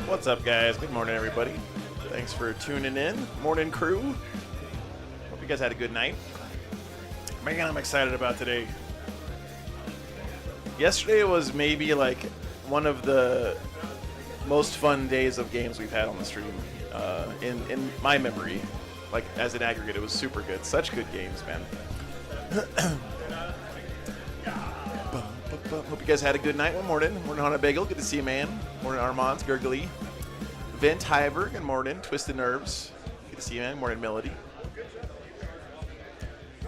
What's up, guys? Good morning, everybody. Thanks for tuning in. Morning, crew. Hope you guys had a good night. Man, I'm excited about today. Yesterday was maybe like one of the most fun days of games we've had on the stream in my memory. Like, as an aggregate, it was super good. Such good games, man. Hope you guys had a good night. One morning. Morning, Hana Bagel. Good to see you, man. Morning, Armand. Gurgly. Vent Hyber. Good morning. Twisted Nerves. Good to see you, man. Morning, Melody.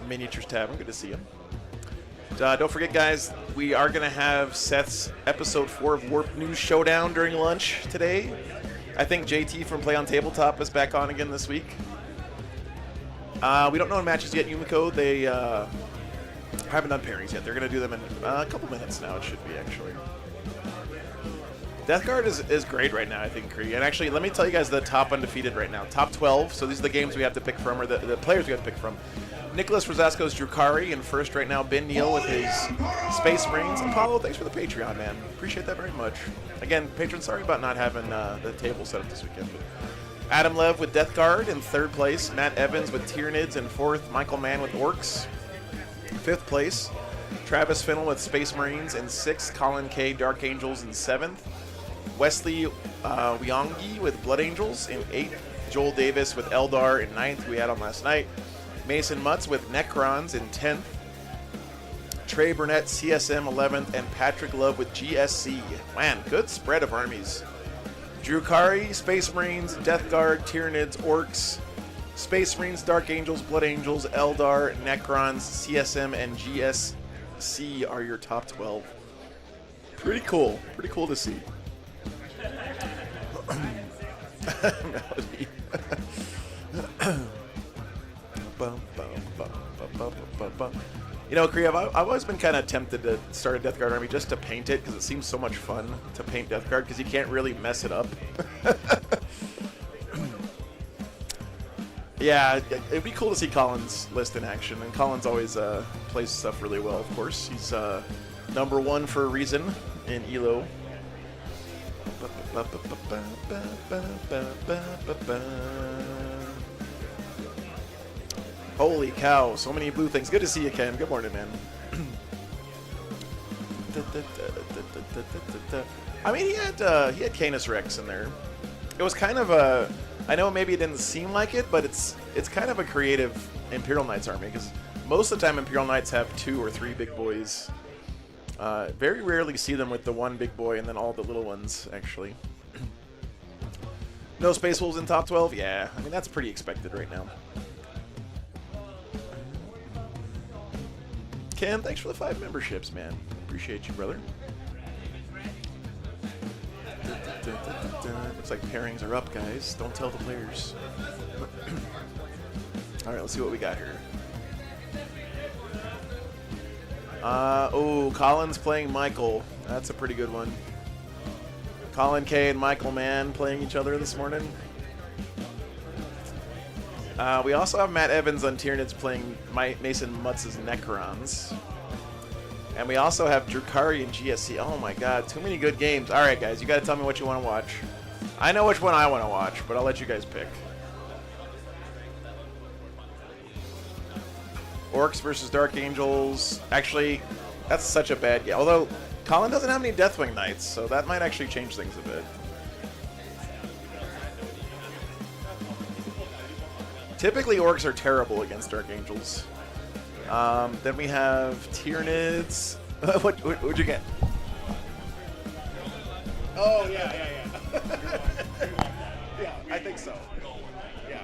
Miniatures Tavern. Good to see you. Don't forget, guys, we are going to have Seth's episode 4 of Warp News Showdown during lunch today. I think JT from Play on Tabletop is back on again this week. We don't know when matches yet, Yumiko. They haven't done pairings yet. They're going to do them in a couple minutes now, it should be, actually. Death Guard is great right now, I think, Kree. And actually, let me tell you guys the top undefeated right now. Top 12. So these are the games we have to pick from, or the players we have to pick from. Nicholas Rosasco's Drukari in first right now. Ben Neal with his Space Marines. Apollo, thanks for the Patreon, man. Appreciate that very much. Again, patron, sorry about not having the table set up this weekend. But Adam Lev with Death Guard in third place. Matt Evans with Tyranids in fourth. Michael Mann with Orks, fifth place. Travis Finnell with Space Marines in sixth. Colin K. Dark Angels in seventh. Wesley Wiongi with Blood Angels in eighth. Joel Davis with Eldar in ninth. We had on last night. Mason Mutz with Necrons in 10th. Trey Burnett, CSM 11th, and Patrick Love with GSC. Man, good spread of armies. Drukari, Space Marines, Death Guard, Tyranids, Orks, Space Marines, Dark Angels, Blood Angels, Eldar, Necrons, CSM, and GSC are your top 12. Pretty cool. Pretty cool to see. Melody. You know, Kriya, I've always been kind of tempted to start a Death Guard army just to paint it, because it seems so much fun to paint Death Guard, because you can't really mess it up. Yeah, it'd be cool to see Colin's list in action, and Colin's always plays stuff really well, of course. He's #1 for a reason in ELO. Holy cow, so many blue things. Good to see you, Ken. Good morning, man. I mean, he had Canis Rex in there. It was kind of a, I know maybe it didn't seem like it, but it's kind of a creative Imperial Knights army, because most of the time Imperial Knights have 2 or 3 big boys. Very rarely see them with the one big boy and then all the little ones, actually. No Space Wolves in top 12? Yeah, I mean, that's pretty expected right now. Ken, thanks for the 5 memberships, man. Appreciate you, brother. Looks like pairings are up, guys. Don't tell the players. All right, let's see what we got here. Oh, Colin's playing Michael. That's a pretty good one. Colin K and Michael Mann playing each other this morning. We also have Matt Evans on Tyranids playing Mason Mutz's Necrons. And we also have Drukari and GSC. Oh my god, too many good games. Alright guys, you gotta tell me what you want to watch. I know which one I want to watch, but I'll let you guys pick. Orks versus Dark Angels. Actually, that's such a bad game. Although, Colin doesn't have any Deathwing Knights, so that might actually change things a bit. Typically, Orks are terrible against Dark Angels. Then we have Tyranids. What'd you get? Oh, yeah. Yeah, I think so. Yeah.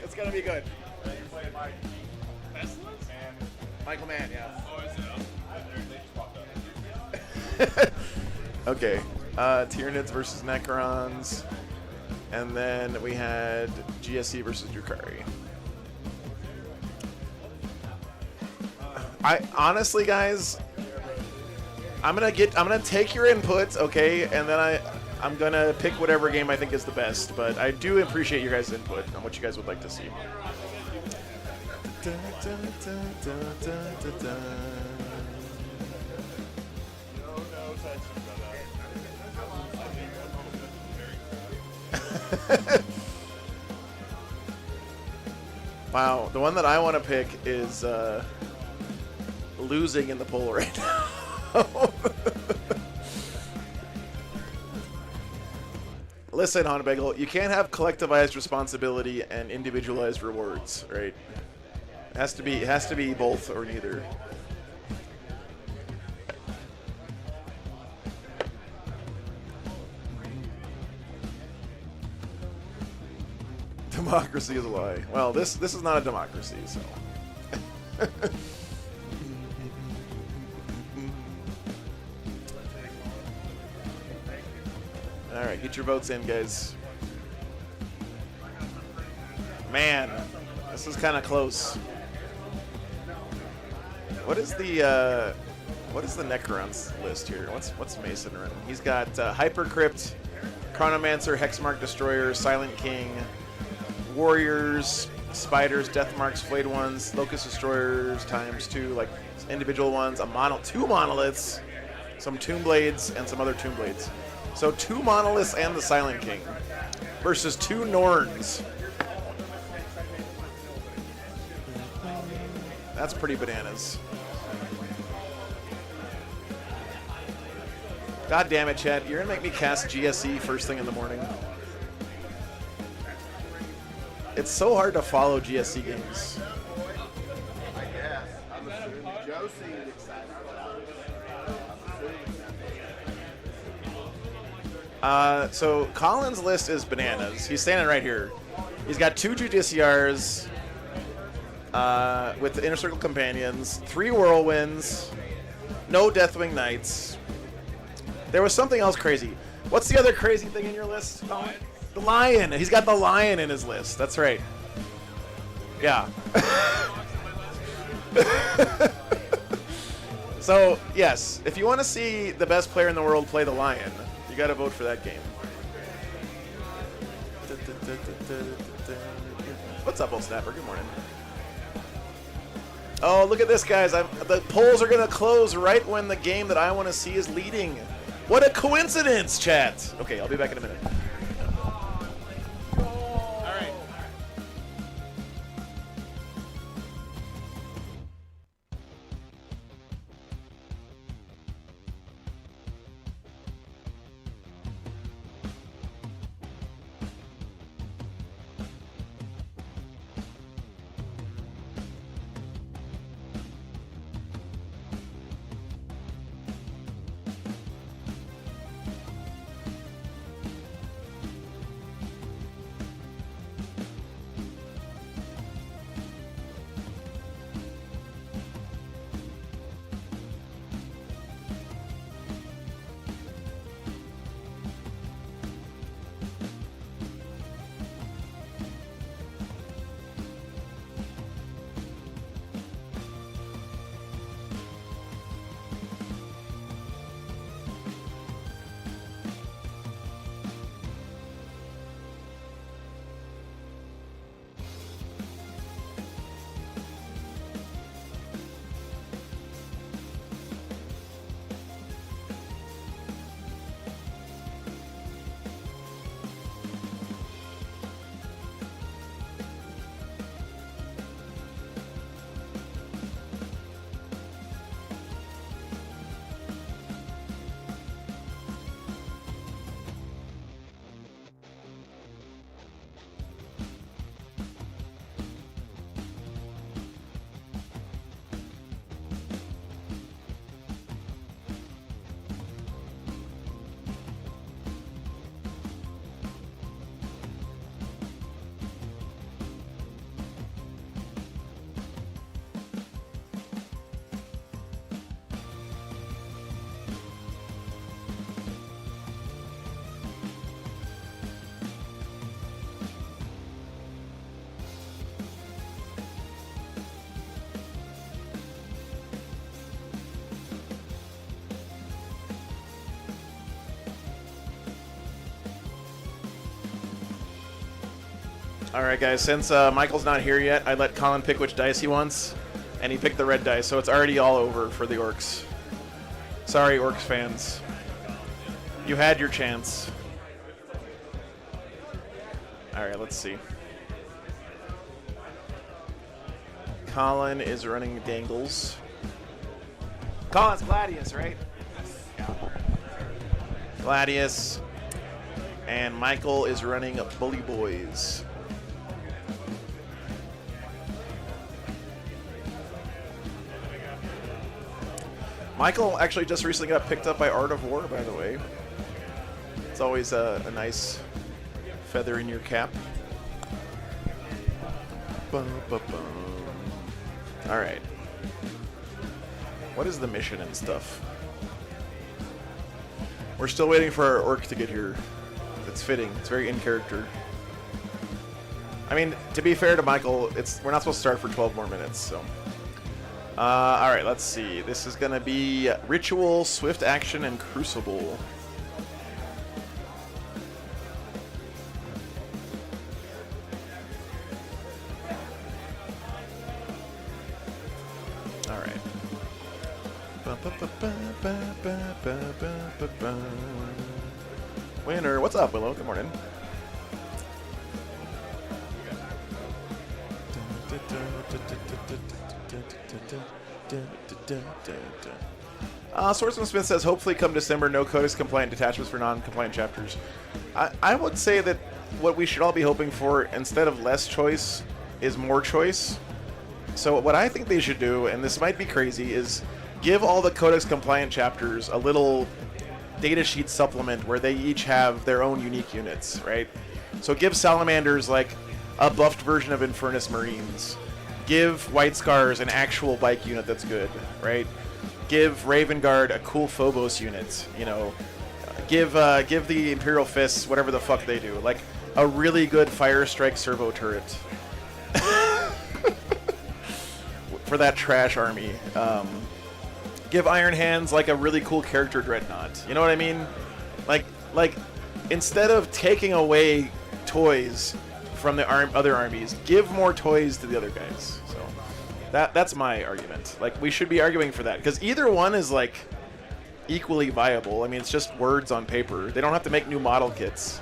It's gonna be good. Michael Mann, yeah. Okay. Tyranids versus Necrons. And then we had GSC versus Drukari. Honestly, guys, I'm gonna take your input, okay, and then I'm gonna pick whatever game I think is the best. But I do appreciate your guys' input on what you guys would like to see. Wow, the one that I want to pick is losing in the poll right now. Listen, Hanabagel, you can't have collectivized responsibility and individualized rewards, right? It has to be both or neither. Democracy is a lie. Well, this is not a democracy, so. All right, get your votes in, guys. Man, this is kind of close. What is the Necron's list here? What's Mason running? He's got Hypercrypt, Chronomancer, Hexmark Destroyer, Silent King, Warriors, Spiders, Deathmarks, Flayed Ones, Locust Destroyers ×2, like individual ones, two Monoliths, some Tomb Blades, and some other Tomb Blades. So 2 Monoliths and the Silent King versus 2 Norns. That's pretty bananas. God damn it, chat. You're going to make me cast GSE first thing in the morning. It's so hard to follow GSE games. I guess. I'm assuming Joe seemed excited about it. So Colin's list is bananas. He's standing right here. He's got 2 Judiciaries with the Inner Circle Companions, 3 Whirlwinds, no Deathwing Knights. There was something else crazy. What's the other crazy thing in your list, Colin? The Lion. He's got the Lion in his list. That's right. Yeah. So, yes, if you want to see the best player in the world play the Lion, you got to vote for that game. What's up, old snapper? Good morning. Oh, look at this, guys. The polls are going to close right when the game that I want to see is leading. What a coincidence, chat. Okay, I'll be back in a minute. All right, guys, since Michael's not here yet, I let Colin pick which dice he wants, and he picked the red dice, so it's already all over for the Orks. Sorry, Orks fans. You had your chance. All right, let's see. Colin is running Dangles. Colin's Gladius, right? Gladius. And Michael is running Bully Boys. Michael actually just recently got picked up by Art of War, by the way. It's always a nice feather in your cap. Bum, bum, bum. All right. What is the mission and stuff? We're still waiting for our orc to get here. It's fitting. It's very in character. I mean, to be fair to Michael, we're not supposed to start for 12 more minutes, so. All right, let's see. This is going to be Ritual, Swift Action, and Crucible. All right. Winner. What's up, Willow? Good morning. Swordsman Smith says, hopefully come December, no Codex compliant detachments for non-compliant chapters. I would say that what we should all be hoping for, instead of less choice, is more choice. So what I think they should do, and this might be crazy, is give all the Codex compliant chapters a little datasheet supplement where they each have their own unique units, right? So give Salamanders like a buffed version of Infernus Marines. Give White Scars an actual bike unit that's good, right? Give Raven Guard a cool Phobos unit, you know. Give the Imperial Fists whatever the fuck they do, like a really good Fire Strike servo turret for that trash army. Give Iron Hands like a really cool character dreadnought. You know what I mean? Like instead of taking away toys from the other armies, give more toys to the other guys. So that's my argument. Like, we should be arguing for that because either one is like equally viable. I mean, it's just words on paper. They don't have to make new model kits.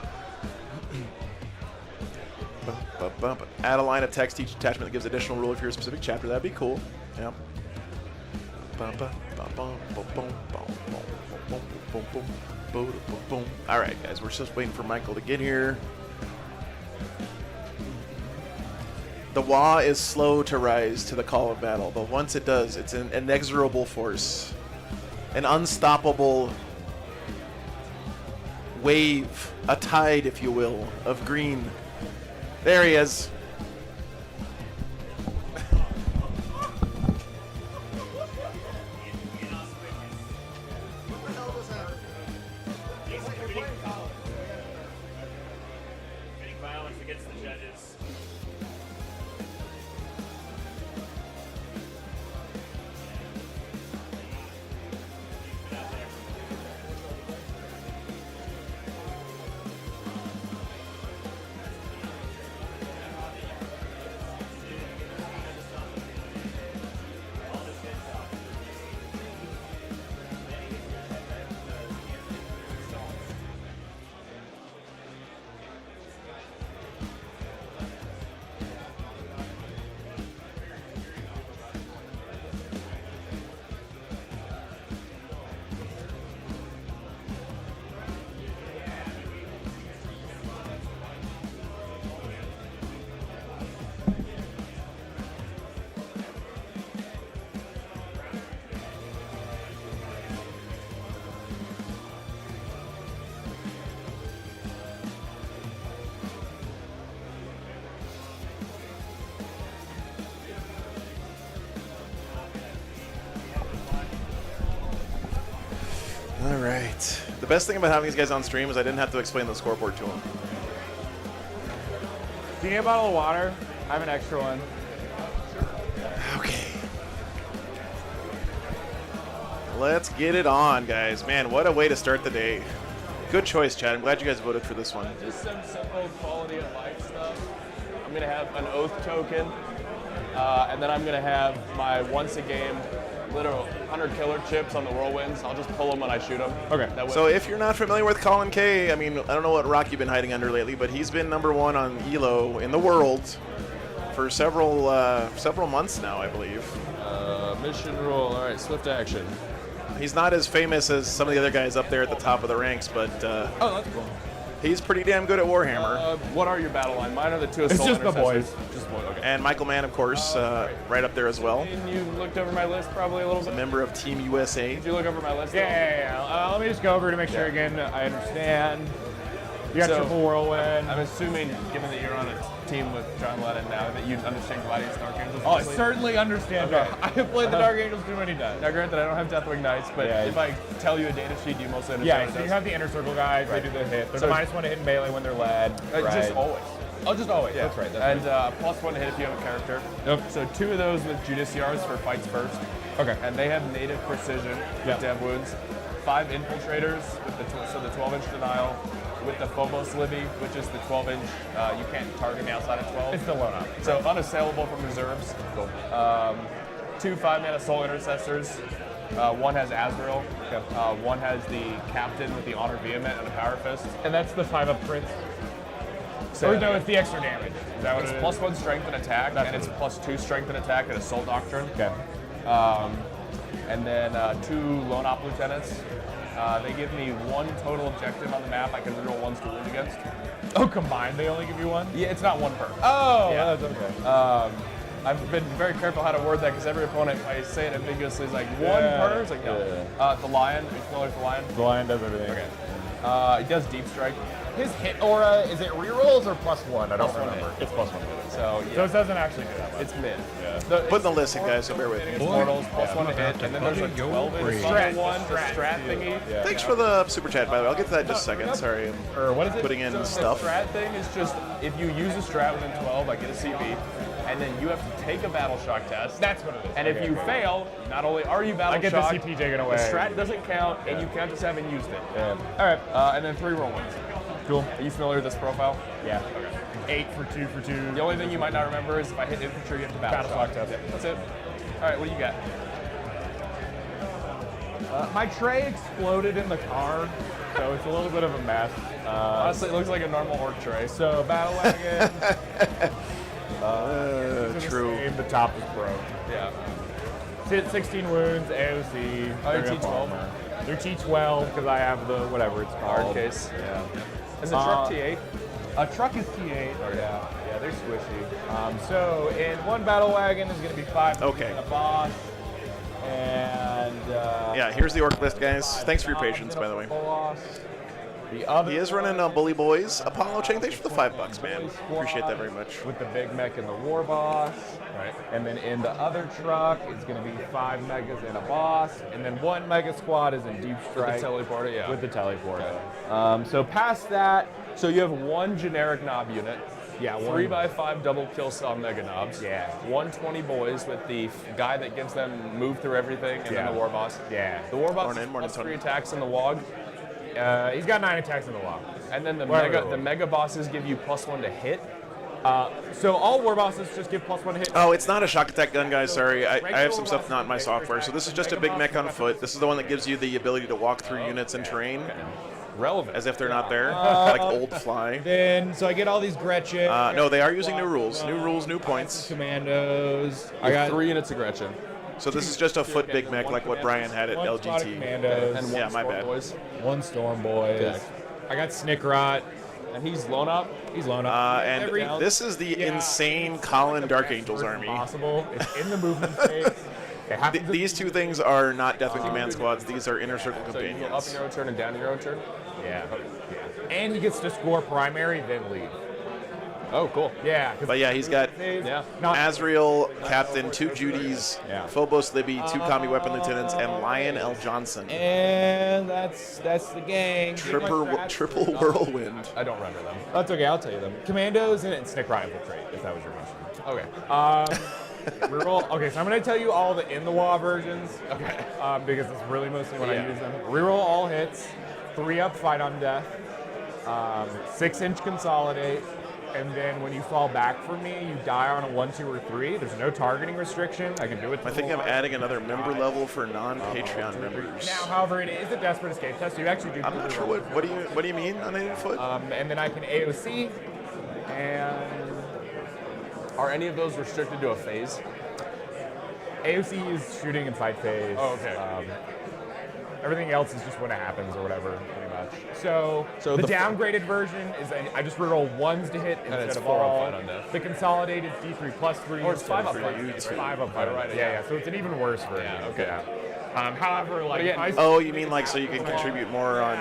Add a line of text to each attachment that gives additional rule for your specific chapter. That'd be cool. Yeah. All right, guys, we're just waiting for Michael to get here. The Wa is slow to rise to the call of battle, but once it does, it's an inexorable force, an unstoppable wave, a tide, if you will, of green. There he is. All right. The best thing about having these guys on stream is I didn't have to explain the scoreboard to them. Do you need a bottle of water? I have an extra one. Okay. Let's get it on, guys. Man, what a way to start the day. Good choice, Chad. I'm glad you guys voted for this one. Just some simple quality of life stuff. I'm going to have an oath token, and then I'm going to have my once a game literal 100 killer chips on the whirlwinds. I'll just pull them when I shoot them. Okay. That way. So if you're not familiar with Colin K, I mean, I don't know what rock you've been hiding under lately, but he's been #1 on ELO in the world for several months now, I believe. Mission roll. All right, swift action. He's not as famous as some of the other guys up there at the top of the ranks, but Oh, that's cool. he's pretty damn good at Warhammer. What are your battle line? Mine are the two assault just the boys. intercessors. Just boys. Okay. And Michael Mann, of course, right up there as well. And you looked over my list probably a little A bit. member of Team USA. Did you look over my list? Yeah. Let me just go over to make sure again I understand. You got So, triple whirlwind. I'm assuming, given that you're on a team with John Lennon now, that you understand Gladius Dark Angels. Oh, I mostly. certainly understand. Okay. I have played the Dark Angels too many times. Now, granted, I don't have Deathwing Knights, but Yeah. if I tell you a data sheet, do you mostly understand Yeah, what so it you does? have the inner circle guys. Right. They do the hit. They're So- the -1 to hit melee when they're led. Just always. Oh, just always. Yeah. That's right. And +1 to hit if you have a character. Yep. So 2 of those with Judiciars for fights first. Okay. And they have native precision with Yep. dev wounds. 5 infiltrators with the the 12-inch denial with the Phobos Libby, which is the 12-inch. You can't target me outside of 12. It's the loan up. So unassailable from reserves. Cool. 2 5-mana soul intercessors. One has Azrael. One has the captain with the honor vehement and a power fist. And that's the 5-up crits. So Or no, it's the extra damage. Is that what it's it is? +1 strength and attack, That's and it's what +2 strength and attack and assault doctrine. Okay. And then 2 lone op lieutenants. They give me 1 total objective on the map. I can reroll ones to wound against. Oh, combined, they only give you 1? Yeah, it's not 1 per. Oh, Yeah. that's okay. I've been very careful how to word that because every opponent, if I say it ambiguously, is like 1 Yeah. per. It's like no. The lion. Are you familiar with the lion? The lion does everything. Okay. It does deep strike. His hit aura, is it rerolls or +1? I don't +1 remember. hit. It's +1. So So yeah, it doesn't actually do that much. it's mid. Put in the list, guys, so bear with me. It's mortals, +1 to hit, and then there's a 12-inch Strat. one, the strat thingy. Yeah. Thanks for the super chat, by the way. I'll get to that in just a second. Sorry, I'm Or what is it? putting in So stuff. the strat thing is just if you use a strat within 12, I get a CP, and then you have to take a battle shock test. That's what it is. And if Okay. you fail, not only are you battle I get the shocked, CP taken away. the strat doesn't count, and you count as having used it. Yeah. All right. And then 3 roll ones. Cool. Are you familiar with this profile? Yeah. Okay. 8 for 2 for 2. The only thing you might not remember is if I hit infantry, you have to battle shock. test. That's it. All right, what do you got? My tray exploded in the car, so it's a little bit of a mess. Honestly, it looks like a normal orc tray. So battle wagon. True. The top is broke. Yeah. 16 wounds, AOC. Oh, you're they're T12? armor. They're T12 because I have the whatever it's called. Hard case. Yeah. Is the truck T8? A truck is T8. Yeah, they're squishy. So in one battle wagon is going to be 5 Okay. and a boss. And Yeah, here's the orc list, guys. Thanks for your patience, by the way. boss. The other He is running Bully Boys. Apollo Chang, thanks for the $5, man. Appreciate that very much. with the big mech and the war boss. Right. And then in the other truck is going to be 5 megas and a boss. And then 1 mega squad is in deep strike. teleporter, yeah. With the teleporter. So past that, So you have 1 generic knob unit. yeah, 3x5 double kill cell mega knobs. Yeah. 120 boys with the guy that gives them move through everything, and Yeah. then the war boss. Yeah. The war boss Morning, is +3 Tony. attacks in the WOG, He's got 9 attacks in the log. and then the Whatever. mega bosses give you +1 to hit. So all war bosses just give +1 hit. Oh, it's not a shock attack gun, guys. Sorry, I have some stuff not in my software. So this is just a big mech on foot. This is the one that gives you the ability to walk through units and terrain Relevant. as if they're not there, like old fly. Then, so I get all these Gretchen. No, they are using new rules. New rules, new points. Commandos. I got 3 units of Gretchen. So this is just a foot big mech like what Brian had at One squad of LGT. Commandos. And 1 Yeah, my Storm bad. boys. 1 Storm Boys. Yeah. I got Snickrot. And he's lone up. He's loaned up. And Every- this is the Yeah. insane Colin Dark Angels army. Possible. It's in the movement phase. It happens to- These two things are not Deathwing Command Squads. These are Inner Circle So you go up in Companions. your own turn and down in your own turn. Yeah. And he gets to score primary, then leave. Oh, cool. Yeah. 'cause But yeah, he's got Yeah. Not Azrael, Captain, 2 Judys, Yeah. Phobos Libby, 2 Commie Weapon Lieutenants, and Lion L. Johnson. And that's the gang. Triple Whirlwind. I don't remember them. That's okay. I'll tell you them. Commandos and Snickrot infiltrate. If that was your question. Okay. Reroll. Okay, so I'm gonna tell you all the in the WoW versions. Okay. Because it's really mostly when Yeah. I use them. Reroll all hits. 3 up fight on death. 6-inch consolidate. and then when you fall back from me, you die on a 1, 2, or 3. There's no targeting restriction. I can do it. I think I'm adding another member level for non-Patreon members. Now, however, it is a desperate escape test. So you actually do. I'm not sure what do you mean unaided foot? And then I can AOC, and Are any of those restricted to a phase? AOC is shooting in fight phase. Oh, okay. Everything else is just when it happens or whatever, pretty much. So the the downgraded version is I just reroll 1s to hit instead it's of 4 all. up fight on death. The consolidated D3 plus 3. Or it's instead 5 of up fight. 3. It's 5 up fight. Right, Yeah. So it's an even worse version. Yeah, okay. However, like again, Oh, you mean like so you can contribute more on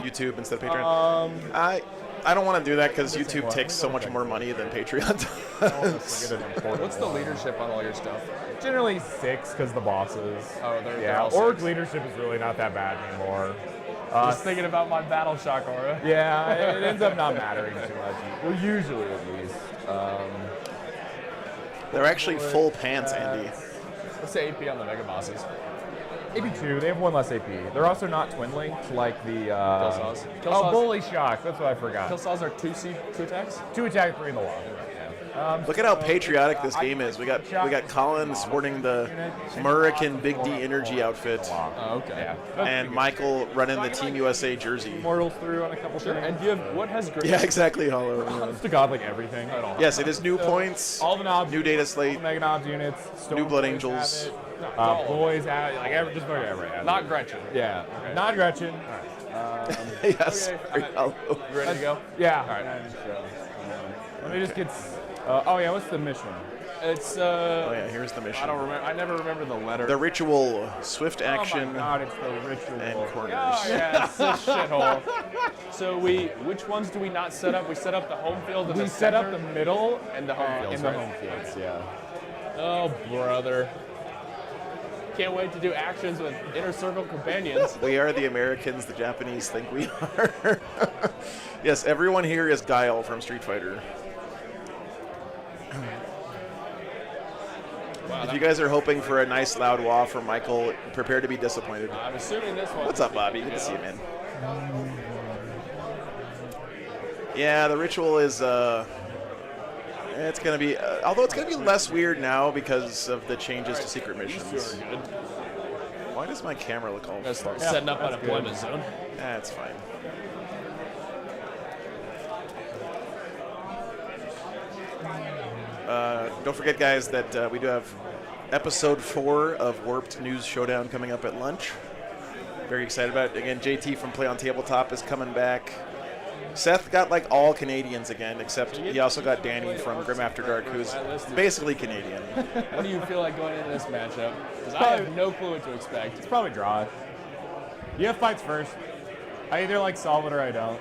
YouTube instead of Patreon? I don't want to do that because YouTube takes so much more money than Patreon does. What's the leadership on all your stuff? Generally 6 because the bosses. Oh, they're Yeah, all Orc 6. leadership is really not that bad anymore. Just thinking about my battle shock aura. Yeah, it ends up not mattering too much. Well, usually at least. They're actually full pants, Andy. What's the AP on the mega bosses? AP2, they have 1 less AP. They're also not twin linked like the. Killsaws. Oh, Killsaws- Bully Shock. That's what I forgot. Kill saws are 2 attacks? 2 attack, 3 in the wall. Look at how patriotic this game is. We got Colin sporting the American Big D Energy outfit, Oh, okay. and Michael running the Team USA jersey. Mortals through on a couple Sure. things. And do you have what has great? Yeah, exactly, Hollow. Honest to God, like everything. Yes, it is new points, All the knobs. new data slate. All Mega Knobs units. Storm New Blood Boys Angels. have it. Boys have it. Like just about every. Not Gretchen. Yeah. Not Gretchen. Yes, very Hollow. You ready to go? Yeah. All right. Let me just get. Oh yeah, what's the mission? It's Oh yeah, here's the mission. I don't remember. I never remember the letter. The ritual, swift Oh my action, God, it's the ritual. and corners. Oh yeah, it's a shithole. So which ones do we not set up? We set up the home field and We the set up center the middle and the home fields, and the right? home fields. Yeah. Oh brother. Can't wait to do actions with inner circle companions. We are the Americans the Japanese think we are. Yes, everyone here is Guile from Street Fighter. Wow, If you guys are hoping for a nice loud wah from Michael, prepare to be disappointed. I'm assuming this one. What's up, Bobby? Good to see you, man. Yeah, the ritual is, it's going to be, although it's going to be less weird now because of the changes to secret These two missions. are good. Why does my camera look all Gotta start fucked? setting up an that's employment zone. That's fine. Don't forget, guys, that we do have episode 4 of Warped News Showdown coming up at lunch. Very excited about it. Again, JT from Play on Tabletop is coming back. Seth got like all Canadians again, except he also got Danny from Grim After Dark, who's basically Canadian. What do you feel like going into this matchup? Because I have no clue what to expect. It's probably draw. You have fights first. I either like solve it or I don't.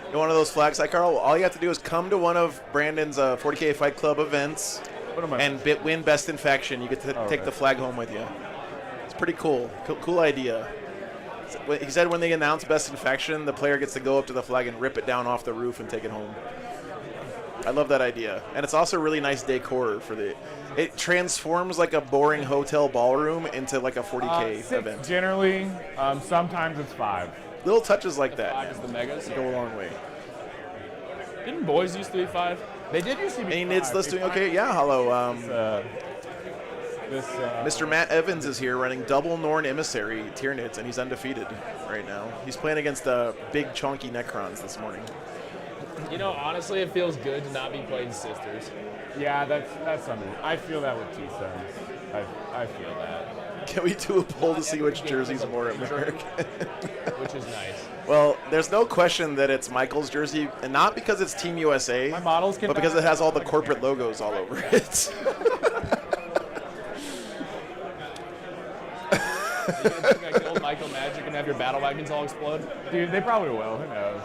You're one of those flags like Carl. All you have to do is come to one of Brandon's 40K Fight Club events What am I? and win Best in Faction. You get to take the flag home with you. It's pretty cool. Cool idea. He said when they announce Best in Faction, the player gets to go up to the flag and rip it down off the roof and take it home. I love that idea. And it's also really nice decor for the... It transforms like a boring hotel ballroom into like a 40K 6 event. generally. Sometimes it's 5. Little touches like that 5 is the megas. go a long way. Didn't boys used to be 5? They did used to be. Any Nids 5. listening? Okay, yeah, hello. This. Mr. Matt Evans is here running double Norn Emissary tier Nids, and he's undefeated right now. He's playing against big chunky Necrons this morning. You know, honestly, it feels good to not be playing sisters. Yeah, that's something. I feel that with T-Sons. I feel that. Can we do a poll to see which jersey's more American? Which is nice. Well, there's no question that it's Michael's jersey, and not because it's Team USA, My models can. but because it has all the corporate logos all over it. You gonna think I killed Michael Magic and have your battle wagons all explode? Dude, they probably will. Who knows?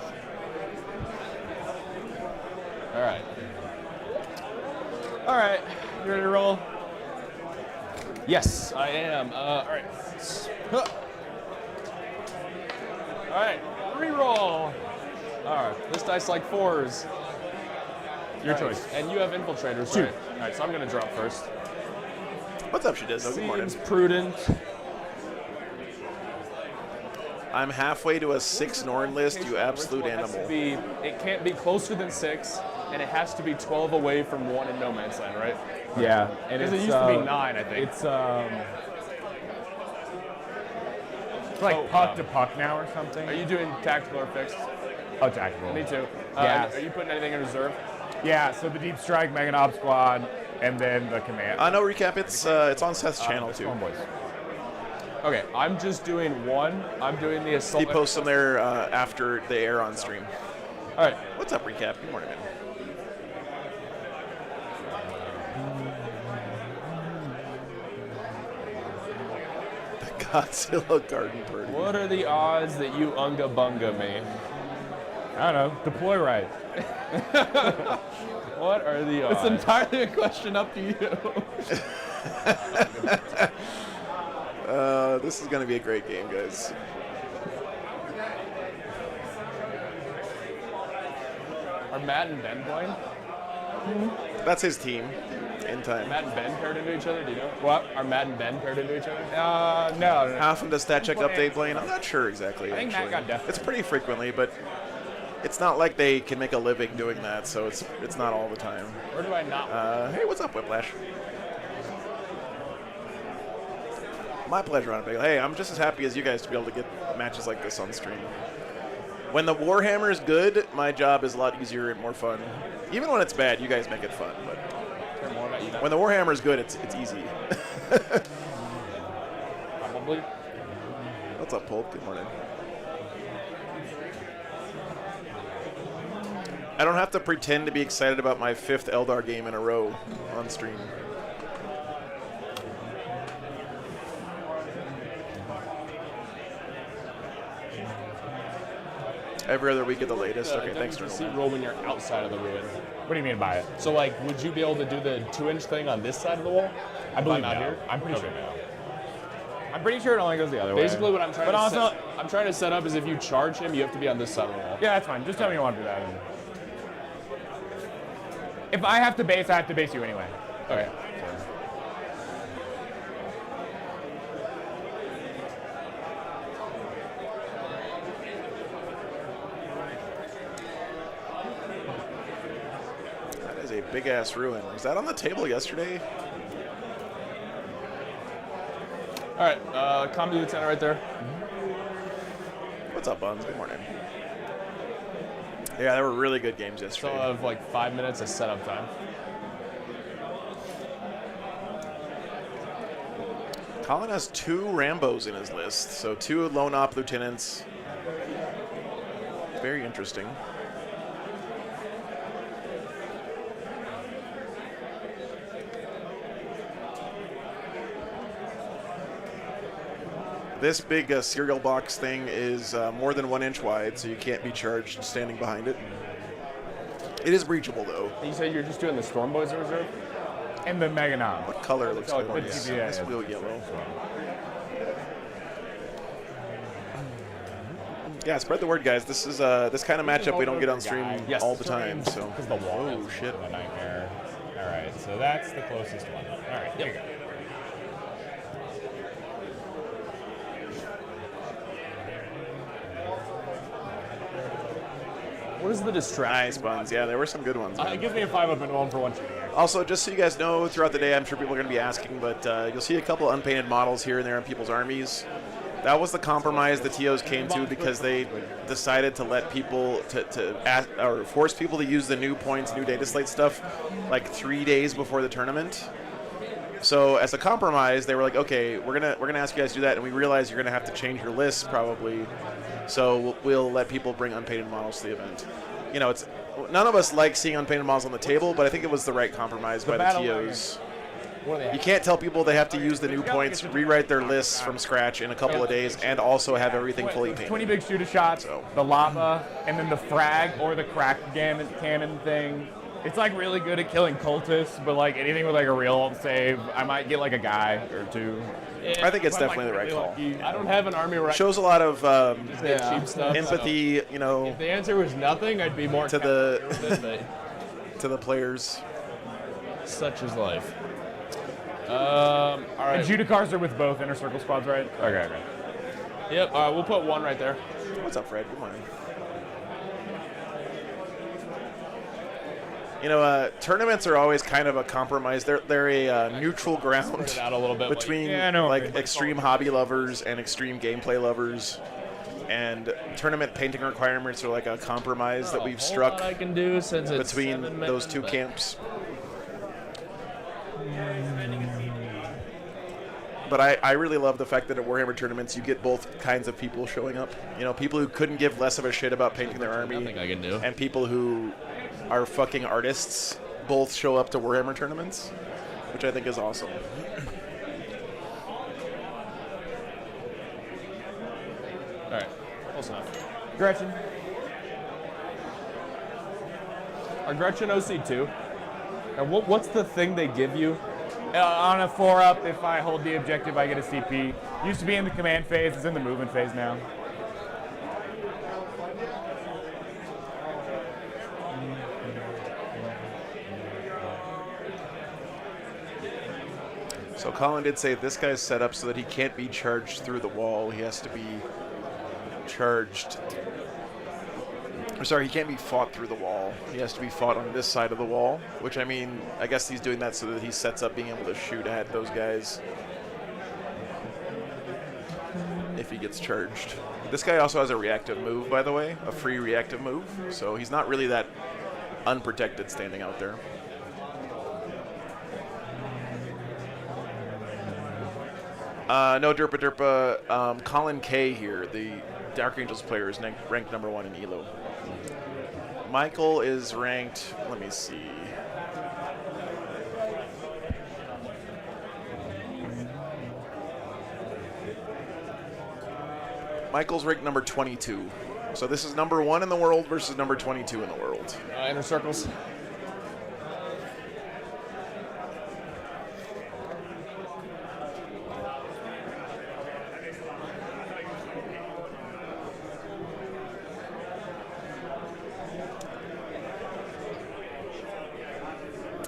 All right. All right, you ready to roll? Yes, I am. All right. Huh. All right. Reroll. All right. This dice like 4s. Your All right, choice. And you have infiltrators, Shoot. right? All right, so I'm going to drop first. What's up, she does? Good morning. Seems prudent. I'm halfway to a 6 Norn list, you absolute animal. It can't be closer than 6, and it has to be 12 away from 1 in no man's land, right? Yeah, and Because it's it used to be 9, I think. It's like puck to puck now or something. Are you doing tactical or fixed? Oh, tactical. Me too. Yeah. Are you putting anything in reserve? Yeah, so the Deep Strike, Mega Knob Squad, and then the command. No recap. It's on Seth's channel too. Homeboys. Okay, I'm just doing 1. I'm doing the assault. He posts them there after they air on stream. All right. What's up, recap? Good morning, man. The Godzilla Garden Party. What are the odds that you unga bunga me? I don't know. Deploy right. What are the odds? It's entirely a question up to you. This is going to be a great game, guys. Are Matt and Ben playing? That's his team in time. Matt and Ben paired into each other? Do you know? What? Are Matt and Ben paired into each other? No. How often does Stat Check Update playing? I'm not sure exactly. I think actually. Matt got death. It's pretty frequently, but it's not like they can make a living doing that, so it's not all the time. Or do I not? Hey, what's up, Whiplash? My pleasure, on Bagel. Hey, I'm just as happy as you guys to be able to get matches like this on stream. When the Warhammer is good, my job is a lot easier and more fun. Even when it's bad, you guys make it fun. But when the Warhammer is good, it's easy. Probably. What's up, Pulp? Good morning. I don't have to pretend to be excited about my 5th Eldar game in a row on stream. Every other week at the latest. Okay, thanks, See roll when you're outside of the ruin. What do you mean by it? So, like, would you be able to do the 2-inch thing on this side of the wall? I believe not no. here. I'm pretty sure no. I'm pretty sure it only goes the other way. Basically, what I'm trying to set up is if you charge him, you have to be on this side of the wall. Yeah, that's fine. Just tell me you want to do that. If I have to base, I have to base you anyway. Okay. That is a big-ass ruin. Was that on the table yesterday? All right, Common Lieutenant right there. What's up, Buns? Good morning. Yeah, they were really good games yesterday. Still have like 5 minutes of setup time. Colin has 2 Rambos in his list, so 2 lone op lieutenants. Very interesting. This big cereal box thing is more than 1 inch wide, so you can't be charged standing behind it. It is breachable, though. You said you're just doing the Storm Boys in reserve? And the Mega Knob. What color looks good? it's- Yeah, yeah, it's yeah. real yellow. Yeah, spread the word, guys. This is this kind of matchup we don't get on stream all the time. So, Because the wall oh is shit. a nightmare. All right, so that's the closest one. All right, here we go. What is the distraction? Nice Buns. Yeah, there were some good ones. man. It gives me a 5-up and 1 for 1 shooting. Also, just so you guys know, throughout the day, I'm sure people are going to be asking, but you'll see a couple unpainted models here and there in people's armies. That was the compromise the TOs came to because they decided to let people to ask, or force people to use the new points, new data slate stuff, like 3 days before the tournament. So as a compromise, they were like, okay, we're gonna ask you guys to do that, and we realize you're gonna have to change your list probably. So we'll let people bring unpainted models to the event. You know, it's none of us like seeing unpainted models on the table, but I think it was the right compromise by the TOs. You can't tell people they have to use the new points, rewrite their lists from scratch in a couple of days, and also have everything fully painted. 20 big shooter shots, the lava, and then the frag or the crack cannon thing. It's like really good at killing cultists, but like anything with like a real save, I might get like a guy or 2. I think it's definitely the right call. I don't have an army right Shows a lot of cheap stuff. empathy, you know, If the answer was nothing, I'd be more to the but to the players. such is life. All right. And Judicars are with both inner circle squads, right? Okay. Yep. We'll put 1 right there. What's up, Fred? Good morning. You know, tournaments are always kind of a compromise. They're a neutral ground Spread it out a little bit. between like extreme hobby lovers and extreme gameplay lovers. And tournament painting requirements are like a compromise that we've struck I can do since it's between 7 those two minutes. camps. But I really love the fact that at Warhammer tournaments you get both kinds of people showing up. You know, people who couldn't give less of a shit about painting their army, Nothing I can do. and people who are fucking artists both show up to Warhammer tournaments, which I think is awesome. All right. Close enough. Gretchen. Are Gretchen OC2? And what's the thing they give you? On a 4-up, if I hold the objective, I get a CP. Used to be in the command phase, it's in the movement phase now. So Colin did say this guy's set up so that he can't be charged through the wall. He has to be charged. Or sorry, he can't be fought through the wall. He has to be fought on this side of the wall, which I mean, I guess he's doing that so that he sets up being able to shoot at those guys if he gets charged. This guy also has a reactive move, by the way, a free reactive move, so he's not really that unprotected standing out there. No Derpa Derpa. Colin K here, the Dark Angels player, is ranked number 1 in ELO. Michael is ranked, let me see. Michael's ranked number 22. So this is number 1 in the world versus number 22 in the world. Inner circles.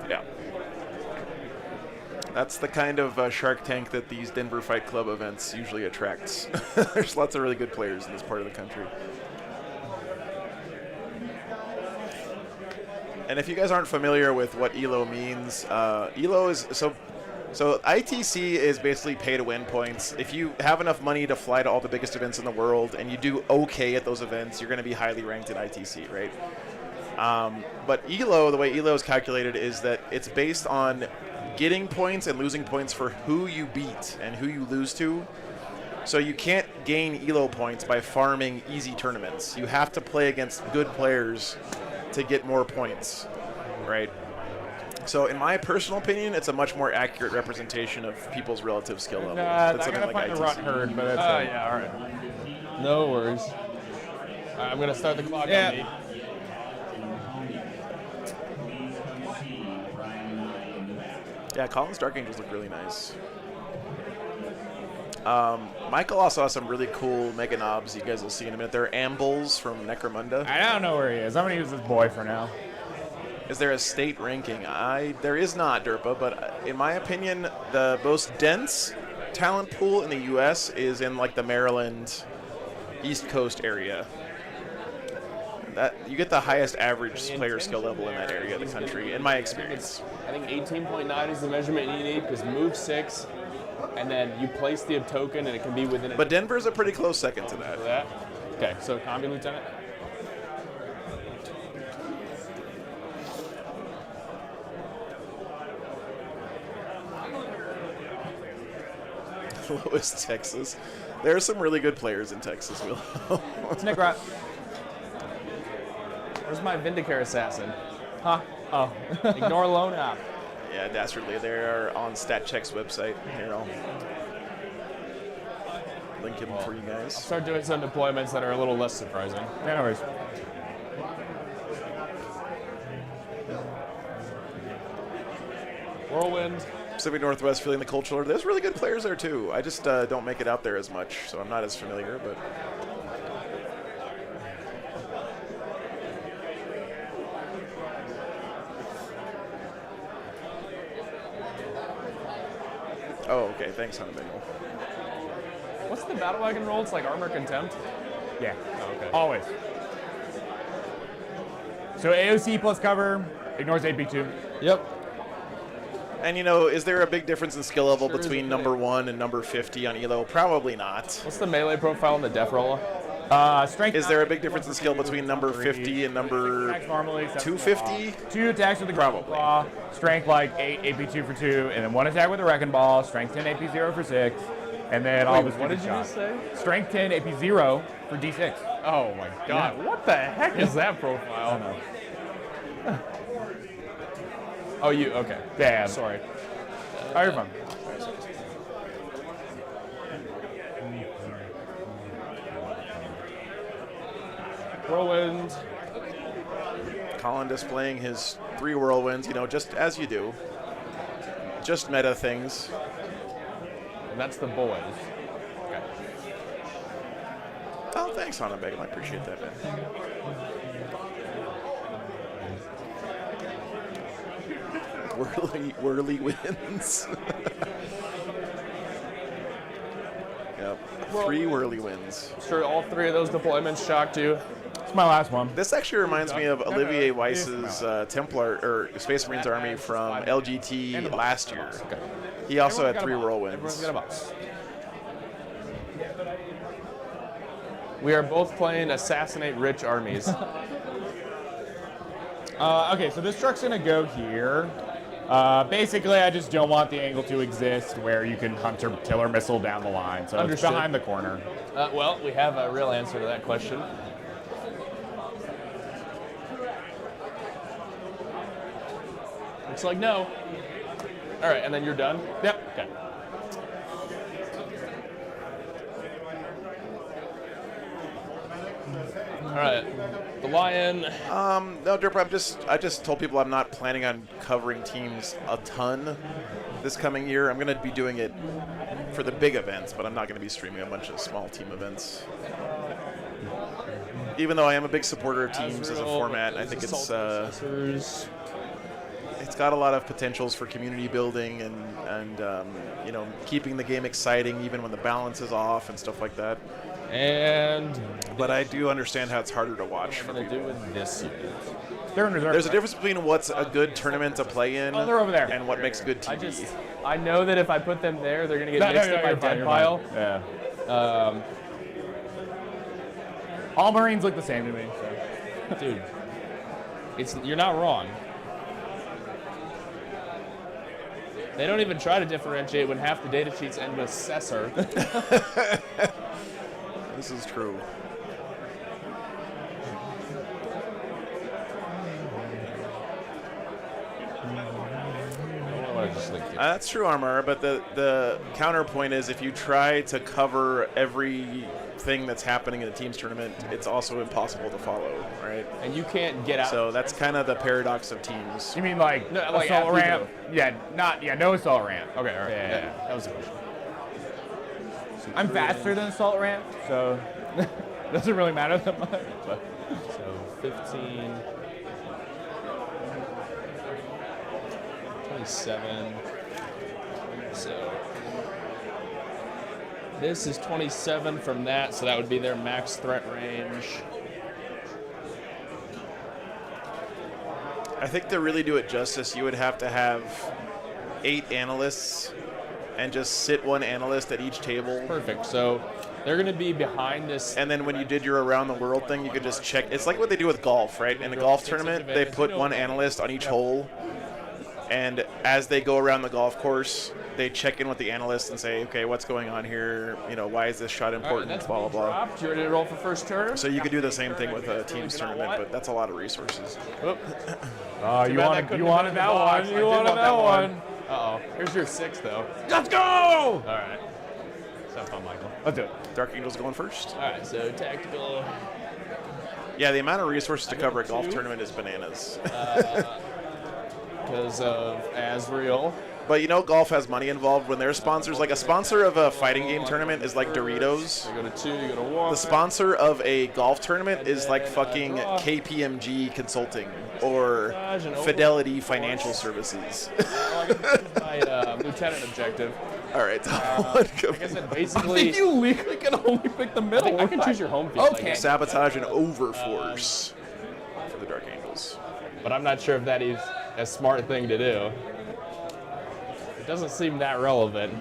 Yeah. That's the kind of Shark Tank that these Denver Fight Club events usually attracts. There's lots of really good players in this part of the country. And if you guys aren't familiar with what ELO means, ELO is so ITC is basically pay to win points. If you have enough money to fly to all the biggest events in the world and you do okay at those events, you're going to be highly ranked in ITC, right? But ELO, the way ELO is calculated is that it's based on getting points and losing points for who you beat and who you lose to. So you can't gain ELO points by farming easy tournaments. You have to play against good players to get more points, right? So in my personal opinion, it's a much more accurate representation of people's relative skill level. I than something gotta find the rut herd, but that's Yeah, all right. No worries. All right, I'm going to start the clock on me. Yeah, Colin's Dark Angels look really nice. Michael also has some really cool Mega Knobs you guys will see in a minute. They're Ambles from Necromunda. I don't know where he is. I'm gonna use this boy for now. Is there a state ranking? There is not, Derpa, but in my opinion, the most dense talent pool in the U.S. is in like the Maryland, East Coast area. That you get the highest average player skill level in that area of the country, in my experience. I think 18.9 is the measurement you need because move 6, and then you place the token, and it can be within. But Denver's a pretty close second to that. Okay, so Combi Lieutenant. Lowest Texas. There are some really good players in Texas, Will. It's Nick Rott. Where's my Vindicare Assassin? Huh? Oh. Ignore loan app. Yeah, dastardly. They are on StatCheck's website. Here, I'll link him for you guys. Start doing some deployments that are a little less surprising. Yeah, no worries. Whirlwind. Pacific Northwest feeling the cultural. There's really good players there too. I just don't make it out there as much, so I'm not as familiar. But oh, okay. Thanks, Hunter Bingle. What's What's the battle wagon roll? It's like armor contempt. Yeah. Oh, okay. Always. So AOC plus cover ignores AP2. Yep. And is there a big difference in skill level between number 1 and number 50 on ELO? Probably not. What's the melee profile in the def roller? Strength. Is there a big difference in skill between number 50 and number Attacks normally 250? 2 attacks with the Probably. claw, strength like 8, AP2 for 2, and then 1 attack with the wrecking ball, strength 10, AP0 for 6, and then all of his what did stupid you shots. just say? Strength 10, AP0 for D6. Oh my god, what the heck is that profile? No. Oh, you, okay. Damn. Sorry. Oh, you're fine. Whirlwind. Colin displaying his 3 whirlwinds, just as you do. Just meta things. And that's the boys. Okay. Oh, thanks, Hanabegum. I appreciate that, man. Whirly wins. Yep. 3 whirly wins. Sure, all 3 of those deployments shocked you. It's my last one. This actually reminds me of Olivier Weiss's Templar or Space Marines army from LGT last year. Okay. He also had Everyone's 3 Everyone's whirlwinds. got a box. We are both playing Assassinate Rich Armies. Okay, so this truck's gonna go here. Basically, I just don't want the angle to exist where you can hunter killer missile down the line. So it's Understood. behind the corner. Well, we have a real answer to that question. Looks like no. All right, and then you're done? Yep. Okay. All right, the Lion. No, Derp, I just told people I'm not planning on covering teams a ton this coming year. I'm going to be doing it for the big events, but I'm not going to be streaming a bunch of small team events. Even though I am a big supporter of teams as a format, I think it's got a lot of potentials for community building and keeping the game exciting even when the balance is off and stuff like that. But I do understand how it's harder to watch for What am I people. gonna do with this unit? They're in reserve. There's a difference between what's a good tournament to play in Oh, they're over there. and what makes good TV. I know that if I put them there, they're gonna get No, mixed no, in my you're fine, dead you're pile. fine. Yeah. All Marines look the same to me. So. Dude, you're not wrong. They don't even try to differentiate when half the data sheets end with assessor. This is true. That's true, Armor, but the counterpoint is if you try to cover everything that's happening in a team's tournament, it's also impossible to follow, right? And you can't get out. So that's kind of the paradox of teams. You mean like, No, like assault after ramp? No assault ramp. Okay, all right. Yeah. That was the question. I'm faster than assault ramp, so doesn't really matter that much. But. So 15, 27. So this is 27 from that, so that would be their max threat range. I think to really do it justice, you would have to have 8 analysts and just sit one analyst at each table. Perfect. So they're going to be behind this. And then when you did your around the world thing, you could just check. It's like what they do with golf, right? In a golf tournament, they put one analyst on each hole. And as they go around the golf course, they check in with the analyst and say, okay, what's going on here? Why is this shot important? That's Blah, blah, blah. dropped. You ready to roll for first turn? So you could do the same thing with a team's tournament, but that's a lot of resources. Oop. You wanted that one. You I did wanted want that one. Uh-oh. Here's your 6, though. Let's go! All right. Have fun, Michael. Let's do it. Dark Angel's going first. All right, so tactical. Yeah, the amount of resources to cover a golf tournament is bananas. Because of Azrael. But you know, golf has money involved when their sponsors. Like a sponsor of a fighting game tournament is like Doritos. You go to 2, you go to 1. The sponsor of a golf tournament is like fucking KPMG Consulting or Fidelity Financial Services. My lieutenant objective. All right, Like I said, basically, You legally can only pick the middle. I can choose your home field. Okay. sabotage and overforce for the Dark Angels. But I'm not sure if that is a smart thing to do. It doesn't seem that relevant.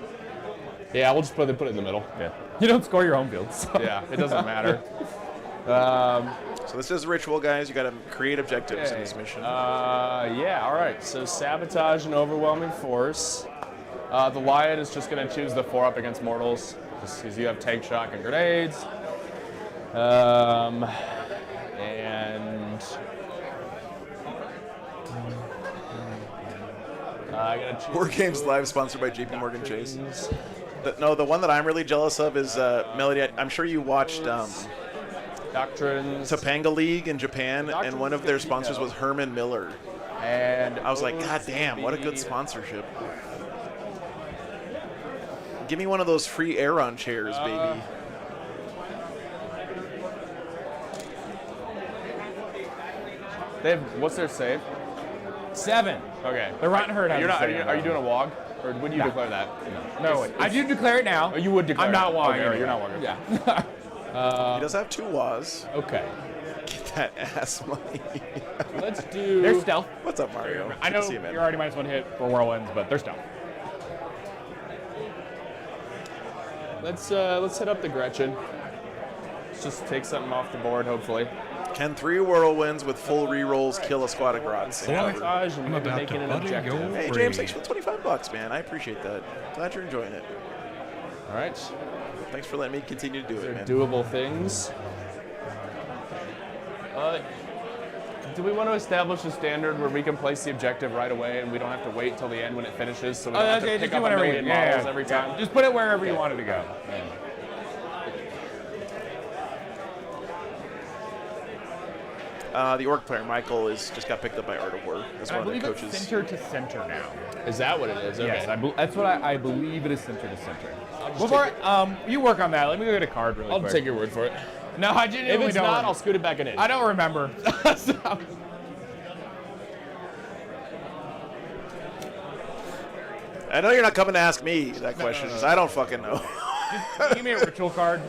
Yeah, we'll just put it in the middle. Yeah. You don't score your home field. So. Yeah, it doesn't matter. So this is ritual, guys. You got to create objectives in this mission. Yeah, all right. So sabotage and overwhelming force. The Lion is just going to choose the 4-up against mortals, just because you have tank, shock, and grenades. And I gotta choose. War Games Live, sponsored by JP Morgan Chase. The one that I'm really jealous of is Melody. I'm sure you watched Doctrines. Topanga League in Japan, and one of their sponsors was Herman Miller. And I was like, God damn, what a good sponsorship. Give me one of those free Aeron chairs, baby. What's their save? 7. Okay. The Rotten Herd has You're a not. save, Are you doing a WOG, or would you declare that? No, I do declare it now. Oh, you would declare. I'm not it. WOGing. Okay, you're not WOGing. Yeah. He does have 2 WAs. Okay. Get that ass money. Let's do. They're stealth. What's up, Mario? I Good to know see you, man. you're already -1 hit for whirlwinds, but they're stealth. Let's hit up the Gretchen. Let's just take something off the board, hopefully. Can 3 whirlwinds with full rerolls kill a squad of grots? Sabotage and I'm maybe about making to an butter objective. your Hey, James, thanks for the $25, man. I appreciate that. Glad you're enjoying it. All right. Thanks for letting me continue to do it, man. Doable things. Do we want to establish a standard where we can place the objective right away and we don't have to wait till the end when it finishes, so we don't have to pick up a million models every time? Just put it wherever you want it to go. The Orc player, Michael, just got picked up by Art of War as I one of the believe it's coaches. center to center now. Is that what it is? Okay. Yes, that's what I believe it is center to center. just Before, you work on that. Let me go get a card really I'll quick. take your word for it. No, I If genuinely it's don't. not, I'll scoot it back an inch. I don't remember. I know you're not coming to ask me that question, because I don't fucking know. Just give me a ritual card.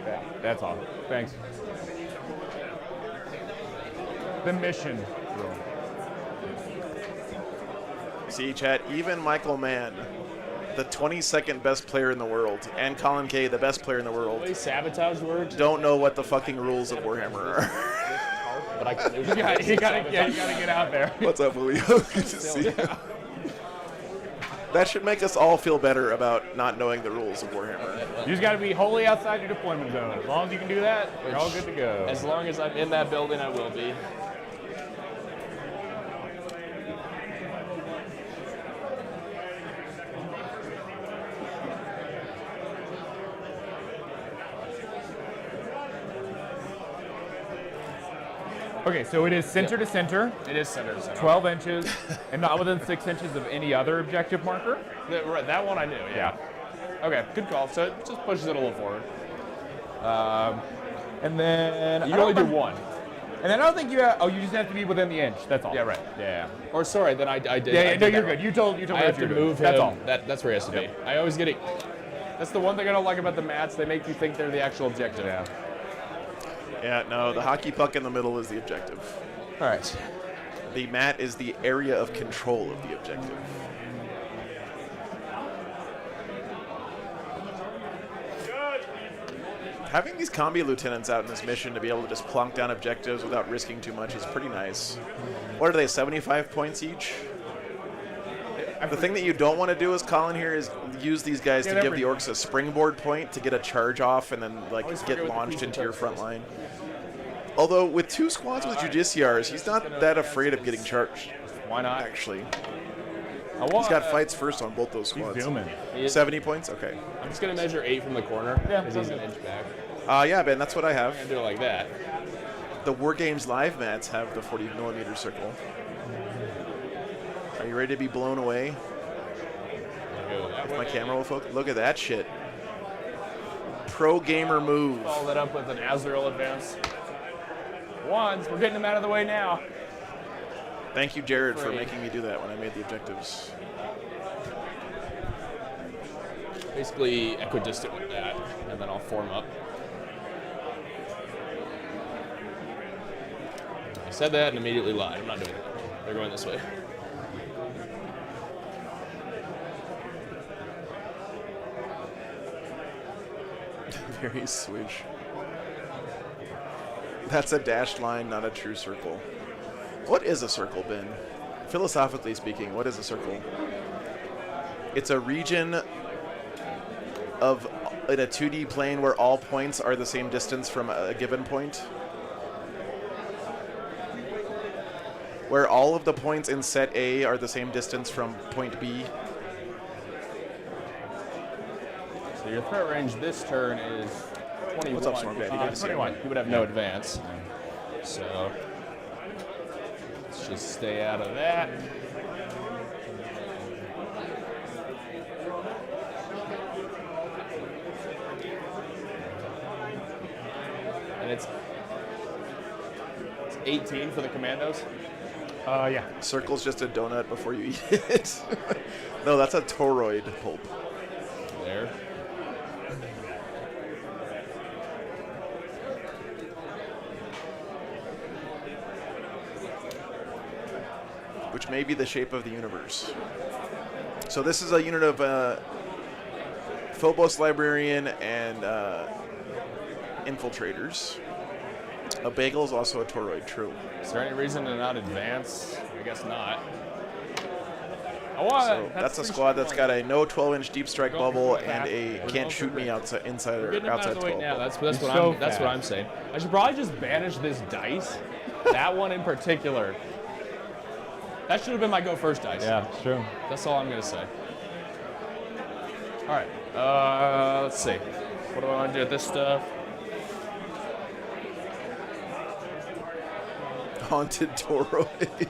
Yeah, that's all. Thanks. The mission room. See, chat, even Michael Mann, the 22nd best player in the world, and Colin K, the best player in the world, The way sabotage works, don't know what the fucking rules of Warhammer are. but I can You gotta get out there. What's up, Julio? Good to see you. That should make us all feel better about not knowing the rules of Warhammer. You just gotta be wholly outside your deployment zone. As long as you can do that, you're all good to go. As long as I'm in that building, I will be. Okay, so it is center to center, It is center to center. 12 inches, and not within 6 inches of any other objective marker. Right, that one I knew, yeah. Okay, good call. So it just pushes it a little forward. And then You I can only don't do remember- one. And then I don't think you have. Oh, you just have to be within the inch. That's all. Yeah, right. Yeah. Or sorry, then I did. Yeah. I Yeah. did No, that you're wrong. good. You told I me have to you're move good. That's him. all. That's where he has to be. I always get it. That's the one thing I don't like about the mats. They make you think they're the actual objective. Yeah. Yeah, no, the hockey puck in the middle is the objective. All right. The mat is the area of control of the objective. Having these combi lieutenants out in this mission to be able to just plunk down objectives without risking too much is pretty nice. What are they, 75 points each? The thing that you don't want to do as Colin here is use these guys to they're give the pretty- Orks a springboard point to get a charge off and then like Always get forget what the launched piece of into your charge front line. Although with 2 squads with Judiciaries, he's not that afraid of getting charged, Why not? actually. I want, He's got fights first on both those He's squads. zooming. 70 points? Okay. I'm just gonna measure 8 from the corner because he's an sounds inch back. Yeah, Ben, that's what I have. And do it like that. The War Games live mats have the 40mm circle. Are you ready to be blown away? that If went my in. camera will focus. Look at that shit. Pro gamer move. Follow that up with an Azrael advance. Ones, we're getting them out of the way now. Thank you, Jared, for Great. making me do that when I made the objectives. Basically equidistant with that, and then I'll form up. I said that and immediately lied. I'm not doing that. They're going this way. Very swish. That's a dashed line, not a true circle. What is a circle, Ben? Philosophically speaking, what is a circle? It's a region of in a 2D plane where all points are the same distance from a given point. Where all of the points in set A are the same distance from point B. So your threat range this turn is 21. What's up, Storm Baby? Good to see you. 21. You would have no advance. So let's just stay out of that. And it's 18 for the commandos. Yeah. Circle's just a donut before you eat it. No, that's a toroid pulp. There. Which may be the shape of the universe. So this is a unit of Phobos Librarian and Infiltrators. A bagel is also a toroid, true. Is there any reason to not advance? I guess not. So that's a squad that's got a no 12-inch deep strike bubble and a can't shoot me outside inside We're or getting him out outside of the way 12. now. bubble. That's what I'm saying. I should probably just banish this dice. That one in particular. That should have been my go first dice. Yeah, it's true. That's all I'm gonna say. All right. Let's see. What do I want to do with this stuff? Haunted toroid.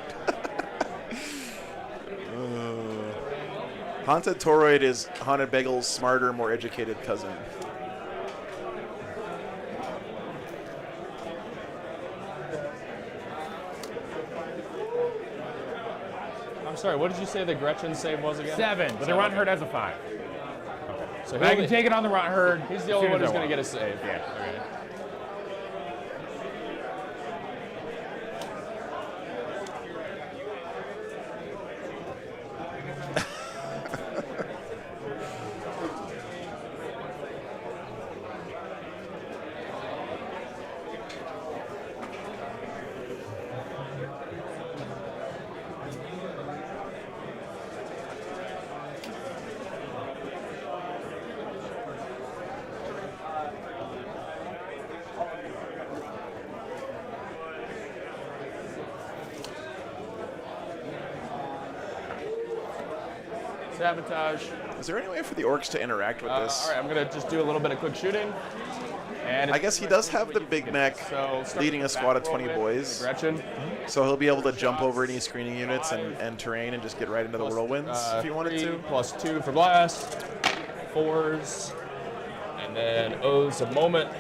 Haunted toroid is Haunted Bagel's smarter, more educated cousin. I'm sorry. What did you say the Gretchen save was again? 7, but the run herd has a 5. So I can take it on the run herd. He's the only one who's going to get a save. Yeah. Okay. Sabotage. Is there any way for the orcs to interact with this? All right, I'm going to just do a little bit of quick shooting. And I guess he does have the Big Mech So start leading a with squad of back 20 roll boys. with Gretchen. So he'll be able to jump over any screening units and terrain and just get right into the whirlwinds if he wanted 3 to. plus 2 for blast. 4s. And then O's a moment.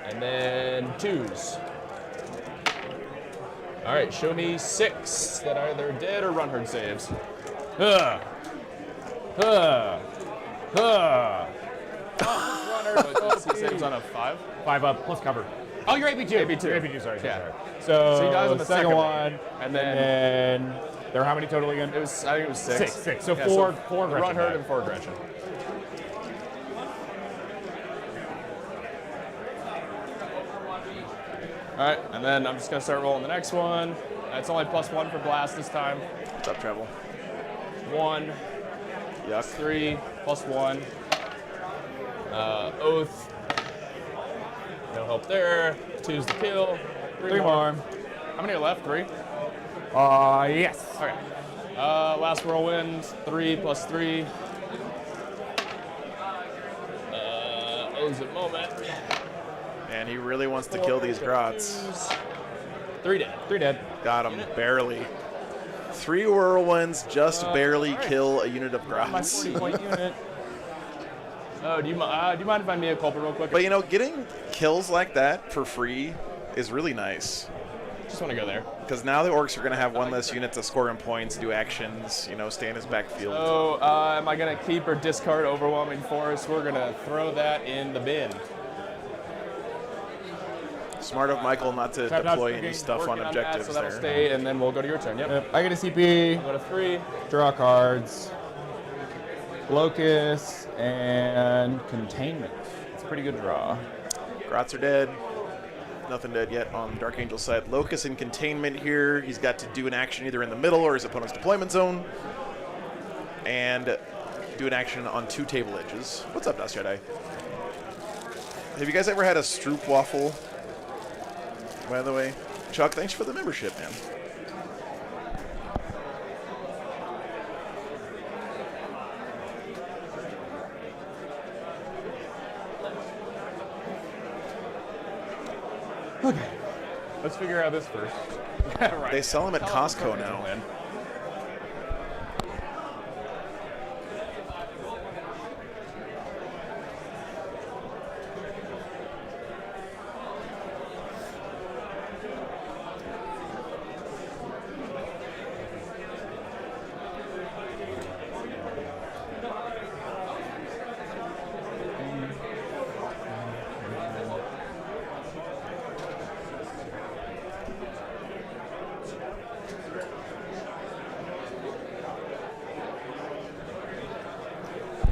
And then 2s. All right, show me 6 that are either dead or run herd saves. Huh. But he saves on a 5. 5 up plus cover. Oh, you're AP2. AP2, sorry. Yeah. Sorry. So So he dies on the second one, And and then then there are how many total again? I think it was 6. 6. So Yeah, four run Gretchen herd died. and 4 Gretchen. All right, and then I'm just gonna start rolling the next one. It's only +1 for blast this time. What's up, Travel? 1, Yuck. 3, +1. Oath. No help there. 2's the kill. 3 more. How many are left? 3? Yes. Okay. Last whirlwind. 3 plus 3. O's at moment. Man, he really wants to kill these grots. 3 dead. 3 dead. Got him, barely. 3 whirlwinds just barely kill a unit of My Grots. 40-point unit. Oh, do you mind if I mea culpa real quick? But, you know, getting kills like that for free is really nice. Just want to go there. Because now the Orcs are going to have one less unit to score in points, do actions, you know, stay in his backfield. So, am I going to keep or discard Overwhelming Force? We're going to throw that in the bin. Smart of Michael not to deploy any stuff on Working objectives that, so that'll there. stay, and then we'll go to your turn. Yep. I get a CP, Go to 3. draw cards, Locust, and Containment. It's a pretty good draw. Grots are dead. Nothing dead yet on Dark Angel's side. Locust in containment here. He's got to do an action either in the middle or his opponent's deployment zone. And do an action on 2 table edges. What's up, Dust Jedi? Have you guys ever had a Stroop waffle? By the way, Chuck, thanks for the membership, man. Okay. Let's figure out this first. Right. They sell them at Costco now.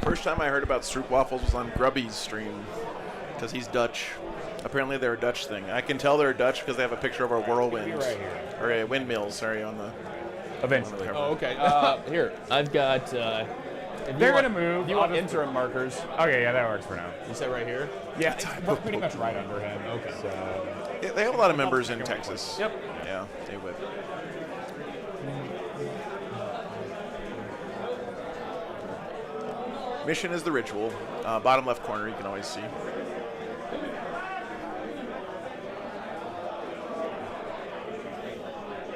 First time I heard about Stroop waffles was on Grubby's stream, because he's Dutch. Apparently they're a Dutch thing. I can tell they're Dutch because they have a picture of a whirlwind. Right here. Or a windmill, sorry, on the... Eventually. Oh, okay. Here, I've got. They're going to move. You want interim markers? Okay, yeah, that works for now. You said right here? Yeah, we're pretty much right under him. Okay. So. Yeah, they have a lot of members in Texas. Yep. Yeah, they would. Mission is the ritual. Bottom left corner, you can always see.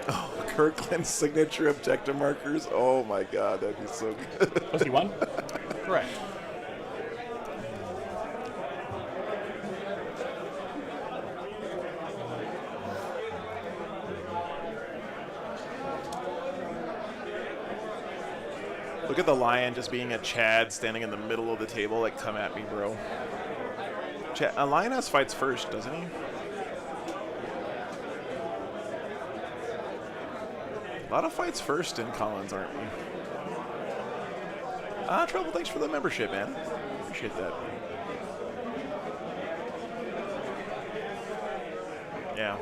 Oh, Kirkland's signature objective markers. Oh my God, that'd be so good. Was he one? Correct. Look at the lion just being a Chad standing in the middle of the table. Like, come at me, bro. A lioness fights first, doesn't he? A lot of fights first in Collins, aren't we? Trouble, thanks for the membership, man. Appreciate that. Yeah.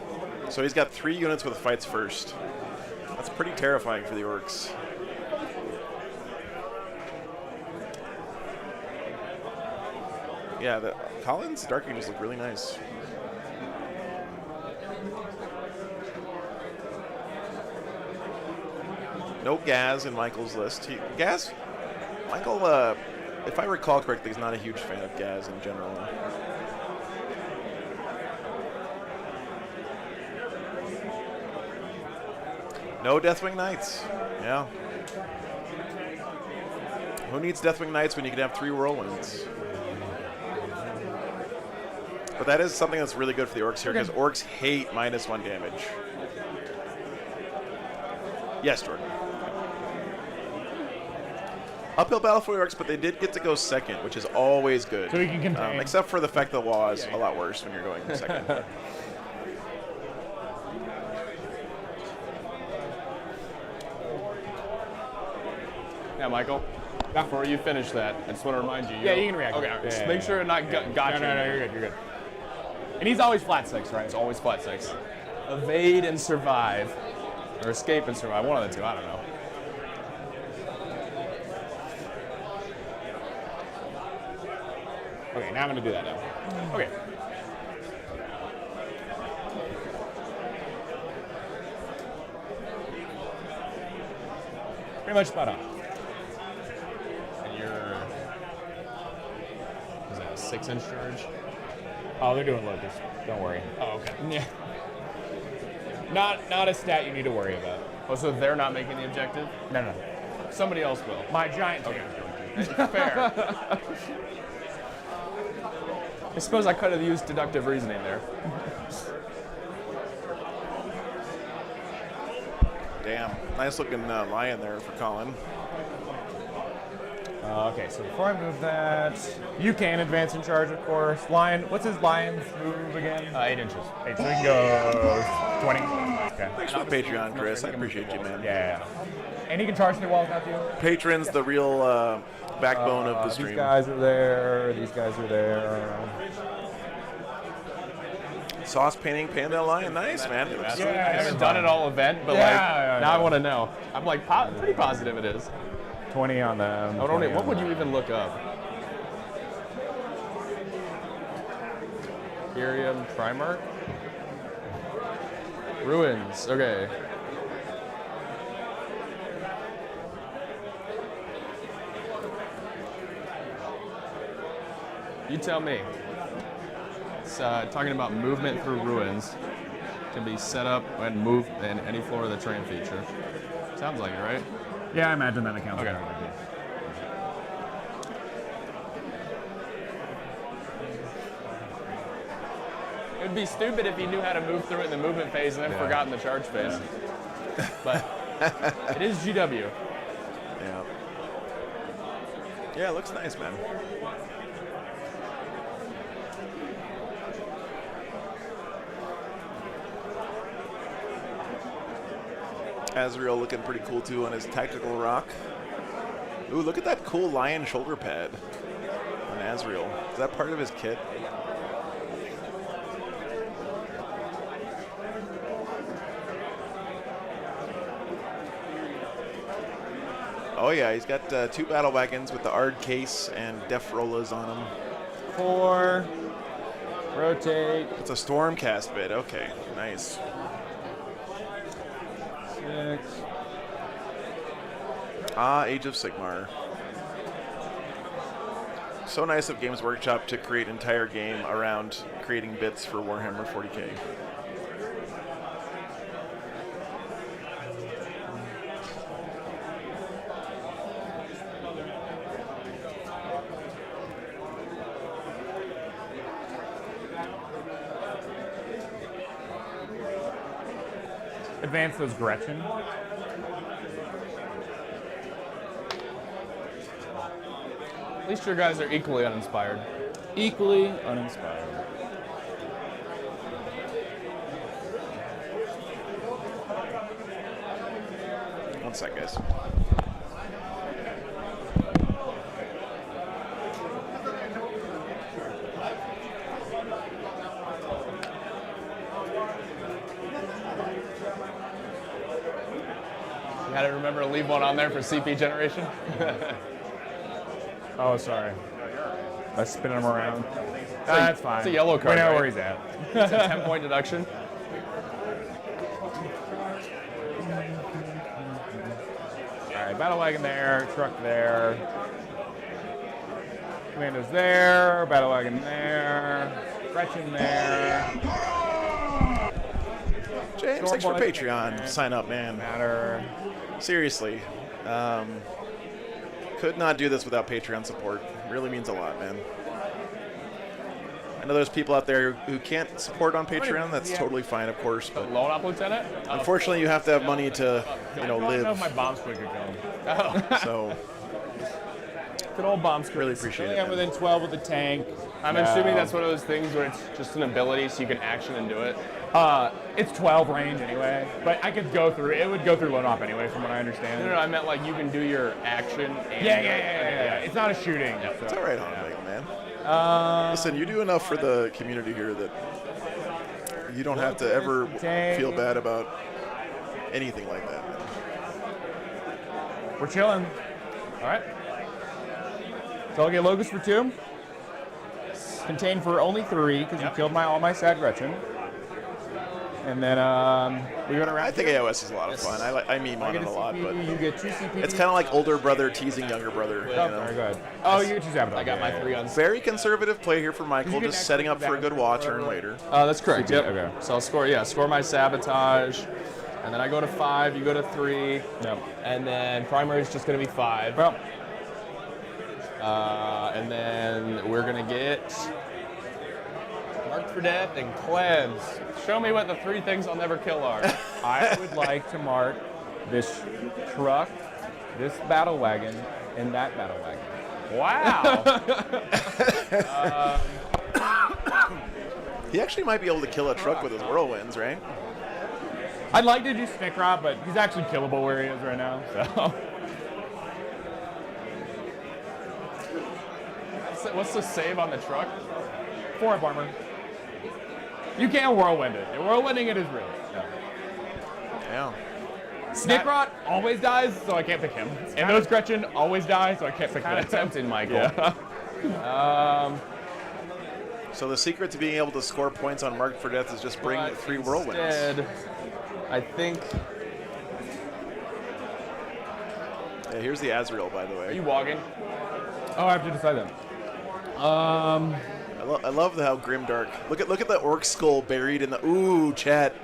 So he's got 3 units with fights first. That's pretty terrifying for the Orcs. Yeah, the Collins Dark Angels look really nice. No Gaz in Michael's list. Michael, if I recall correctly, is not a huge fan of Gaz in general. No Deathwing Knights. Yeah. Who needs Deathwing Knights when you can have 3 Whirlwinds? But that is something that's really good for the Orcs here, because Orcs hate -1 damage. Yes, Jordan. Uphill battle for the Orcs, but they did get to go second, which is always good. So we can contain. Except for the fact that the law is a lot worse when you're going second. Yeah, Michael. Before you finish that, I just want to remind you. Yeah, you can react. Okay, Yeah, just yeah, make yeah. sure it not got you. No, you're good, you're good. And he's always flat 6, right? It's always flat 6. Evade and survive. Or escape and survive. One of the two, I don't know. Okay, now I'm going to do that now. Okay. Pretty much spot on. And you're... Is that a 6-inch charge? Oh, they're doing Locust. Don't worry. Oh, okay. Yeah. Not a stat you need to worry about. Oh, so they're not making the objective? No. Somebody else will. My giant tank. Fair. I suppose I could have used deductive reasoning there. Damn, nice looking lion there for Colin. Okay, so before I move that, you can advance in charge, of course. Lion, what's his lion's move again? 8 inches. 8, so he can go 20. Okay. Thanks for the Patreon, Chris. I appreciate you, man. Yeah. And he can charge through walls now too. Patrons, the real backbone of the stream. These guys are there. These guys are there. Sauce painting Panda Lion, nice, man. It looks really I nice. haven't done it all event, but now I want to know. I'm like pretty positive it is. 20 on them. What would you even look up? Imperium Primarch? Ruins, okay. You tell me. It's talking about movement through ruins. Can be set up and moved in any floor of the terrain feature. Sounds like it, right? Yeah, I imagine that accounts. Okay. It would be stupid if you knew how to move through it in the movement phase and then forgot in the charge phase. But it is GW. Yeah. Yeah, it looks nice, man. Azrael looking pretty cool too on his tactical rock. Ooh, look at that cool lion shoulder pad on Azrael. Is that part of his kit? Oh yeah, he's got 2 battle wagons with the Ard case and Def Rollas on them. 4. Rotate. It's a Stormcast bit. Okay, nice. 6. Ah, Age of Sigmar. So nice of Games Workshop to create an entire game around creating bits for Warhammer 40k. Advance those Gretchen. At least your guys are equally uninspired. Equally uninspired. One sec, guys. You had to remember to leave one on there for CP generation. Oh, sorry. Let's spin him around. That's fine. It's a yellow card. We know right? where he's at. It's a 10-point deduction. All right, battle wagon there, truck there. Commando's there, battle wagon there, Gretchen there. James, thanks for Patreon. Sign up, man. Matter. Seriously. Could not do this without Patreon support. Really means a lot, man. I know there's people out there who can't support on Patreon. That's totally fine, of course. But Loan up, Lieutenant? unfortunately, you have to have money to, I don't know if live. my bomb squid could go. So Good old bomb squid. really appreciate it. I'm man. within 12 with the tank. I'm assuming that's one of those things where it's just an ability so you can action and do it. It's 12 range anyway, but I could go through. It would go through load op anyway, from what I understand. No, I meant like you can do your action and Yeah. It's not a shooting. So. It's all right, Honolulu, man. Listen, you do enough for the community here that you don't have to ever feel bad about anything like that. Man. We're chilling. All right. So I'll get Logos for 2. Contain for only 3 because you killed all my sad Gretchen. And then we go to round. I think AOS is a lot of fun. I meme on it a lot, but you get 2 CP. it's kind of like older brother teasing younger brother. You Oh, know? very good. Oh, you get 2 sabotage. I got my 3 on. Very conservative play here for Michael, get just setting up for a good watch turn later. That's correct. CP, Yep. okay. So I'll score my sabotage. And then I go to 5, you go to 3. Yep. And then primary is just going to be 5. Well, And then we're going to get Marked for Death and Cleanse. Show me what the 3 things I'll never kill are. I would like to mark this truck, this battle wagon, and that battle wagon. Wow. He actually might be able to kill a truck with his whirlwinds, right? I'd like to do Snickrot, but he's actually killable where he is right now. So What's the save on the truck? 4 up armor. You can't whirlwind it. Whirlwinding it is really. Yeah. Snickrot always dies, so I can't pick him. And those Gretchen always die, so I can't pick Kind of them. tempting, Michael. Yeah. So the secret to being able to score points on Marked for Death is just bring But 3 whirlwinds. Instead, I think. Yeah, here's the Azrael, by the Are way. you walking? Oh, I have to decide that. I love how grimdark. Look at the orc skull buried in the. Ooh, chat.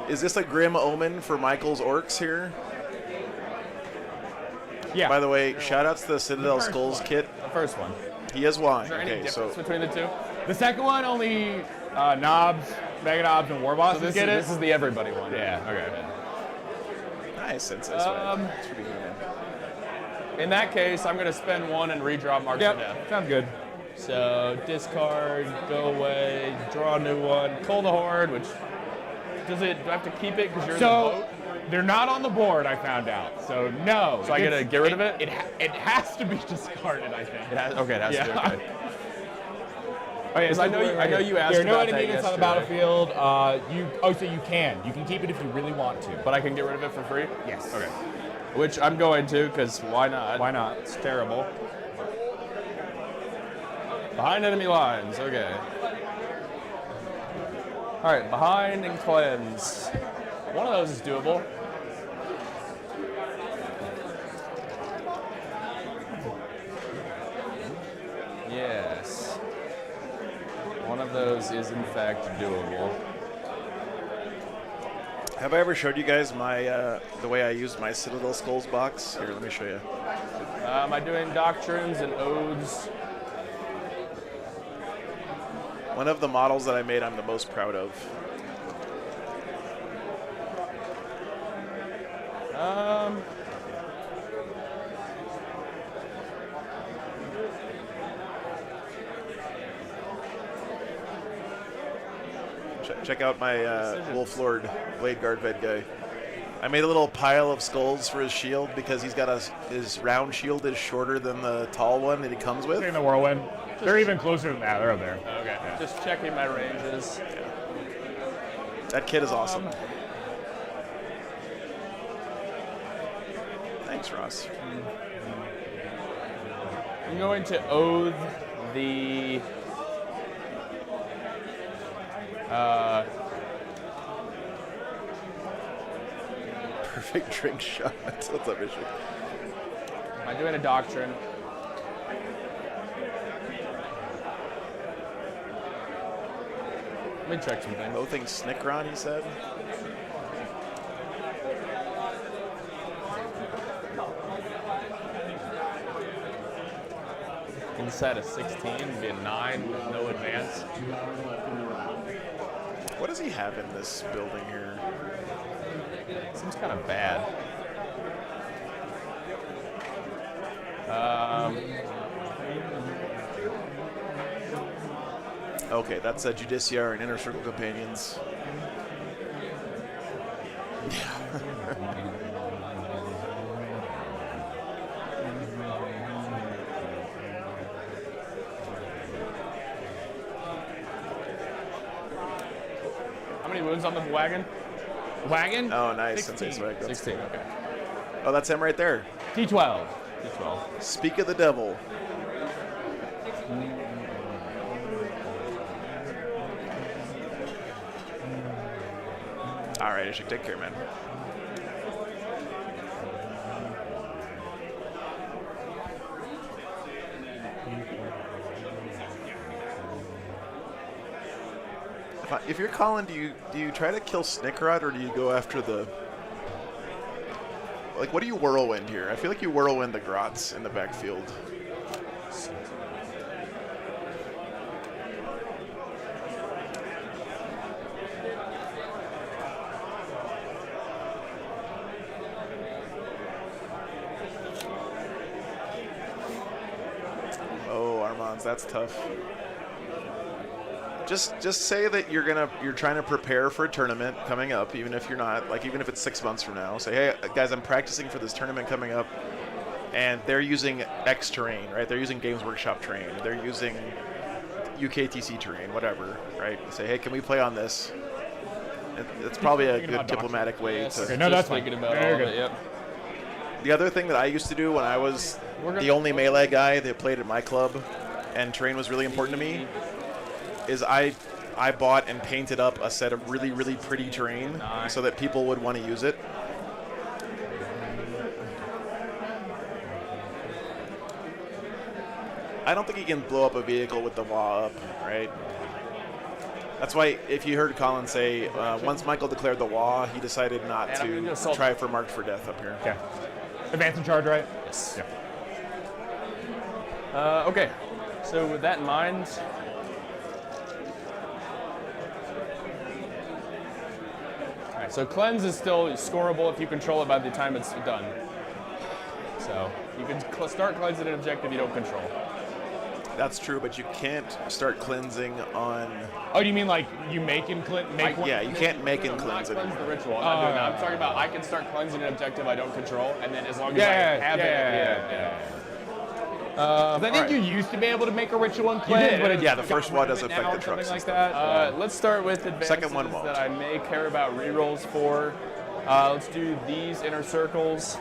Is this a grim omen for Michael's orcs here? Yeah. By the way, shout outs to the Citadel Skulls kit. The first one. He has wine. Is there any Okay, difference so between the 2? The second one, only knobs, mega knobs, and war bosses This get it. is the everybody one. Yeah. Okay. nice sensei. It's pretty good, man. In that case, I'm going to spend 1 and redraw Marked for Death. Yep, sounds good. So discard, go away, draw a new one, Cull the Horde, which do I have to keep it because you're in the So boat? they're not on the board, I found out. So no. So I gotta get rid of it? It has to be discarded, I think. It has to be, Yeah. okay. Oh, yeah, I know you asked there are no about that enemies on the yesterday. battlefield. So you can keep it if you really want to. But I can get rid of it for free? Yes. Okay. Which I'm going to, because why not? Why not? It's terrible. Behind enemy lines, okay. All right, behind and cleanse. One of those is doable. Yes. One of those is in fact doable. Have I ever showed you guys my the way I used my Citadel Skulls box? Here, let me show you. Am I doing doctrines and oaths? One of the models that I made, I'm the most proud of. Check out my Wolf Lord Blade Guard Ved guy. I made a little pile of skulls for his shield because he's got his round shield is shorter than the tall one that he comes with. In the whirlwind. They're even closer than that. They're up there. Okay. Just checking my ranges. That kid is awesome. Thanks, Ross. I'm going to oath the Perfect drink shot. What's up, Bishop? am I doing a doctrine? Let me check something. Loathing Snicron, he said. Inside of 16 would be a 9 with no advance. What does he have in this building here? Seems kind of bad. Okay, that's a Judiciar and Inner Circle Companions. How many wounds on the wagon? Wagon? Oh, nice. 16. That's right. 16, okay. Oh, that's him right there. T12. D12. Speak of the devil. All right, I should take care, man. If if you're Colin, do you try to kill Snickrod or do you go after the what do you whirlwind here? I feel like you whirlwind the Grots in the backfield. Oh, Armands, that's tough. Just say that you're trying to prepare for a tournament coming up, even if you're not, like even if it's 6 months from now. Say, hey guys, I'm practicing for this tournament coming up, and they're using X terrain, right? They're using Games Workshop terrain. They're using UKTC terrain, whatever, right? Say, hey, can we play on this? It's probably a good diplomatic way to. Okay, no, that's thinking fine. about all of it. Yep. The other thing that I used to do when I was the only melee guy that played at my club, and terrain was really important to me, is I bought and painted up a set of really, really pretty terrain so that people would want to use it. I don't think you can blow up a vehicle with the law up, right? That's why if you heard Colin say, once Michael declared the law, he decided not to try for Marked for Death up here. Okay. Advance and charge, right? Yes. Yeah. Okay. So with that in mind, all right. So cleanse is still scoreable if you control it by the time it's done. So you can start cleansing an objective you don't control. That's true, but you can't start cleansing on. Oh, do you mean like you make one? Yeah, you can't make and cleanse it. Cleanse the ritual. I'm not doing that. I'm talking about I can start cleansing an objective I don't control, and then as long as I have it. I think you used to be able to make a ritual and cleanse, but yeah, the first one does affect the trucks like and stuff. that. Let's start with advances Second one won't. that I may care about rerolls for. Let's do these inner circles.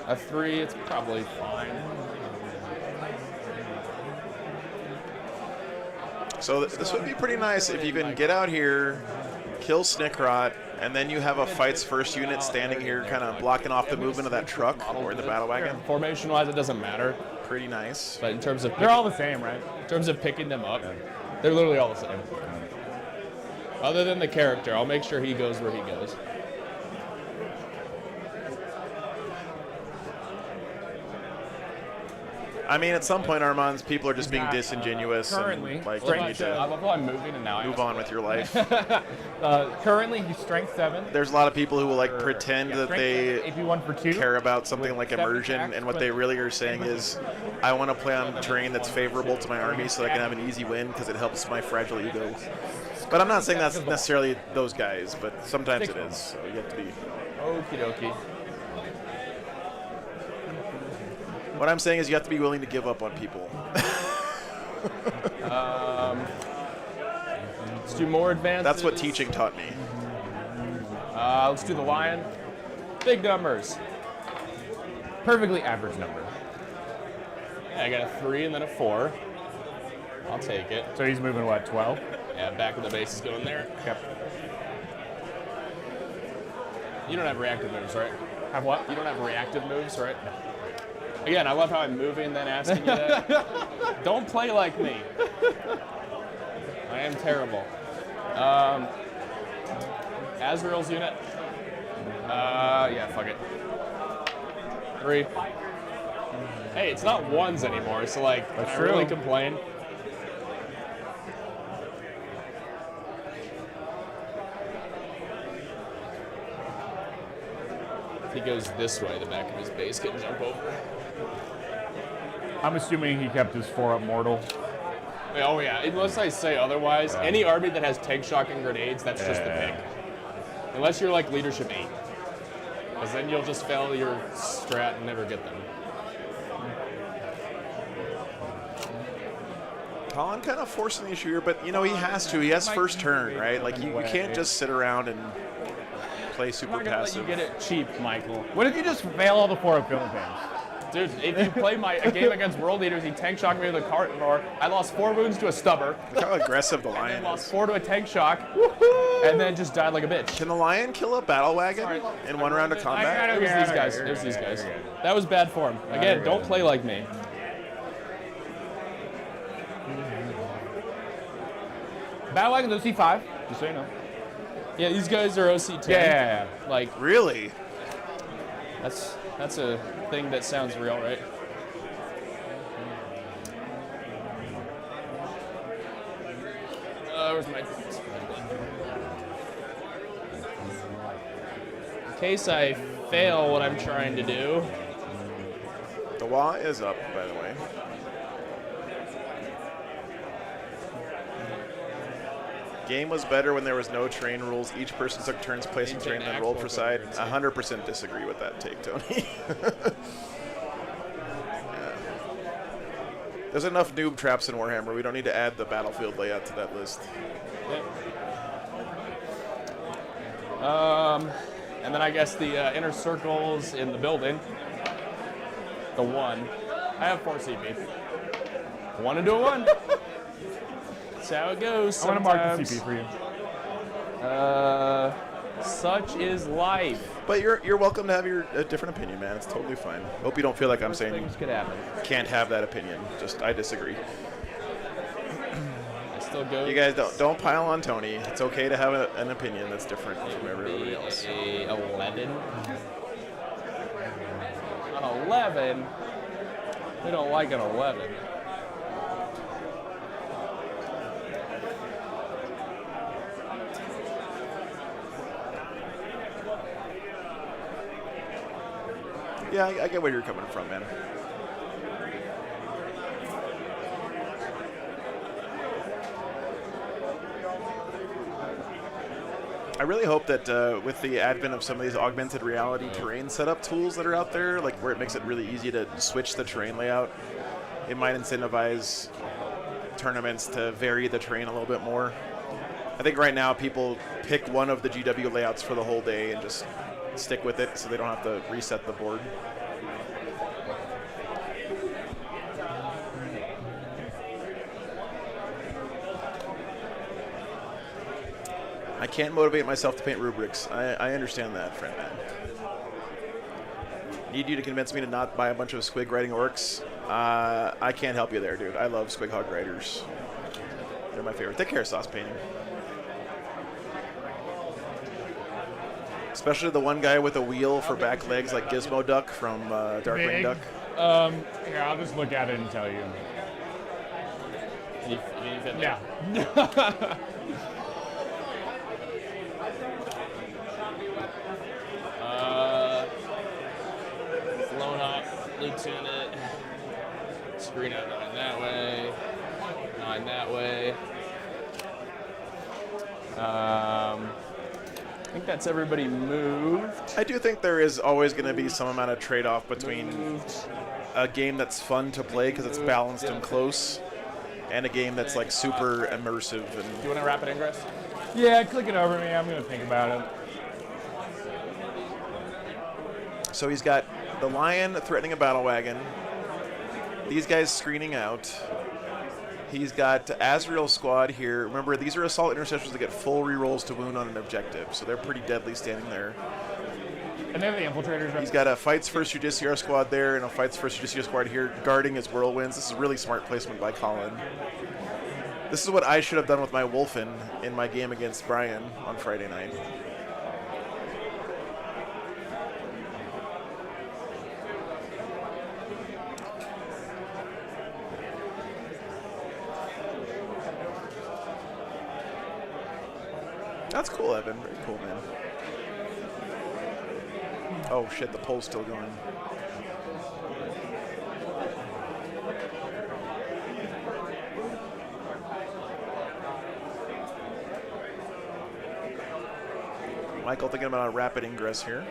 A 3, it's probably fine. So this would be pretty nice if you can get out here, kill Snickrot, and then you have a fight's first unit standing here kind of blocking off the movement of that truck or the battle wagon. Formation-wise, it doesn't matter. Pretty nice. But in terms of They're all the same, right? in terms of picking them up, they're literally all the same. Other than the character, I'll make sure he goes where he goes. I mean, at some point, Armands, people are just being disingenuous currently, and like straight you need to- I to love how I'm moving and now I move on with your life. Currently, he's strength 7. There's a lot of people who will like pretend that they AP1 for 2. care about something like 7 immersion, attacks, and what but- they really are saying is, I want to play on terrain that's favorable to my army so I can have an easy win because it helps my fragile ego. But I'm not saying that's necessarily those guys, but sometimes it is. So you have to be. Okie dokie. What I'm saying is you have to be willing to give up on people. Let's do more advances. That's what teaching taught me. Let's do the lion. Big numbers. Perfectly average number. Yeah, I got a 3 and then a 4. I'll take it. So he's moving, what, 12? Yeah, back of the base is going there. Yep. You don't have reactive moves, right? Have what? You don't have reactive moves, right? Again, I love how I'm moving then asking you that. Don't play like me. I am terrible. Azrael's unit. Yeah, fuck it. 3. Hey, it's not 1s anymore, so like, can I really complain? If he goes this way, the back of his base can jump over. I'm assuming he kept his 4-up mortal. Oh yeah, unless I say otherwise, any army that has tank shock and grenades, that's just the pick. Unless you're like leadership 8. Because then you'll just fail your strat and never get them. Colin kind of forcing the issue here, but you know he has to. He has first turn, right? Like you can't just sit around and play super I'm not gonna passive. let you get it cheap, Michael. What if you just fail all the 4-up filling games? Dude, if you play a game against world leaders, he tank shocked me with a cart roar. I lost 4 wounds to a stubber. Look how aggressive the And lion lost is. 4 to a tank shock. And then just died like a bitch. Can the lion kill a battle wagon in one round of combat? It was these guys. It was these guys. That was bad form. Again, don't play like me. Battle Wagon's OC5. Just so you know. Yeah, these guys are OC10. Yeah. Like, Really? that's a thing that sounds real, right? Where's my... In case I fail what I'm trying to do. The wah is up, by the way. Game was better when there was no terrain rules. Each person took turns placing terrain and then rolled for side. 100% disagree with that take, Tony. Yeah. There's enough noob traps in Warhammer. We don't need to add the battlefield layout to that list. And then I guess the inner circles in the building. The 1. I have 4 CP. 1 into a 1. That's how it goes. I'm gonna mark the sometimes. CP for you. Such is life. But you're welcome to have a different opinion, man. It's totally fine. Hope you don't feel like I'm saying Things could happen. can't have that opinion. Just I disagree. It still goes. You guys don't pile on Tony. It's okay to have an opinion that's different from everybody else. A 11. An 11. We don't like an 11. Yeah, I get where you're coming from, man. I really hope that with the advent of some of these augmented reality terrain setup tools that are out there, like where it makes it really easy to switch the terrain layout, it might incentivize tournaments to vary the terrain a little bit more. I think right now people pick one of the GW layouts for the whole day and just stick with it so they don't have to reset the board. I can't motivate myself to paint rubrics. I understand that, friend man. Need you to convince me to not buy a bunch of squig riding orcs. I can't help you there, dude. I love squig hog riders. They're my favorite. Take care of sauce painting. Especially the one guy with a wheel for back legs like Gizmo Duck from Darkwing Big. Duck. Here, I'll just look at it and tell you. Can you fit Yeah. there? Blown up, lieutenant. Screen out 9 that way. 9 that way. I think that's everybody moved. I do think there is always going to be some amount of trade-off between a game that's fun to play because it's balanced and close, and a game that's like super immersive. Do And you want to rapid ingress? Yeah, click it over me. I'm gonna think about it. so he's got the lion threatening a battle wagon. These guys screening out. He's got Azrael's squad here. Remember, these are assault intercessors that get full rerolls to wound on an objective, so they're pretty deadly standing there. And they have the infiltrators. He's got a Fights First Justiciar squad there and a Fights First Justiciar squad here guarding his whirlwinds. This is really smart placement by Colin. This is what I should have done with my Wolfen in my game against Brian on Friday night. That's cool, Evan. Very cool, man. Oh shit, the poll's still going. Michael thinking about a rapid ingress here.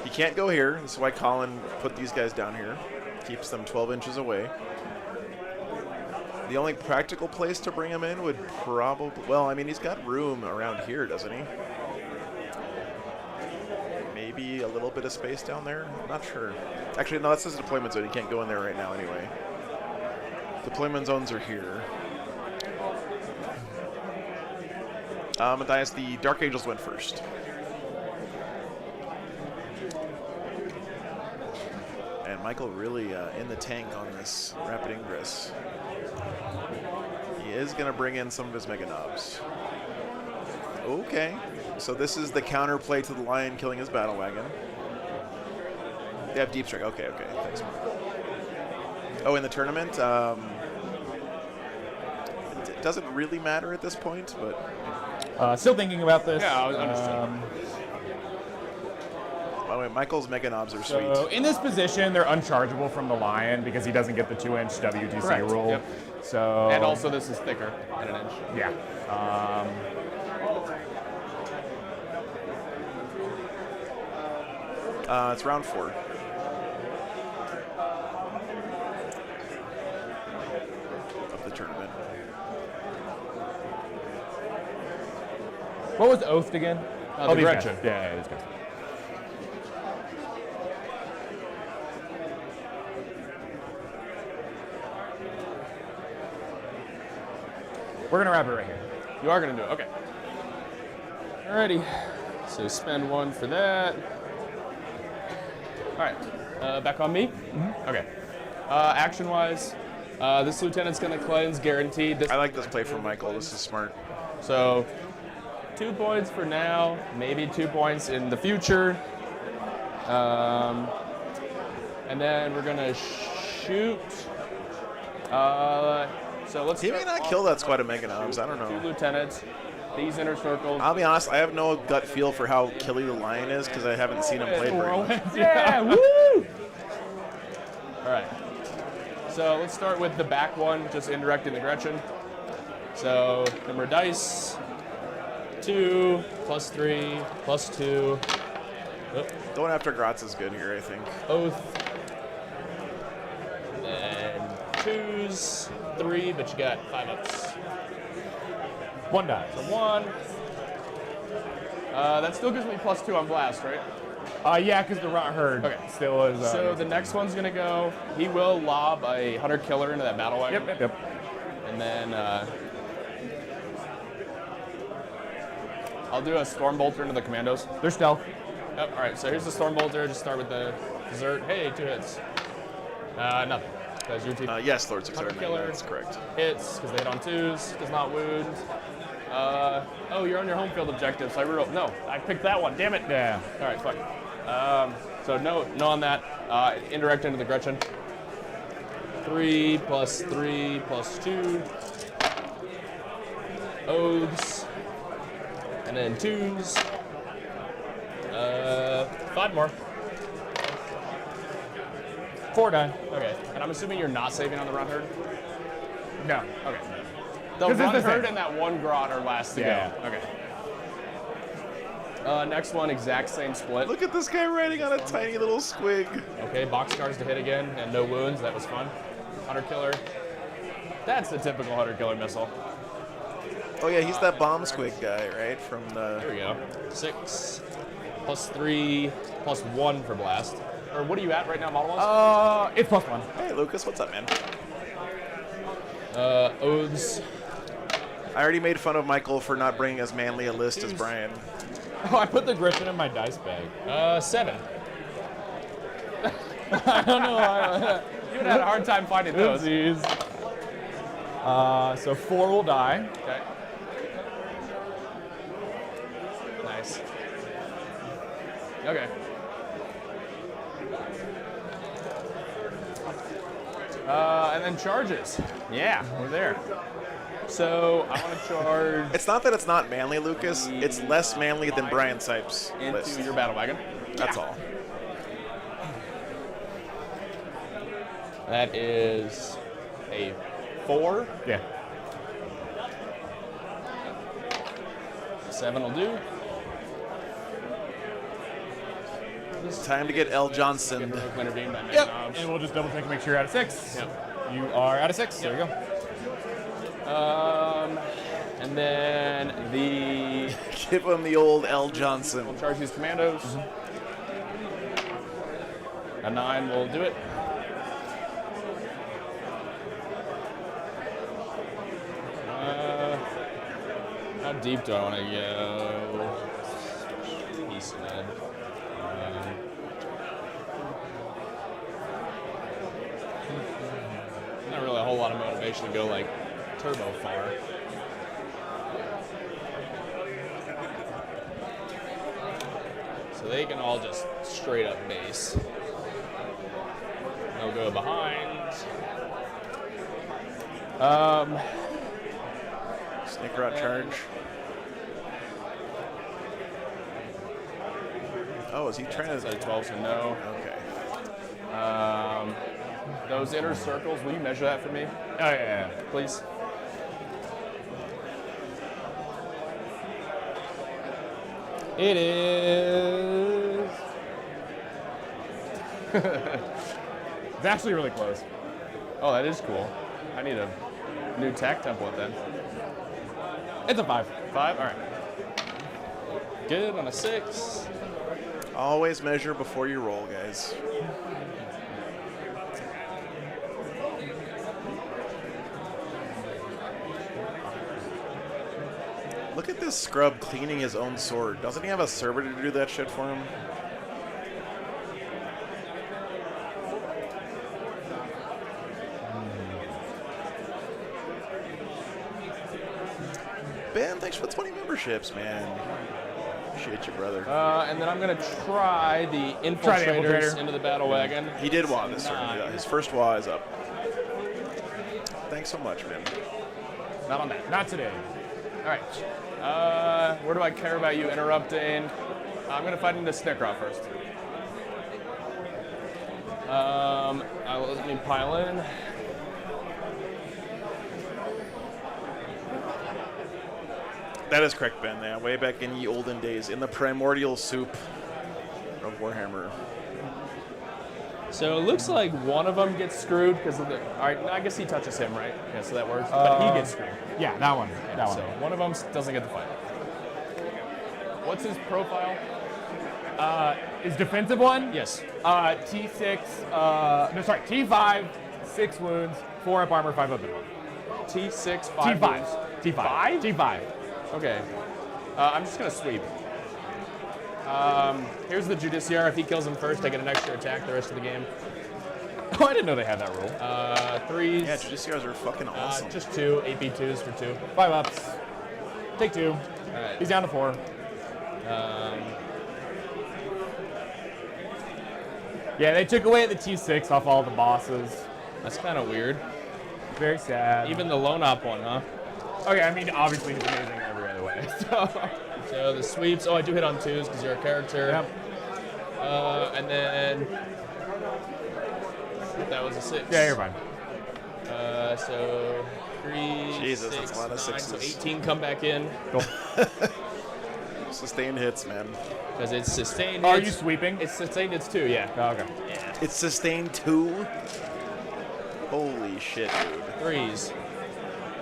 He can't go here. This is why Colin put these guys down here. Keeps them 12 inches away. The only practical place to bring him in would probably... Well, I mean, he's got room around here, doesn't he? Maybe a little bit of space down there? I'm not sure. Actually, no, that's his deployment zone. He can't go in there right now anyway. Deployment zones are here. Matthias, the Dark Angels went first. And Michael really in the tank on this rapid ingress. He is going to bring in some of his Mega Knobs. Okay. So this is the counterplay to the Lion killing his Battle Wagon. They have Deep Strike. Okay, okay. Thanks. Oh, in the tournament? It doesn't really matter at this point, but... Still thinking about this. Yeah, I understood. By the way, Michael's Mega Knobs are So sweet. in this position, they're unchargeable from the Lion because he doesn't get the 2-inch WTC Correct. rule. Yep. So And also, this is thicker at an inch. yeah. It's round 4. Of the tournament. What was Oathed again? The these Gretchen. guys. Yeah, these guys. We're gonna wrap it right here. You are going to do it. Okay. Alrighty. So spend 1 for that. All right. Back on me? Mm-hmm. Okay. Action-wise, this lieutenant's going to cleanse, guaranteed. This I like this play from Michael. This is smart. So 2 points for now, maybe 2 points in the future. And then we're going to shoot. So let's He may start not off kill that squad of Mega Knobs. I don't 2 know. lieutenants. These inner circles. I'll be honest, I have no gut feel for how killy the Lion is because I haven't seen him play very much. Yeah, woo! All right. So let's start with the back one, just indirecting the Gretchen. So number of dice, 2, +3, +2. Oh, Going after Gratz is good here, I think. oath. And 2s, 3, but you got 5 ups. 1 die. So 1. That still gives me +2 on blast, right? Yeah, because the Rot Herd Okay. still is. So the next one's gonna go. He will lob a hunter killer into that battle wagon. Yep. And then I'll do a storm bolter into the commandos. They're stealth. Yep. All right. So here's the storm bolter. Just start with the dessert. Hey, 2 hits. Nothing. Because your team Yes, Lord Hunter 609. killer. That's correct. hits because they hit on 2s. Does not wound. Oh, you're on your home field objective. So I reroll. No, I picked that one. Damn it. Yeah. All right, fuck. So no on that. Indirect into the Gretchen. 3 + 3 + 2. Oaths. And then 2s. 5 more. 4 die. Okay. And I'm assuming you're not saving on the Run Herd? No. Okay. The 'Cause it's Run the Herd same. and that 1 Grot are last to Yeah. go. Okay. Next one, exact same split. Look at this guy riding on a tiny little squig. Okay, boxcars to hit again, and no wounds. That was fun. Hunter killer. That's the typical hunter killer missile. Oh yeah, he's that bomb squig guy, right? From Here the. we go. 6 + 3 + 1 for blast. Or what are you at right now, model-wise? It's +1. Hey Lucas, what's up, man? Oaths. I already made fun of Michael for not bringing as manly a list as Brian. Oh, I put the Gretchen in my dice bag. 7. I don't know. You would have had a hard time finding those. Oopsies. So 4 will die. Okay. Nice. Okay. And then charges. Yeah, we're there. So I want to charge It's not that it's not manly, Lucas. It's less manly than Brian Sipes' into list. your battle wagon. That's all. That is a 4. Yeah. 7 will do. Time to get L. Johnson. Intervened by Yep. Knobs. And we'll just double check and make sure you're out of 6. Yep. You are out of 6. There we go. And then the Give him the old L. Johnson. charge these commandos. A 9 will do it. How deep do I want to go? East med. Not really a whole lot of motivation to go like turbo far. So they can all just straight up base. They'll go behind. Snake Rot charge. Oh, is he trying to? So 12, so no. Okay. Those inner circles, will you measure that for me? Oh, yeah. Please. It is. It's actually really close. Oh, that is cool. I need a new tack template then. It's a 5. 5? All right. Good on a 6. Always measure before you roll, guys. Look at this scrub cleaning his own sword. Doesn't he have a server to do that shit for him? Ben, thanks for the 20 memberships, man. Appreciate you, brother. And then I'm going to try the infiltrators into the battle wagon. He did WA this turn. Yeah, his first WA is up. Thanks so much, man. Not on that. Not today. All right. Where do I care about you interrupting? I'm going to fight into Snickrot first. Let me pile in. That is correct, Ben. Yeah, way back in ye olden days, in the primordial soup of Warhammer. So it looks like one of them gets screwed because of the. All right, I guess he touches him, right? Yeah, so that works. But he gets screwed. Yeah, that one. That So one. one of them doesn't get the fight. What's his profile? Is defensive one? Yes. T6. No, sorry. T5, 6 wounds, 4 up armor, 5 up in T6, 5. T5. wounds. T5. T5. Okay. I'm just going to sweep. Here's the Judiciar. If he kills him first, I get an extra attack the rest of the game. Oh, I didn't know they had that rule. 3s. Yeah, Judiciars are fucking awesome. Just 2. AP2s for 2. 5 ups. Take 2. All right. He's down to 4. Yeah, they took away the T6 off all the bosses. That's kind of weird. Very sad. Even the lone op one, huh? Okay, I mean, obviously he's amazing every other way. So the sweeps. Oh, I do hit on 2s because you're a character. Yep. And then that was a 6. Yeah, you're fine. So 3. Jesus, 6, that's a lot of 9, so sixes. 18 come back in Cool. Sustained hits, man. because it's sustained. Are hits. you sweeping? It's sustained. It's 2. Yeah. Oh, okay. It's sustained 2. Holy shit, dude. 3s.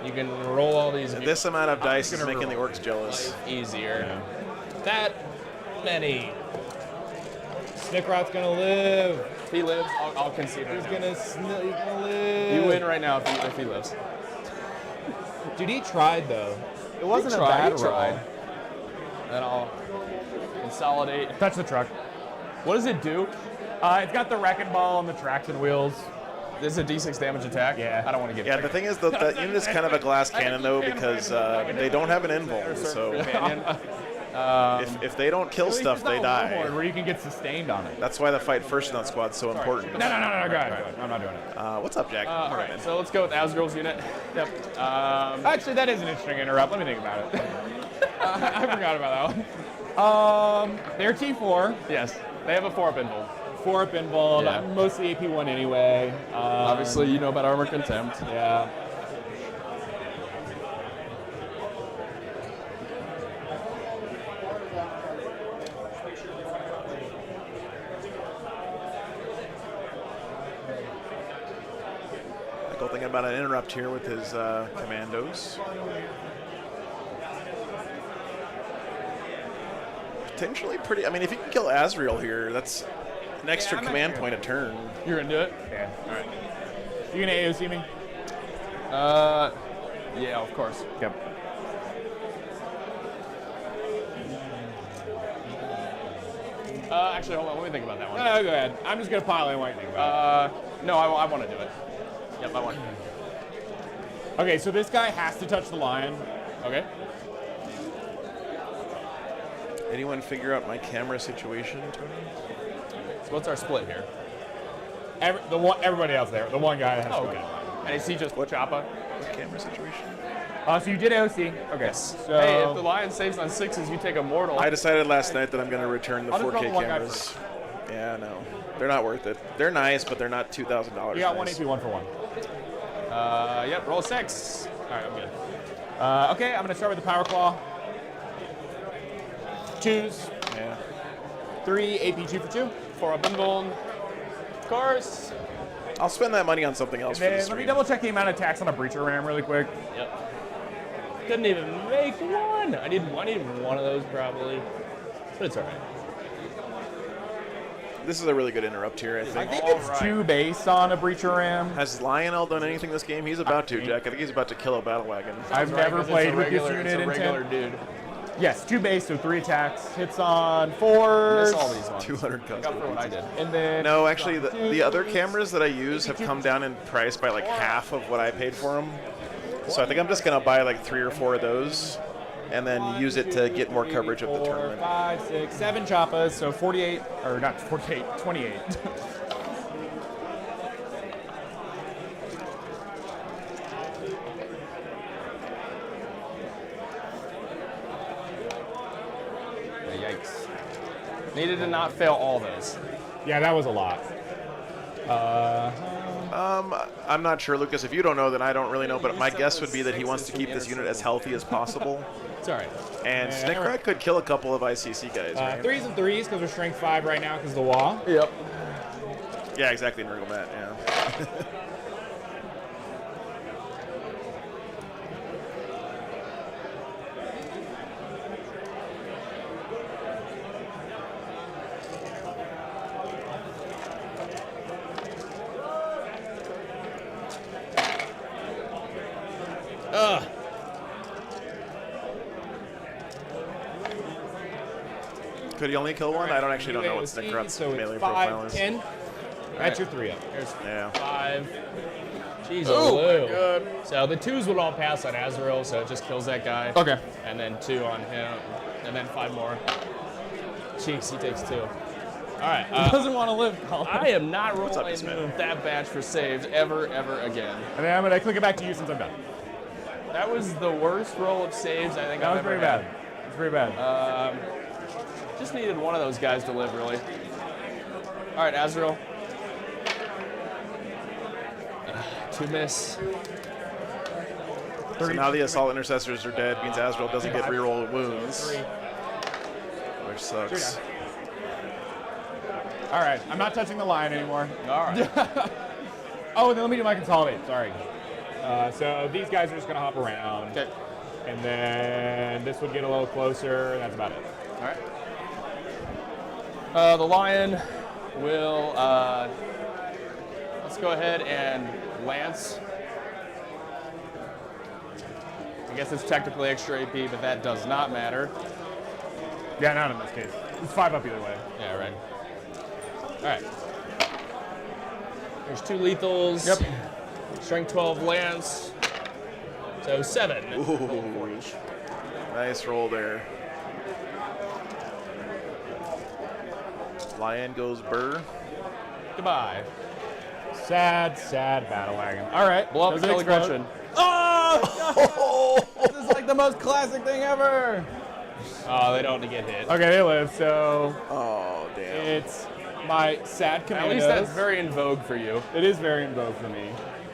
You can roll all these. This amount of dice is gonna making the roll Orks jealous. easier. That many. Snickrot's gonna live. If he lives, I'll concede. He's Right now. he's gonna live. You win right now if he lives. Dude, he tried though. It wasn't He a bad he roll. tried. Then I'll consolidate. Touch the truck. What does it do? It's got the wrecking ball and the traction wheels. This is a D6 damage attack. Yeah. I don't want to give Yeah, it. the thing is, that unit is kind of a glass cannon, though, because they don't have an invul. So if they don't kill stuff, they die. Where you can get sustained on it. That's why the fight first in that squad is so important. No, go ahead. I'm not doing it. What's up, Jack? All right, so let's go with Asgirl's unit. Yep. Actually, that is an interesting interrupt. Let me think about it. I forgot about that one. They're T4. Yes, they have a 4-up invul. 4 up involved. Yeah. Mostly AP1 anyway. Obviously, you know about armor contempt. Yeah. Michael thinking about an interrupt here with his commandos. Potentially pretty. I mean, if you can kill Azrael here, that's an extra command point a turn. You're gonna do it? Yeah. All right. You gonna AOC me? Yeah, of course. Yep. Actually, hold on. Let me think about that one. No, go ahead. I'm just gonna pile in while you think about No, I want to do it. Yep, I want. Okay, so this guy has to touch the lion. Okay. Anyone figure out my camera situation, Tony? So what's our split here? Everybody else there. The one guy that has to Okay. touch the lion. And is he just Choppa? What camera situation? So you did OC. Okay. So Hey, if the lion saves on 6s, you take a mortal. I decided last night that I'm going to return the I'll just roll 4K the one guy cameras. Yeah, no. They're not worth it. They're nice, but they're not $2,000. you got nice. 1 AP, 1 for 1. Yep, roll 6. All right, I'm good. Okay, I'm going to start with the Power Claw. 2s. Yeah. 3 AP, 2 for 2. 4 up and golden. Of course. I'll spend that money on something else for Then the let stream. me double check the amount of attacks on a Breacher Ram really quick. Yep. Couldn't even make one. I need one of those probably. But it's all right. This is a really good interrupt here, I I think. think it's 2 base on a Breacher Ram. Has Lionel done anything this game? He's about to, Jack. I think he's about to kill a battle wagon. I've Right, never 'cause played it's a with this regular, unit it's a in regular 10. dude. Yes, 2 base, so 3 attacks. Hits on 4s. Miss all these ones. 200 Got for custom. what I did. And then No, actually, the other cameras that I use have come down in price by like half of what I paid for them. So I think I'm just going to buy like 3 or 4 of those and then use it to get more coverage of the 4, tournament. 5, 6, 7 Choppas, so 48, or not 48, 28. Yikes. Needed to not fail all those. Yeah, that was a lot. I'm not sure, Lucas. If you don't know, then I don't really know. But my guess would be that he wants to keep this unit as healthy as possible. It's all right. And Yeah, Snickrat could kill a couple of ICC guys, right? 3s and 3s, because we're strength 5 right now because of the wall. Yep. Yeah, exactly, Nurgle Matt, yeah. Could he only kill one? I don't actually don't know what Snickrat's so melee it's profile 5, is. 10. That's your 3 up. There's Yeah. 5. Jeez, Oh Lou. my god. So the 2s would all pass on Azrael, so it just kills that guy. Okay. And then 2 on him, and then 5 more. Jeez, he takes 2. All right. Doesn't want to live, Colin. I am not up, rolling Miss Man? that batch for saves ever again. And then I'm going to click it back to you since I'm done. That was the worst roll of saves I think That I've was ever pretty had. bad. It's pretty bad. Just needed one of those guys to live, really. All right, Azrael. 2 miss. So now the Assault Intercessors are dead, means Azrael doesn't get reroll wounds, which sucks. All right, I'm not touching the lion anymore. All right. Oh, and then let me do my consolidate. Sorry. So these guys are just gonna hop around. Okay. And then this would get a little closer, and that's about it. All right. The lion will. Let's go ahead and lance. I guess it's technically extra AP, but that does not matter. Yeah, not in this case. It's 5 up either way. Yeah, right. All right. There's 2 lethals. Yep. Strength 12 lance. So 7. Ooh. Nice roll there. Lion goes burr. Goodbye. Sad, sad battle wagon. All right. Blow up does the it kill explode? aggression. Oh! This is like the most classic thing ever. Oh, they don't get hit. Okay, they live. So Oh, damn. it's my sad At commandos. least that's very in vogue for you. It is very in vogue for me.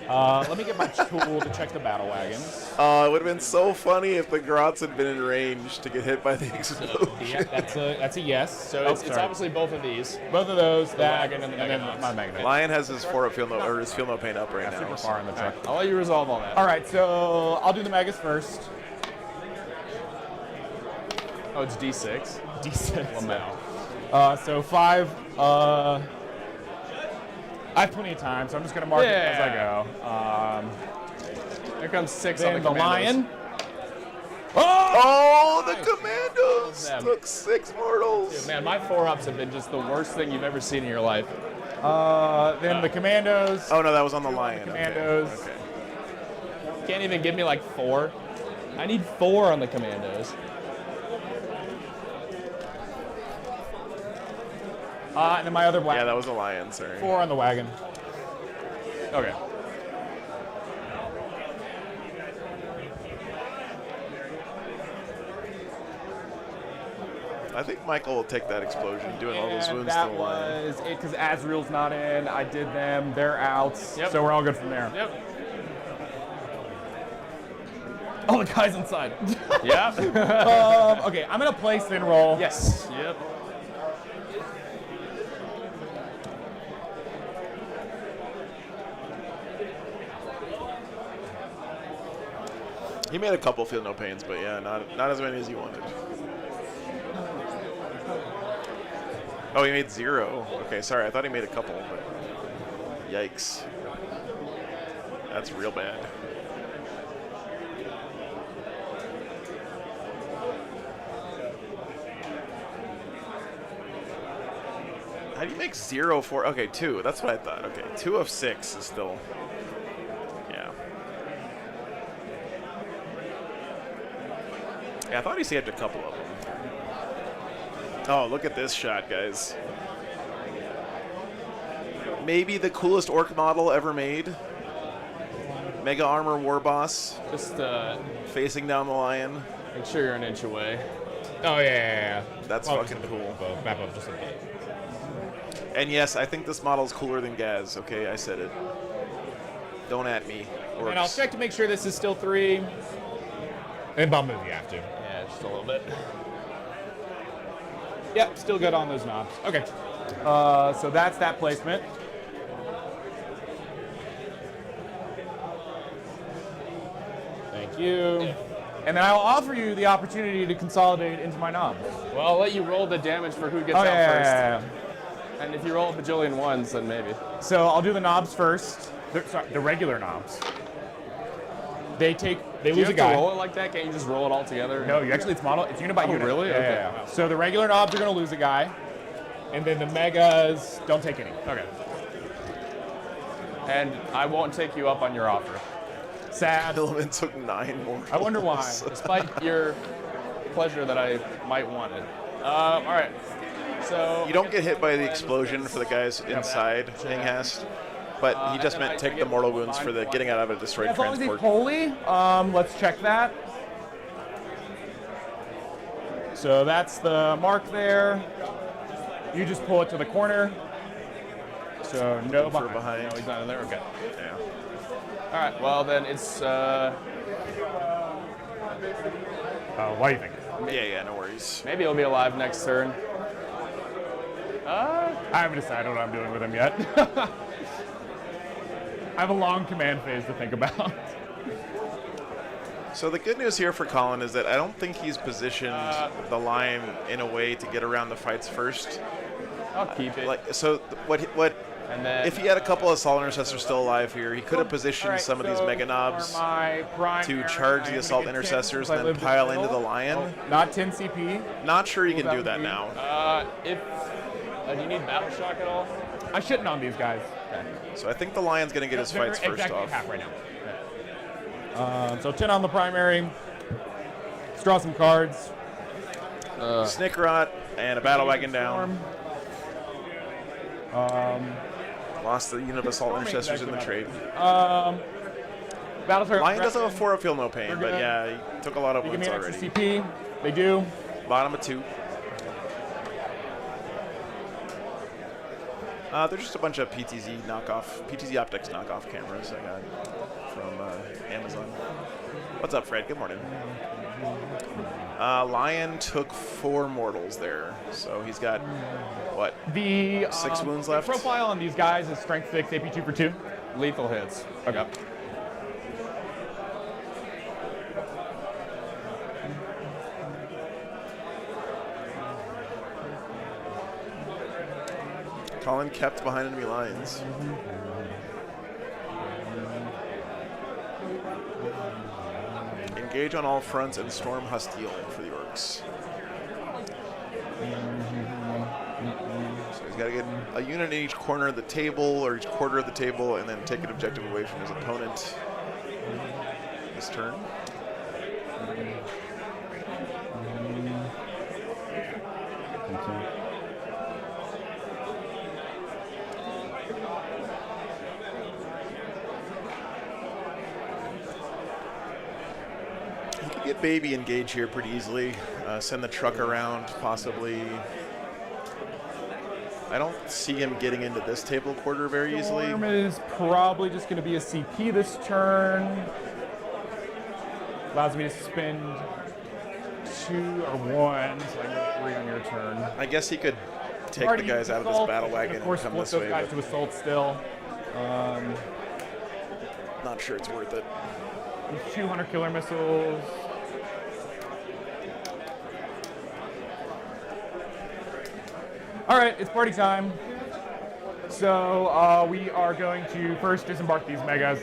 Let me get my tool to check the battle wagons. It would have been so funny if the Grots had been in range to get hit by the explosion. Yeah, that's a yes. So it's obviously both of these. both of those. That wagon and the then Mega my Mega. Lion has his 4-up feel no, or his feel no pain up right now. Super far in the truck. I'll let you resolve all that. All right, so I'll do the Megas first. Oh, it's D6. D6. Lamau. So 5. I have plenty of time, so I'm just gonna mark it as I go. Here comes 6 Then on the the commandos. lion. Oh! Oh, the Commandos Them. took 6 mortals. Man, my 4-ups have been just the worst thing you've ever seen in your life. Then the commandos. Oh no, that was on the Lion. Commandos. Okay. Can't even give me like 4. I need 4 on the commandos. And then my other wagon. Yeah, that was a lion, sorry. 4 on the wagon. Okay. I think Michael will take that explosion, doing all those And wounds to that the lion. was it, because Azrael's not in. I did them. They're out. Yep. So we're all good from there. Yep. Oh, the guy's inside. Yep. Okay, I'm going to play Sin Roll. Yes. Yep. He made a couple feel no pains, but yeah, not as many as he wanted. Oh, he made 0. Okay, sorry, I thought he made a couple, but yikes. That's real bad. How do you make 0 for? Okay, 2. That's what I thought. Okay, 2 of 6 is still. Yeah. Yeah, I thought he saved a couple of them. Oh, look at this shot, guys. Maybe the coolest orc model ever made. Mega Armor War Boss Just facing down the lion. make sure you're an inch away. Oh, yeah. That's fucking cool. Map up just a bit. And yes, I think this model is cooler than Gaz. Okay, I said it. Don't at me. And I'll Orcs. check to make sure this is still 3. And bomb move you have to. Yeah, just a little bit. Yep, still good on those knobs. Okay. So that's that placement. Thank you. And then I will offer you the opportunity to consolidate into my knobs. Well, I'll let you roll the damage for who gets out first. And if you roll a bajillion ones, then maybe. So I'll do the knobs first. The regular knobs. They Do lose you a have guy. to roll it like that? Can't you just roll it all together? No, you actually, it's unit by Oh, unit. really? Yeah, Okay. yeah, yeah. So the regular knobs are going to lose a guy. And then the megas don't take any. Okay. And I won't take you up on your offer. Sad. Element took 9 more. I wonder why. Despite your pleasure that I might want it. All right. So You don't get hit by the explosion for the guys inside Hanghast, but he just meant take the mortal wounds for the getting out of a destroyed As long as he's transport. holy, let's check that. So that's the mark there. You just pull it to the corner. So no For behind. behind. no, he's not in there. Okay. Yeah. All right. Well, then it's. What do you think? Yeah, no worries. Maybe he'll be alive next turn. I haven't decided what I'm doing with him yet. I have a long command phase to think about. So the good news here for Colin is that I don't think he's positioned the lion in a way to get around the fights first. I'll keep it. What and then if he had a couple of Assault Intercessors still alive here, he could have positioned Alright, some of these so Mega Knobs for my primary, to charge I'm the gonna Assault get 10 Intercessors since I and live then in pile middle. into the lion. Not 10 CP. Not sure you can that do would that be- now. if do you need battle shock at all? I shouldn't on these guys. So I think the lion's going to get his They're fights first exactly off. half right now. So 10 on the primary. Let's draw some cards. Snickrot and a battle wagon down. Lost the unit of Assault Intercessors in the trade. Battle turn. Lion does have a 4 of Feel No Pain, We're but good. yeah, he took a lot of You give me wounds an extra already. CP. They do. Bottom of 2. They're just a bunch of PTZ Optics knockoff cameras I got from Amazon. What's up, Fred? Good morning. Lion took 4 mortals there, so he's got, what, The 6 wounds left? profile on these guys is strength 6, AP 2 for 2. Lethal hits. Okay. Yep. Colin kept behind enemy lines. Engage on all fronts and storm Hostile for the Orks. So he's got to get a unit in each corner of the table or each quarter of the table and then take an objective away from his opponent. this turn. You could get baby engage here pretty easily. Send the truck around, possibly. I don't see him getting into this table quarter very easily. Storm is probably just going to be a CP this turn. Allows me to spend 2 or 1, so I can go 3 on your turn. I guess he could take Already the guys out of this assault, battle and wagon of course, and come flip this those way. guys But to assault still. not sure it's worth it. 200 killer missiles. All right, it's party time. So we are going to first disembark these megas.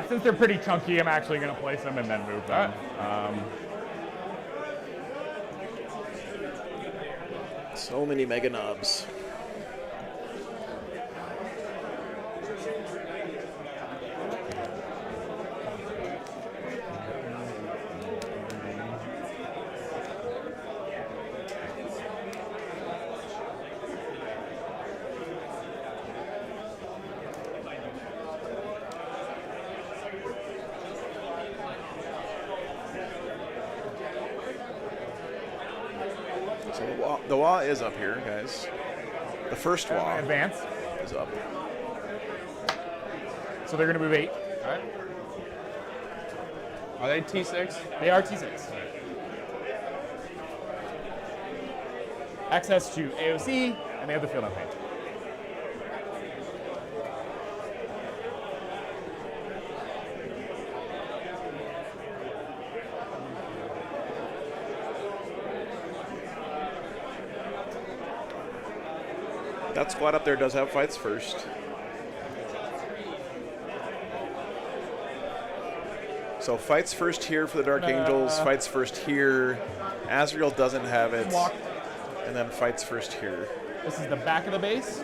Since they're pretty chunky, I'm actually going to place them and then move them. So many mega knobs. So the wah is up here, guys. The first wah Advance. is up. So they're going to move 8. All right. Are they T6? They are T6. Access to AOC, and they have the field on paint. That squad up there does have fights first. So fights first here for the Dark Angels, fights first here. Azrael doesn't have it. Walk. And then fights first here. This is the back of the base.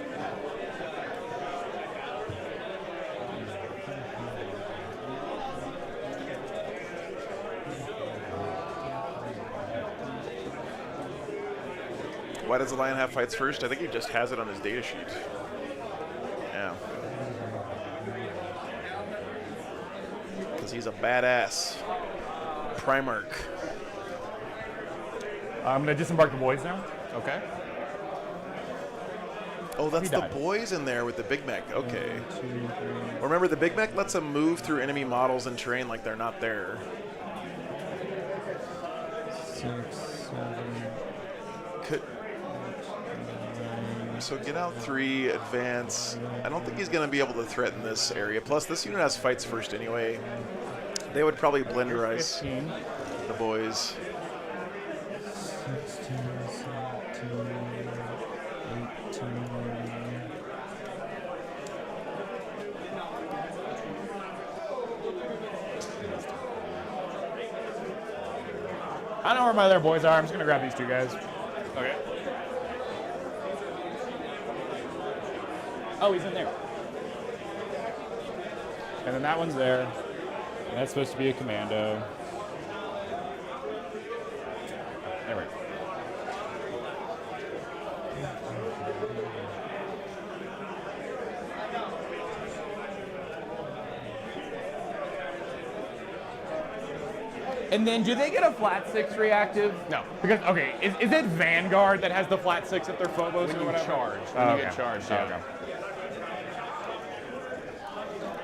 Why does the Lion have fights first? I think he just has it on his data sheet. Yeah. Because he's a badass. Primarch. I'm going to disembark the boys now. Okay. Oh, that's He the died. boys in there with the Big Mech. Okay. Remember, the Big Mech lets them move through enemy models and terrain like they're not there. 6, 7. Could. So get out 3, advance. I don't think he's going to be able to threaten this area. Plus, this unit has fights first anyway. They would probably blenderize 15. the boys. 16, 17, 18. I know where my other boys are. I'm just going to grab these 2 guys. Okay. Oh, he's in there. And then that one's there. And that's supposed to be a commando. There we go. And then, do they get a flat 6 reactive? No. Because, okay, is it Vanguard that has the flat 6 at their phobos When or you whatever? charge. Oh, When you okay. get charged, Oh, yeah. okay.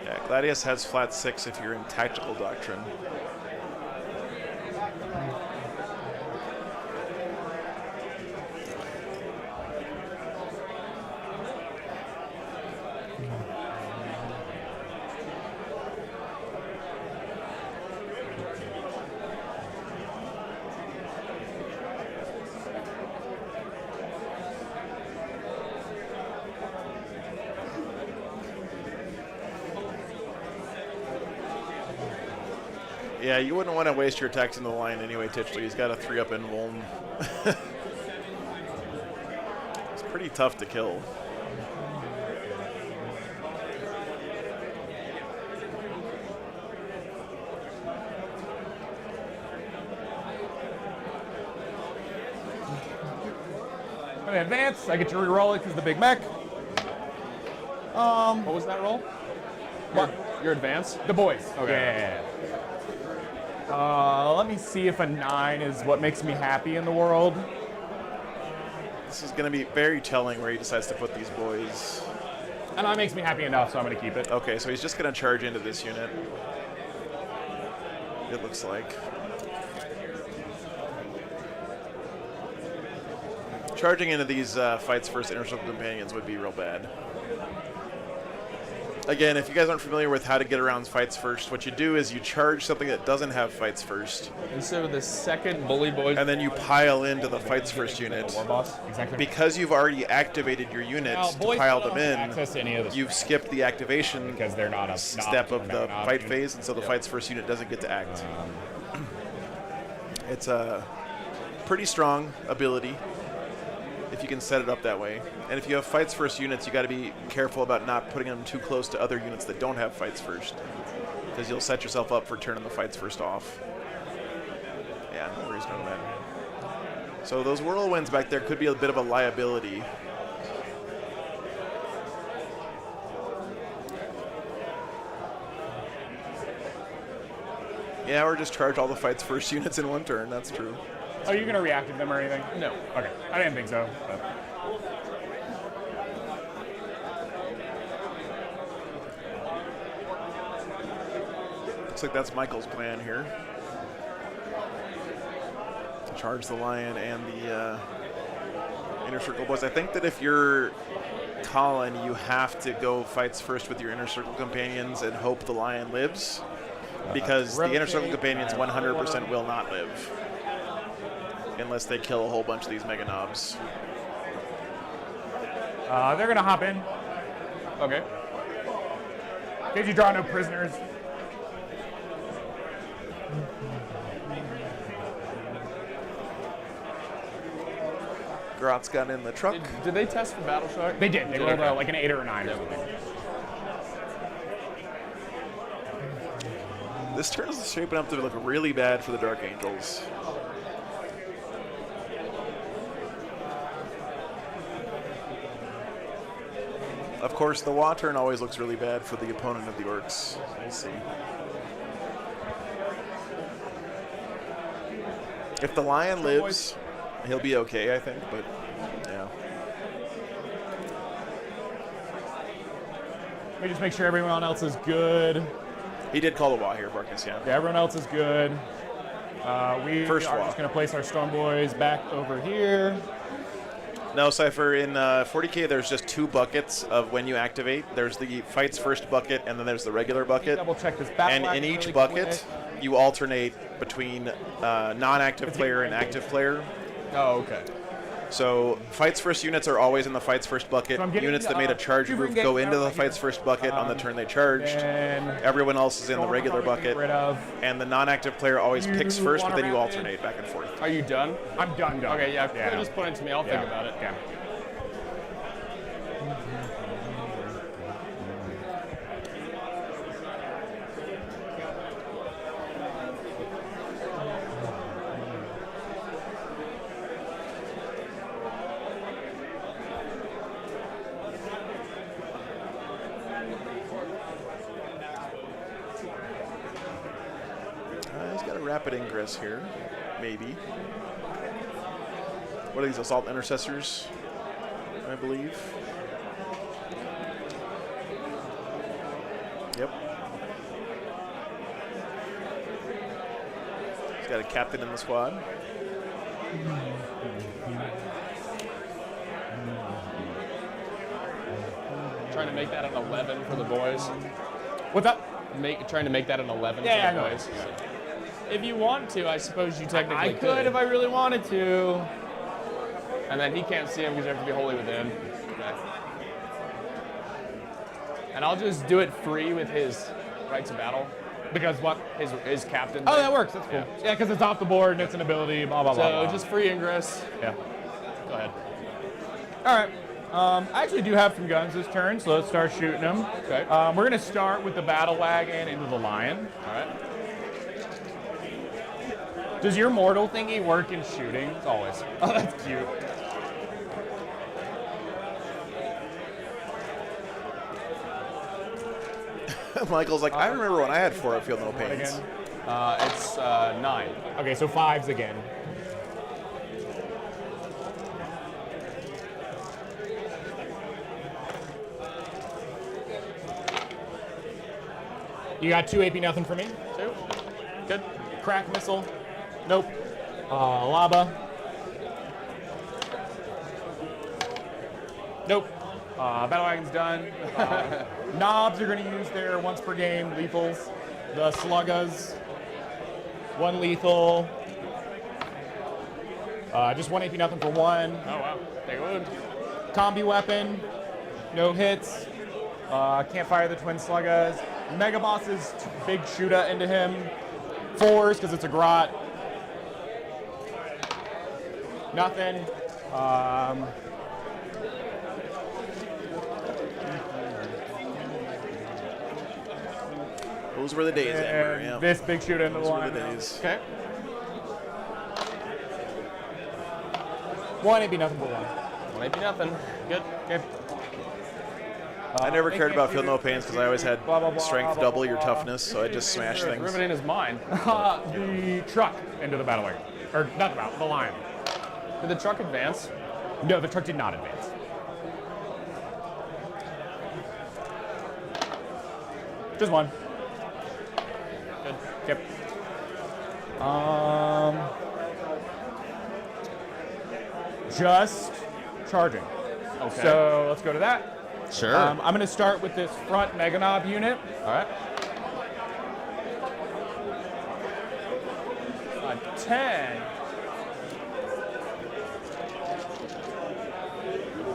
Yeah, Gladius has flat 6 if you're in tactical doctrine. Yeah, you wouldn't want to waste your attacks in the line anyway, Titchley. He's got a 3-up in Vuln. It's pretty tough to kill. in advance. I get to re-roll it because the big mech. What was that roll? What? Your advance? The boys. Okay. Yeah. Let me see if a 9 is what makes me happy in the world. This is going to be very telling where he decides to put these boys. And that makes me happy enough, so I'm going to keep it. Okay, so he's just going to charge into this unit. It looks like. Charging into these fights first inner circle companions would be real bad. Again, if you guys aren't familiar with how to get around fights first, what you do is you charge something that doesn't have fights first, And so the second bully boys. and then you pile into the fights first unit. War boss. Exactly. Because you've already activated your units to pile them access to any of in, the you've skipped the activation because they're not a step of the fight phase, and so the fights first unit doesn't get to act. It's a pretty strong ability if you can set it up that way. And if you have fights first units, you got to be careful about not putting them too close to other units that don't have fights first, because you'll set yourself up for turning the fights first off. Yeah, no worries, no that. So those whirlwinds back there could be a bit of a liability. Yeah, or just charge all the fights first units in one turn. That's true. Are you going to react to them or anything? No. Okay. I didn't think so. But. Looks like that's Michael's plan here. Charge the lion and the inner circle boys. I think that if you're Colin, you have to go fights first with your inner circle companions and hope the lion lives, because the inner circle companions 100% will not live unless they kill a whole bunch of these mega knobs. They're going to hop in. Okay. In case you draw no prisoners. Grot's got in the truck. Did they test for battle shock? They did. They rolled like an 8 or a 9 or something. This turn is shaping up to look really bad for the Dark Angels. Of course, the Wa turn always looks really bad for the opponent of the Orks. We'll see. If the lion lives, he'll be okay, I think, but yeah. Let me just make sure everyone else is good. He did call the Wa here, Marcus, yeah. Yeah, everyone else is good. We First are Wa. just going to place our Storm Boys back over here. No, Cypher, in 40K, there's just 2 buckets of when you activate. There's the fights first bucket, and then there's the regular bucket. Double check this battle And axe in each really bucket, quick. you alternate between non-active player and active player. Oh, okay. So fights first units are always in the fights first bucket. So I'm getting, Units that made a charge two move ring go gates into out the right fights here. first bucket on the turn they charged. And Everyone else is in the Storm regular probably get bucket. rid of. And the non-active player always You picks first, but wanna then you rapid? alternate back and forth. Are you done? I'm done. Okay, yeah. Just point it to me. I'll think about it. Yeah. He's got a rapid ingress here, maybe. What are these, assault intercessors, I believe? Yep. He's got a captain in the squad. Trying to make that an 11 for the boys. What's up? Trying to make that an 11 Yeah, for the I know. boys. If you want to, I suppose you technically I could if I really wanted to. And then he can't see him because you have to be wholly within. Okay. And I'll just do it free with his rights of battle. Because what? His captain. Oh, thing. that works. That's cool. Yeah. Yeah, because it's off the board and it's an ability. Blah blah blah. So blah. just free ingress. yeah. Go ahead. All right. I actually do have some guns this turn, so let's start shooting them. Okay. We're gonna start with the battle wagon into the lion. All right. Does your mortal thingy work in shooting? Always. Oh, that's cute. Michael's like, I remember when I had 4 Feel No Pains. Again. It's 9. Okay, so 5s again. You got 2 AP nothing for me. 2. Good. Crack missile. Nope. Lava. Nope. Battle Wagon's done. Knobs are going to use their once per game lethals. The Sluggas. 1 lethal. Just 1 AP nothing for 1. Oh, wow. Take a wound. Combi weapon. No hits. Can't fire the twin Sluggas. Mega Boss's big shooter into him. 4s because it's a grot. Nothing. Those were the days, Amber. And Yeah. this big shooter into Those the were line. the days. Okay. 1 AP nothing for 1. 1 AP nothing. Good. Okay. I never cared about Feel No Pains because I always had Blah, blah, blah, strength blah, double blah, your blah. toughness, so I just smash things. Riveting is mine. The truck into the battle wagon. Or not the battle, the lion. Did the truck advance? No, the truck did not advance. Just 1. Good. Yep. Just charging. Okay. So let's go to that. Sure. I'm going to start with this front Mega Knob unit. All right. 10.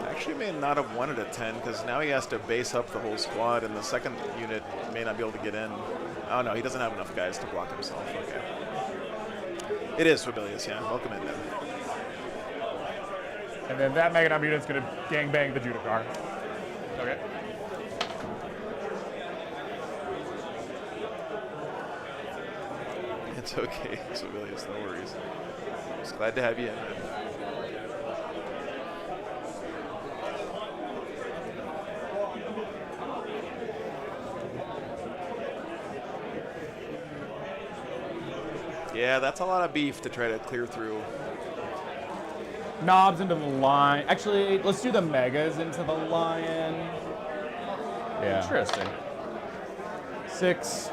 Actually, may not have wanted a 10 because now he has to base up the whole squad, and the second unit may not be able to get in. Oh no, he doesn't have enough guys to block himself. Okay. It is Fabilius, yeah. Welcome in then. And then that Mega Knob unit's going to gangbang the Judicar. Okay. It's okay, Fabilius, no worries. Just glad to have you in. Yeah, that's a lot of beef to try to clear through. Knobs into the line. Actually, let's do the Megas into the lion. Yeah. Interesting. 6.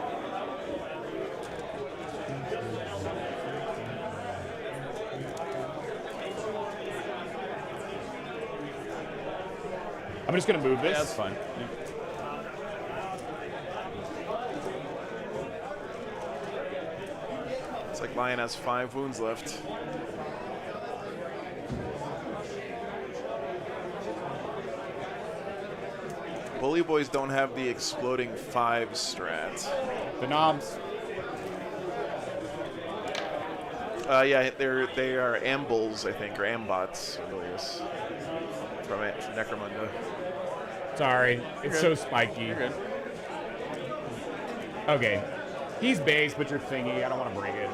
I'm just gonna move this. Yeah, that's fine. It's like Lion has 5 wounds left. Bully Boys don't have the exploding 5 strat. The knobs. Yeah, they are ambuls, I think, or ambots, Ilias, from Necromunda. Sorry, it's so spiky. You're good. Okay, he's base, but you're thingy. I don't want to break it.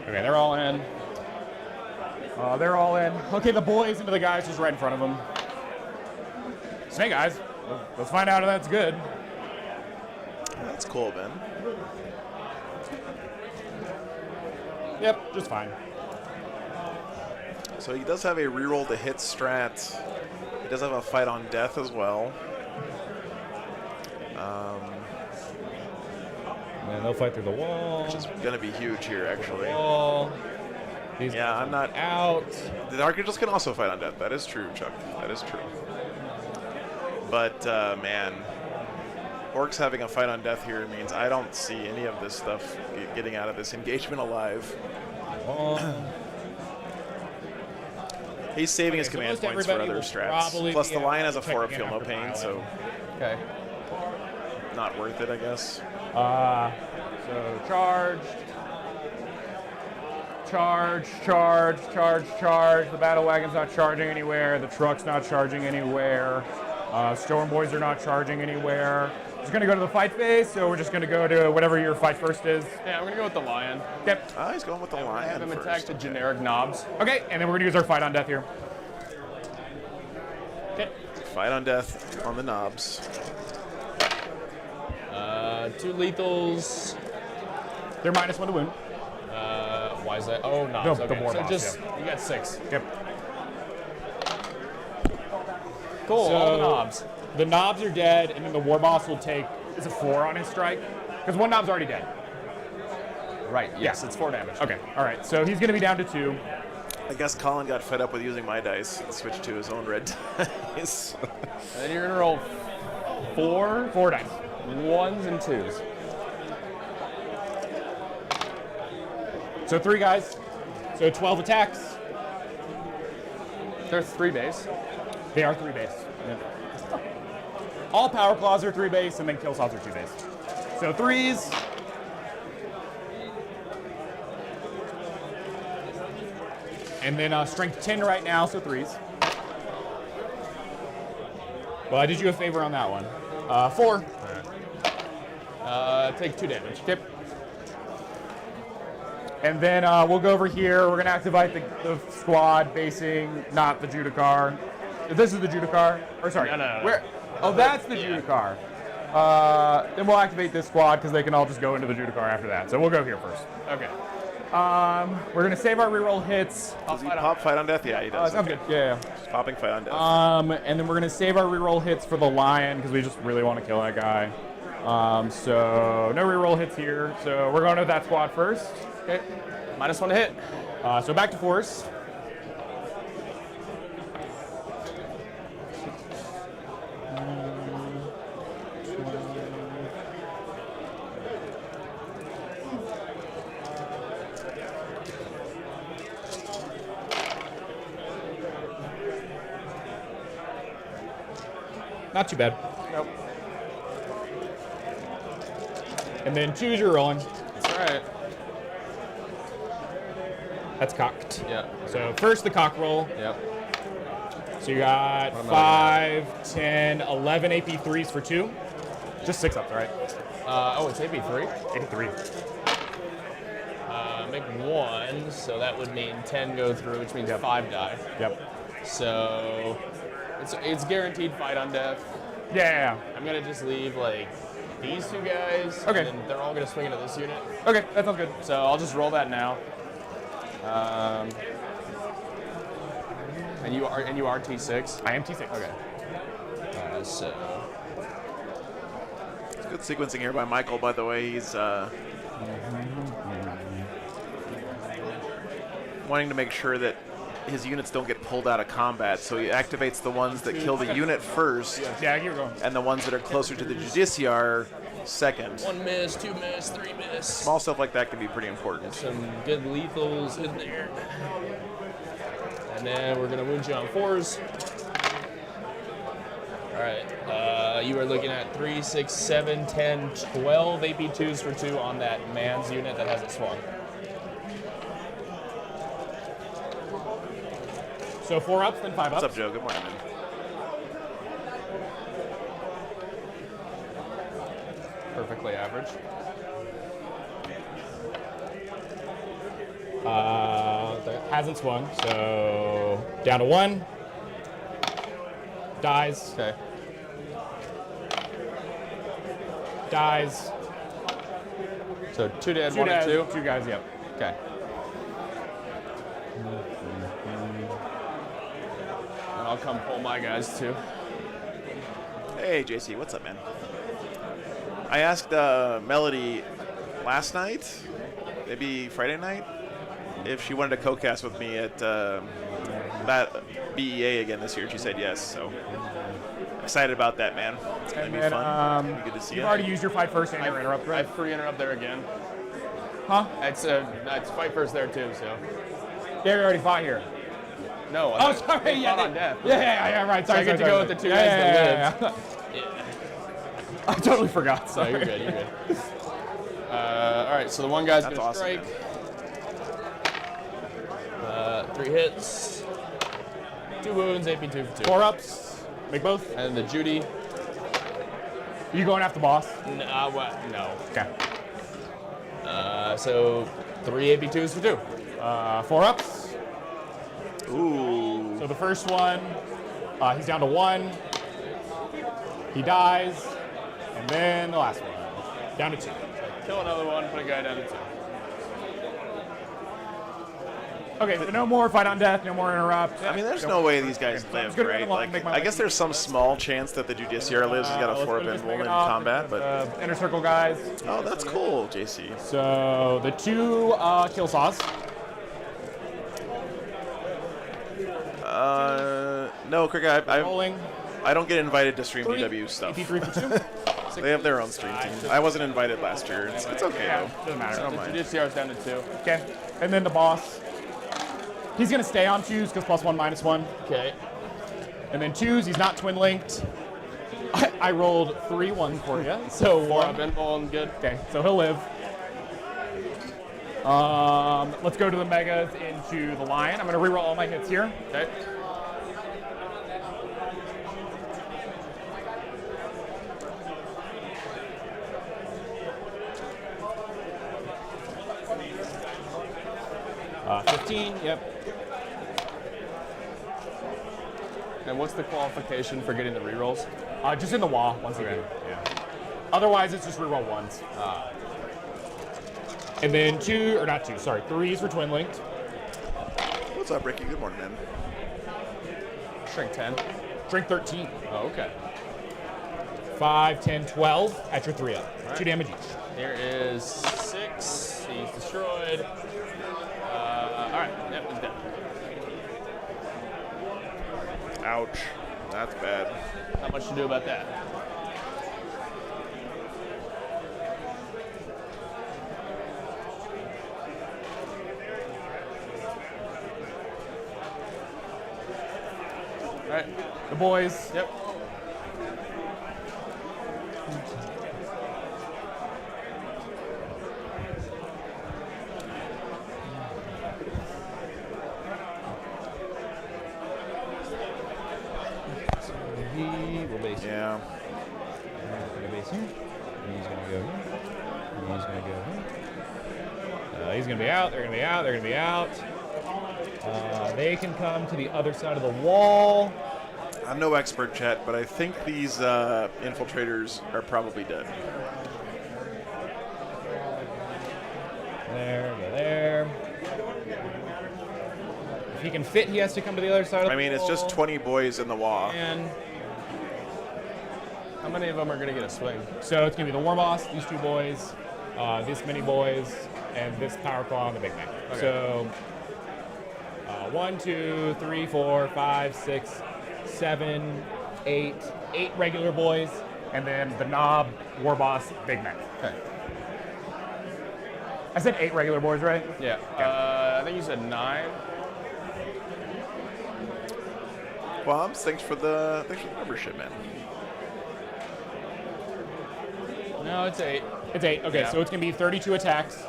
Okay, they're all in. They're all in. Okay, the boys into the guys just right in front of them. Snake Eyes. Let's find out if that's good. That's cool, Ben. Yep, just fine. So he does have a reroll to hit strat. He does have a fight on death as well. And they'll fight through the wall. Which is going to be huge here, actually. Wall. These Yeah, guys I'm not out. The Dark Angels can also fight on death. That is true, Chuck. That is true. But, man, Orks having a fight on death here means I don't see any of this stuff getting out of this engagement alive. He's saving his so command most points for everybody other will strats. probably Plus, be the Lion has a checking 4 up in Feel No after Pain, pilot. so Okay. not worth it, I guess. So charged. Charge. The battle wagon's not charging anywhere. The truck's not charging anywhere. Storm Boys are not charging anywhere. Just gonna go to the fight phase, so we're just gonna go to whatever your fight first is. Yeah, I'm gonna go with the lion. Yep. Ah, he's going with the Lion Have him first. attack the generic knobs. Okay, and then we're gonna use our fight on death here. Okay. Fight on death on the knobs. 2 lethals. They're -1 to wound. Why is that? Oh, knobs. The Okay. war So boss, just, yeah. you got 6. Yep. Cool, So all the knobs. The knobs are dead, and then the war boss will take, it's a 4 on his strike, because one knob's already dead. Right, yes, it's 4 damage. Okay, all right, so he's going to be down to 2. I guess Colin got fed up with using my dice and switched to his own red dice. And then you're going to roll 4 dice. 1s and 2s. So 3 guys, so 12 attacks. They're 3 base. They are 3 base. Yep. All power claws are 3 base, and then kill saws are 2 base. So 3s. And then strength 10 right now, so 3s. Well, I did you a favor on that one. 4. Take 2 damage. Yep. And then we'll go over here. We're going to activate the squad basing, not the Judicar. This is the Judicar. Or sorry. No. Where? Oh, that's the Judicar. Then we'll activate this squad because they can all just go into the Judicar after that. So we'll go here first. Okay. We're going to save our reroll hits. Does he pop Fight on Death? Yeah, he does. Sounds good. Yeah. Just popping Fight on Death. And then we're going to save our reroll hits for the Lion because we just really want to kill that guy. So no reroll hits here. So we're going to that squad first. Okay. -1 to hit. So back to force. Not too bad. Nope. And then choose your rolling. That's all right. That's cocked. Yeah. So first the cock roll. Yep. So you got What am I 5, 10, 11 AP3s for 2. Just 6 ups, right? Oh, it's AP3? AP3. Make 1, so that would mean 10 go through, which means 5 die. Yep. So it's guaranteed fight on death. Yeah. I'm gonna just leave like these 2 guys. Okay. And then they're all gonna swing into this unit. Okay, that sounds good. So I'll just roll that now. And you are T6. I am T6. Okay. So It's good sequencing here by Michael, by the way. He's wanting to make sure that his units don't get pulled out of combat, so he activates the ones that kill the unit first, Yeah, keep going. and the ones that are closer to the Judiciar second. 1 miss, 2 miss, 3 miss. Small stuff like that can be pretty important. Some good lethals in there. And then we're gonna wound you on 4s. All right, you are looking at 3, 6, 7, 10, 12 AP2s for 2 on that man's unit that hasn't swung. So 4 ups, then 5 ups. What's up, Joe? Good morning, man. Perfectly average. Hasn't swung, so down to 1. Dies. Okay. Dies. So 2 dead, 2 1 dies. and 2. 2 guys, yep. Okay. And I'll come pull my guys too. Hey, JC, what's up, man? I asked Melody last night, maybe Friday night, if she wanted to co-cast with me at that BEA again this year. She said yes, so excited about that, man. It's gonna be fun. It'll be good to see You've you. already used your fight first and your interrupt, I right? free interrupt there again. Huh? It's fight first there too. So Yeah, we already fought here. no. Oh, sorry. Yeah, on death. yeah, right. Sorry, I get sorry, to go sorry. with the 2 guys that lived. I totally forgot. So Sorry. you're good. You're good. All right. So the one guy's That's gonna awesome, strike. 3 hits, 2 wounds, AP2 for 2. 4 ups. Make both. And the Judy. Are you going after boss? No. Okay. So 3 AP2s for 2. 4 ups. Ooh. So the first one, he's down to 1. He dies, and then the last one. Down to 2. Kill another one, put a guy down to 2. Okay, so no more fight on death, no more interrupt. I mean, there's no way these guys live, just gonna right? run along and Like, make my I life guess there's some small chance that the Judiciary lives. He's got a Let's go 4-bit just make woman it in off. combat, but Inner circle guys. oh, that's cool, JC. So the 2 kill saws. No, Cricket, Rolling. I don't get invited to stream 3. DW stuff. AP3 for 2. They have their own stream team. I wasn't invited last year. It's okay though. Doesn't matter. I don't mind. Judiciary's down to 2. Okay. And then the boss. He's going to stay on 2s because +1, -1. Okay. And then 2s, he's not twin linked. I rolled 3-1 for you. So I've 1. been rolling good. Okay, so he'll live. Let's go to the megas into the lion. I'm going to reroll all my hits here. Okay. Uh, 15, yep. And what's the qualification for getting the rerolls? Just in the wall once again. Yeah. Otherwise, it's just reroll 1s. And then 2, or not 2, sorry, 3s for twin linked. What's up, Ricky? Good morning, man. Shrink 10. Drink 13. Oh, okay. 5, 10, 12 at your 3 up. Right. 2 damage each. Here is 6. He's destroyed. All right. Yep, he's dead. Ouch. That's bad. Not much to do about that. All right. The boys. Yep. He will base here. Yeah. He's going to base here. He's going to go here. He's going to go here. He's going to be out. They're going to be out. They're going to be out. They can come to the other side of the wall. I'm no expert, chat, but I think these infiltrators are probably dead. There, go there. If he can fit, he has to come to the other side of the I mean, it's just 20 boys in the wall. And How many of them are going to get a swing? so it's going to be the War Boss, these 2 boys, this many boys, and this Power Claw and the Big Mac. Okay. So 1, 2, 3, 4, 5, 6, 7, 8, 8 regular boys, and then the Knob, War Boss, Big Mac. Okay. I said 8 regular boys, right? Yeah. I think you said 9. Well, thanks for the membership, man. No, it's 8. It's 8. Okay, Yeah. so it's going to be 32 attacks.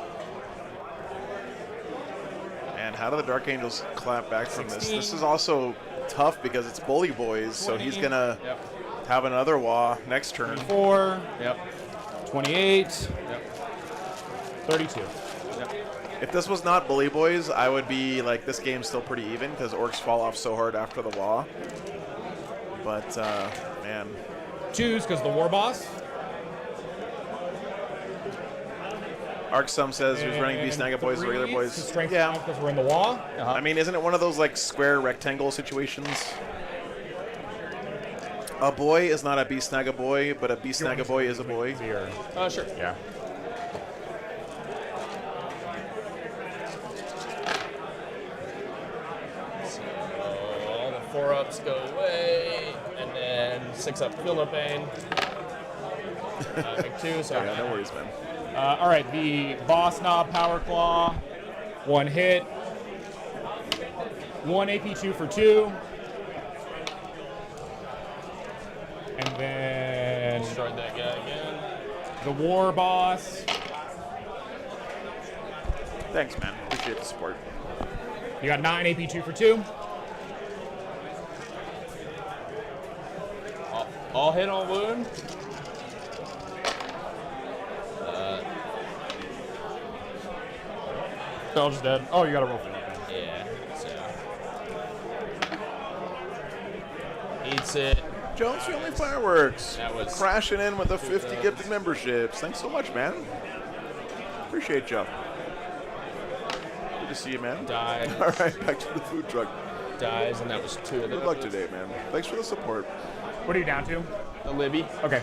And how do the Dark Angels clap back from this? 16. This is also tough because it's Bully Boys, so he's 20. gonna Yep. have another wah next turn. 4, Yep. 28, Yep. 32. Yep. If this was not Bully Boys, I would be like, this game's still pretty even because Orks fall off so hard after the wah. But, man. 2s because the War Boss. Arksum says who's running And B-Snagga Boys, the regular 3s, boys. Strength Yeah. because we're in the wall. I mean, isn't it one of those like square rectangle situations? A boy is not a B-Snagga boy, but a B-Snagga boy is a boy. Here. Sure. Yeah. So all the 4-ups go away, and then 6-up feel no pain. Make 2, so Yeah, no worries, man. All right, the Boss Knob Power Claw, 1 hit, 1 AP2 for 2, and then destroyed that guy again. the War Boss. Thanks, man. Appreciate the support. You got 9 AP2 for 2. All hit, all wound. Belge dead. Oh, you got to roll for that. Yeah. So eats it. Jones Family Fireworks. That was crashing in with the 50 gifted memberships. Thanks so much, man. Appreciate you. Good to see you, man. Die. All right, back to the food truck. Dies, and that was 2 of them. Good luck today, man. Thanks for the support. What are you down to? The Libby. Okay.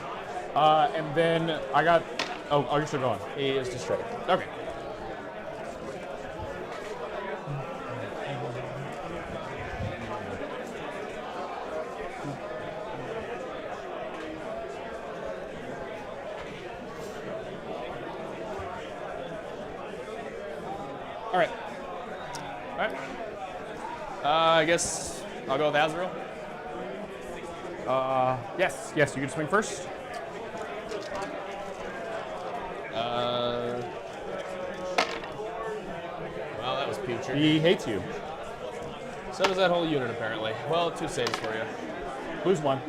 And then I got. Oh, you're still going. He is destroyed. Okay. All right. All right. I guess I'll go with Azrael. Yes, you can swing first. Well, that was putrid. He hates you. So does that whole unit, apparently. Well, 2 saves for you. Lose 1.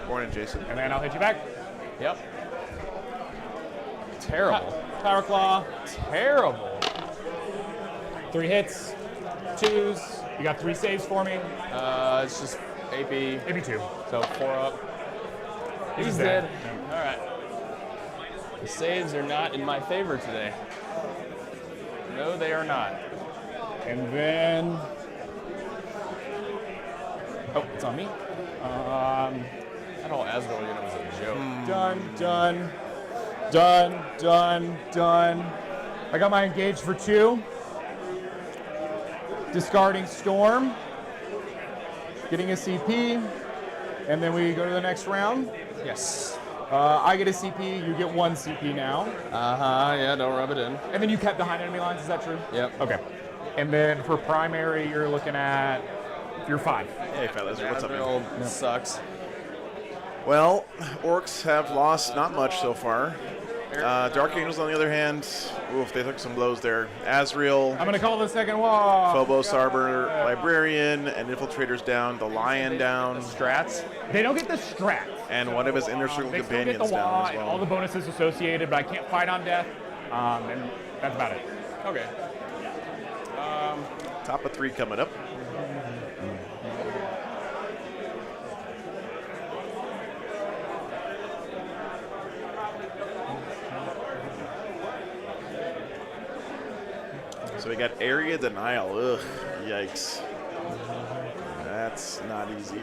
Morning, Jason. And then I'll hit you back. Yep. Terrible. Power Claw. Terrible. 3 hits. 2s. You got 3 saves for me. It's just AP. Maybe 2. So 4 up. He's dead. dead. All right. The saves are not in my favor today. No, they are not. And then. Oh, it's on me. That whole Azrael unit was a joke. Done. I got my engaged for 2. Discarding Storm. Getting a CP. And then we go to the next round. Yes. I get a CP, you get 1 CP now. Yeah, don't rub it in. And then you kept behind enemy lines, is that true? Yep. Okay. And then for primary, you're looking at, you're 5. Hey, fellas. What's up, Azrael man? sucks. Well, Orks have lost not much so far. Dark Angels, on the other hand, oof, they took some blows there. Azrael, I'm going to call the second wall. Phobos Arbor, Librarian, and Infiltrators down, the Lion down, Strats. They don't get the strat. and one of his Inner Circle They still get companions the down wall as and all well. the bonuses associated, but I can't fight on death. And that's about it. Okay. Top of 3 coming up. So we got Area Denial. Ugh, yikes. That's not easy.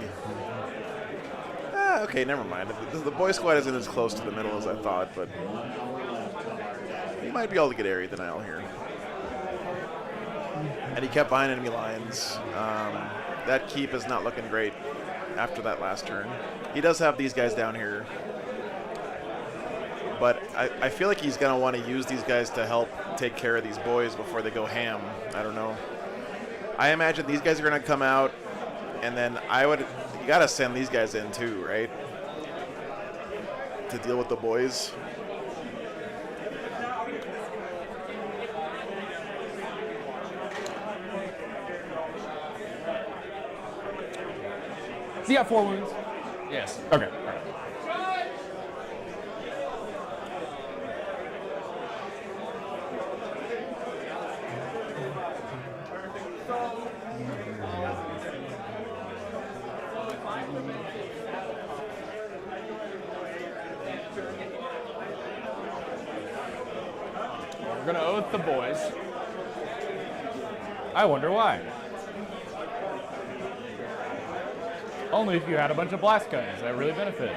Okay, never mind. The boy squad isn't as close to the middle as I thought, but he might be able to get Area Denial here. And he kept behind enemy lines. That keep is not looking great after that last turn. He does have these guys down here. But I feel like he's going to want to use these guys to help take care of these boys before they go ham. I don't know. I imagine these guys are going to come out, and then you got to send these guys in too, right? To deal with the boys. So you got 4 wounds? Yes. Okay. All right. We're going to oath the boys. I wonder why. Only if you had a bunch of blast guns. That really benefited.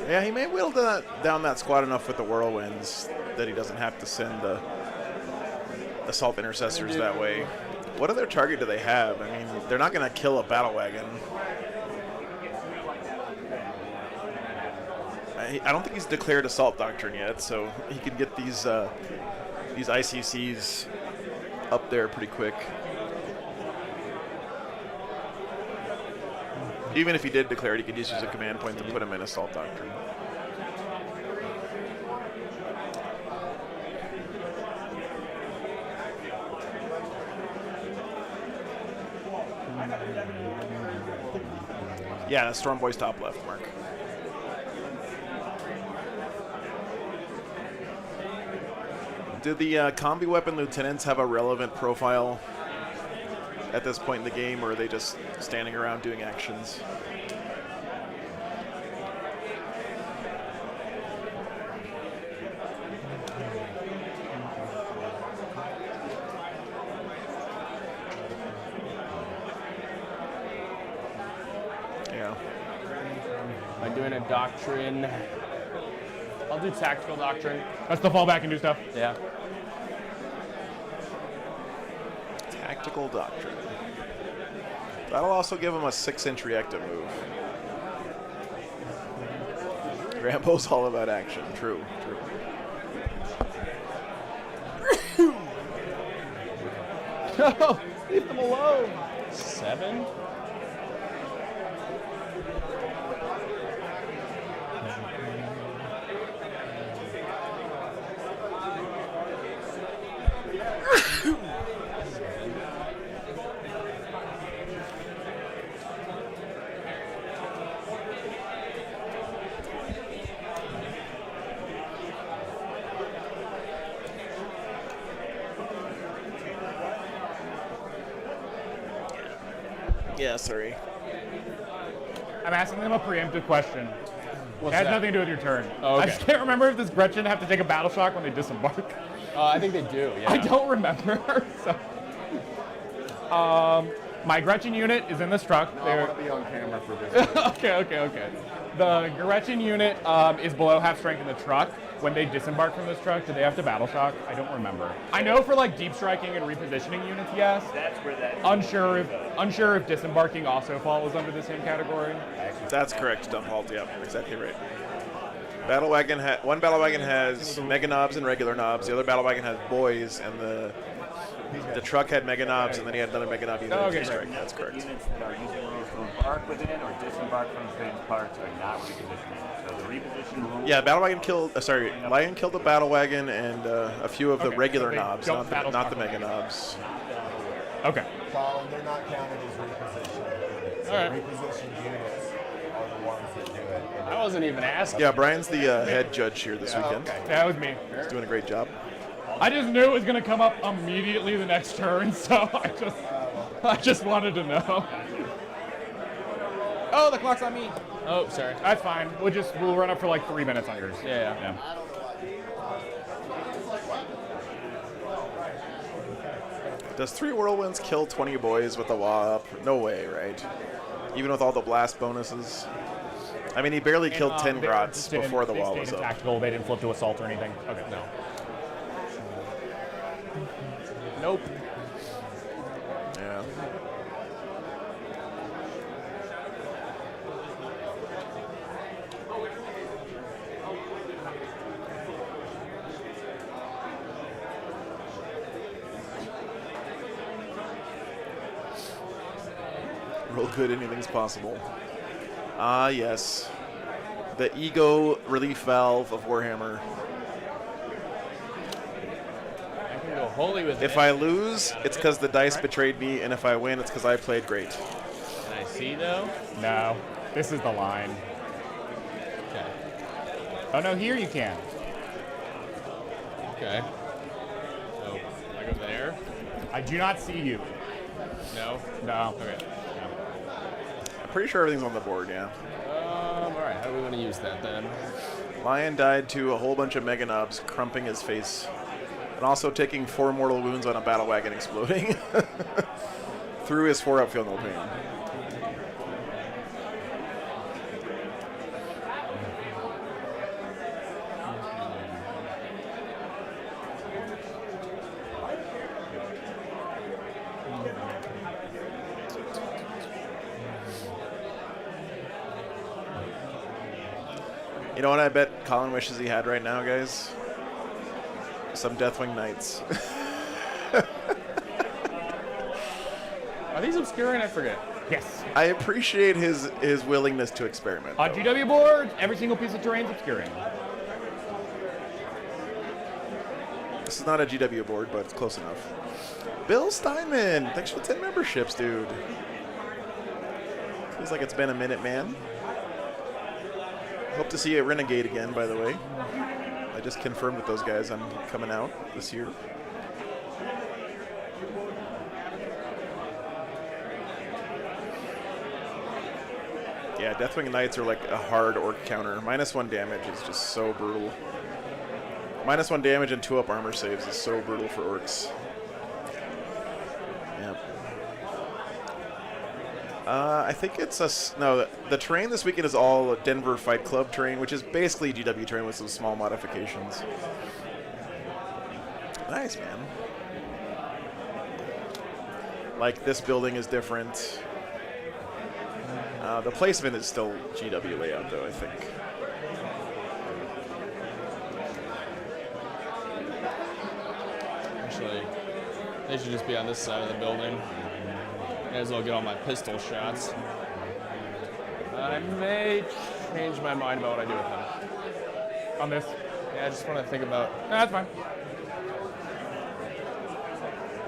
Yeah, he may whittle down that squad enough with the whirlwinds that he doesn't have to send the assault intercessors that way. What other target do they have? I mean, they're not going to kill a battle wagon. I don't think he's declared assault doctrine yet, so he can get these ICCs up there pretty quick. Even if he did declare it, he could just use a command point to put him in assault doctrine. Yeah, that's Storm Boy's top left, Mark. Do the combi weapon lieutenants have a relevant profile at this point in the game, or are they just standing around doing actions? Yeah. Am I doing a doctrine? I'll do tactical doctrine. Let's still fall back and do stuff. Yeah. Tactical Doctrine. That'll also give him a 6-inch reactive move. Rambo's all about action. True, true. No, leave them alone. 7? Yeah, sorry. I'm asking them a preemptive question. What's It has that? nothing to do with your turn. Oh, I okay. just can't remember if does Gretchen have to take a battle shock when they disembark. I think they do, yeah. I don't remember. So. My Gretchen unit is in this truck. I want to be on camera for this. Okay. The Gretchen unit is below half strength in the truck. When they disembark from this truck, do they have to battle shock? I don't remember. I know for like deep striking and repositioning units, yes. That's where that. Unsure if disembarking also falls under the same category. That's correct, Dumpalt. Yeah, exactly right. Battle wagon one battle wagon has mega knobs and regular knobs. The other battle wagon has boys, and the truck had mega knobs, and then he had another mega knob unit. Oh, okay, to strike. great. That's correct. Units that are using rules to embark within or disembark from strange parts are not repositioning. So the reposition rule. Yeah, battle wagon killed. Lion killed the battle wagon and a few of the Okay, regular so they knobs, don't battle not the shock mega knobs. Okay. Colin, they're not counted as repositioned units. So All right. repositioned units are the ones that do it. And I wasn't even asking. Yeah, Brian's the head judge here this weekend. okay. That was me. He's doing a great job. I just knew it was going to come up immediately the next turn, so I just wanted to know. Oh, the clock's on me. Oh, sorry. That's fine. We'll run up for like 3 minutes on yours. Yeah. Does 3 whirlwinds kill 20 boys with the WAP? No way, right? Even with all the blast bonuses. I mean, he barely killed 10 grots before the wall was up. Tactical. They didn't flip to assault or anything. Okay. No. Nope. Yeah. Real good, anything's possible. Ah, yes. The ego relief valve of Warhammer. I can go holy with it. If I lose, it's because the dice betrayed me, and if I win, it's because I played great. Can I see, though? No. This is the line. Okay. Oh, no, here you can. Okay. So, I go there? I do not see you. No? No. Okay. I'm pretty sure everything's on the board, yeah. Alright, how do we want to use that then? Lion died to a whole bunch of mega knobs crumping his face, and also taking 4 mortal wounds on a battle wagon exploding through his 4-up feel no pain. You know what I bet Colin wishes he had right now, guys? Some Deathwing Knights. Are these obscuring? I forget. Yes. I appreciate his willingness to experiment. On GW board, every single piece of terrain is obscuring. This is not a GW board, but it's close enough. Bill Steinman, thanks for the 10 memberships, dude. Feels like it's been a minute, man. Hope to see you at Renegade again, by the way. I just confirmed with those guys I'm coming out this year. Yeah, Deathwing Knights are like a hard orc counter. -1 damage is just so brutal. -1 damage and 2-up armor saves is so brutal for orcs. Yep. I think it's no. The terrain this weekend is all Denver Fight Club terrain, which is basically GW terrain with some small modifications. Nice, man. Like this building is different. The placement is still GW layout, though, I think. Actually, they should just be on this side of the building. May as well get all my pistol shots. I may change my mind about what I do with them. On this? Yeah, I just want to think about. No, that's fine.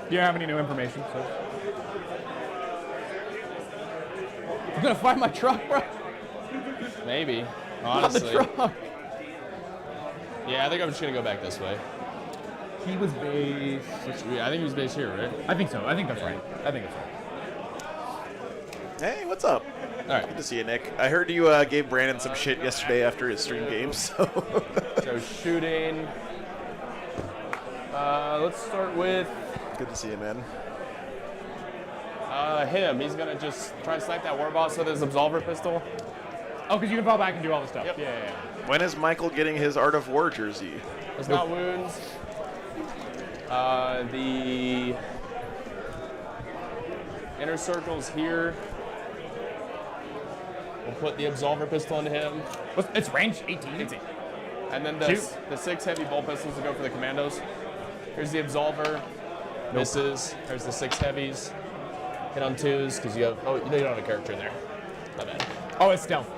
Do you have any new information? So. I'm gonna find my truck, bro. Maybe, Not the honestly. truck. Yeah, I think I'm just gonna go back this way. He was based. I think he was based here, right? I think so. I think that's right. I think it's right. Hey, what's up? All right. Good to see you, Nick. I heard you gave Brandon some shit yesterday after his stream game, so. So shooting. Let's start with Good to see you, man. him. He's gonna just try to snipe that war boss with his absolver pistol. Oh, because you can fall back and do all this stuff. Yep. Yeah. When is Michael getting his Art of War jersey? It's not wounds. The inner circle's here. We'll put the absolver pistol into him. It's range 18. And then the 6 heavy bolt pistols to go for the commandos. Here's the absolver. Misses. There's the 6 heavies. Hit on 2s because you have. Oh, you don't have a character in there. Not bad. Oh, it's stealth.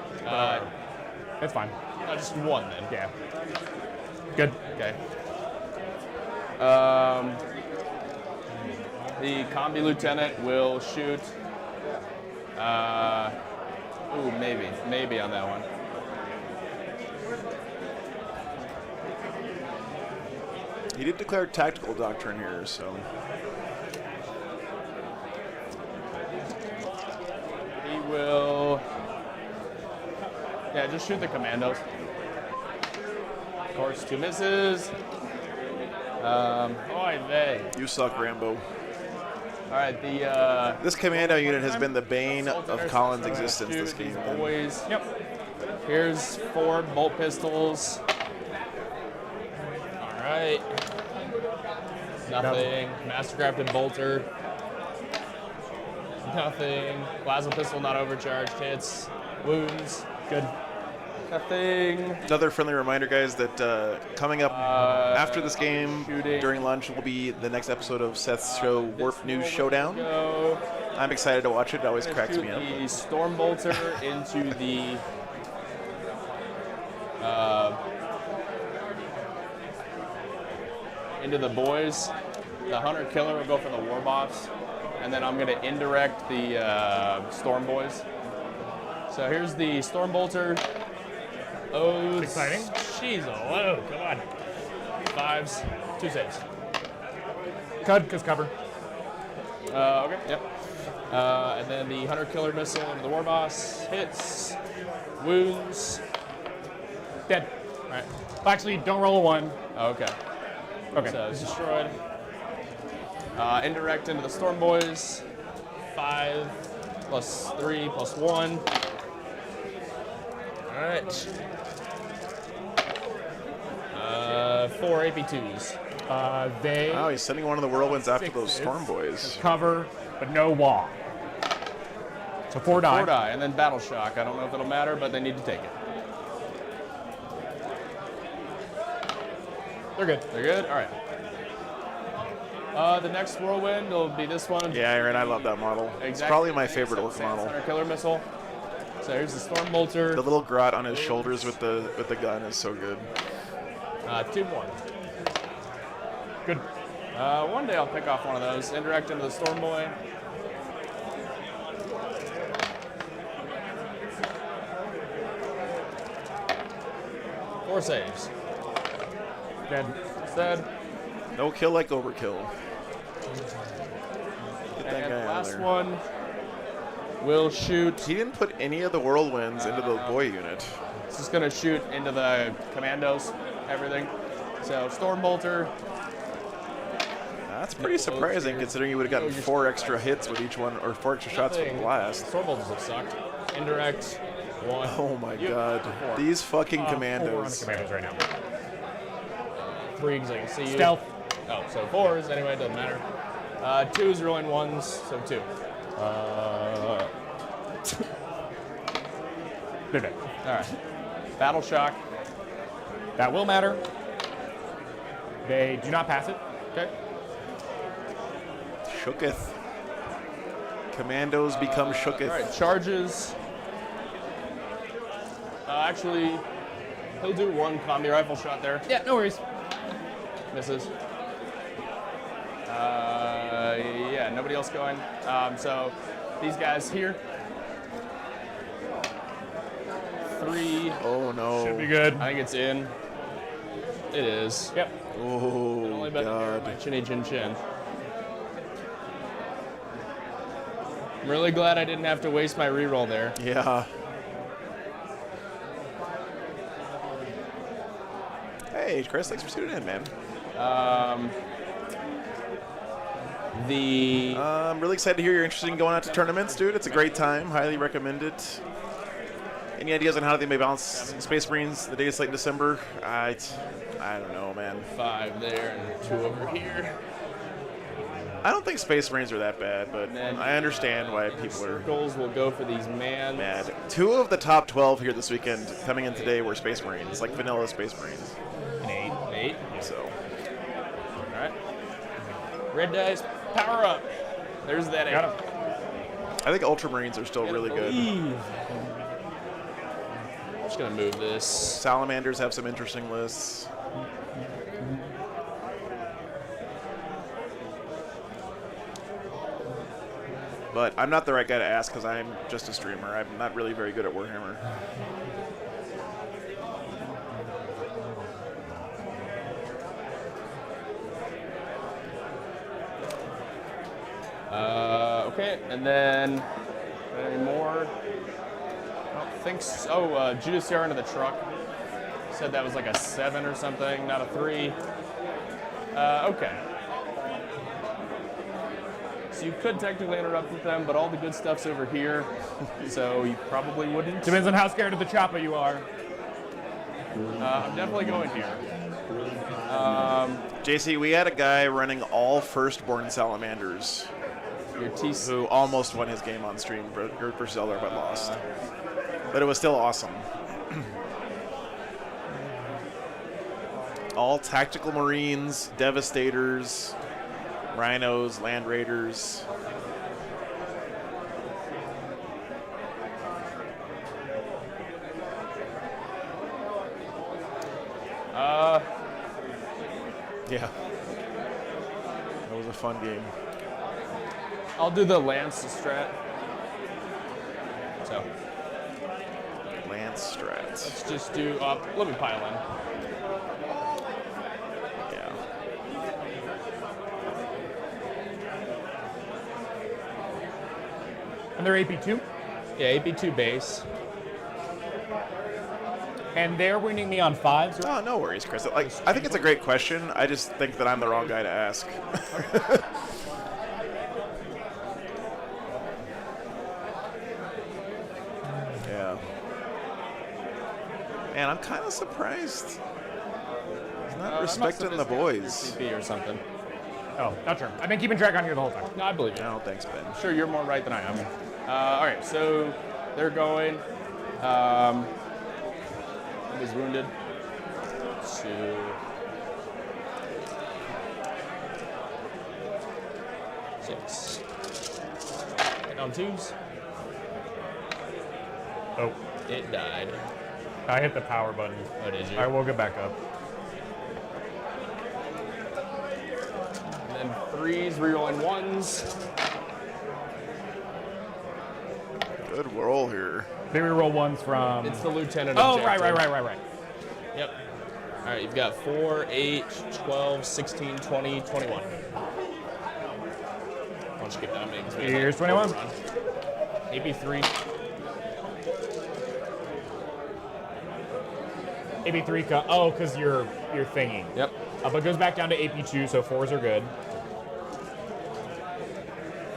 It's fine. Just 1 then. Yeah. Good. Okay. The combi lieutenant will shoot. Ooh, maybe on that one. He did declare tactical doctrine here, so. He will. Yeah, just shoot the commandos. Of course, 2 misses. Oy vey. You suck, Rambo. All right, the This commando unit has been the bane of Colin's existence this game. man. boys. Yep. Here's 4 bolt pistols. All right. Nothing. Mastercrafted bolter. Nothing. Plasma pistol not overcharged. Hits. Wounds. Good. Nothing. Another friendly reminder, guys, that coming up after this game, shooting. during lunch, will be the next episode of Seth's show, Warp News Showdown. Go. I'm excited to watch it. It always cracks Shoot me up. the storm bolter into the boys. The hunter killer will go for the war boss, and then I'm going to indirect the storm boys. So here's the storm bolter. Oh, Exciting. Jeez, oh, come on. 5s, 2 saves. Cut, because cover. Okay, yep. And then the hunter killer missile into the war boss. Hits. Wounds. Dead. All right. Actually, don't roll a 1. Okay. Okay. So it's destroyed. Indirect into the storm boys. 5 plus 3 plus 1. All right. 4 AP2s. They Wow, he's sending one of the whirlwinds after those Sixes. storm boys. cover, but no wall. So 4 die. 4 die, and then battle shock. I don't know if it'll matter, but they need to take it. They're good. They're good? All right. The next whirlwind will be this one. Yeah, Aaron, I love that model. It's probably my favorite orc model. Hunter killer missile. So here's the storm bolter. The little grot on his shoulders with the gun is so good. 2-1. Good. One day I'll pick off one of those. Indirect into the storm boy. Four saves. Dead. Dead. No kill like overkill. Get that And guy out of last there. one will shoot. He didn't put any of the whirlwinds into the boy unit. It's just going to shoot into the commandos, everything. So Stormbolter. That's pretty surprising considering you would have gotten 4 extra hits with each one, or 4 extra shots with the blast. Stormbolters have sucked. Indirect. 1. Oh my god. These fucking 4 on the commandos. commandos right now. 3 because I can see you. Stealth. Oh, so 4s. Anyway, it doesn't matter. 2s rolling 1s, so 2. They're dead. All right. Battle Shock. That will matter. They do not pass it. Okay. Shooketh. Commandos become shooketh. All right. Charges. Actually, he'll do 1 combi rifle shot there. Yeah, no worries. Misses. Yeah, nobody else going. So these guys here. 3. Oh no. Should be good. I think it's in. It is. Yep. Oh Only better than god. my chinny chin chin. I'm really glad I didn't have to waste my reroll there. Yeah. Hey, Chris, thanks for tuning in, man. I'm really excited to hear you're interested in going out to tournaments, dude. It's a great time. Highly recommend it. Any ideas on how they may balance Space Marines the day is late in December? I don't know, man. 5 there and 2 over here. I don't think Space Marines are that bad, but then I understand why people are Circles will go for these mans. mad. 2 of the top 12 here this weekend coming in today were Space Marines, like vanilla Space Marines. An 8. So, All right. Red dice, power up. There's that 8. Got him. I think Ultramarines are still really good. Just gonna move this. Salamanders have some interesting lists. But I'm not the right guy to ask because I'm just a streamer. I'm not really very good at Warhammer. Okay, and then any more? I don't think so. Oh, Judiciary into the truck. Said that was like a 7 or something, not a 3. Okay. So you could technically interrupt with them, but all the good stuff's over here, so you probably wouldn't. Depends on how scared of the chopper you are. I'm definitely going here. JC, we had a guy running all firstborn salamanders Your T. who almost won his game on stream versus Elder but lost. But it was still awesome. All tactical Marines, Devastators, Rhinos, Land Raiders. Yeah. That was a fun game. I'll do the Lance strat. So Lance strats. let's just do let me pile in. Yeah. And they're AP2. Yeah, AP2 base. And they're winning me on 5s. Oh, no worries, Chris. Like, I think it's a great question. I just think that I'm the wrong guy to ask. Yeah. Man, I'm kind of surprised. He's not respecting the boys. CP or something. Oh, not sure. I've been keeping track on you the whole time. No, I believe you. No, thanks, Ben. I'm sure you're more right than I am. All right, so they're going. He's wounded. 2. Six. Hit on 2s. Oh, It died. I hit the power button. Oh, did you? I will get back up. And then 3s, rerolling 1s. Good roll here. They reroll 1s from. It's the lieutenant Oh, objective. right. Yep. All right, you've got 4, 8, 12, 16, 20, 21. Why don't you keep that on me? 'cause we have Here's a 21. overrun. AP3. AP3. Oh, because you're thingy. Yep. But it goes back down to AP2, so 4s are good.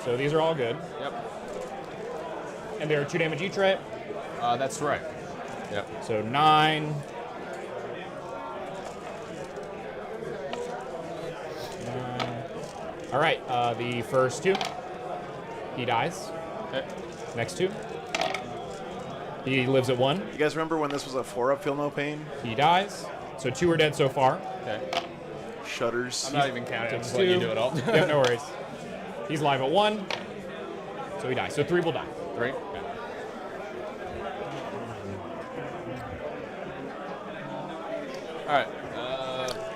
So these are all good. Yep. And they're 2 damage each, right? That's right. Yep. So 9. All right, the first 2, he dies. Okay. Next 2, he lives at 1. You guys remember when this was a 4-up Feel No Pain? He dies. So 2 are dead so far. Okay. Shudders. I'm not even counting. I'm just 2. letting you do it all. Yep, no worries. He's live at 1, so he dies. So 3 will die. 3. All right.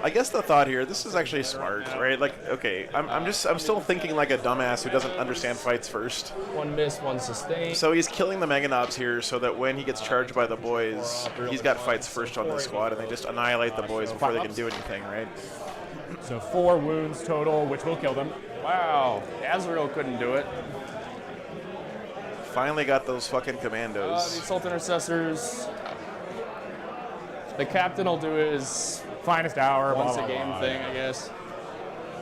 I guess the thought here, this is actually smart, right? Like, okay, I'm still thinking like a dumbass who doesn't understand fights first. 1 miss, 1 sustain. So he's killing the Mega Knobs here so that when he gets charged by the boys, he's got fights first on this squad and they just annihilate the boys before they can do anything, right? So 4 wounds total, which will kill them. Wow. Azrael couldn't do it. Finally got those fucking The commandos. Assault Intercessors. The captain will do his Finest hour. blah, once blah, a game blah. thing, I guess.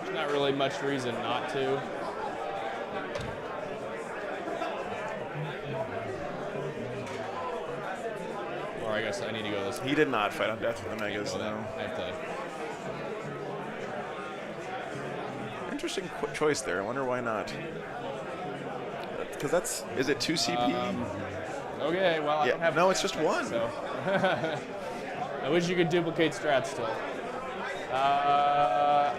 There's not really much reason not to. Or I guess I need to go this way. He did not fight on death with the Megas, no. I have to. Interesting choice there. I wonder why not. Because that's, is it 2 CP? Okay, well, I don't Yeah, have. no, it's just 1. So. I wish you could duplicate strats still. I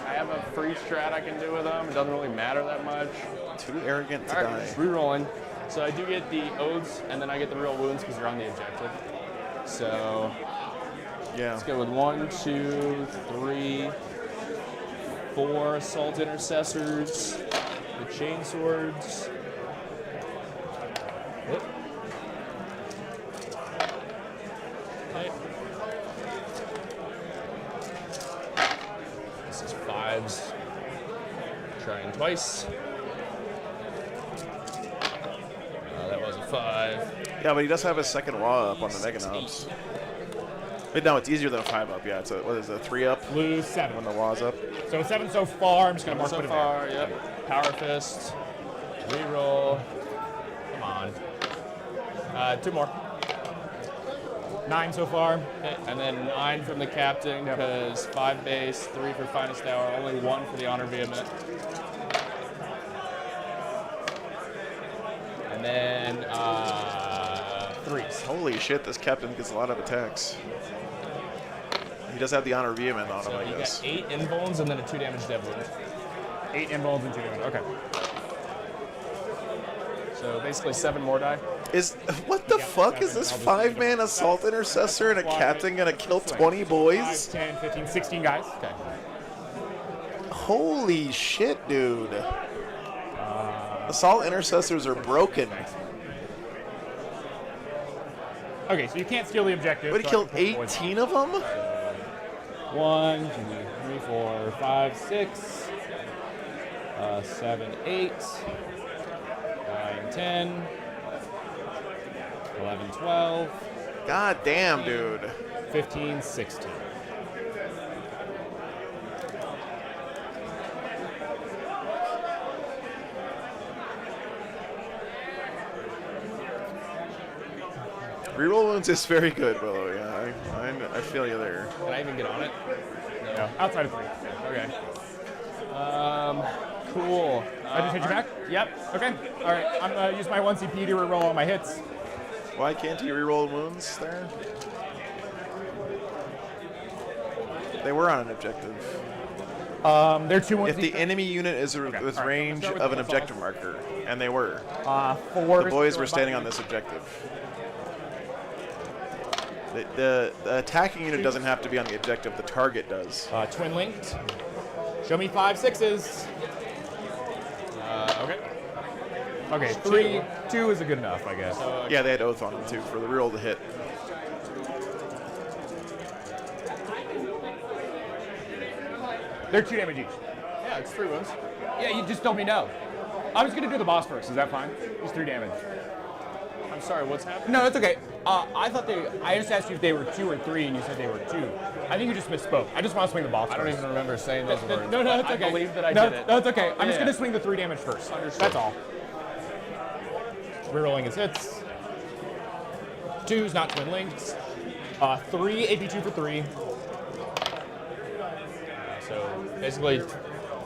have a free strat I can do with them. It doesn't really matter that much. Too arrogant to All right, die. just re-rolling. So I do get the oaths, and then I get the real wounds because you're on the objective. So Yeah. let's go with 1, 2, 3, 4 assault intercessors, the chain swords. Whoop. Okay. This is 5s. Trying twice. That was a 5. Yeah, but he does have a second wall up on the Mega Knobs. But no, it's easier than a 5-up. Yeah, it's a, what is it, a 3-up Lose 7. when the wall's up? So 7 so far. I'm just going to mark So it in far, yep. Power fist. Reroll. Come on. 2 more. 9 so far. Okay, and then 9 from the captain because 5 base, 3 for finest hour, only 1 for the honor vehement. And then 3s. Holy shit, this captain gets a lot of attacks. He does have the honor vehement on him, So I you guess. got 8 invulns and then a 2 damage dev wound. 8 invulns and 2 damage. Okay. So basically 7 more die. What the fuck is this 5-man assault intercessor and a captain gonna kill 20 boys? 5, 10, 15, 16 guys. Okay. Holy shit, dude. Assault intercessors are broken. Okay, so you can't steal the objective. But he so I killed can put poison. 18 of them? 1, 2, 3, 4, 5, 6, 7, 8, 9, 10, 11, 12, God damn, dude. 15, 16. Reroll wounds is very good, Willow. Yeah, I feel you there. Can I even get on it? No, outside of 3. Okay. Cool. I just hit you back? Yep. Okay. All right. I'm going to use my 1 CP to reroll all my hits. Why can't he reroll wounds there? They were on an objective. They're 2 1 If the enemy unit is with all right, range let's start with of an the objective marker, and they were. 4. The boys were standing on this objective. The attacking unit doesn't have to be on the objective, the target does. Twin linked. Show me 5 6s. Okay. Okay, 3, 2 is a good enough, I guess. Yeah, they had oath on them too for the reroll to hit. They're 2 damage each. Yeah, it's 3 wounds. Yeah, you just told me no. I'm just gonna do the boss first. Is that fine? Just 3 damage. I'm sorry, what's happening? No, that's okay. I thought I just asked you if they were 2 or 3, and you said they were 2. I think you just misspoke. I just want to swing the boss. I don't even remember saying those words. No, it's okay. I believe that I no, did it. No, it's okay. I'm just Yeah. gonna swing the 3 damage first. Understood. That's all. Rerolling his hits. 2's not twin links. 3 AP2 for 3. So basically,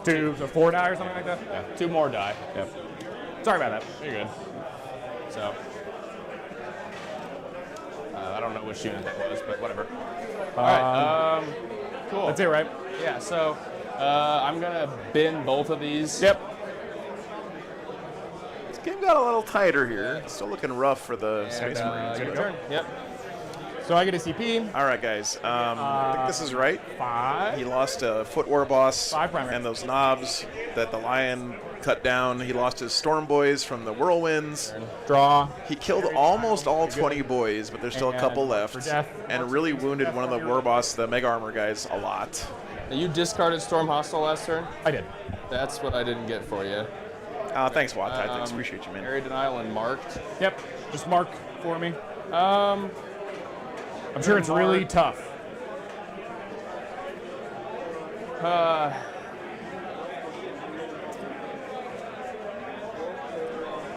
2, so 4 die or something like that. yeah, 2 more die. Yep. Sorry about that. You're good. So, I don't know which unit that was, but whatever. All right, cool. That's it, right? Yeah, so I'm going to bin both of these. Yep. This game got a little tighter here. It's still looking rough for the And, Space Marines. your but- turn. Yep. So I get a CP. All right, guys. I think this is right. 5. He lost a Foot War boss 5 primary. and those knobs that the Lion cut down. He lost his Storm Boys from the Whirlwinds. Draw. He killed almost all 20 boys, but there's still a couple And left. for death. And really wounded one of the War Boss, the Mega Armor guys, a lot. Now, you discarded Storm Hostile last turn. I did. That's what I didn't get for you. Thanks, Watt. Thanks. Appreciate you, man. Area Denial and Marked. Yep. Just mark for me. I'm sure it's really tough.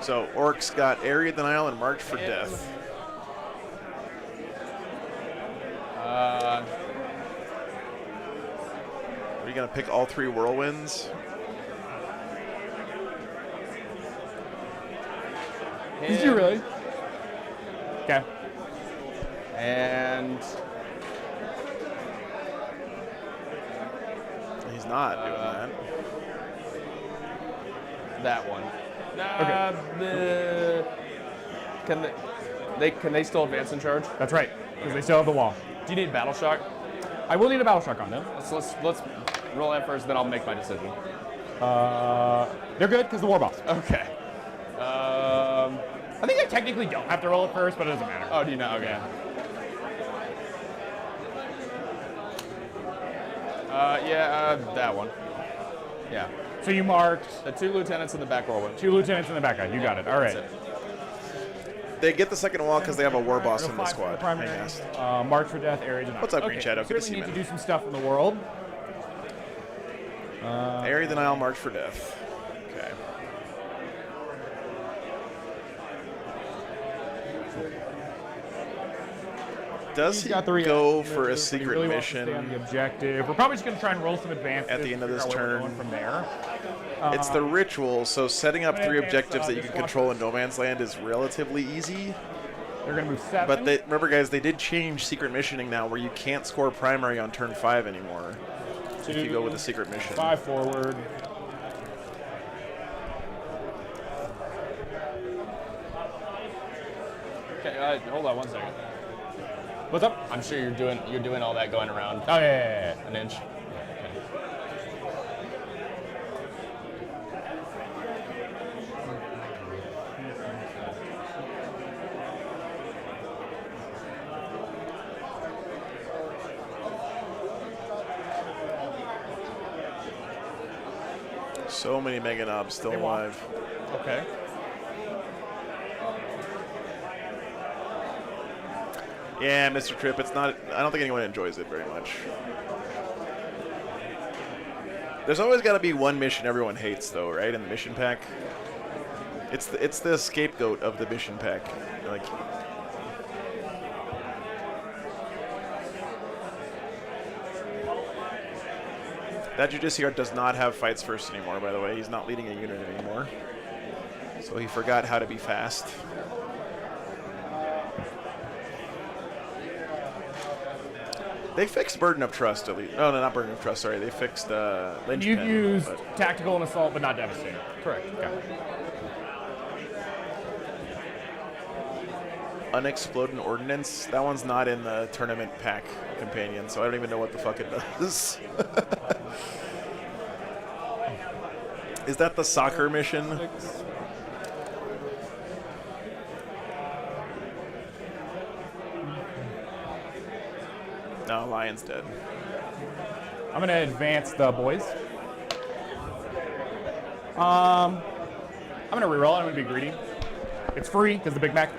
So Orks got Area Denial and Marked for Death. Are you going to pick all 3 Whirlwinds? Did you really? Okay. And He's not doing that. that one. Okay. Can they still advance and charge? That's right. Because they still have the wall. Do you need Battle Shock? I will need a battle shock on them. Let's roll that first, then I'll make my decision. They're good because the war boss. Okay. I think I technically don't have to roll it first, but it doesn't matter. Oh, do you know? Okay. That one. Yeah. So you marked The 2 lieutenants in the back whirlwind. 2 lieutenants in the back guy. You got it. All right. That's it. They get the second wall because they have a War Boss in the 5 for squad. primary. I guess. March for death, area denial. What's up, Green Okay, Shadow? we Good to see certainly you, need to man. do some stuff in the world. Area Denial, March for Death. Okay. Does He's he got 3 go for a but he secret really wants to stay on mission? the objective. We're probably just going to try and roll some advances At the end of to this figure out where we're turn. going from there. It's the ritual, so setting up 3 advance, objectives that you just can watch control in No Man's Land is relatively easy. They're going to move 7. But they, remember, guys, they did change secret missioning now, where you can't score primary on turn 5 anymore if you go with a secret mission. 5 forward. Okay, hold on 1 second. What's up? I'm sure you're doing all that going around Oh, yeah. an inch. So many Mega Knobs still They walk. alive. Okay. Yeah, Mr. Tripp, it's not. I don't think anyone enjoys it very much. There's always got to be one mission everyone hates, though, right? In the mission pack, it's the scapegoat of the mission pack. Like, that Justiciar does not have fights first anymore. By the way, he's not leading a unit anymore, so he forgot how to be fast. They fixed Burden of Trust, at least. No, not Burden of Trust, sorry. They fixed Lynchpin. You've used but- tactical and assault, but not devastating. Correct. Okay. Unexploded Ordnance. That one's not in the tournament pack companion, so I don't even know what the fuck it does. Is that the soccer mission? No, Lion's dead. I'm going to advance the boys. I'm gonna reroll it. I'm gonna be greedy. It's free because the Big Mac.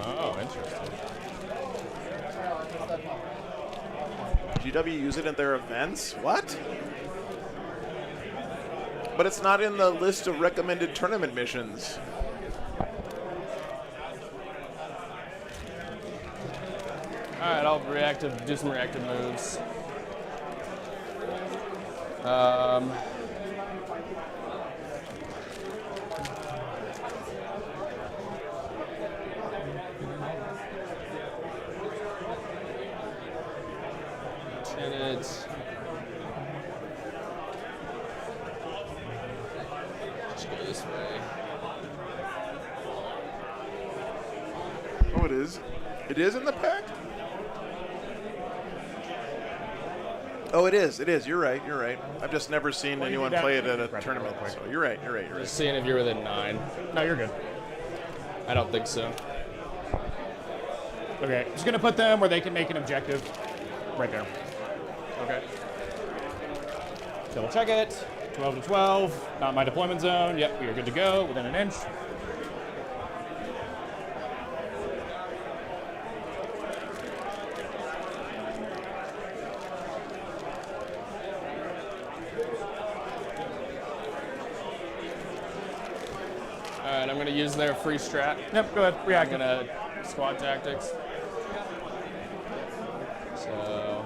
Oh, interesting. GW use it at their events? What? But it's not in the list of recommended tournament missions. All right, I'll do some reactive moves. Lieutenant. Just go this way. Oh, it is? It is in the pack? Oh, it is. It is. You're right. You're right. I've just never seen anyone play it at a tournament. So you're right. You're right. You're right. Just seeing if you're within 9. No, you're good. I don't think so. Okay, just gonna put them where they can make an objective. Right there. Okay. Double check it. 12 to 12. Not my deployment zone. Yep, we are good to go within an inch. All right, I'm going to use their free strat. Yep, go ahead. I'm React. going to squad tactics. So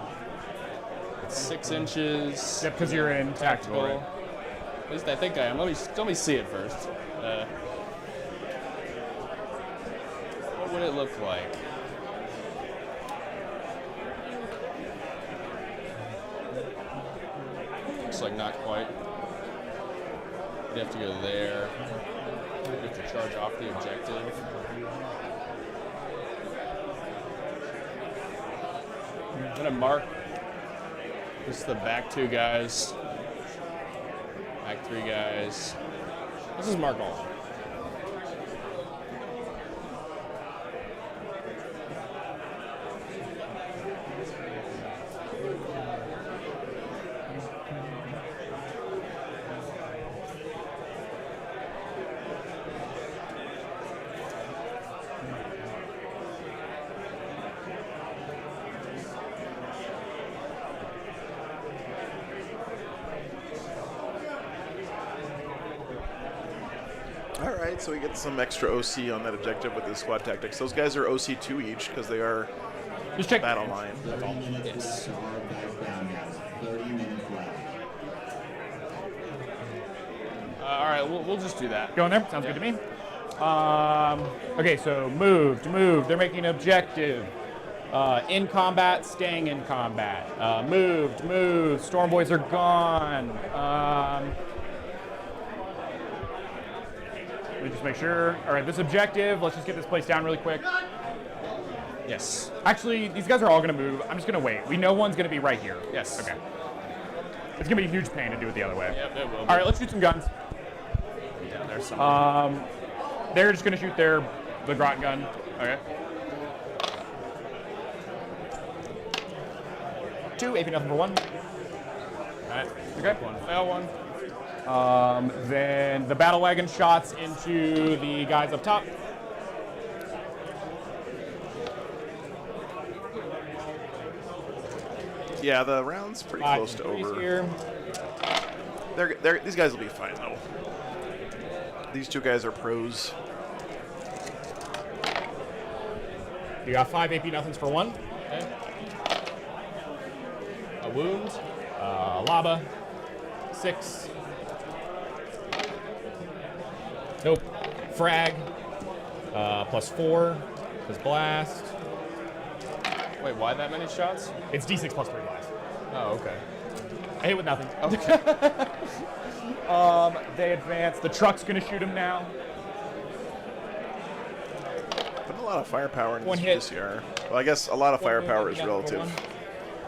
it's 6 inches. Yep, because you're in tactical. Right? At least I think I am. Let me see it first. What would it look like? Looks like not quite. You have to go there. You have to charge off the objective. I'm gonna mark just the back 2 guys, back 3 guys. This is mark all. All right, so we get some extra OC on that objective with the squad tactics. Those guys are OC 2 each because they are Just check battle line. Yes. All right, we'll just do that. Going there? Sounds good to me. Okay, so moved. They're making an objective. In combat, staying in combat. Moved. Storm Boys are gone. Let me just make sure. All right, this objective, let's just get this place down really quick. Yes. Actually, these guys are all going to move. I'm just going to wait. We know one's going to be right here. Yes. Okay. It's going to be a huge pain to do it the other way. Yep, it will. All right, let's shoot some guns. Yeah, there's some. They're just going to shoot the grot gun. Okay. 2, AP nothing for 1. All right. Okay. One fail, one. Then the battle wagon shots into the guys up top. Yeah, the round's pretty close to over. Here. These guys will be fine though. These 2 guys are pros. You got 5 AP nothings for 1. Okay. A wound. Lava. 6. Nope. Frag. +4. Because blast. Wait, why that many shots? It's D6 +3 blast. Oh, okay. I hit with nothing. Okay. They advance. The truck's gonna shoot him now. Putting a lot of firepower in One this hit. PCR. Well, I guess a lot of firepower is relative.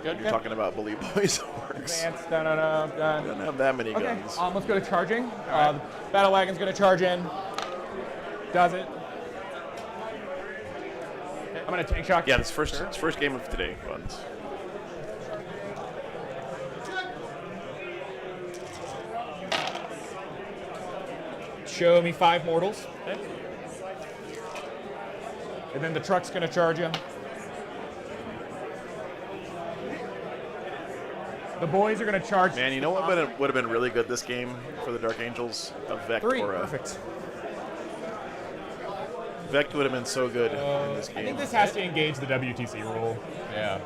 Good. You're talking about Bully Boys Orks. Advance. Done. Don't have that many Okay. guns. Let's go to charging. The battle wagon's gonna charge in. Does it? I'm gonna tank shock. Yeah, it's first game of today, buns. show me 5 mortals. Okay. And then the truck's going to charge you. The boys are going to charge. Man, you know what would have been really good this game for the Dark Angels? A Vect 3, or a... perfect. Vect would have been so good in this game. I think this has to engage the WTC rule. Yeah.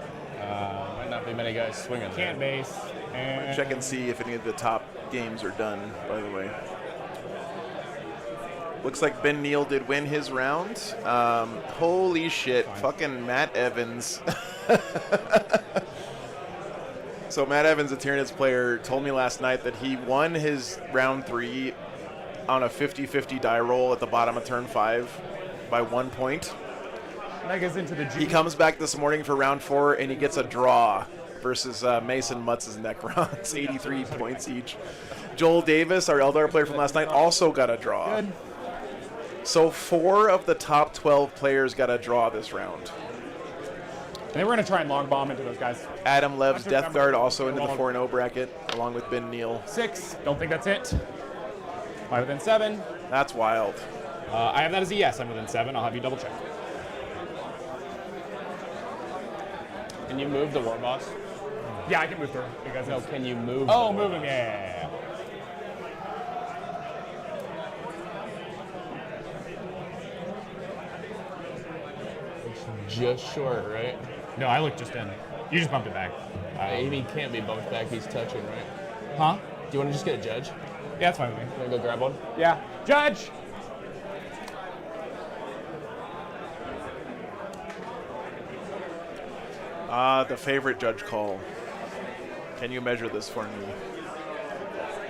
Might not be many guys swinging. Can't base. And Check and see if any of the top games are done, by the way. Looks like Ben Neal did win his round. Holy shit. Fucking Matt Evans. So Matt Evans, a Tyranids player, told me last night that he won his round 3 on a 50-50 die roll at the bottom of turn 5 by 1 point. Megas into the G. He comes back this morning for round 4 and he gets a draw versus Mason Mutz's Necrons, 83 points each. Joel Davis, our Eldar player from last night, also got a draw. Good. So 4 of the top 12 players got a draw this round. And then we're going to try and long bomb into those guys. Adam Lev's Death Guard also into the 4-0 bracket, along with Ben Neal. 6. Don't think that's it. Am I within 7? That's wild. I have that as a yes. I'm within 7. I'll have you double check. Can you move the war boss? Yeah, I can move through. Because No, can you move? Oh, the war moving. boss? Yeah. Just short, right? No, I looked just in. You just bumped it back. He can't be bumped back. He's touching, right? Huh? Do you want to just get a judge? Yeah, that's fine with me. Want to go grab one? Yeah. Judge! The favorite judge call. Can you measure this for me?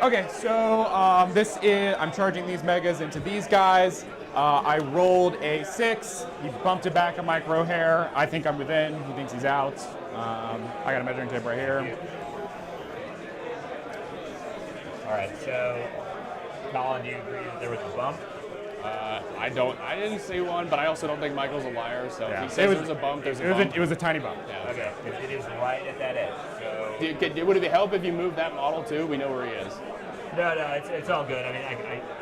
Okay, so this is, I'm charging these megas into these guys. I rolled a 6. He bumped it back a micro hair. I think I'm within. He thinks he's out. I got a measuring tape right here. All right, so Colin, do you agree that there was a bump? I don't. I didn't see one, but I also don't think Michael's a liar. So Yeah. if he says there's a bump, there's a bump. It was a tiny bump. Yeah. Okay, because it is right at that edge. So Would it help if you move that model too? We know where he is. no, it's all good. I mean,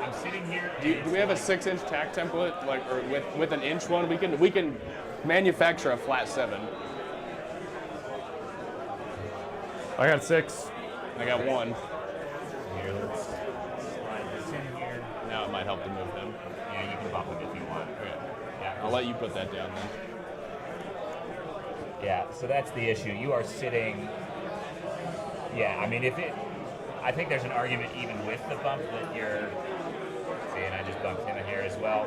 I'm sitting here. Do we have a 6-inch tack template, like, or with an inch one? We can manufacture a flat 7. I got 6. I got 1. Here, let's slide this in here. Now it might help to move him. Yeah, you can bump it if you want. Okay. Yeah, I'll let you put that down then. Yeah, so that's the issue. You are sitting. Yeah, I mean, I think there's an argument even with the bump that you're. See, and I just bumped him in here as well.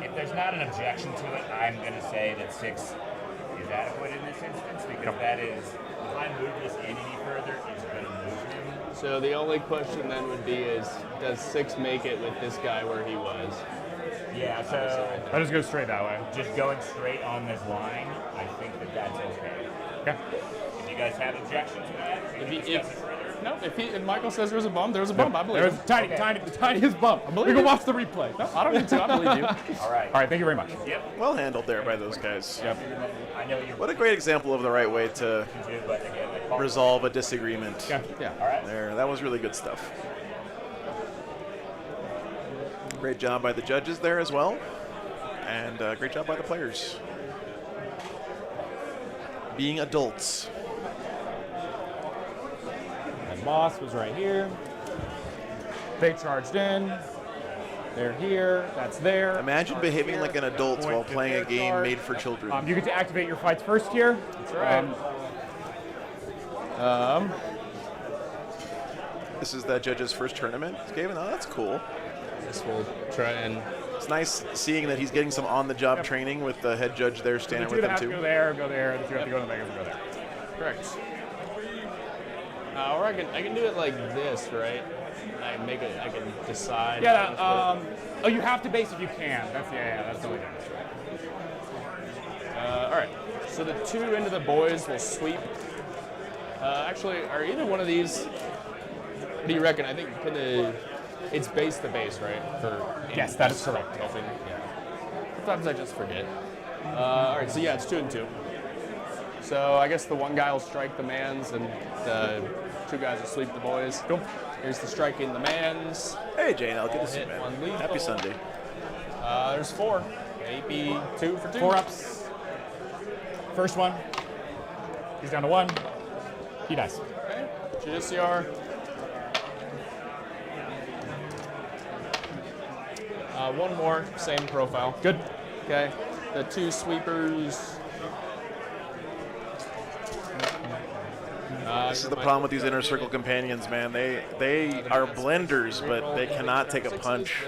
If there's not an objection to it, I'm going to say that 6 is adequate in this instance because that is. If I move this any further, it's going to move him. So the only question then would be is, does 6 make it with this guy where he was? Yeah, so I just go straight that way. just going straight on this line, I think that that's okay. Okay. If you guys have objections to that, we can discuss it further. No, if Michael says there's a bump, there's a bump. I believe There was him. the tiniest bump. We can you. watch the replay. No, I don't need to. I believe you. All right. All right, thank you very much. Yep. Well handled there by those guys. Yep. I know you're What a great example of the right way to too, but again, the call. resolve a disagreement. Yeah. Yeah. All right. There, that was really good stuff. Great job by the judges there as well. And great job by the players. Being adults. And boss was right here. They charged in. They're here. That's there. Imagine behaving like an adult while playing a game made for children. You get to activate your fights first here. That's right. This is the judge's first tournament. Gavin, oh, that's cool. This will try and. It's nice seeing that he's getting some on-the-job training with the head judge there The standing two with that him have to too. go there, go there. The two have to go to the Vegas and go there. Correct. Or I can do it like this, right? I can decide. Yeah. Oh, you have to base if you can. That's that's totally different. All right. So the 2 into the boys will sweep. Actually, are either one of these? What do you reckon? I think it's base to base, right? Yes, that is correct. Tilting. Yeah. Sometimes I just forget. All right. So yeah, it's 2 and 2. So I guess the one guy will strike the mans, and the 2 guys will sweep the boys. Cool. Here's the striking the mans. Hey, Jane, I'll get All to see you, hit, one man. lethal. Happy Sunday. There's 4. AP 2 for 2. 4 ups. First one. He's down to 1. He dies. Okay. GSCR. One more, same profile. Good. Okay. The 2 sweepers. This is the problem with these inner circle companions, man. They are blenders, but they cannot take a punch.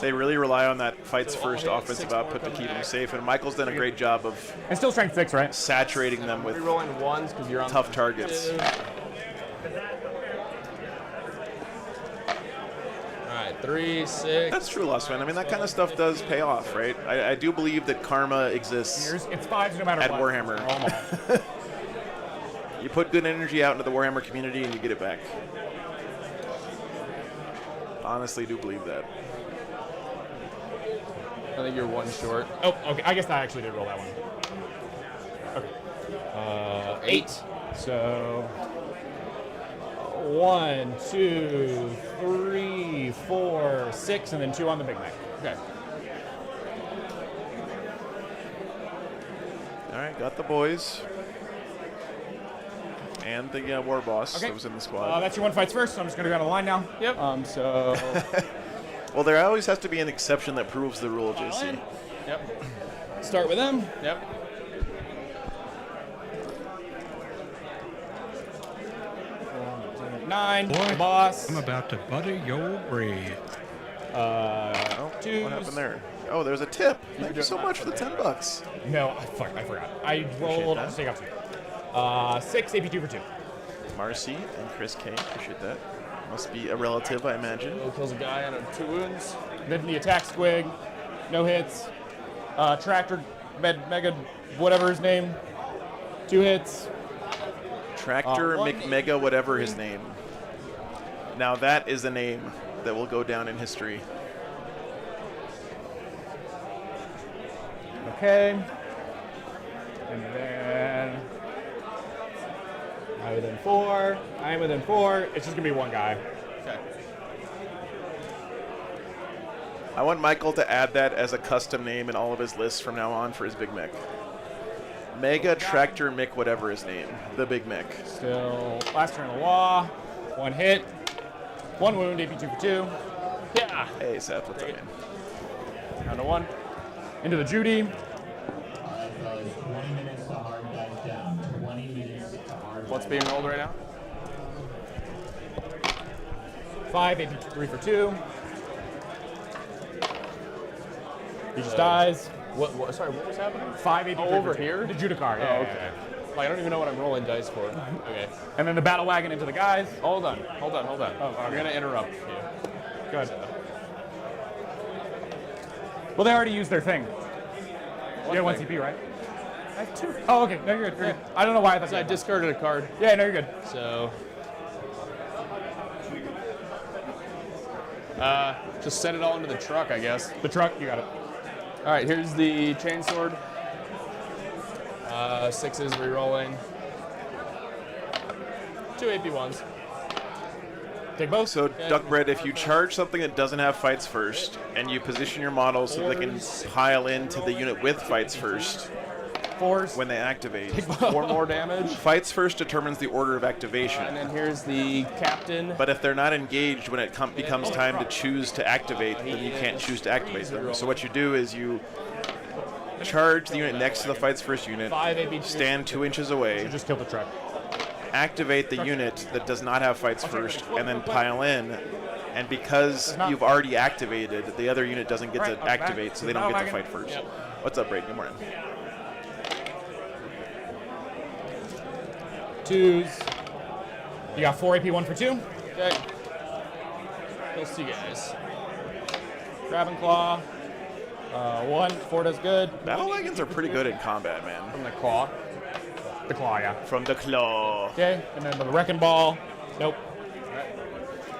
They really rely on that fights first offensive output to keep them safe, and Michael's done a great job of And still strength 6, right? saturating them with Rerolling ones because you're on tough targets. Alright, 3, 6. That's true, Lost Man. I mean, that kind of stuff does pay off, right? I do believe that karma exists. It's 5s no matter At what. Warhammer. Roll 'em all. You put good energy out into the Warhammer community and you get it back. Honestly, do believe that. I think you're 1 short. Oh, okay. I guess I actually did roll that one. Okay. 8. So 1, 2, 3, 4, 6, and then 2 on the Big Mac. Okay. All right, got the boys. And the war boss Okay. that was in the squad. That's your 1 fights first, so I'm just going to go down the line now. Yep. So Well, there always has to be an exception that proves the rule, JC. Yep. start with them. Yep. Nine, Boy, boss. I'm about to butter your bread. Oh, Twos. what happened there? Oh, there's a tip. Thank you so much for the $10. No, fuck, I forgot. I rolled. I'll just take out 2. 6 AP 2 for 2. Marcy and Chris K. Appreciate that. Must be a relative, I imagine. Kills a guy out of 2 wounds. Then the attack squig, no hits. Tractor, mega, whatever his name, 2 hits. Tractor one. McMega, whatever his name. Now that is a name that will go down in history. Okay. And then I'm within 4. I'm within 4. It's just gonna be 1 guy. Okay. I want Michael to add that as a custom name in all of his lists from now on for his Big Mick. Mega Tractor Mick, whatever his name. The Big Mick. Still last turn of the law. 1 hit. 1 wound, AP 2 for 2. Yeah. Hey, Seth, what's up, man? Down to 1. Into the Judy. What's being rolled right now? 5, AP 3 for 2. He just dies. What? Sorry, what was happening? 5 AP 3 over for 2. here? The Judicar, yeah. Oh, yeah, okay. yeah. Like, I don't even know what I'm rolling dice for. Okay. And then the battle wagon into the guys. Hold on. Oh, okay. We're gonna interrupt you. Good. Well, they already used their thing. You had 1 thing? CP, right? I have 2. Oh, okay. No, you're good. You're good. I don't know why I thought So you I had discarded a card. one. Yeah, no, you're good. So. Just set it all into the truck, I guess. The truck, you got it. All right, here's the chainsword. 6s re-rolling. 2 AP1s. Take both. So, Duckbread, if you charge something that doesn't have fights first, and you position your models so they can pile into the unit with fights first 4s. when they activate, 4 more damage. fights first determines the order of activation. And then here's the captain. But if they're not engaged when it becomes time to choose to activate, then you can't choose to activate them. So what you do is you charge the unit next to the fights first unit, 5 AP. stand 2 inches away, Just kill the truck. activate the unit that does not have fights first, and then pile in. And because you've already activated, the other unit doesn't get to activate, so they don't get to fight first. What's up, Braden? Good morning. 2s. You got 4 AP 1 for 2. Okay. Those 2 guys. Grab and claw. 1. 4 does good. Battle wagons are pretty good in combat, man. From the claw. The claw, yeah. From the claw. Okay, and then the wrecking ball. Nope.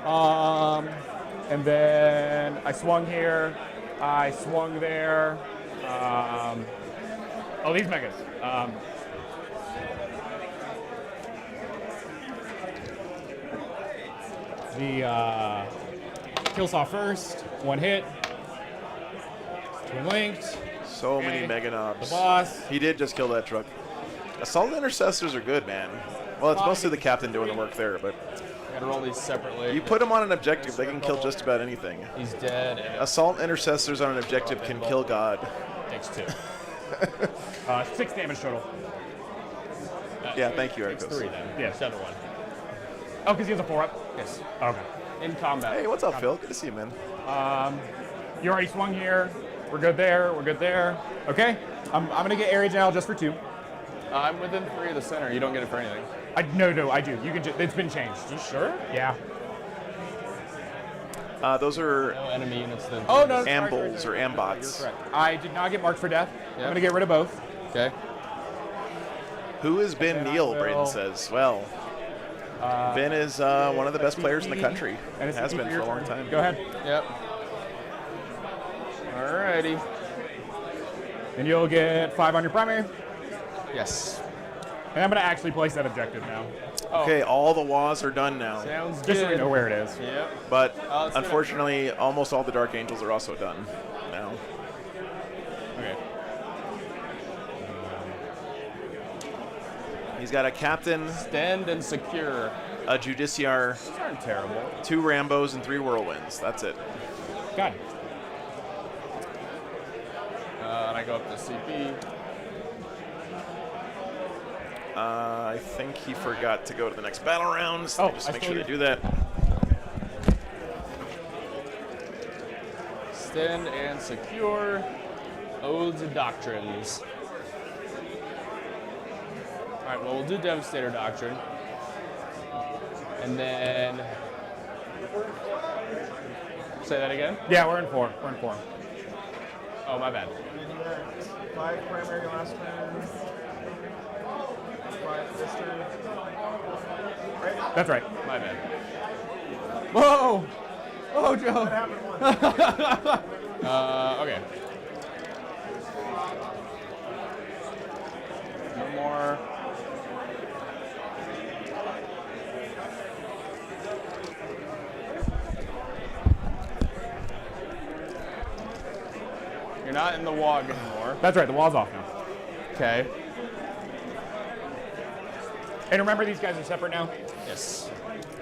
And then I swung here. I swung there. Oh, these megas. The kill saw first, 1 hit. Twin linked. So many Okay. mega knobs. The boss. He did just kill that truck. Assault intercessors are good, man. Well, it's mostly the captain doing the work there, but Gotta roll these separately. you put them on an objective, they can kill just about anything. He's dead, and it Assault intercessors on an objective can kill God. takes 2. 6 damage total. Yeah, thank you, Takes Arcos. 3 then. Yeah. Instead of 1. Oh, because he has a 4-up? Yes. Okay. In combat. Hey, what's up, Phil? Good to see you, man. You already swung here. We're good there. We're good there. Okay. I'm going to get area now just for 2. I'm within 3 of the center. You don't get it for anything. No, I do. You can. It's been changed. You sure? Yeah. Those are No enemy units then. Oh no. ambles or You're ambots. correct. I did not get marked for death. I'm Yep. going to get rid of both. Okay. Who has been And I Neil, will- Braden says. Well, Ben is one of the best players in the country. And it's Has CP been for your a long turn. time. Go ahead. Yep. Alrighty. And you'll get 5 on your primary. Yes. And I'm going to actually place that objective now. Okay, all the WAs are done now. Sounds Just so we good. know where it is. Yep. But Oh, it's gonna- unfortunately, almost all the Dark Angels are also done now. Okay. He's got a captain, Stand and secure. a Judiciar, These aren't terrible. 2 Rambos, and 3 Whirlwinds. That's it. God. And I go up to CP. I think he forgot to go to the next battle round, so Oh, just I make still sure to do- do that. Stand and secure. Odes and doctrines. Alright, well, we'll do Devastator Doctrine. And then. Say that again? Yeah, we're in 4. We're in 4. Oh, my bad. 5 primary last turn. 5 this turn. That's right. My bad. Whoa! Oh, Joe. Okay. No more. You're not in the WOG anymore. That's right. The wall's off now. Okay. And remember, these guys are separate now. Yes.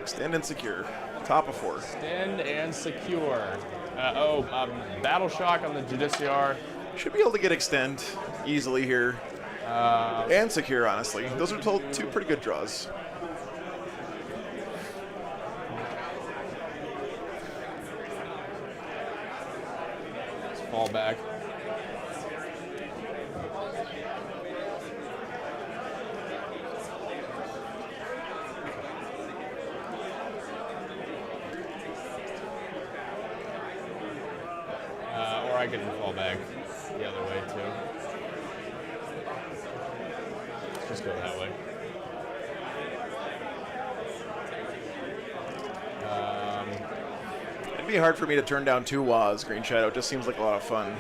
Stand and secure. Top of 4. Stand and secure. Battle shock on the Judiciar. Should be able to get extend easily here. And secure, honestly. Those are 2 pretty good draws. Let's fall back. Or I can fall back the other way too. Let's just go that way. It'd be hard for me to turn down 2 WAs, Green Shadow. It just seems like a lot of fun.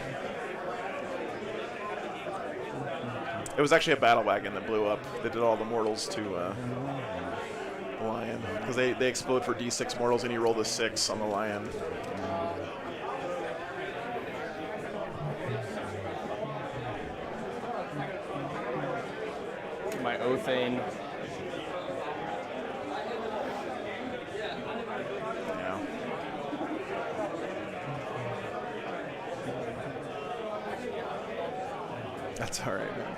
It was actually a battle wagon that blew up. They did all the mortals to the lion. Because they explode for D6 mortals, and you rolled a 6 on the lion. My Othane. Yeah. That's all right, man.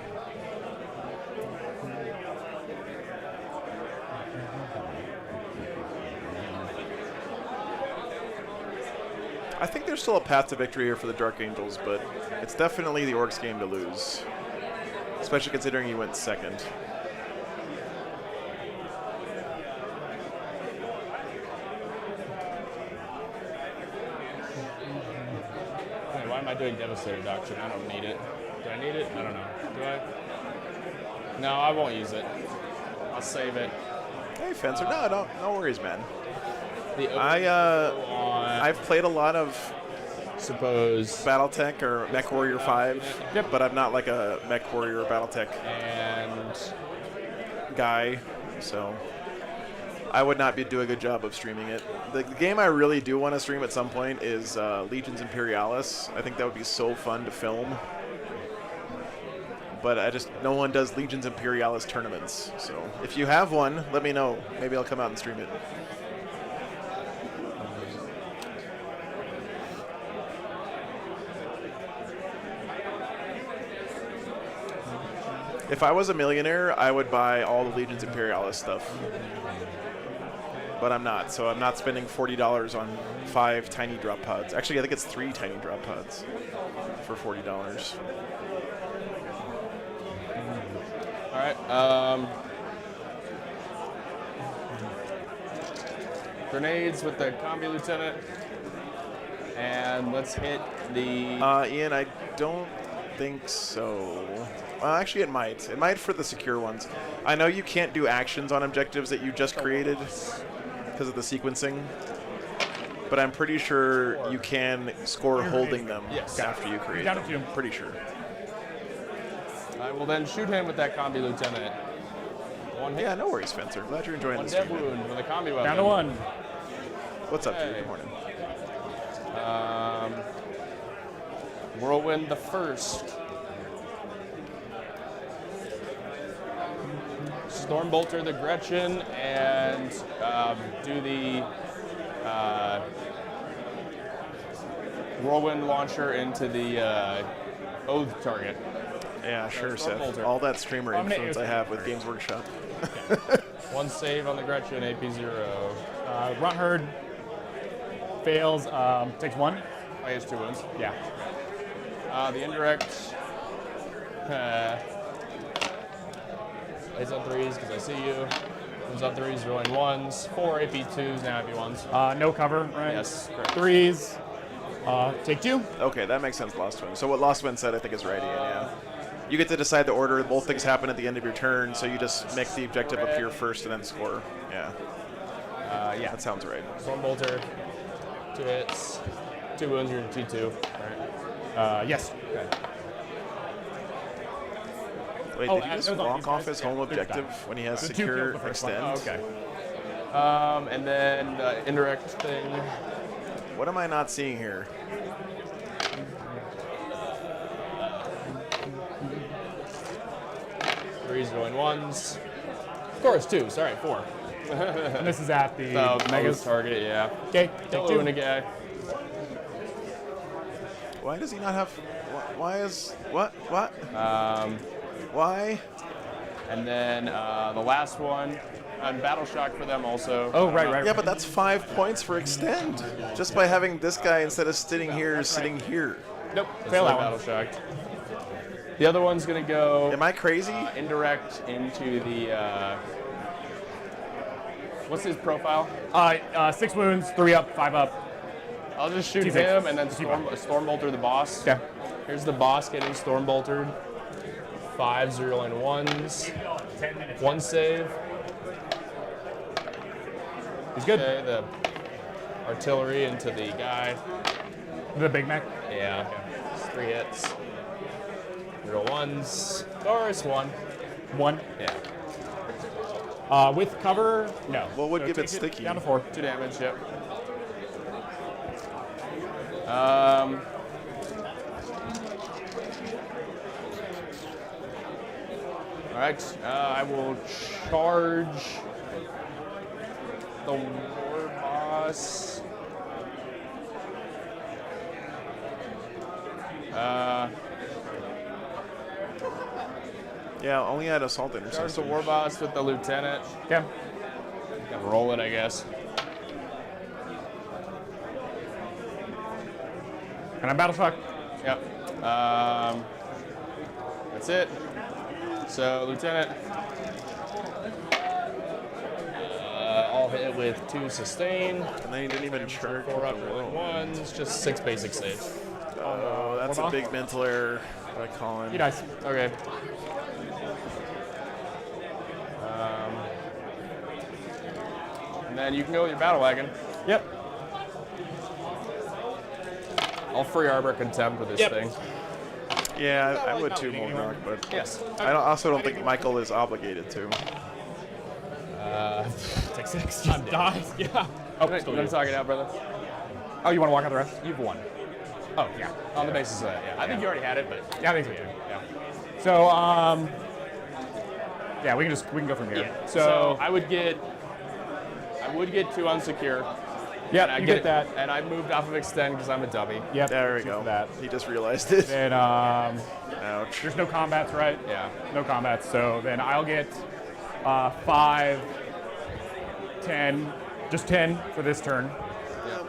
I think there's still a path to victory here for the Dark Angels, but it's definitely the Orks game to lose. Especially considering he went second. Wait, why am I doing Devastator Doctrine? I don't need it. Do I need it? I don't know. Do I? No, I won't use it. I'll save it. Hey, Fencer, no worries, man. The I've played a lot of suppose. BattleTech or Mech Warrior 5. Yep. But I'm not like a Mech Warrior or BattleTech And guy, so I would not do a good job of streaming it. The game I really do want to stream at some point is Legions Imperialis. I think that would be so fun to film. But no one does Legions Imperialis tournaments. So if you have one, let me know. Maybe I'll come out and stream it. If I was a millionaire, I would buy all the Legions Imperialis stuff. But I'm not, so I'm not spending $40 on 5 tiny drop pods. Actually, I think it's 3 tiny drop pods for $40. all right. Grenades with the combi lieutenant, and let's hit the. Ian, I don't think so. Actually, it might. It might for the secure ones. I know you can't do actions on objectives that you just created because of the sequencing, but I'm pretty sure you can score holding them after you create them. Pretty sure. I will then shoot him with that combi lieutenant. One hit. Yeah, no worries, Spencer. Glad you're enjoying One this. dev wound with a combi weapon. Down to 1. What's up, Hey. dude? Good morning. Whirlwind the first. Stormbolter the Gretchen and do the Whirlwind launcher into the Oath target. Yeah, sure, Seth. Stormbolter. All that streamer Dominate influence I your have with Games Workshop. One save on the Gretchen, AP0. Runt Herd fails, takes 1. I has 2 wounds. Yeah. The indirect. Plays on 3s because I see you. Comes on 3s, rolling 1s. 4 AP2s, now AP1s. No cover, right? Yes, correct. 3s. Take 2. Okay, that makes sense, Lost Wind. So what Lost Wind said, I think, is right, Ian, yeah. You get to decide the order. Both things happen at the end of your turn, so you just make the objective appear first and then score. Yeah. Yeah. That sounds right. Stormbolter. 2 hits. 2 wounds, you're in T2. Right. Yes. Okay. Wait, Oh, did he just those aren't walk these off guys? his Yeah, home they're just objective done. when he has The 2 secure killed the first one. extend? Oh, okay. And then indirect thing. What am I not seeing here? Threes going 1s. Of course, 2. Sorry, 4. And this is at the So Megas. Megas target, yeah. Okay, take Don't 2. ruin a guy. Why does he not have... Why is... What? Why? And then the last one, on Battle Shock for them also. Oh, right. Yeah, but that's 5 points for extend. Just by having this guy instead of sitting here, sitting here. Nope, That's fail that not one. Battle Shocked. The other one's going to go Am I crazy? indirect into the... what's his profile? 6 wounds, 3 up, 5 up. I'll just shoot T6. him and then Stormbolter the boss. Okay. Here's the boss getting Stormboltered. 5s rolling 1s. 1 save. He's good. Okay, the artillery into the guy. The Big Mac. Yeah. 3 hits. Roll 1s. Doris 1. 1. Yeah. With cover, no. What would So give it take sticky? Down to 4. 2 damage, yep. Alright, I will charge the war boss. Yeah, only had assault Charge the interception. war boss with the lieutenant. Okay. Can roll it, I guess. And I'm Battle Shock. Yep. That's it. So, Lieutenant, I'll hit with 2 sustain, And then he didn't even charge 4 with up the rolling world. 1s, just 6 basic saves. Oh, that's a Hold on. big mental error by Colin. He dies. Okay. And then you can go with your battle wagon. Yep. I'll free arbor contempt with this thing. Yeah, I would too, Moldrock, but Yes. I also don't think Michael is obligated to. Take 6. I'm dying. Yeah. Oh, Let still me you. talk it out, brother. Oh, you want to walk out the rest? You've won. Oh, yeah. On the basis of that, yeah. I think you already had it, but Yeah, I think so too. Yeah. So, yeah, we can go from here. yeah. So I would get 2 unsecure. yeah, I you get that. And I moved off of extend because I'm a dummy. Yep. There we 2 go. for that. He just realized it. Then Ouch. there's no combats, right? Yeah. No combats. So then I'll get 5, 10, just 10 for this turn.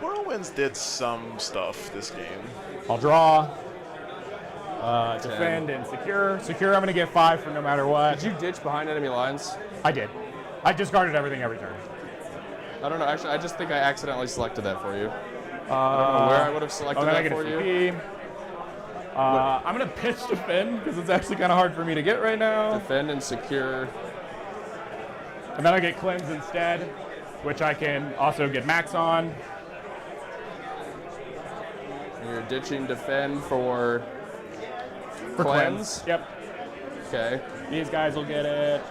Whirlwinds did some stuff this game. I'll draw, defend, and secure. Secure, I'm going to get 5 for no matter what. Did you ditch behind enemy lines? I did. I discarded everything every turn. I don't know. Actually, I just think I accidentally selected that for you. I don't know where I would have selected then I that get a for you. CP. I'm going to pitch defend because it's actually kind of hard for me to get right now. Defend and secure. And then I get cleanse instead, which I can also get max on. And you're ditching defend for cleanse. Yep. Okay. These guys will get it.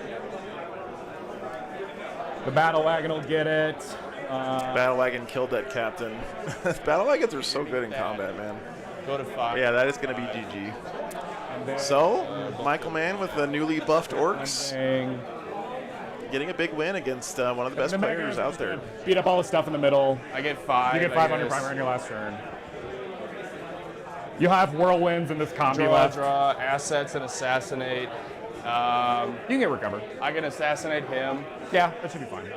The battle wagon will get it. Battle Wagon killed that captain. Battle Wagons are so good in combat, man. Go to 5. Yeah, that is going to be GG. And then So, Michael Mann with the newly buffed Orks, thing. getting a big win against one of the best The mega players is out there. gonna beat up all the stuff in the middle. I get 5. You get 5 on your primer on your last turn. You have whirlwinds in this combi Draw, left. draw, assets, and assassinate. You can get recover. I can assassinate him. Yeah, that should be fine.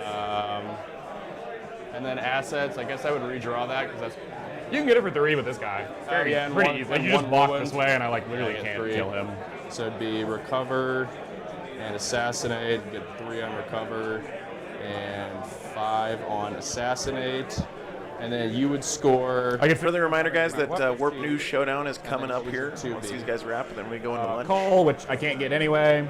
And then assets, I guess I would redraw that because that's You can get it for 3 with this guy. Very yeah, and pretty one- easy. Like, and you just one walk whirlwind. this way, and I literally get can't 3. kill him. So it'd be recover and assassinate, get 3 on recover and 5 on assassinate. And then you would score. I get Friendly reminder, guys, that Warp News Showdown is coming up here. Two Once B. these guys wrap, then we go into lunch. Call, which I can't get anyway.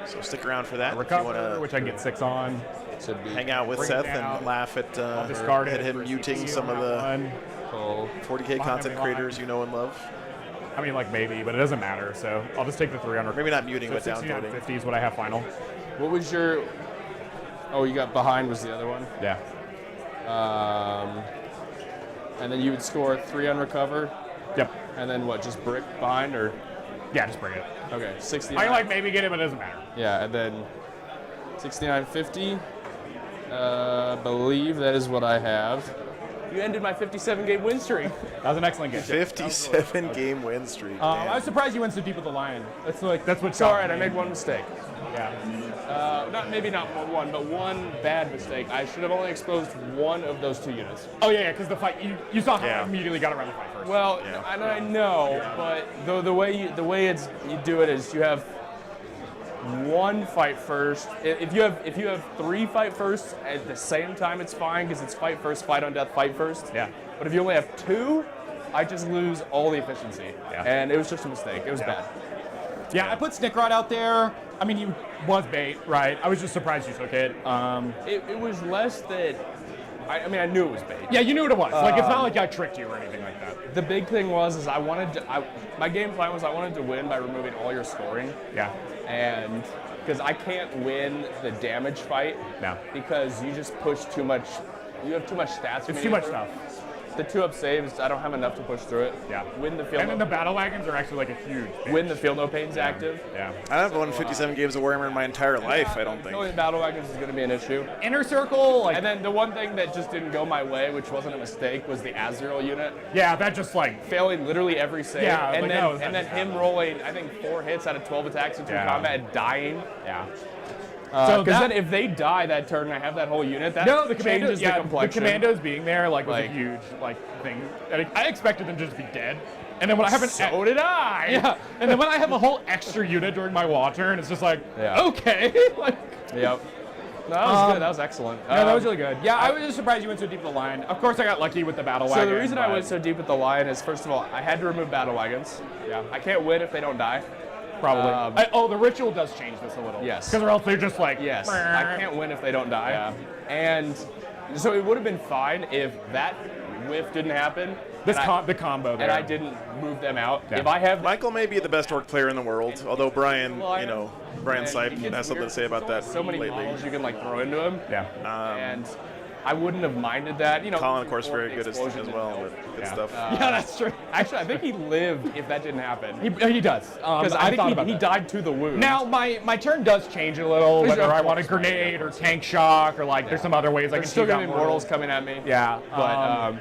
So stick around for that. If you Recover, want which I get 6 on. to be to hang out with Bring it Seth down. and laugh at Discard it. him for muting CP some on of that the one. call. 40K content Behind creators you know and love. I mean, maybe, but it doesn't matter. So I'll just take the 3 on recover. Maybe not muting, So but down 69.50 is what I have final. What was your. Oh, you got behind was the other one. Yeah. And then you would score 3 on recover. Yep. And then what, just brick behind or? Yeah, just bring it. Okay, 69. I can maybe get it, but it doesn't matter. Yeah, and then 69.50. Believe that is what I have. You ended my 57-game win streak. That was an excellent game. 57 game win streak. I Damn. was surprised you went so deep with the lion. That's what. It's all right. I made one mistake. Yeah. Not one, but one bad mistake. I should have only exposed one of those 2 units. Oh yeah, because the fight you saw how Yeah. I immediately got around the fight first. Well, Yeah. and I know, but the way you do it is you have 1 fight first. If you have 3 fight first at the same time, it's fine because it's fight first, fight on death, fight first. Yeah. But if you only have 2, I just lose all the efficiency. Yeah. And it was just a mistake. It was bad. Yeah, I put Snickrod out there. I mean, he was bait, right? I was just surprised you took it. It was less that. I mean, I knew it was bait. Yeah, you knew what it was. It's not like I tricked you or anything like that. The big thing was I wanted to. My game plan was I wanted to win by removing all your scoring. Yeah. And because I can't win the damage fight No. because you just push too much. You have too much stats. for It's me too to much through. stuff. The 2-up saves, I don't have enough to push through it. Yeah. Win the field. And then the battle wagons are actually a huge. Win the field no pain's active. Yeah. I haven't won 57 games of Warhammer in my entire life, I don't think. Killing battle wagons is going to be an issue. Inner circle, And then the one thing that just didn't go my way, which wasn't a mistake, was the Azrael unit yeah, that just failing literally every save. Yeah, and that was then actually him rolling, I think 4 hits out of 12 attacks into Yeah. combat and dying. yeah. Because then if they die that turn, and I have that whole unit. That No, the changes commandos. the Yeah, the complexion. commandos being there was a Like- huge thing. I expected them to just be dead. And then when I have an So did I. yeah, and then when I have a whole extra unit during my wall turn, it's just Yeah. okay. Yep. No, that was good. That was excellent. No, that was really good. Yeah, I was just surprised you went so deep with the line. Of course, I got lucky with the battle wagon. So the reason I but- went so deep with the lion is, first of all, I had to remove battle wagons. Yeah. I can't win if they don't die. Probably. The ritual does change this a little. Yes. Because or else they're just Yes, I can't win if they don't die. Yeah. And so it would have been fine if that whiff didn't happen. The combo there. And I didn't move them out. Yeah. If I have Michael may be the best orc player in the world, although Brian, Well, I you know. know, Brian And Sipe it gets has something weird. to say about that So many lately. models you can like throw into him. Yeah. And I wouldn't have minded that. You know, Colin, of course, before very good as explosion well. didn't But help. good stuff. Yeah, that's true. Actually, I think he lived if that didn't happen. He does. Because I thought I about think he that. died to the wound. Now, my turn does change a little, Sure, whether of I want a course, grenade or tank shock or like there's some other ways I can there's still shoot gonna out be mortals mortals. coming at me. Yeah. But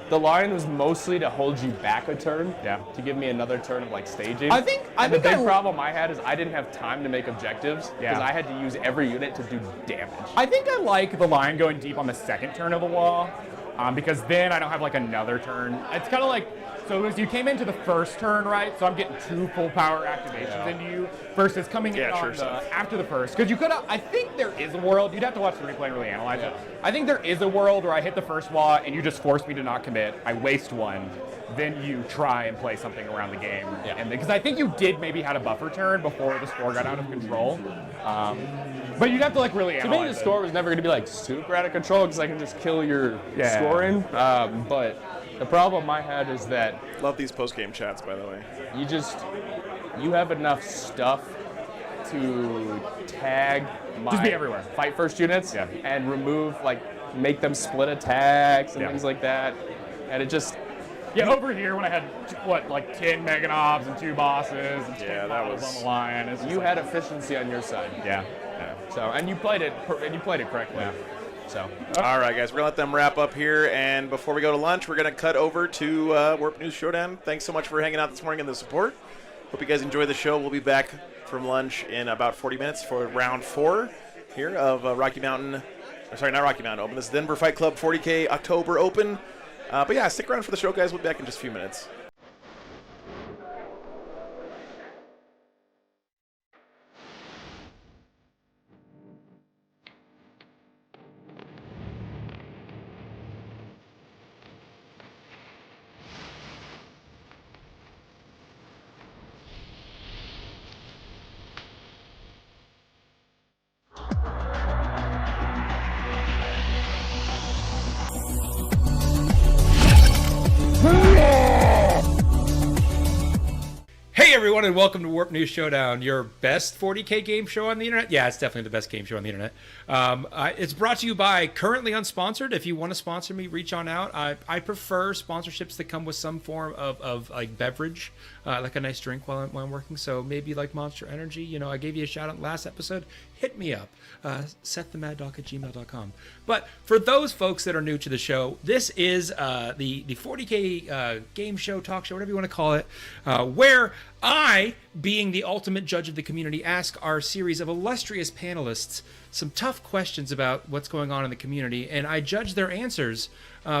the line was mostly to hold you back a turn. Yeah. To give me another turn of like staging. I think the big problem I had is I didn't have time to make objectives because Yeah. I had to use every unit to do damage. I think I like the line going deep on the second turn of the wall, because then I don't have like another turn. It's kind of like, so as you came into the first turn, right? So I'm getting 2 full power activations into you versus coming in Yeah, on sure, after the first. Because you could have, I think there is a world, you'd have to watch the replay and really analyze it. I think there is a world where I hit the first wall and you just force me to not commit. I waste 1. Then you try and play something around the game. Yeah. And because I think you did maybe had a buffer turn before the score got out of control. But you'd have to like really To analyze me, the score was never going to be like super out of control because I can just kill your Yeah. scoring. But the problem I had is that Love these post-game chats, by the way. you have enough stuff to tag my Just be everywhere. fight first units Yeah. and remove, like, make them split attacks and Yeah. things like that. And it just, Yeah, over here when I had like 10 Meganobs and 2 bosses and 10 Yeah, that models was- on the line. It's just you like- had efficiency on your side. yeah. So, and you played it correctly. So, All right, guys, we're going to let them wrap up here. And before we go to lunch, we're going to cut over to Warp News Showdown. Thanks so much for hanging out this morning and the support. Hope you guys enjoy the show. We'll be back from lunch in about 40 minutes for round 4 here of Rocky Mountain. Sorry, not Rocky Mountain Open. This is Denver Fight Club 40K October Open. But yeah, stick around for the show, guys. We'll be back in just a few minutes. Hey everyone, and welcome to Warp News Showdown, your best 40K game show on the internet. Yeah, it's definitely the best game show on the internet. It's brought to you by currently unsponsored. If you want to sponsor me, reach on out. I prefer sponsorships that come with some form of like beverage, like a nice drink while I'm working. So maybe like Monster Energy. You know, I gave you a shout out last episode. Hit me up, SethTheMadDog@gmail.com. But for those folks that are new to the show, this is the 40K game show, talk show, whatever you want to call it, where I, being the ultimate judge of the community, ask our series of illustrious panelists some tough questions about what's going on in the community, and I judge their answers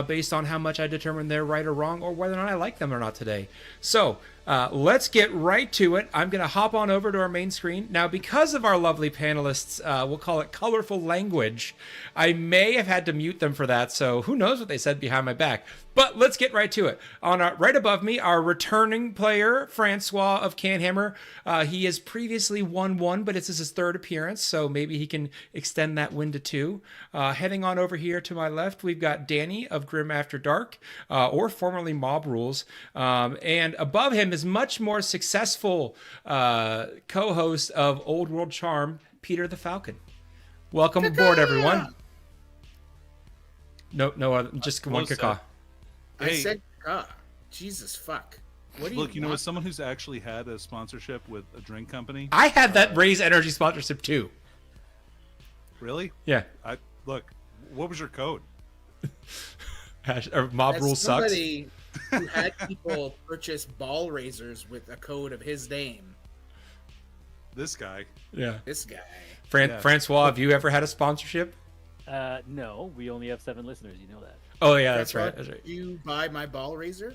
based on how much I determine they're right or wrong, or whether or not I like them or not today. So let's get right to it. I'm going to hop on over to our main screen. Now, because of our lovely panelists, we'll call it colorful language, I may have had to mute them for that, so who knows what they said behind my back. But let's get right to it. On right above me, our returning player, Francois of Canhammer. He has previously won 1, but this is his 3rd appearance, so maybe he can extend that win to 2. Heading on over here to my left, we've got Danny of Grim After Dark, or formerly Mob Rules. And above him is much more successful co-host of Old World Charm, Peter the Falcon. Welcome aboard, everyone. No, just one caca. I said, Jesus fuck. What do Look, you know, want? as someone who's actually had a sponsorship with a drink company, I had that Raise Energy sponsorship too. really? Yeah. Look, what was your code? Mob As Rules sucks. somebody who had people purchase ball raisers with a code of his name. This guy. Yeah. This guy. Yeah. Francois, have you ever had a sponsorship? No, we only have 7 listeners. You know that. Oh yeah, that's right. Francois, That's right. You buy my ball raiser?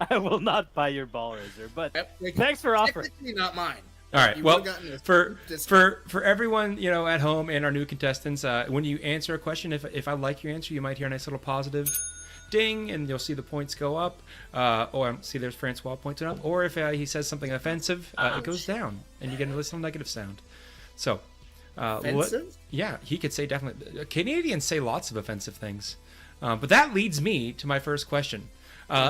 I will not buy your ball raiser, but Like, thanks for offering. technically not mine. All right. You Well, would've gotten a for discount. for everyone at home and our new contestants, when you answer a question, if I like your answer, you might hear a nice little positive ding, and you'll see the points go up. See, there's Francois pointing up. Or if he says something offensive, it goes down, and you get a little negative sound. So, Offensive? yeah, he could say definitely. Canadians say lots of offensive things. But that leads me to my first question.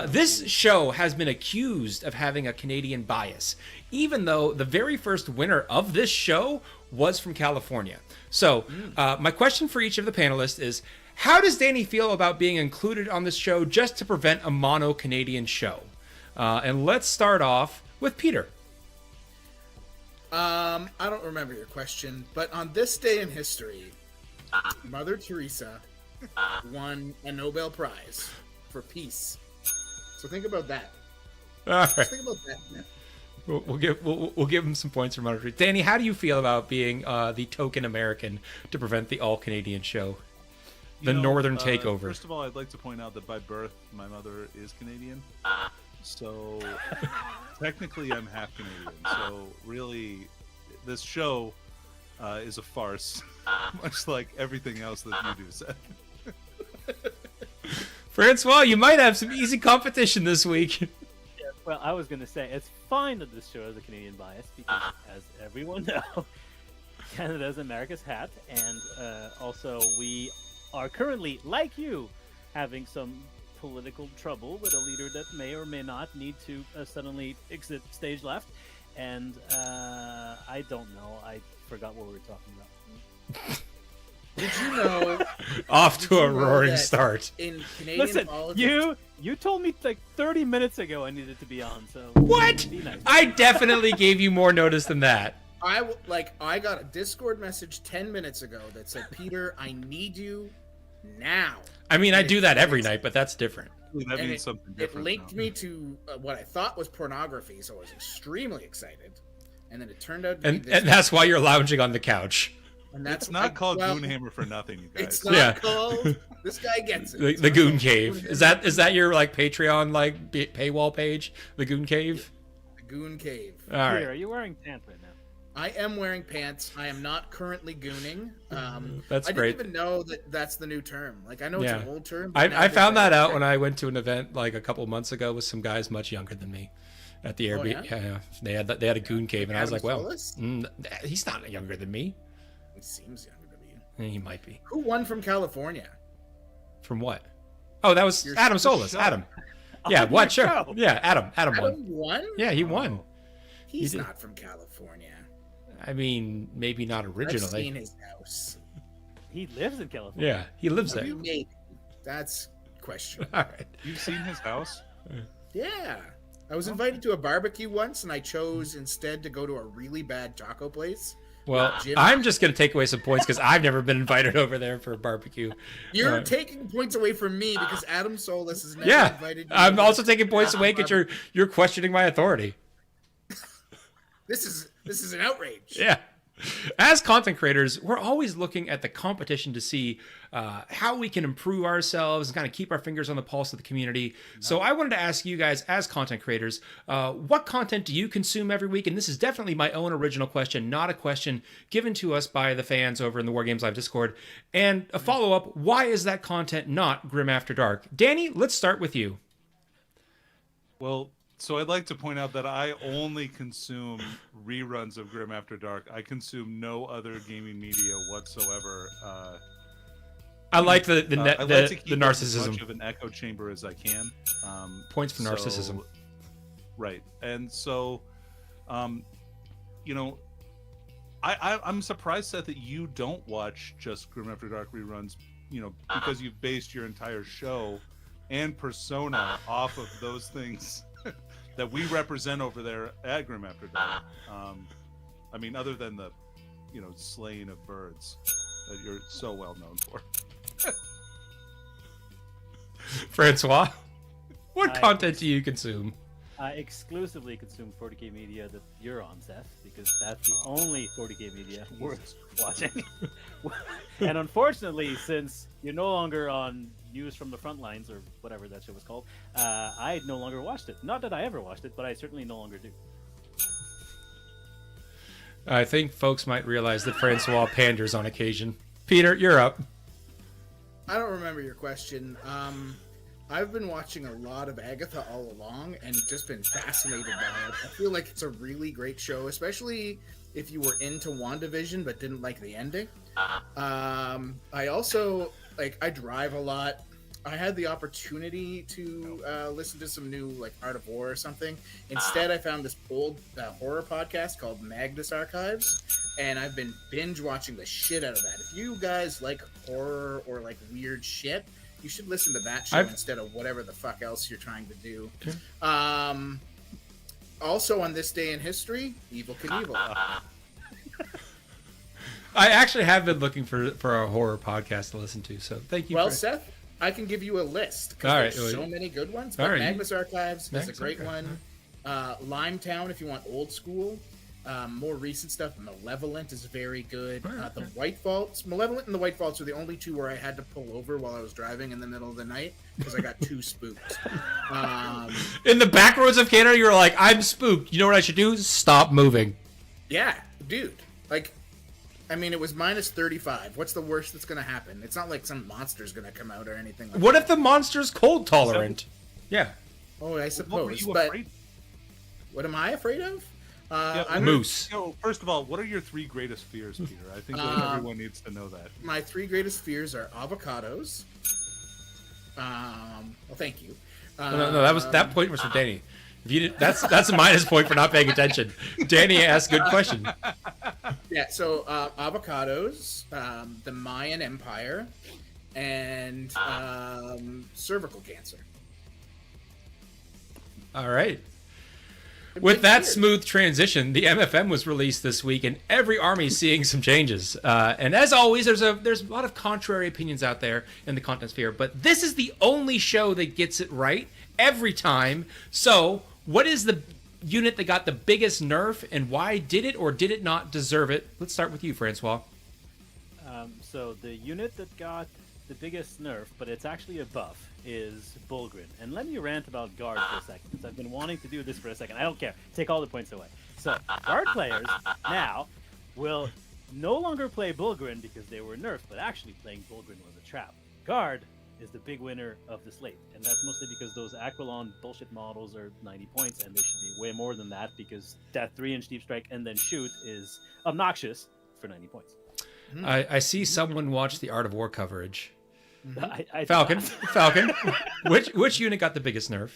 This show has been accused of having a Canadian bias, even though the very first winner of this show was from California. So my question for each of the panelists is, how does Danny feel about being included on this show just to prevent a mono-Canadian show? And let's start off with Peter. I don't remember your question, but on this day in history, Mother Teresa won a Nobel Prize for peace. So think about that. All right. Just think about that. We'll give him some points for Mother Teresa. Danny, how do you feel about being the token American to prevent the all-Canadian show? The Northern takeover. First of all, I'd like to point out that by birth, my mother is Canadian. So technically, I'm half Canadian. So really, this show is a farce, much like everything else that you do, Seth. Francois, you might have some easy competition this week. Well, I was going to say, it's fine that this show has a Canadian bias, because as everyone knows, Canada is America's hat, and also we are currently, like you, having some political trouble with a leader that may or may not need to suddenly exit stage left, and I don't know, I forgot what we were talking about. Did you know? Off to a roaring start. In Canadian Listen, politics, you told me like 30 minutes ago I needed to be on, so What? be nice. I definitely gave you more notice than that. I got a Discord message 10 minutes ago that said, "Peter, I need you now." I mean, I do that every night, but that's different. That And means something It different. linked now. me to what I thought was pornography, so I was extremely excited. And then it turned out to be And this. that's why you're lounging on the couch. And that's It's not called well, Goonhammer for nothing, you guys. It's not Yeah. called. This guy gets it. The, It's the not Goon called Cave. Is that your like Patreon like paywall page? The Goon Cave. The Goon Cave. All Peter, right. are you wearing pants right now? I am wearing pants. I am not currently gooning. That's I great. didn't even know that that's the new term. Like I know Yeah. it's an old term. but now I there's found like- that out when I went to an event like a couple months ago with some guys much younger than me at the Airbnb. yeah? Yeah, they had a Goon Cave, and I was Adam like, well, Solis? he's not younger than me. He seems younger to me. He might be. Who won from California? From what? Oh, that was Your Adam Solis. show. Adam. Yeah, what show? show. Yeah, Adam won. Adam won? Yeah, he won. He's did. not from California. I mean, maybe not I've originally. seen his house. He lives in California. Yeah, he lives there. Maybe. That's questionable. All right. You've seen his house? Yeah. I was invited to a barbecue once, and I chose instead to go to a really bad taco place. Well, Jim. I'm just going to take away some points because I've never been invited over there for a barbecue. You're Uh, taking points away from me because Adam Solis has never Yeah, invited you. I'm to also this taking points away because you're questioning my authority. This is an outrage. Yeah. As content creators, we're always looking at the competition to see how we can improve ourselves and kind of keep our fingers on the pulse of the community. So I wanted to ask you guys, as content creators, what content do you consume every week? And this is definitely my own original question, not a question given to us by the fans over in the War Games Live Discord. And a follow-up, why is that content not Grim After Dark? Danny, let's start with you. Well, so I'd like to point out that I only consume reruns of Grim After Dark. I consume no other gaming media whatsoever. I like the I like to keep the it as narcissism. much of an echo chamber as I can. Points for narcissism. Right, and so, you know, I'm surprised, Seth, that you don't watch just Grim After Dark reruns. You know, because you've based your entire show and persona off of those things that we represent over there at Grim After Dark. I mean, other than the, you know, slaying of birds that you're so well known for. Francois, what I- content do you consume? I exclusively consume 40k media that you're on, Seth, because that's the only 40k media worth watching. And unfortunately, since you're no longer on News from the Front Lines, or whatever that show was called, I no longer watched it. Not that I ever watched it, but I certainly no longer do. I think folks might realize that Francois panders on occasion. Peter, you're up. I don't remember your question. I've been watching a lot of Agatha all along and just been fascinated by it. I feel like it's a really great show, especially if you were into WandaVision but didn't like the ending. I also, I drive a lot. I had the opportunity to listen to some new like Art of War or something. Instead, I found this old horror podcast called Magnus Archives, and I've been binge watching the shit out of that. If you guys like horror or like weird shit, you should listen to that show instead of whatever the fuck else you're trying to do. Also, on this day in history, Evel Knievel. I actually have been looking for a horror podcast to listen to, so thank you. Well, Seth, I can give you a list because there's so many good ones. But Magnus Archives is a great one. Limetown, if you want old school. More recent stuff, Malevolent is very good. The White Vaults, Malevolent and the White Vaults are the only two where I had to pull over while I was driving in the middle of the night because I got too spooked. In the back roads of Canada, you were like, I'm spooked. You know what I should do? Stop moving. Yeah, dude. Like, I mean, it was minus 35. What's the worst that's going to happen? It's not like some monster's going to come out or anything like What that. if the monster's cold tolerant? Yeah. Oh, I suppose. What were you but afraid? What am I afraid of? Moose. First of all, what are your 3 greatest fears, Peter? I think that everyone needs to know that. My 3 greatest fears are avocados. Well, thank you. No, that point was for Danny. If you did, that's a minus point for not paying attention. Danny asked a good question. Yeah, so avocados, the Mayan Empire, and cervical cancer. All right. With that smooth transition, the MFM was released this week, and every army is seeing some changes. And as always, there's a lot of contrary opinions out there in the content sphere, but this is the only show that gets it right every time. So, what is the unit that got the biggest nerf, and why did it or did it not deserve it? Let's start with you, Francois. So the unit that got the biggest nerf, but it's actually a buff, is Bulgrin. And let me rant about Guard for a second, because I've been wanting to do this for a second. I don't care. Take all the points away. So, Guard players now will no longer play Bulgrin because they were nerfed, but actually playing Bulgrin was a trap. Guard is the big winner of the slate, and that's mostly because those Aquilon bullshit models are 90 points, and they should be way more than that, because that 3-inch deep strike and then shoot is obnoxious for 90 points. I see someone watch the Art of War coverage. I Falcon, which unit got the biggest nerf?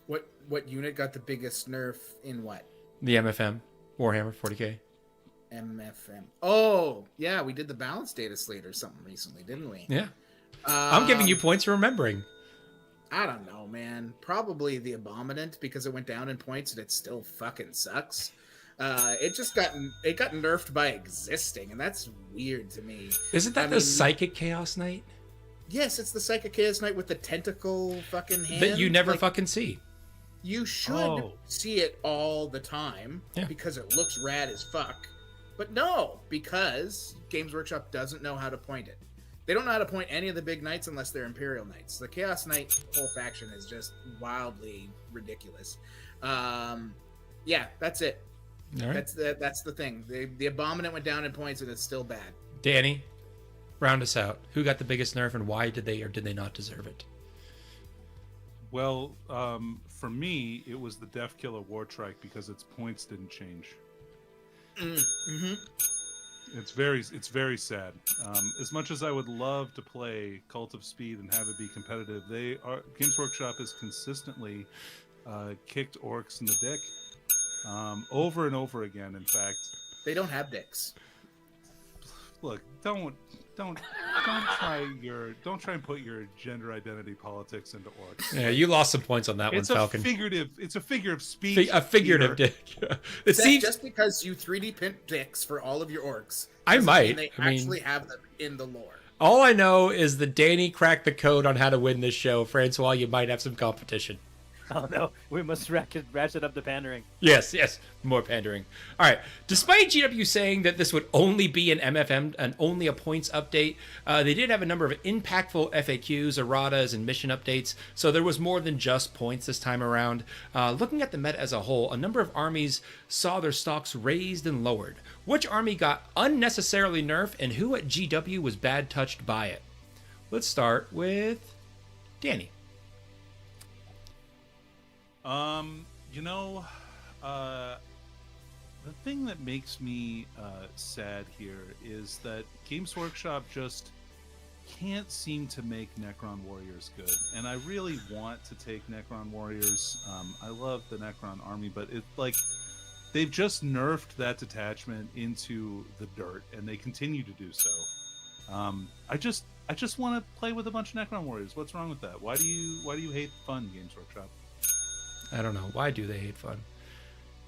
What unit got the biggest nerf in what? The MFM, Warhammer 40k. MFM. Oh, yeah, we did the balance data slate or something recently, didn't we? Yeah. I'm giving you points for remembering. I don't know, man. Probably the Abominant because it went down in points and it still fucking sucks. It got nerfed by existing, and that's weird to me. Isn't that the Psychic Chaos Knight? Yes, it's the Psychic Chaos Knight with the tentacle fucking hand that you never fucking see. You should see it all the time because it looks rad as fuck. But no, because Games Workshop doesn't know how to point it. They don't know how to point any of the big knights unless they're Imperial Knights. The Chaos Knight whole faction is just wildly ridiculous. Yeah, that's it. All right. That's the thing. The Abominant went down in points and it's still bad. Danny, round us out. Who got the biggest nerf and why did they or did they not deserve it? Well, for me, it was the Death Killer Wartrike because its points didn't change. Mm-hmm. It's very sad. As much as I would love to play Cult of Speed and have it be competitive, Games Workshop has consistently kicked Orks in the dick over and over again. In fact, they don't have dicks. Look, don't try and put your gender identity politics into Orks. Yeah, you lost some points on that one, Falcon. It's a figure of speech. A figurative dick. It seems just because you 3D print dicks for all of your Orks. I might. They actually have them in the lore. All I know is that Danny cracked the code on how to win this show. Francois, you might have some competition. Oh no, we must ratchet up the pandering. Yes, more pandering. All right. Despite GW saying that this would only be an MFM and only a points update, they did have a number of impactful FAQs, erratas, and mission updates, so there was more than just points this time around. Looking at the meta as a whole, a number of armies saw their stocks raised and lowered. Which army got unnecessarily nerfed, and who at GW was bad touched by it? Let's start with Danny. The thing that makes me sad here is that Games Workshop just can't seem to make Necron Warriors good, and I really want to take Necron Warriors. I love the Necron army, but it they've just nerfed that detachment into the dirt, and they continue to do so. I just want to play with a bunch of Necron Warriors. What's wrong with that? Why do you hate fun, Games Workshop? I don't know. Why do they hate fun?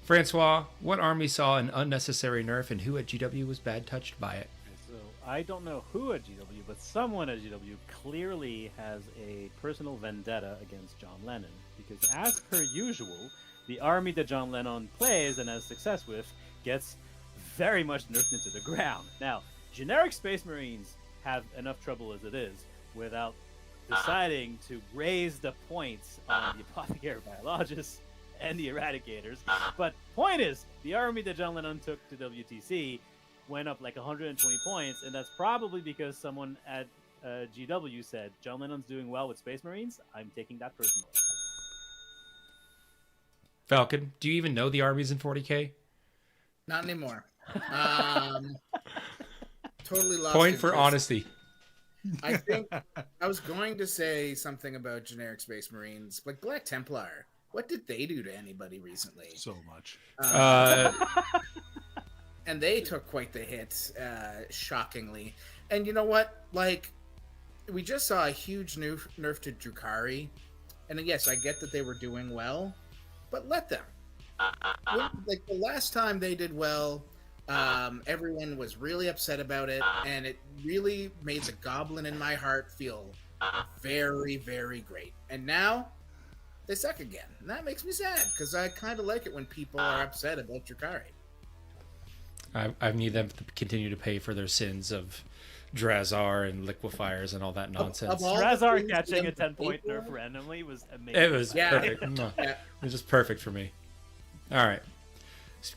Francois, what army saw an unnecessary nerf and who at GW was bad touched by it? So I don't know who at GW, but someone at GW clearly has a personal vendetta against John Lennon, because as per usual, the army that John Lennon plays and has success with gets very much nerfed into the ground. Now, generic Space Marines have enough trouble as it is without deciding to raise the points on the Apothecary Biologists and the Eradicators. But point is, the army that John Lennon took to WTC went up like 120 points, and that's probably because someone at GW said, John Lennon's doing well with Space Marines, I'm taking that personally. Falcon, do you even know the armies in 40K? Not anymore. Totally lost Point for interest. honesty. I think I was going to say something about generic Space Marines, like Black Templar. What did they do to anybody recently? So much. And they took quite the hit, shockingly. And you know what? Like, we just saw a huge nerf to Drukhari. And yes, I get that they were doing well, but let them. Like, the last time they did well, everyone was really upset about it, and it really made the goblin in my heart feel very, very great. And now they suck again, and that makes me sad because I kind of like it when people are upset about Drukhari. I need them to continue to pay for their sins of Drazar and liquefiers and all that nonsense. Drazar catching a 10-point nerf randomly was amazing. It was perfect. It was just perfect for me. All right.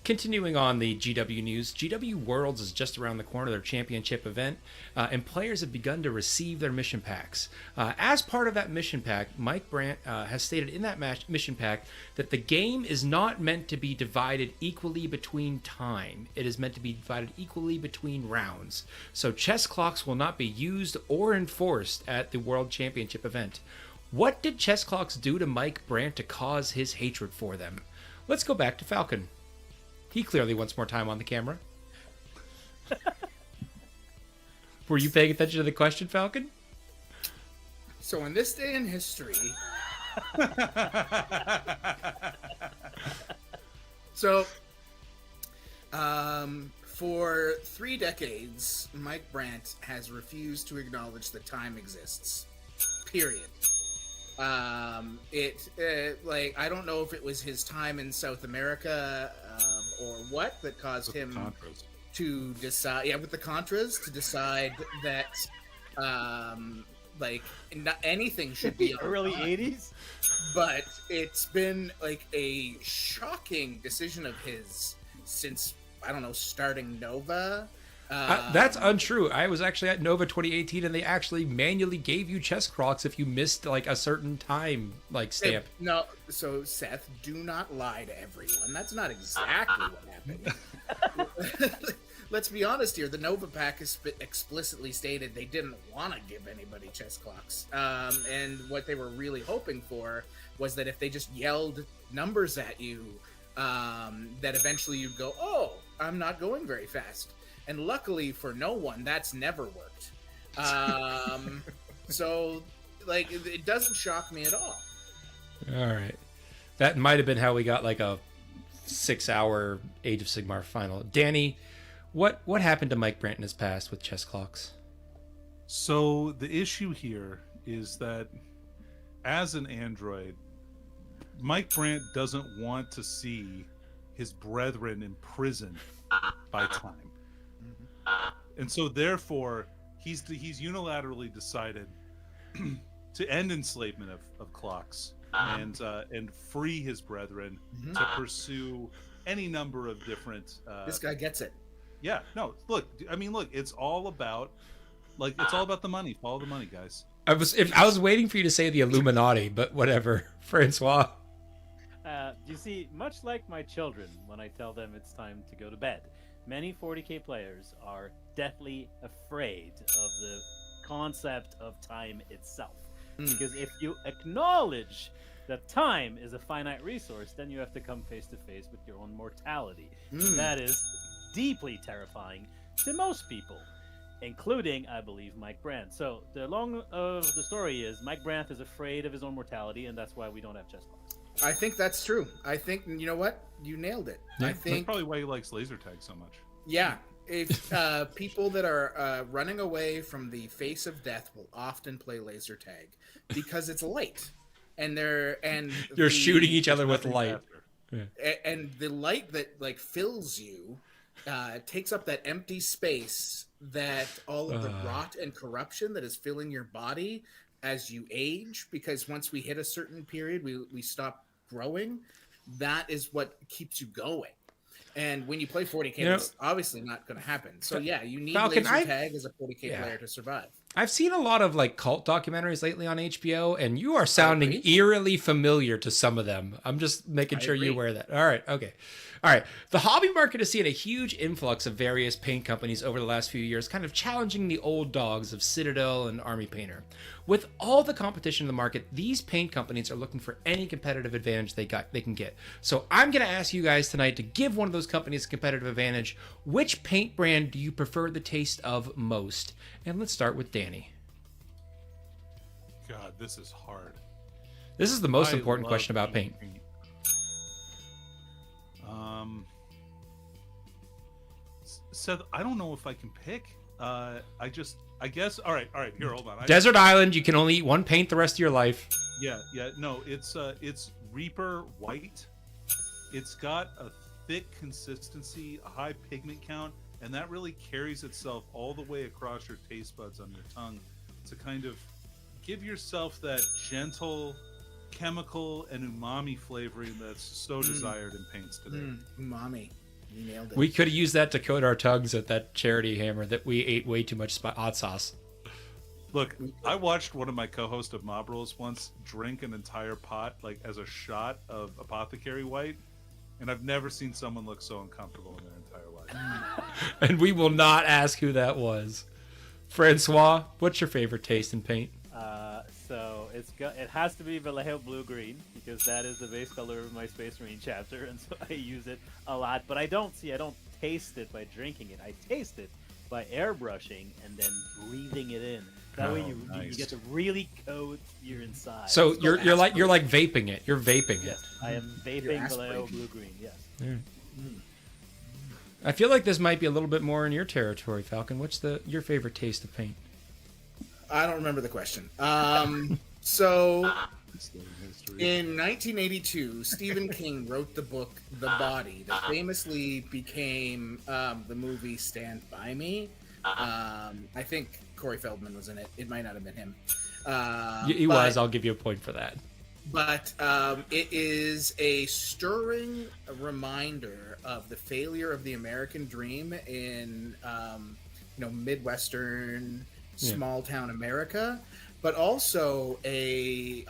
Continuing on the GW news, GW Worlds is just around the corner, their championship event, and players have begun to receive their mission packs. As part of that mission pack, Mike Brandt has stated in that mission pack that the game is not meant to be divided equally between time. It is meant to be divided equally between rounds. So chess clocks will not be used or enforced at the World Championship event. What did chess clocks do to Mike Brandt to cause his hatred for them? Let's go back to Falcon. He clearly wants more time on the camera. Were you paying attention to the question, Falcon? So in this day in history... for 3 decades, Mike Brandt has refused to acknowledge that time exists. Period. I don't know if it was his time in South America or what that caused him to decide, with the Contras, to decide that anything should be early 80s. But it's been like a shocking decision of his since, I don't know, starting Nova. That's untrue. I was actually at Nova 2018, and they actually manually gave you chess clocks if you missed like a certain time stamp. No, so Seth, do not lie to everyone. That's not exactly what happened. Let's be honest here. The Nova Pack explicitly stated they didn't want to give anybody chess clocks, and what they were really hoping for was that if they just yelled numbers at you, that eventually you'd go, "Oh, I'm not going very fast." And luckily for no one, that's never worked. So, it doesn't shock me at all. All right. That might have been how we got a 6-hour Age of Sigmar final. Danny, what happened to Mike Brandt in his past with chess clocks? So the issue here is that as an android, Mike Brandt doesn't want to see his brethren imprisoned by time. And so therefore he's unilaterally decided to end enslavement of clocks and free his brethren to pursue any number of different this guy gets it. Yeah, no, look, it's all about the money. Follow the money, guys. I was waiting for you to say the Illuminati, but whatever. Francois. You see, much like my children, when I tell them it's time to go to bed, many 40K players are deathly afraid of the concept of time itself. Because if you acknowledge that time is a finite resource, then you have to come face to face with your own mortality. And that is deeply terrifying to most people, including, I believe, Mike Brandt. So the long of the story is Mike Brandt is afraid of his own mortality, and that's why we don't have chess clocks. I think that's true. I think, you know what? You nailed it. Yeah, I think that's probably why he likes laser tag so much. Yeah. If people that are running away from the face of death will often play laser tag because it's light, and you're shooting each other with light. And the light that like fills you takes up that empty space that all of the rot and corruption that is filling your body as you age, because once we hit a certain period, we stop growing. That is what keeps you going. And when you play 40K, it's obviously not going to happen. So yeah, you need Falcon, laser tag as a 40K player to survive. I've seen a lot of like cult documentaries lately on HBO, and you are sounding eerily familiar to some of them. I'm just making sure you're aware of that. All right, okay. All right. The hobby market has seen a huge influx of various paint companies over the last few years, kind of challenging the old dogs of Citadel and Army Painter. With all the competition in the market, these paint companies are looking for any competitive advantage they can get. So I'm going to ask you guys tonight to give one of those companies a competitive advantage. Which paint brand do you prefer the taste of most? And let's start with Danny. God, this is hard. This is the most important question about paint. Seth, I don't know if I can pick. I guess. All right. Here, hold on. Desert Island. You can only eat one paint the rest of your life. Yeah. No, it's Reaper White. It's got a thick consistency, a high pigment count, and that really carries itself all the way across your taste buds on your tongue to kind of give yourself that gentle chemical and umami flavoring that's so desired in paints today. Umami. You nailed it. We could have used that to coat our tongues at that charity hammer that we ate way too much hot sauce. Look, I watched one of my co-hosts of Mob Rules once drink an entire pot, like as a shot of Apothecary White, and I've never seen someone look so uncomfortable in their entire life. And we will not ask who that was. Francois, what's your favorite taste in paint? So it has to be Vallejo Blue Green, because that is the base color of my Space Marine chapter, and so I use it a lot. But I don't taste it by drinking it. I taste it by airbrushing and then breathing it in. That way you get to really coat your inside. So you're like vaping it. You're vaping it. Yes, I am vaping Vallejo Blue Green. Yes. Yeah. I feel like this might be a little bit more in your territory, Falcon. What's your favorite taste of paint? I don't remember the question. So in 1982, Stephen King wrote the book The Body that famously became the movie Stand By Me. I think Corey Feldman was in it. It might not have been him. He was. I'll give you a point for that. But it is a stirring reminder of the failure of the American dream in Midwestern small town America, but also a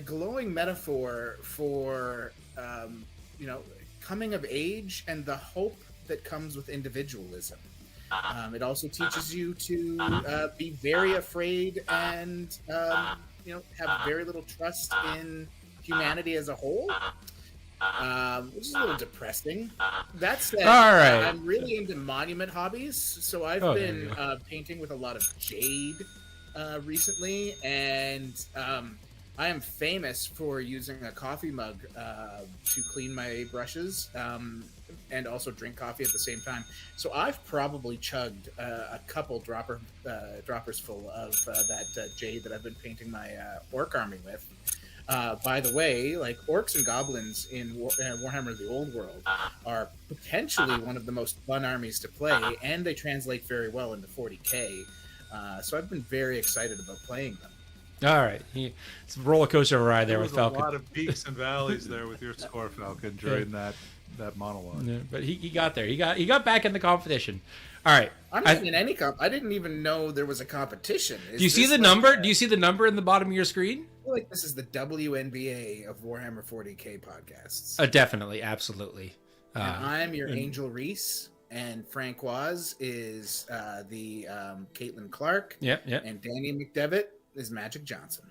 glowing metaphor for coming of age and the hope that comes with individualism. It also teaches you to be very afraid and have very little trust in humanity as a whole, which is a little depressing. That said, all right. I'm really into monument hobbies, so I've been painting with a lot of jade recently, and I am famous for using a coffee mug to clean my brushes and also drink coffee at the same time. So I've probably chugged a couple droppers full of that jade that I've been painting my orc army with. By the way, like orcs and goblins in Warhammer: The Old World are potentially one of the most fun armies to play, and they translate very well into 40K. So I've been very excited about playing them. All right, it's a roller coaster ride there with Falcon. There was a lot of peaks and valleys there with your score, Falcon, during that monologue. Yeah, but he got there. He got back in the competition. All right. I'm not in any I didn't even know there was a competition. Do you see the number? Do you see the number in the bottom of your screen? I feel like this is the WNBA of Warhammer 40K podcasts. Definitely, absolutely. And I'm your Angel Reese. and Francoise is the Caitlin Clark. Yep. And Danny McDevitt is Magic Johnson.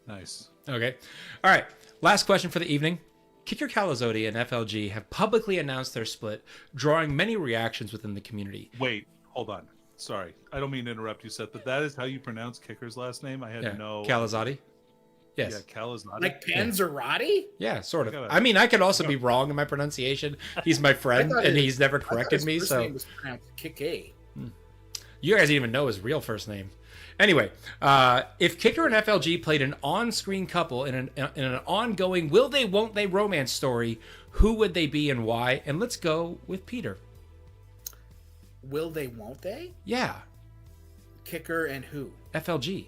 Nice. Okay. All right. Last question for the evening. Kicker Calazoti and FLG have publicly announced their split, drawing many reactions within the community. Wait, hold on. Sorry, I don't mean to interrupt you, Seth, but that is how you pronounce Kicker's last name? I had no... Calazoti? Yes. Yeah, Calazoti. Like Panzerotti? Yeah, sort of. I mean, I could also be wrong in my pronunciation. He's my friend, and he's never corrected me, so... His name was pronounced Kick-A. You guys didn't even know his real first name. Anyway, if Kicker and FLG played an on-screen couple in an ongoing will they, won't they romance story, who would they be and why? And let's go with Peter. Will they, won't they? Yeah. Kicker and who? FLG.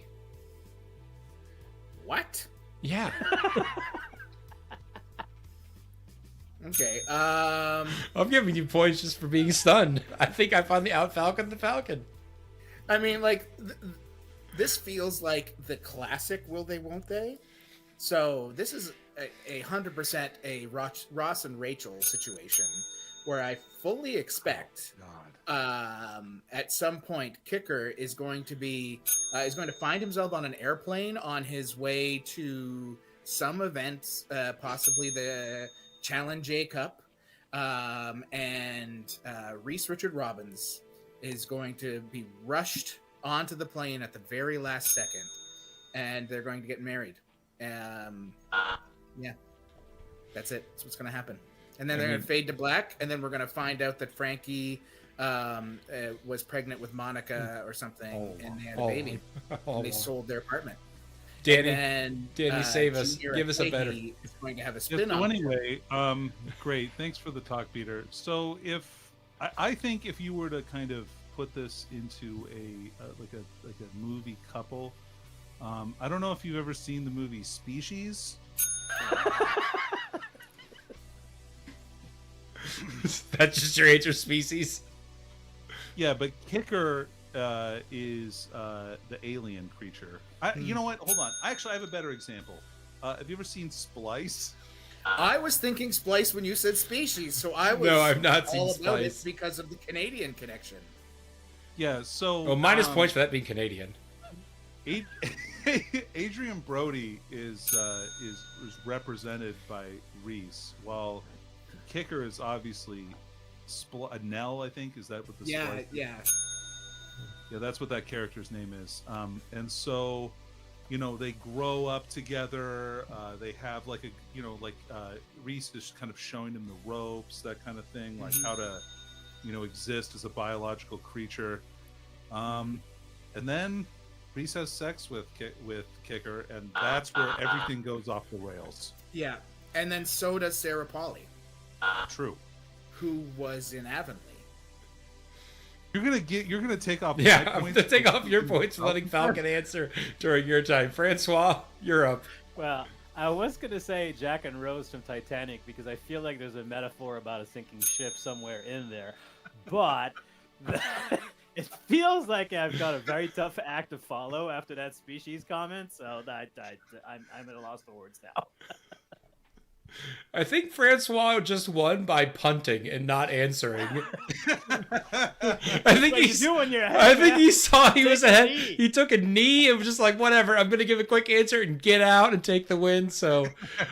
What? Yeah. Okay. I'm giving you points just for being stunned. I think I finally out-Falcon the Falcon. I mean, like, this feels like the classic will they, won't they? So this is a 100% a Ross and Rachel situation where I fully expect at some point Kicker is going to find himself on an airplane on his way to some events, possibly the Challenge A Cup, and Reese Richard Robbins is going to be rushed onto the plane at the very last second, and they're going to get married. Yeah, that's it. That's what's going to happen. And then they're going to fade to black, and then we're going to find out that Frankie was pregnant with Monica or something, and they had a baby. And they sold their apartment. Danny, save us. Give us a better. Is going to have a spin-off. So anyway, great. Thanks for the talk, Peter. So I think if you were to kind of put this into a movie couple, I don't know if you've ever seen the movie Species. That's just your answer, Species. Yeah, but Kicker is the alien creature. You know what? Hold on. I have a better example. Have you ever seen Splice? I was thinking Splice when you said Species, so I was no, I've not seen all about Splice it because of the Canadian connection. Yeah, so well, minus points for that being Canadian. Adrian Brody is represented by Reese, while Kicker is obviously Nell. I think is that what the yeah. Yeah, that's what that character's name is. And so, they grow up together. They have Reese is kind of showing him the ropes, that kind of thing, like how to, exist as a biological creature. And then Reese has sex with Kicker, and that's where everything goes off the rails. Yeah, and then so does Sarah Polly. True. Who was in Avonlea. You're gonna take off. Yeah, I'm gonna take off your points for letting Falcon answer during your time. Francois, you're up. Well, I was gonna say Jack and Rose from Titanic because I feel like there's a metaphor about a sinking ship somewhere in there, but it feels like I've got a very tough act to follow after that Species comment. So I'm at a loss for words now. I think Francois just won by punting and not answering. I think he saw he was ahead. He took a knee and was just like, whatever, I'm going to give a quick answer and get out and take the win. So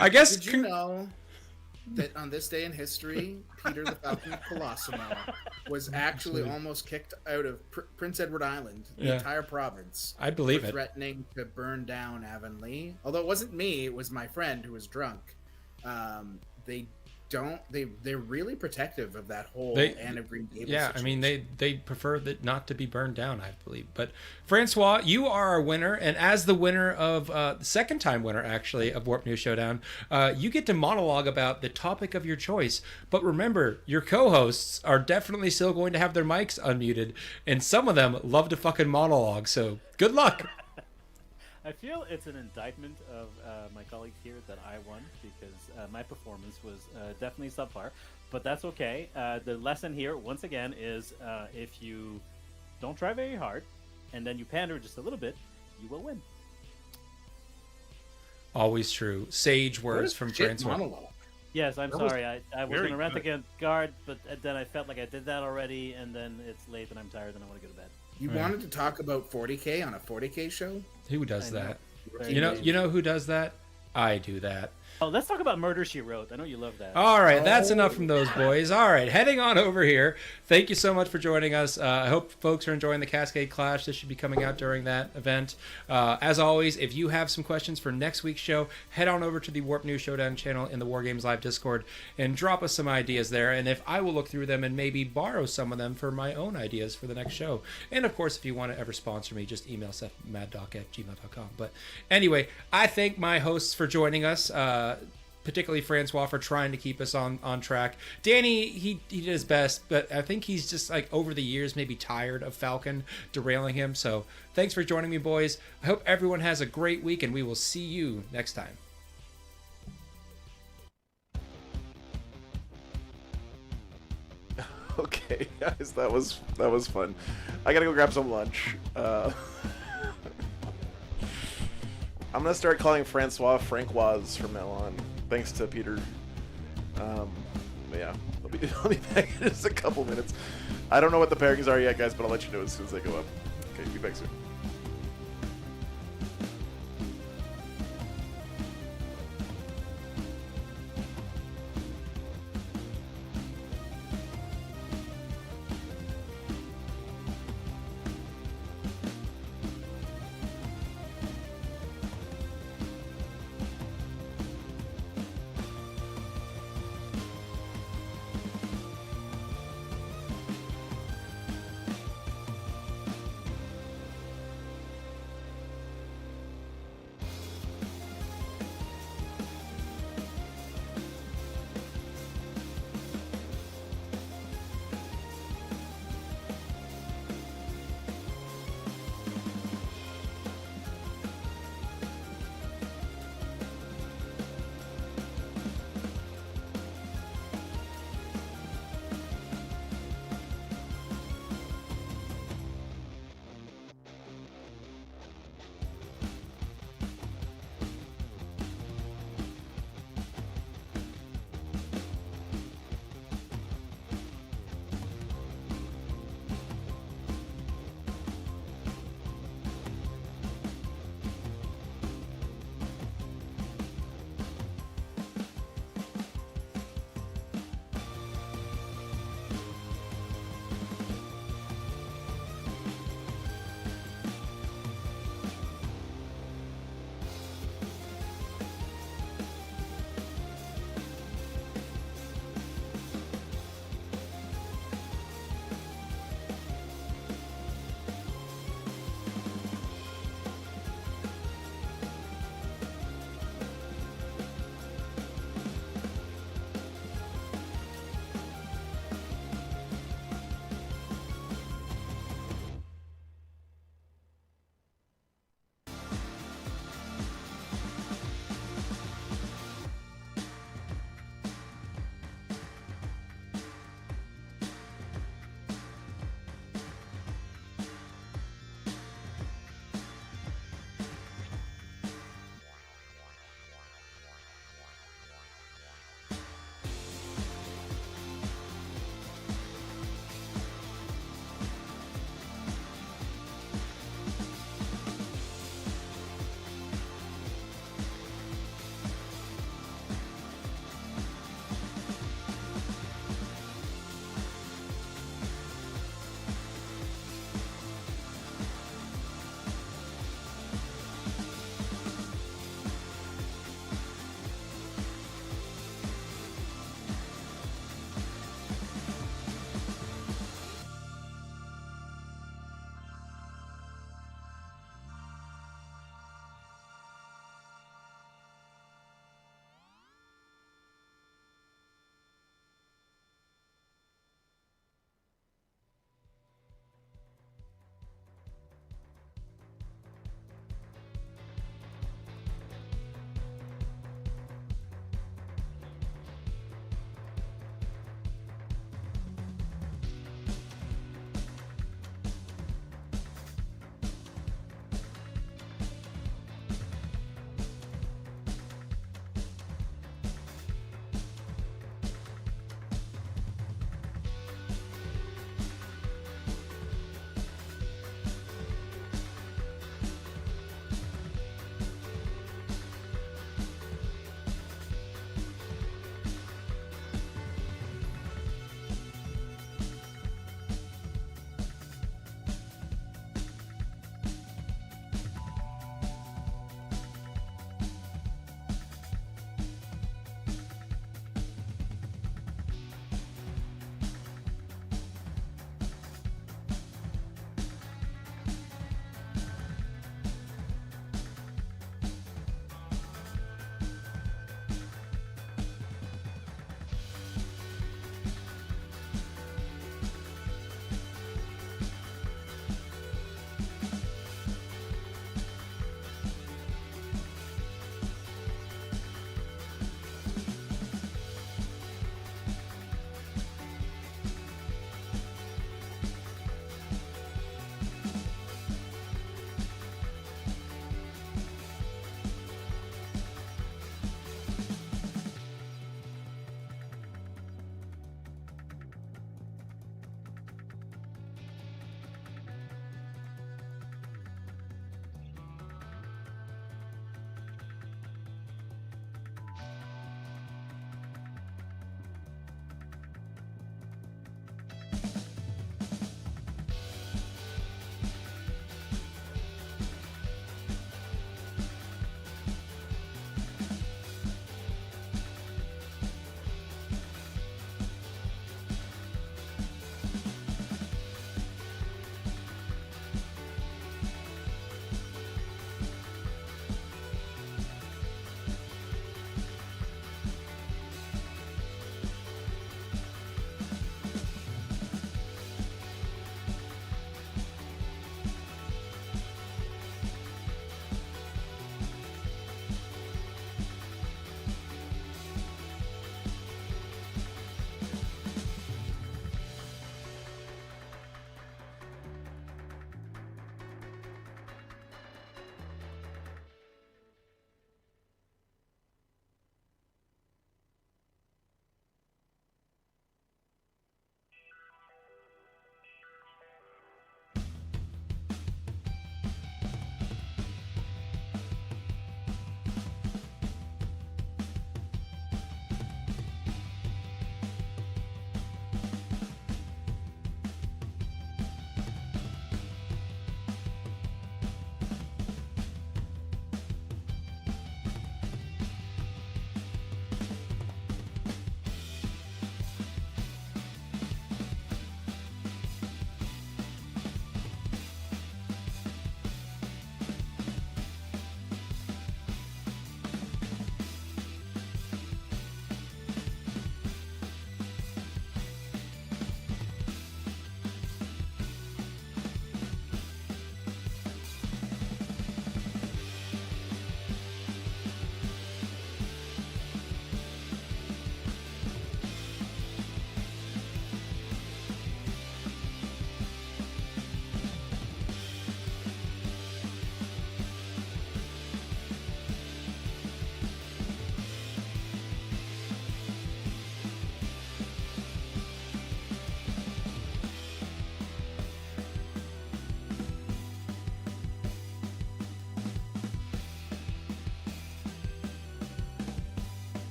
I guess... Did you know that on this day in history, Peter the Falcon of Colosimo was actually almost kicked out of Prince Edward Island, the entire province? I believe it. Threatening to burn down Avonlea. Although it wasn't me, it was my friend who was drunk. They're really protective of that whole Anne of Green Gables situation. I mean they prefer that not to be burned down, I believe. But Francois, you are our winner, and as the winner of the second time winner actually of Warp News Showdown, you get to monologue about the topic of your choice. But remember, your co-hosts are definitely still going to have their mics unmuted, and some of them love to fucking monologue. So good luck. I feel it's an indictment of my colleagues here that I won because my performance was definitely subpar, but that's okay. The lesson here, once again, is if you don't try very hard and then you pander just a little bit, you will win. Always true. Sage words from Francois. Monologue. Yes, I'm That was sorry. I was very going to rent good. against guard, but then I felt like I did that already, and then it's late and I'm tired and I want to go to bed. You wanted to talk about 40K on a 40K show? Who does I know. that? Very You know, lame. you know who does that? I do that. Oh, let's talk about Murder, She Wrote. I know you love that. All right, that's enough from those boys. All right, heading on over here. Thank you so much for joining us. I hope folks are enjoying the Cascade Clash. This should be coming out during that event. As always, if you have some questions for next week's show, head on over to the Warp News Showdown channel in the War Games Live Discord and drop us some ideas there. And if I will look through them and maybe borrow some of them for my own ideas for the next show. And of course, if you want to ever sponsor me, just email SethMadDoc@gmail.com. But anyway, I thank my hosts for joining us. Particularly Francois for trying to keep us on track. Danny, he did his best, but I think he's just like over the years maybe tired of Falcon derailing him. So thanks for joining me, boys. I hope everyone has a great week, and we will see you next time. Okay, guys, that was fun. I gotta go grab some lunch. I'm gonna start calling Francois Francoise from now on. Thanks to Peter. But yeah, I'll be back in just a couple minutes. I don't know what the pairings are yet, guys, but I'll let you know as soon as they go up. Okay, be back soon.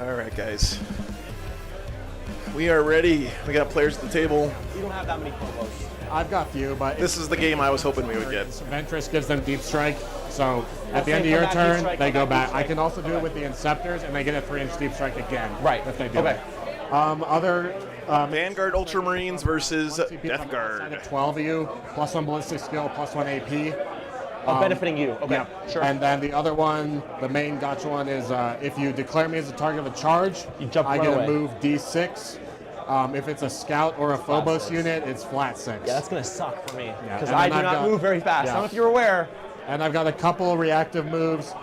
All right, guys. We are ready. We got players at the table. We don't have that many combos. I've got a few, but This is the game I was hoping we would get. Ventress gives them deep strike. So at the say end of come your back, deep turn, strike, they come go back, back. deep I strike. can also do it with the Inceptors, and they get a 3-inch deep strike again. Right. If they do Okay. it. Other Vanguard Ultramarines versus Death Death Guard. 12 of you, +1 ballistic skill, +1 AP. Benefiting you. Okay. Yeah. Sure. And then the other one, the main gotcha one, is if you declare me as a target of a charge, You jump I right get away. a move D6. If it's a scout or a Phobos six. unit, it's flat 6. Yeah, that's gonna suck for me Yeah, because and I then do I've not got- move very fast. yeah. I don't know if you're aware. And I've got a couple reactive moves.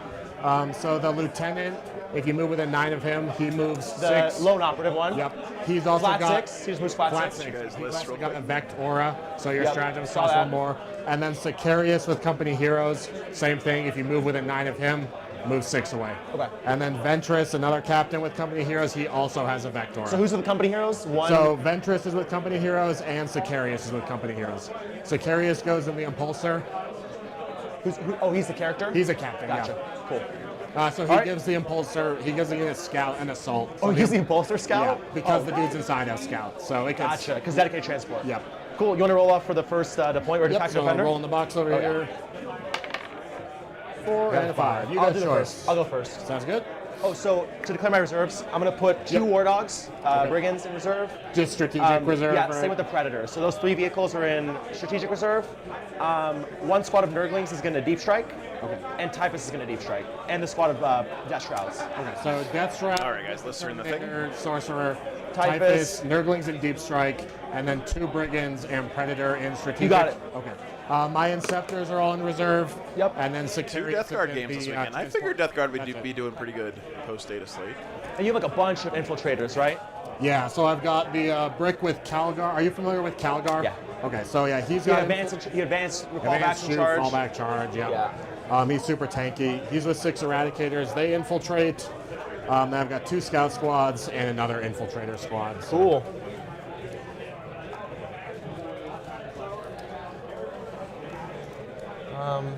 So the lieutenant, if you move within 9 of him, he moves The 6. lone operative one. Yep. He's also Flat got 6. He just moves flat 6. You guys He's list also real got quick. a Vect Aura, so your Yep, stratagems saw cost that. 1 more. And then Sicarius with Company Heroes, same thing. If you move within 9 of him, move 6 away. Okay. And then Ventress, another captain with Company Heroes, he also has a Vect Aura. So who's with the company heroes? One. So Ventress is with Company Heroes, and Sicarius is with Company Heroes. Sicarius goes in the Impulsor. Oh, he's the character. He's a captain, Gotcha. yeah. Cool. So he All right. gives the Impulsor, he gives the unit Scout and Assault. Oh, So he's the impulsor scout. Yeah, because Oh, the dudes inside have Scout. So it gets... Gotcha. Because dedicated transport. Yep. Cool. You want to roll off for the first deployment? Or Yep, attack so defender? roll in the box over Okay. here. 4 and a 5. You I'll got do the choice. first. I'll go first. Sounds good. Oh, so to declare my reserves, I'm going to put 2 War Dogs, Brigands in reserve. Just strategic reserve. Yeah, right? same with the Predators. So those 3 vehicles are in strategic reserve. 1 squad of Nurglings is going to deep strike. Okay. And Typhus is going to deep strike. And the squad of Death Shrouds. Okay, so Death Shroud. All right, guys, let's turn the thing. Sorcerer, Typhus. Typhus, Nurglings in Deep Strike, and then 2 Brigands and Predator in strategic. You got it. Okay. My Inceptors are all in reserve. Yep. And then 2 Sicarius Death Guard is games this the, weekend. I transport. figured Death Guard would That's be it. doing pretty good post-data slate. And you have like a bunch of infiltrators, right? Yeah, so I've got the brick with Calgar. Are you familiar with Calgar? Yeah. Okay, so yeah, he's You got advance, recall back advanced and shoot, charge. fallback charge. Yeah. Yeah. He's super tanky. He's with 6 Eradicators. They infiltrate. Then I've got 2 Scout squads and another Infiltrator squad. So. Cool.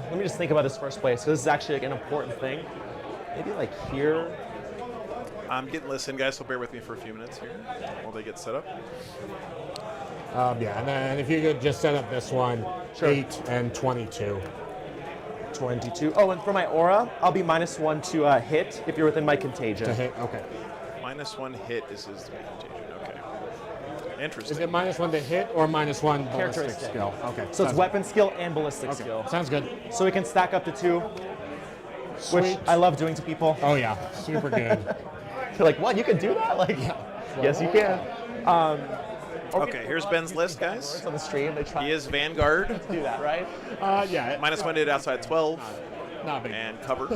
Let me just think about this first place, because this is actually like an important thing. Maybe like here. I'm getting listened, guys, so bear with me for a few minutes here while they get set up. Yeah, and then if you could just set up this one, Sure. 8 and 22. 22. Oh, and for my aura, I'll be -1 to hit if you're within my contagion. To hit, okay. -1 hit is his contagion. Okay. Interesting. Is it -1 to hit or -1 ballistic Characteristic. skill? Okay. So it's sounds weapon skill and ballistic good. skill. Okay, sounds good. So we can stack up to 2, Sweet. which I love doing to people. Oh yeah, super good. You're like, what? You can do that? Like, yes, you can. Okay, here's Ben's list, guys. On the stream, they try He is Vanguard. to do that, right? Yeah. -1 to hit outside 12 Not big. and cover,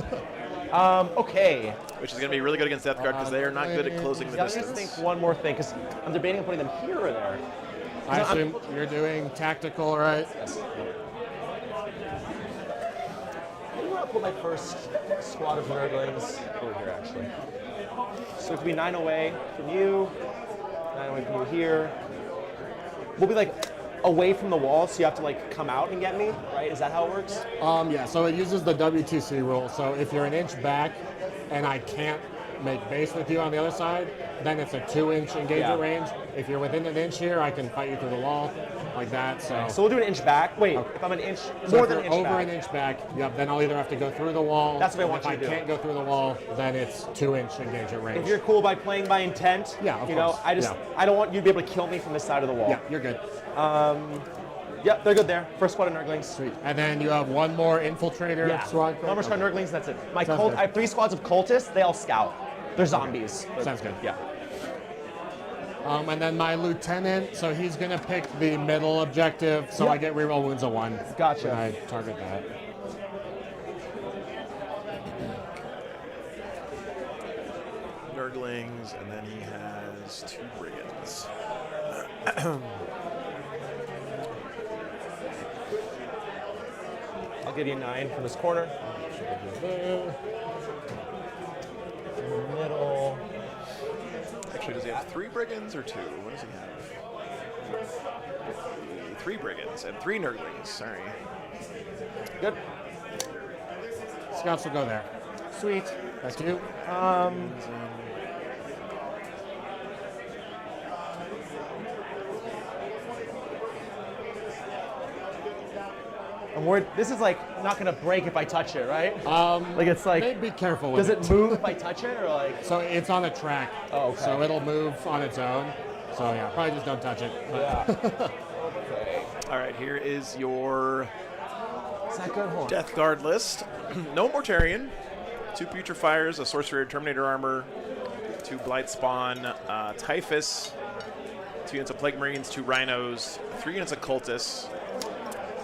Okay. which is going to be really good against Death Guard because they are not good at closing the Yeah, let me just distance. think one more thing, because I'm debating on putting them here or there. I assume you're doing tactical, right? Yes. Maybe I'll put my first squad of Nurglings over here, actually. So it could be 9 away from you, 9 away from you here. We'll be like away from the wall, so you have to like come out and get me, right? Is that how it works? Yeah, so it uses the WTC rule. So if you're an inch back and I can't make base with you on the other side, then it's a 2-inch engagement range. If you're within an inch here, I can fight you through the wall, like that. So So we'll do an inch back. Wait, Okay. if I'm an inch, So more if than you're an inch over back. an inch back, yep, then I'll either have to go through the wall. That's what I and want if you to do. I can't go through the wall, then it's 2-inch engagement range. If you're cool by playing by intent, Yeah, of you know, course. I Yeah. don't want you to be able to kill me from this side of the wall. Yeah, you're good. Yep, they're good there. First squad of Nurglings. Sweet. And then you have one more infiltrator Yeah. squad. No more squad of Nurglings, that's it. My Sounds cult, good. I have 3 squads of cultists, they all scout. They're zombies. but- Sounds good. Yeah. And then my lieutenant, so he's gonna pick the middle objective, so I get reroll wounds of 1. Gotcha. When I target that. Nurglings, and then he has 2 Brigands. I'll give you 9 from this corner. In the middle. Actually, does he have 3 Brigands or 2? What does he have? 3 Brigands and 3 Nurglings. Sorry. Good. Scouts will go there. Sweet. That's you. I'm worried. This is like not gonna break if I touch it, right? Like it's like. Be careful with Does it move if I touch it, or like? So it's on a track. Oh, okay. So it'll move on its own. So yeah, probably just don't touch it. Yeah. All right, here is your Is that good? Hold on. Death Guard list. No Mortarion, 2 Putrefires, a Sorcerer Terminator Armor, 2 Blight Spawn, Typhus, 2 units of Plague Marines, 2 Rhinos, 3 units of Cultists,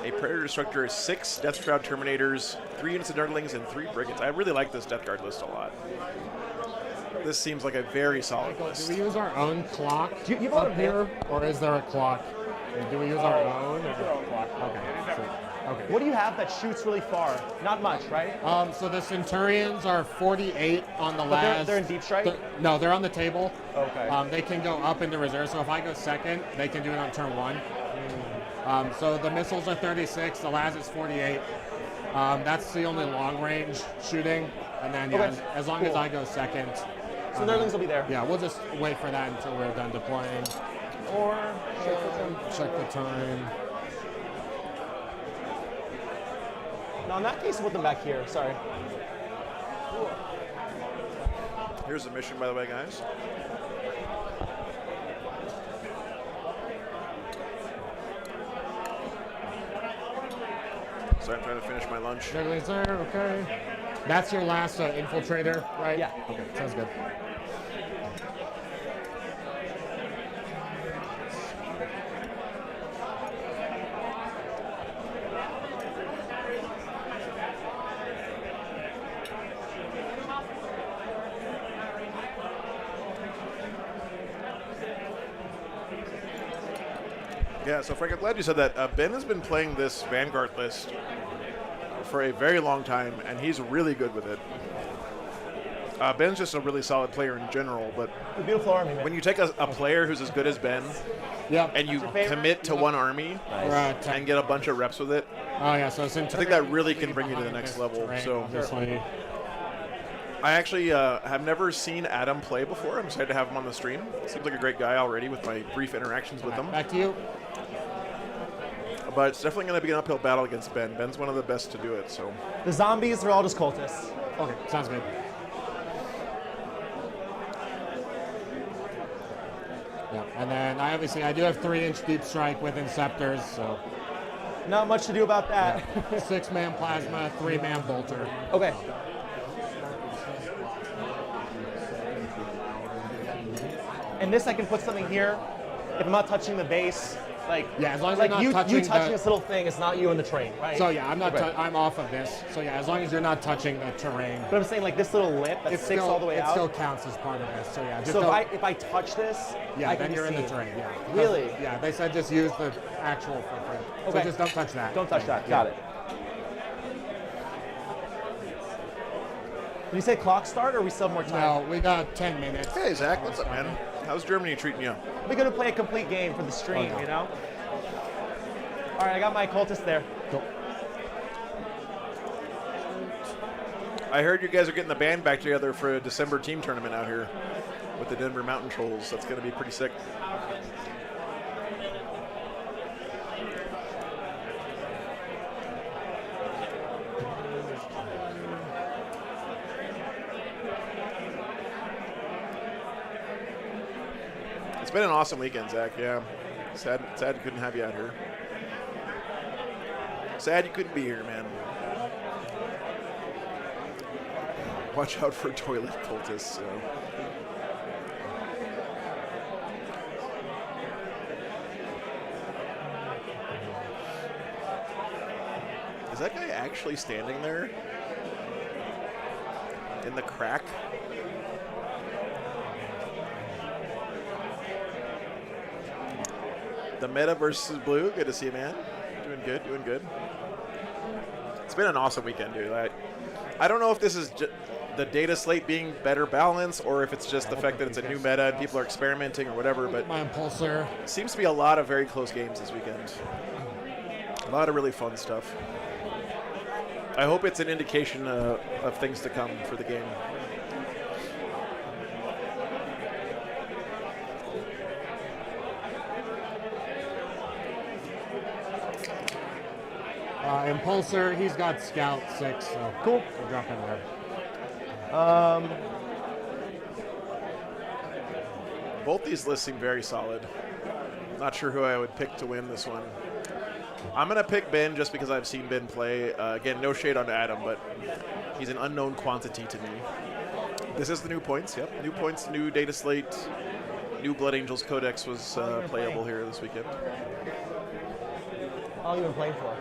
a Predator Destructor, 6 Death Shroud Terminators, 3 units of Nurglings, and 3 Brigands. I really like this Death Guard list a lot. This seems like a very solid list. Do we use our own clock you up here, or is there a clock? Do we use our own? Or? Okay. Okay. What do you have that shoots really far? Not much, right? So the Centurions are 48 on the But last. they're in deep strike? No, they're on the table. Okay. They can go up into reserve, so if I go second, they can do it on turn 1. So the missiles are 36, the Laz is 48. That's the only long range shooting. And then, yeah, Okay. as long as I go second. So Nurglings will be there. Yeah, we'll just wait for that until we're done deploying. Or Check the time. no, in that case, put them back here. Sorry. Here's the mission, by the way, guys. So I'm trying to finish my lunch. Nurglings there, okay. That's your last infiltrator, right? Yeah. Okay, sounds good. Yeah, so Frank, I'm glad you said that. Ben has been playing this Vanguard list for a very long time, and he's really good with it. Ben's just a really solid player in general, but The beautiful army, man. when you take a player who's as good as Ben, Yep. and you commit to one army and get a bunch of reps with it, Oh yeah, so I think that really can bring you to the next level. So obviously. I actually have never seen Adam play before. I'm excited to have him on the stream. Seems like a great guy already with my brief interactions with him. Back to you. But it's definitely going to be an uphill battle against Ben. Ben's one of the best to do it. So The zombies are all just cultists. Okay, sounds good. Yeah, and then I do have 3-inch deep strike with Inceptors, so Not much to do about that. 6-man plasma, 3-man bolter. Okay. And this I can put something here. If I'm not touching the base, like Yeah, as long as like you're you not you touching touching the- this little thing, it's not you in the train, right? So yeah, I'm not. Okay. I'm off of this. So yeah, as long as you're not touching the terrain, But I'm saying like this little lip that sticks all the way it out. still counts as part of this. So yeah, just So don't, if I touch this, yeah, I can then be you're in the seen. terrain. Yeah. Really? Yeah, they said just use the actual footprint. So Okay. just don't touch that. Don't touch that. Yeah. Got it. Did you say clock start or we still have more time? No, we got 10 minutes. hey, Zach, what's up, man? How's Germany treating you? We're gonna play a complete game for the stream, Okay. you know? All right, I got my cultist there. Cool. I heard you guys are getting the band back together for a December team tournament out here with the Denver Mountain Trolls. That's going to be pretty sick. It's been an awesome weekend, Zach. Yeah. Sad you couldn't have you out here. Sad you couldn't be here, man. Watch out for toilet cultists. So. Is that guy actually standing there? In the crack? The meta versus blue. Good to see you, man. Doing good, doing good. It's been an awesome weekend, dude. I don't know if this is the data slate being better balanced or if it's just the fact that it's a new meta and people are experimenting or whatever, but My impulsor. it seems to be a lot of very close games this weekend. A lot of really fun stuff. I hope it's an indication of things to come for the game. Impulsor, he's got Scout 6, so Cool. we'll drop in there. Both these lists seem very solid. Not sure who I would pick to win this one. I'm going to pick Ben just because I've seen Ben play. Again, no shade on Adam, but he's an unknown quantity to me. This is the new points, yep. New points, new data slate. New Blood Angels Codex was playable here this weekend. How long have you been playing for?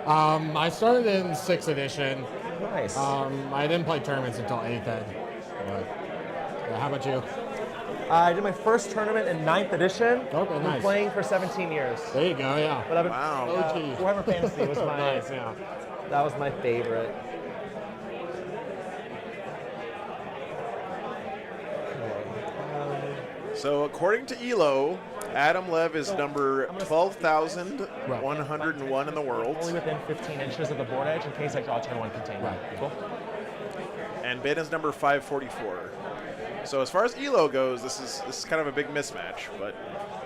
I started in 6th edition. Nice. I didn't play tournaments until 8th ed. But, yeah, how about you? I did my first tournament in 9th edition. Okay, I've been nice. playing for 17 years. There you go, yeah. But I've been, Wow. Warhammer Fantasy was my Nice, yeah. That was my favorite. So according to ELO, Adam Lev is number 12,101 in the world. Only within 15 inches of the board edge in case I draw turn 1 container. Right. Cool. And Ben is number 544. So as far as ELO goes, this is kind of a big mismatch, but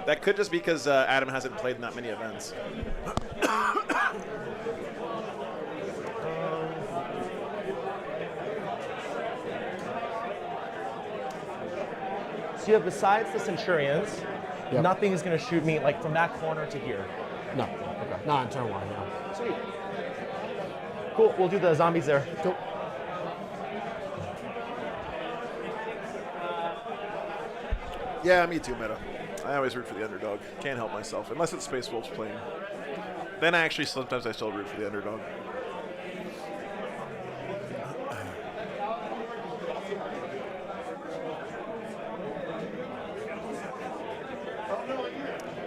that could just be because Adam hasn't played in that many events. So you have, besides the Centurions, Yep. nothing is going to shoot me like from that corner to here. No. Okay. Not on turn 1, no. Sweet. Cool. We'll do the zombies there. Cool. Yeah, me too, Meta. I always root for the underdog. Can't help myself, unless it's Space Wolves playing. Then sometimes I still root for the underdog.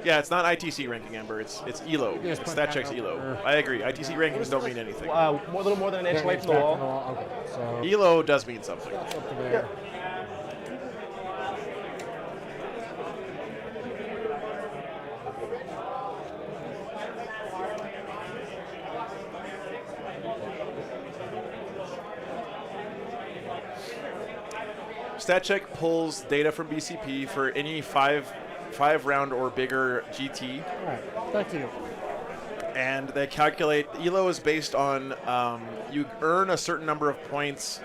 Yeah, it's not ITC ranking, Amber. It's ELO. Yes, It's put Stat that checks over ELO. there. I agree. ITC rankings don't mean anything. A little more than an inch away from the Back wall. Okay, so ELO does mean something. that's up to there. StatCheck pulls data from BCP for any five round or bigger GT, All right, back to you. and they calculate. ELO is based on you earn a certain number of points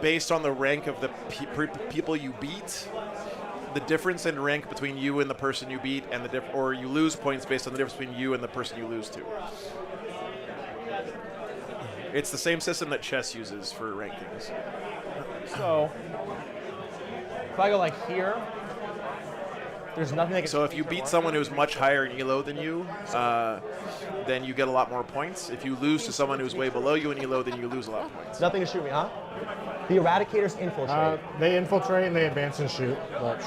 based on the rank of the people you beat. The difference in rank between you and the person you beat, and or you lose points based on the difference between you and the person you lose to. It's the same system that chess uses for rankings. So if I go like here, there's nothing that can. So if you beat someone who's much higher in ELO than you, then you get a lot more points. If you lose to someone who's way below you in ELO, then you lose a lot of points. Nothing to shoot me, huh? The Eradicators infiltrate. They infiltrate and they advance and shoot, but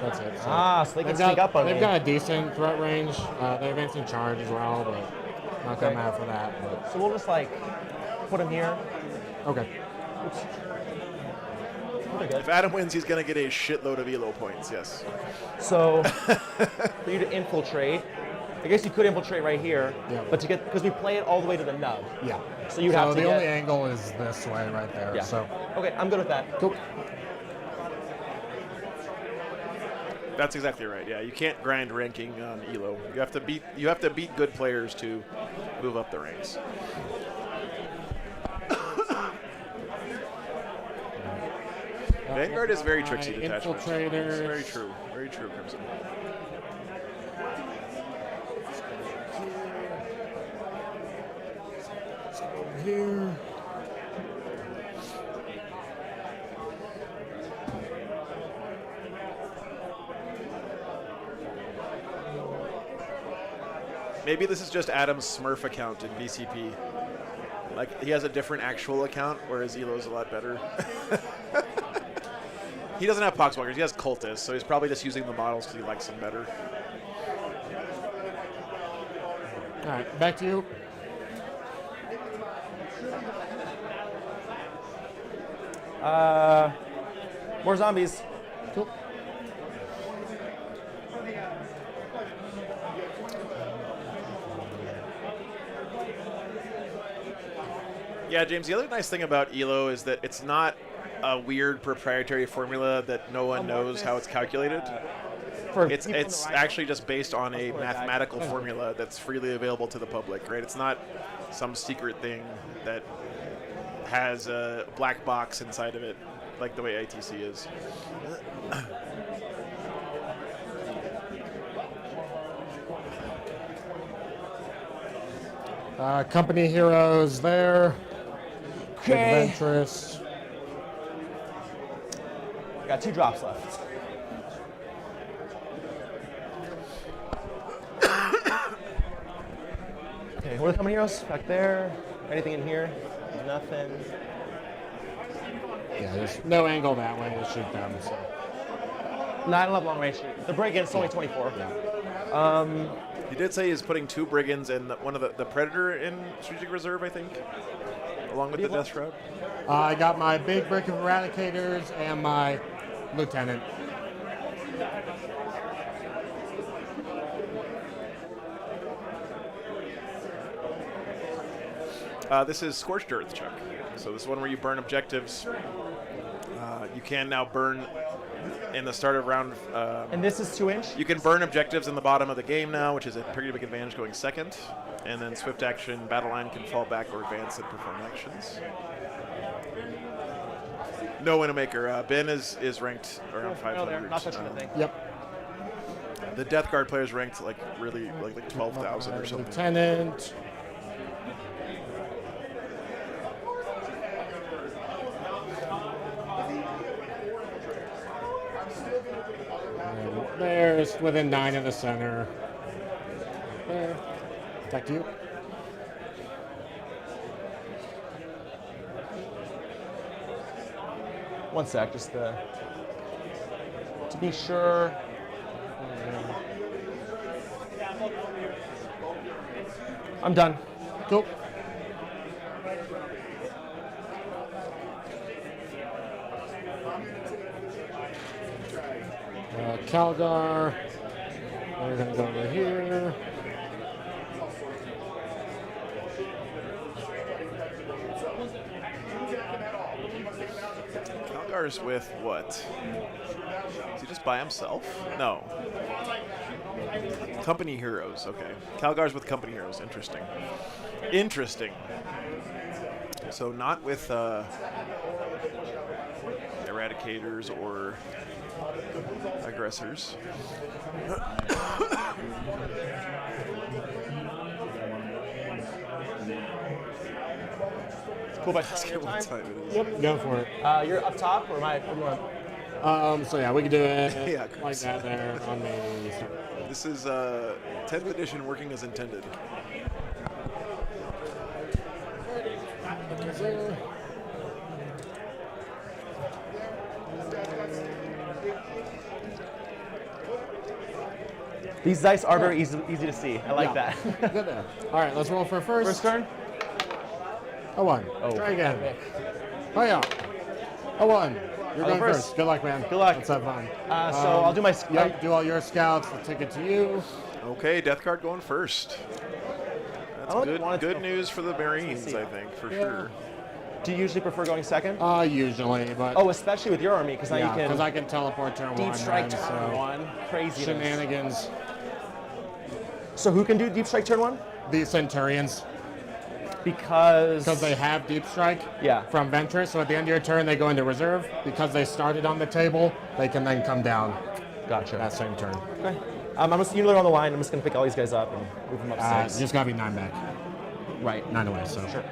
that's it. So So they can they've sneak up on me. They've got a decent threat range. They advance and charge as well, but not that mad for that. But So we'll just like put them here. okay. Oops. Pretty good. If Adam wins, he's going to get a shitload of ELO points, yes. So for you to infiltrate, I guess you could infiltrate right here, Yeah. but to get, because we play it all the way to the nub. Yeah. So you'd have to the get, only angle is this way right there. Yeah. So Okay, I'm good with that. cool. That's exactly right. Yeah, you can't grind ranking on ELO. You have to beat good players to move up the ranks. Vanguard is very tricksy detachment. Infiltrators. It's very true. Very true, Crimson. Over here. Maybe this is just Adam's Smurf account in BCP. Like, he has a different actual account, whereas ELO's a lot better. He doesn't have Poxwalkers, he has Cultists, so he's probably just using the models because he likes them better. All right, back to you. More zombies. Cool. Yeah, James, the other nice thing about ELO is that it's not a weird proprietary formula that no one knows how it's calculated. For It's people in the it's Rhino, actually just based on a put it back. mathematical formula that's freely available to the public, right? It's not some secret thing that has a black box inside of it, like the way ITC is. Company heroes there. Okay. Adventurous. Got 2 drops left. Okay, what are the company heroes? Back there. Anything in here? Nothing. Yeah, there's no angle that way to shoot them. So. Not a long range. The Brigand's only 24. He did say he's putting 2 brigands and one of the Predator in strategic reserve, I think, along with the Death Shroud. I got my big brick of eradicators and my lieutenant. This is Scorched Earth, Chuck. So this is one where you burn objectives. You can now burn in the start of round. And this is 2-inch? You can burn objectives in the bottom of the game now, which is a pretty big advantage going second. And then swift action, battle line can fall back or advance and perform actions. No Winamaker. Ben is ranked around 500. Not touching the thing. Yep. The Death Guard player's ranked like really like 12,000 or something. Lieutenant. And there's within 9 in the center. There. Back to you. One sec, just to be sure. I'm done. Cool. Calgar. We're going to go over here. Calgar's with what? Is he just by himself? No. Company heroes. Okay. Calgar's with company heroes. Interesting. Interesting. So not with eradicators or aggressors. Cool by What time it is. Yep, go for it. You're up top, or am I? So yeah, we can do it Yeah, like that there on the start. This is 10th edition working as intended. These dice are very easy to see. I like that. Good there. All right, let's roll for first. First turn. A 1. Oh. Try again. Oh yeah. A 1. You're I'll going go first. first. Good luck, man. Good luck. Let's have fun. So I'll do my. Yep, do all your scouts. We'll take it to you. Okay, Death Guard going first. That's good news for the Marines, I think, for sure. Do you usually prefer going second? Usually, but Oh, especially with your army, because now you can. because I can teleport turn 1. Deep strike then, turn so 1. Crazy. Shenanigans. So who can do deep strike turn 1? The Centurions. Because they have deep strike Yeah. from Ventress, so at the end of your turn they go into reserve. Because they started on the table, they can then come down Gotcha. that same turn. Okay. I'm just you on the line. I'm just gonna pick all these guys up and move them up 6. You just gotta be 9 back. Right. 9 away, so. Sure.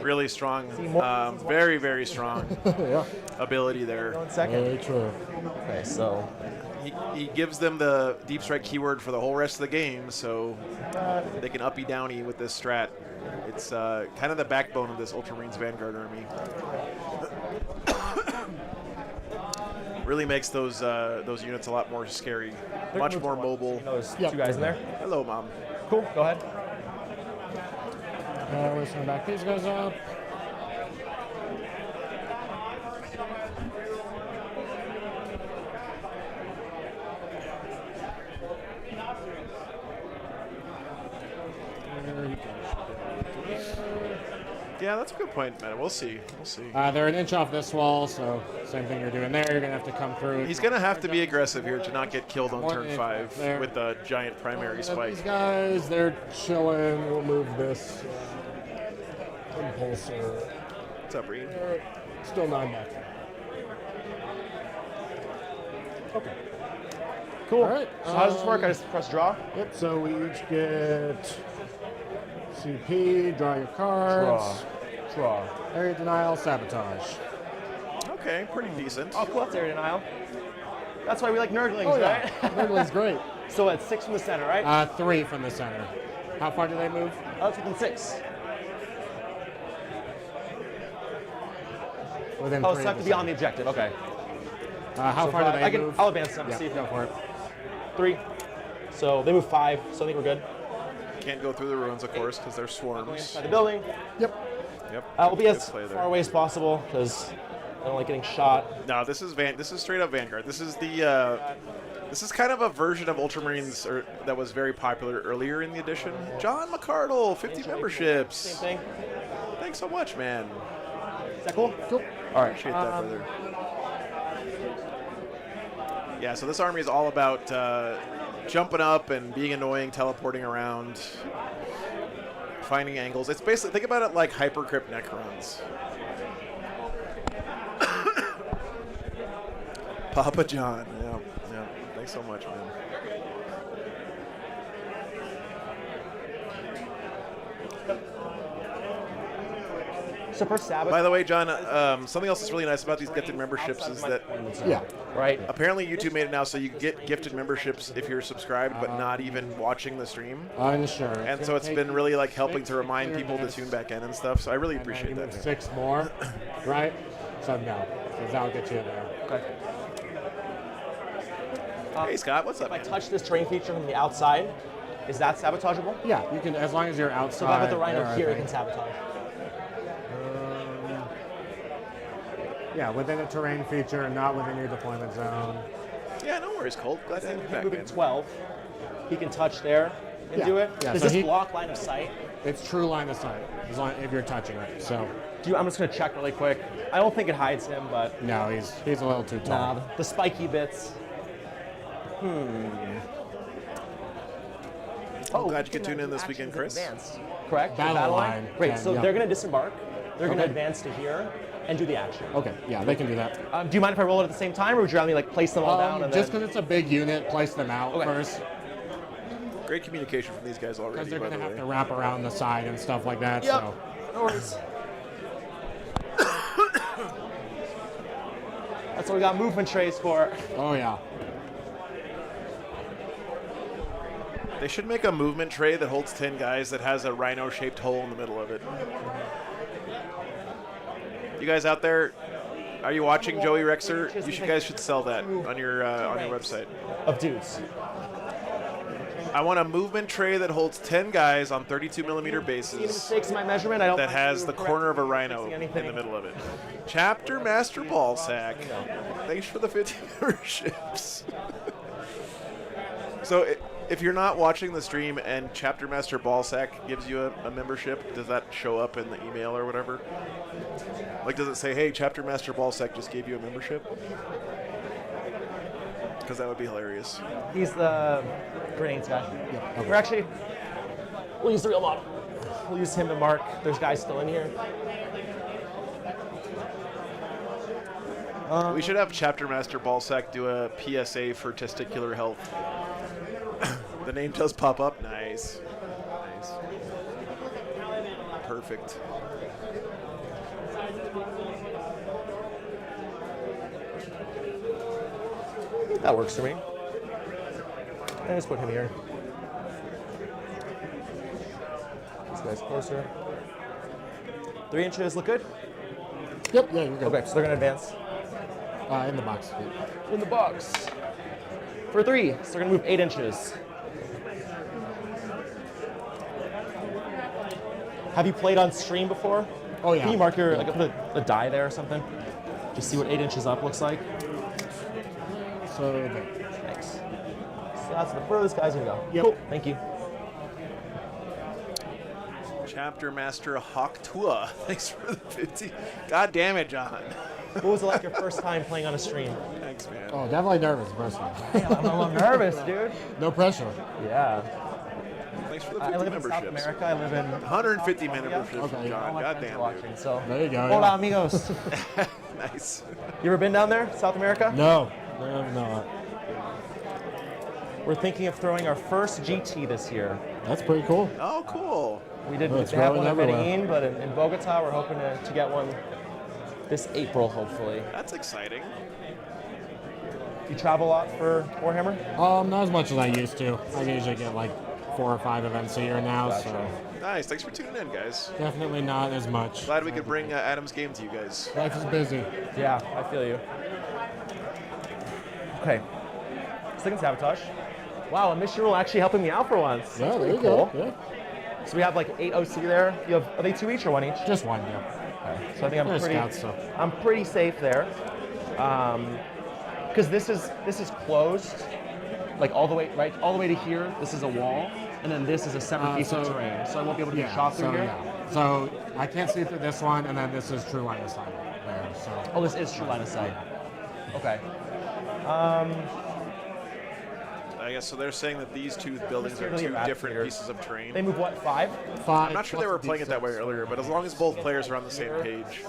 Really strong, very, very strong Yeah. ability there. 1 second. Very true. Okay, so He gives them the deep strike keyword for the whole rest of the game, so they can uppy downy with this strat. It's kind of the backbone of this Ultramarines Vanguard army. Really makes those units a lot more scary, much more mobile. those 2 guys in there. Hello, Mom. Cool. Go ahead. We're just gonna back these guys up. Yeah, that's a good point, man. We'll see. We'll see. They're an inch off this wall, so same thing you're doing there. You're going to have to come through. He's going to have to be aggressive here to not get killed on More turn than 5 there. with the giant primary spike. These guys, they're chilling. We'll move this impulsor. What's up, Reed? Still 9 back. Okay. Cool. All right. So how does this work? I just press draw? Yep, so we each get CP, draw your cards. Draw. Area denial, sabotage. Okay, pretty decent. Oh, cool. That's area denial. That's why we like nerdlings, Oh, right? yeah. Nerdling's great. So it's 6 from the center, right? 3 from the center. How far do they move? Oh, it's within 6. Within Oh, 3 so I of have to the be on the objective. Okay. How So far do they I move? I'll advance them. Yeah, See if go for it. 3. So they move 5, so I think we're good. Can't go through the ruins, of course, because they're Going swarms. inside the building. Yep. Yep. We'll be Good as play far there. away as possible because I don't like getting shot. No, this is straight up Vanguard. This is the this is kind of a version of Ultramarines that was very popular earlier in the edition. John McCardle, 50 memberships. Same thing. Thanks so much, man. Is that cool? Cool. All right, appreciate that, brother. Yeah, so this army is all about jumping up and being annoying, teleporting around, finding angles. It's basically, think about it like Hypercrypt Necrons. Papa John, yeah. Thanks so much, man. So for Sabbath. By the way, John, something else that's really nice about these gifted memberships is that right. Apparently YouTube made it now so you get gifted memberships if you're subscribed, but not even watching the stream. Unsure. And so it's been really like helping to remind people to tune back in and stuff. So I really appreciate that. 6 more, right? So no, so that'll get you in there. Okay. Hey Scott, what's up? If I Man? touch this terrain feature from the outside, is that sabotageable? Yeah, you can, as long as you're outside. So if I put the rhino there, here, I it can think. sabotage. Yeah, within a terrain feature, not within your deployment zone. Yeah, no worries, Colt. Glad to have you back, Moving man. 12, he can touch there and Yeah. do it. Yeah, Does so this block line of sight? It's true line of sight, as long if you're touching it. So I'm just gonna check really quick. I don't think it hides him, but no, he's a little too tall. nah, the spiky bits. Oh, glad you could tune in this weekend, Chris. Advanced, correct? The Battle line, Great. yeah, So yeah. they're gonna disembark. They're gonna Okay. advance to here and do the action. Okay, yeah, they can do that. Do you mind if I roll it at the same time, or would you rather me like place them all down and Just then? because it's a big unit, place them out Okay. first, Great communication from these guys because already, they're by going the to have way. to wrap around the side and stuff like that. Yep. So No worries. That's what we got movement trays for. oh yeah, They should make a movement tray that holds 10 guys that has a rhino-shaped hole in the middle of it. You guys out there, are you watching Joey Rexer? You guys should sell that on your website. Of dudes. I want a movement tray that holds 10 guys on 32 millimeter Any bases mistakes in my measurement? I don't. that mind has you the correcting corner of a me, rhino fixing in anything. the middle of it. Chapter Master Ballsack. Thanks for the 50 memberships. So if you're not watching the stream and Chapter Master Ballsack gives you a membership, does that show up in the email or whatever? Like, does it say, hey, Chapter Master Ballsack just gave you a membership? Because that would be hilarious. He's the grenades guy. We're actually, we'll use the real model. We'll use him to mark. There's guys still in here. We should have Chapter Master Ballsack do a PSA for testicular health. The name does pop up. Nice. Nice. Perfect. That works for me. And just put him here. This guy's closer. 3 inches, look good? yep, yeah, you're good. Okay, so they're gonna advance. In the box. In the box. For 3, so they're gonna move 8 inches. Have you played on stream before? Oh yeah. Can you mark your, like, put a die there or something? Just see what 8 inches up looks like. So there. Thanks. So that's the furthest guys can go. Yep. Cool, thank you. Chapter Master Hawk Tua. Thanks for the 50. God damn it, John. What was it like your first time playing on a stream? Thanks, man. Oh, definitely nervous, personally. Damn, I'm a little nervous, dude. No pressure. Yeah. Thanks for the I 50 live in South memberships. America. I live in 150 memberships from Okay. John. all my God friends are damn, watching, dude. so. There you go. Hola, yeah. amigos. Nice. You ever been down there, South America? No, I'm not. We're thinking of throwing our first GT this year. That's pretty cool. Oh, cool. We did Oh, it's have growing one in everywhere. Medellin, but in Bogota, we're hoping to get one this April, hopefully. That's exciting. You travel a lot for Warhammer? Not as much as I used to. I usually get like 4 or 5 events a year now, so Nice. Thanks for tuning in, guys. definitely not as much. Glad we could bring Adam's game to you guys. Life is busy. Yeah, I feel you. Okay. Second sabotage. Wow, a mission rule actually helping me out for once. Yeah, That's there pretty you go. cool. Yeah. So we have like 8 OC there. You have, are they 2 each or 1 each? Just one, yeah. Okay. So I think They're scouts, so. I'm pretty safe there. Because this is closed, like all the way all the way to here. This is a wall, and then this is a separate piece of terrain. So I won't be able to get shot through so, here. yeah. So I can't see through this one, and then this is true line of sight there. So. Oh, this is true line of sight. Okay. I guess so. They're saying that these two buildings are Really two map different theaters. pieces of terrain. They move what, 5? 5. I'm not sure they were playing it that way earlier, but as long as both players are on the same page.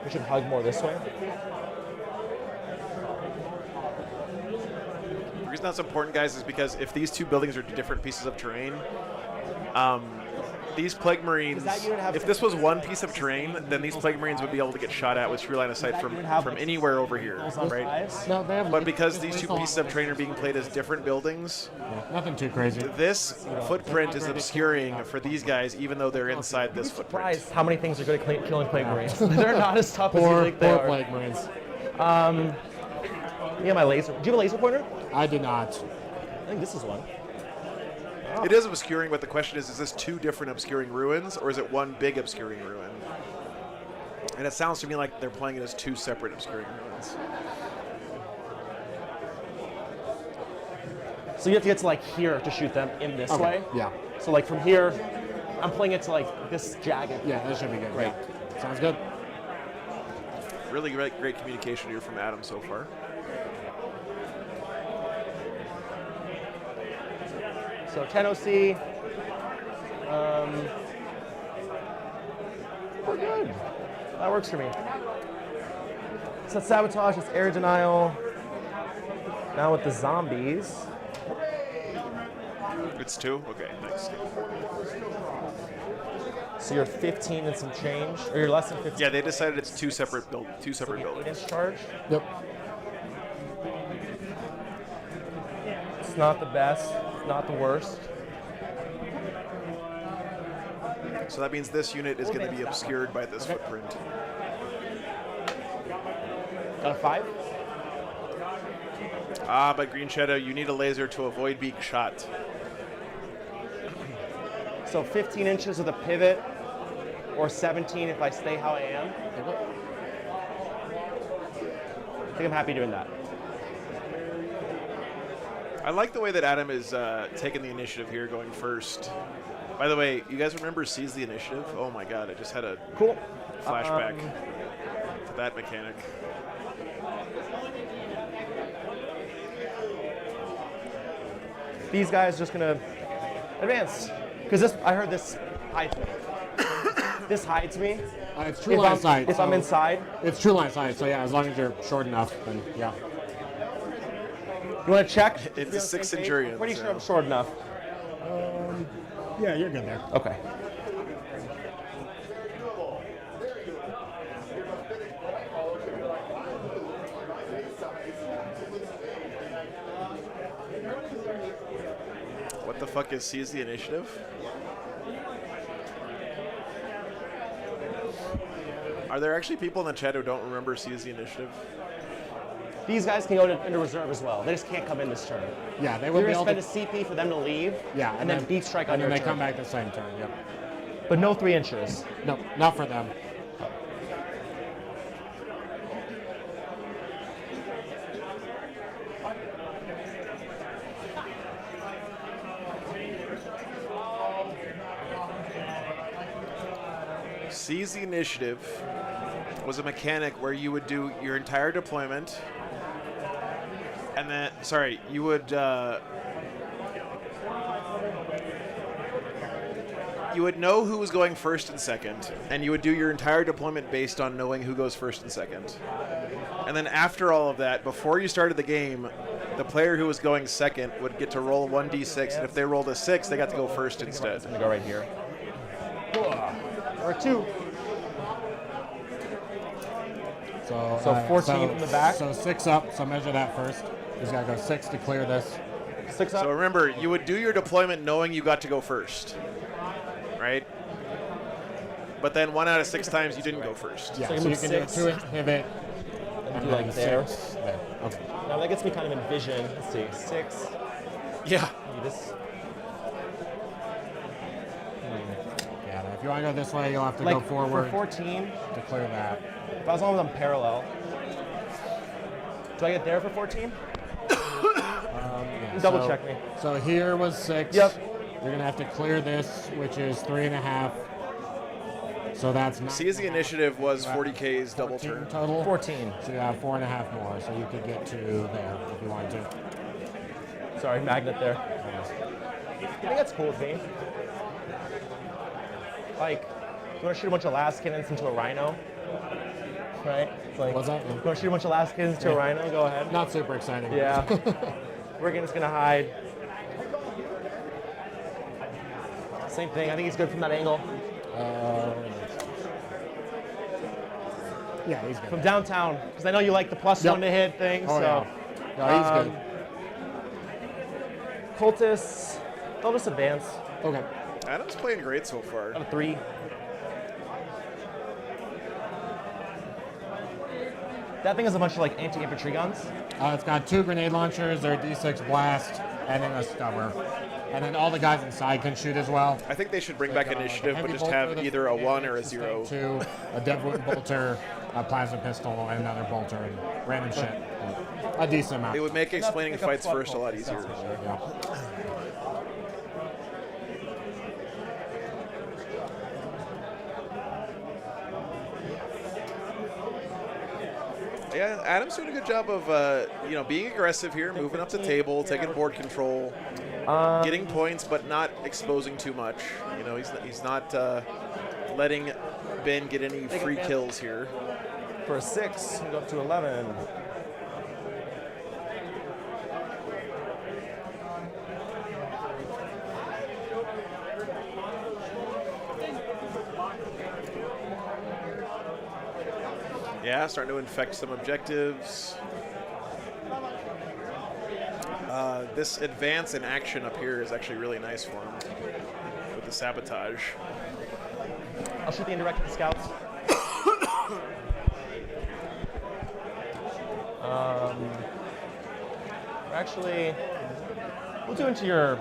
We should hug more this way. The reason that's important, guys, is because if these two buildings are different pieces of terrain, these Plague Marines, if this was one piece of terrain, then these Plague Marines would be able to get shot at with true line of sight from anywhere over here, right? No, they have But because these two pieces of terrain are being played as different buildings, nothing too crazy. this footprint is obscuring for these guys, even though they're inside this footprint. Surprised how many things are good at killing Plague Marines. They're not as tough as you Poor think they are. Plague Marines. Yeah, my laser. Do you have a laser pointer? I do not. I think this is one. It is obscuring, but the question is this two different obscuring ruins, or is it one big obscuring ruin? And it sounds to me like they're playing it as two separate obscuring ruins. So you have to get to like here to shoot them in this way. Yeah. So like from here, I'm playing it to like this jagged. Yeah, that should be good. Right. Yeah. Sounds good. Really great communication here from Adam so far. So 10 OC. We're good. That works for me. So that's sabotage, it's air denial. Now with the zombies. It's 2? Okay, thanks. So you're 15 and some change, or you're less than 15. Yeah, they decided it's two separate buildings. 8-inch charge. Yep. It's not the best, not the worst. So that means this unit is going to be obscured by this footprint. Got a 5? But Green Shadow, you need a laser to avoid being shot. So 15 inches with a pivot, or 17 if I stay how I am. I think I'm happy doing that. I like the way that Adam is taking the initiative here, going first. By the way, you guys remember Seize the Initiative? Oh my god, I just had a cool flashback to that mechanic. These guys just gonna advance. Because this, I heard this hides me. This hides me. It's true line of sight. If I'm inside. It's true line of sight, so yeah, as long as you're short enough, then yeah. You want to check? It's a 6 Centurions. Pretty sure I'm short enough. Yeah, you're good there. Okay. What the fuck is Seize the Initiative? Are there actually people in the chat who don't remember Seize the Initiative? These guys can go into reserve as well. They just can't come in this turn. Yeah, they You're will be gonna able spend to. a CP for them to leave. Yeah, and then deep strike on and then your they turn. come back the same turn. Yep. But no 3 inches. No, not for them. Seize the Initiative was a mechanic where you would do your entire deployment, and then, sorry, you would know who was going first and second, and you would do your entire deployment based on knowing who goes first and second. And then after all of that, before you started the game, the player who was going second would get to roll 1d6, and if they rolled a 6, they got to go first instead. I'm gonna go right here. Or 2. So, So 14 from the back. So 6 up. So measure that first. He's got to go 6 to clear this. 6 up. So remember, you would do your deployment knowing you got to go first, right? But then 1 out of 6 times you didn't go first. Yeah. So you So you move can do a 6. 2-inch pivot. And do like there. 6 there. Okay. Now that gets me kind of in vision. Let's see. 6. Yeah. Need this. Yeah. If you want to go this way, you'll have to Like go forward for 14. to clear that. If as long as I'm parallel. Do I get there for 14? Yeah, Double so- check me. So here was 6. Yep. You're gonna have to clear this, which is 3.5. So that's not Seize the Initiative was 40K's double 14 turn. total. 14. So you have 4.5 more. So you could get to there if you wanted to. Sorry, magnet there. I think that's cool with me. Like, you want to shoot a bunch of last cannons into a rhino? Right? It's like, What's that? you want to shoot a bunch of last cannons into a rhino? Go ahead. Not super exciting. Yeah. Riggins gonna hide. Same thing. I think he's good from that angle. Yeah, he's good. From downtown, because I know you like the +1 to hit thing. Oh, so. yeah. No, he's good. Cultists, they'll just advance. Okay. Adam's playing great so far. Out of 3. That thing has a bunch of like anti-infantry guns. It's got 2 grenade launchers, their D6 blast, and then a stubber. And then all the guys inside can shoot as well. I think they should bring back Like, Initiative, heavy but just bolter have that's either a 1 or a sustain 0. 2, a Deadwood bolter, a plasma pistol, and another bolter, and random shit. A decent amount. It would make explaining pick up fights flood first a lot cultists, easier. that's for sure. Yeah. Yeah, Adam's doing a good job of being aggressive here, moving up the table, taking board control, getting points, but not exposing too much. You know, he's not letting Ben get any free kills here. For a 6, you go up to 11. Yeah, starting to infect some objectives. This advance in action up here is actually really nice for him with the sabotage. I'll shoot the indirect at the scouts. Actually, we'll do into your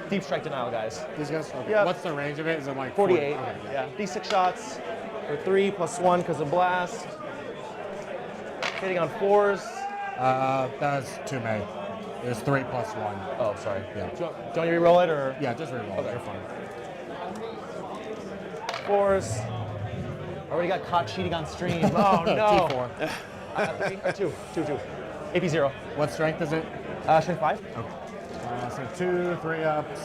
deep strike denial, guys. These guys? Okay. Yeah. What's the range of it? Is it like 48. 40? Okay, Yeah. D6 shots for 3 + 1 because of blast. Hitting on 4s. That's 2 May. There's 3 + 1. Oh, sorry. Yeah. Do you want to re-roll it or? Yeah, just reroll. Okay. You're fine. 4s. Already got caught cheating on stream. Oh no. T4. 3 or 2. 2. AP 0. What strength is it? Strength 5. So 2, 3 ups.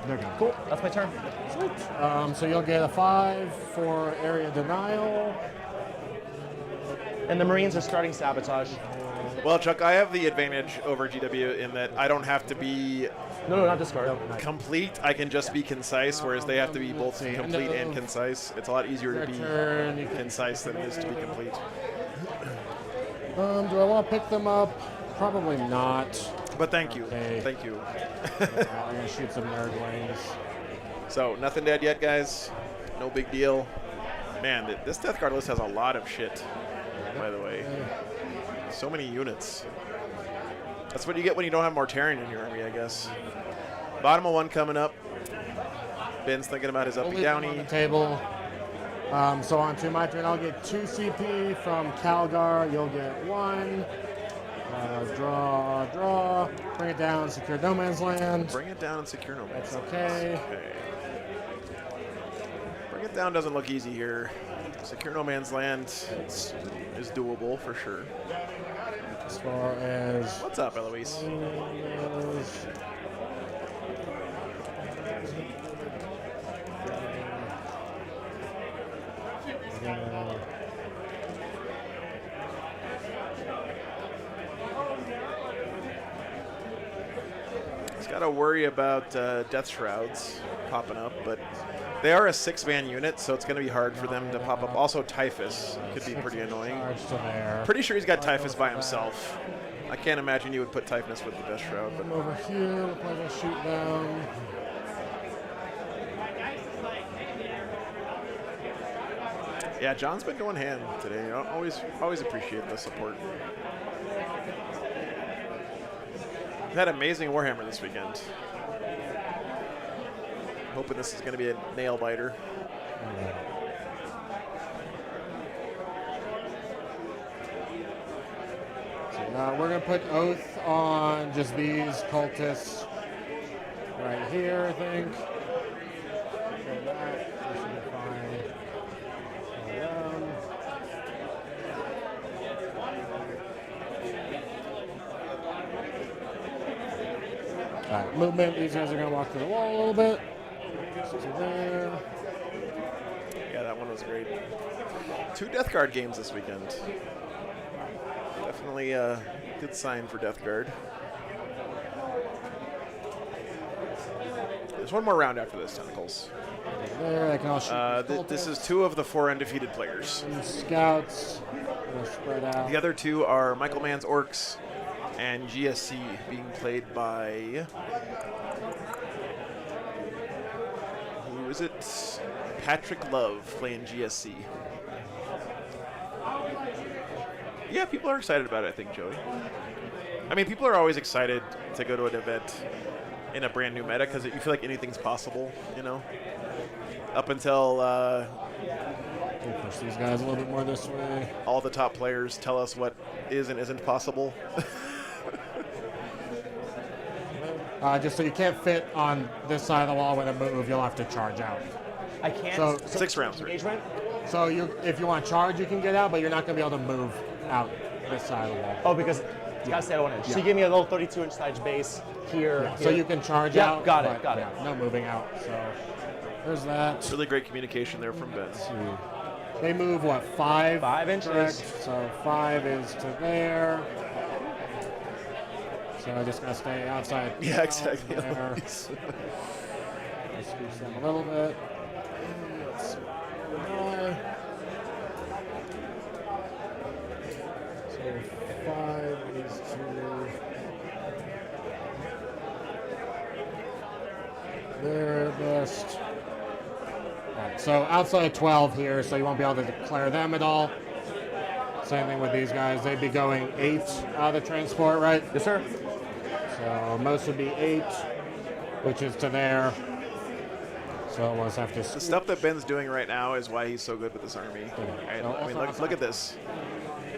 They're good. Cool. That's my turn. So you'll get a 5 for area denial. And the Marines are starting sabotage. Well, Chuck, I have the advantage over GW in that I don't have to be No, not discard. complete. I can just be concise, whereas they have to be both see. complete and concise. It's a lot easier to Your be turn. You can, concise than it is to be complete. do I want to pick them up? Probably not. But thank you. Okay. Thank you. I'm going to shoot some nerdlings. So, nothing dead yet, guys. No big deal. Man, this Death Guard list has a lot of shit, by the way. So many units. That's what you get when you don't have Mortarion in your army, I guess. Bottom of 1 coming up. Ben's thinking about his We'll uppy leave them on downy. the table. So on to my turn, I'll get 2 CP from Calgar. You'll get 1. Draw. Bring it down. Secure no man's land. Bring it down and secure no man's That's okay. Bring it Lockdown doesn't look easy here. Secure no man's land is doable for sure. As far as What's up, Eloise? He's got to worry about Death Shrouds popping up, but they are a 6-man unit, so it's going to be hard for them to pop up. Also, Typhus could be pretty annoying. Pretty sure he's got Typhus by himself. I can't imagine you would put Typhus with the Death Shroud. But over here, we'll play the shoot down. Yeah, John's been going ham today. I always appreciate the support. We've had amazing Warhammer this weekend. Hoping this is going to be a nail biter. We're going to put Oath on just these cultists right here, I think. Okay, that should be fine. Alright, movement. These guys are going to walk to the wall a little bit. Just to there. Yeah, that one was great. 2 Death Guard games this weekend. Definitely a good sign for Death Guard. There's one more round after this, Tentacles. There, I can all shoot this is 2 of the 4 undefeated players. and scouts. Spread out. The other 2 are Michael Mann's Orks and GSC, being played by... Who is it? Patrick Love playing GSC. Yeah, people are excited about it, I think, Joey. I mean, people are always excited to go to an event in a brand new meta because you feel like anything's possible, you know? Up until We'll push these guys a little bit more this way. all the top players tell us what is and isn't possible. Just so you can't fit on this side of the wall with a move, you'll have to charge out. I can't. So 6 rounds, right? Engagement? So if you want to charge, you can get out, but you're not going to be able to move out this side of the wall. Oh, because it's got to stay at 1 inch. So you give me a little 32-inch side base here. Yeah, so you can charge Yeah, out. got it, but, got it. No moving out. So there's that. Really great communication there from Ben. They move, what, 5? 5 inches. Correct. So 5 is to there. So I just got to stay outside. Yeah, exactly. There. Let's squeeze them a little bit. Let's see. So 5 is to there, best. Alright, so outside 12 here, so you won't be able to declare them at all. Same thing with these guys. They'd be going 8 out of the transport, right? Yes, sir. So most would be 8, which is to there. So we'll just have to. The stuff that Ben's doing right now is why he's so good with this army. Right? I mean, look at this.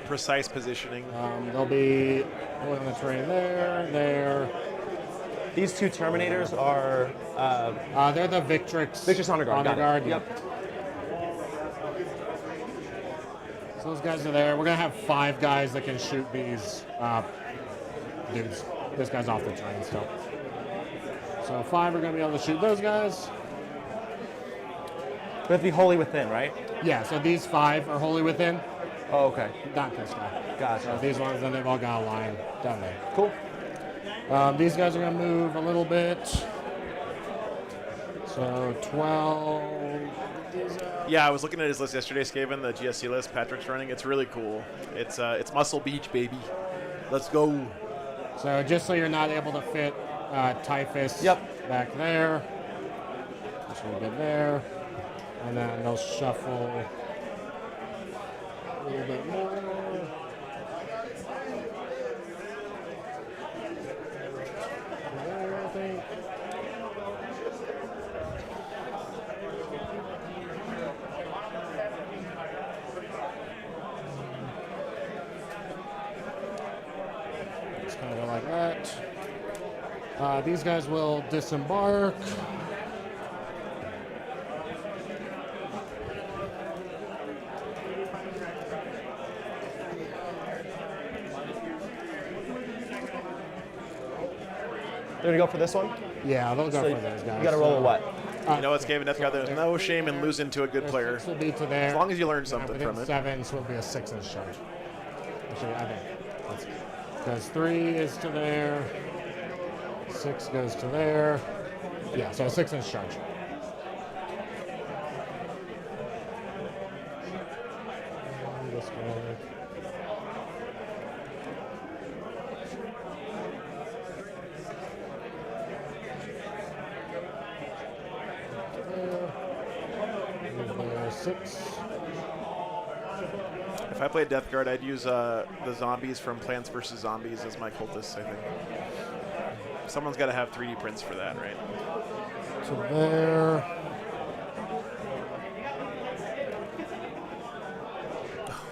Precise positioning. They'll be going on the terrain there. These 2 Terminators are... They're the Victrix. Victrix Honor Guard. Guard, Yep. So those guys are there. We're going to have 5 guys that can shoot these dudes. This guy's off the train still. So 5 are going to be able to shoot those guys. We have to be wholly within, right? Yeah, so these 5 are wholly within. Oh, okay. Not this guy. Gotcha. So these ones, then they've all got a line down there. Cool. These guys are going to move a little bit. So 12. Yeah, I was looking at his list yesterday, Skaven, the GSC list Patrick's running. It's really cool. It's Muscle Beach, baby. Let's go. So just so you're not able to fit Typhus back there. Just a little bit there. And then they'll shuffle a little bit more. There, I think. Just kind of go like that. These guys will disembark. They're gonna go for this one. Yeah, they'll go So for those guys. You gotta roll a what? You know what's Gabe and Death Guard? There's no shame in losing to a good player. 6 will be to there. As long as you learn Yeah, something within from it. 7, so it'll be a 6-inch charge. Actually, I think. Because 3 is to there. 6 goes to there. Yeah, so a 6-inch charge. This way. There, 6. If I played Death Guard, I'd use the zombies from Plants vs. Zombies as my cultists, I think. Someone's got to have 3D prints for that, right? To there.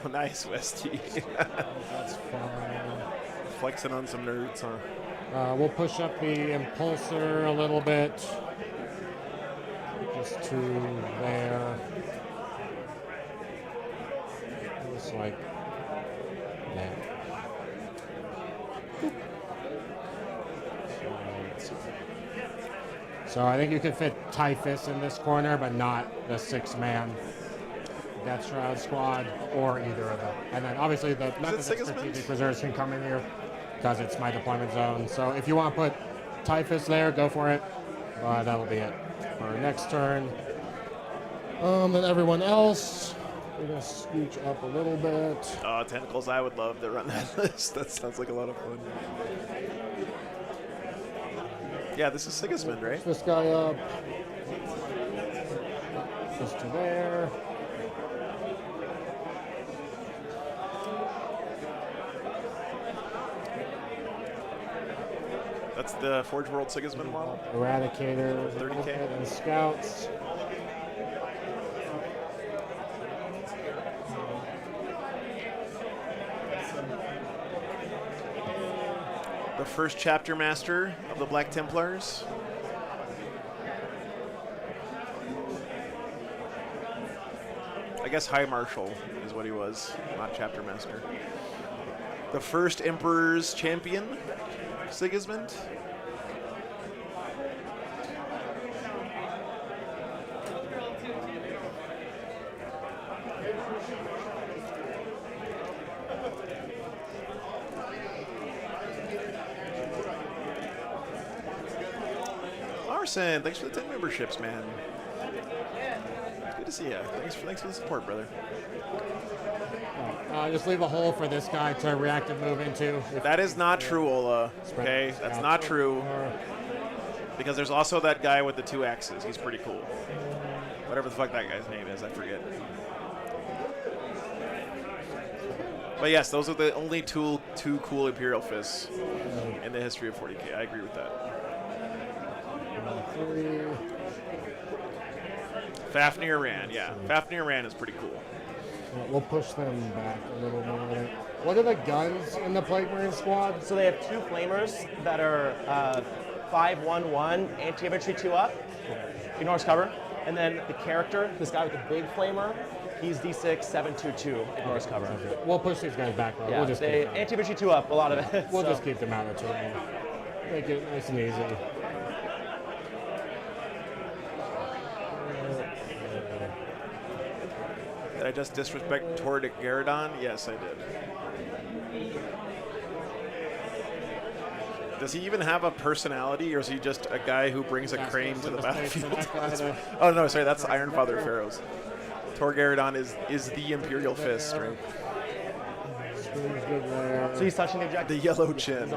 Oh, nice, Westy. That's fine. Flexing on some nerds, huh? We'll push up the impulsor a little bit. Just to there. Just like that. So I think you could fit Typhus in this corner, but not the 6-man Death Shroud squad or either of them. And then obviously the methods of strategic reserves can come in here because it's my deployment zone. So if you want to put Typhus there, go for it. But that'll be it for our next turn. And everyone else, we're going to scooch up a little bit. Oh, Tentacles, I would love to run that list. That sounds like a lot of fun. Yeah, this is Sigismund, right? Push this guy up. Just to there. That's the Forge World Sigismund model. Eradicator, 30K. And Scouts. The first chapter master of the Black Templars. I guess High Marshal is what he was, not chapter master. The first Emperor's champion, Sigismund. Larson, thanks for the 10 memberships, man. It's good to see you. Thanks for the support, brother. Just leave a hole for this guy to reactive move into. That is not true, Ola. Okay, that's not true. Because there's also that guy with the 2 axes. He's pretty cool. Whatever the fuck that guy's name is, I forget. But yes, those are the only two cool Imperial Fists in the history of 40K. I agree with that. Fafnir Ran, yeah. Fafnir Ran is pretty cool. We'll push them back a little more. What are the guns in the Plague Marine squad? So they have 2 flamers that are 5-1-1, anti-infantry 2 up, ignores cover. And then the character, this guy with the big flamer, he's D6, 7-2-2, ignores cover. We'll push these guys back. Yeah, We'll just they anti-infantry 2 up, a lot of it. We'll just keep them out of terrain. Make it nice and easy. Did I just disrespect Tor Garadon? Yes, I did. Does he even have a personality, or is he just a guy who brings a crane to the battlefield? Oh, no, sorry, that's Ironfather Pharaohs. Tor Garadon is the Imperial Fist, right? So he's touching the objective? The yellow chin.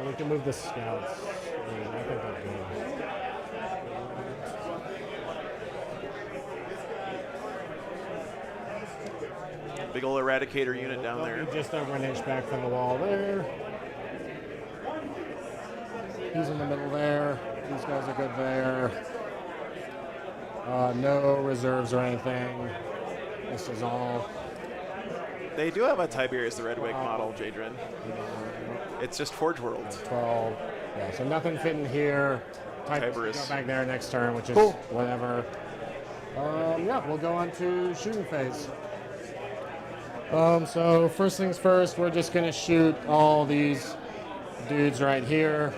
We can move the Scouts. Yeah, I think that's good. Big old Eradicator unit down there. Just over an inch back from the wall there. He's in the middle there. These guys are good there. No reserves or anything. This is all. They do have a Tiberius the Redwig model, Jadrin. It's just Forge World. 12. Yeah, so nothing fitting here. Tiberius. Go back there next turn, which is whatever. Yeah, we'll go on to shooting phase. So first things first, we're just gonna shoot all these dudes right here.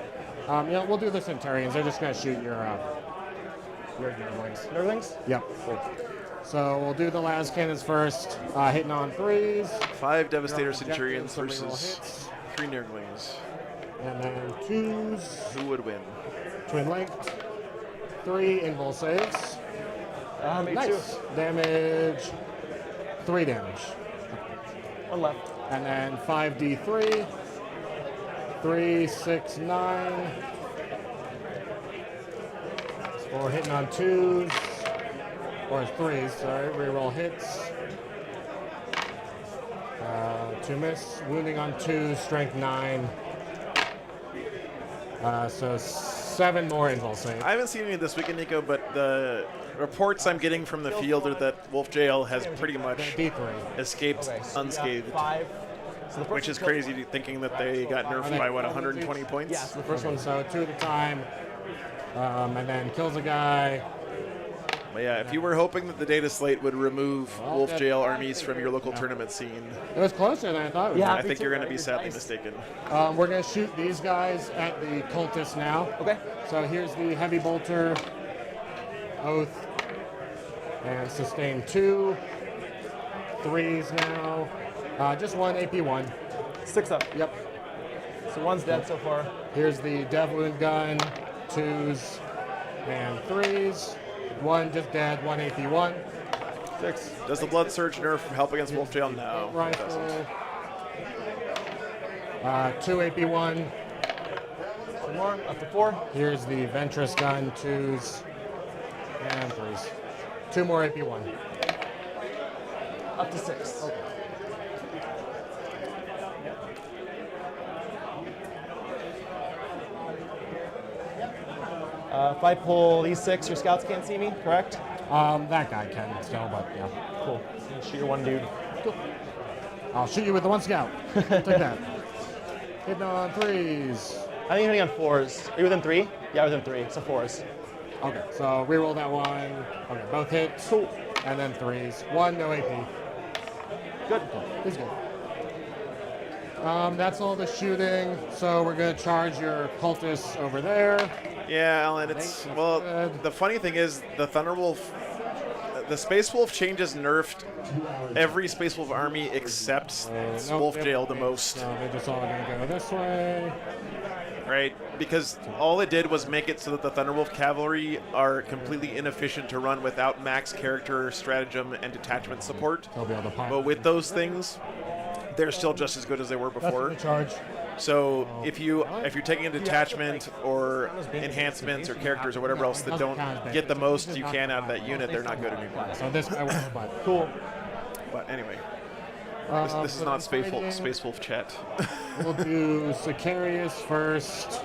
We'll do the Centurions. They're just going to shoot your Nerdlings. Nerdlings? Yep. Cool. So we'll do the las cannons first, hitting on 3s. 5 Devastator Centurions versus 3 Nurglings. And then 2s. Who would win? Twin linked. 3 invul saves. Nice. Damage. 3 damage. 1 left. And then 5d3. 3, 6, 9. For hitting on 2s. Or 3s, sorry. Reroll hits. 2 miss. Wounding on 2, strength 9. So 7 more invul saves. I haven't seen any this weekend, Nico, but the reports I'm getting from the field are that Wolf Jail has pretty much escaped unscathed. 5. So which is crazy, thinking that they got nerfed by, 120 points? Yeah, so the first one, so 2 at a time. And then kills a guy. But yeah, if you were hoping that the data slate would remove Wolf Jail armies from your local tournament scene, it was closer than I thought it would yeah, be. I think you're going to be sadly mistaken. We're going to shoot these guys at the cultists now. Okay. So here's the heavy bolter, oath, and sustain 2. 3s now. Just 1 AP1. 6 up. Yep. So 1's dead so far. Here's the dev wound gun, 2s and 3s. 1 just dead, 1 AP1. 6. Does the Blood Surge nerf help against Wolf Jail? No. Rifle. It doesn't. 2 AP1. 2 more, up to 4. Here's the Ventress gun, 2s and 3s. 2 more AP1. Up to 6. Okay. If I pull these 6, your scouts can't see me, correct? That guy can still, but yeah. Cool. Shoot your 1 dude. Cool. I'll shoot you with the 1 scout. Take that. Hitting on 3s. I think hitting on 4s. Are you within 3? Yeah, within 3. So 4s. Okay, so reroll that 1. Okay, both hits. Cool. And then 3s. 1, no AP. Good. He's good. That's all the shooting. So we're going to charge your cultists over there. Yeah, Alan, it's, well, the funny thing is the Thunderwolf, the Space Wolf changes nerfed every Space Wolf army except Wolf Jail the most. So they're just all going to go this way. Right, because all it did was make it so that the Thunderwolf cavalry are completely inefficient to run without max character, stratagem, and detachment support. But with those things, they're still just as good as they were before. That's the charge. So if you're taking a detachment or enhancements or characters or whatever else that don't get the most you can out of that unit, they're not good anymore. So this guy was but cool. But anyway, this is not Space Wolf chat. We'll do Sicarius first.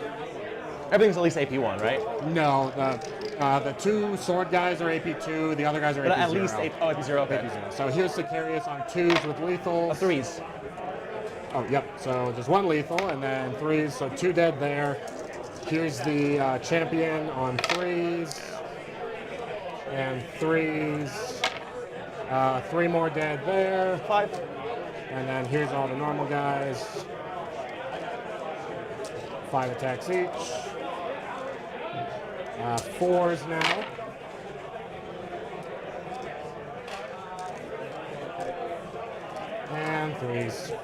Everything's at least AP1, right? No, the 2 sword guys are AP2, the other guys are AP0. At least AP0, okay. AP0. So here's Sicarius on 2s with lethal. 3s. Oh, yep. So just 1 lethal and then 3s. So 2 dead there. Here's the champion on 3s and 3s. 3 more dead there. 5. And then here's all the normal guys. 5 attacks each. 4s now. And 3s.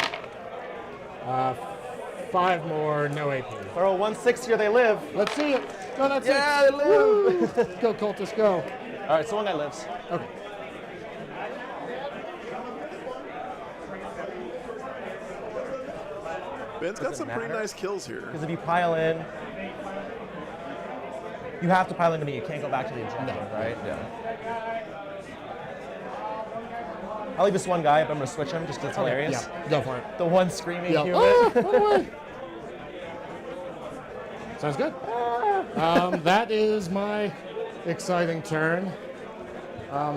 5 more, no AP. Throw 1/6 here, they live. Let's see it. No, that's it. Yeah, they live. Go, cultist, go. All right, so 1 guy lives. Okay. Ben's got some pretty nice kills here. Because if you pile in, you have to pile into me. You can't go back to the objective, right? Yeah. I'll leave this 1 guy, but I'm going to switch him just because it's hilarious. Yeah, go for it. The 1 screaming human. Oh, run away. Sounds good. That is my exciting turn.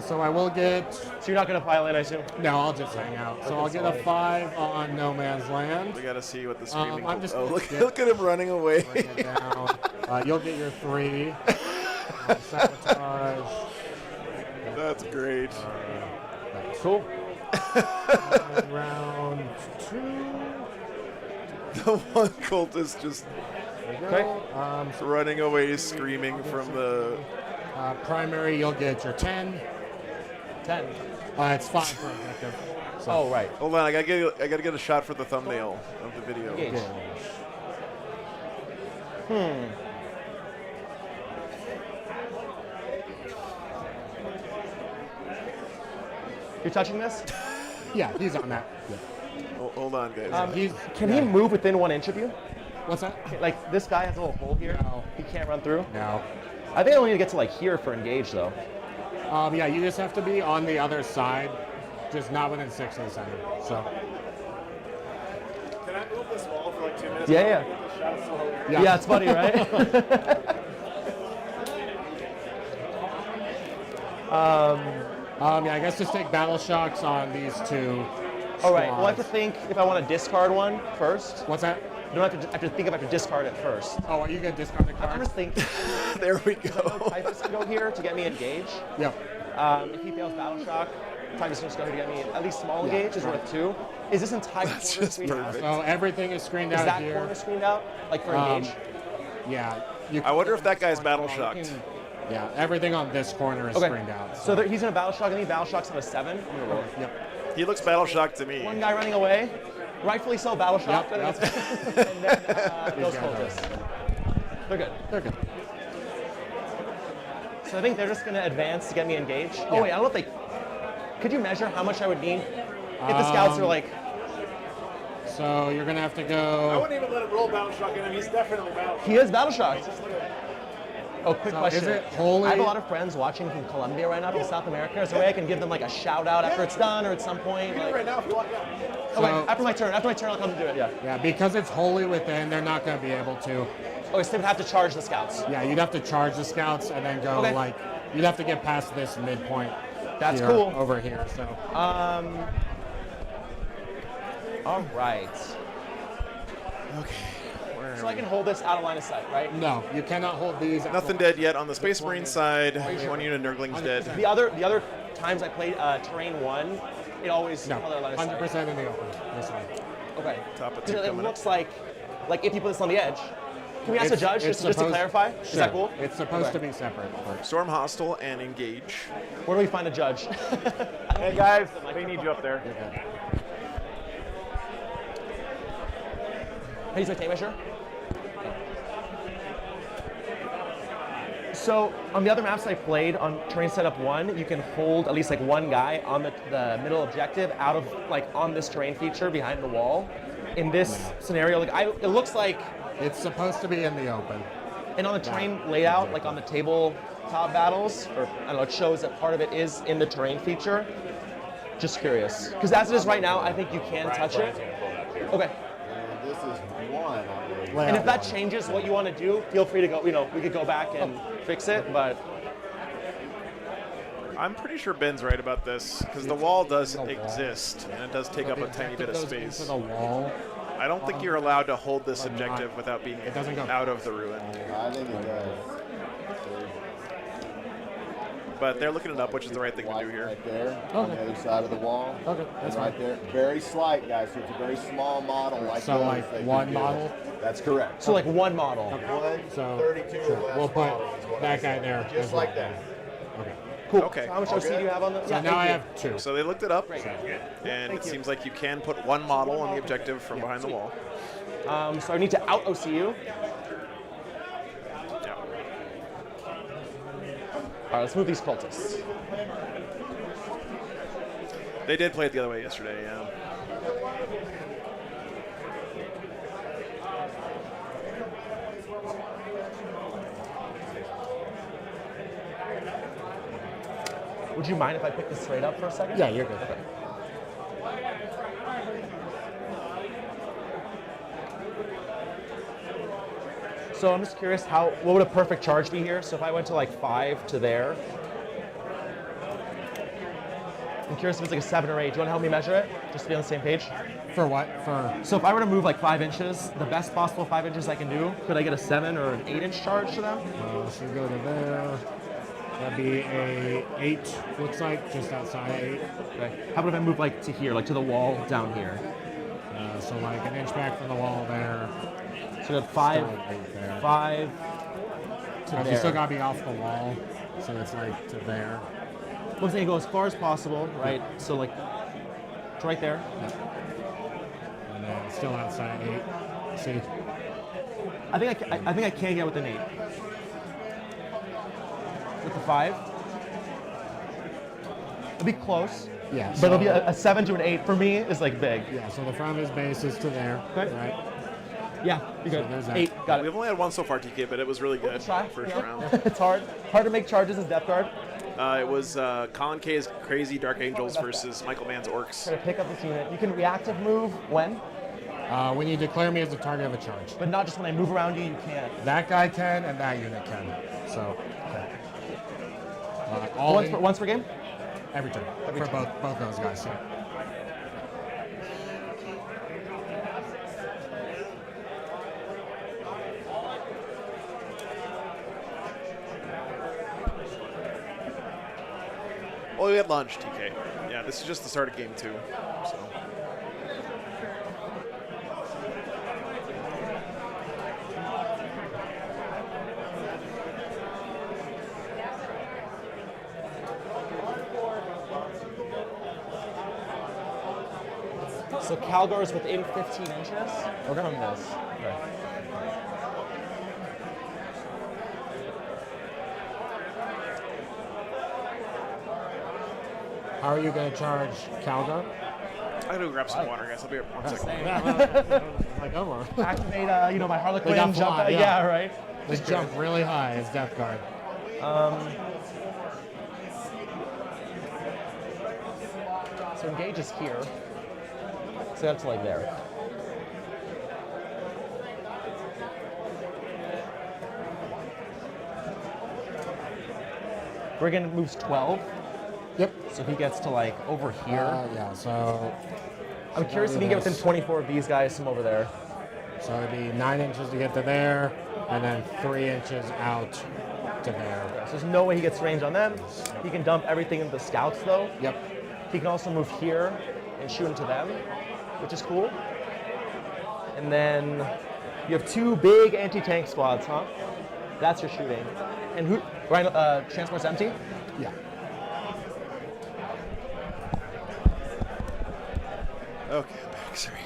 So I will get... So you're not going to pile in, I assume? No, I'll just hang out. So I'll get a 5 on No Man's Land. We got to see what the screaming... look at him running away. Bring it down. You'll get your 3. Sabotage. That's great. Cool. Round 2. The one cultist just Okay. running away, screaming from the. Primary, you'll get your 10. 10. It's 5 for objective. So. Oh, right. Hold on, I gotta get a shot for the thumbnail of the video. Engage. You're touching this? Yeah, he's on that. Yeah. Hold on, guys. Can he move within 1 inch of you? What's that? Like, this guy has a little hole here. No. He can't run through? No. I think I only need to get to, like, here for engage, though. Yeah, you just have to be on the other side, just not within 6 of the center. So. Can I move this wall for like 2 minutes? Yeah. Yeah, it's funny, right? Yeah, I guess just take battle shocks on these 2. All right. Well, I have to think if I want to discard one first. What's that? I don't have to think if I have to discard it first. Oh, are you gonna discard the card? I'm just thinking. There we go. Typhus can go here to get me engaged. Yep. If he fails battle shock, Typhus can just go here to get me at least small engage is worth 2. Is this entire corner just screened out? perfect. So everything is screened Is out that here. corner screened out? Like for engage? Yeah. I wonder if that guy's battle shocked. Yeah, everything on this corner is screened out. So he's in a battle shock, and he battle shocks on a 7. I'm gonna roll. Yep. He looks battle shocked to me. One guy running away, rightfully so, battle shock. Yep, and then those cultists. They're good. They're good. So I think they're just gonna advance to get me engaged. Oh wait, I don't know if they. Could you measure how much I would need if the scouts are like? So you're gonna have to I go. wouldn't even let him roll battle shock in him. He's definitely battle shock. He is battle shocked. Oh, quick question. Is it holy? I have a lot of friends watching from Colombia right now, from South America. Is there a way I can give them like a shout out after it's done or at some point? Like... Right now, if you want, Okay, after my turn, I'll come to do it. Yeah. Yeah, because it's wholly within, they're not gonna be able to. Okay, so they would have to charge the scouts. Yeah, you'd have to charge the scouts and then go like you'd have to get past this midpoint. That's here, cool. Over here, so. All right. Okay. So I can hold this out of line of sight, right? No, you cannot hold these. Nothing dead yet on the Space Marine side. One unit of Nurgling's dead. The other times I played terrain 1, it always No, held out line of sight. 100% in the open. This one. Okay. Top of 'Cause 2 it coming looks like if you put this on the edge. Can we ask the judge just to clarify? Sure. Is that cool? It's supposed to be separate. Storm hostile and engage. Where do we find a judge? Hey guys, they need you up there. How do you say tape measure? So on the other maps I played on terrain setup 1, you can hold at least like one guy on the middle objective out of like on this terrain feature behind the wall. In this scenario, it looks like it's supposed to be in the open. And on the terrain layout, like on the tabletop battles, or I don't know, it shows that part of it is in the terrain feature. Just curious, because as it is right now, I think you can touch it. Okay. And this is 1, I believe. And if that changes what you want to do, feel free to go. We could go back and fix it, but. I'm pretty sure Ben's right about this, because the wall does exist, and it does take up a tiny bit of space. The wall. I don't think you're allowed to hold this objective without being out of the ruin. I think it does. But they're looking it up, which is the right thing to do here. Right there, on the other side of the wall. Okay, that's right there. Very slight, guys. So it's a very small model. Like So those like they one can do. model? That's correct. So like one model. One So 32 sure. or less We'll put model is what that I guy said. there. Just as like well. that. Okay. Cool. Okay. So how much All OC do good? you have on the? So now I have 2. So they looked it up, Great. and it seems like you can put one model on the objective from behind the wall. So I need to out OC you. Yeah. All right, let's move these cultists. They did play it the other way yesterday, yeah. Would you mind if I pick this straight up for a second? Yeah, you're good. Okay. So I'm just curious, what would a perfect charge be here? So if I went to like 5 to there, I'm curious if it's like a 7 or 8. Do you want to help me measure it, just to be on the same page? For what? For So if I were to move like 5 inches, the best possible 5 inches I can do, could I get a 7 or an 8-inch charge to them? so you go to there. That'd be a 8. Looks like just outside 8. Okay. How about if I move like to here, like to the wall down here? So like an inch back from the wall there. So we have 5, Still right there. 5 to You there. still gotta be off the wall, so it's like to there. I'm saying go as far as possible, right? So like, it's right there. And then still outside 8. See? I think I can get with an 8. With the 5. It'll be close. Yeah. But it'll be a 7 to an 8 for me is like big. Yeah, so the front of his base is to there, Okay. right? Yeah, you So good. there's that. 8, got it. We've only had one so far, TK, but it was really good. Try. First Yeah. round. It's hard. Hard to make charges as depth guard. It was Colin K's Crazy Dark Angels versus Michael Mann's Orks. Try to pick up this unit. You can reactive move when, When you declare me as the target of a charge. but not just when I move around you, you can't. That guy can, and that unit can. So, all Once per game? every turn. For both those guys. Yeah. Well, we had lunch, TK. Yeah, this is just the start of game 2. So. So Calgar is within 15 inches from this. Okay. How are you going to charge Calgar? I'm gonna go grab some water, guys. I'll be here 1 second. Like, over. Activate, my Harlequin They got jump. fly, Yeah, right. They jump really high as Death Guard. So engage is here. So that's like there. Brigand moves 12. Yep. So he gets to like over here. Yeah, so I'm curious if he can get within 24 of these guys from over there. So it'd be 9 inches to get to there, and then 3 inches out to there. So there's no way he gets range on them. He can dump everything into the scouts though. Yep. He can also move here and shoot into them, which is cool. And then you have 2 big anti-tank squads, huh? That's your shooting. And who? Ryan, transport's empty? Yeah. Okay, I'm back. Sorry.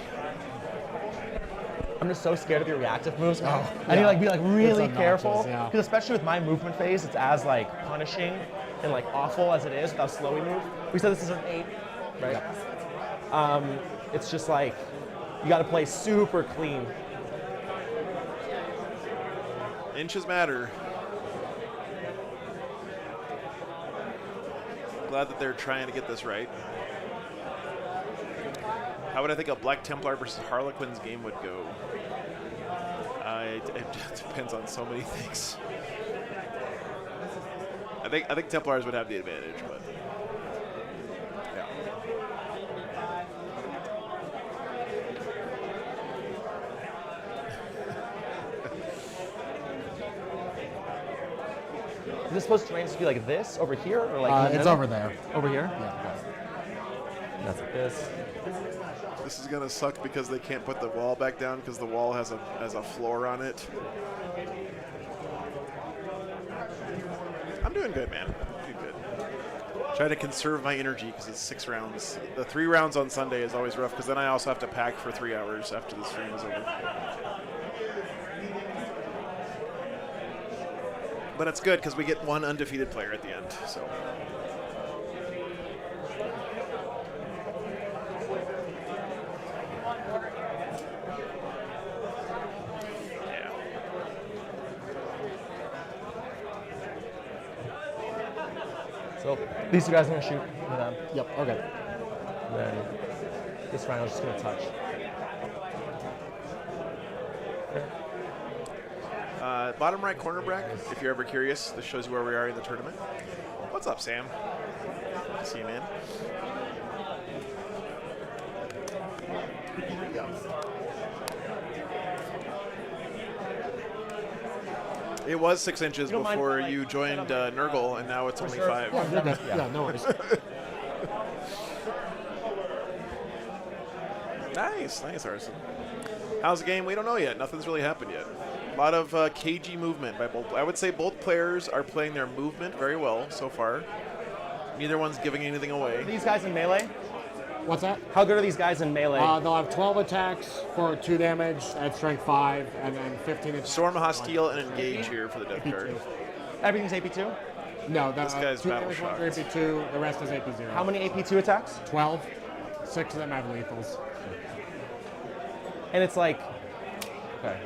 I'm just so scared of your reactive moves. Oh, I need to like be like really It's obnoxious, careful yeah. because especially with my movement phase, it's as like punishing and like awful as it is with how slow we move. We said this is an 8, right? It's just like you got to play super clean. Inches matter. Glad that they're trying to get this right. How would I think a Black Templar versus Harlequin's game would go? It depends on so many things. I think Templars would have the advantage, but yeah. Is this supposed to range to be like this over here or like? in the It's middle? over there. Over here. Yeah. That's like this. This is gonna suck because they can't put the wall back down because the wall has a floor on it. I'm doing good, man. Doing good. Try to conserve my energy because it's 6 rounds. The 3 rounds on Sunday is always rough because then I also have to pack for 3 hours after the stream is over. But it's good because we get 1 undefeated player at the end. So. Yeah. So these 2 guys are gonna shoot with them. Yep. Okay. And then this round is just gonna touch. Bottom right corner, Brack, if you're ever curious, this shows you where we are in the tournament. What's up, Sam? Good to see you, man. It was 6 inches You don't mind before if I, you joined Nurgle, and now it's only sure. 5. Yeah, you're good. Yeah, no worries. Nice, Arson. How's the game? We don't know yet. Nothing's really happened yet. A lot of cagey movement by both. I would say both players are playing their movement very well so far. Neither one's giving anything away. Are these guys in melee? What's that? How good are these guys in melee? They'll have 12 attacks for 2 damage at strength 5, and then 15 attacks. Storm, Hostile, and Engage here for the Death Guard. Everything's AP2? No, this guy's 2 battle damage shocked. ones are AP2, the rest is AP0. How many AP2 attacks? 12. 6 of them have lethals. And it's like, okay.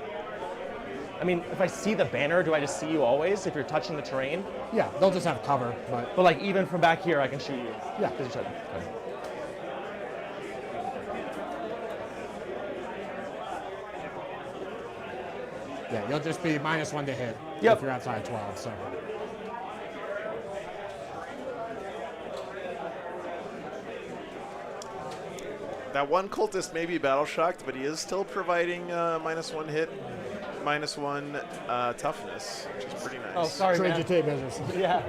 I mean, if I see the banner, do I just see you always if you're touching the terrain? Yeah, they'll just have cover, but like even from back here, I can shoot you. Yeah. Because you're touching. Okay. yeah, you'll just be -1 to hit Yep. if you're outside 12. So That one cultist may be battle shocked, but he is still providing -1 hit, -1 toughness, which is pretty nice. Oh, sorry, trade man. your tape measures. Yeah.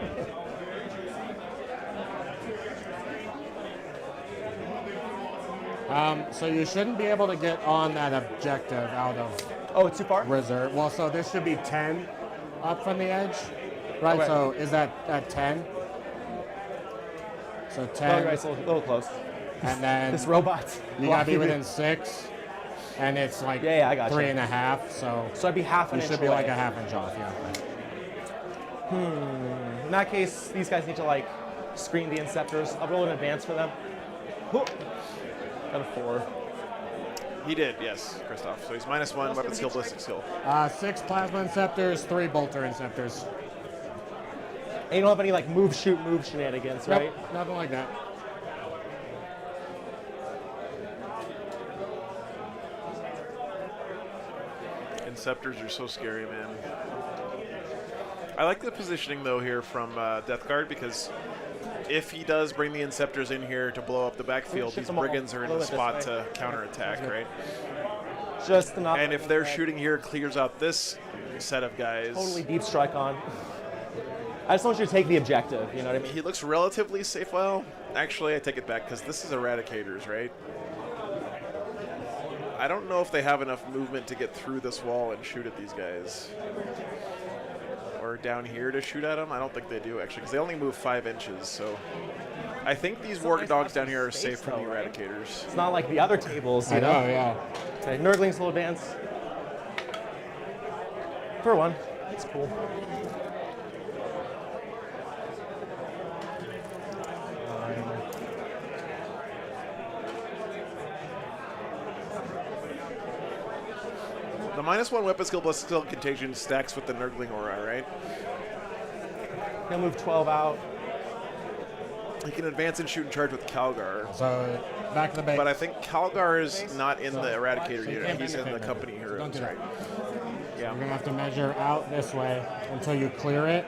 So you shouldn't be able to get on that objective out of Oh, it's too far? reserve. Well, so this should be 10 up from the edge, right? Okay. So is that at 10? So 10, Oh, right, it's a little close. and then This robot. you gotta be within 6, and it's like Yeah, I gotcha. 3.5. So So I'd be half an you inch should be away. like a half inch off. Yeah. In that case, these guys need to like screen the Inceptors. I'll roll in advance for them. Whoop. Got a 4. He did, yes, Christoph. So he's -1 weapon skill, ballistic skill. 6 plasma inceptors, 3 bolter inceptors. And you don't have any like move shenanigans, Yep, right? nothing like that. Inceptors are so scary, man. I like the positioning though here from Death Guard, because if he does bring the Inceptors in here to blow up the backfield, these brigands are in the spot to counterattack, right? Just enough. And if their shooting here clears out this set of guys, Totally deep strike on. I just want you to take the objective, you know what I mean? he looks relatively safe. Well, actually, I take it back, because this is Eradicators, right? I don't know if they have enough movement to get through this wall and shoot at these guys. Or down here to shoot at them. I don't think they do, actually, because they only move 5 inches. So I think these warg dogs down here are safe from the Eradicators. It's not like the other tables, you I know? know, yeah. Okay, Nurgling's little dance. For one, it's cool. The -1 weapon skill plus skill contagion stacks with the Nurgling aura, right? He'll move 12 out. He can advance and shoot and charge with Calgar. So back to the base. But I think Calgar is not in the Eradicator unit. can't He's bend in your the tape company measure. Don't heroes, do that. right? You're gonna have to measure out this way until you clear it.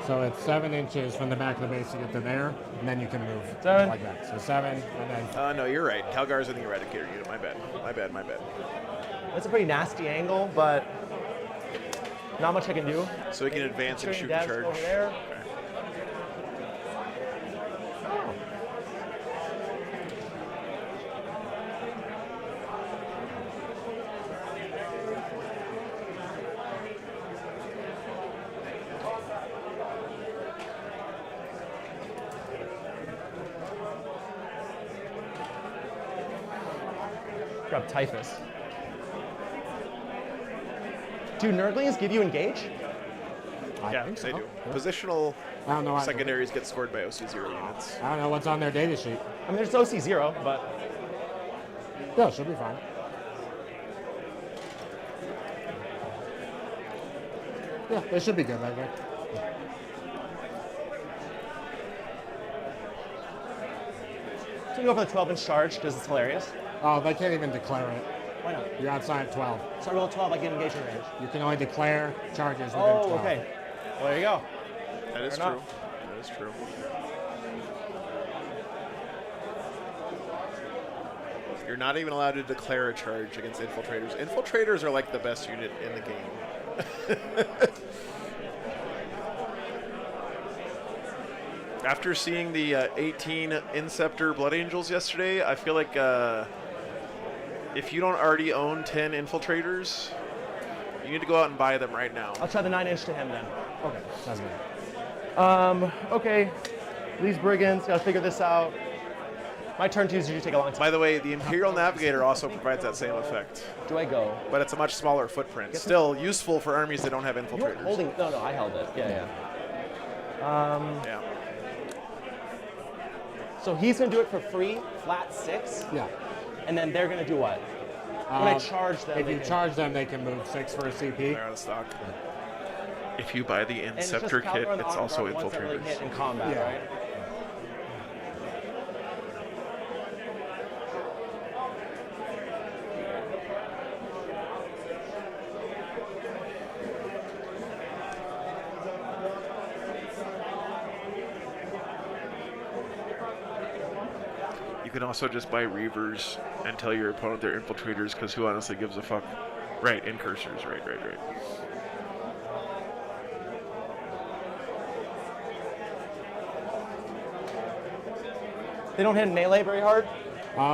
So it's 7 inches from the back of the base to get to there, and then you can move 7. like that. So 7, and then No, you're right. Calgar's in the Eradicator unit. My bad. That's a pretty nasty angle, but not much I can do. So he can advance and shoot and charge. Over there. Grab Typhus. Do Nurglings give you engage? Yeah, think they so. do. Positional I don't know. secondaries get scored by OC0 units. I don't know what's on their data sheet. I mean, there's OC0, but Yeah, it should be fine. Yeah, they should be good right there. so you go for the 12-inch charge because it's hilarious. Oh, they can't even declare it. Why not? You're outside 12. So I roll 12, I get engagement range. You can only declare charges within Oh, 12. okay. Well, there you go. That is Fair true. enough. That is true. You're not even allowed to declare a charge against infiltrators. Infiltrators are like the best unit in the game. After seeing the 18 Inceptor Blood Angels yesterday, I feel like If you don't already own 10 infiltrators, you need to go out and buy them right now. I'll try the 9-inch to him then. Okay, sounds good. Okay. These brigands, gotta figure this out. My turn twos usually take a long time. By the way, the Imperial Navigator also provides that same effect. Do I go? But it's a much smaller footprint. Still useful for armies that don't have You're infiltrators. holding. No, I held it. Yeah. Yeah. So he's gonna do it for free, flat 6. Yeah. And then they're gonna do what? When I charge them. If they you can- charge them, they can move 6 for a CP. They're out of stock. If you buy the and it's Inceptor just kit, counter on the it's also ones that really hit infiltrators. in combat, Yeah. right? You can also just buy Reavers and tell your opponent they're infiltrators, because who honestly gives a fuck? Right, incursors, right. They don't hit melee very hard.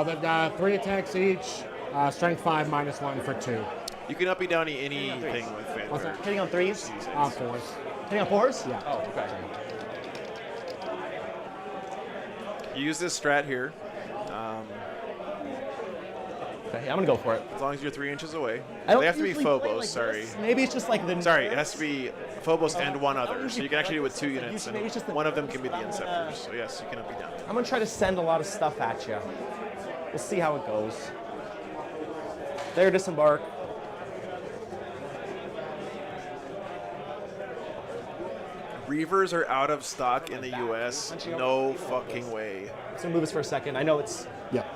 They've got 3 attacks each. Strength 5 -1 for 2. You can uppy downy anything with What's Vanguard. that? Hitting on 3s. 4s. Hitting on 4s? Yeah. Oh, okay. You use this strat here, Okay, I'm gonna go for it. as long as you're 3 inches away. I don't They have to be usually play Phobos, like sorry. this. Maybe it's just like the. Sorry, it has to be Phobos and one other. So usually you can actually do it with 2 play like units, this. and Maybe it's just the- one of them can be the Inceptors. So yes, you can uppy down. I'm gonna try to send a lot of stuff at you. We'll see how it goes. There, disembark. Reavers are out of stock in the US. No fucking way. I'm just gonna move this for a second. I know it's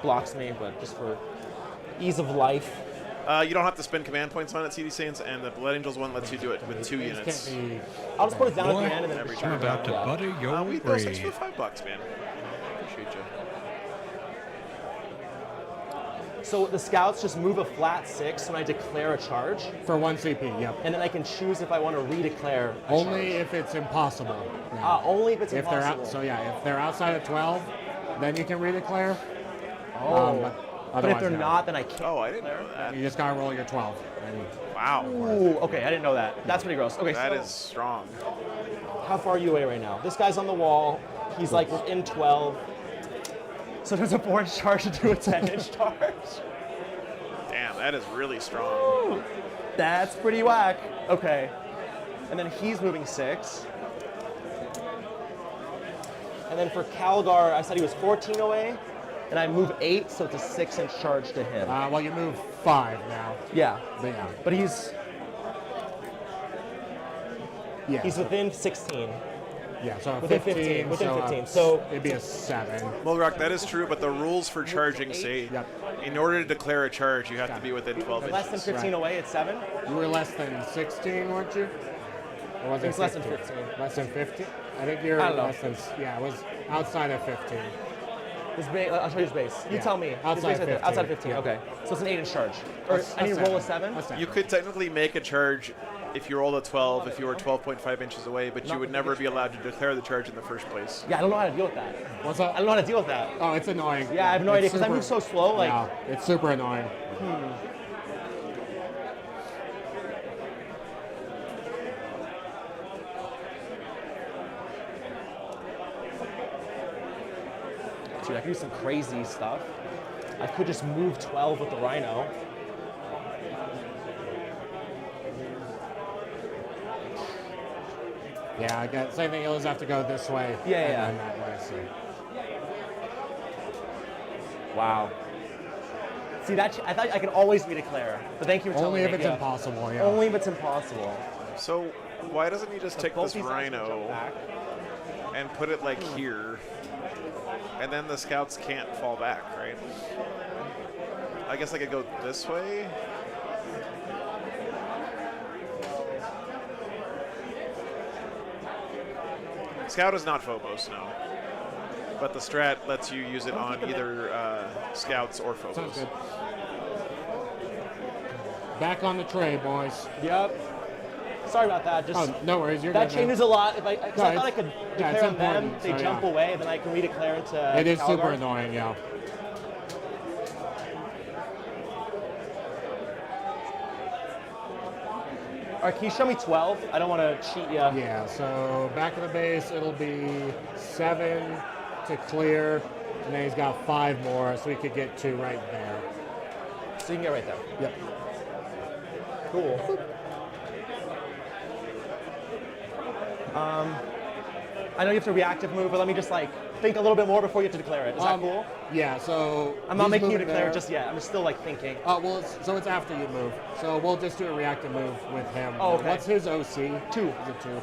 blocks me, but just for ease of life. You don't have to spend command points on it, CD Saints, and the Blood Angels one lets you do it with 2 units. I'll just put it down Boy, at the end and then every just I'm turn. about to butter your We throw 6 for braid. $5, man. Appreciate you. So the scouts just move a flat 6 when I declare a charge, For 1 CP, yep. and then I can choose if I want to redeclare a Only charge. if it's impossible. Yeah. Only if it's If they're impossible. out, so yeah, if they're outside of 12, then you can redeclare. but if otherwise, they're no. not, then I can't. Oh, I didn't know that. You just gotta roll your 12. And Wow. Ooh, okay, I didn't know that. That's pretty gross. Okay, That so is strong. how far are you away right now? This guy's on the wall. He's like within 12. So there's a 4-inch charge to do a 10-inch charge. Damn, that is really strong. That's pretty whack. Okay. And then he's moving 6. And then for Calgar, I said he was 14 away. And I move 8, so it's a 6-inch charge to him. well, you move 5 now. Yeah. But yeah. But he's Yeah. within 16. Yeah, so Within 15. 15, within so, 15, so- it'd be a 7. Mulrock, that is true, but the rules for charging say Yep. in order to declare a charge, you have to be within 12 Less than inches. 15 Right. away, it's 7. You were less than 16, weren't you? Or was it It's less than 15. Less than 15? I think you're I don't know. less than, yeah, it was outside of 15. His base, I'll show you his base. You Yeah. tell me. His Outside base right there. 15. Outside 15, Yeah. okay. So it's an 8-inch charge. Or I need to roll a 7? You could technically make a charge if you roll a 12, if you were 12.5 inches away, but you would never be allowed to declare the charge in the first place. Yeah, I don't know how to deal with that. What's that? I don't know how to deal with that. Oh, it's annoying. Yeah, I have no idea It's because I super- move so slow. Like, Yeah, it's super annoying. dude, I could do some crazy stuff. I could just move 12 with the Rhino. Yeah, I got same thing. You'll just have to go this way. Yeah, and yeah. then that way. So. Wow. See, that I thought I could always redeclare, but thank you for telling Only me. if it's yeah. impossible. Yeah. Only if it's impossible. So why doesn't he just take Both this these guys can jump Rhino back. and put it like here, and then the scouts can't fall back, right? I guess I could go this way. Scout is not Phobos, no. But the strat lets you use it on either scouts or Phobos. Sounds good. Back on the tray, boys. Yep. Sorry about that. Just Oh, no worries. You're that good. changes a lot. If I, 'cause No, I thought I it's- could yeah, declare it's on them, important, they so, jump yeah. away, then I can redeclare into It is super Calgar. annoying, yeah. All right, can you show me 12? I don't want to cheat you. Yeah, so back of the base, it'll be 7 to clear, and then he's got 5 more, so he could get 2 right there. So you can get right there. Yep. Cool. I know you have to reactive move, but let me just like think a little bit more before you have to declare it. Is that cool? Yeah, so I'm not he's making you moving declare there. it just yet. I'm just still like thinking. Well, so it's after you move. So we'll just do a reactive move with him. Oh, okay. What's his OC? 2. Is it 2?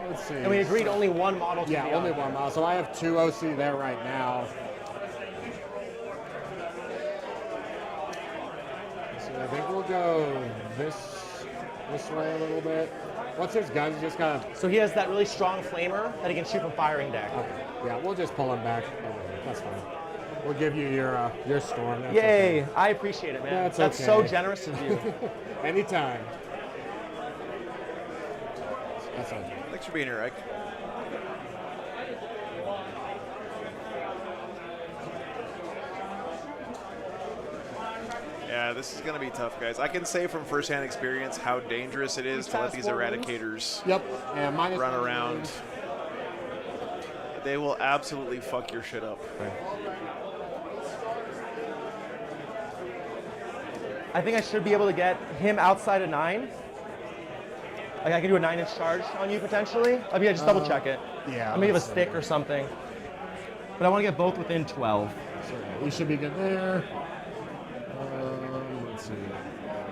Let's see. And we agreed only one model to Yeah, be only on. one model. So I have 2 OC there right now. So I think we'll go this way a little bit. What's his gun? He's just got So he has that really strong flamer that he can shoot from firing deck. Okay. Yeah, we'll just pull him back. That's fine. We'll give you your storm. That's Yay! okay. I appreciate it, man. That's so okay. generous of you. Anytime. That's okay. Thanks for being here, Ike. Yeah, this is going to be tough, guys. I can say from firsthand experience how dangerous it is to let these eradicators Yep. And minus run 1 around. range. They will absolutely fuck your shit up. I think I should be able to get him outside of 9. Like I can do a 9-inch charge on you potentially. I mean, just double check it. Yeah. I may have a let's stick see. or something. But I want to get both within 12. So we should be good there. Let's see.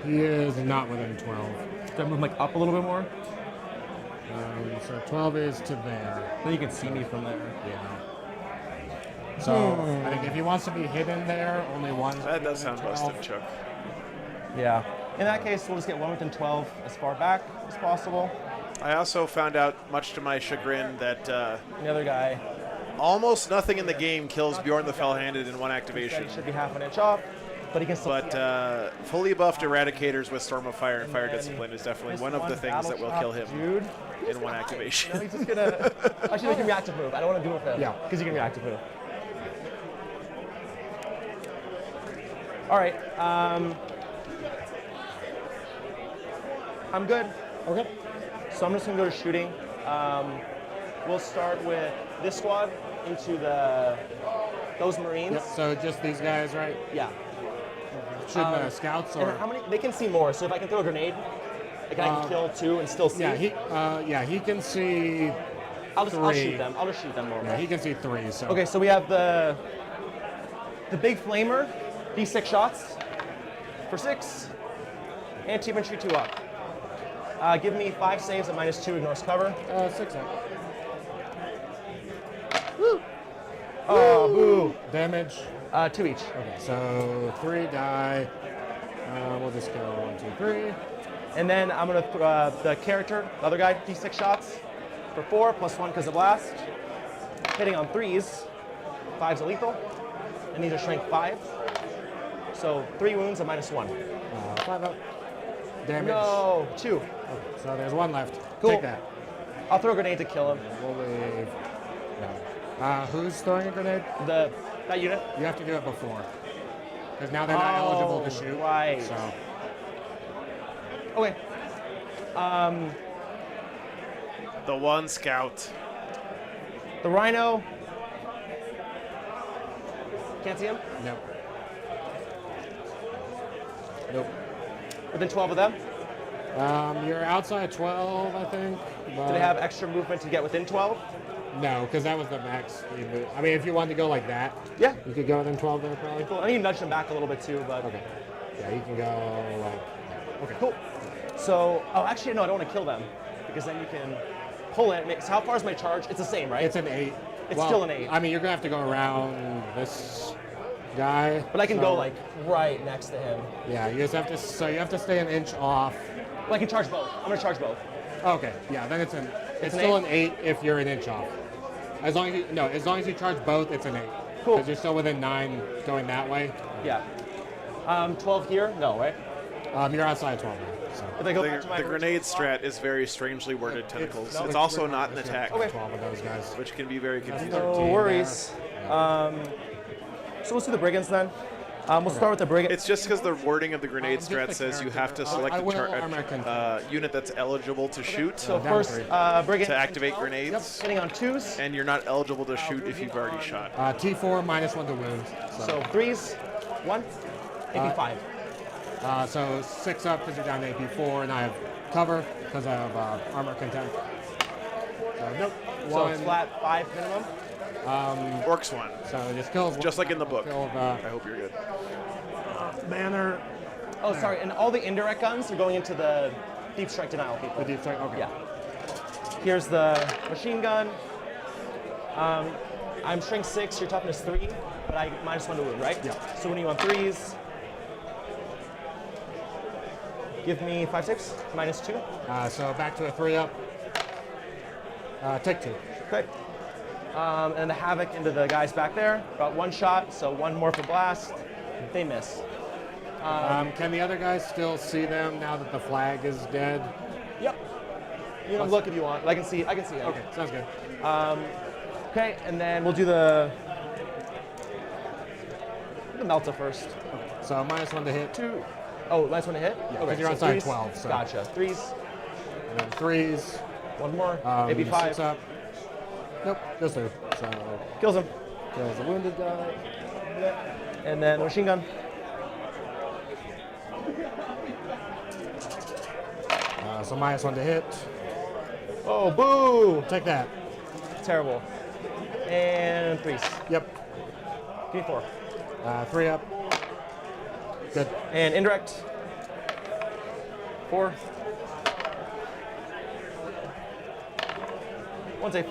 He is not within 12. Do I move like up a little bit more? So 12 is to there. Then you can see me from there. Yeah. So I think if he wants to be hidden there, only one. That does sound busted, Chuck. Yeah. In that case, we'll just get one within 12 as far back as possible. I also found out, much to my chagrin, that The other guy almost nothing in the game kills Bjorn the Fell-Handed in one activation. should be half an inch off, but he can still. But fully buffed Eradicators with Storm of Fire and Fire Discipline is definitely one of the things that will kill him Dude. in one activation. No, he's just gonna. Actually, he can reactive move. I don't want to do it with him. Yeah. Because he can reactive move. All right. I'm good. Okay. So I'm just gonna go to shooting. We'll start with this squad into those Marines. Yep. So just these guys, right? Yeah. Shooting the scouts or? And how many? They can see more. So if I can throw a grenade, like I can kill 2 and still see. Yeah, he can see. I'll three. shoot them. I'll just shoot them normally. Yeah, he can see 3. So. Okay, so we have the big flamer, D6 shots for 6, anti-infantry 2 up. Give me 5 saves at -2, ignores cover. 6 up. Woo! Oh, boo. Damage. 2 each. Okay, so 3 die. We'll just go 1, 2, 3. And then I'm gonna the character, the other guy, D6 shots for 4 +1 because of blast. Hitting on 3s. 5's a lethal, and these are strength 5. So 3 wounds at -1. 5 up. Damage. No, 2. Okay, so there's 1 left. Cool. Take that. I'll throw a grenade to kill him. We'll leave. No. Who's throwing a grenade? That unit. You have to do it before. Because now they're not eligible to shoot. Right. So. Okay. The one scout. The Rhino. Can't see him? Nope. Nope. Within 12 of them? You're outside 12, I think. Do they have extra movement to get within 12? No, because that was the max. I mean, if you wanted to go like that, Yeah. you could go within 12 there probably. Cool. I need to nudge them back a little bit too, but. Okay. Yeah, you can go like. Okay. Cool. So, actually, no, I don't want to kill them because then you can pull it. So, how far is my charge? It's the same, right? It's an 8. It's still an 8. I mean, you're gonna have to go around this guy. But I can go like right next to him. Yeah, you just have to. So you have to stay an inch off. Well, I can charge both. I'm gonna charge both. Okay. Yeah, then it's It's an still 8? an 8 if you're an inch off. As long as you charge both, it's an 8. Cool. Because you're still within 9 going that way. Yeah. 12 here? No, right? You're outside 12 now. So. If I go back to my The grenade original strat is very strangely worded, Tentacles. no, It's also not an attack, Okay. 12 of those guys. which can be very confusing. No 13 worries. there. So let's do the brigands then. We'll start with the brigade. It's just because the wording of the grenade just strat the says you have to character. select I a, will American. unit that's eligible to shoot So down first, three. brigade. to activate grenades, Hitting on 2s. and you're not eligible to shoot if you've already shot. T4 -1 to wound. So 3s, 1, AP5. So 6 up because you're down to AP4, and I have cover because I have armor content. So nope. So 1. it's flat 5 minimum. Orks 1, So it just kills. just like in the book. Killed, I hope you're good. banner. Oh, sorry, and all the indirect guns are going into the deep strike denial people. The deep strike. Okay. Yeah. Here's the machine gun. I'm strength 6, your toughness 3, but I -1 to wound, right? Yeah. So when you on 3s, give me 5, 6, -2. So back to a 3 up. Take 2. Okay. And the havoc into the guys back there. About 1 shot, so 1 more for blast. They miss. Can the other guys still see them now that the flag is dead? Yep. You can look if you want. I can see it. Okay, sounds good. Okay, and then we'll do the Melta first. So -1 to hit. 2. Oh, last one to hit? Yeah, 'cause you're on side 12, so. Gotcha. 3s. And then 3s. 1 more. Maybe 5. 6 up. Nope, goes through. So Kills him. kills the wounded guy. And then the machine gun. So -1 to hit. Oh, boo! Take that. Terrible. And 3s. Yep. Give me 4. 3 up. Good. And indirect. 4. 1 safe.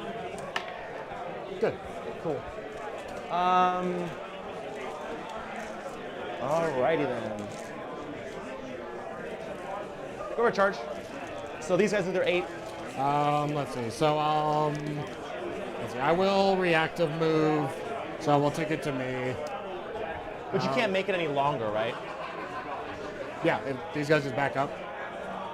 Good. Cool. Alrighty then. Go over charge. So these guys are their 8. Let's see. So let's see. I will reactive move. So we'll take it to me. But you can't make it any longer, right? Yeah. If these guys just back up.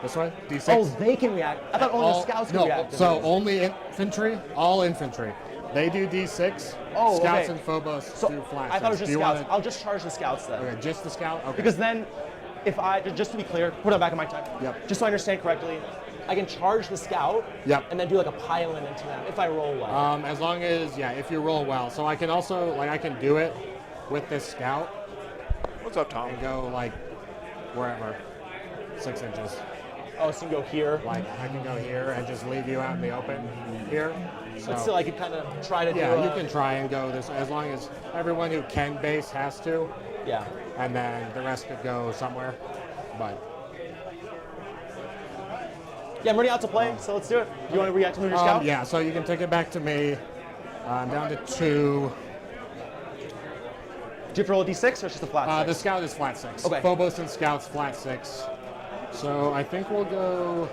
This way. D6. Oh, they can react. I thought only the scouts could no, react. so only infantry. All infantry. They do D6. Oh, Scouts okay. and Phobos So do flat. I thought it was just Do you scouts. wanna- I'll just charge the scouts then. Okay, just the scout. Okay. Because then, if I just to be clear, put it back in my time. Yep. Just so I understand correctly, I can charge the scout. Yep. And then do like a pile-in into them if I roll well. As long as if you roll well. So I can also I can do it with this scout What's up, Tom? and go wherever, 6 inches. Oh, so you can go here. Like I can go here and just leave you out in the open here. So But still, I could kind of try to do. you can try and go this as long as everyone who can base has to, Yeah. and then the rest could go somewhere. But Yeah, I'm ready out to play, so let's do it. You want to react to move your scout? yeah, so you can take it back to me. I'm down to 2. Do you have to roll a d6 or it's just a flat The 6? scout is flat 6. Okay. Phobos and scouts flat 6. So I think we'll go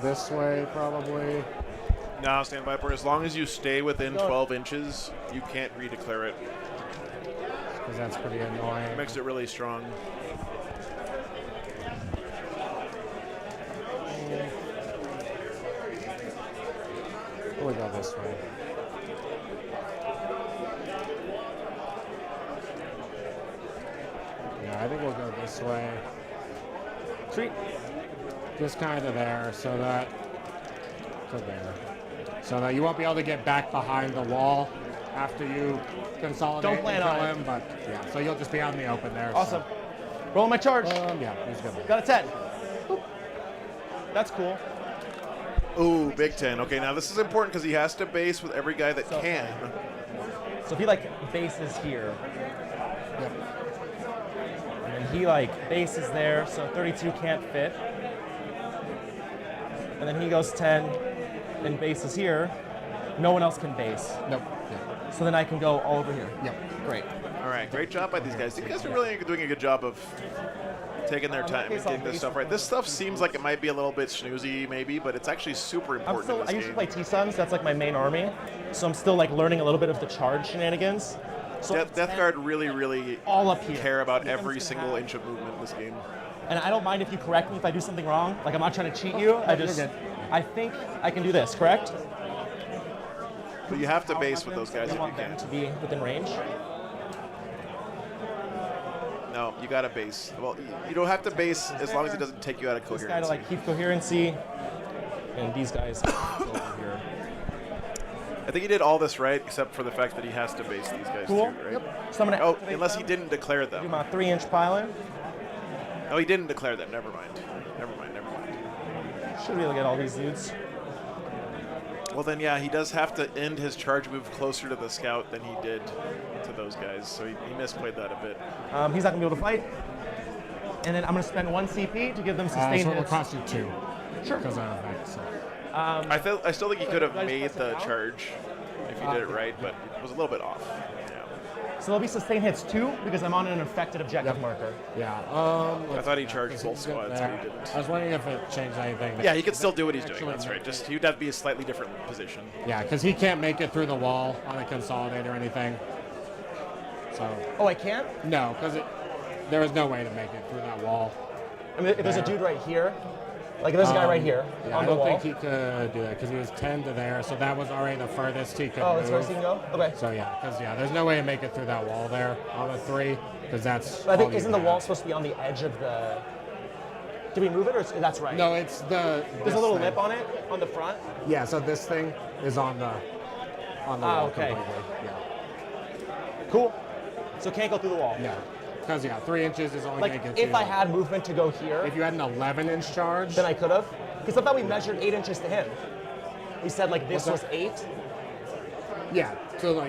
this way probably. No, stand by for as long as you stay within 12 inches, you can't redeclare it. Because that's pretty annoying. It makes it really strong. We'll go this way. Yeah, I think we'll go this way. Sweet. Just kind of there, so that to there. So that you won't be able to get back behind the wall after you consolidate Don't plan and kill on it. him, but yeah, so you'll just be out in the open there. Awesome. Rolling my charge. Yeah, he's good. Got a 10. Boop. That's cool. Ooh, Big 10. Okay, now this is important because he has to base with every guy that can. So if he bases here, Yep. and then he bases there, so 32 can't fit. And then he goes 10 and bases here. No one else can base. Nope. Yeah. So then I can go all over here. Yep. Great. All right, great job by these guys. These guys are really doing a good job of taking their time and getting this stuff right. This stuff seems like it might be a little bit snoozy, maybe, but it's actually super important in I this used to game. play T-Suns. That's my main army. So I'm still learning a little bit of the charge shenanigans. So Death Guard really all up here. care about every single inch of movement in this game. And I don't mind if you correct me if I do something wrong. I'm not trying to cheat you. I think I can do this, correct? But you have to base with those guys I if you want them can. to be within range. You got to base. Well, you don't have to base as long as it doesn't take you out of This guy to coherency. like keep coherency, and these guys over here. I think he did all this right, except for the fact that he has to base these guys Cool. too, right? Yep. So I'm gonna Oh, activate unless he them. didn't declare Do them. my 3-inch piling. No, he didn't declare them. Never mind. Never mind. Should be able to get all these dudes. Well, then, yeah, he does have to end his charge move closer to the scout than he did to those guys, so he misplayed that a bit. He's not gonna be able to fight. And then I'm gonna spend 1 CP to give them sustained So it will hits. cost you 2. Sure. Because of that. So. I still think he could have Did I just made press it the down? charge if he did it right, but it was a little bit off. Yeah. So there'll be sustained hits 2 because I'm on an affected objective marker. Yeah. I thought he charged both squads, but he didn't. I was wondering if it changed anything. Yeah, he could still do what he's doing. Actually, That's right. Just he would have to be a slightly different position. Yeah, because he can't make it through the wall on a consolidate or anything. So. Oh, I can't? No, because there was no way to make it through that wall. I mean, if there's a dude right here, like if there's a guy right here Yeah, on I the don't wall. think he could do that because he was 10 to there, so that was already the furthest he could Oh, move. that's where he can go? Okay. So yeah, because there's no way to make it through that wall there on a 3, because that's. But I think all you isn't the have. wall supposed to be on the edge of the? Did we move it or that's right? No, it's the. There's a little lip on it on the front. Yeah, so this thing is on the wall okay. completely. Yeah. Cool. So can't go through the wall. No, because 3 inches is only Like going to get if I had movement to go here, If you had an 11-inch charge, then I could have. Because I thought we measured 8 inches to him. We said like this was What's 8, yeah, so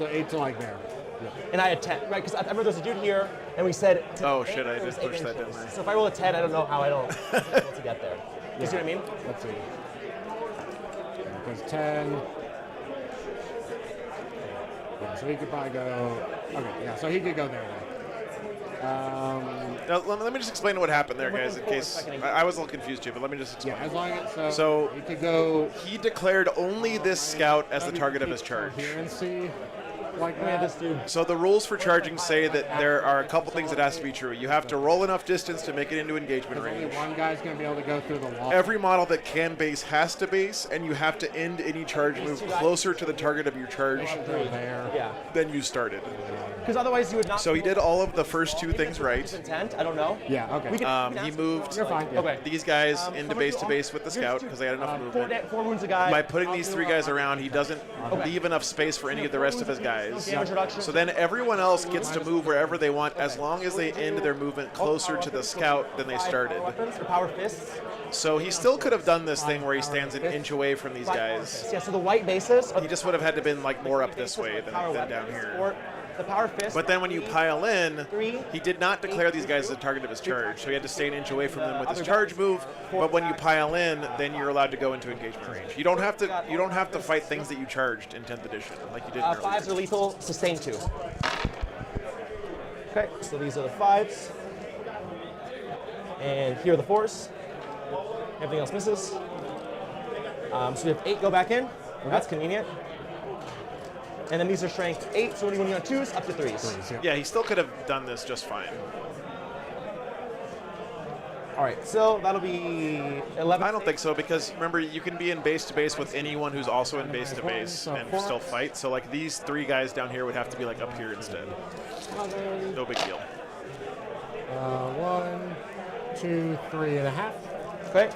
8 to like there. Yeah. and I had 10, right? Because I remember there's a dude here, and we said. Oh, 8, shit, I it did was push 8 that down inches. there. So if I roll a 10, I don't know how I don't be able to get there. You see what I mean? Let's see. Because 10. Yeah, so he could probably go. Okay, yeah, so he could go there then. Now, let me just explain what happened there, guys, in case I was a little confused too. But let me just explain. Yeah, as long as So he could go. He declared only this scout as the target of his charge. Coherency, like Yeah, that. this dude. So the rules for charging say that there are a couple things that has to be true. You have to roll enough distance to make it into engagement Because only range. one guy's going to be able to go through the wall. Every model that can base has to base, and you have to end any charge move closer to the target of your charge there. Yeah. than you started. Because otherwise you would not. So he did all of the first 2 things right. His intent. I don't know. Yeah, okay. We can He ask- moved You're fine. Yeah. Okay. these guys I'm into gonna base do to all- base with the scout because they had enough movement. 4 wounds a guy. By putting these 3 guys around, he doesn't leave enough space for any of the rest of his guys. So then everyone else gets to move wherever they want as long as they end their movement closer to the scout than they started. Weapons or power fists. So he still could have done this thing where he stands an inch away from these guys. Yeah. So the white bases. Are He just would have had to been like more up this way than power down weapons, here. Or the power fist. But then when you pile in, 3, he did not declare these guys as the target of his charge, so he had to stay an inch away from them with his charge move. But when you pile in, then you're allowed to go into engagement range. You don't have to fight things that you charged in 10th edition like you did in earlier. 5s are lethal. Sustain 2. Okay. So these are the 5s. And here are the 4s. Everything else misses. So we have 8 go back in. That's convenient. And then these are strength 8, so when you on 2s, up to 3s. Yeah, he still could have done this just fine. All right, so that'll be 11. I don't think so because remember you can be in base to base with anyone who's also in base to base and still fight. So like these 3 guys down here would have to be like up here instead. No big deal. 1, 2, 3.5. Okay.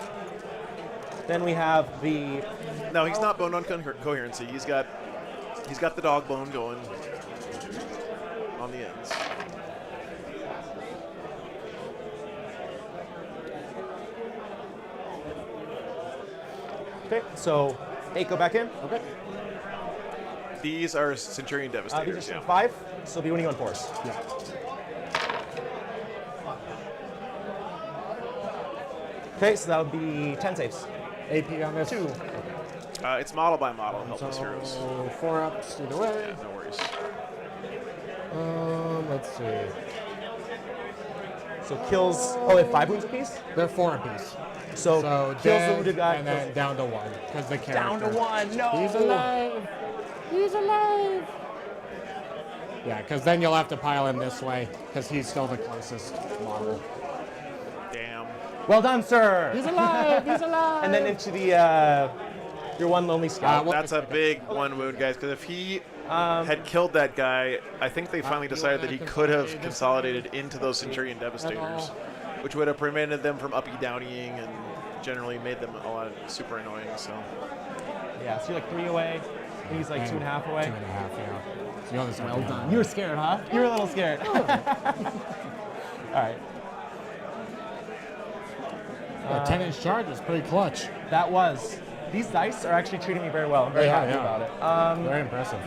Then we have the. No, he's not boned on coherency. He's got the dog bone going on the ends. Okay, so 8 go back in. Okay. These are Centurion These are Devastators. strength Yeah. 5, so be winning on 4s. Yeah. Okay, so that'll be 10 saves. AP on this. 2. It's model by model. Helpless So heroes. 4 ups either way. Yeah, no worries. Let's see. So kills. Oh, they have 5 wounds apiece? They're 4 apiece. So, kills the dead, wounded guy. and then down to 1 because the character. Down to 1. No. He's alive. He's alive. Yeah, because then you'll have to pile him this way because he's still the closest model. Damn. Well done, sir. He's alive. He's alive. And then into the your one lonely scout. That's a big 1 wound, guys. Because if he had killed that guy, I think they finally decided that he could have consolidated into those Centurion Devastators, which would have prevented them from uppy-downying and generally made them a lot super annoying. So Yeah, so you're like 3 away. He's like 2.5 away. 2.5, yeah. So the other side. Well done. You were scared, huh? You were a little scared. All right. 10-inch charge is pretty clutch. That was. These dice are actually treating me very well. I'm very happy about it. Very impressive.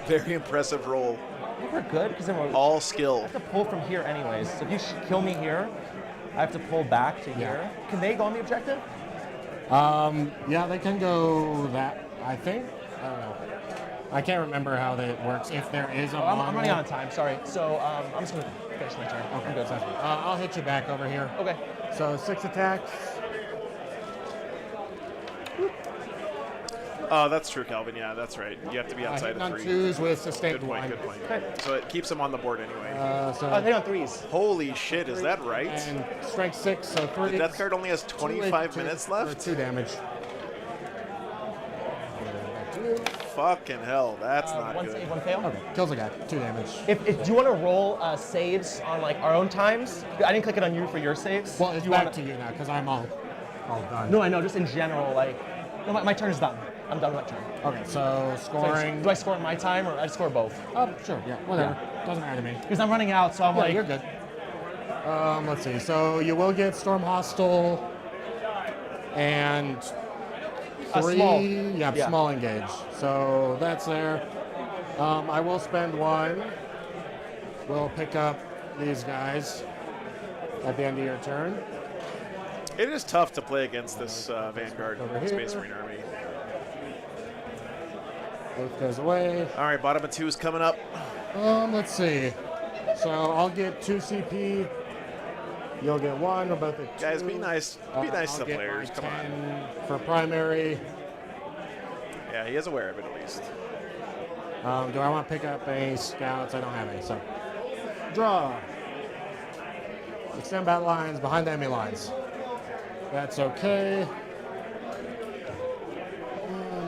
very impressive roll. We're good because then we're all skill. I have to pull from here anyways. So if you kill me here, I have to pull back to here. Can they go on the objective? Yeah, they can go that, I think. I don't know. I can't remember how that works. If there is a I'm running out of time, sorry. So I'm just going to finish my turn. Okay. I'm good. I'll hit you back over here. Okay. So 6 attacks. Oh, that's true, Calvin. Yeah, that's right. You have to be outside of 3. 2s with sustained Good point, 1. good point. So it keeps them on the board anyway. They on 3s. Holy shit, is that right? And strength 6, so 3. The death card only has 25 minutes left? 2 damage. Fucking hell, that's not one good. Save, one fail. Okay, kills a guy. 2 damage. If do you want to roll saves on like our own times? I didn't click it on you for your saves. Well, it's you back wanna... to you now because I'm all done. No, I know. Just in general, like, no, my turn is done. I'm done with my turn. Okay, so scoring. Do I score in my time or I score both? Sure, yeah, whatever. Doesn't matter to me. Because I'm running out, so I'm like. You're good. Let's see. So you will get Storm Hostile and 3. Small. Small engage. So that's there. I will spend 1. We'll pick up these guys at the end of your turn. It is tough to play against this Vanguard Over Space here. Marine army. Both goes away. All right, bottom of 2 is coming up. Let's see. So I'll get 2 CP. You'll get 1. We're both at 2. Guys, be nice. Be nice to the I'll get players. my Come on. 10 for primary. Yeah, he is aware of it at least. Do I want to pick up any scouts? I don't have any. So draw. Extend battle lines behind enemy lines. That's okay.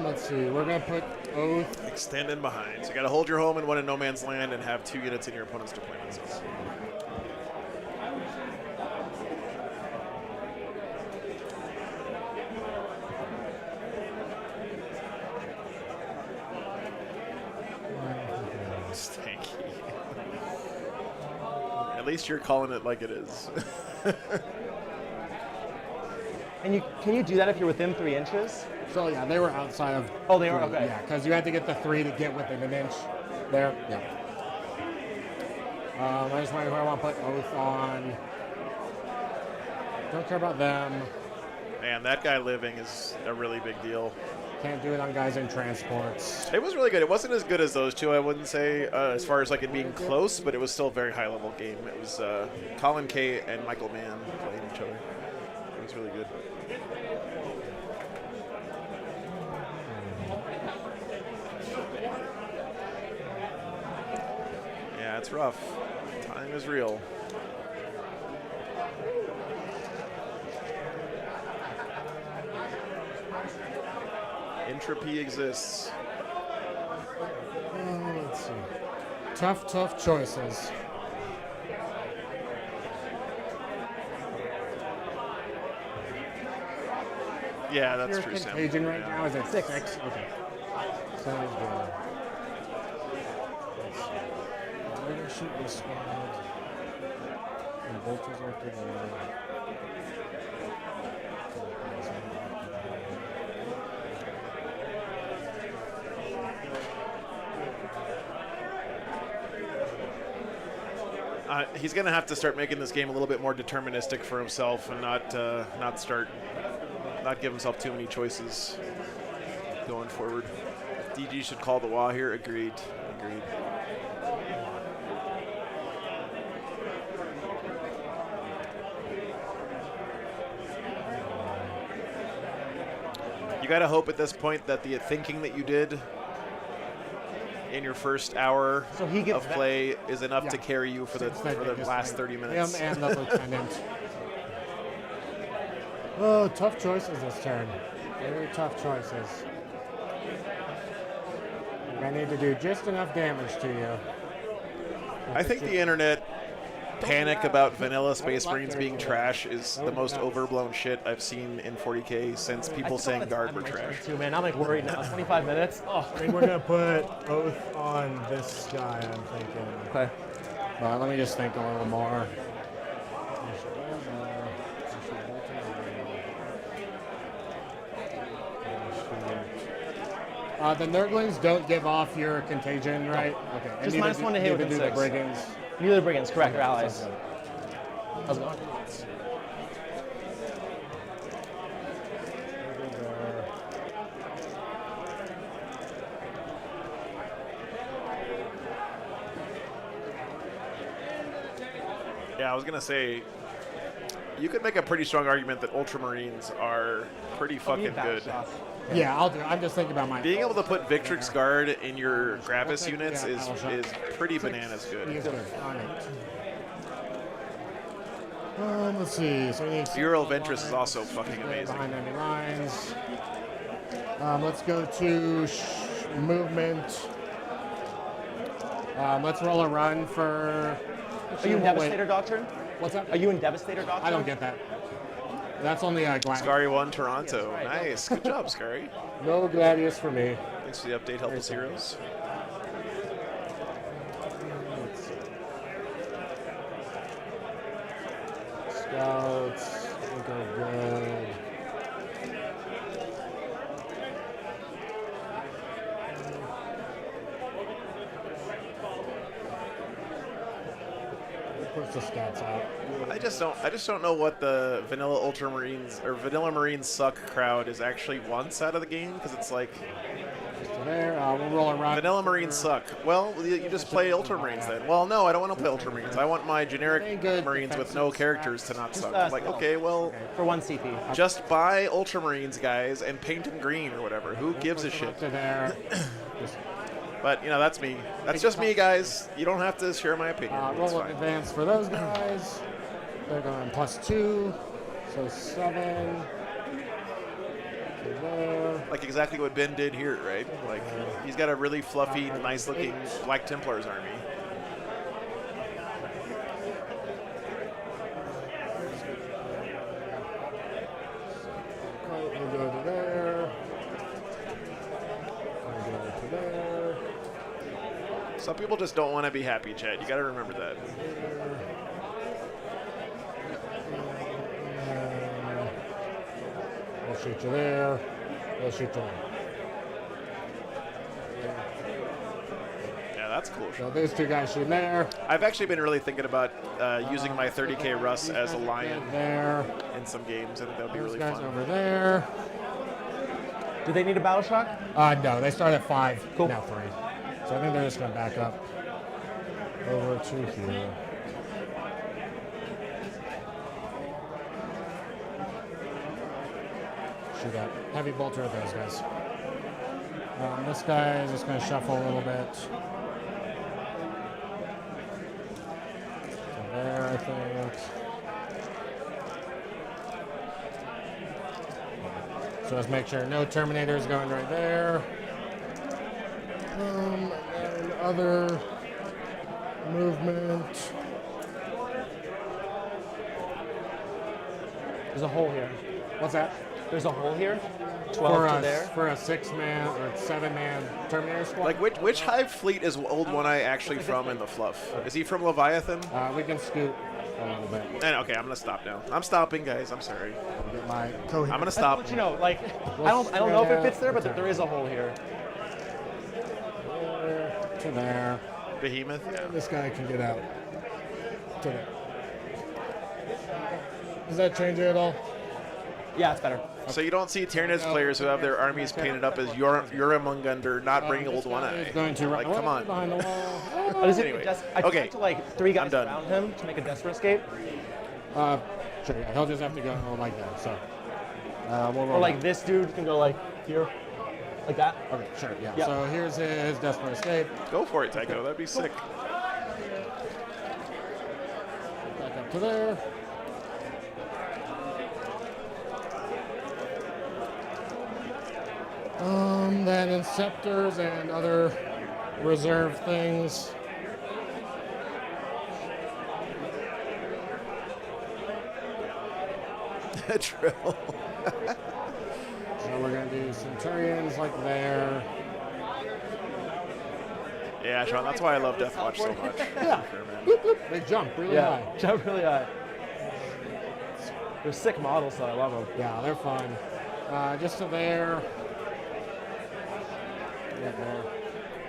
Let's see. We're gonna put Oath. Extend in behind. So you got to hold your home in one in no man's land and have 2 units in your opponent's deployment zones. Stanky. At least you're calling it like it is. And can you do that if you're within 3 inches? So yeah, they were outside of. Oh, they were? 3. Okay. Yeah, because you had to get the 3 to get within an inch. There. Yeah. I just wonder who I want to put Oath on. Don't care about them. Man, that guy living is a really big deal. Can't do it on guys in transports. It was really good. It wasn't as good as those two, I wouldn't say, as far as like it being close, but it was still a very high level game. It was Colin K and Michael Mann playing each other. It was really good. Yeah, it's rough. Time is real. Entropy exists. Let's see. Tough choices. Yeah, that's Your true, Sam. contagion right Yeah. now is at 6. Okay. Sounds good. Let's see. We're gonna shoot this squad. And bolters are good. He's going to have to start making this game a little bit more deterministic for himself and not give himself too many choices going forward. DG should call the WA here. Agreed. You got to hope at this point that the thinking that you did in your first hour of play is enough to carry you for the last 30 minutes. Him and the lieutenant. Oh, tough choices this turn. Very tough choices. I need to do just enough damage to you. I think the internet panic about vanilla Space Marines being trash is the most overblown shit I've seen in 40K since people saying Guard were trash. Too, man. I'm like worried now. 25 minutes. Oh. I think we're gonna put Oath on this guy, I'm thinking. Okay. Let me just think a little more. The Nurglings don't give off your contagion, right? Okay. And Just -1 to hit with the 6. Brigands. Neither the Brigands, correct. They're allies. How's it going? Yeah, I was gonna say, you could make a pretty strong argument that Ultramarines are pretty fucking good. Yeah, I'll do it. I'm just thinking about my... Being able to put Victrix Guard in your Gravis units is pretty bananas good. He is good. On it. Let's see. So we need Bureau Ventress is also fucking amazing. behind enemy lines. Let's go to movement. Let's roll a run for... Are you in Devastator Doctrine? What's that? Are you in Devastator Doctrine? I don't get that. That's on the Gladius. Scary 1, Toronto. Nice. Good job, Scary. No Gladius for me. Thanks for the update, Helpless Heroes. Scouts. Look good. Push the scouts out. I just don't know what the vanilla Ultramarines or vanilla Marines suck crowd is actually wants out of the game, because it's like there. We'll roll around. Vanilla Marines suck. Well, you just play Ultramarines then. Well, no, I don't want to play Ultramarines. I want my generic Marines with no characters to not suck. I'm like, okay, well, for 1 CP. Just buy Ultramarines, guys, and paint them green or whatever. Who gives a shit? But, you know, that's me. That's just me, guys. You don't have to share my opinion. Roll an advance for those guys. They're going +2, so 7. Like exactly what Ben did here, right? Like, he's got a really fluffy, nice-looking Black Templars army. We'll go to there. We'll go to there. Some people just don't want to be happy, Chad. You got to remember that. We'll shoot you there. We'll shoot you there. Yeah, that's cool. So these two guys shoot there. I've actually been really thinking about using my 30k Russ as a lion there in some games. I think that would be really guys fun. over there. Do they need a battle shock? No, they start at 5. Cool. Now 3. So I think they're just going to back up over to here. Shoot that heavy bolter at those guys. This guy is just going to shuffle a little bit. So there, I think. So let's make sure no Terminators going right there. And other movement. There's a hole here. What's that? There's a hole here. 12 to there. For a 6-man or 7-man Terminator squad. Like, which Hive fleet is Old One-Eye actually from in the fluff? Is he from Leviathan? We can scoot a little bit. And, okay, I'm going to stop now. I'm stopping, guys. I'm sorry. Get my I'm going to stop. But you know, like, I don't know if it fits there, but there is a hole here. There to there. Behemoth? Yeah. This guy can get out. To there. Does that change it at all? Yeah, it's better. So you don't see Tyranids players who have their armies painted up as Uramungunder not bring Old One-Eye. Like, come on. Behind the wall. But is it Anyway, I okay. tried to like 3 guys done. around him to make a desperate escape. Sure, yeah, he'll just have to go like that. So, we'll roll Or like out. this dude can go like here, like that. Okay, sure, yeah. Yep. So here's his desperate escape. Go for it, Tycho. That'd be sick. Back up to there. Then Inceptors and other reserve things. Drill. So we're gonna do Centurions like there. Yeah, Sean, that's why I love Deathwatch so much. Yeah. Sure, man. Boop, boop. They jump really Yeah, high. jump really high. They're sick models, so I love them. Yeah, they're fun. Just to there. Yeah, there.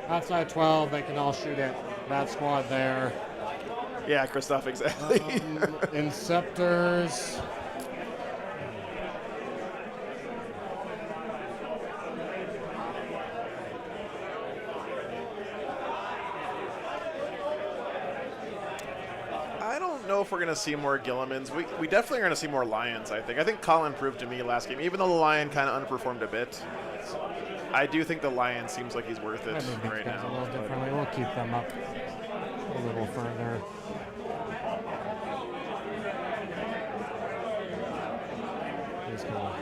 Outside 12, they can all shoot at that squad there. Yeah, Christoph, exactly. Inceptors. I don't know if we're going to see more Gillimans. We definitely are going to see more Lions, I think. I think Colin proved to me last game, even though the Lion kind of underperformed a bit, I do think the Lion seems like he's worth it right A little now. differently. We'll keep them up a little further. Just gonna-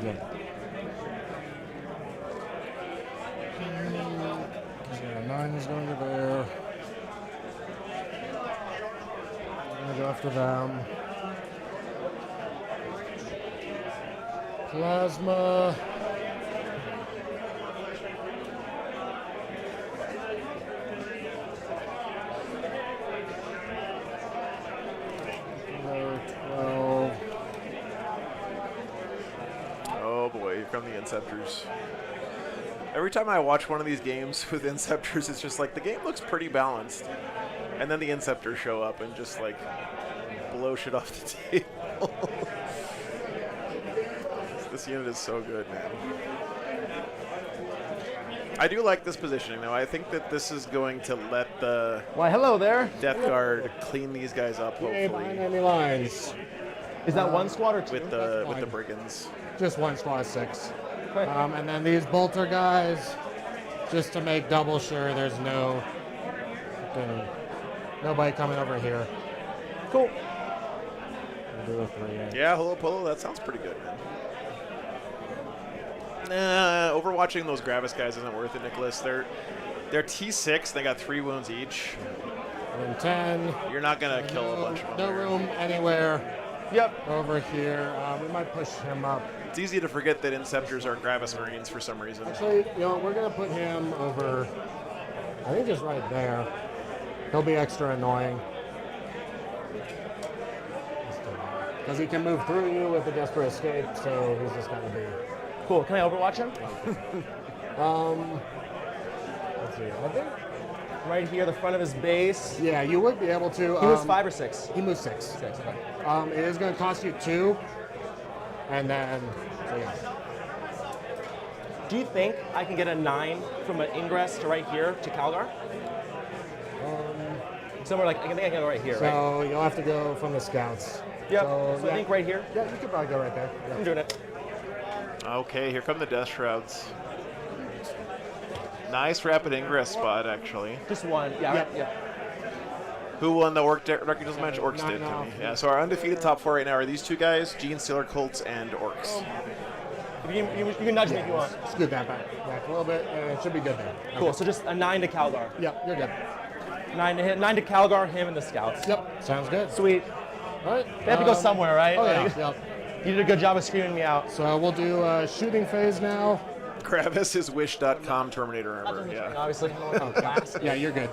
Good. Okay, 9 is going to there. I'm gonna go after them. Plasma. Another 12. Oh boy, here come the Inceptors. Every time I watch one of these games with Inceptors, it's just like the game looks pretty balanced. And then the Inceptors show up and just like blow shit off the table. This unit is so good, man. I do like this positioning, though. I think that this is going to let the Why, hello there. Death Guard clean these guys up, Hey, behind hopefully, enemy lines. Is that one squad or two? with the Brigands. Just one squad of 6. Okay. And then these bolter guys, just to make double sure there's nobody coming over here. Cool. We'll do a 3. Yeah, hello, Polo. That sounds pretty good, man. Overwatching those Gravis guys isn't worth it, Nicholas. They're T6. They got 3 wounds each. And 10. You're not gonna kill a bunch of them. No there. room anywhere Yep. over here. We might push him up. It's easy to forget that Inceptors are Gravis Marines for some reason. Actually, we're gonna put him over. I think just right there. He'll be extra annoying. Because he can move through you with a desperate escape, so he's just gonna be. Cool. Can I overwatch him? Let's see. I think. Right here, the front of his base. Yeah, you would be able to. He was 5 or 6? He moves 6. 6, okay. It is going to cost you 2, and then so yeah. Do you think I can get a 9 from an ingress to right here to Calgar? Somewhere like, I think I can go right here, right? So you'll have to go from the scouts. Yep. So, So I think right here. Yeah, you could probably go right there. Yeah. I'm doing it. Okay, here come the Death Shrouds. Nice rapid ingress spot, actually. Just one. Yeah. Yep. Yeah. Who won the Orc Recruiters match? Orcs Knock did it to off. me. Yeah, so our undefeated top 4 right now are these 2 guys, Gene Stealer Colts and Orcs. You can nudge me if you want. Scoot that back a little bit, and it should be good there. Cool. So just a 9 to Calgar. Yep, you're good. 9 to hit. 9 to Calgar, him and the scouts. Yep, sounds good. Sweet. All right. They have to go somewhere, right? Oh yeah. Like, Yep. You did a good job of screaming me out. So we'll do shooting phase now. Gravis is Wish.com Terminator armor. Yeah. Obviously. Yeah, you're good.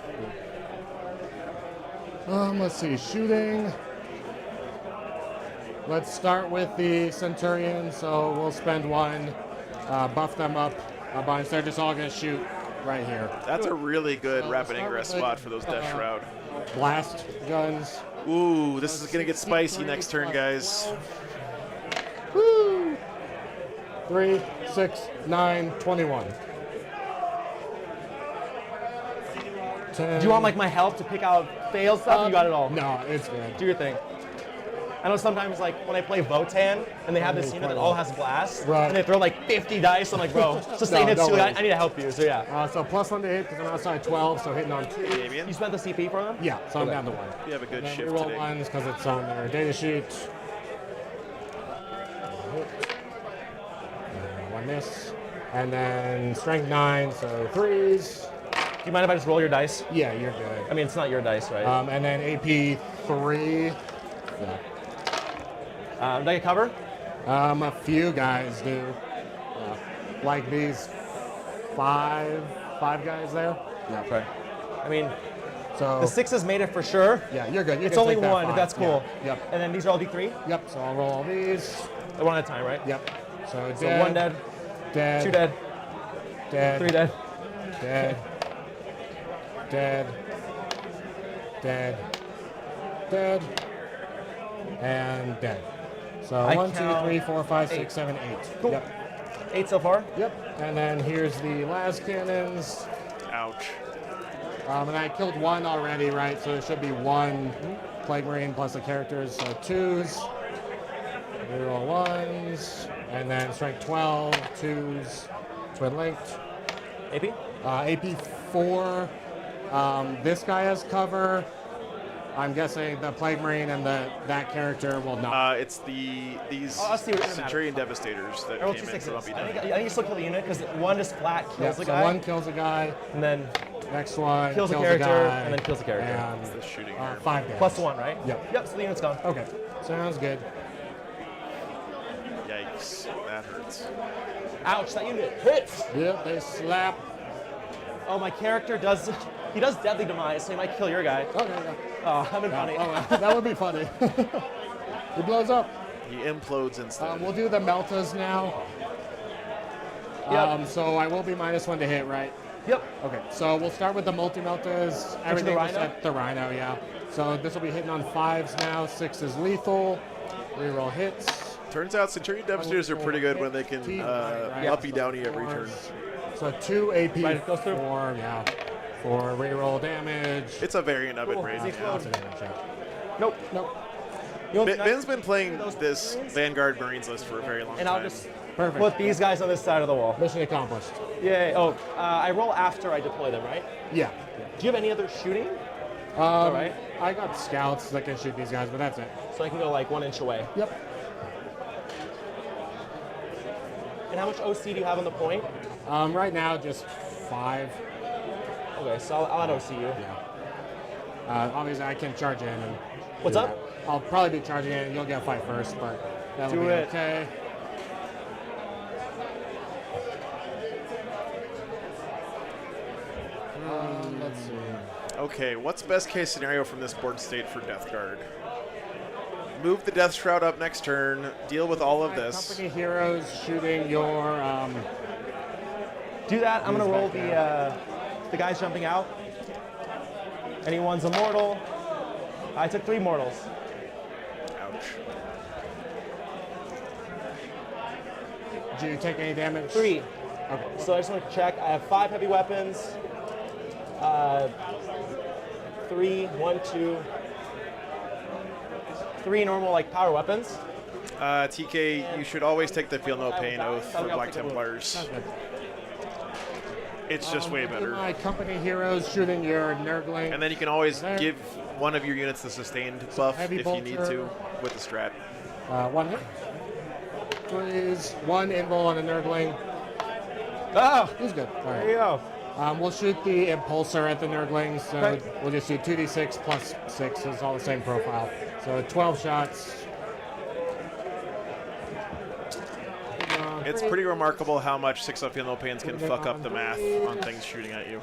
Let's see, shooting. Let's start with the Centurion. So we'll spend 1, buff them up a bunch. They're just all gonna shoot right here. That's a really good rapid start ingress with spot for those Death Shroud. Blast guns. Ooh, this is gonna get spicy next turn, guys. Woo! 3, 6, 9, 21. 10. Do you want like my help to pick out fail stuff? You got it all. No, it's good. Do your thing. I know sometimes like when I play Votan and they have this unit that all has blast, Right. and they throw like 50 dice. I'm like, bro, sustain No, hits don't too. worry. I need to help you. So yeah. So +1 to hit because I'm outside 12, so hitting on 2. Damien, You spent the CP for them? Yeah, so I'm down to 1. you have a good Then shift reroll today. 1s because it's on their data sheet. One miss. And then strength 9, so 3s. Do you mind if I just roll your dice? Yeah, you're good. I mean, it's not your dice, right? And then AP 3. Yeah. Did I get cover? A few guys do. Like these five guys there. Yeah. Okay. I mean, so the 6s made it for sure. Yeah, you're good. You it's can only take that one. 5. That's cool. Yeah. Yep. And then these are all D3? Yep. So I'll roll all these. One at a time, right? Yep. So So dead. 1 dead. Dead. 2 dead. Dead. 3 dead. Dead. Dead. Dead. Dead. And dead. So I 1, 2, count 3, 4, 5, 6, 8. 7, 8. Cool. Yep. 8 so far? Yep. And then here's the las cannons. Ouch. And I killed 1 already, right? So there should be 1 Plague Marine plus the characters. So 2s. Reroll 1s. And then strength 12, 2s. Twin linked. AP? AP 4. This guy has cover. I'm guessing the Plague Marine and that character will not. It's these I'll see what it Centurion Devastators that I rolled came 2 in from 6s. up I think you still kill the unit because 1 just flat kills Yeah, the so guy. 1 kills a guy. And then Next one kills a kills character, guy, and then kills a character. And the shooting 5 damage. Plus 1, right? Yep. Yep, so the unit's gone. Okay. Sounds good. Yikes, that hurts. Ouch, that unit hits! Yep, they slap. Oh, my character does deadly demise, so he might kill your guy. Okay, yeah. Oh, I'm in funny. Oh, that would be funny. He blows up. He implodes instead. We'll do the Meltas now. Yep. So I will be -1 to hit, right? Yep. Okay, so we'll start with the multi-meltas. Everything the was Rhino? set the Rhino, yeah. So this will be hitting on 5s now. 6 is lethal. Reroll hits. Turns out Centurion Devastators are pretty good when they can uppy downy every turn. So 2 AP Right, goes through. 4, yeah. For reroll damage. It's a variant of it Cool. right Does he now. explode? Nope. Nope. You know, Ben's been playing this Vanguard Marines list for a very long and time. I'll just Perfect. put these guys on this side of the wall. Mission accomplished. Yay. Oh, I roll after I deploy them, right? Yeah. Do you have any other shooting? All right. I got scouts that can shoot these guys, but that's it. So I can go like 1 inch away. Yep. And how much OC do you have on the point? Right now, just 5. Okay, so I'll add OC you. Yeah. Obviously, I can charge in. And What's do up? that. I'll probably be charging in. You'll get a fight first, but that'll Do be it. okay. Let's see. Okay, what's best case scenario from this board state for Death Guard? Move the Death Shroud up next turn. Deal with all of this. Company heroes shooting your. Do that. I'm gonna Use roll back the guys jumping out. Anyone's immortal. I took 3 mortals. Ouch. Did you take any damage? 3. Okay. So I just want to check. I have 5 heavy weapons. 3, 1, 2, 3 normal like power weapons. TK, you should always take the Feel No Pain oath for Okay, I'll Black take the Templars. It's just way better. My company heroes shooting your Nurgling. And then you can always There. give one of your units the sustained buff heavy if you need bolter. to with the strat. 1 hit. 3s. 1 invul on a Nurgling. Oh, He's good. All there you right. go. We'll shoot the Impulsor at the Nurglings. So Okay. we'll just do 2d6 plus 6. It's all the same profile. So 12 shots. It's pretty remarkable how much 6-up Feel No Pains can fuck up the math on things shooting at you.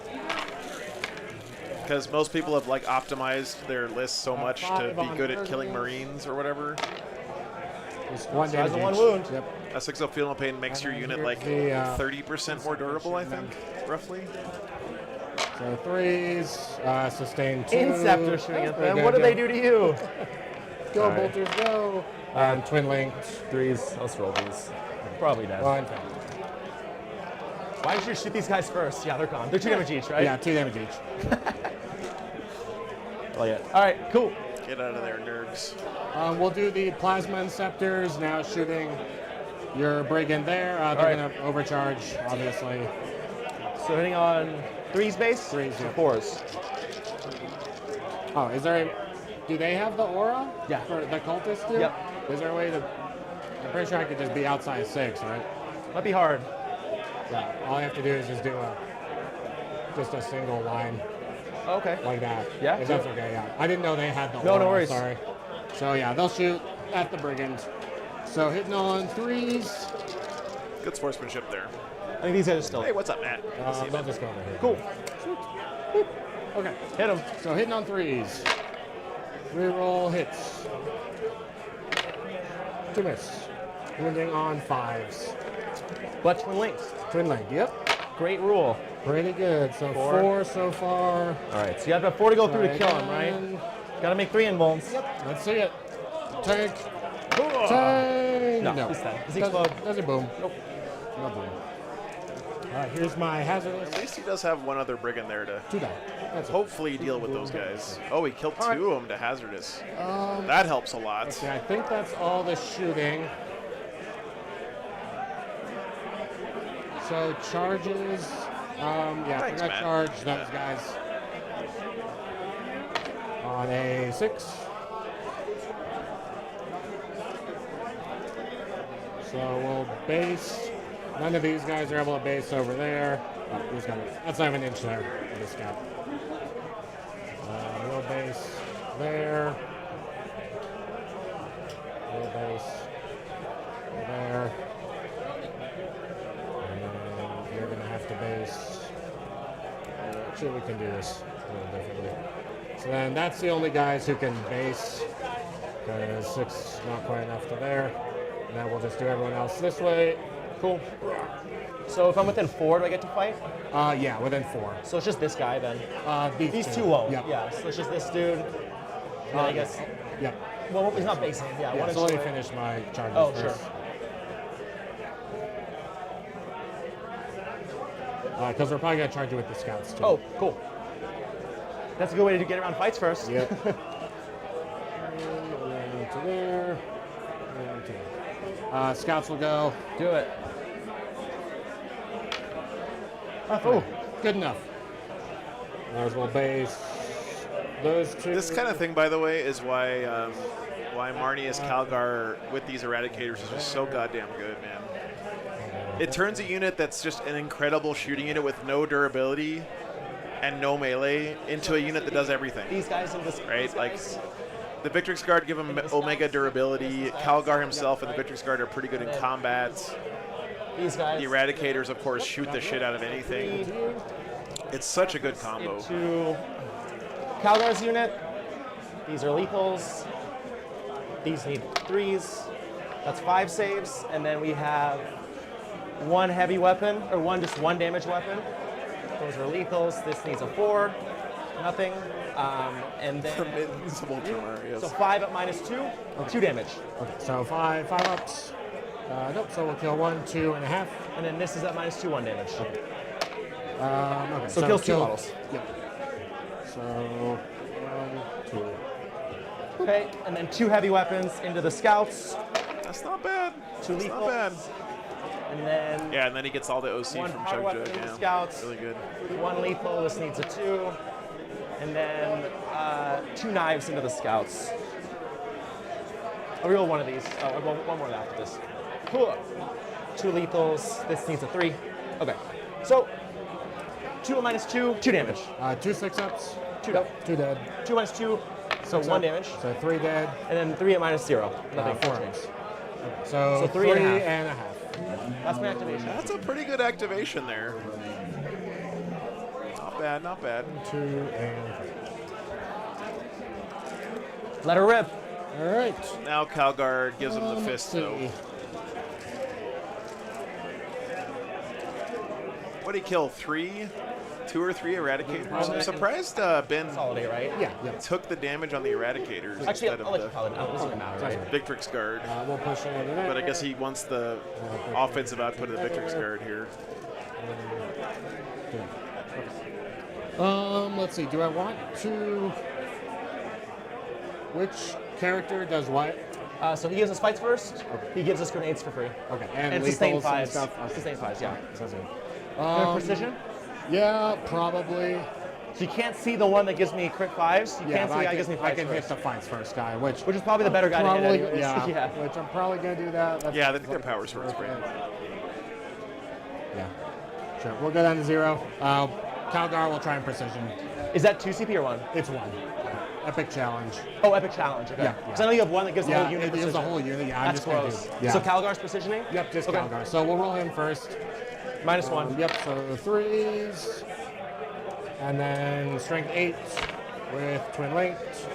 Because most people have like optimized their list so much to be good at killing Marines or whatever. Just 1 So has damage a 1 each. wound. Yep. A 6-up Feel No Pain makes your And unit here's like the, 30% more durable, I think, roughly. So 3s. Sustain 2. Inceptor shooting That's at pretty them. good, What do yeah. they do to you? Go, All right. bolters, go. And twin linked. 3s. Let's roll these. Probably dead. 1. Why did you shoot these guys first? Yeah, they're gone. They're 2 damage each, right? Yeah, 2 damage each. Oh yeah. All right. Cool. Get out of there, nerds. We'll do the Plasma Inceptors now shooting your Brigand there. They're right. going to overcharge, obviously. So hitting on 3s base. 3s, yeah. 4s. Oh, is there a... Do they have the aura? Yeah. For the cultists do? Yep. Is there a way to... I'm pretty sure I could just be outside 6, right? Might be hard. Yeah, all I have to do is just do just a single line Okay. like that. Yeah, If do that's it. okay, yeah. I didn't know they had the No, no aura, worries. Sorry. So yeah, they'll shoot at the brigand. So hitting on 3s. Good sportsmanship there. I think these guys are still. Hey, what's up, Matt? They'll just go over here. Cool. Okay. Hit them. So hitting on 3s. Reroll hits. 2 miss. Wounding on 5s. But twin links. Twin leg, yep. Great rule. Pretty good. So 4 so far. All right, so you have to have 4 to go through to kill him, right? Again. Got to make 3 invulns. Let's see it. Tank. Tank. No, he's dead. Does he explode? Does it boom? Nope. No boom. All right, here's my hazardous. At least he does have one other brigand there to 2 die. That's it. hopefully deal with those guys. Oh, he killed 2 of them to hazardous. Um, That helps a lot. Okay, I think that's all the shooting. So charges. Yeah, Thanks, I Matt. charge those guys on a 6. So we'll base. None of these guys are able to base over there. Oh, he's got it. That's not even an inch there for the scout. We'll base there. We'll base there. And you're going to have to base. Actually, we can do this a little differently. So then that's the only guys who can base. Because 6 not quite enough to there. And then we'll just do everyone else this way. Cool. So if I'm within 4, do I get to fight? Yeah, within 4. So it's just this guy then. These 2 two. won't. Yep. Yeah, so it's just this dude. And then I guess. Yep. Well, he's not basing. Yeah, Yeah, one so let me inch away. finish my charges Oh, first. sure. Because we're probably going to charge you with the scouts too. Oh, cool. That's a good way to get around fights first. Yep. Around to there. Around to there. Scouts will go. Do it. Oh, good enough. Ours will base those 2. This kind of thing, by the way, is why Marnius Calgar with these Eradicators is just so goddamn good, man. It turns a unit that's just an incredible shooting unit with no durability and no melee into a unit that does everything. These guys in this. Right? These Like, guys. the Victrix Guard give him Omega durability. Calgar himself and the Victrix Guard are pretty good in combat. These guys. The Eradicators, of course, shoot the shit out of anything. It's such a good combo. Into Calgar's unit. These are lethals. These need 3s. That's 5 saves. And then we have 1 heavy weapon, or just one damage weapon. Those are lethals. This needs a 4. Nothing. And then. Invincible tumor, yes. So 5 at -2. 2 damage. Okay, so 5 ups. Nope, so we'll kill 1, 2 and a half. And then this is at -2, 1 damage. Okay, So kills 2 models. Yep. So 1, 2. Okay, and then 2 heavy weapons into the scouts. That's not bad. 2 That's lethals. not bad. And then Yeah, and then he gets all the OC 1 from power Chug weapon Jug. into Yeah, scouts. really good. 1 lethal. This needs a 2. And then 2 knives into the scouts. I'll reroll one of these. Oh, one more after this. Cool. 2 lethals. This needs a 3. Okay. So 2 at -2, 2 damage. 2 6-ups. 2 dead. 2 dead. 2 -2, so 1 damage. So 3 dead. And then 3 at -0. Nothing. 4 change. ups. So, So 3 and a half. and a half. That's my activation. That's a pretty good activation there. Not bad, not bad. 2 and 3. Let her rip. All right. Now Calgar gives him the Let's fist, though. see. What did he kill? 2 or 3 Eradicators? I'm surprised Ben Consolidate, right? Yeah. took the damage on the Eradicators Actually, instead I'll let you of call it. It doesn't even matter, right? the Victrix Guard. We'll push it into there. But I guess he wants the offensive output of the Victrix Guard here. Let's see. Do I want to? Which character does what? So he gives us fights first. He gives us grenades for free. Okay. And sustain 5s. Sustain 5s, yeah. Sounds good. Precision? Yeah, probably. So you can't see the one that gives me crit 5s. You can't see the guy that gives me I 5s can hit first. the fights first guy, which Which is probably the better guy to hit probably, anyways. yeah, Yeah. Which I'm probably gonna do that. That's Yeah, I think their power swords okay. pretty. Yeah. Sure. We'll go down to 0. Calgar will try and precision. Is that 2 CP or 1? It's 1. Epic challenge. Oh, epic challenge. Okay. Yeah. Because I know you have one that gives the whole unit it gives precision. the whole unit. Yeah, I'm That's just gonna close. do. Yeah. So Calgar's precisioning? Yep, just Okay. Calgar. So we'll roll him first. -1. Yep. So 3s, and then strength 8 with twin linked.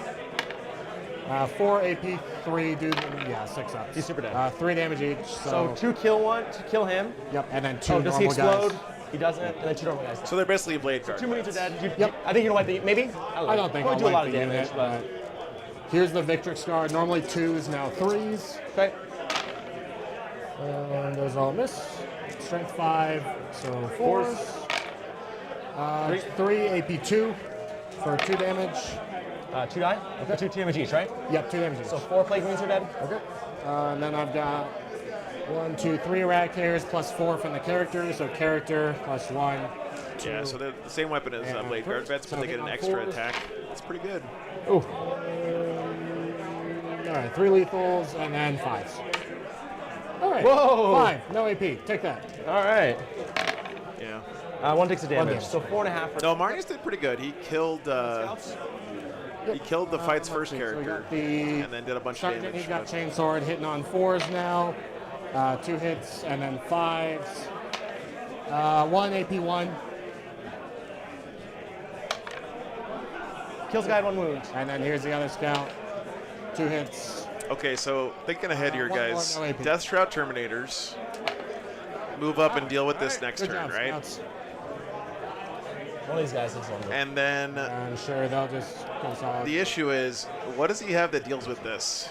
4 AP, 3 do 6 ups. He's super dead. 3 damage each. So 2 kill one to kill him. Yep, and then 2 Oh, does he normal explode? guys. He doesn't, and then 2 normal guys. So they're basically blade guard. 2 marines are dead. Yep. I think you know what? Maybe. I don't think Probably I'll do a lot like of the damage, unit, but here's the Victrix Scar. Normally 2s, now 3s. okay. And those all miss. Strength 5, so 4s. 3 AP 2 for 2 damage. 2 die? Okay. 2 damage each, right? Yep, 2 damage each. So 4 plague marines are dead. Okay. And then I've got 1, 2, 3 rat hairs plus 4 from the character. So character plus 1. Yeah, so they're the same weapon as And blade guard vets, but so they get an on extra 4s. attack. That's pretty good. Ooh. All right, 3 lethals and then 5s. All right. Whoa. 5. No AP. Take that. All right. Yeah. 1 takes a damage. damage. So 4.5. For No, Marius did pretty good. He killed. He killed the fight's first So we character, got the and then did a bunch of sergeant. damage. He's got chainsword hitting on 4s now. 2 hits and then 5s. 1 AP 1. Kills a guy at 1 wound. And then here's the other scout. 2 hits. Okay, so thinking ahead here, One more, guys. no AP. Death Shroud Terminators move up and deal with this next Good turn, job, right? scouts. One of these guys is longer. And then I'm sure they'll just go solid. the issue is, what does he have that deals with this?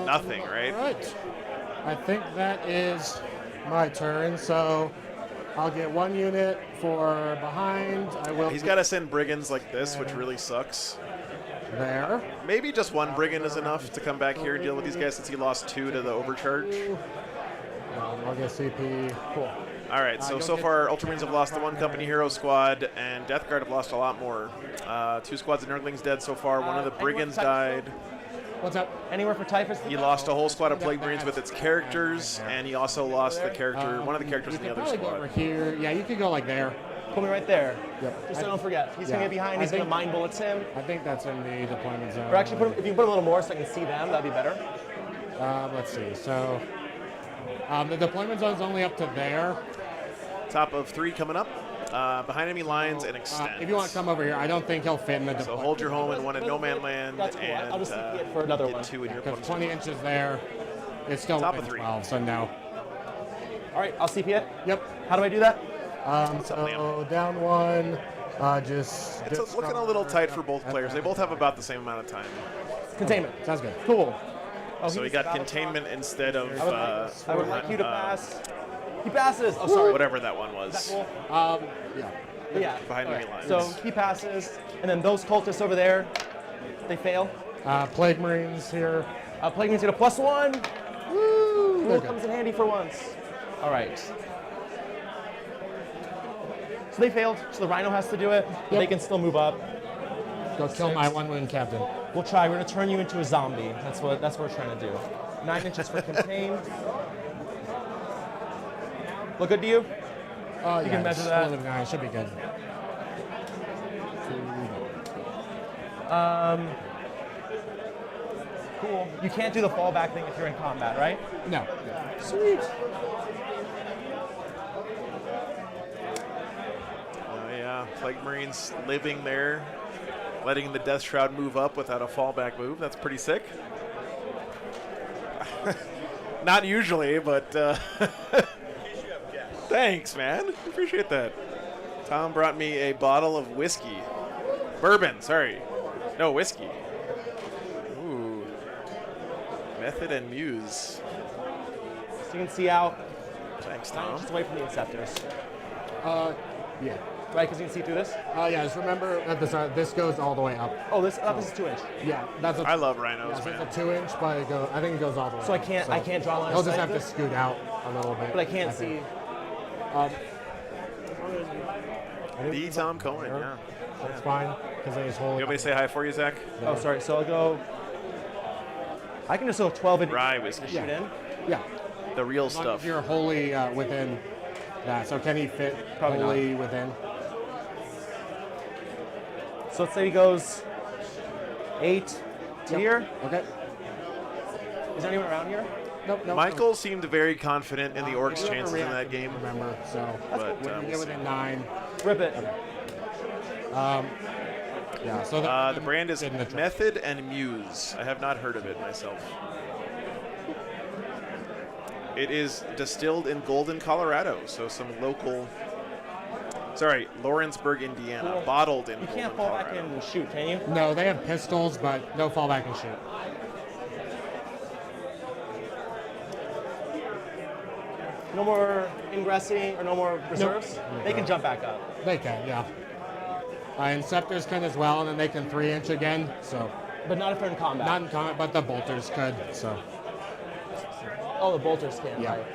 Nothing, right? All right. I think that is my turn. So I'll get 1 unit for behind. I will. He's got to send brigands like this, which really sucks. there. Maybe just 1 brigand is enough to come back here and deal with these guys since he lost 2 to the overcharge. I'll get CP. Cool. All right, so far Ultramarines have lost the 1 company hero squad, and Death Guard have lost a lot more. 2 squads of Nurglings dead so far. One of the brigands died. What's up? Anywhere for Typhus? He lost a whole squad of Plague Marines with its characters, and he also lost the character, one of the characters in the other Probably go over squad. here. Yeah, you could go like there. Put me right there. Yep. Just so I don't forget. He's gonna get behind. He's gonna mind bullets him. I think that's in the deployment zone. Or actually, put him, if you put him a little more so I can see them, that'd be better. Let's see. So the deployment zone's only up to there. Top of 3 coming up. Behind enemy lines and extends. If you want to come over here, I don't think he'll fit in the So deployment. hold your home in 1 in no man land, That's cool. and I'll just CP it for another get one. 2 in your Because opponent's 20 zone. inches there. It's still Top of within 3. 12, so no. All right, I'll CP it. Yep. How do I do that? So down 1. Just. It's looking a little tight for both players. They both have about the same amount of time. Containment. Sounds good. Cool. Oh, So we got containment instead of I would like you to pass. He passes. Oh, sorry. whatever that one was. Is that cool? Yeah. Yeah. Behind All enemy right. lines. So he passes, and then those cultists over there, they fail. Plague Marines here. Plague Marines get a +1. Woo! Okay. Comes in handy for once. All right. So they failed, so the Rhino has to do it. But they can still move up. Go kill my 1 wound captain. We'll try. We're gonna turn you into a zombie. That's what we're trying to do. 9 inches for contained. Look good to you? Oh, You can measure that. 9 should be good. Cool. You can't do the fallback thing if you're in combat, right? No. Sweet. Oh yeah, Plague Marines living there, letting the Death Shroud move up without a fallback move. That's pretty sick. Not usually, but thanks, man. Appreciate that. Tom brought me a bottle of whiskey. Bourbon, sorry. No, whiskey. Ooh. Method and Muse. So you can see out. Thanks, 9 Tom. inches away from the Inceptors. Yeah. Right, because you can see through this? Yeah, just remember at the start, this goes all the way up. Oh, this is 2 inch. Yeah, that's a, I love rhinos, yeah, so man. it's a 2 inch, but I think it goes all the way So I up. can't draw a line He'll of just sight have to this? scoot out a little bit. But I can't see. The Tom Cohen, yeah. That's fine, because they just hold You want me to say hi for you, Zach? Oh, sorry. So I'll go. I can just go 12 and Rye whiskey. shoot in. Yeah. The real As long stuff. as you're wholly within that. So can he fit Probably not. wholly within? So let's say he goes 8 to here. Okay. Is there anyone around here? Nope. Michael seemed very confident in the Orcs' chances in that game. Remember, so But, when you we'll get see. within 9. Rip it. Yeah. So The brand is Method and Muse. I have not heard of it myself. It is distilled in Golden, Colorado, so some local. Sorry, Lawrenceburg, Indiana. Cool. Bottled in You Golden, can't fall back Colorado. and shoot, can you? No, they have pistols, but no fallback and shoot. No more ingressing or no more reserves? Nope. They can jump back up. They can, yeah. And Scepters can as well, and then they can 3-inch again. So But not if they're in combat. not in combat, but the Bolters could. So Oh, the bolters can. Yeah. Right.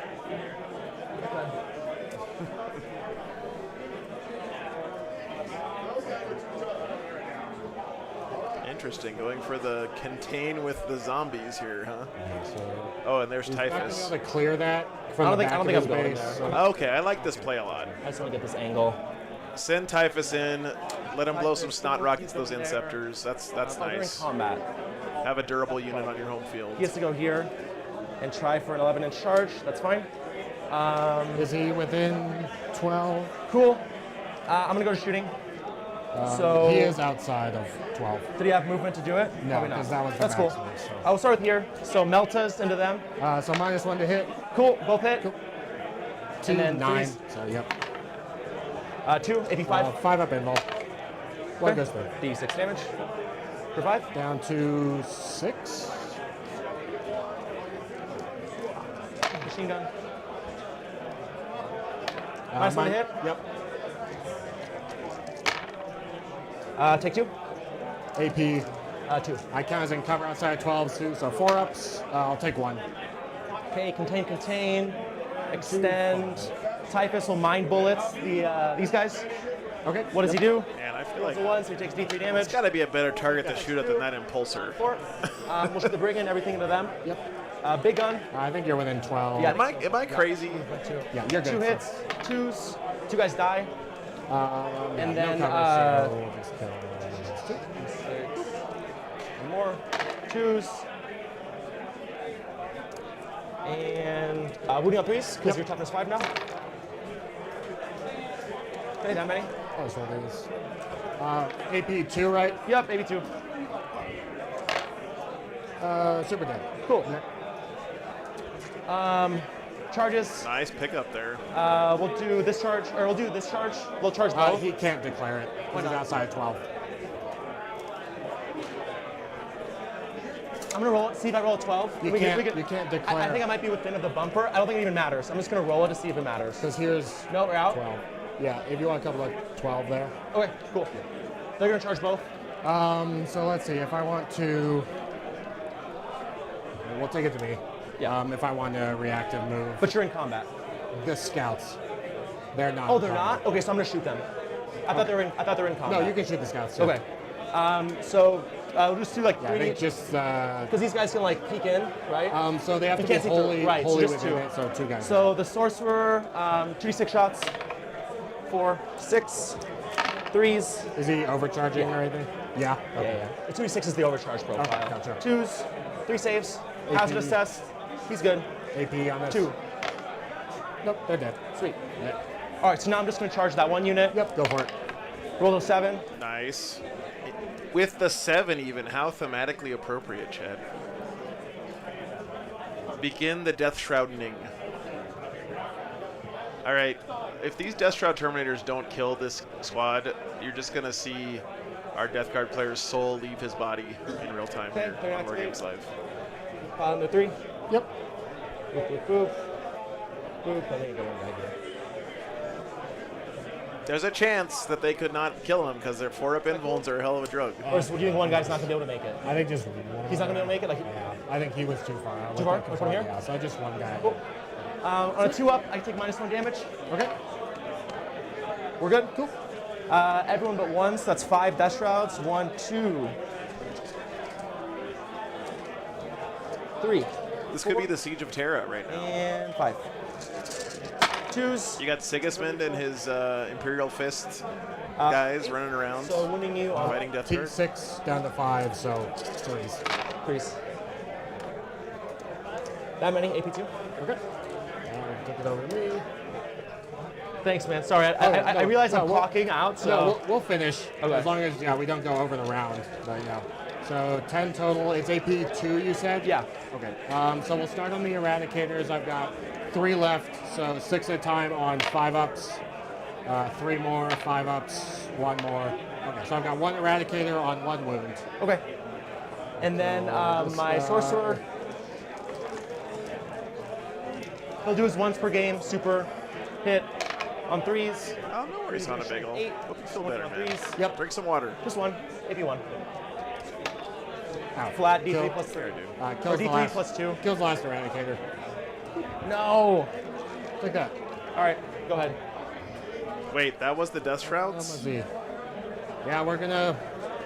Interesting, going for the contain with the zombies here, huh? so Oh, and there's he's not gonna be Typhus. able to clear that from I the don't think- back I don't of think his I'm going base. there. So Okay, I like this play a lot. I just want to get this angle. Send Typhus in, let him blow some snot rockets to those Inceptors. That's Oh, they're in nice. combat. Have a durable unit on your home field. He has to go here and try for an 11-inch charge. That's fine. is he within 12? Cool. I'm going to go to shooting. So he is outside of 12. Did he have movement to do it? No, Probably not. because that was the That's cool. maximum, so. I'll start with here. So Meltas into them. So -1 to hit. Cool. Both hit. 2, And then 9. threes. So yep. 2, AP5. 5 up invul. One Okay. goes through. D6 damage. For 5. Down to 6. Machine gun. Nice one to hit. Yep. Take 2. AP. 2. I count as in cover outside 12 too, so 4 ups. I'll take 1. Okay, contain, extend. Typhus will mind bullets these guys. Okay. What does he do? Man, I feel Rolls like a 1, so he takes D3 damage. it's got to be a better target to shoot at than that Impulsor. 4. We'll shoot the brigand, everything into them. Yep. Big gun. I think you're within 12. Yeah. Am I crazy? Yeah, you're good. 2 hits, 2s. 2 guys die. And yeah, then, no cover, so we'll just kill 2. 1 more. 2s. And wounding on 3s, because you're toughness 5 now. Okay, that many? Oh, so these. AP 2, right? Yep, maybe 2. Super dead. Cool. Charges. Nice pickup there. We'll do this charge, or we'll do this charge. We'll charge both. He can't declare it. He's not? outside 12. I'm gonna roll it. See if I roll a 12. You can't declare. I think I might be within of the bumper. I don't think it even matters. I'm just gonna roll it to see if it matters. Because here's No, we're out. 12. Yeah, if you want a couple of 12 there. Okay, cool. They're gonna charge both. So let's see. If I want to, we'll take it to me. Yeah. If I want a reactive move, But you're in combat. the scouts, they're not. Oh, in they're combat. not. Okay, so I'm gonna shoot them. I thought they were in. I thought they were in combat. No, you can shoot the scouts. Too. Okay. So we'll just do like Yeah, 3. they just. Because these guys can like peek in, right? So they have You to be can't see through- wholly, right, so wholly just within 2. it. So 2 guys. So the sorcerer, 2d6 shots. 4, 6, 3s. is he overcharging or anything? Yeah. Okay. Yeah. The 2d6 is the overcharge profile. Okay, gotcha. 2s, 3 saves. Hazardous test. He's good. AP on this. 2. Nope, they're dead. Sweet. Yeah. All right, so now I'm just going to charge that 1 unit. Yep, go for it. Roll a 7. Nice. With the 7 even, how thematically appropriate, Chad. Begin the Death Shrouding. All right, if these Death Shroud Terminators don't kill this squad, you're just going to see our Death Guard player's soul leave his body in real time Okay, here they're on War activate. Games Live. The 3. Yep. Boop, boop, boop. Boop. I think I got one guy here. There's a chance that they could not kill him because their 4-up invulns are a hell of a drug. Or do you think one guy's not going to be able to make it? I think just one. He's not going to be able to make it? Like, Yeah, I think he was too far. Too far? Too Which one here? Yeah, so just one guy. Cool. On a 2-up, I take -1 damage. Okay. We're good? Cool. Everyone but 1, so that's 5 Death Shrouds. 1, 2, 3. This could be the Siege of Terra right now. And 5. 2s. You got Sigismund and his Imperial Fist guys running around. So winning you on fighting Death Guard. T6 down to 5, so 3s. 3s. That many AP2? Okay. And take it over to me. Thanks, man. Sorry, I realize I'm clocking out, so. No, we'll finish Okay. as long as we don't go over the round. But yeah. So 10 total. It's AP2, you said? Yeah. Okay. So we'll start on the Eradicators. I've got 3 left, so 6 at a time on 5-ups. 3 more, 5-ups, 1 more. Okay, so I've got 1 Eradicator on 1 wound. Okay. And then my Sorcerer. He'll do his once per game, super hit on 3s. Oh, no worries, on a bagel. 8. Hope you feel better, on man. 3s. Yep. Drink some water. Just 1, AP1. Ow. Flat D3 Kill- plus 3. Or kills the D3 last, plus 2. Kills the last Eradicator. No. Take that. All right, go ahead. Wait, that was the Death Let's Shrouds? see. Yeah, we're gonna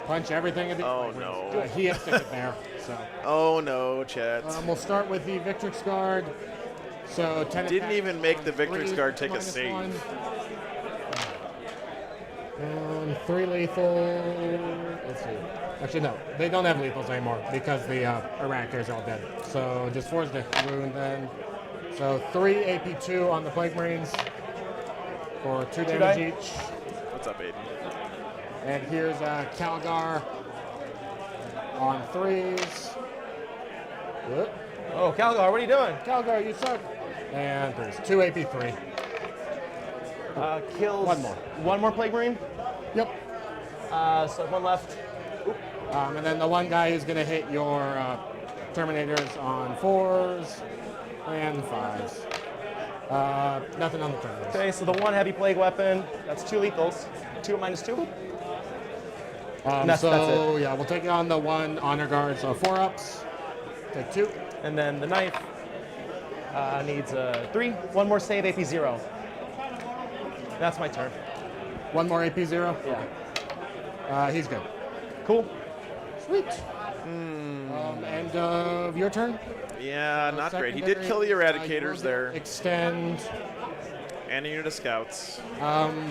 punch everything at the. Oh, no. He has to it there. So Oh, no, chat. we'll start with the Victrix Guard. So 10. Didn't attack even make on the Victrix 3, Guard take a minus save. 1. 3 lethal. Let's see. Actually, no. They don't have lethals anymore because the Eradicator's all dead. So just force the wound then. So 3 AP2 on the Plague Marines for 2 damage die. each. What's up, Aiden? And here's Calgar on 3s. Whoop. Oh, Calgar, what are you doing? Calgar, you suck. And 3s. 2 AP3. Kills. 1 more. 1 more Plague Marine. Yep. So 1 left. And then the one guy who's going to hit your Terminators on 4s and 5s. Nothing on the Terminators. Okay, so the 1 heavy plague weapon. That's 2 lethals. 2 minus 2. That's yeah, we'll take it on the 1 Honor Guard. So 4-ups. Take 2. And then the knife needs 3. 1 more save, AP 0. That's my turn. 1 more AP0. Yeah. He's good. Cool. Sweet. End of your turn. Yeah, not great. He did kill the Eradicators there. Extend. And a unit of scouts.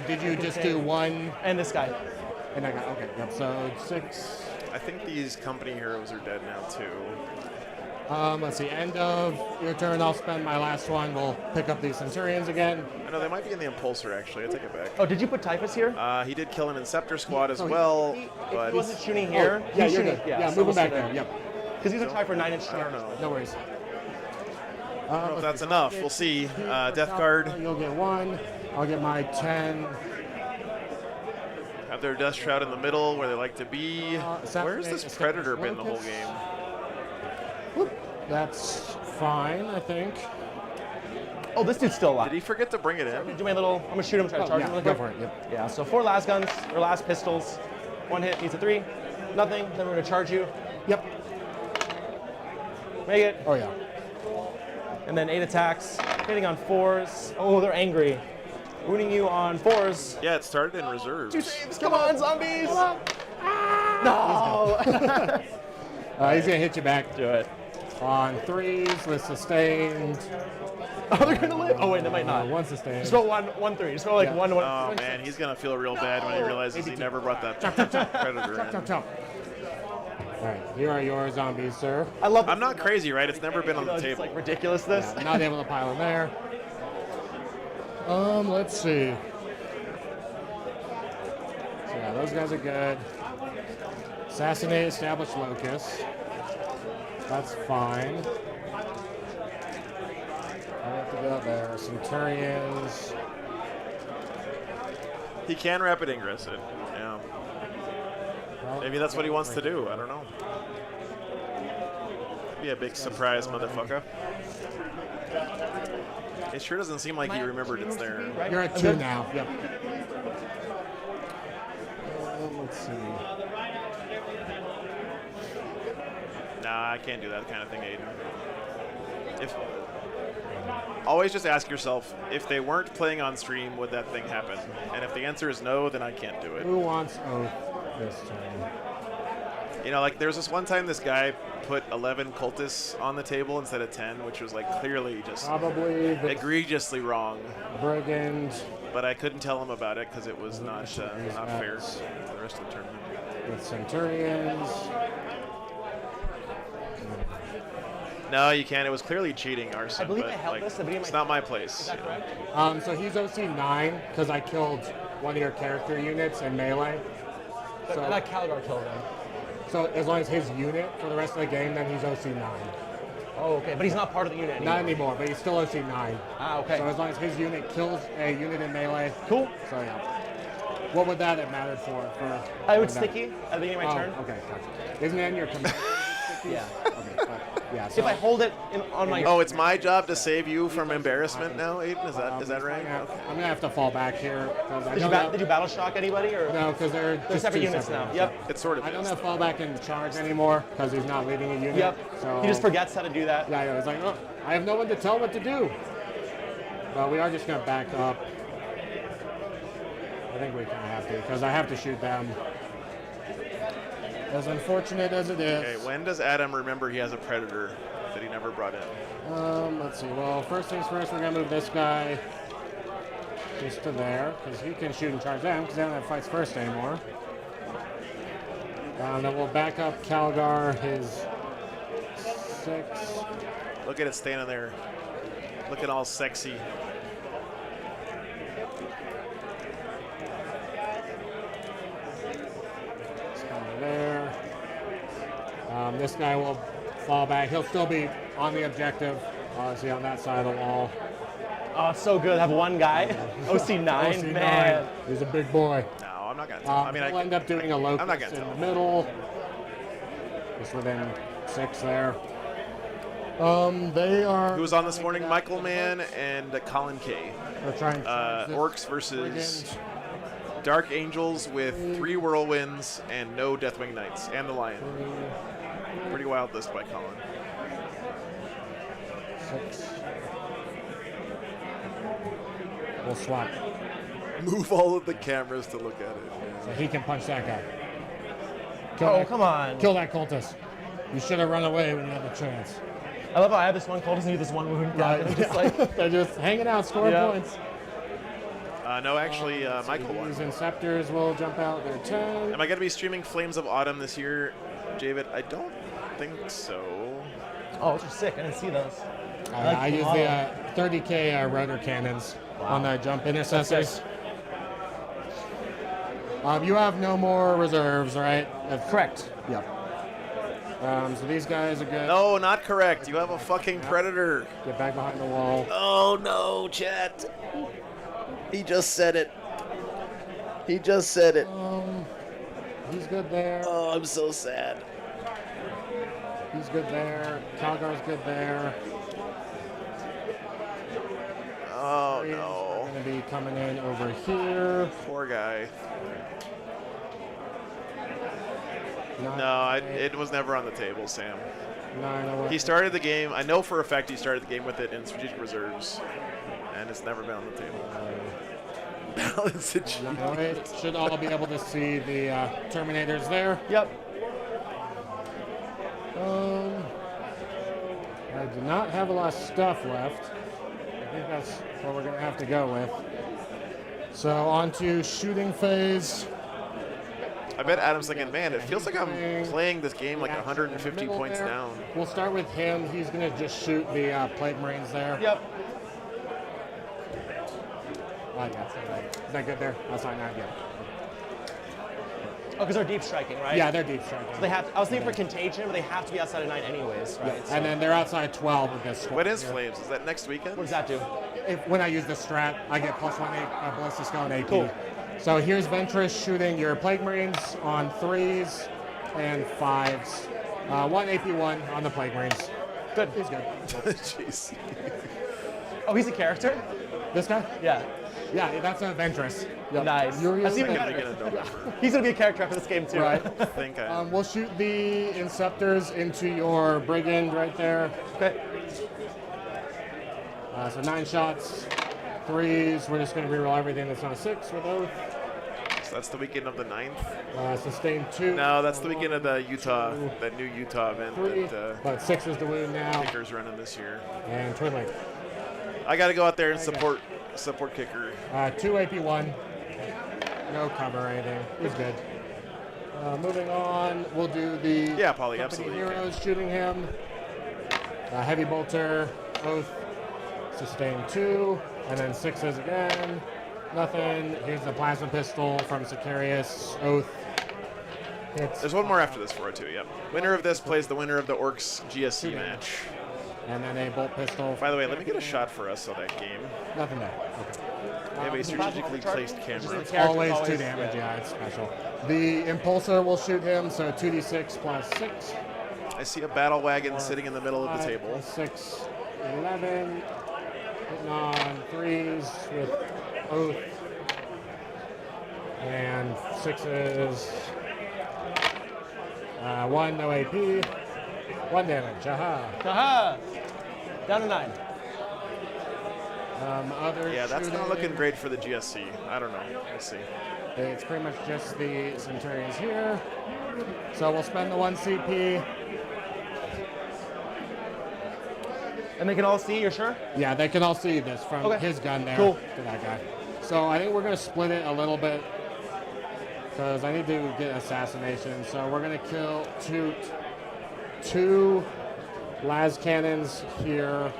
Did you just do 1? And this guy. And I got, okay, yep, so 6. I think these company heroes are dead now, too. Let's see, end of your turn, I'll spend my last one. We'll pick up these Centurions again. I know they might be in the Impulsor, actually. I take it back. Oh, did you put Typhus here? He did kill an Inceptor squad as well, but He wasn't shooting here. Yeah, He's you're shooting, good. Yeah, Yeah, so move we'll him back sit there, yep. Because these are tied for 9-inch I don't know. No worries. I don't know if that's enough. We'll see. Death Guard. You'll get 1. I'll get my 10. Have their Death Shroud in the middle where they like to be. Where's this Predator been the whole game? Whoop. That's fine, I think. Oh, this dude's still alive. Did he forget to bring it in? Do my little. I'm gonna shoot him. Try to charge him. Really go quick. for it. Yep. Yeah. So 4 las guns or las pistols. 1 hit needs a 3. Nothing. Then we're gonna charge you. Yep. Make it. Oh yeah. And then 8 attacks. Hitting on 4s. Oh, they're angry. Wounding you on 4s. Yeah, it started in reserves. 2 saves. Come on, zombies. No. He's gonna hit you back. Do it. On 3s with sustained. Oh, they're gonna live. Oh wait, they might not. 1 sustained. Just roll 1, 3. Just roll like 1, 1. Oh man, he's gonna feel real bad when he realizes he never brought that Predator in. Chop. All right, here are your zombies, sir. I love. I'm not crazy, right? It's never been on the It's table. like ridiculous. This. Yeah, not able to pile in there. Let's see. So yeah, those guys are good. Assassinate, establish locus. That's fine. I have to go there. Centurions. He can rapid ingress it. Yeah. Well, Maybe that's what he wants to do. I don't know. Be a big surprise, motherfucker. It sure doesn't seem like he remembered it's there. You're at 2 now. Yep. Let's see. Nah, I can't do that kind of thing, Aiden. Always just ask yourself, if they weren't playing on stream, would that thing happen? And if the answer is no, then I can't do it. Who wants Oath this You know, like there was this one time this guy put 11 cultists on the table instead of 10, which was like clearly just Probably the egregiously wrong. Brigand. But I couldn't tell him about it because it was not fair to the rest of the tournament. With Centurions. No, you can't. It was clearly cheating, Arson. I believe but, I held like, this. It's it's not my place. Is that correct? So he's OC 9 because I killed one of your character units in melee. So that Calgar killed him. So as long as his unit for the rest of the game, then he's OC 9. Oh, okay. But he's not part of the unit anymore. Not anymore, but he's still OC 9. Ah, okay. So as long as his unit kills a unit in melee. Cool. So yeah. What would that have mattered for? I would sticky at the beginning of my turn. Okay, gotcha. Isn't that in your command? Yeah. Okay, yeah. So If I hold it on my... Oh, it's my job to save you from embarrassment now, Aiden? Is that right? I'm gonna have to fall back here. Did you battle shock anybody? Or? No, because they're just separate two units separate now. units. Yep. It's sort of. I don't have fallback in charge anymore because he's not leading a unit. Yep. So He just forgets how to do that. Yeah, it's like, oh, I have no one to tell what to do. But we are just gonna back up. I think we kind of have to because I have to shoot them. As unfortunate as it is. Okay, when does Adam remember he has a predator that he never brought in? Let's see. Well, first things first, we're gonna move this guy just to there because he can shoot and charge them because they don't have fights first anymore. Then we'll back up Calgar, his 6. Look at it standing there, looking all sexy. There. This guy will fall back. He'll still be on the objective, obviously on that side of the wall. Oh, it's so good. I have one guy. OC9, OC9. man. He's a big boy. No, I'm not gonna. I mean, we'll end up doing a locust I'm not gonna in tell the him. middle. Just within 6 there. They are. Who was on this morning? Michael Mann and Colin K. They're trying Orcs versus Dark Angels with 3 Whirlwinds and no Deathwing Knights and the Lion. Pretty wild list by Colin. 6. We'll swap. Move all of the cameras to look at it. So he can punch that guy. Come on. Kill that cultist. You should have run away when you had the chance. I love how I have this one cultist and you this one wound. Right. I'm just like... They're just hanging out, scoring points. No, actually, Michael won. These Inceptors will jump out their 10. Am I going to be streaming Flames of Autumn this year, David? I don't think so. Oh, those are sick. I didn't see those. I use the 30K rotor cannons on the jump intercessors. You have no more reserves, right? That's correct. Yep. So these guys are good. No, not correct. You have a fucking predator. Get back behind the wall. Oh no, chat. He just said it. He just said it. He's good there. Oh, I'm so sad. He's good there. Calgar's good there. Oh no. Going to be coming in over here. Poor guy. Not No, it was never on the table, Sam. 9 away. He started the game. I know for a fact he started the game with it in strategic reserves, and it's never been on the table. Balance it. Should all be able to see the Terminators there. Yep. I do not have a lot of stuff left. I think that's what we're going to have to go with. So on to shooting phase. I bet Adam's thinking, man, it feels like I'm playing this game like 150 points there. down. We'll start with him. He's going to just shoot the Plague Marines there. Yep. Oh, yeah. Is that good there? That's not good. Oh, because they're deep striking, right? Yeah, they're deep striking. So they have. I was thinking for contagion, but they have to be outside of 9 anyways, right? Yeah. So And then they're outside 12 with this. When is Flames? Is that next weekend? what does that do? When I use the strat, I get +1 ballistic skill and AP. Cool. So here's Ventress shooting your Plague Marines on 3s and 5s. 1 AP1 on the Plague Marines. Good. He's good. Jeez. Oh, he's a character? This guy? Yeah. Yeah, that's a Ventress. Yep. Nice. Uriel That's even Ventress. better. Get a November. He's going to be a character after this game, too. Right. I think I We'll shoot the Inceptors into your Brigand right there. Okay. So 9 shots, 3s. We're just going to reroll everything that's on a 6 with Oath. That's the weekend of the 9th. Sustain 2. No, that's the weekend of the Utah, that new Utah event 3. that But 6 is the wound now. Kicker's running this year. And twin link. I got to go out there and support Kicker. 2 AP1. No cover or anything. He's good. Moving on, we'll do the Polly, company absolutely. heroes shooting him. Heavy bolter, oath, sustain 2, and then 6s again. Nothing. Here's the plasma pistol from Sicarius, oath. Hits. There's one more after this for it too. Yep. Winner of this plays the winner of the Orks GSC match. And then a bolt pistol. By the way, let me get a shot for us on that game. Nothing there. Okay. We have a strategically placed camera. It's always 2 damage, yeah, it's special. The impulsor will shoot him, so 2d6 plus 6. I see a battle wagon sitting in the middle of the table. 6, 11. Hitting on 3s with oath. And 6s. 1, no AP. 1 damage, aha. Aha! Down to 9. Other Yeah, that's not shooting. looking great for the GSC. I don't know. Let's see. It's pretty much just the Centurions here. So we'll spend the 1 CP. And they can all see, you're sure? Yeah, they can all see this from Okay. his gun there Cool. to that guy. So I think we're going to split it a little bit because I need to get assassination. So we're going to shoot 2 las cannons here.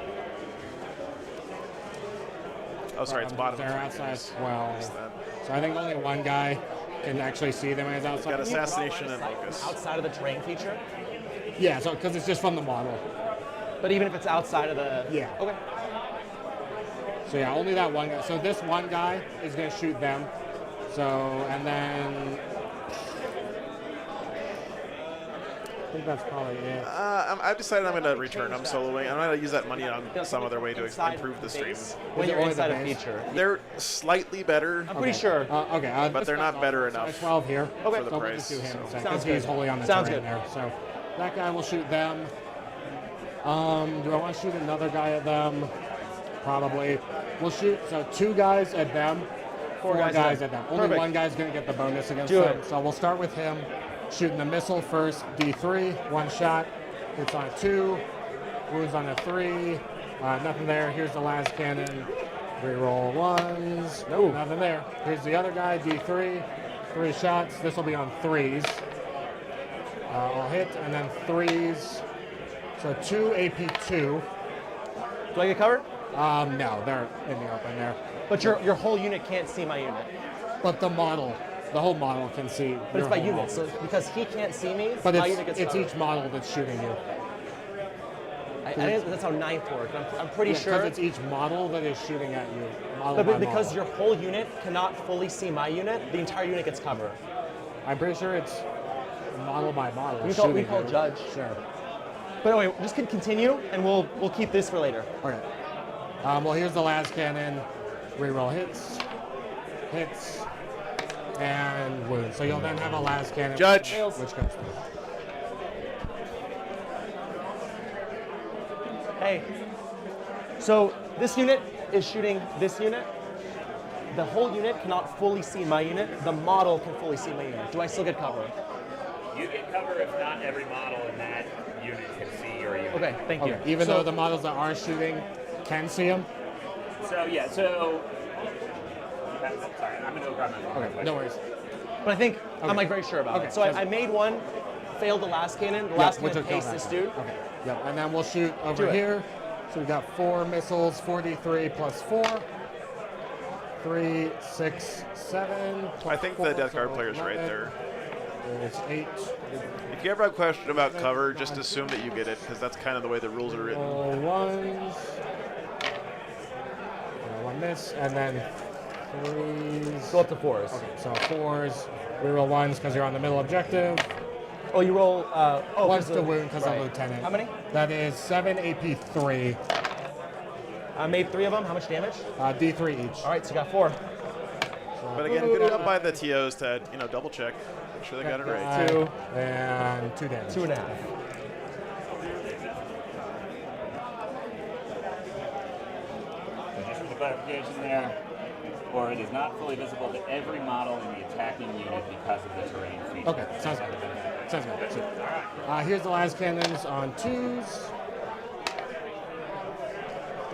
Oh, sorry, it's bottom. They're outside 12. Missed that. So I think only one guy can actually see them as outside. Got assassination and focus. Outside of the terrain feature? Yeah, so because it's just from the model. But even if it's outside of the... Yeah. Okay. So yeah, only that one guy. So this one guy is going to shoot them. So, and then... I think that's probably it. I've decided I'm going to return. I'm soloing. I'm going to use that money on some other way to improve the stream. When you're only the inside a base? feature. They're slightly better, I'm pretty sure. Okay. but they're not better enough 12 here. Okay. for the So we'll price. just do him so. because Sounds he's good. wholly on the Sounds terrain good. there. So that guy will shoot them. Do I want to shoot another guy at them? Probably. We'll shoot 2 guys at them, 4 guys at them. Only Perfect. one guy's going to get the bonus against Do them. it. So we'll start with him. Shooting the missile first. D3, 1 shot. Hits on a 2. Wounds on a 3. Nothing there. Here's the last cannon. Reroll 1s. Nope. Nothing there. Here's the other guy. D3. 3 shots. This will be on 3s. I'll hit and then 3s. So 2 AP2. Do I get covered? No, they're in the open there. But your whole unit can't see my unit. But the whole model can see. But it's your by whole units. model. So because he can't see me, But my unit gets it's covered. each model that's shooting you. I think that's how 9th works. I'm pretty sure. Because it's each model that is shooting at you. Model But by because model. your whole unit cannot fully see my unit, the entire unit gets covered. I'm pretty sure it's model by model. We shooting call you. judge. Sure. But anyway, just continue, and we'll keep this for later. Okay. Well, here's the last cannon. Reroll hits, and wounds. So you'll then have a last cannon. Judge. Which comes through. Hey, so this unit is shooting this unit. The whole unit cannot fully see my unit. The model can fully see my unit. Do I still get cover? You get cover if not every model in that unit can see your unit. Okay, thank you. Even though the models that are shooting can see them. So yeah, sorry, I'm gonna go grab my phone. Okay, no worries. But I think I'm like very sure about it. So I made one, failed the last cannon. The last which cannon will kill paced that this guy. dude. Okay. Yep. And then we'll shoot over Do it. here. So we got 4 missiles, 4d3 plus 4. 3, 6, 7. I think the Death Guard player's right there. It's 8. If you ever have a question about cover, just assume that you get it, because that's kind of the way the rules are written. Roll 1s. 1 miss, and then 3s. Go up to 4s. Okay, so 4s. Reroll 1s because you're on the middle objective. Oh, you roll. Once because to of- wound because right. I'm lieutenant. How many? That is 7 AP3. I made 3 of them. How much damage? D3 each. All right, so you got 4. But again, good job by the TOs to double check, make sure they got it right. 2 and 2 damage. 2.5. Just for the clarification there, or it is not fully visible to every model in the attacking unit because of the terrain feature. Okay, sounds good. Sounds good. Sweet. Here's the last cannons on 2s.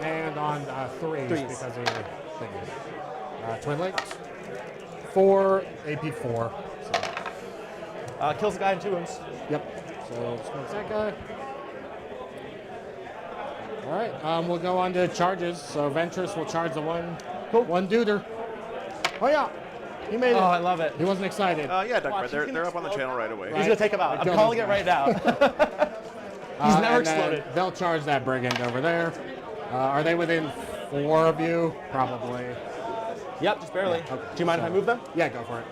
And on 3s because of your thing. Twin links. 4 AP4. So. Kills the guy in 2 wounds. Yep. So smokes that guy. All right. We'll go on to charges. So Ventress will charge the one duder. Oh yeah. He made it. Oh, I love it. He wasn't excited. Yeah, Doug, they're up on the channel right away. He's gonna take him out. I'm calling it right now. He's never exploded. They'll charge that brigand over there. Are they within 4 of you? Probably. Yep, just barely. Yeah, okay. Do you mind if I move them? Yeah, go for it.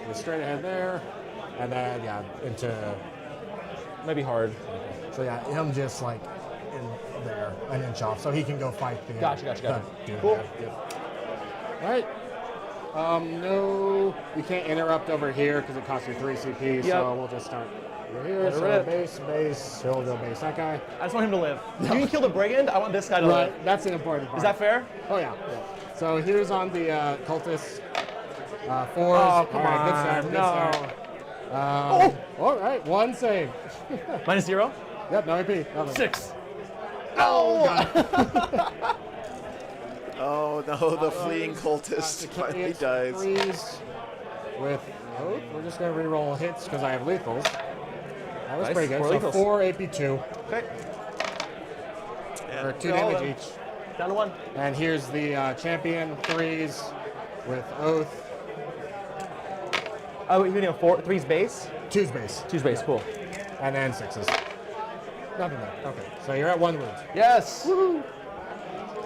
Go straight ahead there. And then, into... Maybe hard. So, him just, like, in there, an inch off. So he can go fight the... Gotcha. dude. Cool. Yep. All right. No, you can't interrupt over here because it costs you 3 CP. Yep. So we'll just start over here. So base. He'll go base that guy. I just want him to live. You can kill the brigand. I want this guy to live. That's an important part. Is that fair? Oh yeah. So here's on the cultist. 4s. Oh, come on. Good start. All right. 1 save. -0? Yep. No AP. 6. Oh. Oh no, the fleeing cultist finally dies. 3s with Oath. We're just going to reroll hits because I have lethals. That was pretty good. 4 So lethals. 4 AP2. Okay. Or 2 damage each. Down to 1. And here's the champion 3s with Oath. Oh, you're doing 3's base? 2's base. 2's base, cool. And then 6s. Nothing there. Okay. So you're at 1 wound. Yes. Woohoo.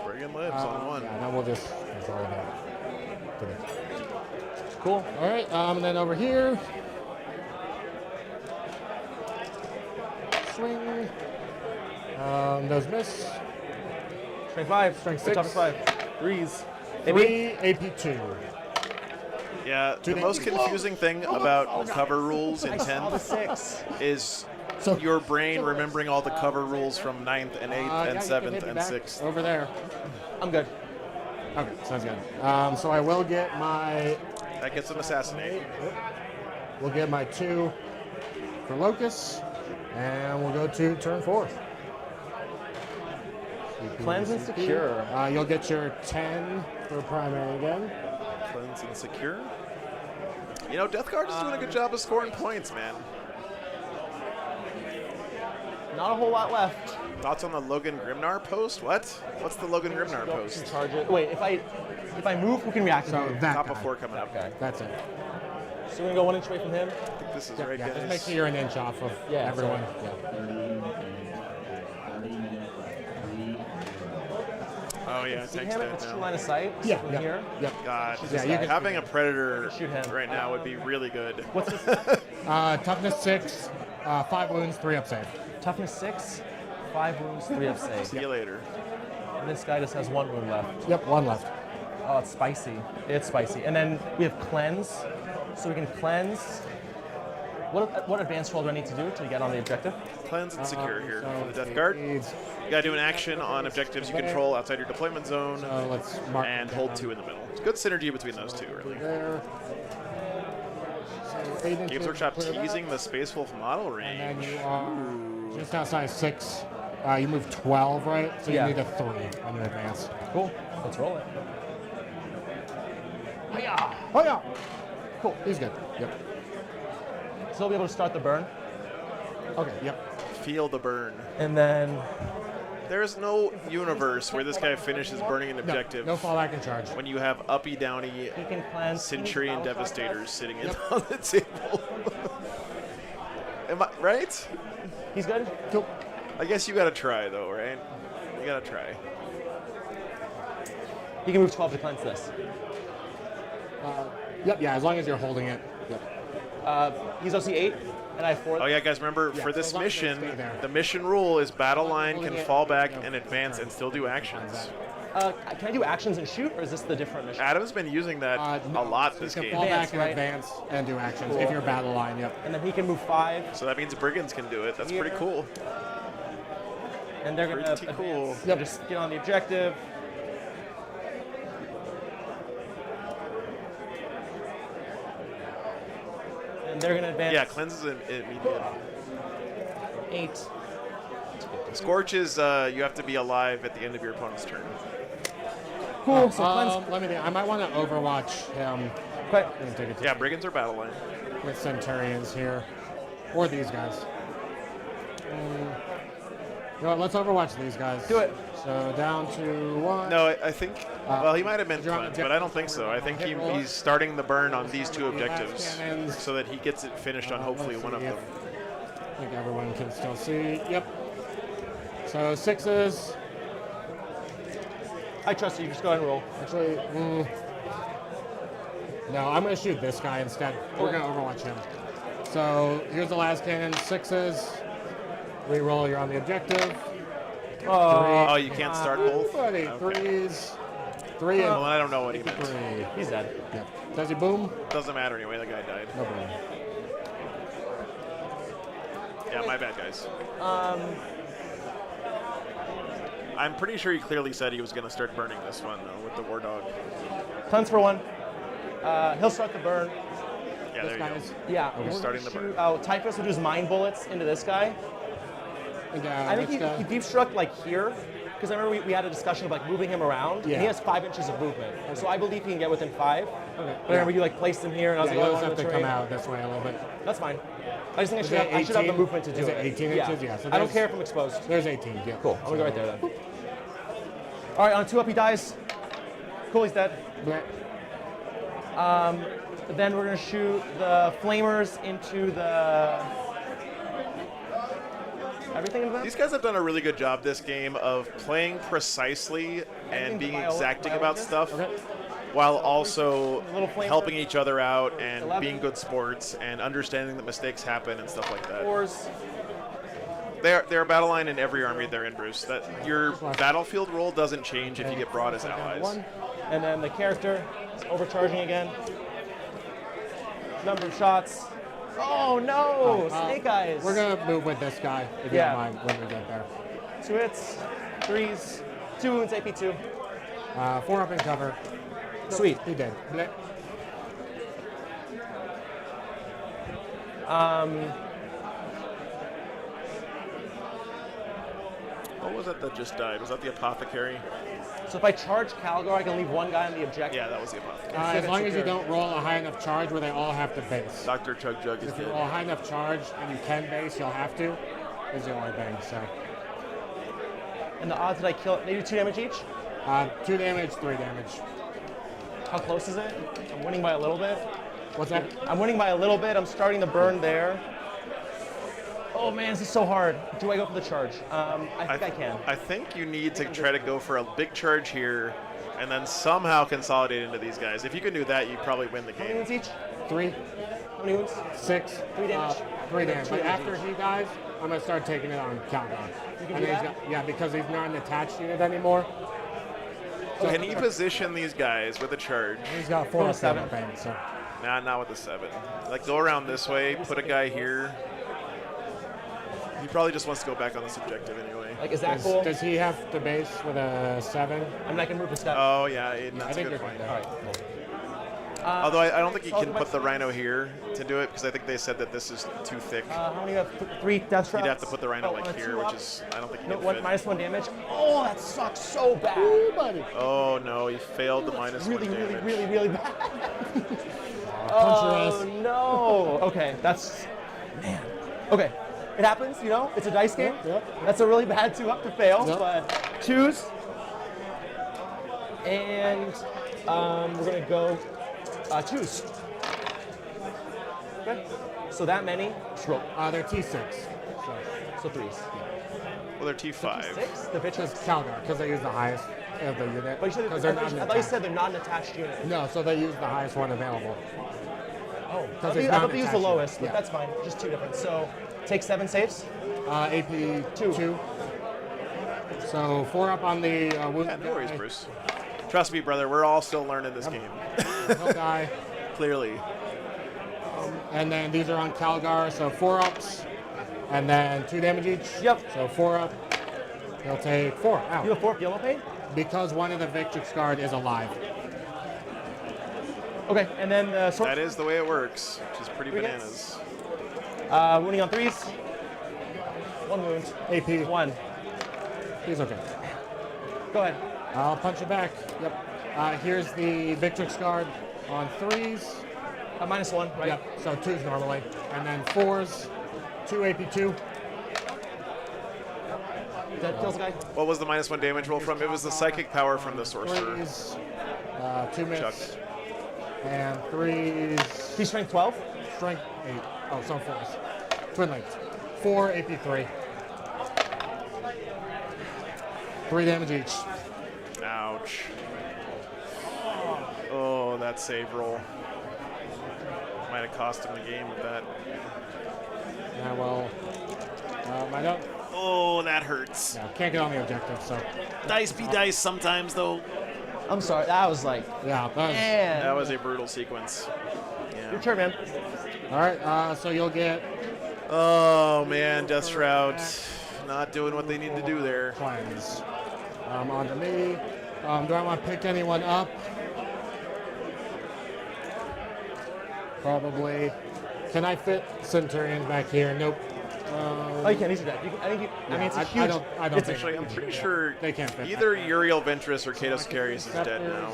Brigand lives on 1. Yeah, now we'll just control that. Cool. All right. And then over here. Swing. Those miss. Strength 5. Strength 6. Toughest 5. 3's. 3 AP2. Yeah, the most confusing thing about cover rules in 10th is your brain remembering all the cover rules from 9th and 8th and 7th and 6th. Over there. I'm good. Okay, sounds good. So I will get my... That gets him assassinate. We'll get my 2 for Locust, and we'll go to turn 4th. Cleanse and secure. You'll get your 10 for primary again. Cleanse and secure. You know, Death Guard is doing a good job of scoring points, man. Not a whole lot left. Thoughts on the Logan Grimnar post? What? What's the Logan Grimnar post? Charge it. Wait, if I move, who can react to So me? that Top guy. of 4 coming up. Okay. That's it. So we're gonna go 1 inch away from him. I think this is Yeah, right, yeah, guys. just make sure you're an inch off of everyone. Oh yeah, See tank's him dead at true now. line of sight. Yeah, from yeah. here. Yep. God, Yeah, you can having a predator Shoot him. right now would be really good. What's this? Toughness 6, 5 wounds, 3 up save. Toughness 6, 5 wounds, 3 up save. See you later. And this guy just has 1 wound left. Yep, 1 left. Oh, it's spicy. It's spicy. And then we have cleanse, so we can cleanse. What advanced roll do I need to do to get on the objective? Cleanse and secure here So for the Death it Guard. needs- You gotta do an action on objectives you control outside your deployment zone, So let's mark and it hold down. 2 in the middle. It's good synergy between those two, really. There. So 8 inches, Games Workshop clear that. teasing the Space Wolf model And then range. you are just outside 6. You move 12, right? So Yeah. you need a 3 on your advance. Cool. Let's roll it. Oh yeah. Cool. He's good. Yep. So we'll be able to start the burn. Okay. Yep. Feel the burn. And then There's no universe where this guy finishes burning an objective No fallback in charge. when you have uppy downy he can cleanse. Centurion Devastators sitting in on the table. Am I right? He's good. Cool. I guess you gotta try though, right? You gotta try. He can move 12 to cleanse this. Yep. Yeah. As long as you're holding it. Yep. He's OC 8, and I have 4. Oh yeah, guys, remember for so this as long as they mission, stay there. the mission rule is battle line Holding can it, fall back you know, and advance and still do actions. Can I do actions and shoot, or is this the different mission? Adam's been using that No, a lot so this you can game. fall back and right? advance and do actions if Cool. you're battle line. Yep. And then he can move 5, So that means Brigands can do it. That's pretty Here. cool. and they're going to Pretty advance. cool. Yep. Just get on the objective. and they're gonna advance. Yeah, cleanse is immediate. 8. Scorch is you have to be alive at the end of your opponent's turn. Cool. So cleanse. Let me. I might want to Overwatch him. Okay. Yeah, brigands are battle line. With Centurions here, or these guys. You know what, let's Overwatch these guys. Do it. So down to 1. No, I think. Well, he might have meant you're on cleanse, objective. but I don't think so. I think he's starting the burn on these 2 objectives cannons. so that he gets it finished on hopefully let's one of see them. I think everyone can still see. Yep. So 6s. I trust you. Just go ahead and roll. Actually, no, I'm going to shoot this guy instead. We're going to Overwatch him. So here's the last cannon. 6s. Reroll, you're on the objective. Oh, you can't start both? Buddy, Okay. 3s. 3 and Well, I don't know what he meant. 3. He's dead. Yep. Does he boom? Doesn't matter anyway, the guy died. No boom. Yeah, my bad, guys. I'm pretty sure he clearly said he was going to start burning this one, though, with the War Dog. Cleanse for 1. He'll start the burn. Yeah, there you go. Yeah. We're starting the burn. Oh, Typhus will use mind bullets into this guy. I think he deep struck like here, because I remember we had a discussion of like moving him around, and he has 5 inches of movement. So I believe he can get within 5. Okay. But I remember you like placed him here, and I was Yeah, like, you'll oh, just have to terrain. come out this way a little bit. That's fine. I just think Is it I should have the 18? movement to do Is it. it 18 inches? Yeah. So I don't there's- care if I'm exposed. There's 18. Yeah. Cool. I'm gonna go right there then. All right, on 2 up he dies. Cool, he's dead. Bleh. Then we're gonna shoot the flamers into the everything in them. These guys have done a really good job this game of playing precisely and being exacting about stuff, while also helping each other out and being good sports and understanding that mistakes happen and stuff like that. They're a battle line in every army they're in, Bruce. That your battlefield role doesn't change if you get brought as allies. And then the character is overcharging again. Number of shots. Oh no! Snake eyes. We're gonna move with this guy if you don't mind when we get there. 2 hits, 3s, 2 wounds, AP2. 4 up in cover. Sweet. He did. Bleh. What was that just died? Was that the apothecary? So if I charge Calgar, I can leave 1 guy on the objective. Yeah, that was the apothecary. As long as you don't roll a high enough charge where they all have to base. Dr. Chug Jug is If you dead. roll a high enough charge and you can base, you'll have to. Is the only thing. So. And the odds that I kill it, they do 2 damage each? 2 damage, 3 damage. How close is it? I'm winning by a little bit. What's that? I'm winning by a little bit. I'm starting the burn there. Oh man, this is so hard. Do I go for the charge? I think I can. I think you need to try to go for a big charge here and then somehow consolidate into these guys. If you can do that, you probably win the How many game. wounds each? 3. How many wounds? 6. 3 damage. 3 damage. Two But damage after each. he dies, I'm gonna start taking it on Calgon. You can And do he's that? got, yeah, because he's not an attached unit anymore. So Can you position these guys with a charge? He's got 4 or 7. 7 pain, so. Not with the 7. Like, go around this way, put a guy here. He probably just wants to go back on this objective anyway. Like, is that cool? Does he have to base with a 7? I mean, I can move a step. Oh, yeah, that's I a think good you're point. good. All right, cool. Although I don't think he can put the Rhino here to do it because I think they said that this is too thick. How many you have? 3 death traps? You'd have to put the Rhino Oh, like on a here, 2 which up. is, I don't think he No, can one, fit. -1 damage. Oh, that sucks so bad. Ooh, buddy. Oh, no, he failed the -1 Really, really, damage. really, really bad. Punch your Oh ass. no. Okay, that's man. Okay, it happens. You know, it's a dice game. Yep. That's a really bad 2 up to fail, Yep. but 2s. And we're gonna go 2s. Okay. So that many. Just roll. They're T6. So 3s. Well, they're T5. 6. The bitches. Just Calgar, because they use the highest of the unit. But you said Because I they're not thought you said they're not an attached unit. No, so they use the highest one available. Oh, I it's thought they not used the attached lowest, unit. but that's fine. Just 2 different. So take 7 saves. AP 2. So 4 up on the wound. Yeah, no worries, Bruce. Trust me, brother, we're all still learning this game. He'll die. Clearly. And then these are on Calgar, so 4 ups. And then 2 damage each. Yep. So 4 up. He'll take 4. Ow. You have 4 yellow pain? Because one of the Victrix Guard is alive. Okay, and then sword. That is the way it works, which is pretty Three bananas. Wounding on 3s. 1 wound. AP. 1. He's okay. Go ahead. I'll punch it back. Yep. Here's the Victrix guard on 3s. -1, right? Yep. So 2s normally, and then 4s. 2 AP2. That kills a guy. What was the -1 damage roll from? It was the psychic power from the sorcerer. 3s. 2 miss. Chucked. And 3s. He's strength 12. Strength 8. Oh, some 4s. Twin linked. 4 AP3. 3 damage each. Ouch. Oh, that save roll. Might have cost him the game with that. Yeah, well, I don't. Oh, that hurts. Yeah, can't get on the objective, so. Dice be dice sometimes, though. I'm sorry. That was like. Yeah, Man. That was a brutal sequence. Yeah. Your turn, man. All right, so you'll get. Oh, man, Death Shroud. Not doing what they need to do there. Cleanse. On to me. Do I want to pick anyone up? Probably. Can I fit Centurions back here? Nope. Oh, you can't. These are dead. I think you. I mean, it's a huge. I don't think Actually, I'm pretty sure they can't fit either Uriel Ventress or Kados Carius is dead now.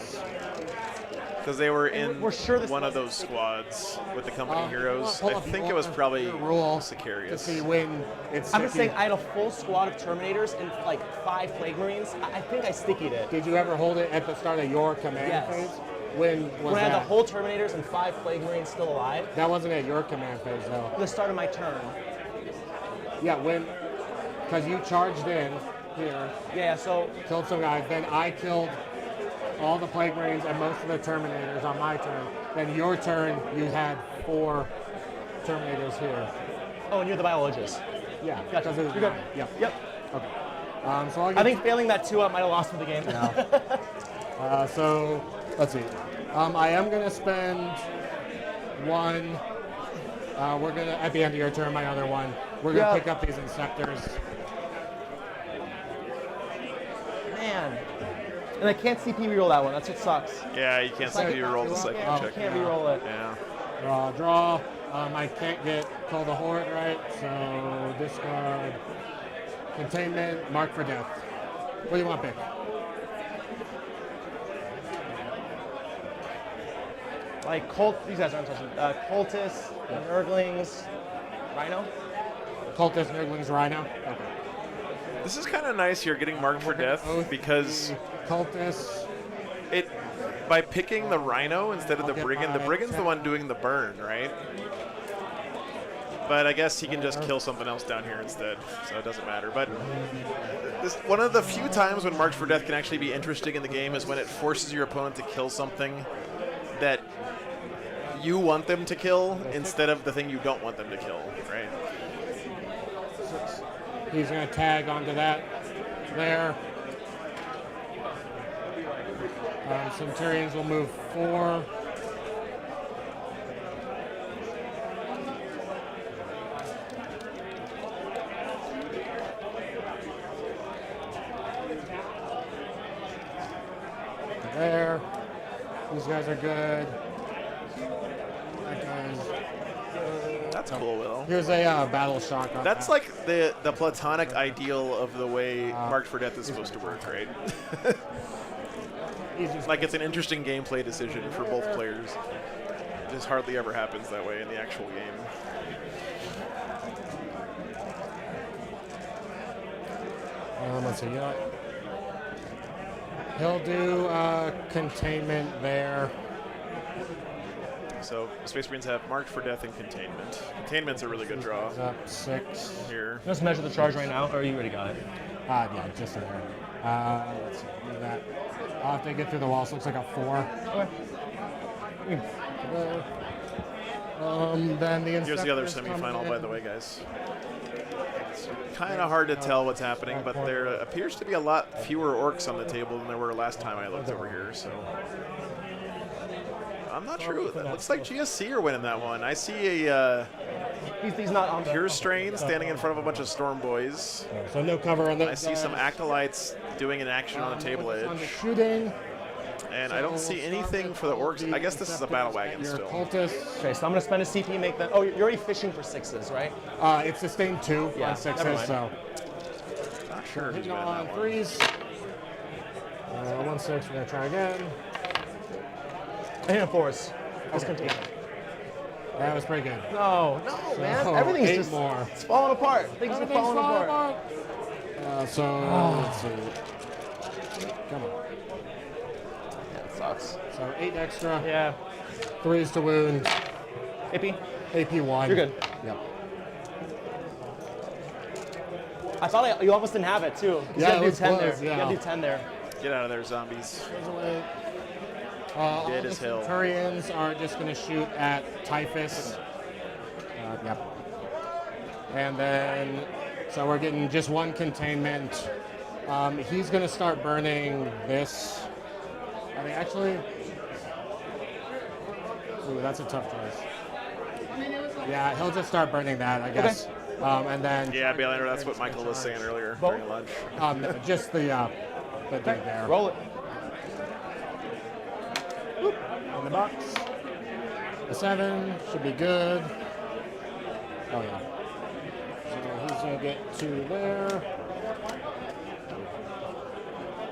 Because they were in We're sure this one of those squads with the company heroes. hold I on, think you it was want probably to roll to Sicarius. see when it's I'm just saying, sticky. I had a full squad of Terminators and like 5 Plague Marines. I think I stickied it. Did you ever hold it at the start of your command Yes. phase? When was When I had that? the whole Terminators and 5 Plague Marines still alive. That wasn't at your command phase, though. At the start of my turn. Yeah, when, because you charged in here, Yeah, so killed some guys, then I killed all the Plague Marines and most of the Terminators on my turn. Then your turn, you had 4 Terminators here. oh, and you're the biologist. Yeah, Gotcha. because it was You're good. mine. Yep. Yep. Okay. So I'll get I think failing that 2 up might have lost me the game. so let's see. I am gonna spend 1. We're gonna at the end of your turn, my other 1. We're gonna Yeah. pick up these Inceptors. Man. And I can't CP reroll that one. That's what sucks. Yeah, you can't Psychic- see you roll the psychic Yeah, check. can't reroll it. Yeah. Draw. I can't get Call the Horde right, so discard. Containment. Mark for death. What do you want to pick? Like these guys aren't touching. Cultists, Nurglings, Rhino. Cultist, Nurglings, Rhino. Okay. This is kind of nice here, getting marked for death, because Cultists. it by picking the Rhino instead of the get Brigand. The my Brigand's the check. one doing the burn, right? But I guess he can just kill something else down here instead, so it doesn't matter. But this one of the few times when marked for death can actually be interesting in the game is when it forces your opponent to kill something that you want them to kill instead of the thing you don't want them to kill, right? He's going to tag onto that there. Centurions will move 4. There. These guys are good. That guy's good. That's cool, Will. Here's a battle shock. On That's that. like the platonic ideal of the way marked for death is supposed to work, right? Like it's an interesting gameplay decision for both players. It just hardly ever happens that way in the actual game. Let's see. You know what? He'll do containment there. So Space Marines have marked for death and containment. Containment's a really good draw Up 6. here. Let's measure the charge right now, or you already got it. Yeah, just in there. Let's see. Do that. I'll have to get through the wall, so it looks like a 4. Okay. Then the Here's the other Inceptors come semifinal, in. by the way, guys. It's kind of hard to tell what's happening, but there appears to be a lot fewer orcs on the table than there were last time I looked over here, so I'm not sure. It looks like GSC are winning that one. I see a He's not on Pure Strain standing in front of a bunch of Storm Boys. So no cover on that. I see some Acolytes doing an action on the table On the edge. shooting. And I don't see anything for the Orks. I guess this is a battle wagon Your still. cultists. Okay, so I'm gonna spend a CP, make them. Oh, you're already fishing for 6s, right? It's sustained 2 Yeah, on 6s, never mind. so. Not sure who's Hitting winning on that one. 3s. 1-6, we're gonna try again. I hit on 4s. Just Okay. continue. That was pretty good. No, man. Everything's 8 just more. it's falling apart. Things are falling apart. Let's see. Come on. That sucks. So 8 extra. Yeah. 3s to wound. AP? AP 1. You're good. Yep. I thought you almost didn't have it too. You Yeah, gotta it do was 10 close, there. yeah. You gotta do 10 there. Get out of there, zombies. All Dead the as hell. Centurions are just going to shoot at Typhus. Yep. And then, so we're getting just 1 containment. He's going to start burning this. I mean, actually, ooh, that's a tough choice. Yeah, he'll just start burning that, I guess. And then. Yeah, Bailander, that's what Michael was saying earlier during lunch. No, just the dude there. Roll it. In the box. A 7 should be good. Oh yeah. So he's gonna get 2 there.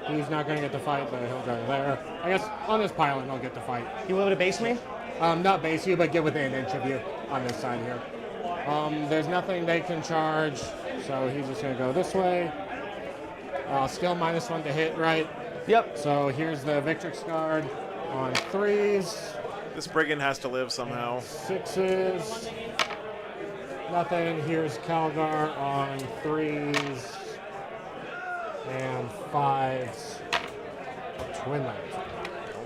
He's not gonna get the fight, but he'll go there. I guess on this pylon he'll get the fight. You able to base me? Not base you, but get within an inch of you on this side here. There's nothing they can charge, so he's just gonna go this way. Skill -1 to hit, right? Yep. So here's the Victrix guard on 3s. This brigand has to live somehow. 6s. Nothing. Here's Calgar on 3s. And 5s. Twin Lance.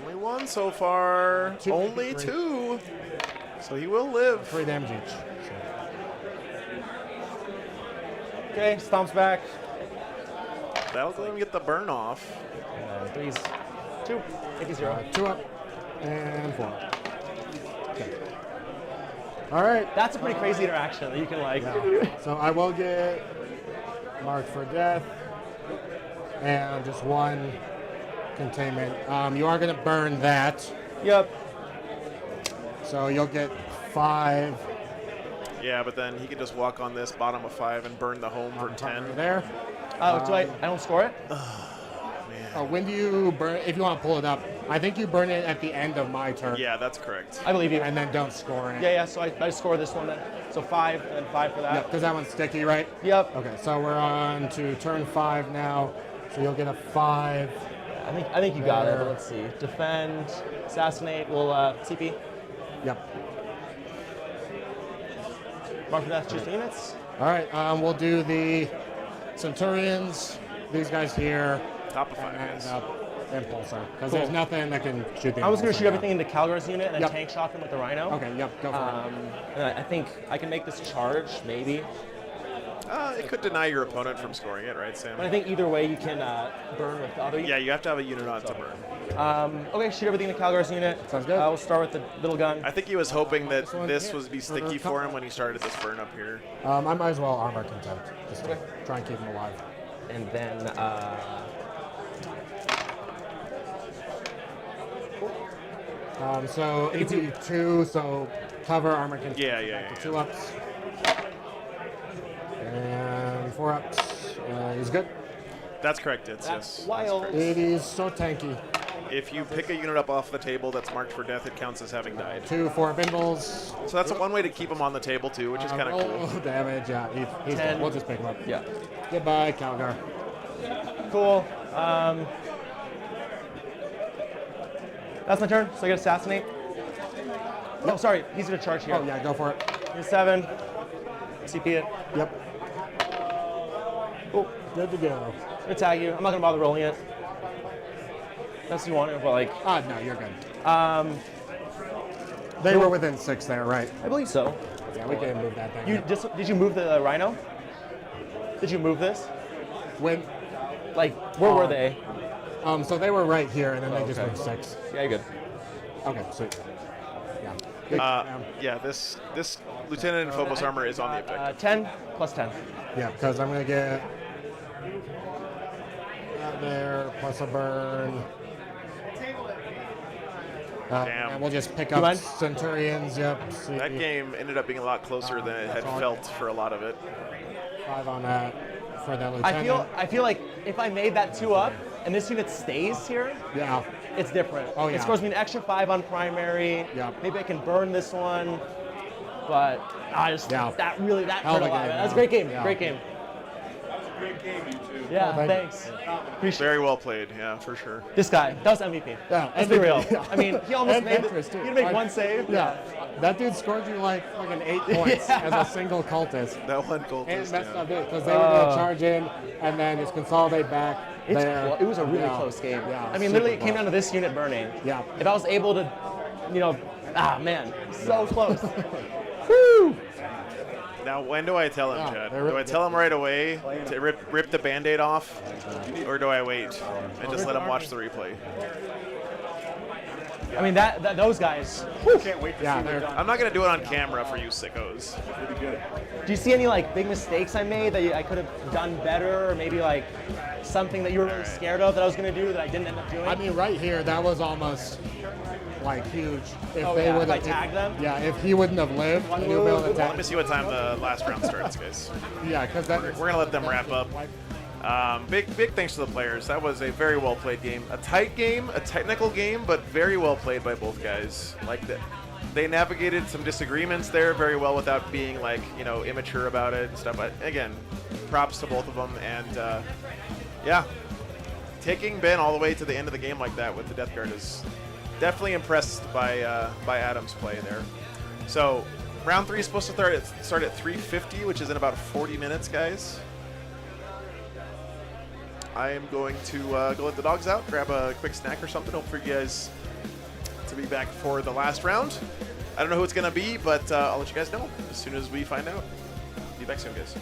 Only 1 so far. 2, Only 3. 2. So he will live. 3 damage each. Okay, stomps back. That'll let him get the burn off. 3s. 2. AP 0. 2 up. And 4 up. Okay. All right. That's a pretty crazy interaction that you can like. Yeah. So I will get marked for death. And just 1 containment. You are going to burn that. Yep. So you'll get 5. Yeah, but then he can just walk on this bottom of 5 and burn the home for 10. There. Oh, I don't score it? When do you burn? If you want to pull it up, I think you burn it at the end of my turn. Yeah, that's correct. I believe you. And then don't score it. Yeah, so I score this one then. So 5 and then 5 for that. Yep, because that one's sticky, right? Yep. Okay, so we're on to turn 5 now. So you'll get a 5. I think you got it. But let's see. Defend, assassinate. We'll CP. Yep. Mark for death, choose the units. All right, we'll do the Centurions. These guys here. Top of 5. And Impulsor. Because Cool. there's nothing that can shoot the I was going to Impulsor shoot now. everything into Calgar's unit and then Yep. tank shock him with the Rhino. Okay, yep, go for it. And I think I can make this charge, maybe. It could deny your opponent from scoring it, right, Sam? But I think either way you can burn with the other unit. Yeah, you have to have a unit on to burn. Okay, shoot everything into Calgar's unit. Sounds good. We'll start with the little gun. I think he was hoping that one this here. would be sticky for him when he started this burn up here. I might as well armor contempt. Just to try and keep him alive. And then So AP 2, so cover armor contempt. Yeah. 2 ups. And 4 ups. He's good. That's correct, it's that's yes. wild. It is so tanky. If you pick a unit up off the table that's marked for death, it counts as having died. 2 4 bimbles. So that's one way to keep him on the table too, which is kind of cool. Oh, damage. Yeah, he's 10. good. We'll just pick him up. Yeah. Goodbye, Calgar. Cool. That's my turn, so I get assassinate. No, sorry, he's gonna charge here. Oh, yeah, go for it. He's 7. CP it. Yep. Cool. Good to go. I'm gonna tag you. I'm not gonna bother rolling it. That's what you want, but like. No, you're good. They were within 6 there, right? I believe so. Yeah, we can move that thing. You Yep. just did you move the Rhino? Did you move this? When, Like, where were they? so they were right here, and then they just okay. moved 6. Yeah, you're good. Okay, sweet. Yeah. Good. Yeah, this Lieutenant and Phobos armor is on the objective. 10 plus 10. Yeah, because I'm going to get that there, plus a burn. Damn. And we'll just pick You up mind? Centurions. Yep. See, That game ended up being a lot closer than it had felt for a lot of it. 5 on that for the lieutenant. I feel like if I made that 2 up and this unit stays here, Yeah. it's different. Oh, yeah. It scores me an extra 5 on primary. Yeah. Maybe I can burn this one. But I just Yeah. that Hell hurt of a a lot. game, That's a yeah. great game. Yeah. Great game. Great game, you two. Yeah, thank you. thanks. Appreciate Very well played, yeah, for sure. this guy. That was MVP. Yeah, Let's be real. yeah. I mean, he almost And made it. interest, too. He made Like, one save. Yeah. That dude scored you like an 8 points Yeah. as a single cultist. That one goal And just, messed yeah. up because they were going to charge in and then just consolidate back. there. It was a really Yeah. close game. Yeah, I mean, super literally, it came close. down to this unit burning. Yeah. If I was able to, man, so close. Woo! Now, when do I tell him, Yeah, Chad? they're- Do I tell him right away to rip the Band-Aid off? Or do I wait and just let him watch the replay? I mean, those guys. Can't wait to Yeah, see they're- what I'm not going to do it on camera for you sickos. pretty good. Do you see any big mistakes I made that I could have done better, or maybe something that you were really scared of that I was going to do that I didn't end up doing? I mean, right here, that was almost huge. If Oh, they yeah, would if I have tagged them? Yeah, if he wouldn't have lived, and you'll be able to Let tag. me see what time the last round starts, guys. Yeah, because that We're going to let them wrap up. Big thanks to the players. That was a very well played game. A tight game, a technical game, but very well played by both guys. They navigated some disagreements there very well without being immature about it and stuff. But again, props to both of them. And yeah, taking Ben all the way to the end of the game like that with the Death Guard is definitely impressed by Adam's play there. So round 3 is supposed to start at 3:50, which is in about 40 minutes, guys. I am going to go let the dogs out, grab a quick snack or something. Hope for you guys to be back for the last round. I don't know who it's going to be, but I'll let you guys know as soon as we find out. Be back soon, guys.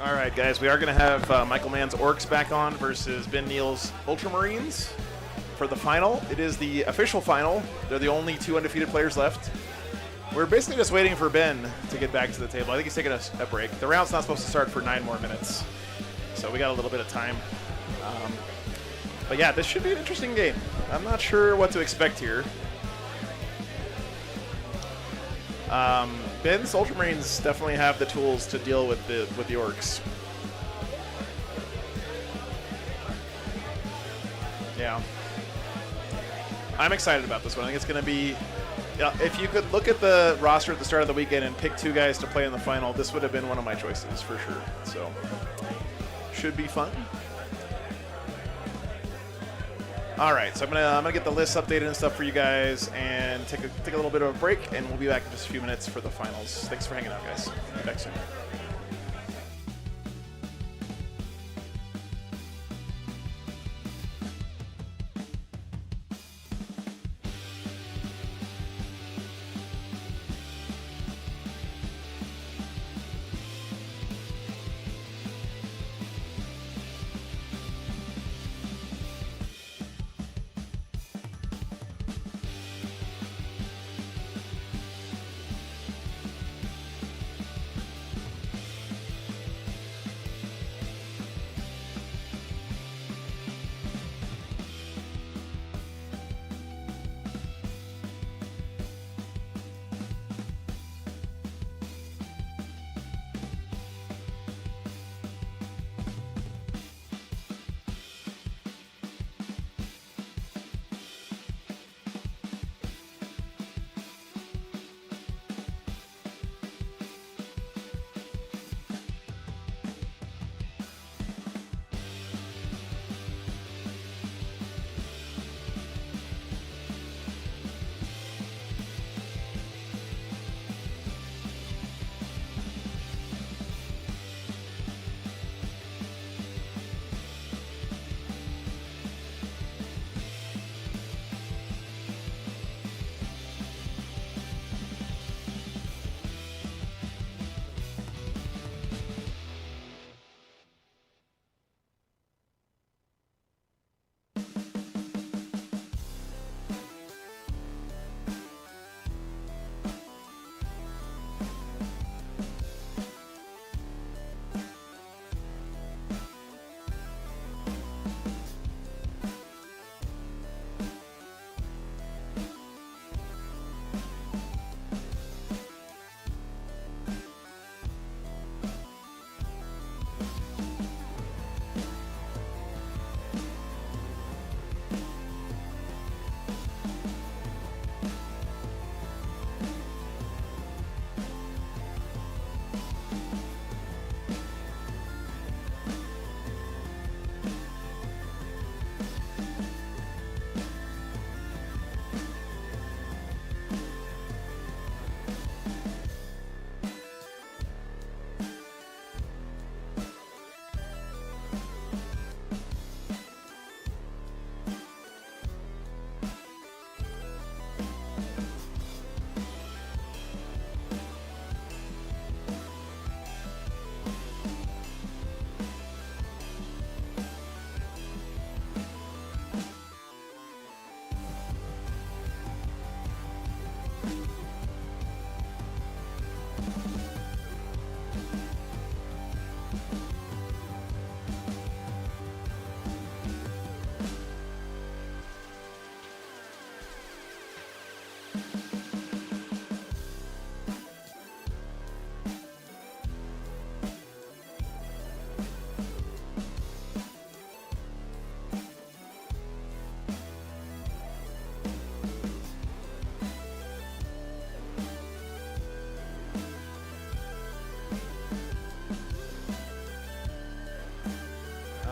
All right, guys, we are going to have Michael Mann's Orks back on versus Ben Neal's Ultramarines for the final. It is the official final. They're the only 2 undefeated players left. We're basically just waiting for Ben to get back to the table. I think he's taking a break. The round's not supposed to start for 9 more minutes, so we got a little bit of time. But yeah, this should be an interesting game. I'm not sure what to expect here. Ben's Ultramarines definitely have the tools to deal with the Orks. Yeah. I'm excited about this one. I think it's going to be... if you could look at the roster at the start of the weekend and pick 2 guys to play in the final, this would have been one of my choices for sure. So, should be fun. All right, so I'm gonna get the list updated and stuff for you guys, and take a little bit of a break, and we'll be back in just a few minutes for the finals. Thanks for hanging out, guys. Be back soon.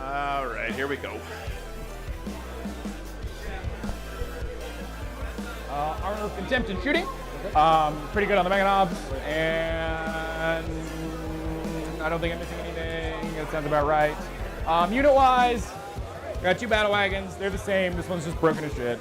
All right, here we go. Armor of Contempt and Shooting. Pretty good on the Meganobs. And I don't think I'm missing anything. That sounds about right. Unit-wise, Got 2 battle wagons. They're the same. This one's just broken as shit.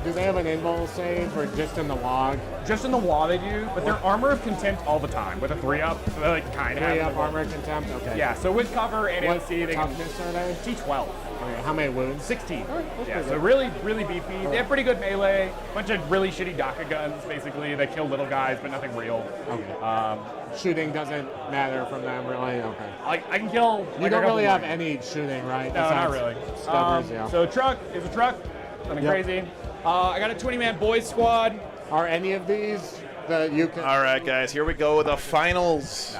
Do they have an invul save or just in the log? Just in the wall they do, but they're armor of contempt all the time with a 3-up. So they like kind of have 3-up armor of contempt? Okay. Yeah, so with cover and What AC, they toughness are they? T12. Okay, how many wounds? 16. That's Yeah, pretty so good. really, really beefy. They have pretty good melee. Bunch of really shitty DACA guns, basically. They kill little guys, but nothing real. Okay. Shooting doesn't matter from them, really? Okay. I can kill. You don't really have any shooting, right? No, not really. Stubbers, yeah. So truck is a truck. Nothing crazy. I got a 20-man boys squad. Are any of these that you can? All right, guys, here we go. The finals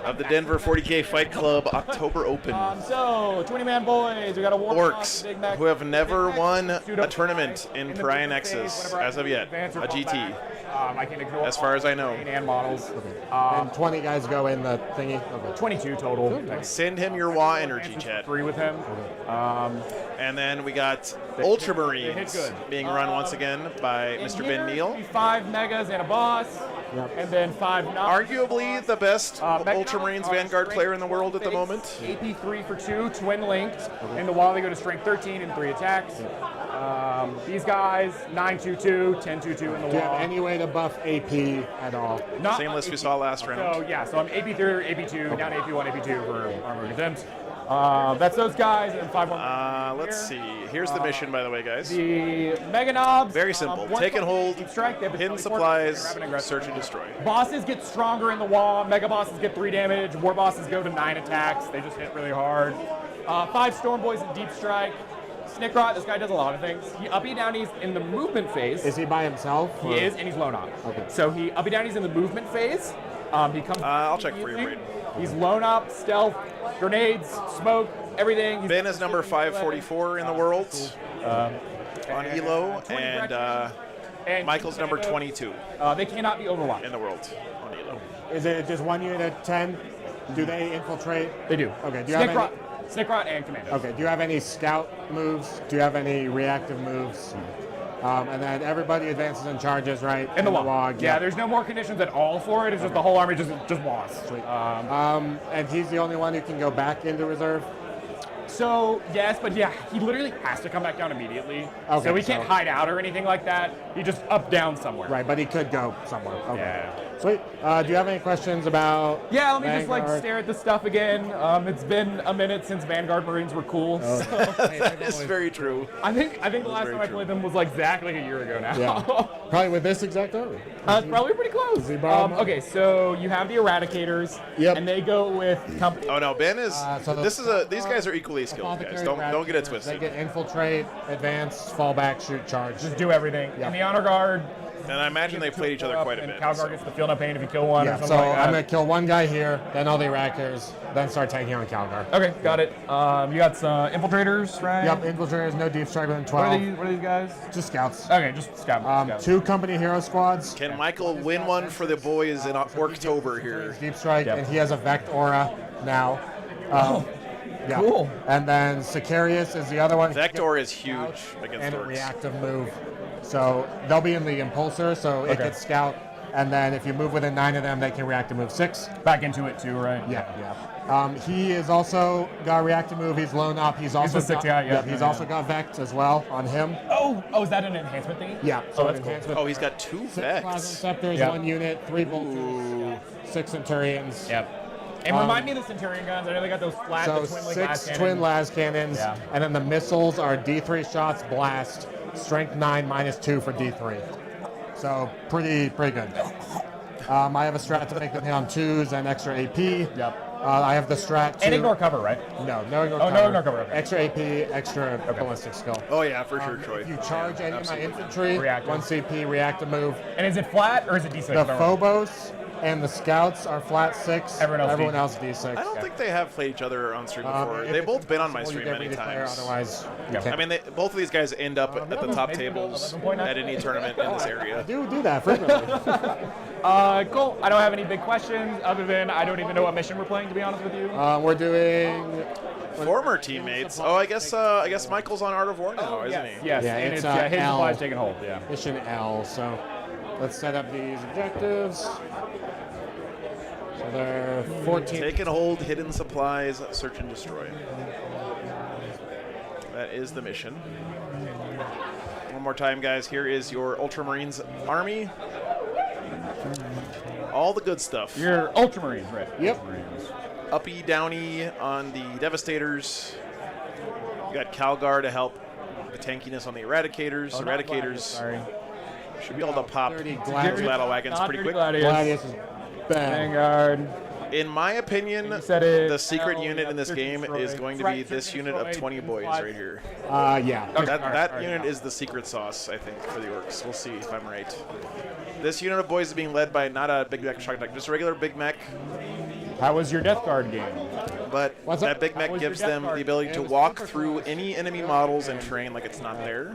of the Denver 40K Fight Club October Open. So 20-man boys. We got a Orks, who have never won a tournament in Pariah Nexus as of yet, a GT. I can ignore as far as I know. And models. And 20 guys go in the thingy? Okay. 22 total. Send him your WA energy, chat. 3 with him. And then we got Ultramarines hit good. being run once again by Mr. Ben Neal. 5 megas and a boss. Yep. And then 5 Arguably the best Ultramarines Vanguard player in the world at the moment. AP 3 for 2, twin linked. In the wall they go to strength 13 and 3 attacks. These guys, 922, 1022 in the wall. Do you have any way to buff AP at all? Not Same list we saw last round. So yeah, so I'm AP 3, AP 2, down to AP 1, AP 2 for armor contempt. That's those guys, and 5 more. Let's see. Here's the mission, by the way, guys. The Mega Knobs. Very simple. Take and hold, Deep strike, hidden supplies, search and destroy. Bosses get stronger in the wall. Mega bosses get 3 damage. War bosses go to 9 attacks. They just hit really hard. 5 Storm Boys in deep strike. Snickrot, this guy does a lot of things. He uppy downies in the movement phase. Is he by himself? He is, and he's lone op. Okay. So he uppy downies in the movement phase. He comes. I'll check for you, Braden. He's lone op, stealth, grenades, smoke, everything. Ben is number 544 in the world on Elo, and Michael's number 22 They cannot be overwatched in the world on Elo. Is it just one unit at 10? Do they infiltrate? They do. Okay. Do you have any? Snickrot and Commando. Okay. Do you have any scout moves? Do you have any reactive moves? And then everybody advances and charges, right? In the log. Yeah, there's no more conditions at all for it. It's just the whole army just was. Sweet. And he's the only one who can go back into reserve? So, yes, but yeah, he literally has to come back down immediately. Okay, so he can't hide out or anything like that. He just up, down somewhere. Right, but he could go somewhere. Okay. Yeah. Sweet. Do you have any questions about Yeah, let me just like Vanguard? stare at the stuff again. It's been a minute since Vanguard Marines were cool. So That is very true. I think the last very time I true. played them was like exactly a year ago now. Yeah. Probably with this exact army. It's probably pretty close. he borrow mine? Okay, so you have the Eradicators, Yep. and they go with company. Oh no, Ben is. So the- these guys are equally skilled, guys. Apothecary Don't get it Eradicators, twisted. They get infiltrate, advance, fall back, shoot, charge. Just do everything. Yep. And the Honor Guard. And I imagine they played each other quite a and bit. Calgar so. gets the feel no pain if you kill one or Yeah, something so like that. I'm going to kill one guy here, then all the Iraqers, then start taking on Calgar. Okay, got it. You got some infiltrators, right? Yep, infiltrators, no deep strike within What 12. are these guys? Just scouts. Okay, just scout. 2 company hero squads. Can Michael win one for the boys in October here? Deep strike, Yep. and he has a Vect Aura now. Yeah. cool. And then Sicarius is the other one. Vector is huge against And a Orks. reactive move. So they'll be in the Impulsor, so it Okay. gets scout. And then if you move within 9 of them, they can react to move 6. Back into it too, right? Yeah. He is also got a reactive move. He's lone up. He's also the sixth guy, yeah. He's also got Vect as well on him. Oh, is that an enhancement thing? Yeah. Oh, that's cool. enhancement. Oh, he's got 2 Plasma Vex. Scepters, Yeah. 1 unit, 3 Vultures, 6 Centurions. Yep. And remind me of the Centurion guns. I know they got those flat, So the twin link 6 las twin cannons. las cannons, Yeah. and then the missiles are D3 shots, blast, strength 9 -2 for D3. So pretty good. I have a strat to make them hit on 2s and extra AP. Yep. I have the strat to And ignore cover, right? No ignore Oh, cover. no ignore cover, okay. Extra AP, extra ballistic skill. Oh yeah, for sure, Troy. If you charge any of my absolutely. infantry, Reactive. 1 CP, reactive move. And is it flat or is it D6? The Phobos and the scouts are flat 6. Everyone else D6. I don't think they have played each other on stream before. If They've it's both been on my impossible, stream you many get ready to times. declare, Otherwise, you Yeah. can't. I mean, both of these guys end up at the top maybe tables 11.9. at any tournament in this area. do that frequently. Cool. I don't have any big questions other than I don't even know what mission we're playing, to be honest with you. We're doing. Former teammates. Oh, I guess Michael's on Art of War now, isn't he? Yes, Yeah, and it's, it's hidden L. supplies taking hold. Yeah. Mission L. So let's set up these objectives. So they're 14. Take and hold, hidden supplies, search and destroy. That is the mission. One more time, guys. Here is your Ultramarines army. All the good stuff. Your Ultramarines, right? Yep. Uppy, downy on the Devastators. You got Calgar to help the tankiness on the Eradicators. Oh, not Eradicators Gladius, sorry. should be able to pop Dirty those Gladius. battle wagons Not pretty Dirty quick. Gladius is bad. Vanguard. In my opinion, You said it. the secret Hell, unit yeah, in this Search game and is Destroy. going to Right, be Search this and unit of Destroy, 20 boys five. right here. Yeah. Okay. That, All right, that all right, unit yeah. is the secret sauce, I think, for the Orks. We'll see if I'm right. This unit of boys is being led by not a Big Mech shock deck, just a regular Big Mech. How was your Death Guard game? But What's that up? Big How Mech was your gives Death them Guard? the ability It to was walk super through close. any enemy models and terrain like it's not there,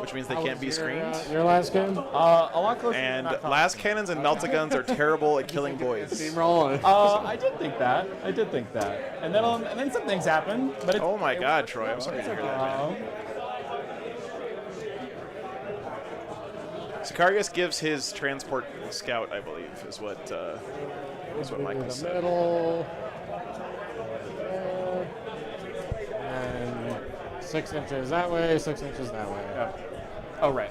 which means they How can't was be your, screened. Your last game? A lot closer. And than I thought. las cannons and meltaguns are terrible at killing boys. Steamroll. I did think that. And then some things happened. But Oh my God, Troy! I'm sorry to hear that, man. Sicarius gives his transport scout, I believe, is what Michael the said. middle. And 6 inches that way, 6 inches that way. Oh, right.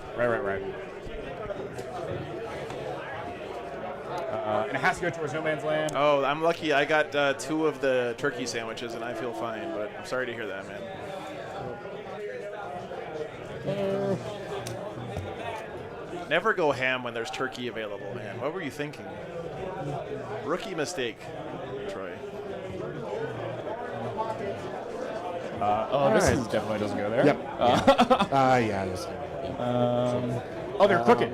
And it has to go towards no man's land. Oh, I'm lucky. I got 2 of the turkey sandwiches, and I feel fine. But I'm sorry to hear that, man. Never go ham when there's turkey available, man. What were you thinking? Rookie mistake, Troy. This is definitely doesn't go there. Yep. Yeah. They're crooked.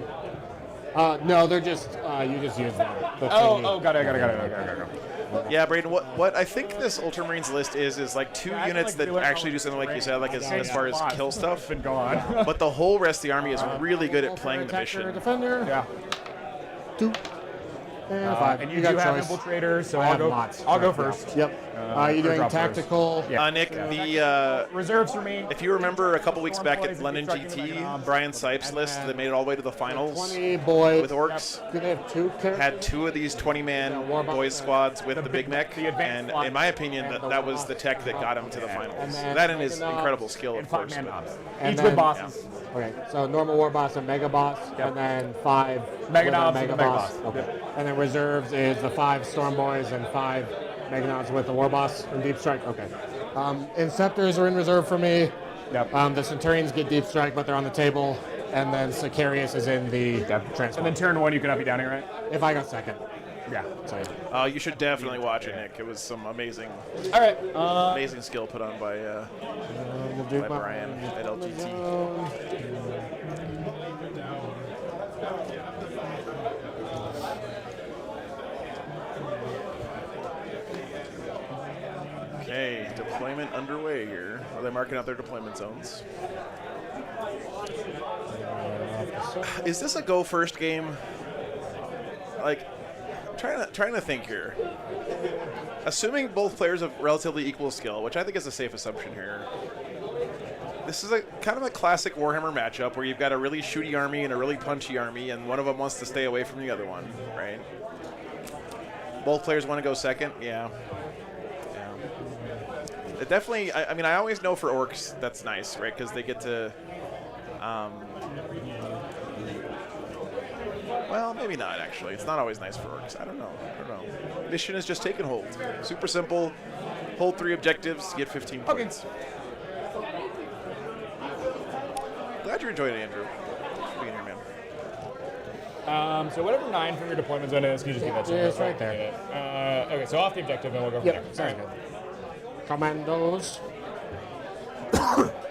No, they're just, you just use them. Got it. Yeah, Braden. What I think this Ultramarines list is like 2 units that actually do something like you said, like as far as kill stuff. Been gone. But the whole rest of the army is really good at playing the mission. Defender. Yeah. 2. And 5. And you got do have choice. infiltrators, so I I'll have go. lots. I'll go Yeah. first. Yep. You doing drop tactical? Yeah. Nick, the Reserves remain. if you remember a couple weeks back at Boys, London if you're trucking GT, like Brian Sipes' list that made it all the way to the finals 20 boys. with Orks Do they have 2 characters? had 2 of these 20-man boys squads with the Big Mech, the advanced and squad. in my opinion, that was the tech that got him to the finals. That and his incredible skill, of course. Five-man but- ops. And Each then- with bosses. Okay, so normal war boss and mega boss, and then 5 Mega with a Nobs mega and the mega boss. boss. Okay, and then reserves is the 5 storm boys and 5 mega Nobs with the war boss and deep strike. Okay, Inceptors are in reserve for me. Yep. The Centurions get deep strike, but they're on the table, and then Sicarius is in the transport. And then turn 1, you can up you downing, right? If I got second, Yeah. so You should definitely watch it, Nick. It was some amazing, All right. amazing skill put on by we'll do Brian at LGT. Okay, deployment underway here. Are they marking out their deployment zones? Is this a go first game? Like, trying to think here. Assuming both players have relatively equal skill, which I think is a safe assumption here. This is a kind of a classic Warhammer matchup where you've got a really shooty army and a really punchy army, and one of them wants to stay away from the other one, right? Both players want to go second, yeah. It definitely, I mean, I always know for Orks that's nice, right? Because they get to, well, maybe not actually. It's not always nice for Orks. I don't know. Mission is just take and hold. Super simple. Hold 3 objectives, get 15 points. Glad you enjoyed it, Andrew. Thanks for being here, man. So whatever 9 from your deployment zone is, can you just give that to me? Yeah, it's right there. Okay, so off the objective, and we'll go from Yep, there. sounds good. Commandos.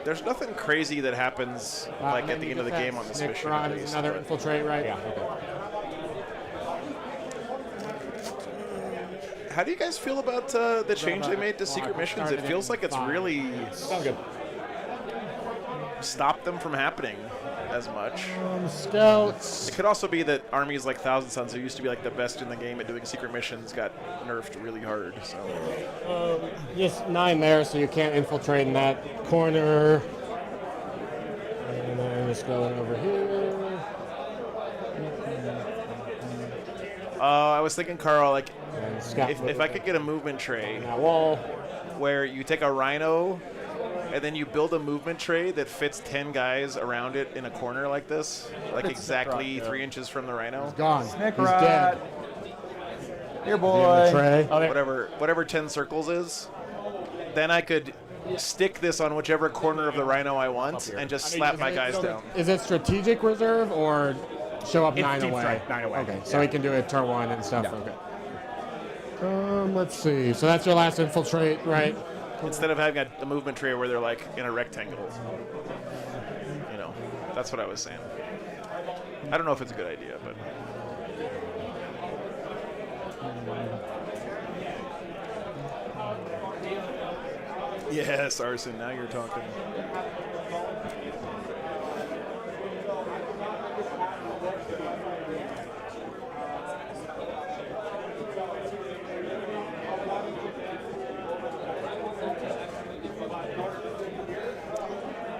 There's nothing crazy that happens like at the end of the game on this Nick mission. Roud at is least, another but- infiltrate, right? Yeah. How do you guys feel about the change they made to secret missions? It feels like it's really Sounds good. stopped them from happening as much. Scouts. It could also be that armies like Thousand Sons, who used to be like the best in the game at doing secret missions, got nerfed really hard. So Just 9 there, so you can't infiltrate in that corner. And then just going over here. I was thinking, Carl, like And scout if I could get a movement tray that wall. where you take a Rhino and then you build a movement tray that fits 10 guys around it in a corner like this, like exactly 3 inches from the rhino. He's gone. Snick He's rat. dead. Here, The boy. tray. Oh, there. Whatever 10 circles is, then I could stick this on whichever corner of the rhino I want and just slap my guys down. Is it strategic reserve or show up It's 9 deep away? strike, 9 away. Okay, so he can do it turn 1 and stuff. Okay. Let's see. So that's your last infiltrate, right? Instead of having a movement tray where they're like in a rectangle. You know, that's what I was saying. I don't know if it's a good idea, but. Yes, Arson, now you're talking.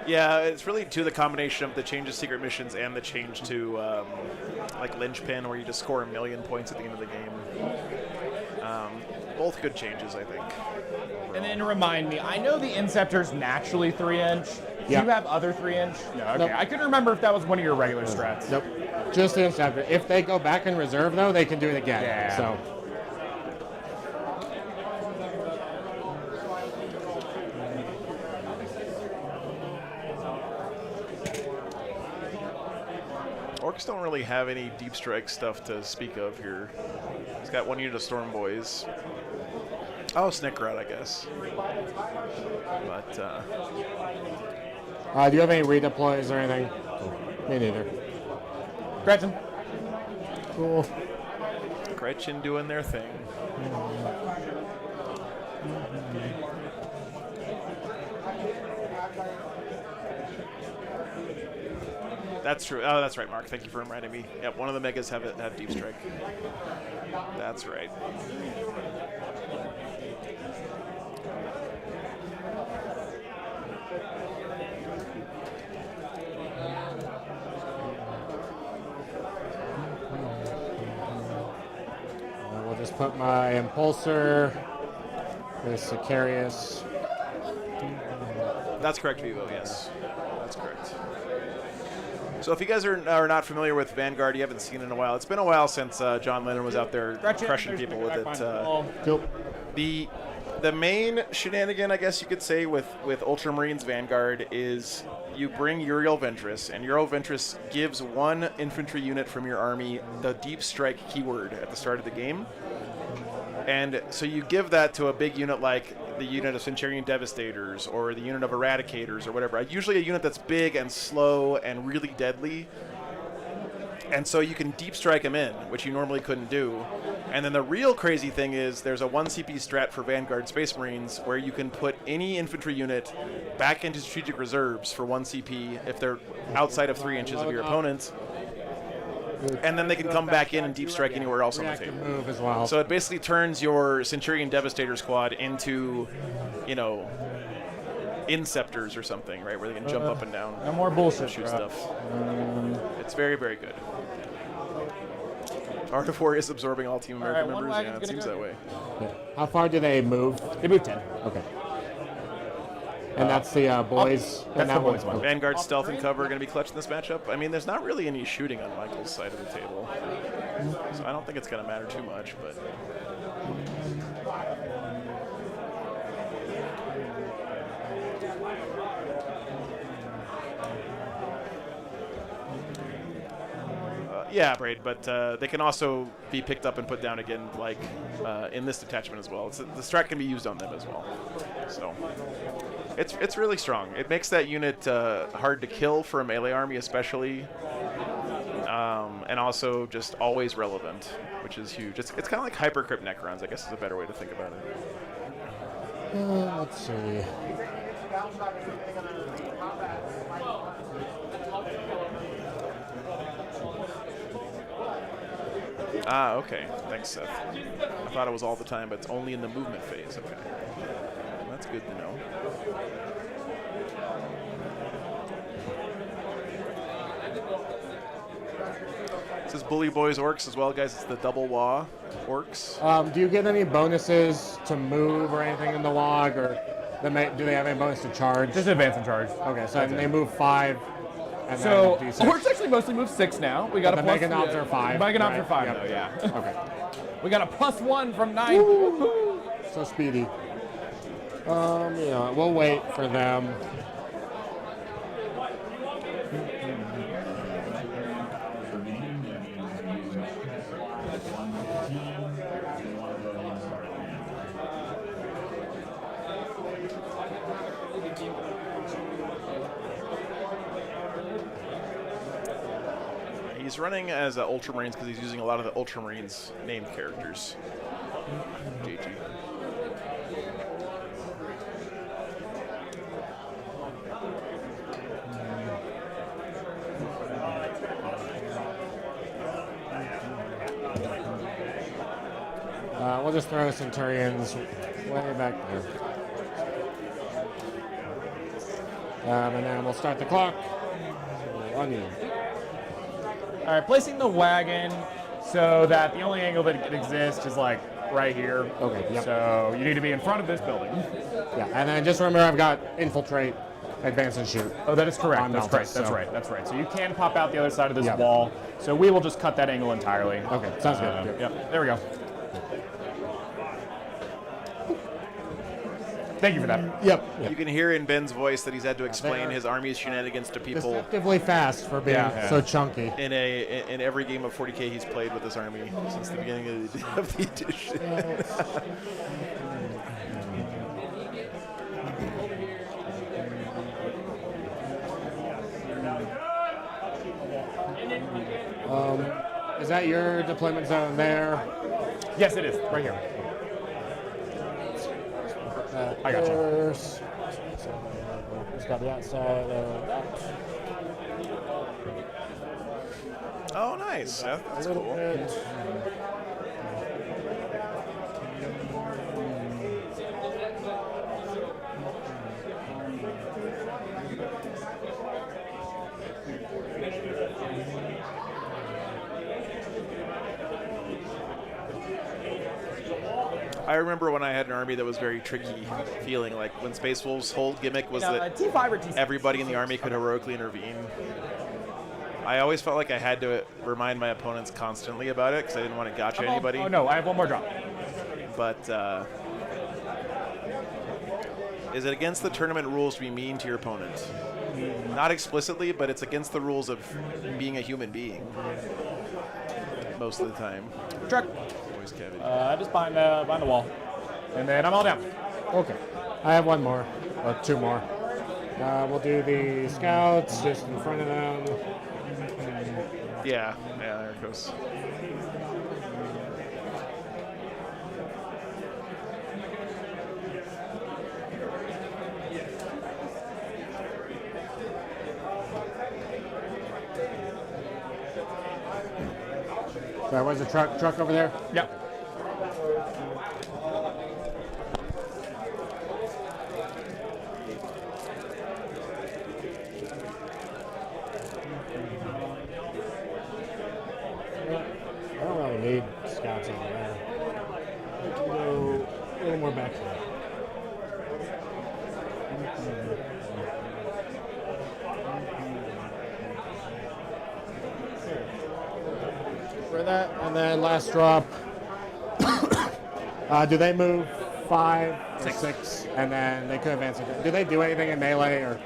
Yeah, it's really the combination of the change to secret missions and the change to like linchpin, where you just score 1,000,000 points at the end of the game. Both good changes, I think. And then remind me, I know the Inceptor's naturally 3-inch. Do Yeah. you have other 3-inch? No, okay. Nope. I couldn't remember if that was one of your regular strats. Nope. Just the Inceptor. If they go back in reserve, though, they can do it again. Yeah. So. Orks don't really have any deep strike stuff to speak of here. He's got 1 unit of Storm Boys. Oh, Snickrod, I guess. But, Do you have any redeploys or anything? Me neither. Gretchen. Cool. Gretchen doing their thing. That's true. Oh, that's right, Mark. Thank you for reminding me. Yep, one of the megas have deep strike. That's right. We'll just put my Impulsor with Sicarius. That's correct, Vivo. Yes, that's correct. So if you guys are not familiar with Vanguard, you haven't seen it in a while. It's been a while since John Lennon was out there crushing people with it. The main shenanigan, I guess you could say, with Ultramarines Vanguard is you bring Uriel Ventress, and Uriel Ventress gives one infantry unit from your army the deep strike keyword at the start of the game. And so you give that to a big unit like the unit of Centurion Devastators or the unit of Eradicators or whatever. Usually a unit that's big and slow and really deadly. And so you can deep strike them in, which you normally couldn't do. And then the real crazy thing is there's a 1 CP strat for Vanguard Space Marines where you can put any infantry unit back into strategic reserves for 1 CP if they're outside of 3 inches of your opponent. And then they can come back in and deep strike anywhere else on the table. Move as well. So it basically turns your Centurion Devastator squad into, you know, Inceptors or something, right? Where they can jump up and down. No more bullshit. And shoot stuff. It's very, very good. Art of War is absorbing all Team America members. Yeah, it seems that way. Yeah. How far do they move? They move 10. Okay. And that's the boys. That's the boys one. Vanguard stealth and cover are going to be clutch in this matchup. I mean, there's not really any shooting on Michael's side of the table, so I don't think it's going to matter too much. But yeah, Braid. But they can also be picked up and put down again, like in this detachment as well. The strat can be used on them as well. So. It's really strong. It makes that unit hard to kill for a melee army, especially, and also just always relevant, which is huge. It's kind of like Hypercrypt Necrons, I guess is a better way to think about it. Let's see. Ah, okay. Thanks, Seth. I thought it was all the time, but it's only in the movement phase. Okay. That's good to know. This is Bully Boys Orks as well, guys. It's the double Wah Orks. Do you get any bonuses to move or anything in the log, or Do they have any bonus to charge? Just advance and charge. Okay, so they move 5. And So then D6. Orks actually mostly move 6 now. We got But a the plus. Mega Knobs are 5. Mega Knobs right? are 5 Yep. though. Yeah. Okay. We got a +1 from 9. Woo-hoo. So speedy. Yeah, we'll wait for them. He's running as Ultramarines because he's using a lot of the Ultramarines named characters. GG. We'll just throw Centurions way back there. And then we'll start the clock on you. All right, placing the wagon so that the only angle that exists is like right here. Okay, yep. So you need to be in front of this building. Yeah, and then just remember I've got infiltrate, advance and shoot. Oh, that is correct. On That's Malthus, right. That's so- right. That's right. So you can pop out the other side of this Yep. wall. So we will just cut that angle entirely. Okay, sounds good. Yep. There we go. Thank you for that. Yep. You can hear in Ben's voice that he's had to explain his army's shenanigans to people Deceptively fast for being so chunky. in every game of 40K he's played with this army since the beginning of the edition. Is that your deployment zone there? Yes, it is. Right here. I got you. It's got the outside of that. Oh, nice. That's A little cool. bit. I remember when I had an army that was very tricky feeling, like when Space Wolves' whole gimmick was that T5 or T6? everybody in the army could heroically intervene. I always felt like I had to remind my opponents constantly about it because I didn't want to gotcha anybody. Oh no, I have one more drop. But is it against the tournament rules to be mean to your opponent? Not explicitly, but it's against the rules of being a human being most of the time. Truck. Voice cavity. Just behind the wall, and then I'm all down. Okay. I have one more, or two more. We'll do the scouts just in front of them. Yeah, there it goes. So where's the truck over there? Yep. I don't really need scouts over there. We can go a little more back here. For that, and then last drop. Do they move 5 or 6? And then they could advance. Do they do anything in melee or?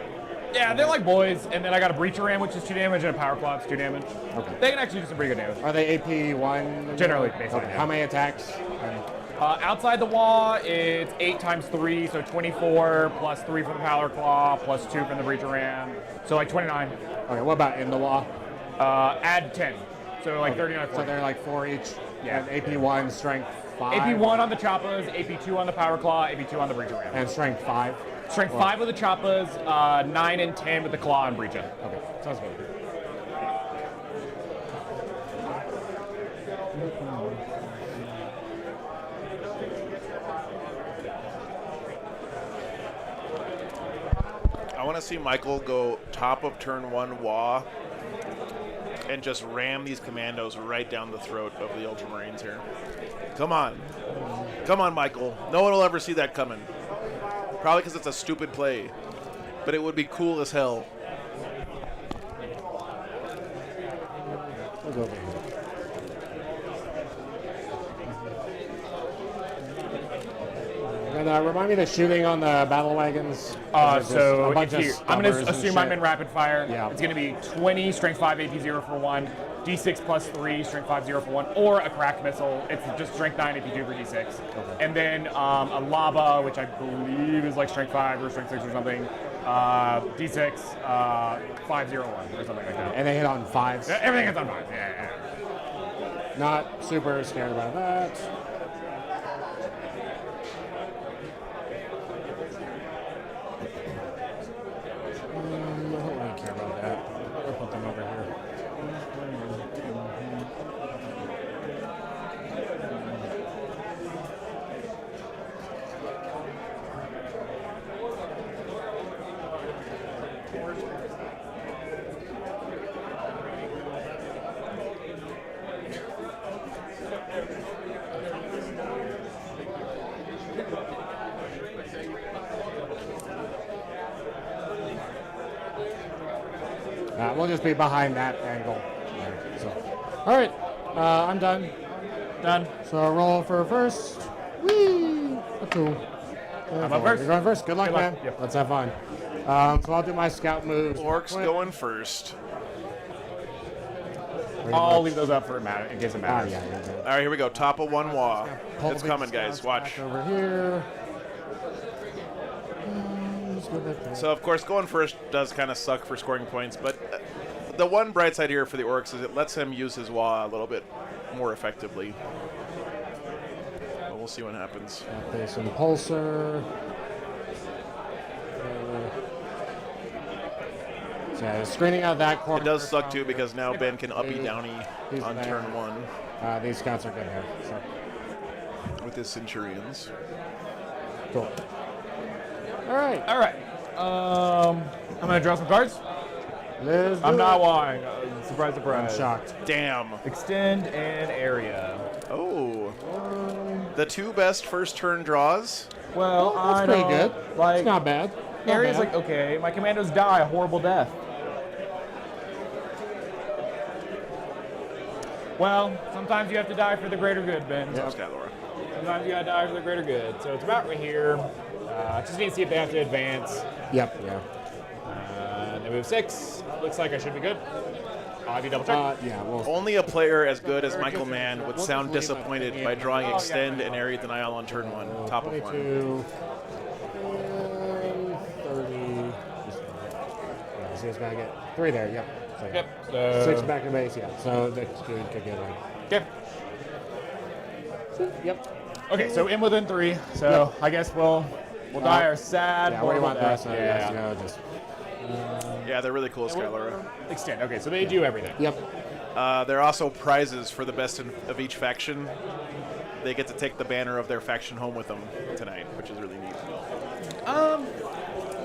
Yeah, they're like boys, and then I got a breacher ram, which is 2 damage, and a power claw, it's 2 damage. Okay. They can actually do some pretty good damage. Are they AP 1? Generally, basically. Okay. How many attacks? Outside the wall, it's 8 times 3, so 24, plus 3 from the power claw, plus 2 from the breacher ram, so like 29. Okay, what about in the wall? Add 10, so like 39. So they're like 4 each. Yeah. And AP 1, strength 5. AP 1 on the choppas, AP 2 on the power claw, AP 2 on the breacher ram. And strength 5. Strength 5 with the choppas, 9 and 10 with the claw and breacher. Okay, sounds good. I want to see Michael go top of turn 1 Wah and just ram these commandos right down the throat of the Ultramarines here. Come on. Come on, Michael. No one will ever see that coming. Probably because it's a stupid play. But it would be cool as hell. We'll go over here. And remind me the shooting on the battle wagons. So I'm going to assume I'm in rapid fire. Yeah. It's going to be 20, strength 5, AP 0 for 1, D6 plus 3, strength 5, 0 for 1, or a cracked missile. It's just strength 9, AP 2 for D6. Okay. And then a lava, which I believe is like strength 5 or strength 6 or something. D6, 501 or something like that. And they hit on 5s. Yeah, everything hits on 5. Yeah. Not super scared about that. I don't really care about that. I'll put them over here. We'll just be behind that angle. So, all right, I'm done. Done. So roll for first. Whee! Cool. I'm up first. You're going first. Good luck, Good luck. man. Yep. Let's have fun. So I'll do my scout moves. Orks quick. going first. Pretty I'll much. leave those up for in case it matters. Yeah. All right, here we go. Top of one wall. Pull It's the coming, big guys. scouts Watch. back over here. Let's go back there. So, of course, going first does kind of suck for scoring points, but the one bright side here for the Orks is it lets him use his wah a little bit more effectively. But we'll see what happens. Base impulsor. So yeah, screening out that corner. It does suck, too, because now Ben can uppy-downy He's on there. turn 1 These scouts are good here. So. with his Centurions. Cool. All right. I'm going to draw some cards. Let's I'm do not it. lying. Surprise, I'm surprise. shocked. Damn. Extend and area. Oh. The 2 best first turn draws. Well, That's pretty good. Like, It's not bad. Not area's bad. like, okay, my commandos die a horrible death. Well, sometimes you have to die for the greater good, Ben. Yep. Skylora. Sometimes you gotta die for the greater good. So it's about right here. Just need to see if they have to advance. Yep. Yeah. They move 6. Looks like I should be good. I'll have you double check. Yeah. Well. Only a player as good as Michael Mann would We'll sound just leave it disappointed in. by drawing Oh, yeah. Extend and Area Denial on turn 1, top of 1. 22, 30. Yeah, so he's got to get 3 there. Yep. So, yeah. Yep. So 6 back to base. Yeah. So that's good. Could get like. Okay. Yep. Okay. So in within 3. So I guess we'll die our sad. Yeah. Where do you horrible want the rest of death. the guys to Yeah. go? Just. Yeah, they're really cool, Skylora. Extend. Okay. So they do everything. Yep. There are also prizes for the best of each faction. They get to take the banner of their faction home with them tonight, which is really neat.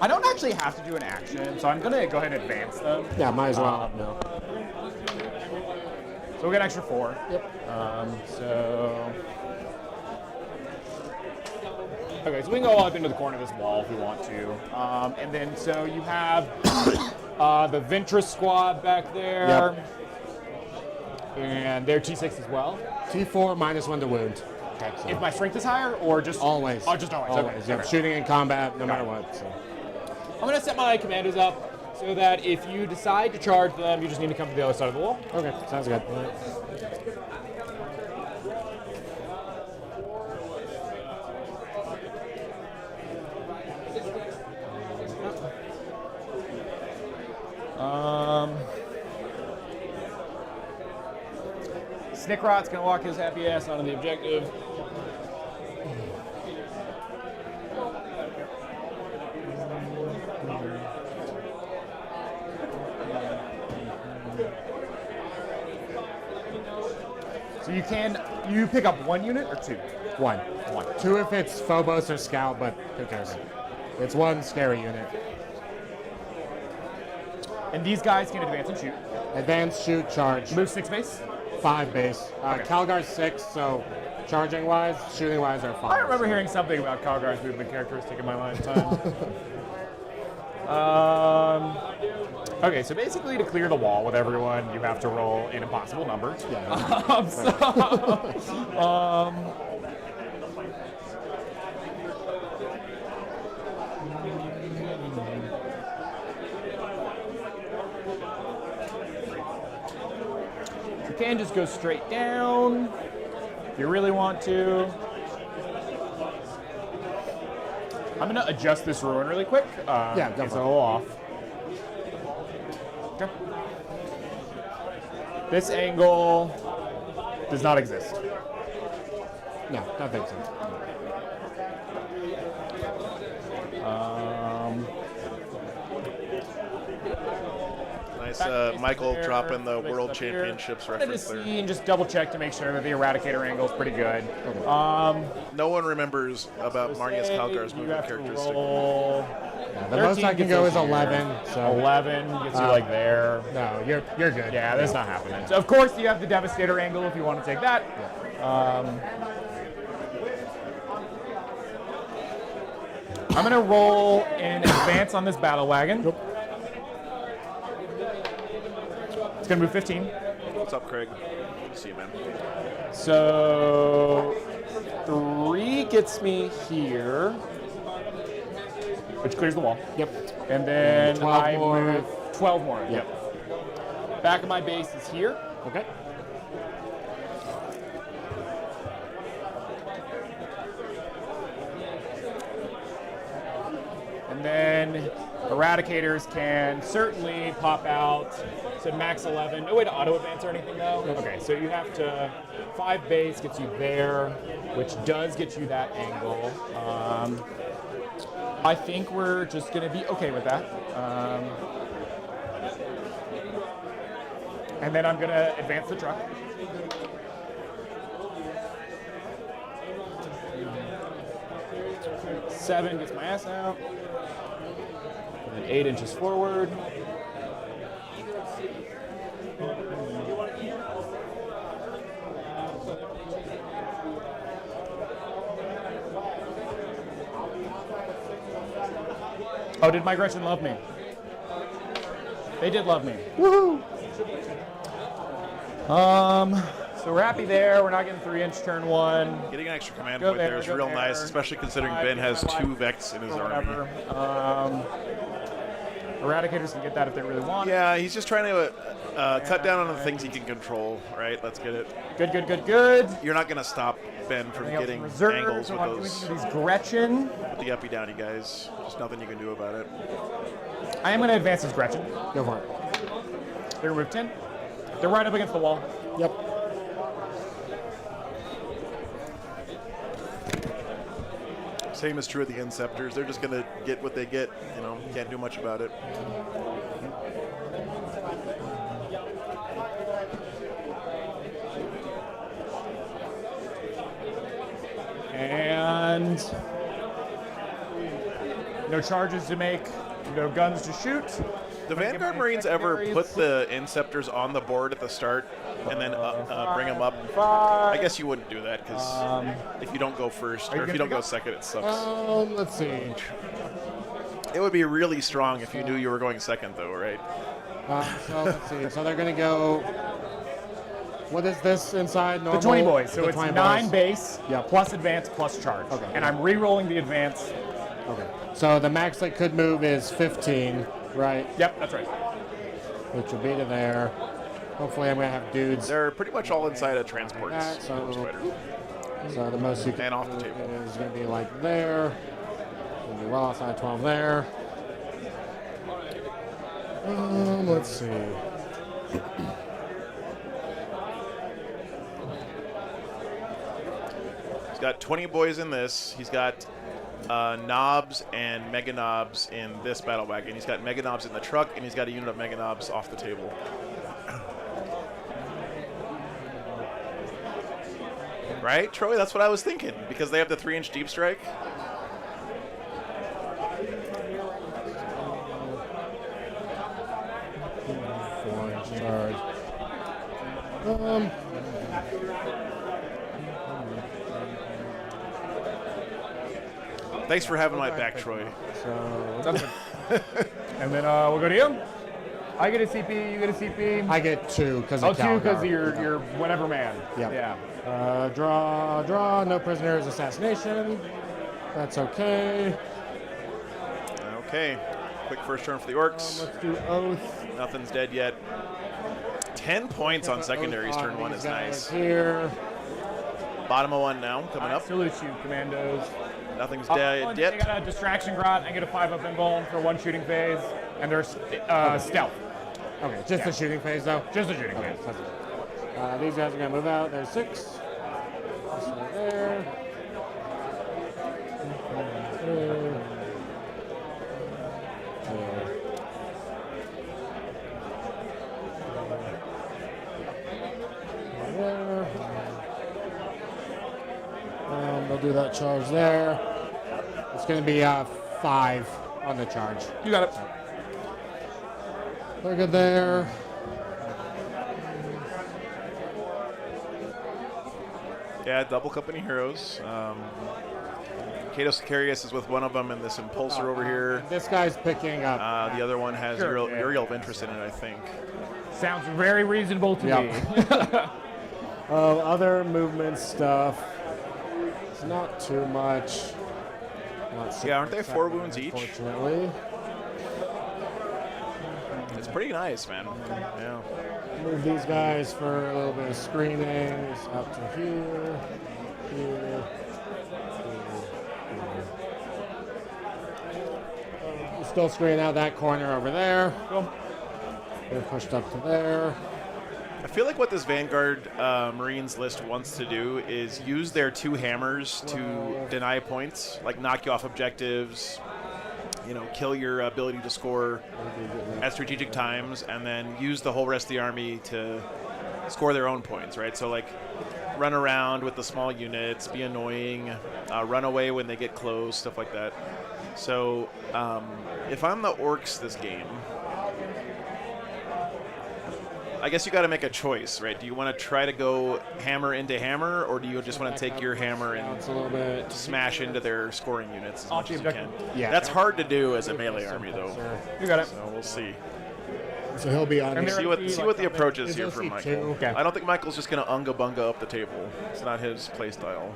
I don't actually have to do an action, so I'm gonna go ahead and advance them. Yeah. Might as well. No. So we'll get an extra 4. Yep. So. Okay, so we can go all up into the corner of this wall if we want to. And then, so you have the Ventress squad back there. Yep. And they're T6 as well. T4 -1 to wound. Okay. If my strength is higher, or just Always. Oh, just always. Always. Okay. Yep. Okay. Shooting in combat, no matter what. So. I'm gonna set my commandos up so that if you decide to charge them, you just need to come to the other side of the wall. Okay. Sounds good. Snickrot's gonna walk his happy ass onto the objective. So you pick up 1 unit or 2? 1. 1. 2 if it's Phobos or Scout, but who cares? It's 1 scary unit. And these guys can advance and shoot. Advance, shoot, charge. Move 6 base. 5 base. Calgar's 6, so charging wise, shooting wise, they're 5. I remember hearing something about Calgar's movement characteristic in my lifetime. Okay, so basically to clear the wall with everyone, you have to roll an impossible number. Yeah. You can just go straight down if you really want to. I'm going to adjust this ruin really quick. Yeah, go it's for a it. little off. Okay. This angle does not exist. No, don't think so. Nice, Michael there, dropping the place World up here. Championships Wanted to reference there. see and just double check to make sure that the Eradicator angle is pretty good. No one remembers about Marnius Calgar's You movement have to characteristic. roll. Yeah, the most I can go is 11. So 11 gets you like there. No, you're good. Yeah, that's not happening. So of course you have the Devastator angle if you want to take that. I'm gonna roll an advance on this battle wagon. It's gonna move 15. What's up, Craig? Good to see you, man. So 3 gets me here, which clears the wall. Yep. And then 12 I more. move 12 more. Yep. Back of my base is here. Okay. And then Eradicators can certainly pop out to max 11. No way to auto advance or anything though. Okay, so you have to 5 base gets you there, which does get you that angle. I think we're just gonna be okay with that. And then I'm gonna advance the truck. Seven gets my ass out. And then 8 inches forward. Oh, did my Gretchen love me? They did love me. Woohoo! So we're happy there. We're not getting 3-inch turn 1. Getting an extra command Go point there there, is go real there. nice, especially considering 5, Ben has get my 2 life, Vex in his or army. whatever. Eradicators can get that if they really want. Yeah, he's just trying to cut down on the things he can control, right? Let's get it. Good, good, good, good. You're not going to stop Ben from Anything else in getting reserve? angles So with I'm doing those, these Gretchen. with the uppy downy guys. There's nothing you can do about it. I am going to advance this Gretchen. Go for it. They're going to move 10. They're right up against the wall. Yep. Same is true of the Inceptors. They're just going to get what they get. You know, can't do much about it. And no charges to make, no guns to shoot. Do Vanguard Marines ever put the Inceptors on the board at the start and then bring them up? I guess you wouldn't do that because if you don't go first or if you don't go second, it sucks. Let's see. It would be really strong if you knew you were going second, though, right? So let's see. So they're going to go. What is this inside normal? The 20 boys. So The it's 20 9 boys. base Yep. plus advance plus charge. Okay. And I'm re-rolling the advance. Okay. So the max they could move is 15, right? Yep, that's right. Which will be to there. Hopefully I'm going to have dudes. They're pretty much all inside a transport That, Force Fighter. So the most you can And off the move table. is going to be like there. Going to be well outside 12 there. Let's see. He's got 20 boys in this. He's got knobs and mega knobs in this battle wagon. He's got mega knobs in the truck, and he's got a unit of mega knobs off the table. Right, Troy? That's what I was thinking, because they have the 3-inch deep strike. Thanks for having my back, Troy. So, and then we'll go to you. I get a CP, you get a CP. I get 2 because Oh, of 2 because Calgar. you're whatever man. Yep. Yeah. Draw. No prisoners. Assassination. That's okay. Okay. Quick first turn for the Orks. Let's do Oath. Nothing's dead yet. 10 points on secondaries. Turn 1 is nice. Here. Bottom of 1 now, coming up. Salute you, commandos. Nothing's I dead yet. got a distraction grot. I get a 5-up invuln for 1 shooting phase, and there's stealth. Okay, just the shooting phase though. Just the shooting phase. These guys are gonna move out. There's 6. This right there. They'll do that charge there. It's going to be 5 on the charge. You got it. They're good there. Yeah, double company heroes. Kato Sicarius is with one of them, and this Impulsor over here. This guy's picking up. The other one has Uriel of interest in it, I think. Sounds very reasonable to me. Other movement stuff. It's not too much. Yeah, aren't they 4 wounds each? Unfortunately. It's pretty nice, man. Yeah. Move these guys for a little bit of screening. Out to here. We'll still screen out that corner over there. Cool. They're pushed up to there. I feel like what this Vanguard Marines list wants to do is use their 2 hammers to deny points, like knock you off objectives, kill your ability to score at strategic times, and then use the whole rest of the army to score their own points, right? So, like, run around with the small units, be annoying, run away when they get close, stuff like that. So, if I'm the Orks this game, I guess you got to make a choice, right? Do you want to try to go hammer into hammer, or do you just want to take your hammer and smash into their scoring units as much as you can? Yeah. That's hard to do as a melee army, though. You got it. So we'll see. So he'll be on. See what the approach is here from Michael. Okay. I don't think Michael's just going to unga bunga up the table. It's not his play style.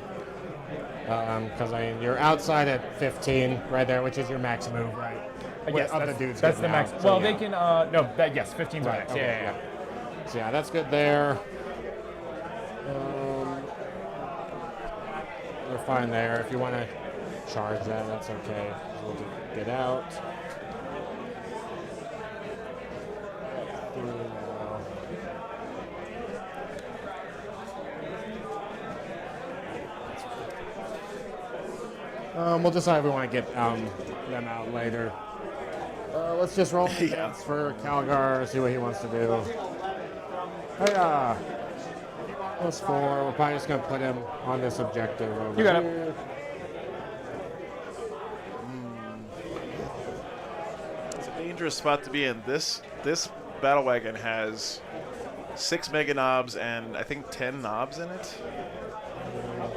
Because you're outside at 15 right there, which is your max move, right? Yes, of the dudes. that's the getting max. out, Well, so they yeah. can. No, yes, 15's Right, max. okay, Yeah. So yeah, that's good there. We're fine there. If you want to charge that, that's okay. We'll get out. We'll decide if we want to get them out later. Let's just roll for Calgar, see what he wants to do. Hey, +4. We're probably just going to put him on this objective over You got here. it. It's a dangerous spot to be in. This battle wagon has 6 mega knobs and I think 10 knobs in it.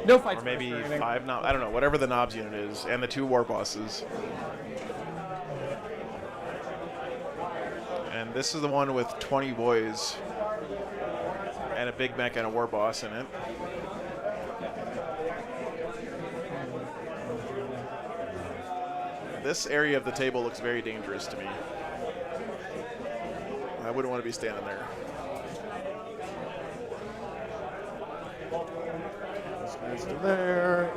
No fights. Or maybe 5 knobs. I don't know. Whatever the knobs unit is, and the 2 war bosses. And this is the one with 20 boys and a big mech and a war boss in it. This area of the table looks very dangerous to me. I wouldn't want to be standing there. This guy's there.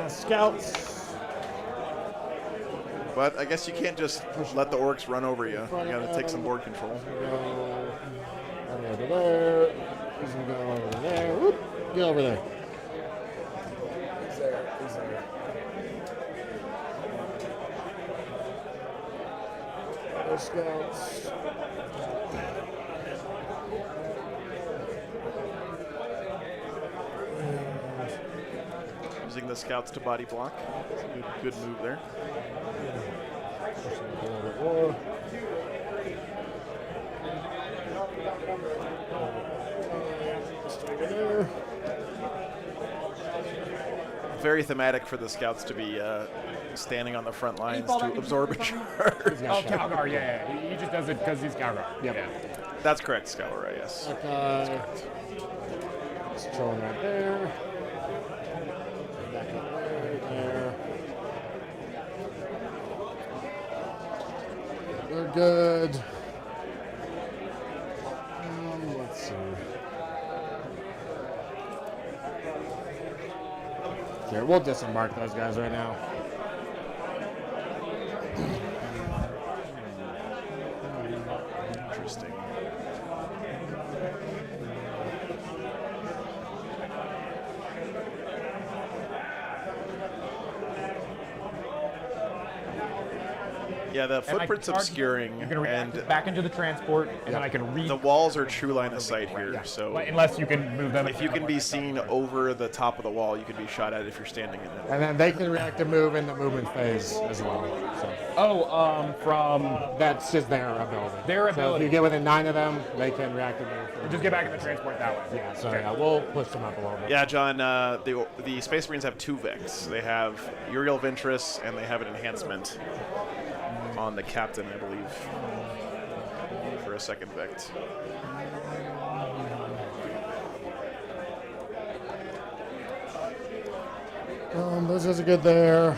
Scouts. But I guess you can't just let the Orks run over you. You gotta take some board control. Over there. He's gonna go over there. Whoop. Get over there. He's there. He's there. There's scouts. Using the scouts to body block. It's a good move there. very thematic for the scouts to be standing on the front lines to absorb a charge. Oh, Calgar, yeah. He just does it because he's Calgar. Yep. Yeah. That's correct, Scalera, yes. Okay. It's chilling right there. Back up there. We're good. Let's see. Here, we'll disembark those guys right now. Interesting. Yeah, the footprint's obscuring, You're gonna react and back into the transport, and then I can read. the walls are true line of sight here. So Unless you can move them. if you can be seen over the top of the wall, you can be shot at if you're standing in it. And then they can react to move in the movement phase as well. So From that's just their ability. Their So if ability. you get within 9 of them, they can react to move. Just get back in the transport that way. Yeah, so yeah, we'll push them up a little bit. Yeah, John, the Space Marines have 2 Vex. They have Uriel Ventress, and they have an enhancement on the captain, I believe, for a 2nd Vex. Those guys are good there.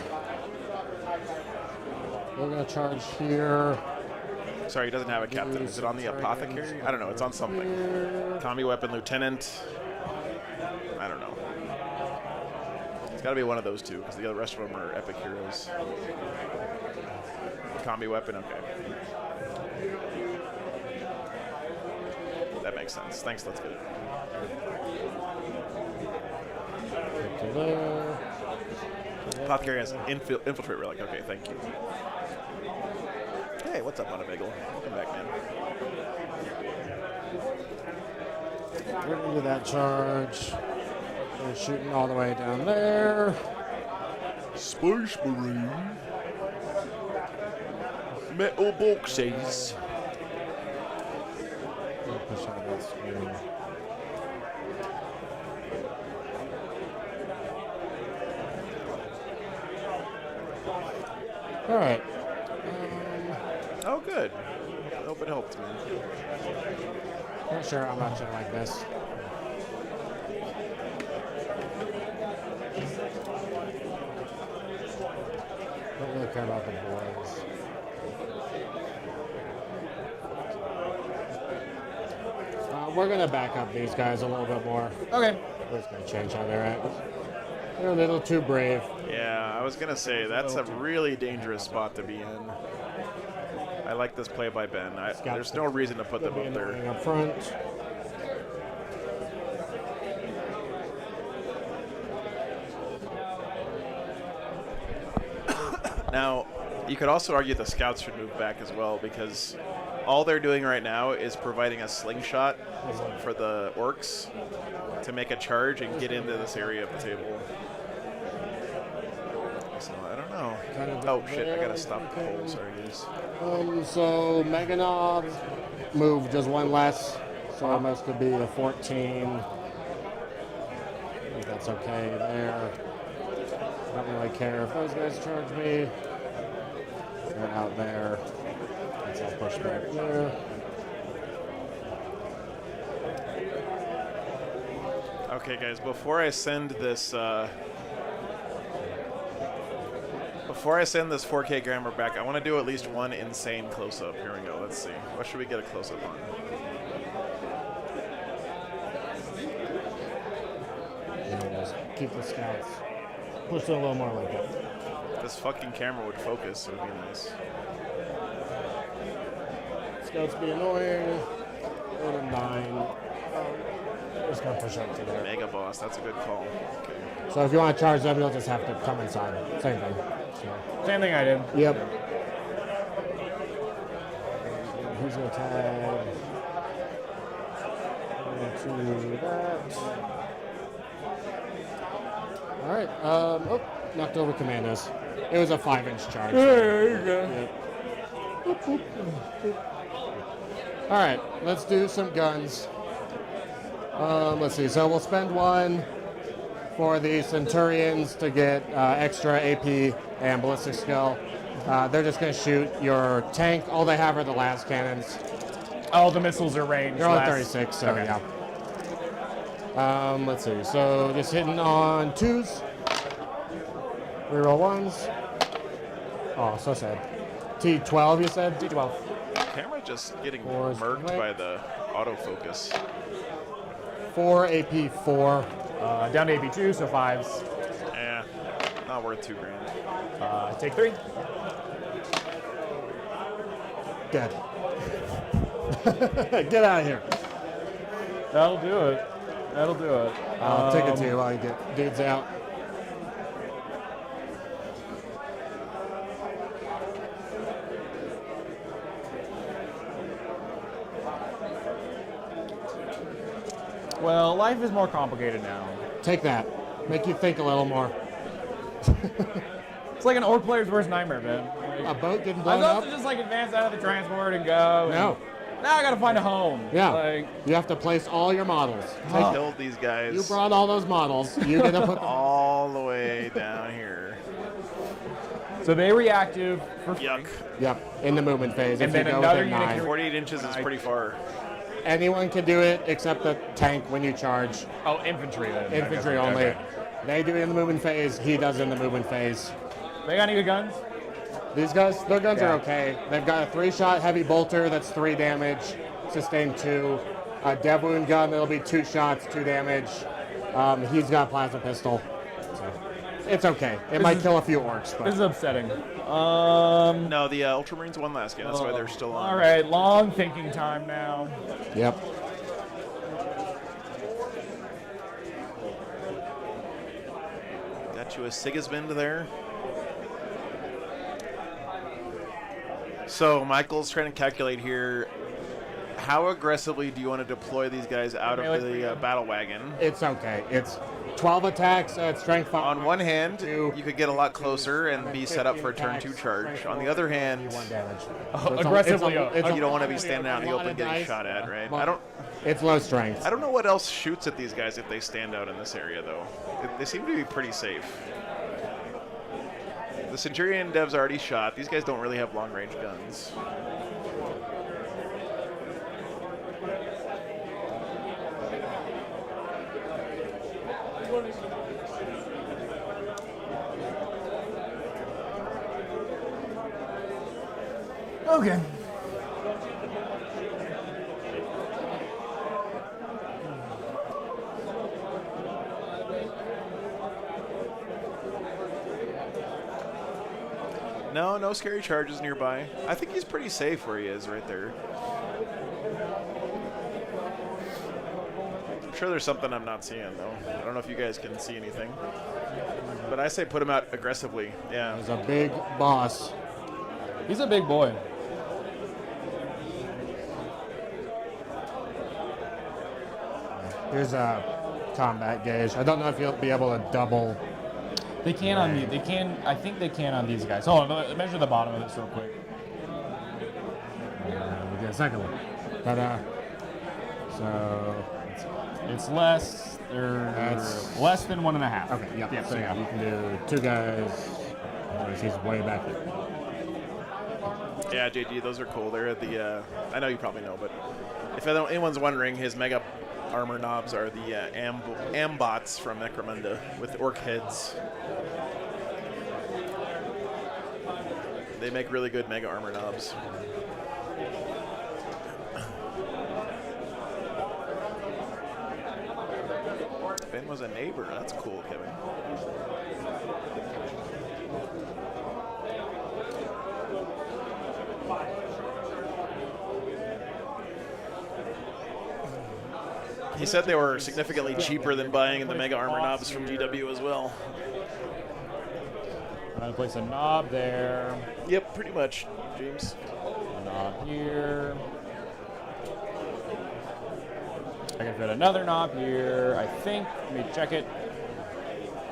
We're gonna charge here. Sorry, he doesn't have a captain. Is it on the apothecary? I don't know. It's on something. Combi weapon lieutenant. I don't know. It's got to be one of those two because the rest of them are epic heroes. Combi weapon. Okay. That makes sense. Thanks. That's good. Apothecary has infiltrate relic. Okay, thank you. Hey, what's up, Montevideo? Welcome back, man. We're gonna do that charge. We're shooting all the way down there. Space Marine. Metal boxes. Push out that screen. All right. Oh, good. I hope it helped, man. Not sure how much I like this. Don't really care about the boys. We're gonna back up these guys a little bit more. Okay. We're just gonna change how they're at. They're a little too brave. Yeah, I was going to say, that's a really dangerous spot to be in. I like this play by Ben. There's no reason to put them up there. Up front. Now, you could also argue the scouts should move back as well because all they're doing right now is providing a slingshot for the orcs to make a charge and get into this area of the table. So, I don't know. Oh, shit, I gotta stop the poll. Sorry, guys. So Meganov moved just one less, so almost could be a 14. I think that's okay there. Don't really care if those guys charge me. They're out there. Let's all push back there. Okay, guys, before I send this 4K grammar back, I want to do at least one insane close-up. Here we go. Let's see. What should we get a close-up on? Just keep the scouts. Push it a little more like that. This fucking camera would focus. It would be nice. Scouts be annoying. Go to 9. Just gonna push up to there. Mega boss. That's a good call. Okay. So if you want to charge them, you'll just have to come inside. Same thing. So. Same thing I did. Yep. Who's gonna tag? To that. All right. Oh, knocked over commandos. It was a 5-inch charge. There you go. Yep. All right. Let's do some guns. Let's see. So we'll spend 1 for the Centurions to get extra AP and ballistic skill. They're just going to shoot your tank. All they have are the las cannons. Oh, the missiles are ranged. They're only 36, so okay. yeah. Let's see. So just hitting on 2s. Reroll 1s. Oh, so sad. T12, you said? T12. Camera just getting Fours, murked right. by the autofocus. 4 AP 4. Down to AP2, so 5s. Eh, not worth $2,000. Take 3. Dead. Get out of here. That'll do it. That'll do it. I'll take it to you while you get dudes out. Well, life is more complicated now. Take that. Make you think a little more. It's like an orc player's worst nightmare, man. A boat getting I blown was up? also just like advance out of the transport and go. No. Now I gotta find a home. Yeah. Like, You have to place all your models. I killed these guys. You brought all those models. You get to put them all the way down here. so they reactive for free. Yuck. Yep, in the movement phase. And if you then go another within unit 9. can 48 inches is pretty far. Anyone can do it except the tank when you charge. Oh, infantry then. Infantry Okay. only. Okay. They do it in the movement phase. He does it in the movement phase. They got any good guns? These guys, their guns Yeah. are okay. They've got a 3-shot heavy bolter that's 3 damage, sustain 2. A dev wound gun that'll be 2 shots, 2 damage. He's got a plasma pistol. So it's okay. It might kill a few orcs, but This is upsetting. No, the Ultramarines won last game. That's why they're still on. All right, long thinking time now. yep. Got you a Sigismund there. So Michael's trying to calculate here. How aggressively do you want to deploy these guys out of the battle wagon? It's okay. It's 12 attacks at strength 5. On one hand, Two. you could get a lot closer and be set up for a turn 2 charge. On the other hand, 1 damage. Aggressively. you don't want to be standing out in the open getting shot at, right? It's low strength. I don't know what else shoots at these guys if they stand out in this area, though. They seem to be pretty safe. The Centurion dev's already shot. These guys don't really have long-range guns. Okay. No scary charges nearby. I think he's pretty safe where he is right there. I'm sure there's something I'm not seeing, though. I don't know if you guys can see anything. But I say put him out aggressively. Yeah. He's a big boss. He's a big boy. Here's a combat gauge. I don't know if you'll be able to double. They can on me. They can. I think they can on these guys. Hold on. Measure the bottom of this real quick. We get a second one. Ta-da. So It's less. That's- less than 1.5. okay, yep. Yeah. So yeah, you can do 2 guys. Whereas he's way back there. Yeah, JD, those are cool. They're at the, I know you probably know, but if anyone's wondering, his mega armor knobs are the ambots from Necromunda with orc heads. They make really good mega armor knobs. Ben was a neighbor. That's cool, Kevin. He said they were significantly cheaper than buying the mega armor knobs from GW as well. I'm gonna place a knob there. Yep, pretty much, James. A knob here. I can fit another knob here. I think. Let me check it.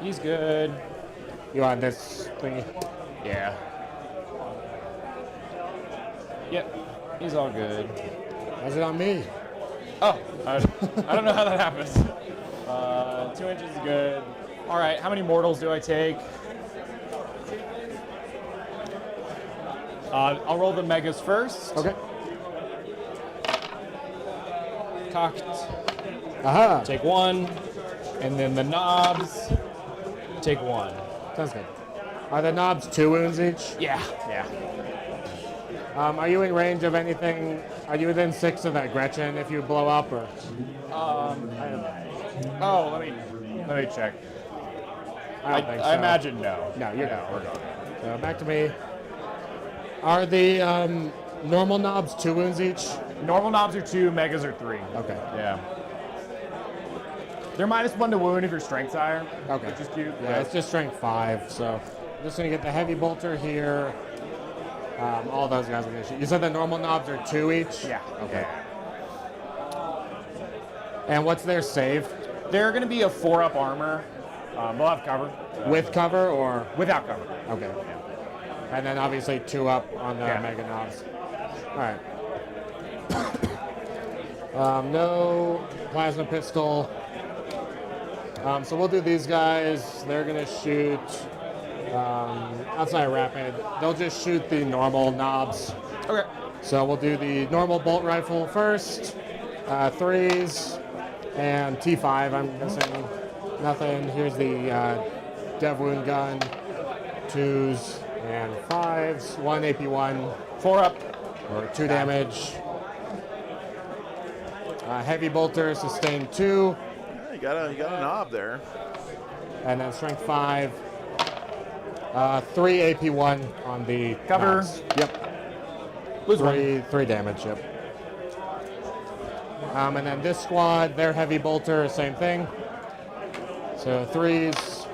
He's good. You want this thingy? Yeah. Yep. He's all good. How's it on me? Oh, I don't know how that happens. 2 inches is good. All right, how many mortals do I take? I'll roll the megas first. Okay. Cocked. Aha. Take 1. And then the knobs, take 1. Sounds good. Are the knobs 2 wounds each? Yeah. Are you in range of anything? Are you within 6 of that Gretchen if you blow up, or? Let me check. I don't think so. I imagine no. No, you're not. So back to me. Are the normal knobs 2 wounds each? Normal knobs are 2, megas are 3. Okay. Yeah. They're -1 to wound if your strength's higher. Okay. Which is cute. Yeah, it's just strength 5, so I'm just gonna get the heavy bolter here. All those guys are gonna shoot. You said the normal knobs are 2 each? Yeah. Okay. And what's their save? They're going to be a 4-up armor. They'll have cover. With cover or? Without cover. Okay. And then obviously 2 up on the mega knobs. All right. No plasma pistol. So we'll do these guys. They're going to shoot outside rapid. They'll just shoot the normal knobs. Okay. So we'll do the normal bolt rifle first. 3s and T5. I'm guessing nothing. Here's the dev wound gun. 2s and 5s. 1 AP1. 4 up. Or 2 damage. Heavy bolter, sustain 2. Yeah, you got a knob there. And then strength 5. 3 AP1 on the cover. knobs. Yep. Lose 3 damage, yep. And then this squad, their heavy bolter, same thing. So 3s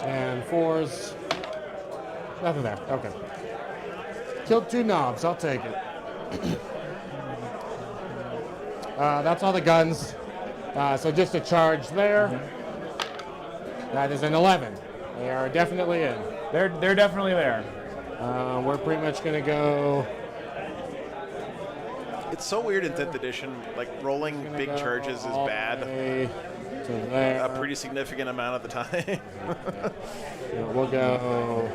and 4s. Nothing there. Okay. Killed 2 knobs. I'll take it. That's all the guns. So just a charge there. That is an 11. They are definitely in. They're definitely there. We're pretty much going to go. It's so weird in 10th edition. Like rolling big charges is bad. To there. A pretty significant amount of the time. We'll go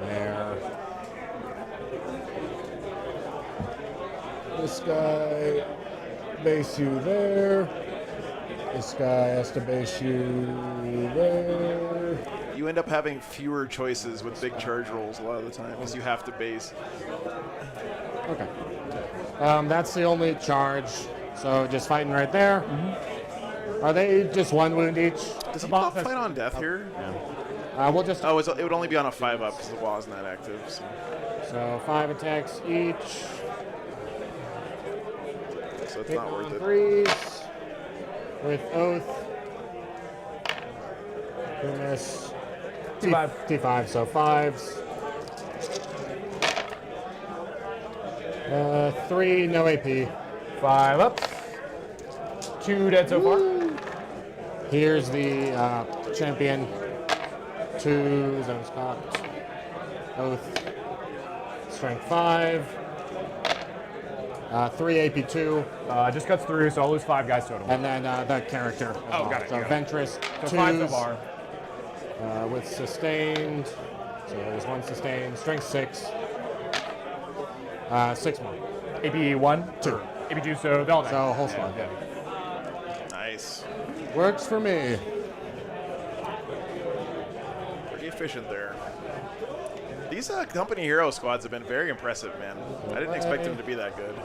there. This guy base you there. This guy has to base you there. You end up having fewer choices with big charge rolls a lot of the time because you have to base. Okay. That's the only charge. So just fighting right there. Are they just 1 wound each? Does he not fight on death here? Yeah. We'll just. Oh, it would only be on a 5-up because the wall is not active. So 5 attacks each. So it's Hitting not worth on it. 3s with oath. Miss. T5, so 5s. 3, no AP. 5 up. 2 dead so far. Here's the champion. 2 zones cocked. Oath. Strength 5. 3 AP2. Just cuts through, so I'll lose 5 guys total. And then the character. as well. Got it. So Ventress. So 5 so 2s, far. with sustained. So there's 1 sustained. Strength 6. 6 more. AP 1? 2. AP 2, so they'll die. So whole squad. Yeah. Nice. Works for me. Pretty efficient there. These company hero squads have been very impressive, man. I didn't expect them to be that good.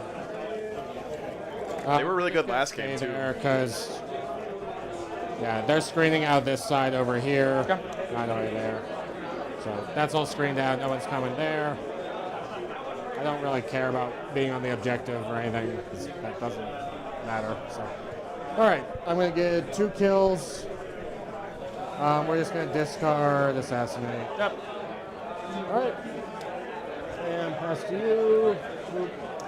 They were really good last game, too. Because, yeah, they're screening out this side over here. Okay. Not over there. So that's all screened out. No one's coming there. I don't really care about being on the objective or anything. That doesn't matter. So, all right, I'm going to get 2 kills. We're just going to discard assassinate. Yep. All right. And pass to you.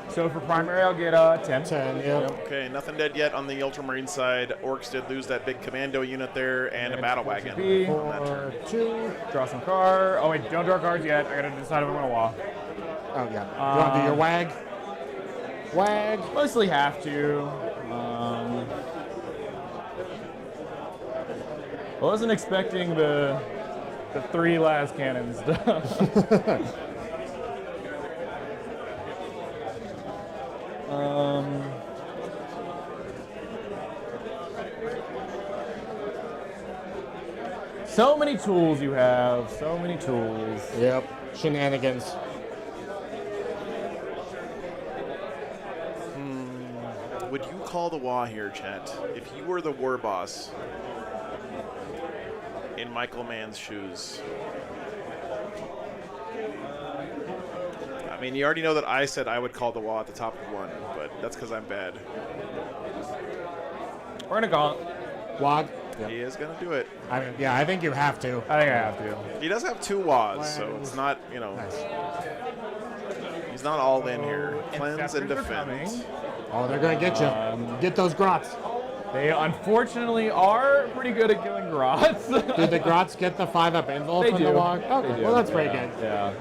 So for primary, I'll get 10. 10, yep. Okay, nothing dead yet on the Ultramarine side. Orks did lose that big commando unit there and a battle wagon. on that turn. 2. Draw some card. Oh wait, don't draw cards yet. I gotta decide if I'm gonna wall. Oh, yeah. You want to do your wag? Wag. Mostly have to. I wasn't expecting the 3 last cannons. So many tools you have. So many tools. Yep. Shenanigans. Would you call the WA here, chat? If you were the war boss in Michael Mann's shoes. I mean, you already know that I said I would call the WA at the top of 1, but that's because I'm bad. We're gonna call it. Wad. He is gonna do it. Yeah, I think you have to. I think I have to. He does have 2 WAs, so it's not, you know. Nice. He's not all in here. Cleanse and Interceptors are defend. coming. Oh, they're gonna get you. Get those grots. They unfortunately are pretty good at killing grots. Did the grots get the 5-up invul They from do. the log? Okay, They do. well that's pretty good. Yeah.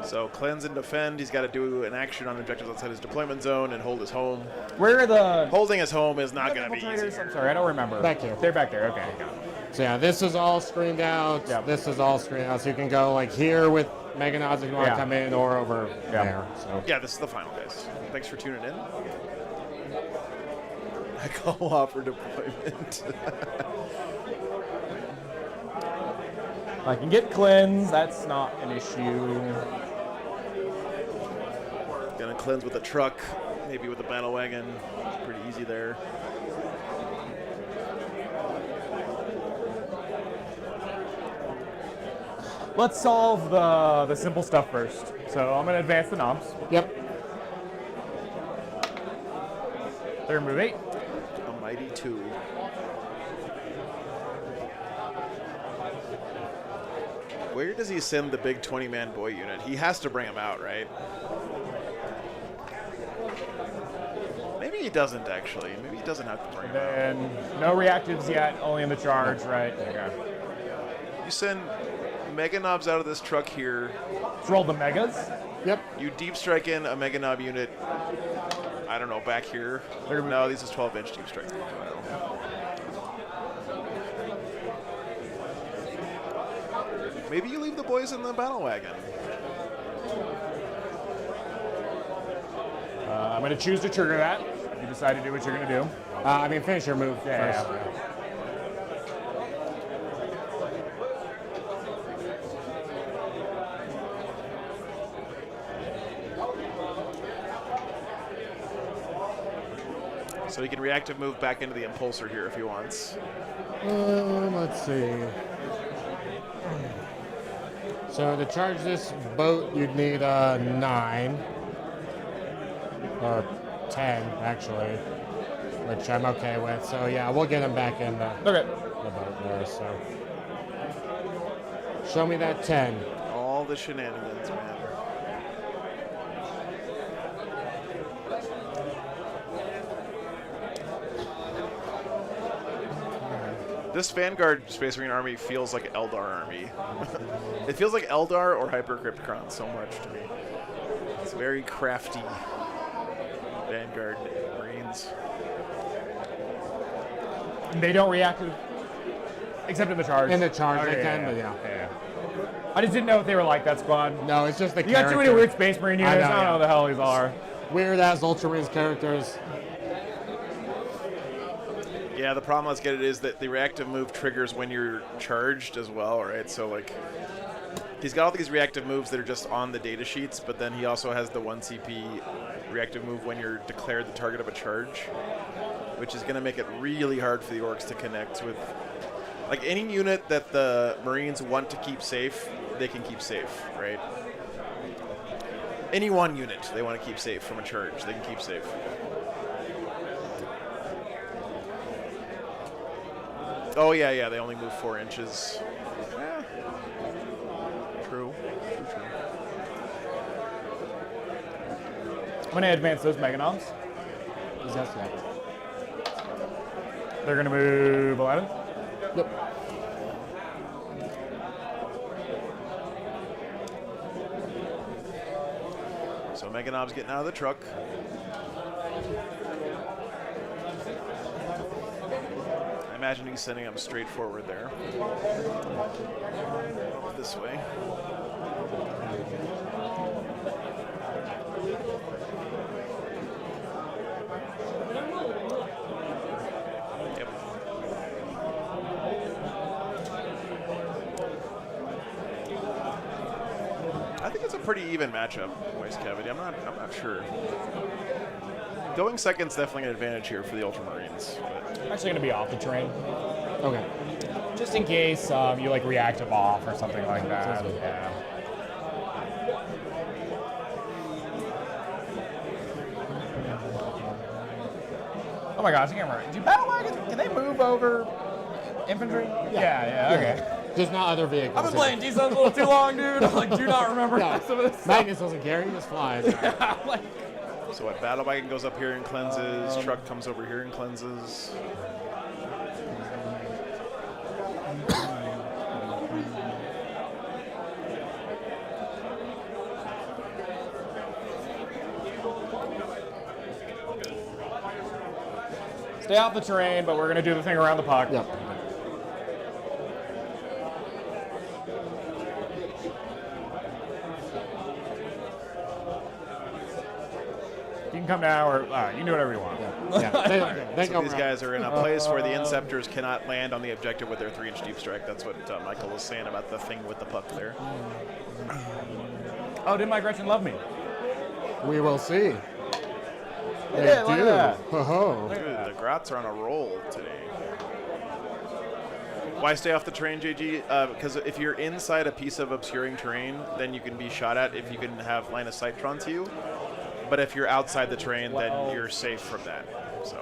So cleanse and defend. He's got to do an action on objectives outside his deployment zone and hold his home. Where are the Holding his home is not going to be easy. infiltrators? I'm sorry, I don't remember. Back here. They're back there. Okay. Got it. So yeah, this is all screened out. Yeah. This is all screened out. So you can go like here with Mega Nods if you want Yeah. to come in, or over there. So Yeah, this is the final, guys. Thanks for tuning in. I call off for deployment. I can get cleanse. That's not an issue. Gonna cleanse with a truck, maybe with a battle wagon. Pretty easy there. Let's solve the simple stuff first. So I'm gonna advance the knobs. Yep. They're gonna move 8. A mighty 2. Where does he send the big 20-man boy unit? He has to bring him out, right? Maybe he doesn't, actually. Maybe he doesn't have to bring him out. And no reactives yet, only in the charge, right? Okay. You send Mega Knobs out of this truck here. Let's roll the megas. Yep. You deep strike in a Mega Knob unit, I don't know, back here. No, these is 12-inch deep strike. I don't know. Maybe you leave the boys in the battle wagon. I'm gonna choose to trigger that. If you decide to do what you're gonna do. I mean, finish your move first. Yeah. So he can reactive move back into the impulsor here if he wants. Let's see. So to charge this boat, you'd need 9. Or 10, actually. Which I'm okay with. So yeah, we'll get him back in the boat there, so. Show me that 10. All the shenanigans, man. This Vanguard Space Marine army feels like Eldar army. It feels like Eldar or Hypercryptron so much to me. It's very crafty Vanguard Marines. They don't react to, except in the charge. In the charge, Okay, they can, but yeah. I just didn't know if they were like that squad. No, it's just the You got too many weird Space Marine units. I don't know who the hell these are. Weird ass Ultramarines characters. Yeah, the problem, let's get it, is that the reactive move triggers when you're charged as well, right? So, like, he's got all these reactive moves that are just on the data sheets, but then he also has the 1 CP reactive move when you're declared the target of a charge, which is going to make it really hard for the Orks to connect with. Like, any unit that the Marines want to keep safe, they can keep safe, right? Any one unit they want to keep safe from a charge, they can keep safe. Oh, yeah, they only move 4 inches. Yeah. True. I'm gonna advance those Meganons. They're gonna move 11. Yep. So Meganob's getting out of the truck. imagine he's sending them straight forward there. This way. Yep. I think it's a pretty even matchup, Waste Cavity. I'm not sure. Going second's definitely an advantage here for the Ultramarines. But I'm actually going to be off the train. Okay. Just in case you like react him off or something like that. Yeah. Oh my gosh, I can't remember. Do battle wagons, can they move over infantry? Yeah, okay. Just not other vehicles. I've been playing G-Suns a little too long, dude. I like, do not remember some of this stuff. Magnus doesn't care, he just flies. so what? Battle wagon goes up here and cleanses. Truck comes over here and cleanses. Stay off the terrain, but we're going to do the thing around the puck. Yep. You can come now, or you can do whatever you want. Yeah. So these guys are in a place where the Inceptors cannot land on the objective with their 3-inch deep strike. That's what Michael was saying about the thing with the puck there. Oh, did my Gretchen love me? We will see. They Yeah, look do. at that. Oh. Dude, the Grots are on a roll today. Why stay off the terrain, JG? Because if you're inside a piece of obscuring terrain, then you can be shot at if you can have line of sight drawn to you. But if you're outside the terrain, then you're safe from that. So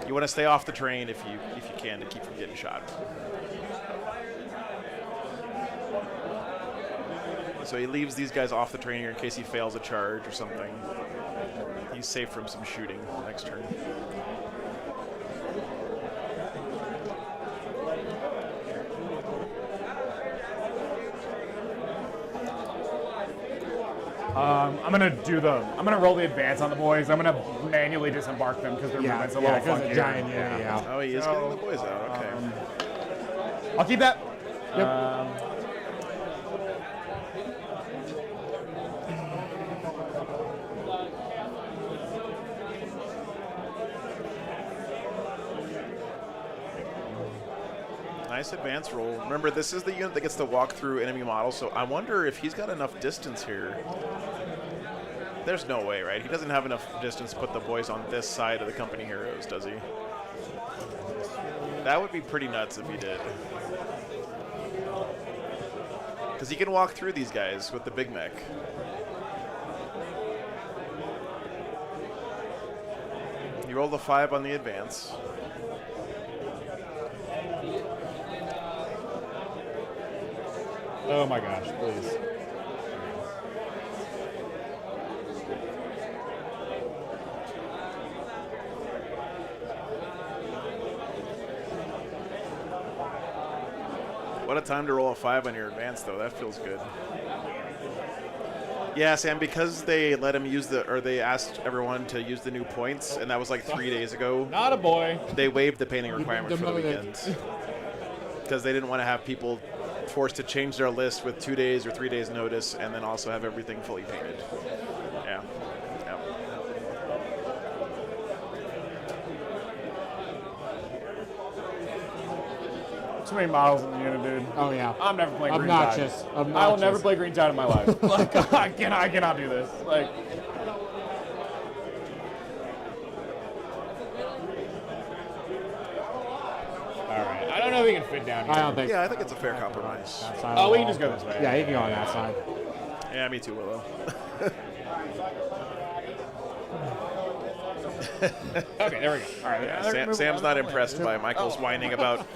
you want to stay off the terrain if you can to keep from getting shot. So he leaves these guys off the terrain here in case he fails a charge or something. He's safe from some shooting next turn. I'm gonna roll the advance on the boys. I'm gonna manually disembark them because their movement's a little funky. It's a giant unit, yeah. Oh, he is getting the boys out. Okay. I'll keep that. Yep. Nice advance roll. Remember, this is the unit that gets to walk through enemy models, so I wonder if he's got enough distance here. There's no way, right? He doesn't have enough distance to put the boys on this side of the company heroes, does he? That would be pretty nuts if he did. Because he can walk through these guys with the big mech. You rolled a 5 on the advance. Oh my gosh, please. What a time to roll a 5 on your advance, though. That feels good. Yeah, Sam, because they let him use they asked everyone to use the new points, and that was like 3 days ago. Not a boy. They waived the painting requirement for the weekend. Because they didn't want to have people forced to change their list with 2 days or 3 days notice and then also have everything fully painted. Yeah. Yep. Too many models in the unit, dude. Oh yeah. I'm never playing Obnoxious. Green Tide. I will never play Green Tide in my life. Like, I cannot do this. Like. Alright. I don't know if he can fit down here. I don't think. Yeah, I think it's a fair compromise. Oh, we can just go this way. Yeah, he can go on that side. Yeah, me too, Willow. Okay, there we go. All right. Yeah, Sam's not impressed by Michael's whining about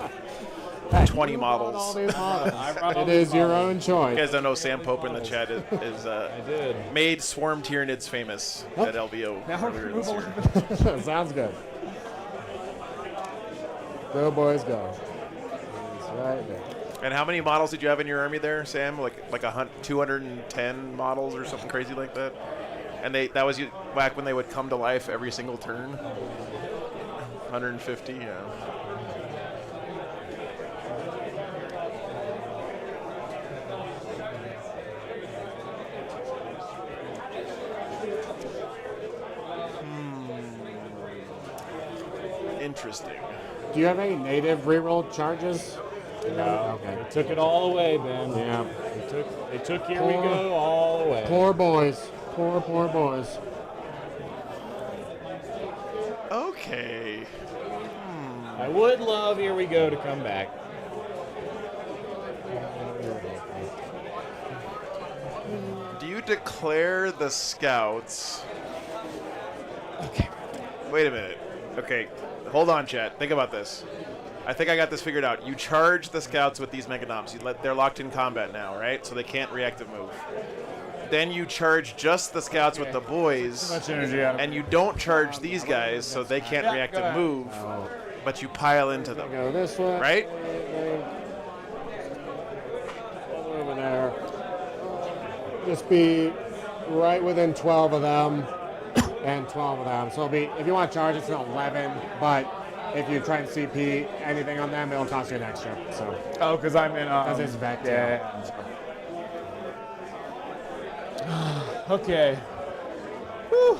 20 models. It is your own You choice. guys don't know Sam Pope in the chat is made Swarm Tyranids famous at LVO earlier this year. Sounds good. Go boys, go. He's right there. And how many models did you have in your army there, Sam? Like 210 models or something crazy like that? And that was back when they would come to life every single turn? 150, yeah. Interesting. Do you have any native reroll charges? No. Okay. They took it all away, Ben. Yeah. They took Here We Go all away. Poor boys. Poor boys. Okay. I would love Here We Go to come back. Do you declare the scouts? Okay. Wait a minute. Okay. Hold on, chat. Think about this. I think I got this figured out. You charge the scouts with these Meganomps. They're locked in combat now, right? So they can't reactive move. Then you charge just the scouts with the boys, Much energy out of and you don't charge these guys, so they can't reactive move, but you pile into them. Go this way. Right? Over there. Just be right within 12 of them and 12 of them. So it'll be, if you want to charge, it's an 11, but if you try and CP anything on them, it'll cost you an extra. So. Oh, because I'm in. Because it's back to Okay. Whew.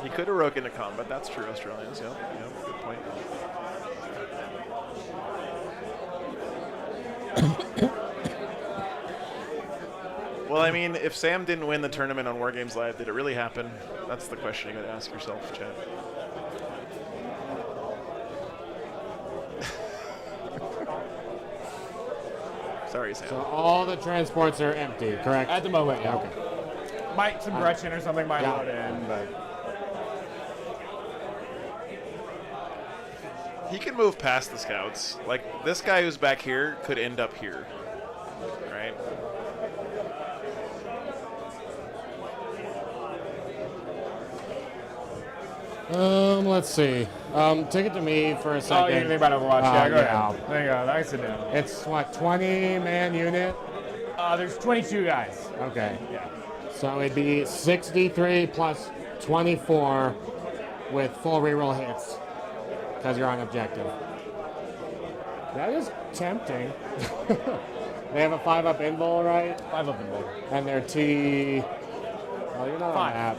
You could have broke into combat. That's true, Australians. Yep. Good point. Well, I mean, if Sam didn't win the tournament on War Games Live, did it really happen? That's the question you got to ask yourself, chat. Sorry, Sam. So all the transports are empty, correct? At the moment, yeah. Okay. Might some Gretchen or something might Yeah. load in, but He can move past the scouts. Like, this guy who's back here could end up here. Right? Let's see. Take it to me for a second. oh, you didn't think about Overwatch? Yeah, go yeah. ahead. There you go. I sit down. It's what, 20-man unit? There's 22 guys. Okay. Yeah. So it'd be 63 plus 24 with full reroll hits because you're on objective. That is tempting. They have a 5-up invul, right? 5 up in bowl. And their T. Oh, you're not on 5. that.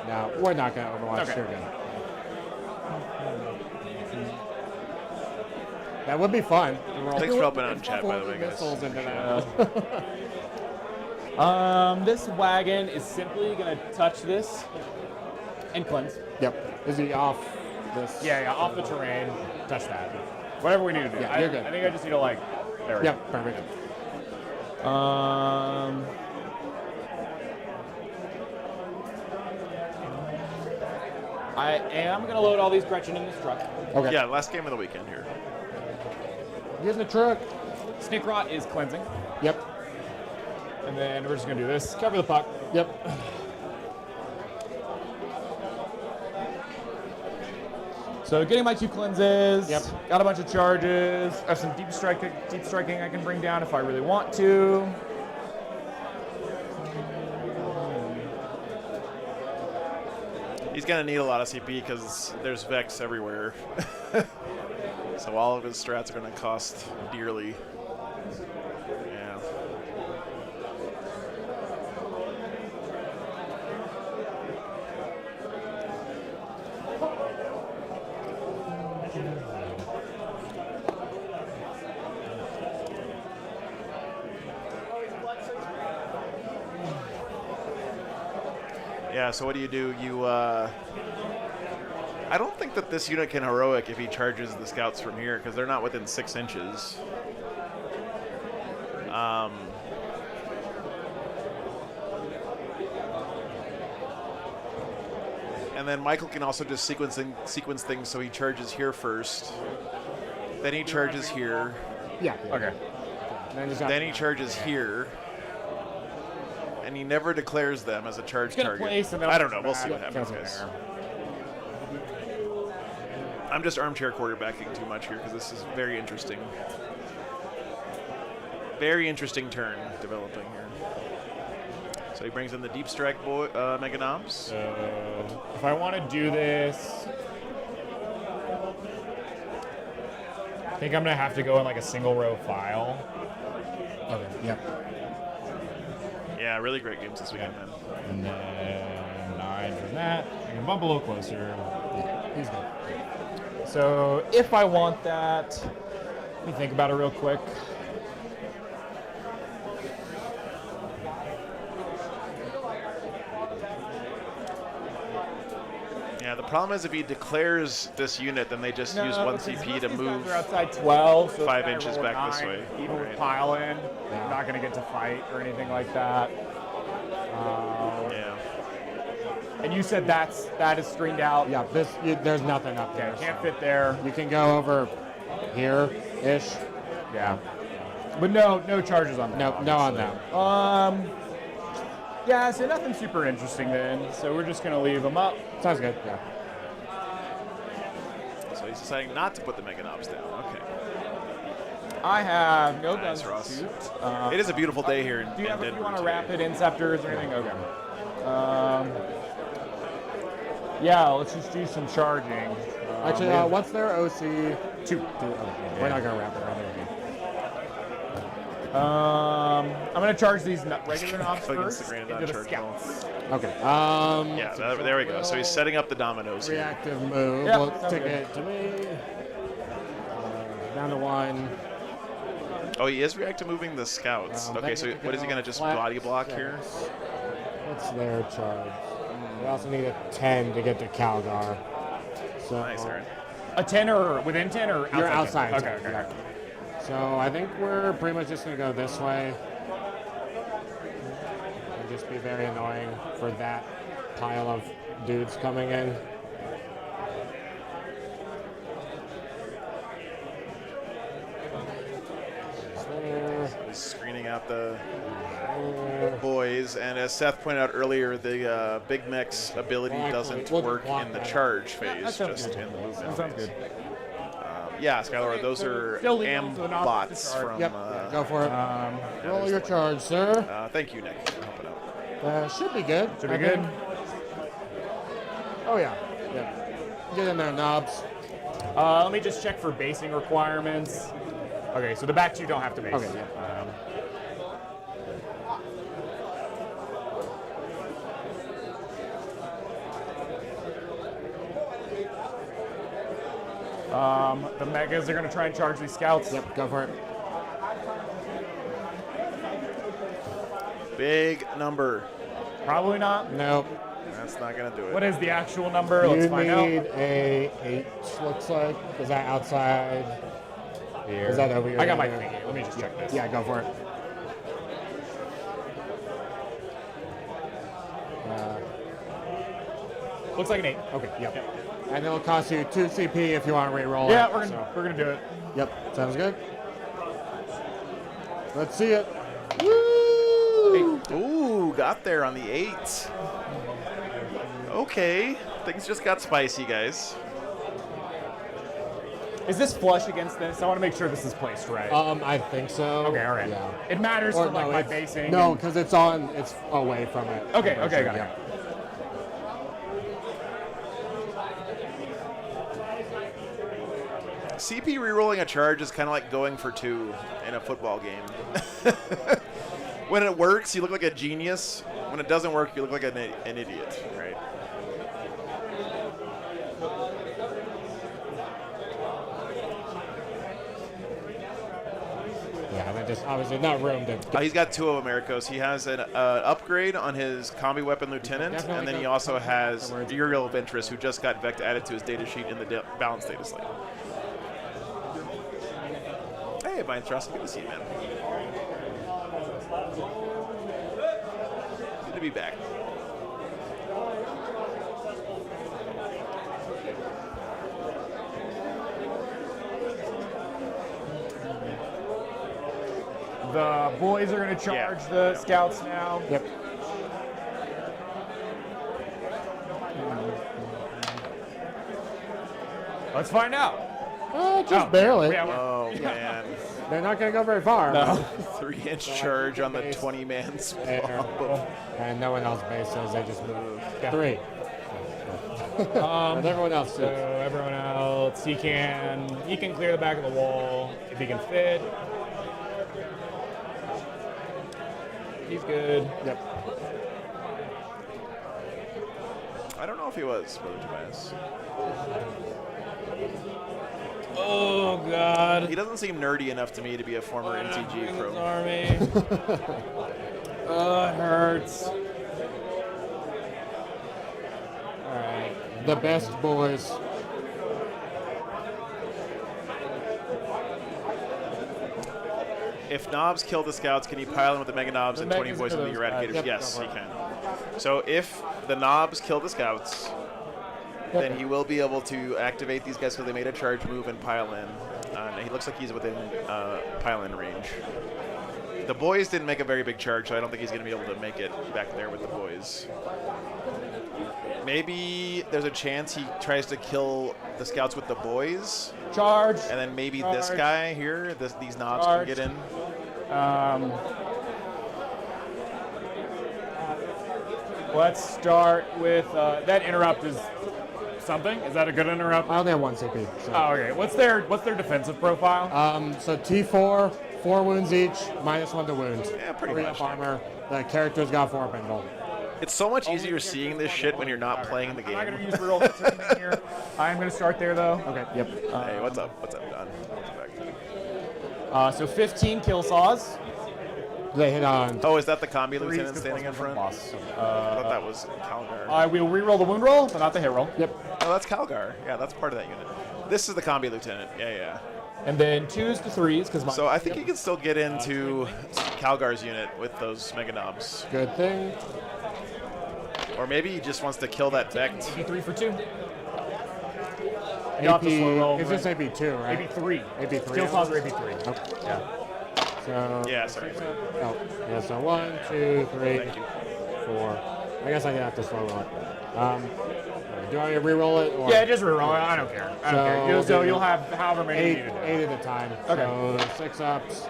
No, we're not going to Overwatch. Okay. You're good. That would be fun. Thanks for helping out in chat, by the way, guys. Missiles into that. This wagon is simply gonna touch this and cleanse. Yep. Is he off this? Yeah, off the terrain. Touch that. Whatever we need to do. Yeah, you're good. I think I just need to like. There we Yep, perfect. go. I am gonna load all these Gretchen in this truck. Okay. Yeah, last game of the weekend here. Get in the truck. Snake Rot is cleansing. Yep. And then we're just gonna do this. Cover the puck. Yep. So getting my 2 cleanses. Yep. Got a bunch of charges. I have some deep striking I can bring down if I really want to. He's going to need a lot of CP because there's Vex everywhere. So all of his strats are going to cost dearly. Yeah. Yeah, so what do? You, I don't think that this unit can heroic if he charges the scouts from here, because they're not within 6 inches. And then Michael can also just sequence things, so he charges here first. Then he charges here. Yeah. Okay. Then he charges here. And he never declares them as a charge Gonna target. place and then I don't know. I'll We'll push see what back. happens, guys. I'm just armchair quarterbacking too much here because this is very interesting. Very interesting turn developing here. So he brings in the deep strike Meganoms. So if I want to do this, I think I'm gonna have to go in like a single row file. Okay. Yep. Yeah, Yeah, really great games this weekend, man. And then 9 from that. I can bump a little closer. Yeah, he's good. So if I want that, let me think about it real quick. Yeah, the problem is if he declares this unit, then they just use 1 CP to move They're outside 12, so 5 if I inches roll back this 9, way. Even with Right. pile in, I'm not going to get to fight or anything like that. Yeah. And you said that is screened out. Yeah, there's nothing up there. Can't fit there. You can go over here-ish. Yeah. But no charges on that. No on that. Yeah, so nothing super interesting then. So we're just gonna leave them up. Sounds good. Yeah. So he's deciding not to put the Mega Knobs down. Okay. I have no Nice, guns Ross. to shoot. It is a beautiful day here in Do you have Denver if you want to today. rapid inceptors or anything? Okay. Yeah, let's just do some charging. Actually, what's their OC? 2. We're not gonna wrap it around here. I'm gonna charge these regular knobs Fucking first Instagram into the charge scouts. Okay. Yeah, there we go. So he's setting up the dominoes here. Reactive move. Yeah, We'll sounds take good. it to me. Down to 1. Oh, he is reacting moving the scouts. Okay, then so you can what is he go going to just flat body block six. here? What's their charge? We also need a 10 to get to Calgar. So Nice, Aaron. A 10 or within 10 or outside? You're outside. 10? Okay. Okay. So I think we're pretty much just gonna go this way. And just be very annoying for that pile of dudes coming in. He's screening out the boys, and as Seth pointed out earlier, the Big Mech's ability doesn't work in the charge phase, just in the movement That sounds phase. good. Yeah, Skylord, those are Still legal, AM so not bots to charge. from. Yep, go for it. Roll your charge, sir. Thank you, Nick, for helping out. Should be good. Should be I good. think. Oh yeah. Get in there, knobs. Let me just check for basing requirements. Okay, so the back 2 don't have to base. Okay, yeah. The megas are going to try and charge these scouts. Yep, go for it. Big number. Probably not. Nope. That's not going to do it. What is the actual number? Let's You find out. need a 8, looks like. Is that outside? Here. Is that over here? I got my Yeah. thingy. Let me just check this. Yeah, go for it. Looks like an 8. Okay, yep. And it'll cost you 2 CP if you want to re-roll Yeah, it. we're gonna do it. Yep, sounds good. Let's see it. Woo! Ooh, got there on the 8. Okay, things just got spicy, guys. Is this flush against this? I want to make sure this is placed right. I think so. Okay, all right. Yeah. It matters Or for like no, my it's- basing. No, and- because it's away from it. Okay, I'm okay, sure, got it. yeah. CP rerolling a charge is kind of like going for 2 in a football game. When it works, you look like a genius. When it doesn't work, you look like an idiot, right? Yeah, and then just obviously not room to. He's got 2 of Americos. He has an upgrade on his combi weapon lieutenant, Definitely and then he go- also has Afterwards. Uriel of Interest, who just got Vect added to his data sheet in the balance data slate. Hey, Vine Trust, good to see you, man. Good to be back. The boys are going to charge the scouts now. Yep. Let's find out. Just barely. Yeah, Oh, man. They're not going to go very far. No. 3-inch charge on the 20-man swamp. And no one else bases. They just move. 3. Um, And everyone else so too. everyone else, he can clear the back of the wall if he can fit. He's good. Yep. I don't know if he was, Brother Tobias. Oh God. He doesn't seem nerdy enough to me to be a former NTG pro. Army. Oh, it hurts. All right. The best boys. If Knobs kill the scouts, can he pile in with the Mega Knobs The and 20 Megas boys with kill the those guys. Eradicators? Yep, Yes, go he for it. can. So if the Knobs kill the scouts, then he will be able to activate these guys because they made a charge move and pile in. He looks like he's within pile-in range. The boys didn't make a very big charge, so I don't think he's going to be able to make it back there with the boys. Maybe there's a chance he tries to kill the scouts with the boys. Charge. And then maybe Charge. this guy here, these Knobs Charge. can get in. Let's start with that interrupt is something. Is that a good interrupt? I only have 1 CP. So. Oh, okay. What's their defensive profile? So T4, 4 wounds each, -1 to wounds. Yeah, pretty 3 much. up armor. The character's got 4 bindle. It's so much easier seeing this shit when you're not playing the I'm not game. gonna use reroll for anything here. I'm gonna start there though. Okay. Yep. Hey, what's up? What's up, Don? Welcome back. So 15 kill saws. They hit on. Oh, is that the combi Threes lieutenant because standing in front? boss. I thought that was Calgar. I will reroll the wound roll, but not the hit roll. Yep. Oh, that's Calgar. Yeah, that's part of that unit. This is the combi lieutenant. Yeah. And then 2s to 3s because So I think you can still get into Calgar's unit with those Mega Knobs. Good thing. Or maybe he just wants to kill that Vect. AP3 for 2. AP, it's just AP2, right? AP3. AP3. Kill saws are AP3. Okay. Yeah. So. Yeah, sorry. Oh, yeah. So 1, 2, 3, Thank you. 4. I guess I have to slow roll it. Do I reroll it? Or? Yeah, just reroll it. I don't care. I don't care. So you'll have however many you need to do. 8 at a time. Okay. So 6 ups.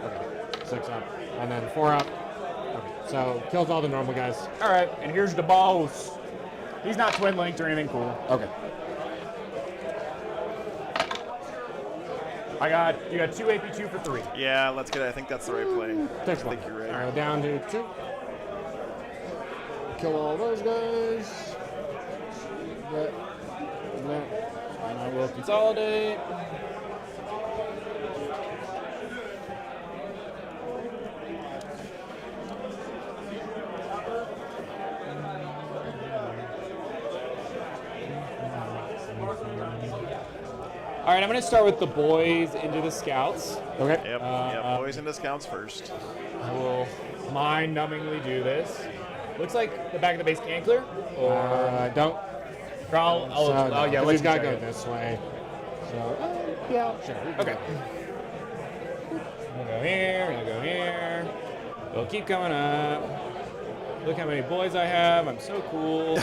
Okay. 6 up. And then 4 up. Okay. So kills all the normal guys. All right, and here's the boss. He's not twin linked or anything cool. Okay. You got 2 AP2 for 3. Yeah, let's get it. I think that's the right play. Takes I one. think you're right. All right, down to 2. Kill all those guys. That. And I will Consolidate. All right, I'm going to start with the boys into the scouts. Okay. Yep, boys into scouts first. I will mind-numbingly do this. Looks like the back of the base can clear. Don't. Yeah, he's got to go it. this way. So, yeah, sure. Okay. We'll go here, we'll go here. We'll keep coming up. Look how many boys I have. I'm so cool.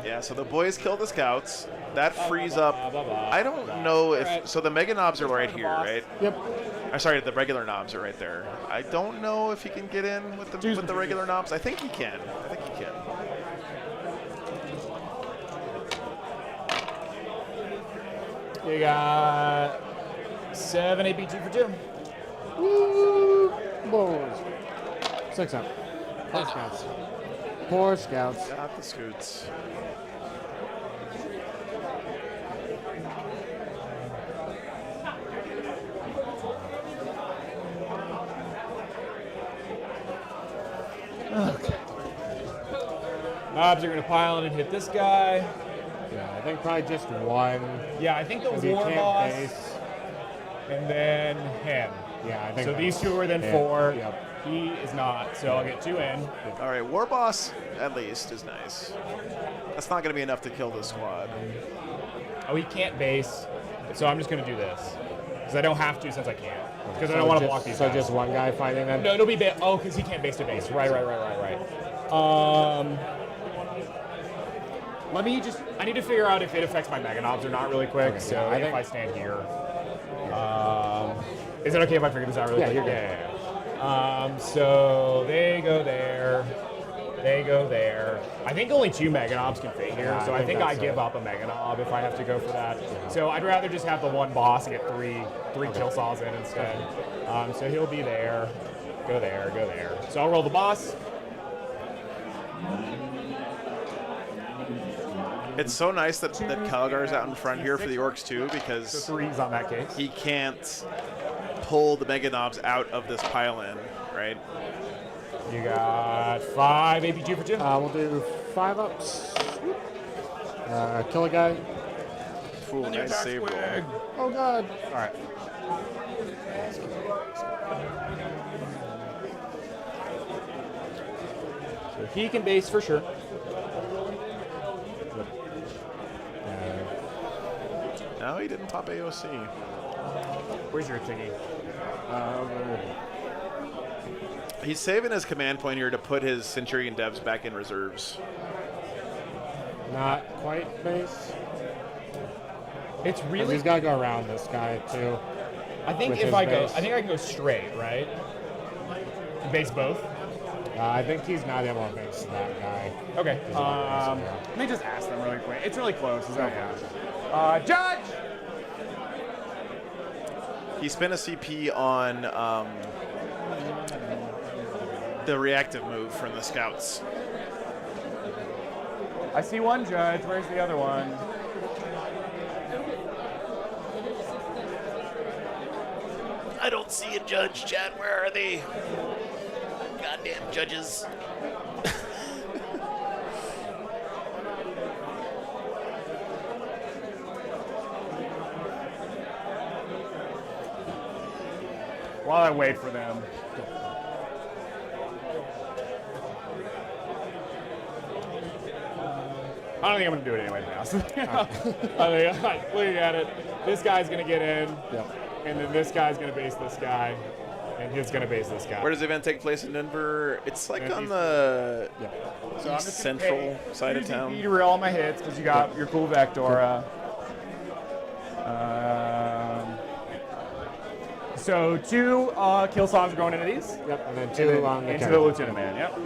Yeah, so the boys kill the scouts. That frees up. I don't know if. So the Mega Knobs are right here, right? Yep. Sorry, the regular Knobs are right there. I don't know if he can get in with the regular Knobs. I think he can. You got 7 AP2 for 2. Woo! Boys. 6 up. 4 scouts. 4 scouts. Got the scoots. Okay. Knobs are going to pile in and hit this guy. Yeah, I think probably just 1. Yeah, I think the 'Cause he war can't boss. base. And then him. Yeah, I think So these that's 2 are then it. 4. Yep. He is not, so I'll get 2 in. All right, War Boss at least is nice. That's not going to be enough to kill this squad. Oh, he can't base, so I'm just going to do this. Because I don't have to since I can't. Because I So don't want to just- block these So guys. just 1 guy fighting them? No, it'll be oh, because he can't base to base. Right. Let me just. I need to figure out if it affects my Mega Knobs or not really quick. Okay, so yeah, I if think- I stand here, is it okay if I figure this out really Yeah, quick? you're good. So they go there. They go there. I think only 2 Mega Knobs can fit here, Yeah, so I think I that's give it. up a Mega Knob if I have to go for that. So I'd rather just have the one boss and get three kill saws in instead. So he'll be there. Go there, go there. So I'll roll the boss. It's so nice that Calgar's out in front here for the Orks too, because So 3s on that case. he can't pull the Mega Knobs out of this pile-in, right? You got 5 AP2 for 2. We'll do 5 ups. Kill a guy. Ooh, nice save roll. Oh god. All right. So he can base for sure. No, he didn't top AOC. Where's your thingy? He's saving his command point here to put his Centurion devs back in reserves. Not quite base. It's 'Cause really. he's got to go around this guy too. I think with if his I go, base. I think I can go straight, right? Base both. I think he's not able to base that guy. Okay. He's not basing Let me just ask them really quick. It's really close. Is that Judge? He spent a CP on the reactive move from the scouts. I see one Judge. Where's the other one? I don't see a judge, Chad. Where are they? Goddamn judges. While I wait for them. I don't think I'm going to do it anyway now. I think, looking at it, this guy's going to get in, and then this guy's going to base this guy, and he's going to base this guy. Where does the event take place in Denver? It's like And on he's- the So I'm east just gonna central pay side of 2 town. CP to roll all my hits because you got your cool Vectora. So 2 kill songs are going into these. Yep, and then 2 on the into carry. the Lieutenant Man. Yep.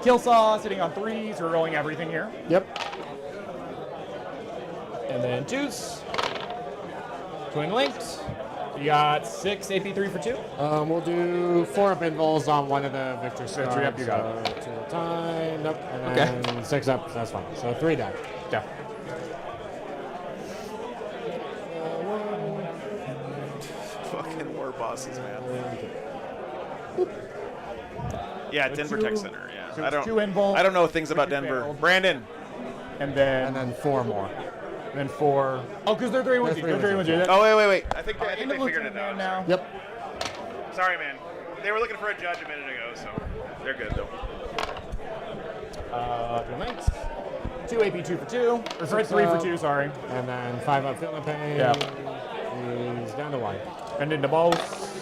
Kill saw sitting on 3s. We're rolling everything here. Yep. And then 2s. Twin linked. You got 6 AP3 for 2. We'll do 4 up invols on one of the Victor So stars. 3 up, you got it. 2 at a time. Nope. And then 6 up. That's fine. So 3 down. Yeah. Fucking war bosses, man. Yeah, Denver Tech Center. Yeah, So I it's don't. 2 invul. I don't know things about which you Denver. failed. Brandon. And then 4 more. And then 4. Oh, because they're 3 1 They're 3 1 2. Oh wait. I think I think they the figured Lieutenant it out. Man now. Yep. Sorry, man. They were looking for a judge a minute ago, so they're good though. Twin links. 2 AP2 for 2. Or sorry, 3 for 2, sorry. And then 5 up feeling pain. Yeah. He's down to 1. And into both.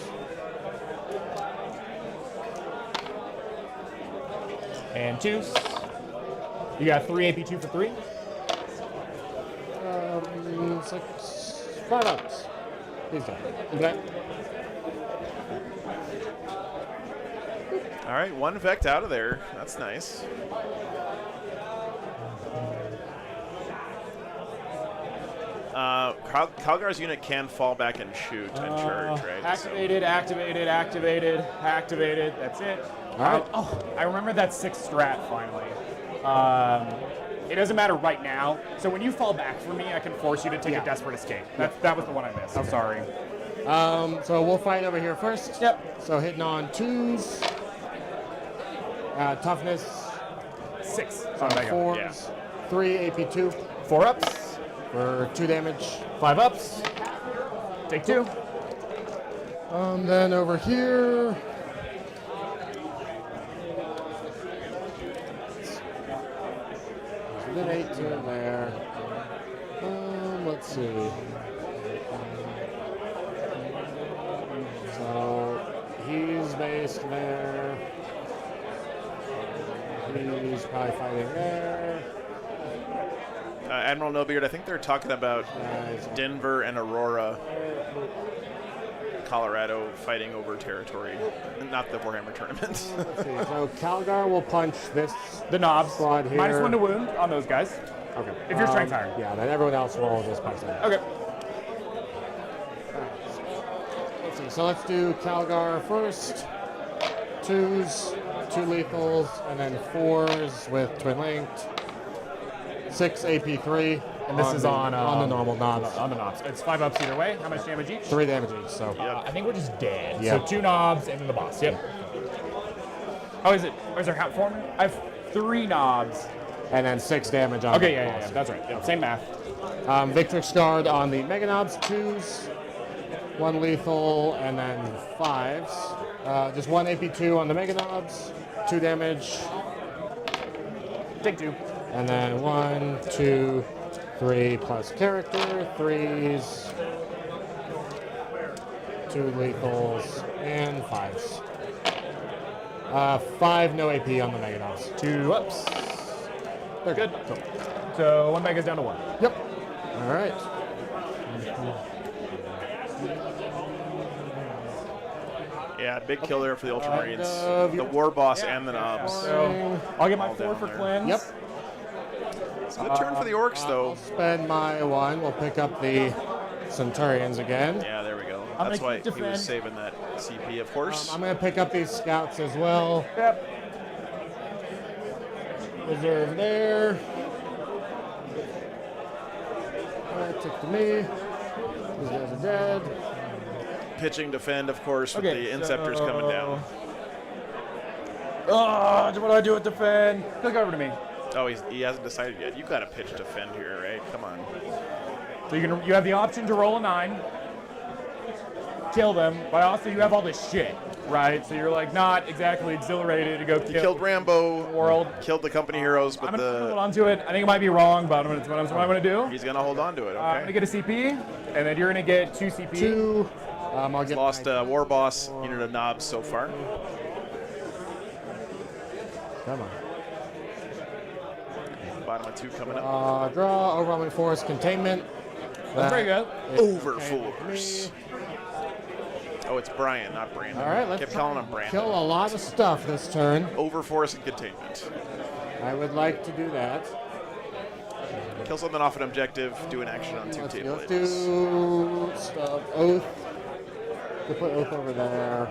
And 2s. You got 3 AP2 for 3. 6, 5 ups. He's done. Okay. All right, 1 Vect out of there. That's nice. Calgar's unit can fall back and shoot and charge, right? Activated. That's it. All right. I remember that 6 strat finally. It doesn't matter right now. So when you fall back for me, I can force you to take a desperate escape. That was the one I missed. I'm sorry. So we'll fight over here first. Yep. So hitting on 2s. Toughness. 6. So there you go. 4s. 3 AP2 4 ups. for 2 damage. 5 ups. Take 2. Then over here. There's an 18 there. Let's see. So he's based there. He's probably fighting there. Admiral Nobeard, I think they're talking about Denver and Aurora. Colorado fighting over territory, not the Warhammer tournament. Let's see. So Calgar will punch this The knobs. squad here. -1 to wound on those guys. Okay. If you're strength higher. Yeah, then everyone else will just punch them. Okay. Let's see. So let's do Calgar first. 2s, 2 lethals, and then 4s with twin linked. 6 AP3. And this is on the normal knobs. On the knobs. It's 5 ups either way. How much damage each? 3 damage each. So I think we're just dead. Yeah. So 2 knobs and then the boss. Yep. Oh, is there count for me? I have 3 knobs. and then 6 damage on. Okay, the yeah, boss. that's right. Yeah, same math. Victor's Guard on the Mega Knobs, 2s, 1 lethal, and then 5s. Just 1 AP2 on the Mega Knobs, 2 damage. Take 2. And then 1, 2, 3 plus character, 3s, 2 lethals, and 5s. 5 no AP on the Mega Knobs. 2 ups. They're good. Cool. So 1 mega's down to 1. Yep. All right. Yeah, big kill there for the Ultramarines. The War Boss and the Knobs. So I'll get my All 4 down for there. cleanse. Yep. It's a good turn for the Orks, though. I'll spend my 1. We'll pick up the Centurions again. Yeah, there we go. I'm That's gonna why keep he was defend. saving that CP, of course. I'm going to pick up these scouts as well. Yep. Reserve there. Alright, took to me. These guys are dead. Pitching defend, of course, with the Inceptors coming down. Oh, what do I do with defend? Click over to me. Oh, he hasn't decided yet. You got to pitch defend here, right? Come on. So you have the option to roll a 9, kill them, but also you have all this shit, right? So you're like not exactly exhilarated to go kill. He killed Rambo, world. killed the company heroes, but I'm gonna hold on to it. I think it might be wrong, but what I'm gonna do. he's gonna hold on to it. I'm Okay. gonna get a CP, and then you're gonna get 2 CP. 2. I'll He's get lost my- War Boss, unit of Knobs so far. Come on. Bottom of 2 coming up. Draw, overwhelming force, containment. That's pretty good. Overforce. Oh, it's Brian, not Brandon. All right, let's Kept calling him Brandon. kill a lot of stuff this turn. Overforce and containment. I would like to do that. Kill something off an objective, do an action on 2 Let's table do labels. stuff. Oath. We'll put Oath over there.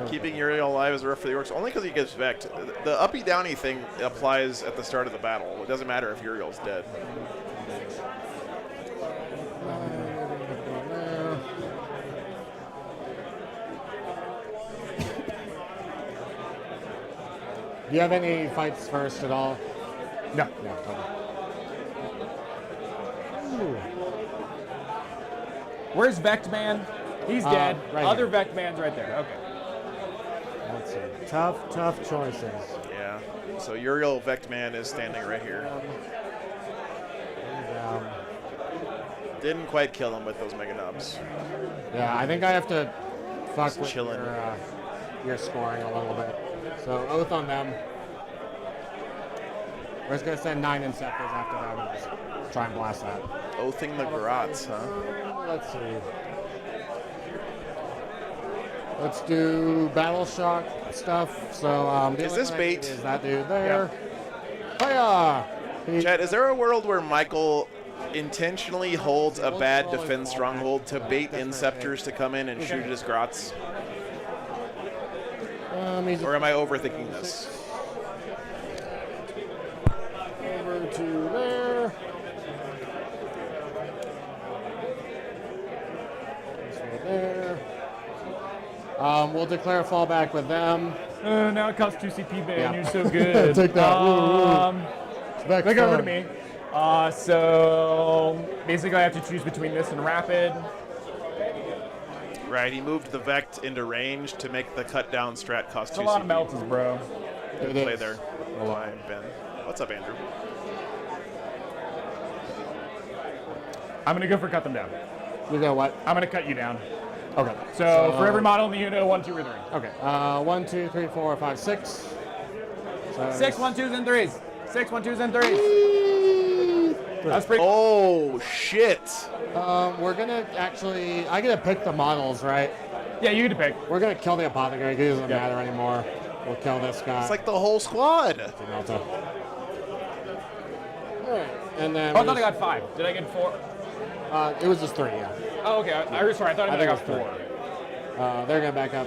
Keeping Uriel alive is rough for the Orcs, only because he gets vect. The uppy downy thing applies at the start of the battle. It doesn't matter if Uriel's dead. Do you have any fights first at all? No. No. Okay. Where's Vect Man? He's dead. Right Other here. Vect Man's right there. Okay. Let's see. Tough choices. Yeah. So Uriel Vectman is standing right here. Um, Didn't quite kill him with those Mega Knobs. yeah, I think I have to fuck Just with chilling. your scoring a little bit. So Oath on them. We're just gonna send 9 Inceptors after them and just try and blast that. Oathing the Grats, huh? Let's see. Let's do Battle Shock stuff. So the Is only this one I need bait? Is that dude there? Hiya! Chad, is there a world where Michael intentionally holds a bad defense stronghold to bait Inceptors to come in and shoot at his Grats? Or am I overthinking this? Over to there. This way there. We'll declare a fallback with them. Now it costs 2 CP, man. Yeah. You're so good. Take that. Back Click over to fun. me. So basically, I have to choose between this and Rapid. Right, he moved the Vect into range to make the cut down strat cost It's 2 a lot of CP. melts, bro. Good It play is. there. Fine, Ben. What's up, Andrew? I'm gonna go for cut them down. You got what? I'm gonna cut you down. Okay. So for every model in the unit, 1, 2, or 3. Okay. 1, 2, 3, 4, 5, 6. So 6 1 2s and 3s. 6 1 2s and 3s. That's pretty. Oh shit! We're gonna actually. I get to pick the models, right? Yeah, you get to pick. We're gonna kill the apothecary. It doesn't matter anymore. We'll kill this guy. It's like the whole squad. All right, and then. Oh, I thought I got 5. Did I get 4? It was just 3, yeah. Oh, okay. Sorry, I thought I got 4. They're gonna back up.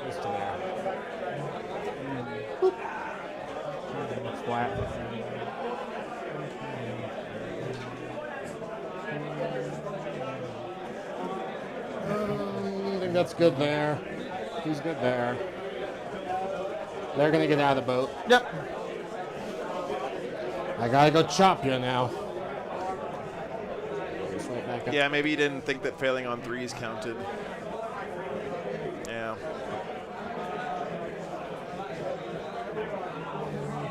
Just to there. Boop. It's flat. I think that's good there. He's good there. They're gonna get out of the boat. Yep. I gotta go chop you now. Just right back up. Yeah, maybe you didn't think that failing on 3s counted. Yeah.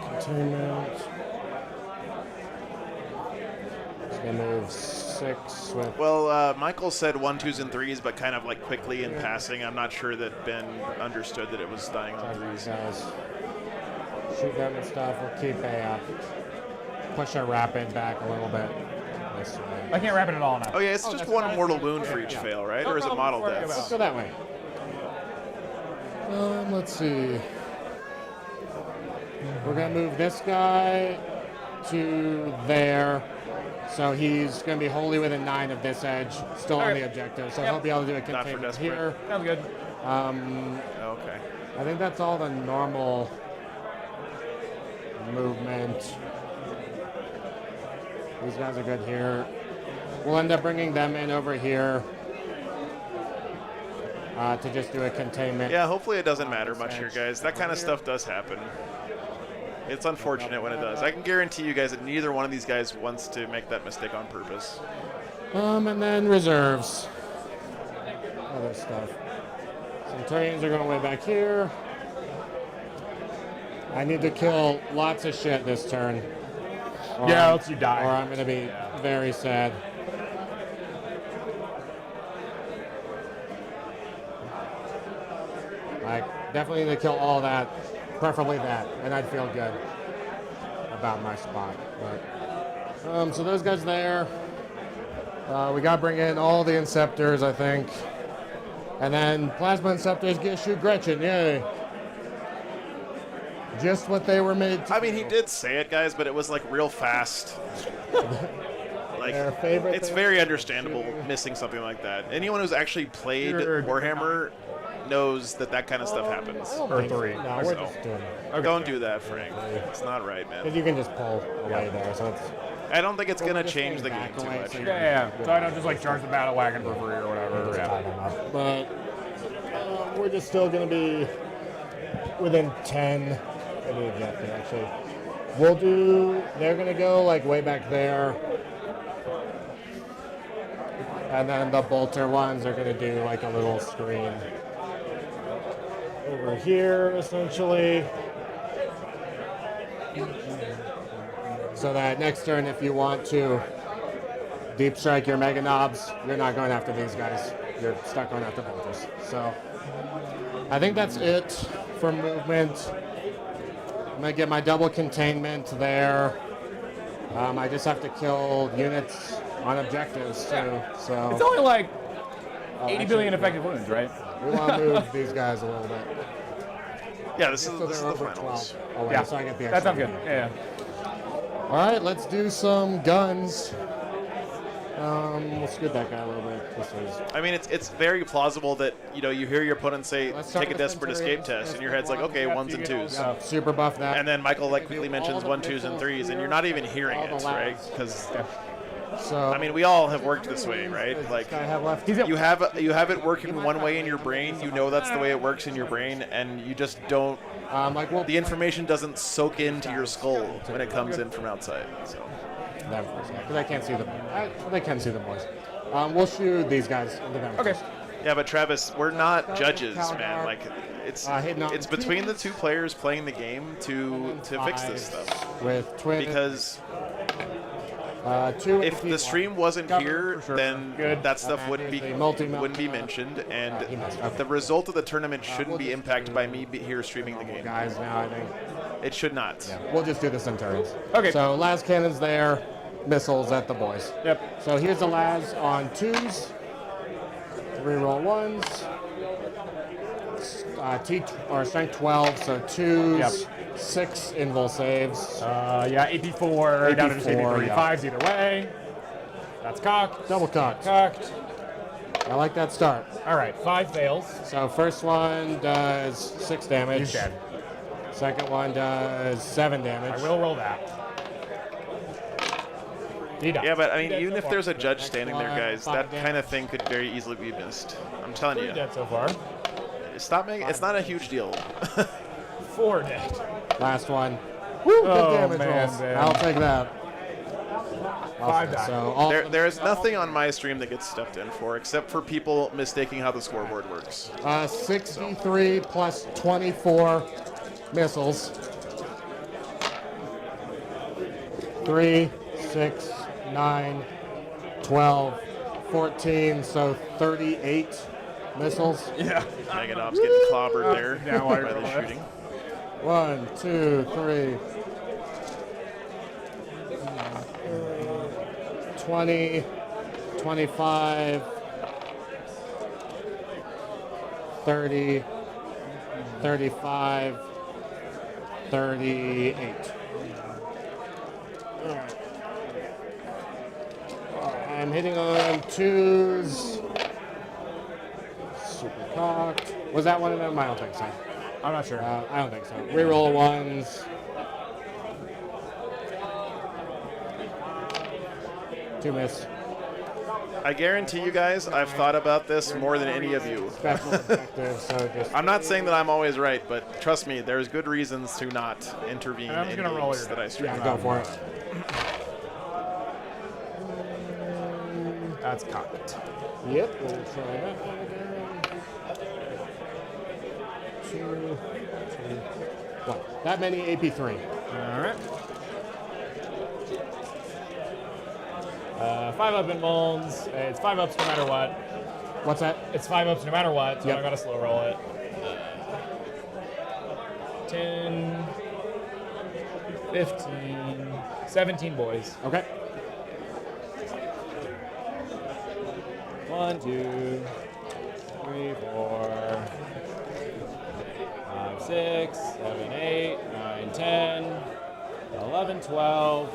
Containment. Just gonna move 6 with. Well, Michael said 1, 2s, and 3s, but kind of like quickly in passing. I'm not sure that Ben understood that it was dying on 3s. Guys. Shoot them and stuff. We'll keep a push our rapid back a little bit. I can't wrap it at all now. Oh yeah, it's just 1 mortal wound for each fail, right? Or is it model deaths? Let's go that way. Let's see. We're gonna move this guy to there. So he's going to be wholly within 9 of this edge, still on the objective. So he'll be able to do a containment here. Sounds good. Okay. I think that's all the normal movement. These guys are good here. We'll end up bringing them in over here to just do a containment. Yeah, hopefully it doesn't matter much here, guys. That kind of stuff does happen. It's unfortunate when it does. I can guarantee you guys that neither one of these guys wants to make that mistake on purpose. And then reserves. Other stuff. Centurions are going way back here. I need to kill lots of shit this turn. Yeah, else you die. Or I'm going to be very sad. I definitely need to kill all that. Preferably that, and I'd feel good about my spot. But, so those guys there. We got to bring in all the Inceptors, I think. And then Plasma Inceptors get shoot Gretchen, yay. Just what they were made to I mean, he did say it, guys, but it was like real fast. Like, it's very understandable missing something like that. Anyone who's actually played Warhammer knows that that kind of stuff happens. Or 3. No, we're just doing it. Don't do that, Frank. It's not right, man. Because you can just pull away there, so it's... I don't think it's going to change the game too much. Yeah. So I don't just like charge the battle wagon for free or whatever. Yeah. But we're just still going to be within 10 of the objective, actually. We'll do... They're going to go like way back there. And then the bolter ones are going to do like a little screen over here, essentially. So that next turn, if you want to deep strike your Mega Knobs, you're not going after these guys. You're stuck going after bolters. So I think that's it for movement. I'm going to get my double containment there. I just have to kill units on objectives, too. So it's only like 80 billion effective wounds, right? We want to move these guys a little bit. Yeah, this is the over finals. 12 away, Yeah, so I get the that extra sounds good. unit. Yeah. All right, let's do some guns. We'll scoot that guy a little bit. This is I mean, it's very plausible that, you know, you hear your opponent say, take a desperate escape test, and your head's like, okay, 1s and 2s. super buff that. And then Michael like quickly mentions 1, 2s, and 3s, and you're not even hearing it, right? Because So I mean, we all have worked this way, right? Like, I have left. you have it working one way in your brain. You know that's the way it works in your brain, and you just don't. Like, well, The information doesn't soak into your skull when it comes in from outside. So because I can't see them. They can see the boys. We'll shoot these guys into them. Okay. yeah, but Travis, we're not judges, man. Like, it's hitting on it's between the two players playing the game to fix this stuff. With twin. Because two if the stream wasn't here, then that stuff And wouldn't be mentioned, and he missed. Okay. the result of the tournament shouldn't be impacted by me here streaming the game. Guys, now I think It should not. Yeah, we'll just do this in turns. Okay. So las cannons there, missiles at the boys. Yep. So here's the las on 2s. Reroll 1s. Strength 12, so 2s. Yep. 6 invul saves. Yeah, AP4, down to just AP3. yeah. 5s either way. That's cocked. Double cocked. Cocked. I like that start. All right, 5 fails. So first one does 6 damage. He's dead. Second one does 7 damage. I will roll that. He dies. Yeah, but I mean, Dead even so if far. there's a judge standing there, one, guys, 5 that damage. kind of thing could very easily be missed. I'm telling Three you. dead so far. Stop making. It's not a huge deal. 4 dead. Last one. Woo, good Oh, damage man, rolls. man. I'll take that. 5 died. So all There is nothing on my stream that gets stepped in for, except for people mistaking how the scoreboard works. 63 plus 24 missiles. 3, 6, 9, 12, 14, so 38 missiles. Yeah. Meganob's getting clobbered there Now I by the realize. shooting. 1, 2, 3. 20, 25, 30, 35, 38. All right. I'm hitting on 2s. Super cocked. Was that one of them? I don't think so. I'm not sure. I don't think so. Reroll 1s. 2 miss. I guarantee you guys, I've thought about this more than any of you. Special objective, so just I'm not saying that I'm always right, but trust me, there's good reasons to not intervene I'm just in gonna roll games your that I dice. stream. yeah, go for it. That's cocked. Yep, we'll try that one again. 2, 1. That many AP3. All right. 5 up in Molns. It's 5 ups no matter what. What's that? It's 5 ups no matter what, so Yep. I gotta slow roll it. 10, 15, 17 boys. Okay. 1, 2, 3, 4, 5, 6, 7, 8, 9, 10, 11, 12,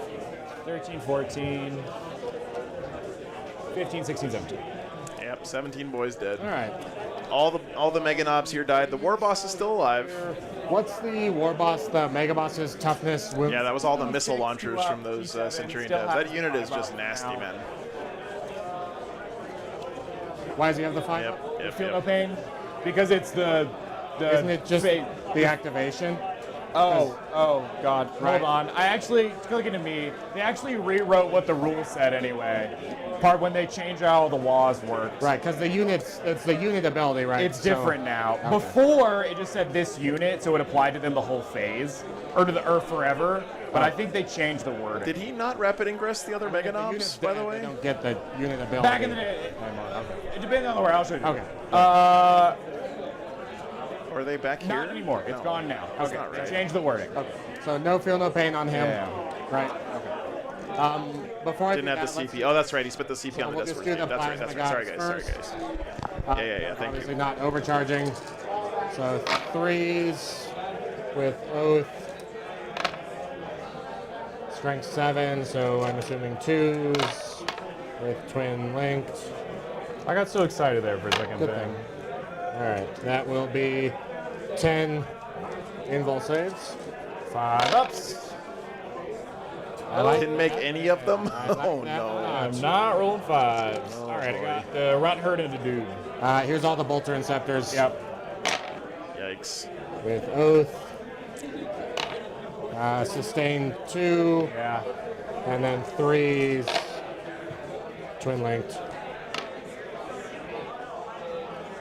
13, 14, 15, 16, 17. Yep, 17 boys dead. All right. All the Meganobs here died. The war boss is still alive. What's the war boss, the mega boss's toughness? With Yeah, that was all the missile launchers from those Centurion devs. That unit is just nasty, man. Why does he have the 5? Yep, Feel no yep. pain? Because it's the Isn't it just the activation? Oh, God. Right. Hold on. I actually, looking at me, they actually rewrote what the rules said anyway. Part when they changed how the laws worked. Right, because it's the unit ability, right? It's different now. Okay. Before, it just said this unit, so it applied to them the whole phase, or to the Earth forever. But I think they changed the wording. Did he not rapid ingress the other Meganobs, by the They way? don't get the unit ability. Back in the day, anymore. Okay. it depends on the warehouse. Okay. Or are they back here? Not anymore. It's No. gone now. That's Okay, not right. they changed the wording. Okay. So no feel, no pain on him. Yeah. Right. Okay. Before I Didn't do have the that, CP. Oh, that's right. He spent the CP So on the we'll desk just first. do the That's right. That's right. Sorry, guys. plasma Sorry, gods guys. Yeah. Thank obviously you. not overcharging. So 3s with oath. Strength 7, so I'm assuming 2s with twin linked. I got so excited there for a second. Good thing. All right, that will be 10 invul saves. 5 ups. I like Didn't make any of them? I like Oh, that no. I'm not rolling 5s. All right, I got the Rut Herd and the Dude. Here's all the bolter inceptors. Yep. Yikes. With oath. Sustain 2. Yeah. And then 3s. Twin linked.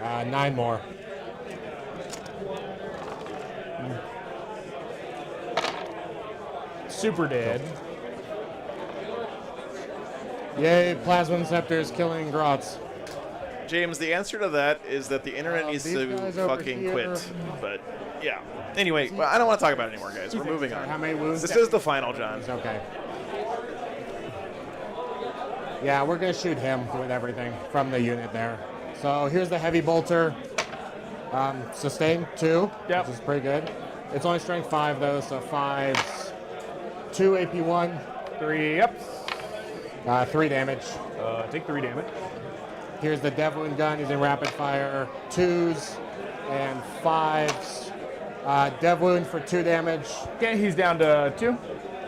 9 more. Super dead. Yay, plasma inceptors killing grots. James, the answer to that is that the internet needs these to guys over fucking here. quit. But yeah. Anyway, well, I don't want to talk about it anymore, guys. We're moving on. How many wounds? This is the final, John. Okay. Yeah, we're gonna shoot him with everything from the unit there. So here's the heavy bolter. Sustain 2, Yep. which is pretty good. It's only strength 5 though, so 5s. 2 AP1. 3, yep. 3 damage. Take 3 damage. Here's the Dev Wound gun. He's in rapid fire. 2s and 5s. Dev Wound for 2 damage. Okay, he's down to 2.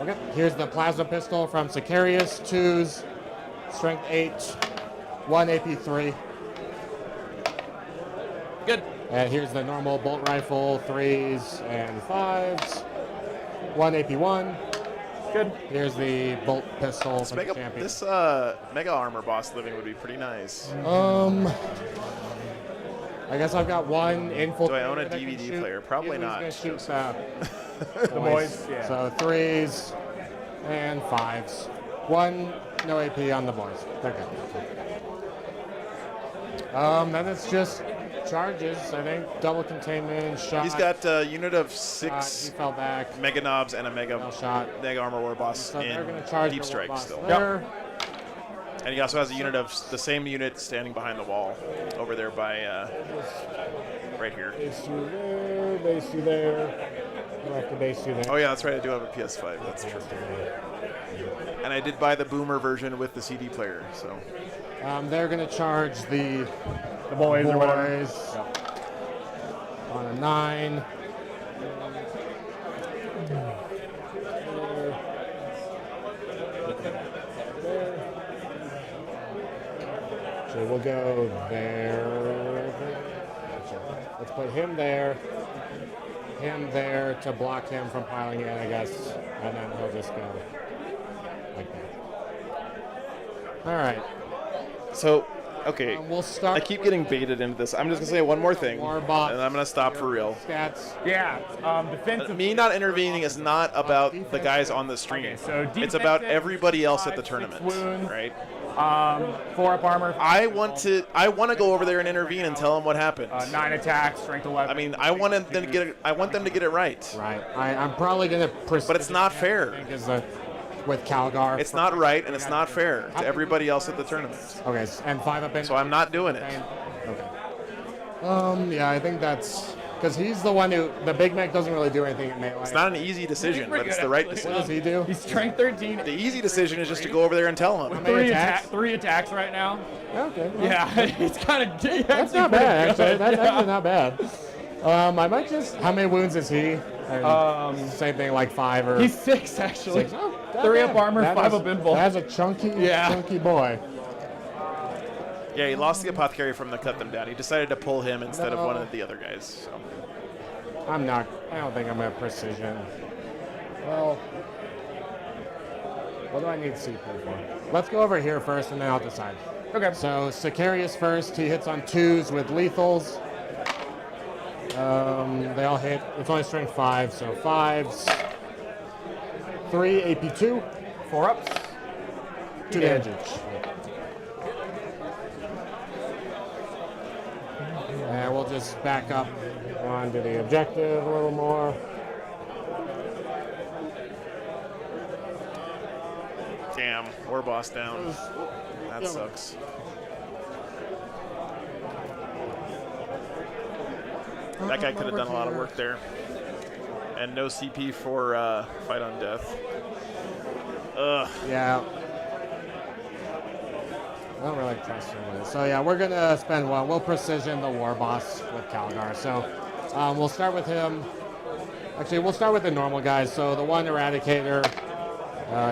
Okay. Here's the plasma pistol from Sicarius. 2s. Strength 8. 1 AP3. Good. And here's the normal bolt rifle. 3s and 5s. 1 AP1. Good. Here's the bolt pistol This from the champion. this mega armor boss living would be pretty nice. I guess I've got one infiltrator. Do I own a that can DVD shoot. player? Probably He's not. gonna shoot The boys, yeah. So 3s and 5s. 1 no AP on the boys. They're good. Then it's just charges. I think double containment shot. He's got a unit of He 6 fell back. mega knobs and a mega shot. armor war boss So they're in gonna charge deep the strike boss still. there. And he also has a unit of the same unit standing behind the wall over there by right here. Base you there. Base you there. I'll have to base you there. Oh yeah, that's right. I do have a PS5. That's true. And I did buy the boomer version with the CD player. So They're gonna charge the boys or whatever. boys on a 9. So we'll go there. Let's put him there to block him from piling in, I guess, and then he'll just go like that. All right. So, okay. We'll start. I keep getting baited into this. I'm just gonna say one more thing, and Warbot. I'm gonna stop for real. Stats. Yeah, defensive. Me not intervening is not about the guys on the stream. Okay, so It's about defensive, everybody else at the 6 tournament, wounds. right? 4 up armor. I want to go over there and intervene and tell them what happened. 9 attacks, strength 11. I mean, I want them to get it. I want them to get it right. Right. I'm probably gonna. But it's not fair. With Calgar. It's not right, and it's not fair to everybody else at the tournament. Okay, and 5 up in. So I'm not doing it. Okay. Yeah, I think that's because he's the one who the Big Mac doesn't really do anything at melee. It's not an easy decision, but it's the right decision. What does he do? He's strength 13. The easy decision is just to go over there and tell him. 3 attacks right now. Okay. Well, Yeah, he's kind of. That's not bad, actually. That's actually not bad. I might just. How many wounds is he? Same thing, like 5 or. He's 6 actually. 6. Oh, 3 up armor, 5 is- up invul. That's a chunky boy. Yeah, he lost the apothecary from the cut them down. He decided to pull him instead of one of the other guys. So. I don't think I'm gonna precision. Well, what do I need CP for? Let's go over here first, and then I'll decide. Okay. So Sicarius first. He hits on 2s with lethals. They all hit. It's only strength 5, so 5s. 3 AP2. 4 ups. 2 damage. And we'll just back up onto the objective a little more. Damn, war boss down. That sucks. That guy could have done a lot of work there. And no CP for fight on death. Ugh. Yeah. I don't really trust him with it. So yeah, we're gonna spend one. We'll precision the war boss with Calgar. So we'll start with him. Actually, we'll start with the normal guys. So the one Eradicator,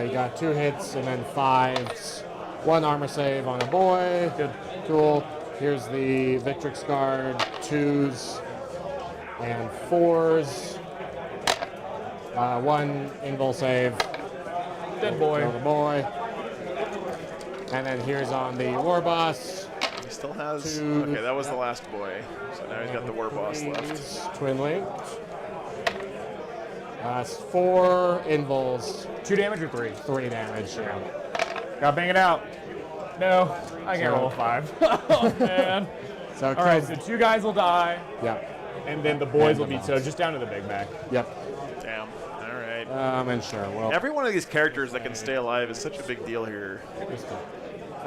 he got 2 hits and then 5s. 1 armor save on a boy. Good. Cool. Here's the Victrix Guard, 2s and 4s. 1 invul save. Dead boy. On the boy. And then here's on the war boss. He still has. Okay, that was the last boy. So now he's got the war boss left. Twin linked. 4 invuls. 2 damage or 3? 3 damage. Yeah. Gotta bang it out. No, I can't roll a 5. Oh, man. So All right, so 2 guys will die, Yep. and then the boys And will the be, so just down to the Big Mac. Yep. Damn. All right. And sure. Well. Every one of these characters that can stay alive is such a big deal here.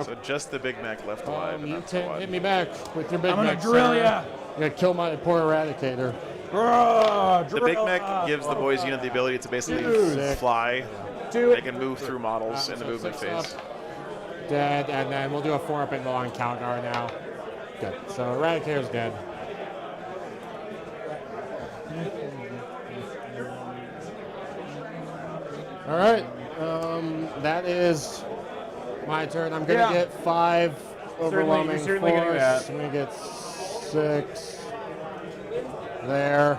So just the Big Mac left alive. in that Mutant, squad. hit me back with your Big I'm Mac. gonna drill sir. ya. You're gonna kill my poor Eradicator. The Big Mac gives the boys unit the ability to basically fly. They can move through models in the movement phase. Dead, and then we'll do a 4-up and on Calgar now. Good. So Eradicator's dead. All right. That is my turn. I'm gonna get 5 overwhelming certainly getting force. that. I'm gonna get 6 there,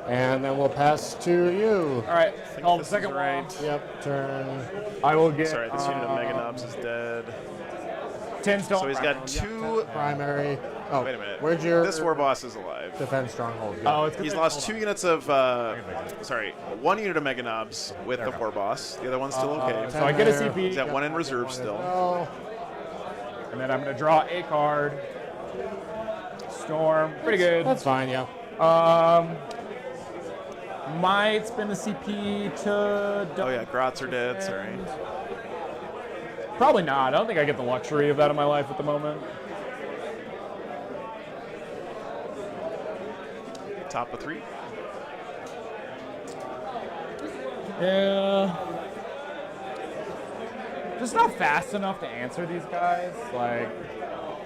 and then we'll pass to you. All right, call the this second is right. right. Yep. Turn. I will get. Sorry, this unit of Mega Knobs is dead. 10 stone. So he's got 2. Primary. Oh, Wait a minute. Where'd your This war boss is alive. defense stronghold go? Oh, it's He's lost 2 units of, sorry, 1 unit of Mega Knobs with the war boss. The other one's still okay. So I get a CP. He's got 1 in reserve still. Oh, And then I'm going to draw a card. Storm. Pretty good. that's fine. Yeah. Might spend the CP to. Oh yeah, Grots are dead, sorry. Probably not. I don't think I get the luxury of that in my life at the moment. Top of 3. Yeah. Just not fast enough to answer these guys. Like,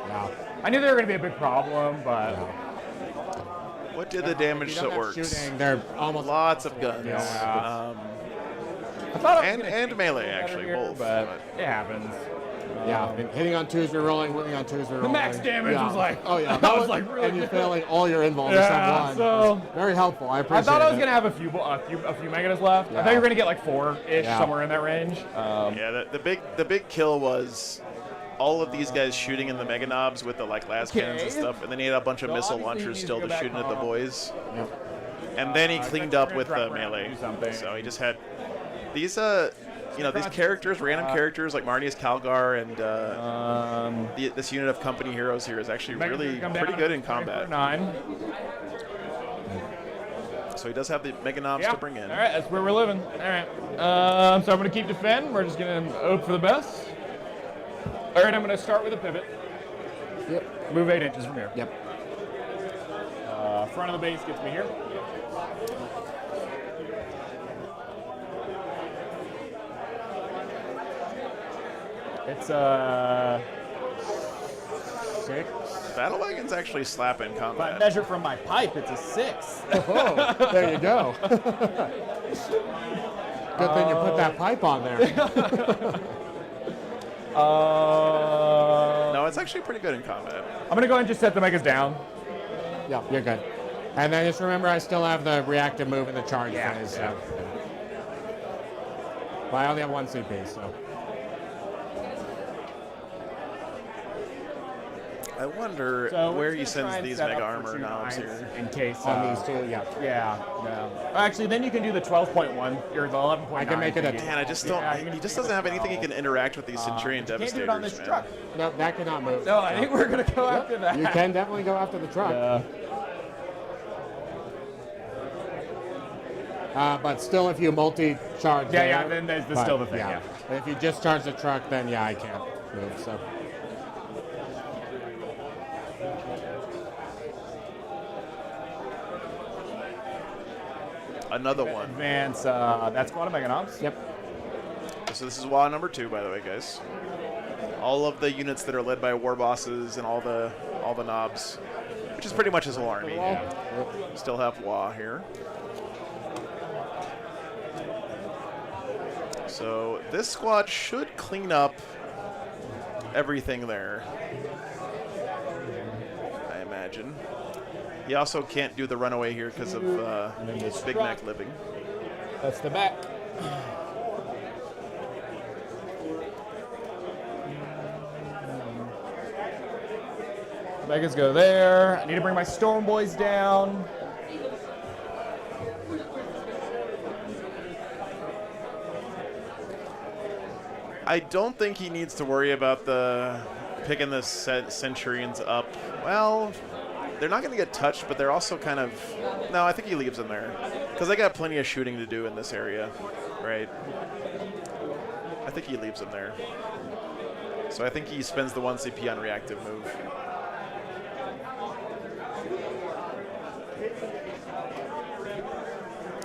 No. I knew they were going to be a big problem, but. What did the damage to Orks? Shooting, they're almost Lots of guns. Yeah. I thought I was gonna And keep melee, better actually, here, both. but it happens. Yeah, and hitting on 2s, rerolling, winning on 2s, rerolling. The max damage was like, oh yeah, that was like really and you're good. failing all your involves Yeah, except 1. so- Very helpful. I appreciate I thought I was it. gonna have a few megas left. I Yeah. thought you were gonna get like 4-ish, Yeah. somewhere in that range. Yeah, the big kill was all of these guys shooting in the Mega Knobs with the like las cannons and Okay. stuff, and then he had a bunch of So missile obviously he launchers needs to still go to back shooting at the home. boys. Yep. And then he cleaned up with the drop around melee. and do something. So he just had these these characters, random characters like Marnius Calgar and this unit of company heroes here is actually Megas really come pretty down good in 24 combat. 9. So he does have the Mega Knobs Yep. to bring in. All right, that's where we're living. All right. So I'm going to keep defend. We're just going to hope for the best. All right, I'm going to start with a pivot. Yep. Move 8 inches from here. Yep. Front of the base gets me here. It's 6. Battle Wagon's actually slap in If I combat. measure from my pipe, it's a 6. Oh, there you go. Good thing you put that pipe on there. No, it's actually pretty good in combat. I'm going to go ahead and just set the megas down. Yeah, you're good. And then just remember, I still have the reactive move in the charge Yeah, phase. yeah. So. But I only have 1 CP, so. I wonder So where we're he just gonna try sends and these set Mega up for Armor 2 knobs nines here. in case. On these 2, yeah. Yeah, no. Actually, then you can do the 12.1 or the 11.9. I can make it a Man, I just don't. Yeah, you he can just make doesn't it have anything he 12. can interact with these Centurion You can't do Devastators, it on this man. truck. No, that cannot move. No, I think we're going to go after that. You can definitely go after the truck. But still, if you multi-charge Yeah, there, yeah, then there's but, still the thing, yeah. But if you just charge the truck, then yeah, I can't move, so. Another one. Advance, that's squad of Mega Knobs. Yep. So this is WA number 2, by the way, guys. All of the units that are led by war bosses and all the knobs, which is pretty much his whole army. Still have WA here. So this squad should clean up everything there, I imagine. He also can't do the runaway here because of Big Mac living. That's the back. Megas go there. I need to bring my Storm Boys down. I don't think he needs to worry about picking the Centurions up. Well, they're not going to get touched, but they're also kind of... No, I think he leaves them there. Because they got plenty of shooting to do in this area, right? I think he leaves them there. So I think he spends the 1 CP on reactive move.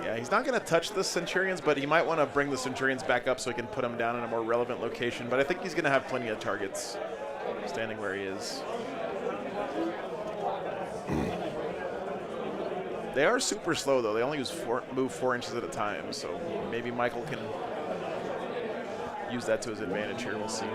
Yeah, he's not going to touch the Centurions, but he might want to bring the Centurions back up so he can put them down in a more relevant location. But I think he's going to have plenty of targets standing where he is. They are super slow, though. They only move 4 inches at a time, so maybe Michael can use that to his advantage here. We'll see.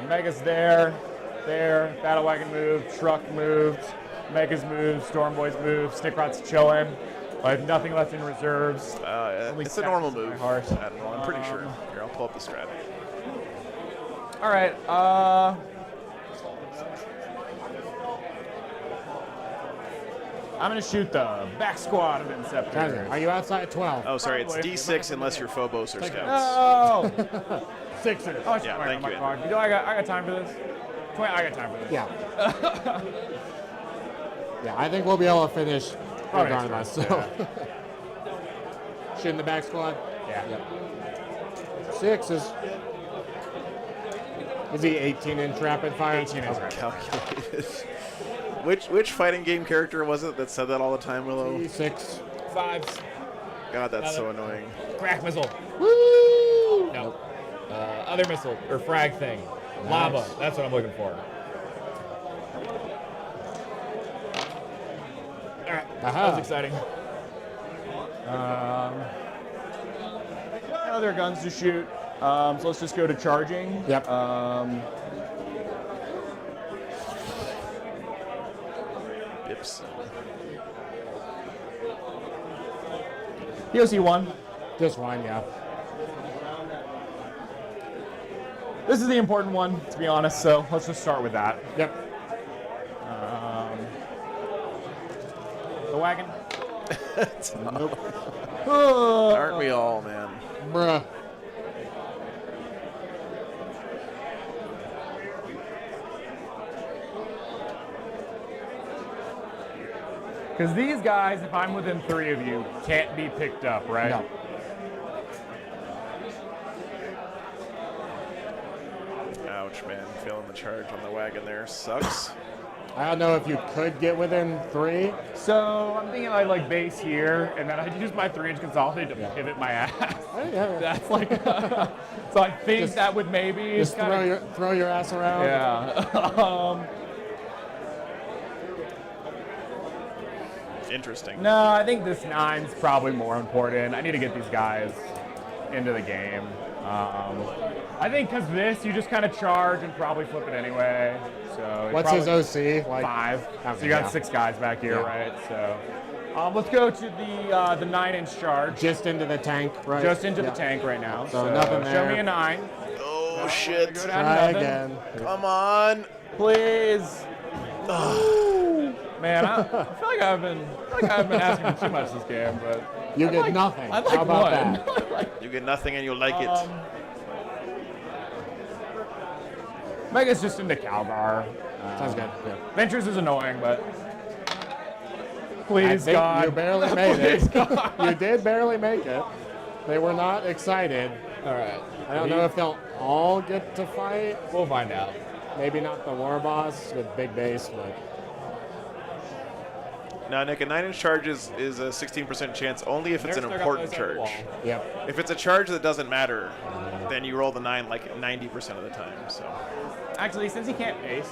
Mega's there, Battle Wagon moved, Truck moved, Mega's moved, Storm Boy's moved, Snickrot's chilling. I have nothing left in reserves. It's a normal move, Admiral. I'm pretty sure. Here, I'll pull up the strat. All right. I'm going to shoot the back squad of Inceptors. Are you outside at 12? Oh, sorry. It's D6 unless you're Phobos or Scouts. No! Sixers. Oh, yeah, thank you. You know, I got time for this. I got time for this. Yeah. Yeah, I think we'll be able to finish regardless. So. Yeah. Shooting the back squad? Yeah. Yep. 6 is he 18-inch rapid fire? 18-inch calculated. Which fighting game character was it that said that all the time, Willow? 6. 5s. God, that's so annoying. Crack missile. Woo! No. Other missile or frag thing. Nice. Lava. That's what I'm looking for. All right. That was exciting. Other guns to shoot. So let's just go to charging. Yep. Bips. POC 1. Just 1, yeah. This is the important one, to be honest, so let's just start with that. Yep. The wagon. Nope. Aren't we all, man? Bruh. Because these guys, if I'm within 3 of you, can't be picked up, right? No. Ouch, man. Failing the charge on the wagon there. Sucks. I don't know if you could get within 3. So I'm thinking I like base here, and then I use my 3-inch consolidate to pivot my ass. Yeah. That's like, so I think Just- that would maybe Just throw your ass around. Yeah. Interesting. No, I think this 9's probably more important. I need to get these guys into the game. I think because this, you just kind of charge and probably flip it anyway. So What's his OC? Like 5. Okay, So you got yeah. 6 guys back here, Yeah. right? So let's go to the 9-inch charge. Just into the tank, right? Just into Yeah. the tank right now. So nothing Show there. me a 9. Oh, shit. Go down Try to nothing. again. Come on. Please. Man, I feel like I've been asking for too much this game, but You get nothing. I like How about one. that? You get nothing and you like it. Mega's just into Calgar. Sounds good. Yeah. Ventures is annoying, but I please think God, you barely made please it. God. You did barely make it. They were not excited. All right, I don't know if they'll all get to fight. we'll find out. Maybe not the war boss with big base, but Now, Nick, a 9-inch charge is a 16% chance only if it's an important charge. yep. If it's a charge that doesn't matter, then you roll the 9 like 90% of the time. So Actually, since he can't base,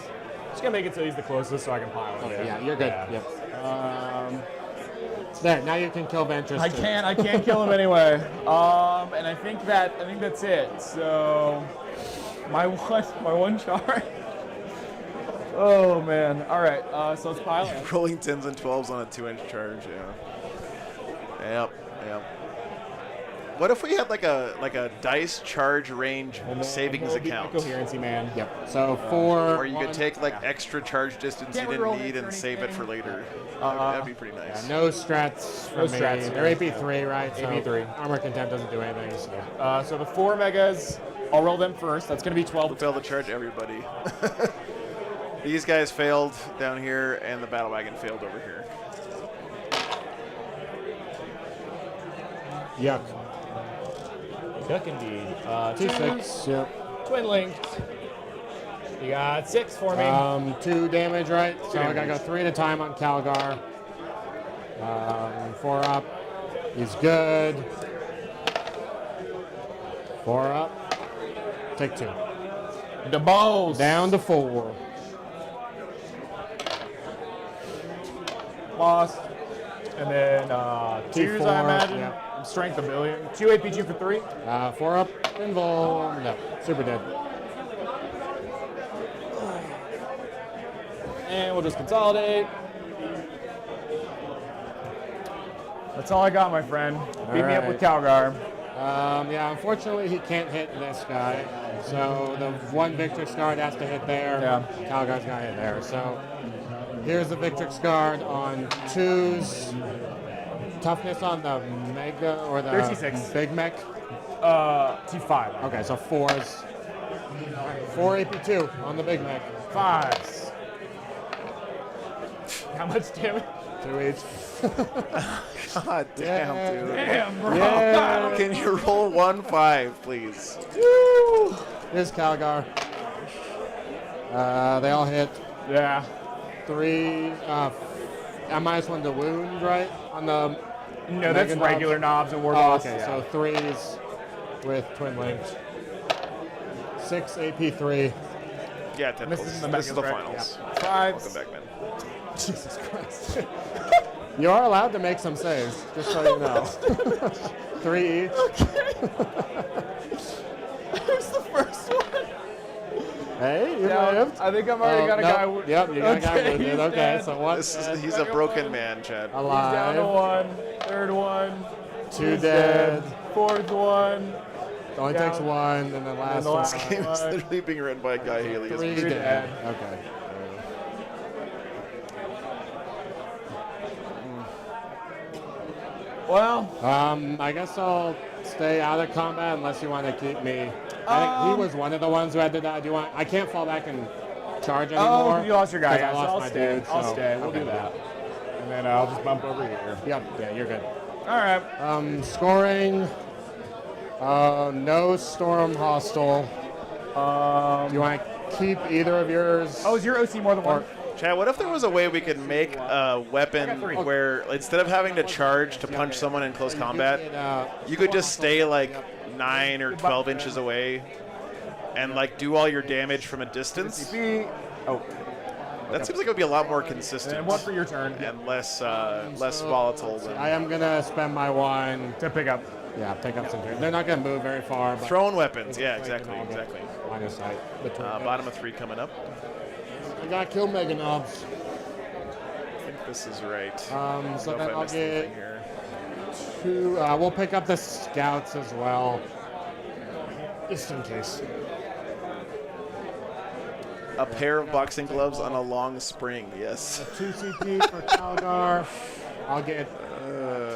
just gonna make it so he's the closest, so I can pile it. Yeah, you're good. Yeah. Yep. There, now you can kill Ventress. I too. can't kill him anyway. And I think that's it. So my one charge. Oh man. All right. So let's pile in. Rolling 10s and 12s on a 2-inch charge. Yeah. Yep. What if we had like a dice charge range savings account? Coherency, man. Yep. So 4. Where you could take like extra charge distance you didn't need and save it for later. That'd be pretty nice. Yeah, no strats. No For strats. me. They're AP3, right? So AP3. Armor Contempt doesn't do anything. So. So the 4 megas, I'll roll them first. That's going to be 12. We'll fail to charge everybody. These guys failed down here, and the battle wagon failed over here. Yuck. Yuck indeed. 2/6. Yep. Twin linked. You got 6 for me. 2 damage, right? So I gotta damage. go 3 at a time on Calgar. 4 up. He's good. 4 up. Take 2. The balls. Down to 4. Lost. And then 2s, I 4, imagine. yep. Strength 1 billion. 2 APG for 3. 4 up. Invul. No. Super dead. And we'll just consolidate. That's all I got, my friend. Beat me up with Calgar. Yeah, unfortunately, he can't hit this guy. So the 1 Victrix Guard has to hit there. Yeah. Calgar's got to hit there. So here's the Victrix Guard on 2s. Toughness on the Mega or the 36. Big Mech. T5. Okay, so 4s. 4 AP2 on the Big Mech. 5s. How much damage? 2 each. God damn, dude. Damn, bro. Yeah. Can you roll 1-5, please? Woo! Here's Calgar. They all hit. Yeah. 3. I -1 to wound, right? On the. No, that's Mega regular knobs and war Oh, boss. okay. Yeah. So 3s with twin linked. 6 AP3. Yeah, This is the this is the Megas, right? finals. Yeah. 5s. Welcome back, man. Jesus Christ. You are allowed to make some saves, just so you know. 3 each. Here's the first one. Hey, you Yeah, lived. I think I've already got a guy. Yep, you got a guy Okay, wounded. he's Okay, dead. so one. He's a broken man, Chad. He's down to Alive. 1. Third one. 2 He's dead. Fourth one. It only Down. takes 1, and then the last the one. last This game is literally being written by Guy Haley. 3 Three dead. dead. Okay. Well, I guess I'll stay out of combat unless you want to keep me. I think he was one of the ones who had to die. Do you want? I can't fall back and charge anymore. oh, you lost your guy. 'cause Yeah, I so lost I'll my stay. dude. I'll so- stay. We'll okay. do that. And then I'll just bump over here. Yep. Yeah, you're good. All right. Scoring. No storm hostile. Do you want to keep either of yours? Oh, is your OC more than one? Chad, what if there was a way we could make a weapon where instead of having to charge to punch someone in close combat, you could just stay like 9 or 12 inches away and like do all your damage from a distance? Oh. That seems like it would be a lot more consistent. And one for your turn. And less volatile. Than I am gonna spend my 1 to pick up. Yeah, pick up some. They're not gonna move very far. But thrown weapons. Yeah, exactly. Line of sight between them. Bottom of 3 coming up. I gotta kill Mega Knobs. I think this is right. So I don't then know if I I'll missed get anything here. 2. We'll pick up the scouts as well, just in case. A pair of boxing gloves on a long spring. Yes. 2 CP for Calgar. I'll get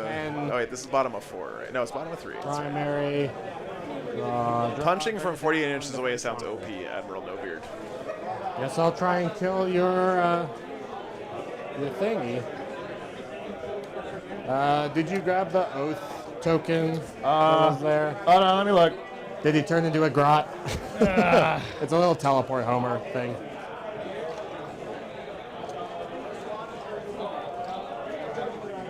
10 Oh wait, this is bottom of 4, right? No, it's bottom of 3. That's right. primary. Punching from 48 inches away sounds OP, Admiral No Beard. Guess I'll try and kill your thingy. Did you grab the oath token that was there? Oh no, let me look. Did he turn into a grot? It's a little teleport Homer thing.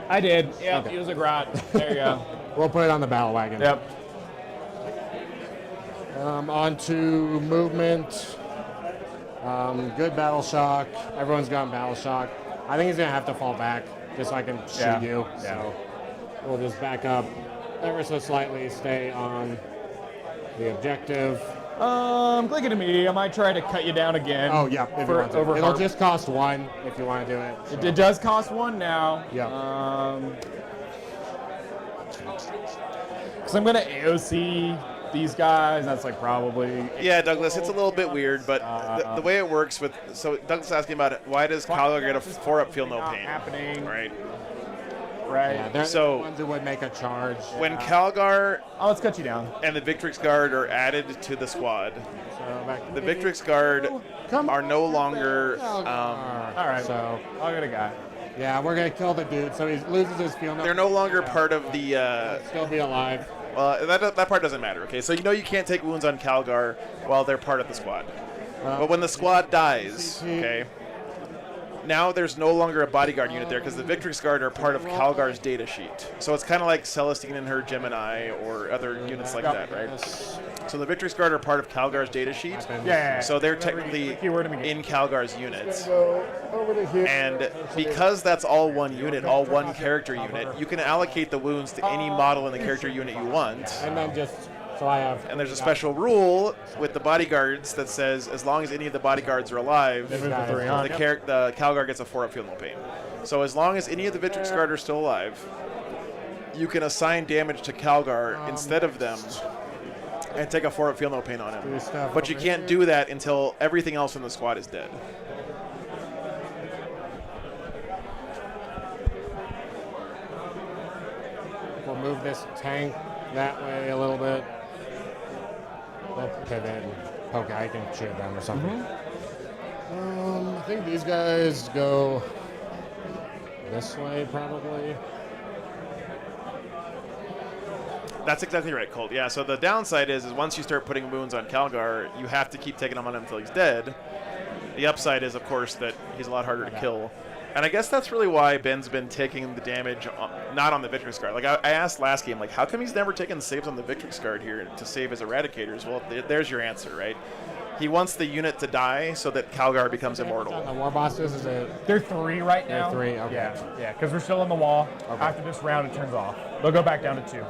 I did. Yep, Okay. he was a grot. There you go. We'll put it on the battle wagon. Yep. On to movement. Good battle shock. Everyone's gotten battle shock. I think he's gonna have to fall back just so I can shoot you. So we'll just back up ever so slightly, stay on the objective. Click it to me. I might try to cut you down again. Oh, yeah, if you want to. over It'll Harp. just cost 1 if you want to do it. So. It does cost 1 now. Yeah. Because I'm going to AOC these guys. That's like probably... Yeah, Douglas, it's a little bit weird, but the way it works with... So Douglas is asking about why does Calgar get a 4-up feel no pain? Happening. Right. Right. Yeah, they're So- the ones who would make a charge. When Calgar Oh, let's cut you down. and the Victrix Guard are added to the squad, So back to the me. Victrix Guard are no longer... All right. So, I'll get a guy. yeah, we're going to kill the dude. So he loses his feel. They're no longer part of the... Still be alive. Well, that part doesn't matter, okay? So you know you can't take wounds on Calgar while they're part of the squad. But when the squad dies, okay, now there's no longer a bodyguard unit there because the Victrix Guard are part of Calgar's data sheet. So it's kind of like Celestine and her Gemini or other units like that, right? So the Victrix Guard are part of Calgar's data sheet. Yeah. So they're technically in Calgar's units. Go over to here. And because that's all one unit, all one character unit, you can allocate the wounds to any model in the character unit you want. And then just, so I have... And there's a special rule with the bodyguards that says as long as any of the bodyguards are alive, the Calgar gets a 4-up feel no pain. So as long as any of the Victrix Guard are still alive, you can assign damage to Calgar instead of them and take a 4-up feel no pain on him. But you can't do that until everything else in the squad is dead. We'll move this tank that way a little bit. We'll pivot and poke. I can shoot them or something. I think these guys go this way probably. That's exactly right, Colt. Yeah, so the downside is once you start putting wounds on Calgar, you have to keep taking them on him until he's dead. The upside is, of course, that he's a lot harder to kill. And I guess that's really why Ben's been taking the damage not on the Victrix Guard. Like, I asked last game, like, how come he's never taken saves on the Victrix Guard here to save his Eradicators? Well, there's your answer, right? He wants the unit to die so that Calgar becomes immortal. The war bosses, is it? They're 3 right now. They're 3, okay. Yeah, because we're still in the wall. Okay. After this round, it turns off. They'll go back down to 2.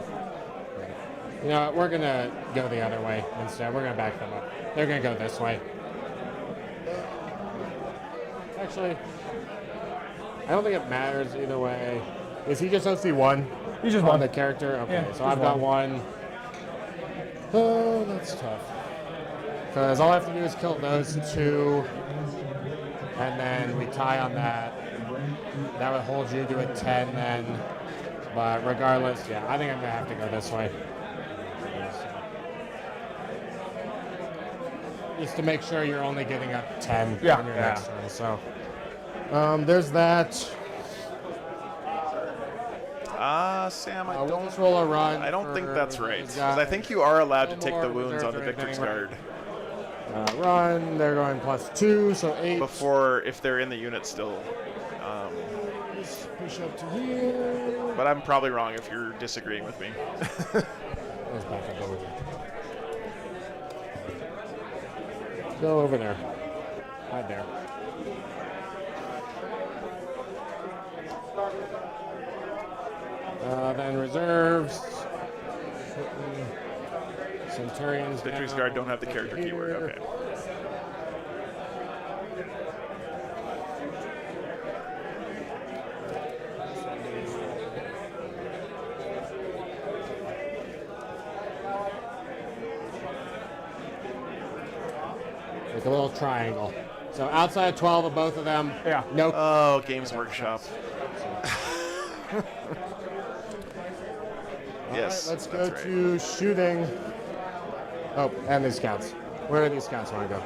You know what, we're going to go the other way instead. We're going to back them up. They're going to go this way. Actually, I don't think it matters either way. Is he just OC1? He's just on one. the character? Okay, Yeah, so I've got one. Oh, that's tough. Because all I have to do is kill those 2, and then we tie on that. That would hold you to a 10 then. But regardless, yeah, I think I'm going to have to go this way. Just to make sure you're only getting a 10 on your next turn. So there's that. Sam, I We'll don't just roll a run. I don't think for that's right. these Because I guys. think you are allowed to No take more the wounds on the reserves or Victrix anything. Guard Run, they're going +2, so 8. before, if they're in the unit still. Just push up to here. But I'm probably wrong if you're disagreeing with me. Let's back up over here. Go over there. Hide there. Then reserves. Centurions. Victrix Guard don't have the character keyword. Okay. Like a little triangle. So outside 12 of both of them. Yeah. No. Oh, Games Workshop. Yes. All right, let's go that's right. to shooting. Oh, and these scouts. Where do these scouts want to go?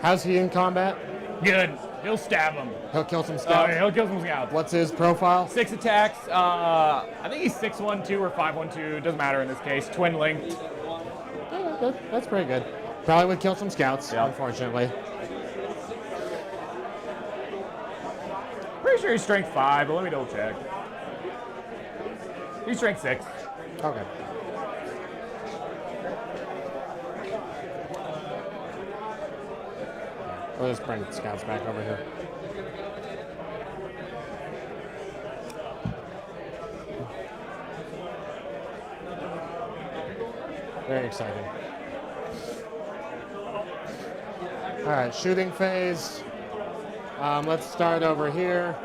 How's he in combat? Good. He'll stab him. He'll kill some Oh, scouts. yeah, he'll kill some scouts. What's his profile? 6 attacks. I think he's 612 or 512. Doesn't matter in this case. Twin linked. Yeah, that's pretty good. Probably would kill some scouts, Yeah. unfortunately. Pretty sure he's strength 5, but let me double check. He's strength 6. Okay. We'll just bring scouts back over here. Very exciting. All right, shooting phase. Let's start over here.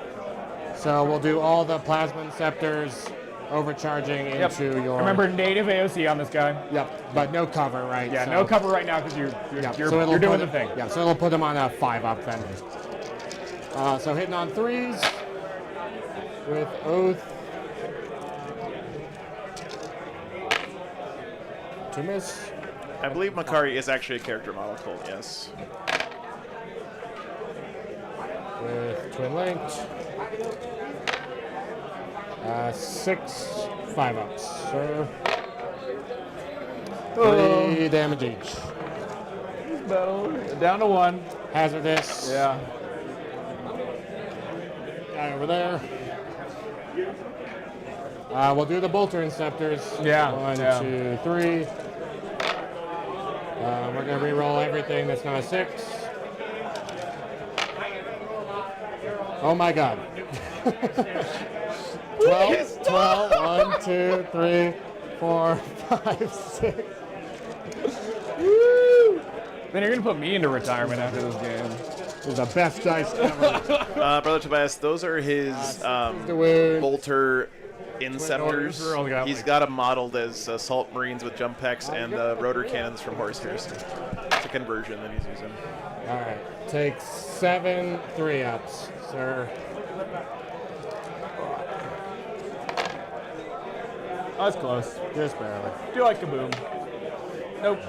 So we'll do all the plasma scepters overcharging into your. Remember, native AOC on this guy. Yep, but no cover, right? Yeah, so, no cover right now because you're doing the thing. Yeah, so it'll put him on a 5-up then. So hitting on 3s with Oath. To miss. I believe Makari is actually a character model called, yes. With Twin Linked. 6 5-ups, sir. 3 damage each. Battle down to 1. Hazardous. Yeah. Guy over there. We'll do the bolter inceptors. Yeah. 1, 2, 3. We're gonna re-roll everything that's not a 6. Oh my god. 12, 1, 2, 3, 4, 5, 6. Woo! Then you're gonna put me into retirement after this game. This is the best dice ever. Brother Tobias, those are his bolter inceptors. He's got them modeled as assault marines with jump packs and rotor cannons from Horsehurst. It's a conversion that he's using. All right, take 7 3-ups, sir. Oh, that's close. Just barely. Do like kaboom. Nope.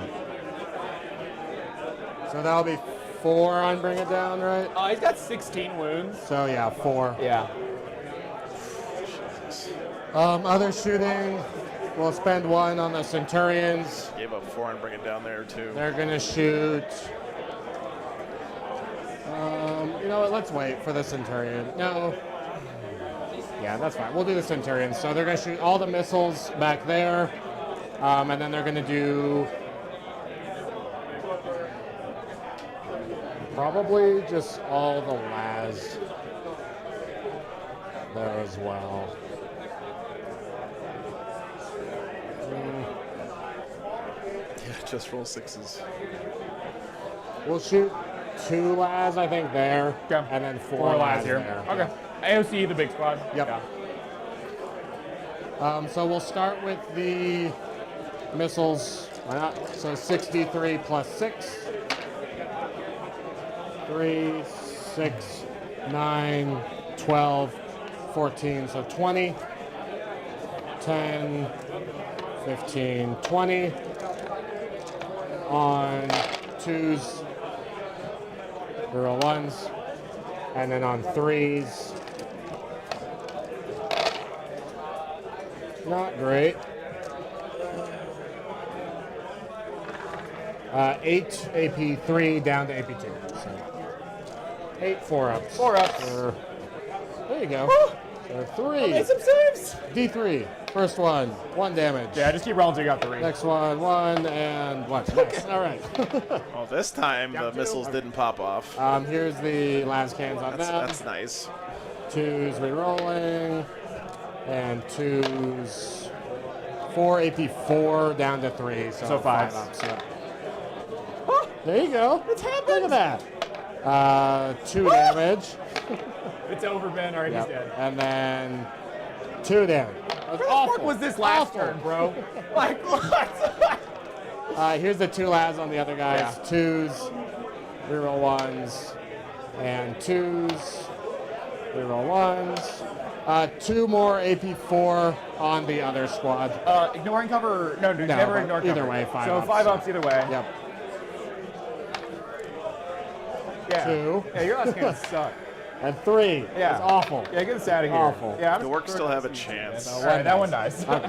So that'll be 4 on Bring It Down, right? He's got 16 wounds. So yeah, 4. Yeah. Other shooting, we'll spend 1 on the Centurions. Gave up 4 and bring it down there too. They're gonna shoot. You know what? Let's wait for the Centurion. No. Yeah, that's fine. We'll do the Centurions. So they're gonna shoot all the missiles back there, and then they're gonna do probably just all the las there as well. Yeah, just roll 6s. We'll shoot 2 las, I think, there, and then 4 las here. there. Okay. AOC, the big squad. Yep. So we'll start with the missiles. Why not? So 63 plus 6. 3, 6, 9, 12, 14, so 20. 10, 15, 20. On 2s, roll 1s. And then on 3s, not great. 8 AP3 down to AP2. So 8 4-ups. 4-ups. There you go. So 3. Make some saves. D3. First one, 1 damage. Yeah, just keep rolling until you got 3. Next one, 1 and 1. Nice. All right. Well, this time the missiles didn't pop off. Here's the last cans on that. That's nice. 2s re-rolling. And 2s. 4 AP4 down to 3. So 5s. 5-ups. Yep. There you go. What's happened? Look at that. 2 damage. It's over, Ben. All right, Yep. he's dead. And then 2 damage. That's Where the fuck was this last turn, bro? Like, what? Here's the 2 labs on the other guys. Yeah. 2s, reroll 1s, and 2s, reroll 1s. 2 more AP4 on the other squad. Ignoring cover? No, dude, never ignore cover. Either way, 5 So ups. 5 ups either way. Yep. Yeah. 2. Yeah, your last game sucked. And 3. Yeah. It's awful. Yeah, get us out of here. Awful. Yeah, The Orks still have a chance. All right, that one dies. I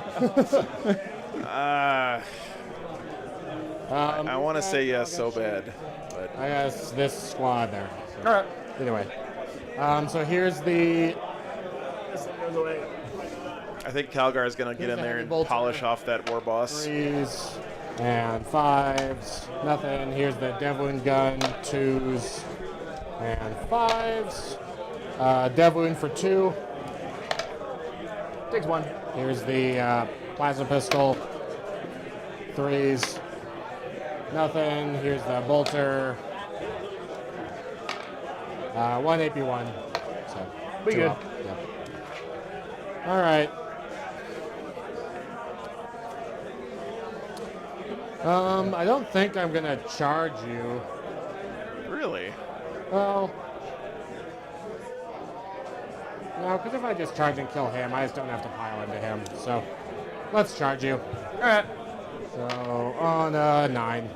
want to say yes so bad, but I guess this squad there. So. All right. Either way. So here's the. I think Calgar is going to get in there and polish off that war boss. 3s and 5s. Nothing. Here's the Devlin gun. 2s and 5s. Devlin for 2. Takes 1. Here's the plasma pistol. 3s. Nothing. Here's the bolter. 1 AP1. So We 2 good. up. Yeah. All right. I don't think I'm gonna charge you. Really? Well, no, because if I just charge and kill him, I just don't have to pile into him. So let's charge you. All right. So on 9.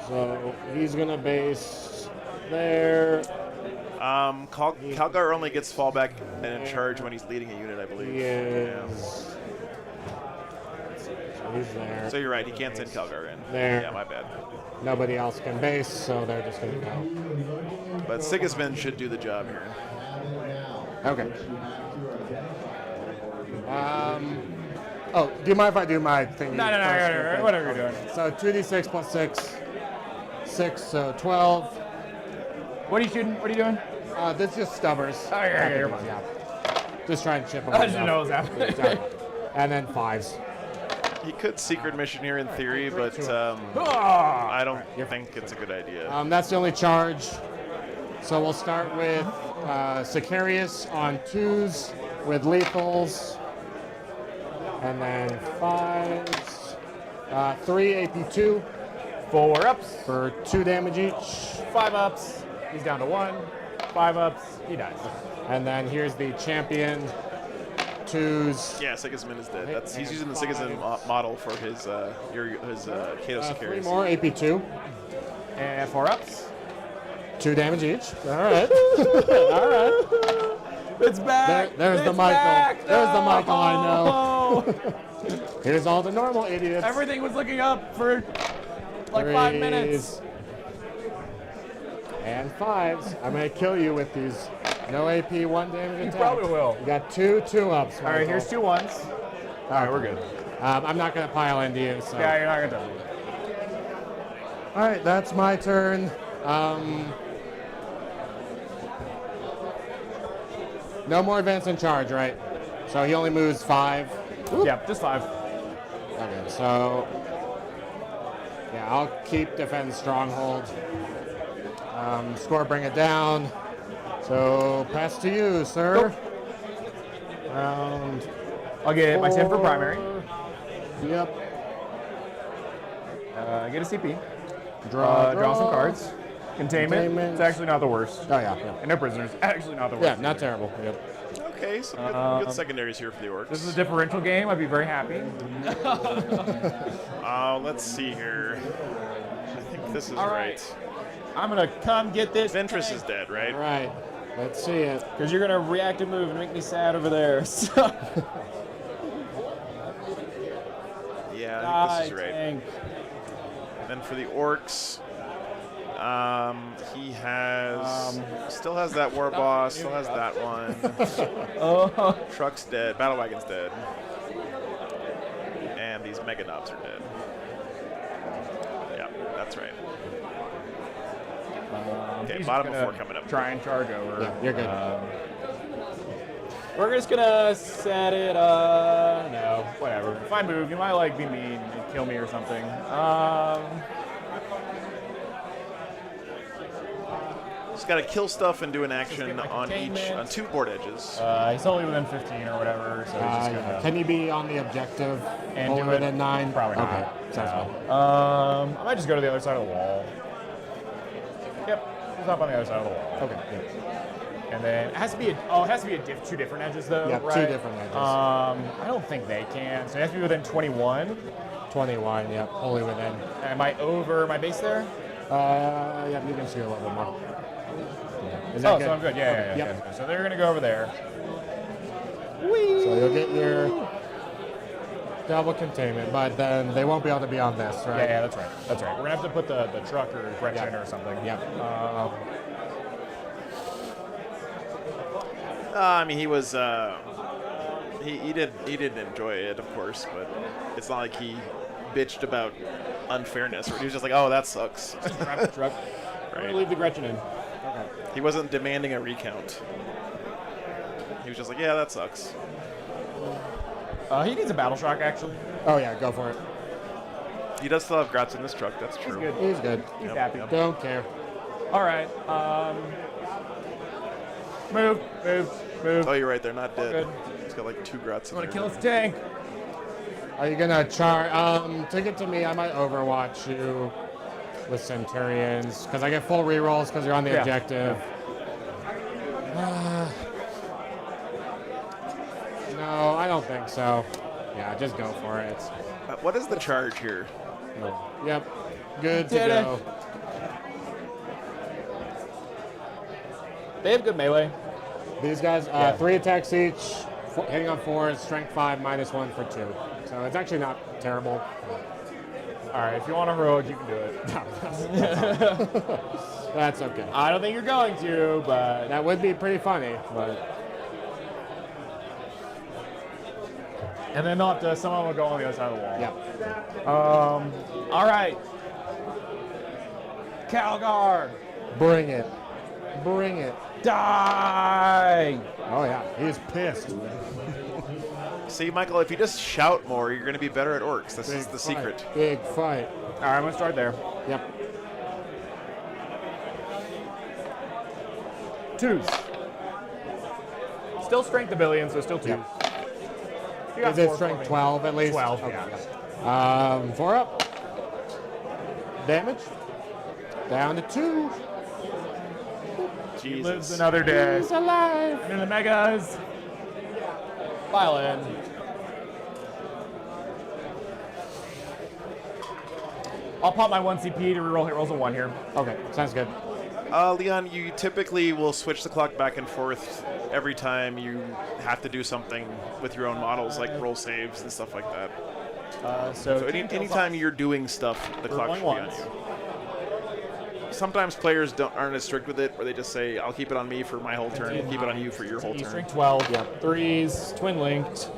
So he's gonna base there. Calgar only gets fallback and in charge when he's leading a unit, I believe. He is. So he's there. So you're right, he can't send Calgar in. There. Yeah, my bad. Nobody else can base, so they're just gonna go. But Sigismund should do the job here. Okay. Oh, do you mind if I do my thing? No, whatever you're doing. So 2d6 plus 6. 6, so 12. What are you shooting? What are you doing? This is just stubbers. Oh, yeah, you're fine. Yeah. Just try and chip them. I didn't know what was happening. And then 5s. He could secret mission here in theory, but Ah! I don't think it's a good idea. That's the only charge. So we'll start with Sicarius on 2s with lethals. And then 5s. 3 AP2. 4 ups. For 2 damage each. 5 ups. He's down to 1. 5 ups. He dies. And then here's the champion. 2s. Yeah, Sigismund is dead. He's using the Sigismund model for his Kato 3 Sicarius. more AP2. And 4 ups. 2 damage each. All right. All right. It's back. There's the It's Michael. back. There's the Michael I know. Oh. Here's all the normal idiots. Everything was looking up for like 5 minutes. 3s. And 5s. I'm gonna kill you with these. No AP, 1 damage attack. You probably will. You got 2 2-ups. All right, here's 2 1s. All right, we're good. I'm not gonna pile into you. So. Yeah, you're not gonna touch me. All right, that's my turn. No more advance in charge, right? So he only moves 5. Yep, just 5. Okay, so yeah, I'll keep defend stronghold. Score, bring it down. So pass to you, sir. Round. I'll get my 10 for primary. Yep. Get a CP. Draw some cards. Containment. Containment. It's actually not the worst. Oh yeah. And no prisoners. Actually not the worst. Yeah, not terrible. Yep. Okay, so good secondaries here for the Orcs. This is a differential game. I'd be very happy. Let's see here. I think this is right. I'm gonna come get this. Ventress is dead, right? All right. Let's see it. Because you're gonna reactive move and make me sad over there. So. Yeah, I think this is right. Tank. Then for the Orcs, he has still has that war boss, still has that one. Truck's dead, Battle Wagon's dead, and these Mega Knobs are dead. Yeah, that's right. Okay, He's bottom of gonna 4 coming up. Try and charge over. Yeah, you're good. We're just gonna set it. No, whatever. If I move, you might like be mean and kill me or something. Just got to kill stuff and do an action get my on containment. 2 board edges. He's only within 15 or whatever, so he's just gonna. Can you be on the objective And do older it? than 9? Probably not. Okay, sounds No. good. I might just go to the other side of the wall. Yep, just up on the other side of the wall. Okay. Yeah. And then it has to be 2 different edges though, Yeah, right? 2 different edges. I don't think they can. So it has to be within 21. 21, yep, only within. Am I over my base there? Yeah, you can see a little bit more. Yeah. Is that Oh, good? so I'm good. Yeah. Yep. Okay. So they're gonna go over there. So you'll get your double containment, but then they won't be able to be on this, right? Yeah, that's right. That's right. We're gonna have to put the truck or Gretchen or something. Yep. I mean, he was he didn't enjoy it, of course, but it's not like he bitched about unfairness, or he was just like, "Oh, that sucks." Grab the truck. I'm gonna leave the Gretchen in. Okay. He wasn't demanding a recount. He was just like, "Yeah, that sucks." He needs a battle shock actually. Oh yeah, go for it. He does still have Gratz in this truck. That's true. He's good. He's good. He's Yep, happy. yep. Don't care. All right. Move. Oh, you're right. They're not dead. good. It's got like 2 grots in I'm gonna there. kill his tank. Are you gonna charge? Take it to me. I might overwatch you with Centurions because I get full rerolls because you're on the Yeah. objective. No, I don't think so. Yeah, just go for it. What is the charge here? Yep, good to Did it. go. They have good melee. These guys, 3 attacks each, hitting on 4s, strength 5, -1 for 2. So it's actually not terrible. All right, if you want a road, you can do it. That's okay. I don't think you're going to, but That would be pretty funny, but and then they'll have to, someone will go on the other side of the wall. yeah. All right. Calgar, Bring it. Bring it. die! Oh yeah, he's pissed. See, Michael, if you just shout more, you're going to be better at orcs. This is the fight. secret. Big fight. All right, I'm gonna start there. Yep. 2s. Still strength ability, so still 2s. Yep. You got Is it 4 strength for me. 12 at least? 12, Okay. yeah. 4 up. Damage. Down to 2. He lives Jesus. another day. He's alive. And the megas. File in. I'll pop my 1 CP to reroll hit rolls of 1 here. Okay, sounds good. Leon, you typically will switch the clock back and forth every time you have to do something with your own models, like roll saves and stuff like that. So So anytime you're doing stuff, the clock rolling should be on once. you. Sometimes players aren't as strict with it, where they just say, "I'll keep it on me for my whole turn, keep it on you for your whole turn." Strength 12. Yep. 3s, twin linked.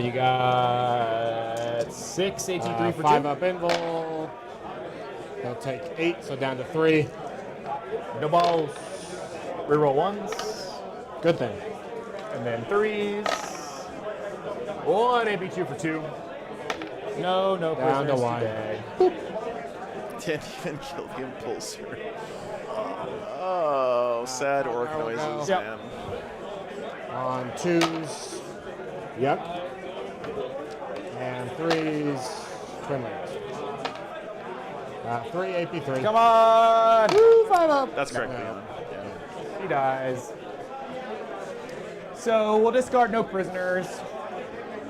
You got 6 AT3 for 5 2. up invul. He'll take 8, so down to 3. No balls. Reroll 1s. Good thing. And then 3s. 1 AP2 for 2. No Down to prisoners 1. today. Didn't even kill the impulsor. Oh, sad orc There we go. noises, Yep. man. On 2s. Yep. And 3s. Twin links. 3 AP3. Come on! Woo, 5 up. That's correct, No. Leon. Yeah. He dies. So we'll discard no prisoners.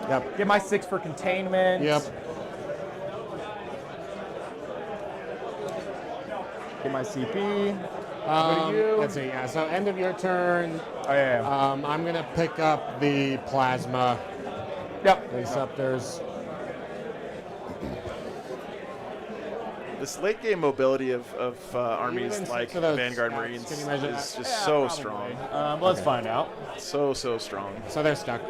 Yep. Get my 6 for containment. Yep. Get my CP. What do you? Let's see. Yeah. So end of your turn. Oh yeah. I'm gonna pick up the plasma Yep. receptors. This late game mobility of armies Even like six of those Vanguard scouts, Marines can you measure is that? just so strong. Let's find out. So strong. So they're stuck.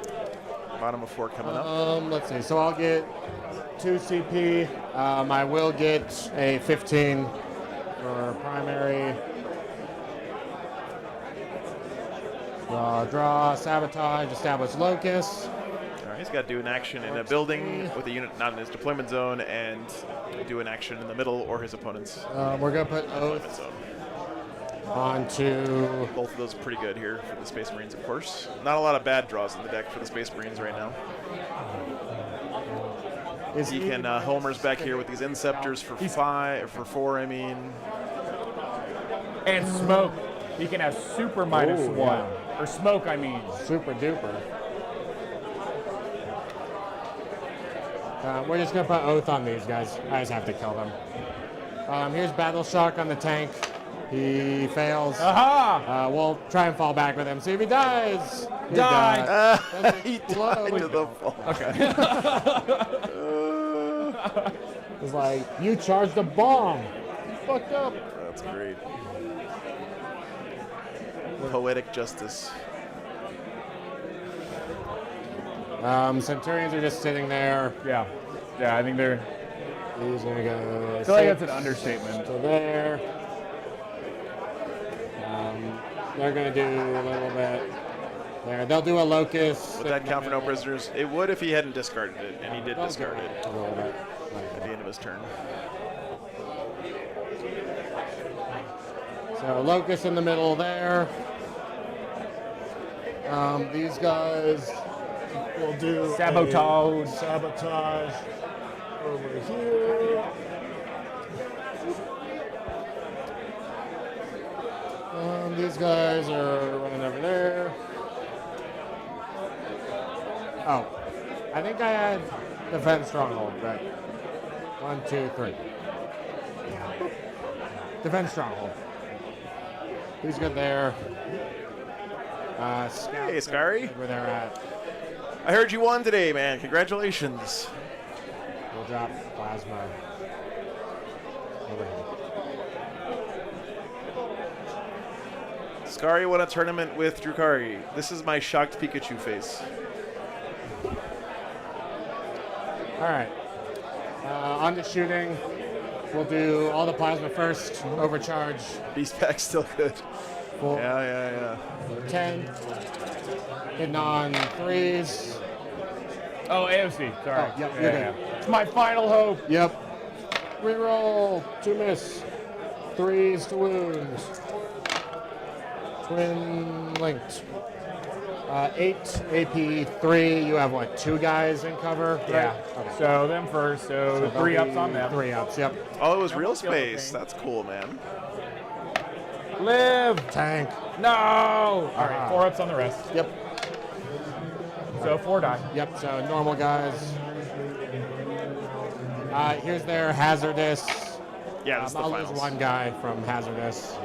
Bottom of 4 coming up. Let's see. So I'll get 2 CP. I will get a 15 for primary. Draw, sabotage, establish locus. All right, he's got to do an action in a building with a unit not in his deployment zone, and do an action in the middle or his opponent's We're gonna put deployment oath zone. onto. Both of those pretty good here for the Space Marines, of course. Not a lot of bad draws in the deck for the Space Marines right now. He can homers back here with these Inceptors for 4. I mean, And smoke. He can have super minus Oh, 1. yeah. Or smoke, I mean. Super duper. We're just gonna put oath on these guys. I just have to kill them. Here's battle shock on the tank. He fails. Aha! We'll try and fall back with him. See if he dies. He Die. died. he died to the fall. Okay. It's like, you charged a bomb. Fucked up. That's great. Poetic justice. Centurions are just sitting there. Yeah. Yeah, I think they're. He's gonna go. I feel like that's an understatement. To there. They're gonna do a little bit there. They'll do a locus. Would that count for no prisoners? It would if he hadn't discarded it, and he did discard it A little bit. at the end of his turn. So Locust in the middle there. These guys will do Sabotage. Sabotage over here. These guys are running over there. Oh, I think I had defense stronghold, right? 1, 2, 3. Defense stronghold. Who's good there? Hey, Scary. Where they're at. I heard you won today, man. Congratulations. We'll drop plasma. Over here. Scary won a tournament with Drukari. This is my shocked Pikachu face. All right. On to shooting. We'll do all the plasma first. Overcharge. Beast pack's still good. 4, Yeah. 10. Hitting on 3s. Oh, AOC. Sorry. Oh, yep, you're good. It's my final hope. Yep. Reroll. 2 miss. 3s to wounds. Twin linked. 8 AP 3. You have what? 2 guys in cover. Right? Yeah. Okay. So them first. So 3 ups on them. 3 ups. Yep. Oh, it was real space. That's cool, man. Live. Tank. No. All right. 4 ups on the rest. Yep. So 4 die. Yep. So normal guys. Here's their hazardous. Yeah, this is the I'll finals. lose 1 guy from hazardous.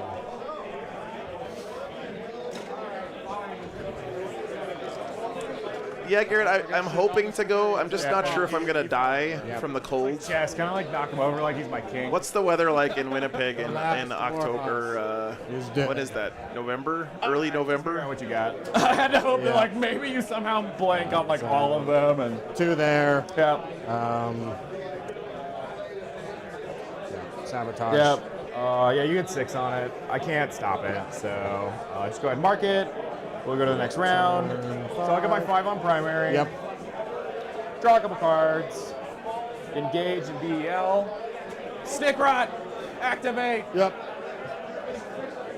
Yeah, Garrett, I'm hoping to go. I'm just not sure if I'm going to die from the cold. Yeah, it's kind of like knock him over like he's my king. What's the weather like in Winnipeg in October? Dead. What is that? November? Early November? What you got? I had to hope that like maybe you somehow blank on like all of them and 2 there. Yep. Sabotage. Yep. Yeah, you get 6 on it. I can't stop it, so just go ahead and mark it. We'll go to the next round. So I'll get my 5 on primary. Yep. Draw a couple cards. Engage in BEL. Stick Rot. Activate. Yep.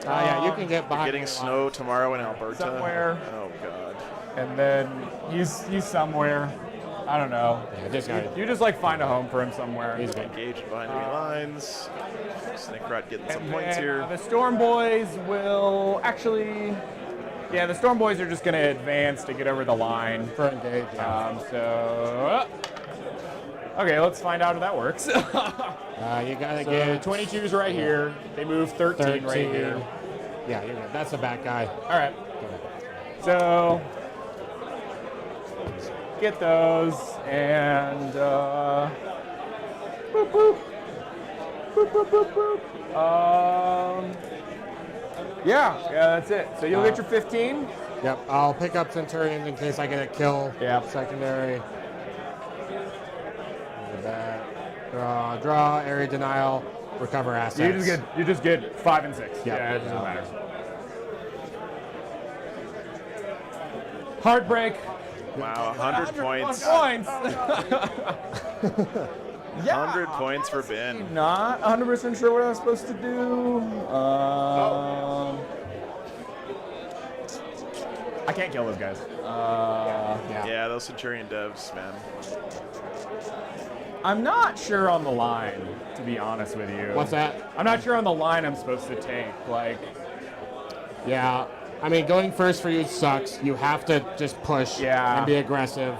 Yeah, you can get behind. Getting snow tomorrow in Alberta. Somewhere. Oh God. And then he's somewhere. I don't know. Yeah, this guy. You just like find a home for him somewhere. He's good. Engaged behind enemy lines. Snake Rot getting some And points then, here. The Storm Boys will actually. Yeah, the Storm Boys are just going to advance to get over the line. For engage. Okay, let's find out if that works. You gotta get 22's right here. They move 13 right here. Yeah, you're good. That's a bad guy. All right. So get those and boop boop boop boop boop boop. Yeah, that's it. So you'll get your 15. Yep. I'll pick up Centurions in case I get a kill. Yep. Secondary. Draw. Area denial. Recover assets. You just get 5 and 6. Yep. Yeah, it doesn't matter. Heartbreak. Wow, 100 points. 100 points for Ben. Not 100% sure what I was supposed to do. I can't kill those guys. Yeah, those Centurion devs, man. I'm not sure on the line, to be honest with you. What's that? I'm not sure on the line I'm supposed to take. Like, yeah. I mean, going first for you sucks. You have to just push and be aggressive.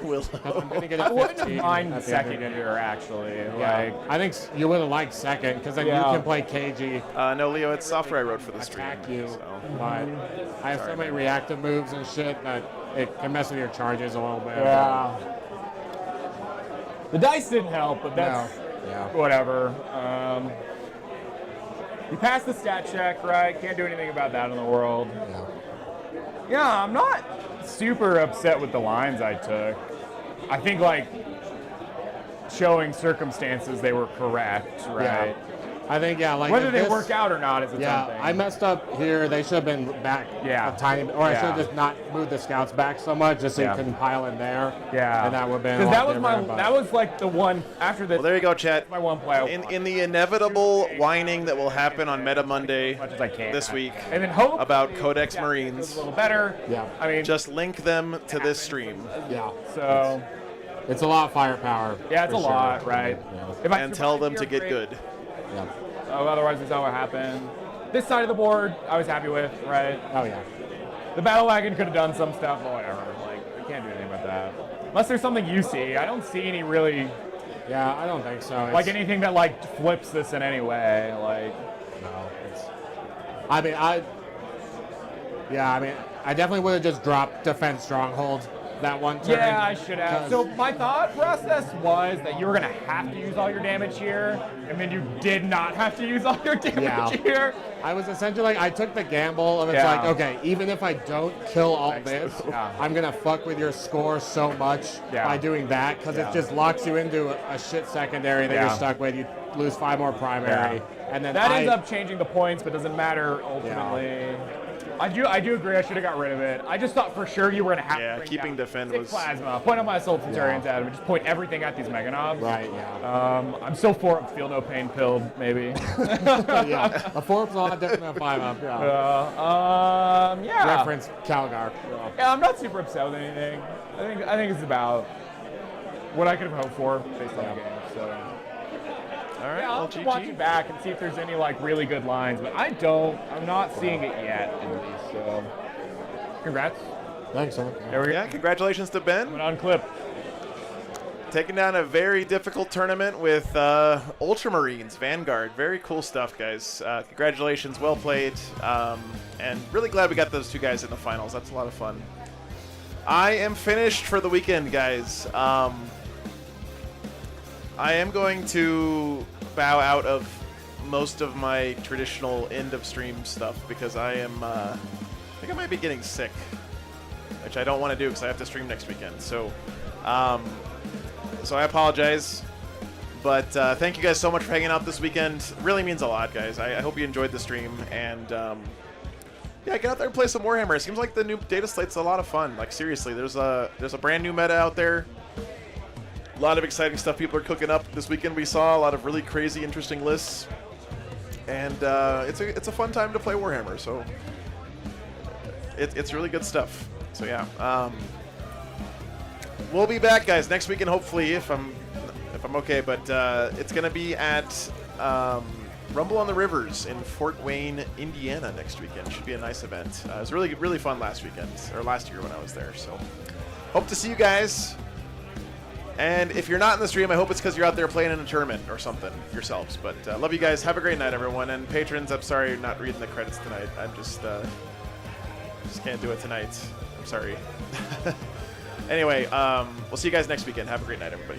Will. I'm gonna get a I wouldn't have 15 mind at the end of second the game. here, actually. Yeah. Like, I think you would have liked second because then you can play KG. No, Leo, it's software I wrote for the stream. Attack you, So. but I have so many reactive moves and shit that it can mess with your charges a little bit. yeah. The dice didn't help, but that's whatever. You passed the stat check, right? Can't do anything about that in the world. Yeah, I'm not super upset with the lines I took. I think, like, showing circumstances they were correct, right? I think, yeah, like Whether if they this- work out or not is its Yeah, own thing. I messed up here. They should have been back a tiny bit, or I should have just not moved the scouts back so much, just so you couldn't pile in there. Yeah, and that would have been. Because a that lot was my different, but- that was like the one after the. Well, there you go, chat. My one play. In the inevitable whining that will happen on Meta Monday much as I can. this week And then hope about Codex a Marines, little better. Yeah. I mean, just link them to this stream. Yeah. So. It's a lot of firepower. Yeah, it's for a sure. lot, right? Yeah. If I And tell survive them here, to get great. good. Yeah. Oh, otherwise, it's not what happened. This side of the board, I was happy with, right? Oh yeah. The battle wagon could have done some stuff, but whatever. Like, I can't do anything about that. Unless there's something you see. I don't see any really. Yeah, I don't think so. Like It's- anything that like flips this in any way. Like. No. It's. I mean, I definitely would have just dropped defense stronghold that one turn. Yeah, I should have. So my thought process was that you were gonna have to use all your damage here, and then you did not have to use all your damage here. I was essentially like, I took the gamble of it's Yeah. like, okay, even if I don't kill all this, Yeah. I'm gonna fuck with your score so much by doing that, because it just locks you into a shit secondary that Yeah. you're stuck with. You lose 5 more primary, and then That ends up changing the points, but doesn't matter ultimately. I do agree. I should have got rid of it. I just thought for sure you were gonna have to bring keeping down defend 6 was- plasma. Point on my assault centurions at him, and just point everything at these mega knobs. Right. Yeah. I'm still for feel no pain pilled maybe. Yeah. A 4-up's a lot different than a 5-up. Yeah. Yeah. Reference Calgar. Yeah, I'm not super upset with anything. I think it's about what I could have hoped for based on the game. So. All right, Yeah, I'll well, have to watch it back and see if there's any like really good lines, but I'm not seeing it yet at least. So, congrats. Thanks, sir. There we go. Yeah, congratulations to Ben. Went on clip. Taking down a very difficult tournament with Ultramarines, Vanguard. Very cool stuff, guys. Congratulations, well played. And really glad we got those 2 guys in the finals. That's a lot of fun. I am finished for the weekend, guys. I am going to bow out of most of my traditional end of stream stuff because I think I might be getting sick, which I don't want to do because I have to stream next weekend. So I apologize, but thank you guys so much for hanging out this weekend. Really means a lot, guys. I hope you enjoyed the stream, and yeah, get out there and play some Warhammer. It seems like the new data slate's a lot of fun. Like seriously, there's a brand new meta out there. A lot of exciting stuff people are cooking up this weekend. We saw a lot of really crazy, interesting lists, and it's a fun time to play Warhammer. So it's really good stuff. So yeah, we'll be back, guys, next weekend hopefully if I'm okay. But it's gonna be at Rumble on the Rivers in Fort Wayne, Indiana next weekend. Should be a nice event. It was really fun last year when I was there. So hope to see you guys. And if you're not in the stream, I hope it's because you're out there playing in a tournament or something yourselves. But love you guys. Have a great night, everyone. And patrons, I'm sorry you're not reading the credits tonight. I'm just can't do it tonight. I'm sorry. Anyway, we'll see you guys next weekend. Have a great night, everybody.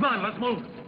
Come on, let's move.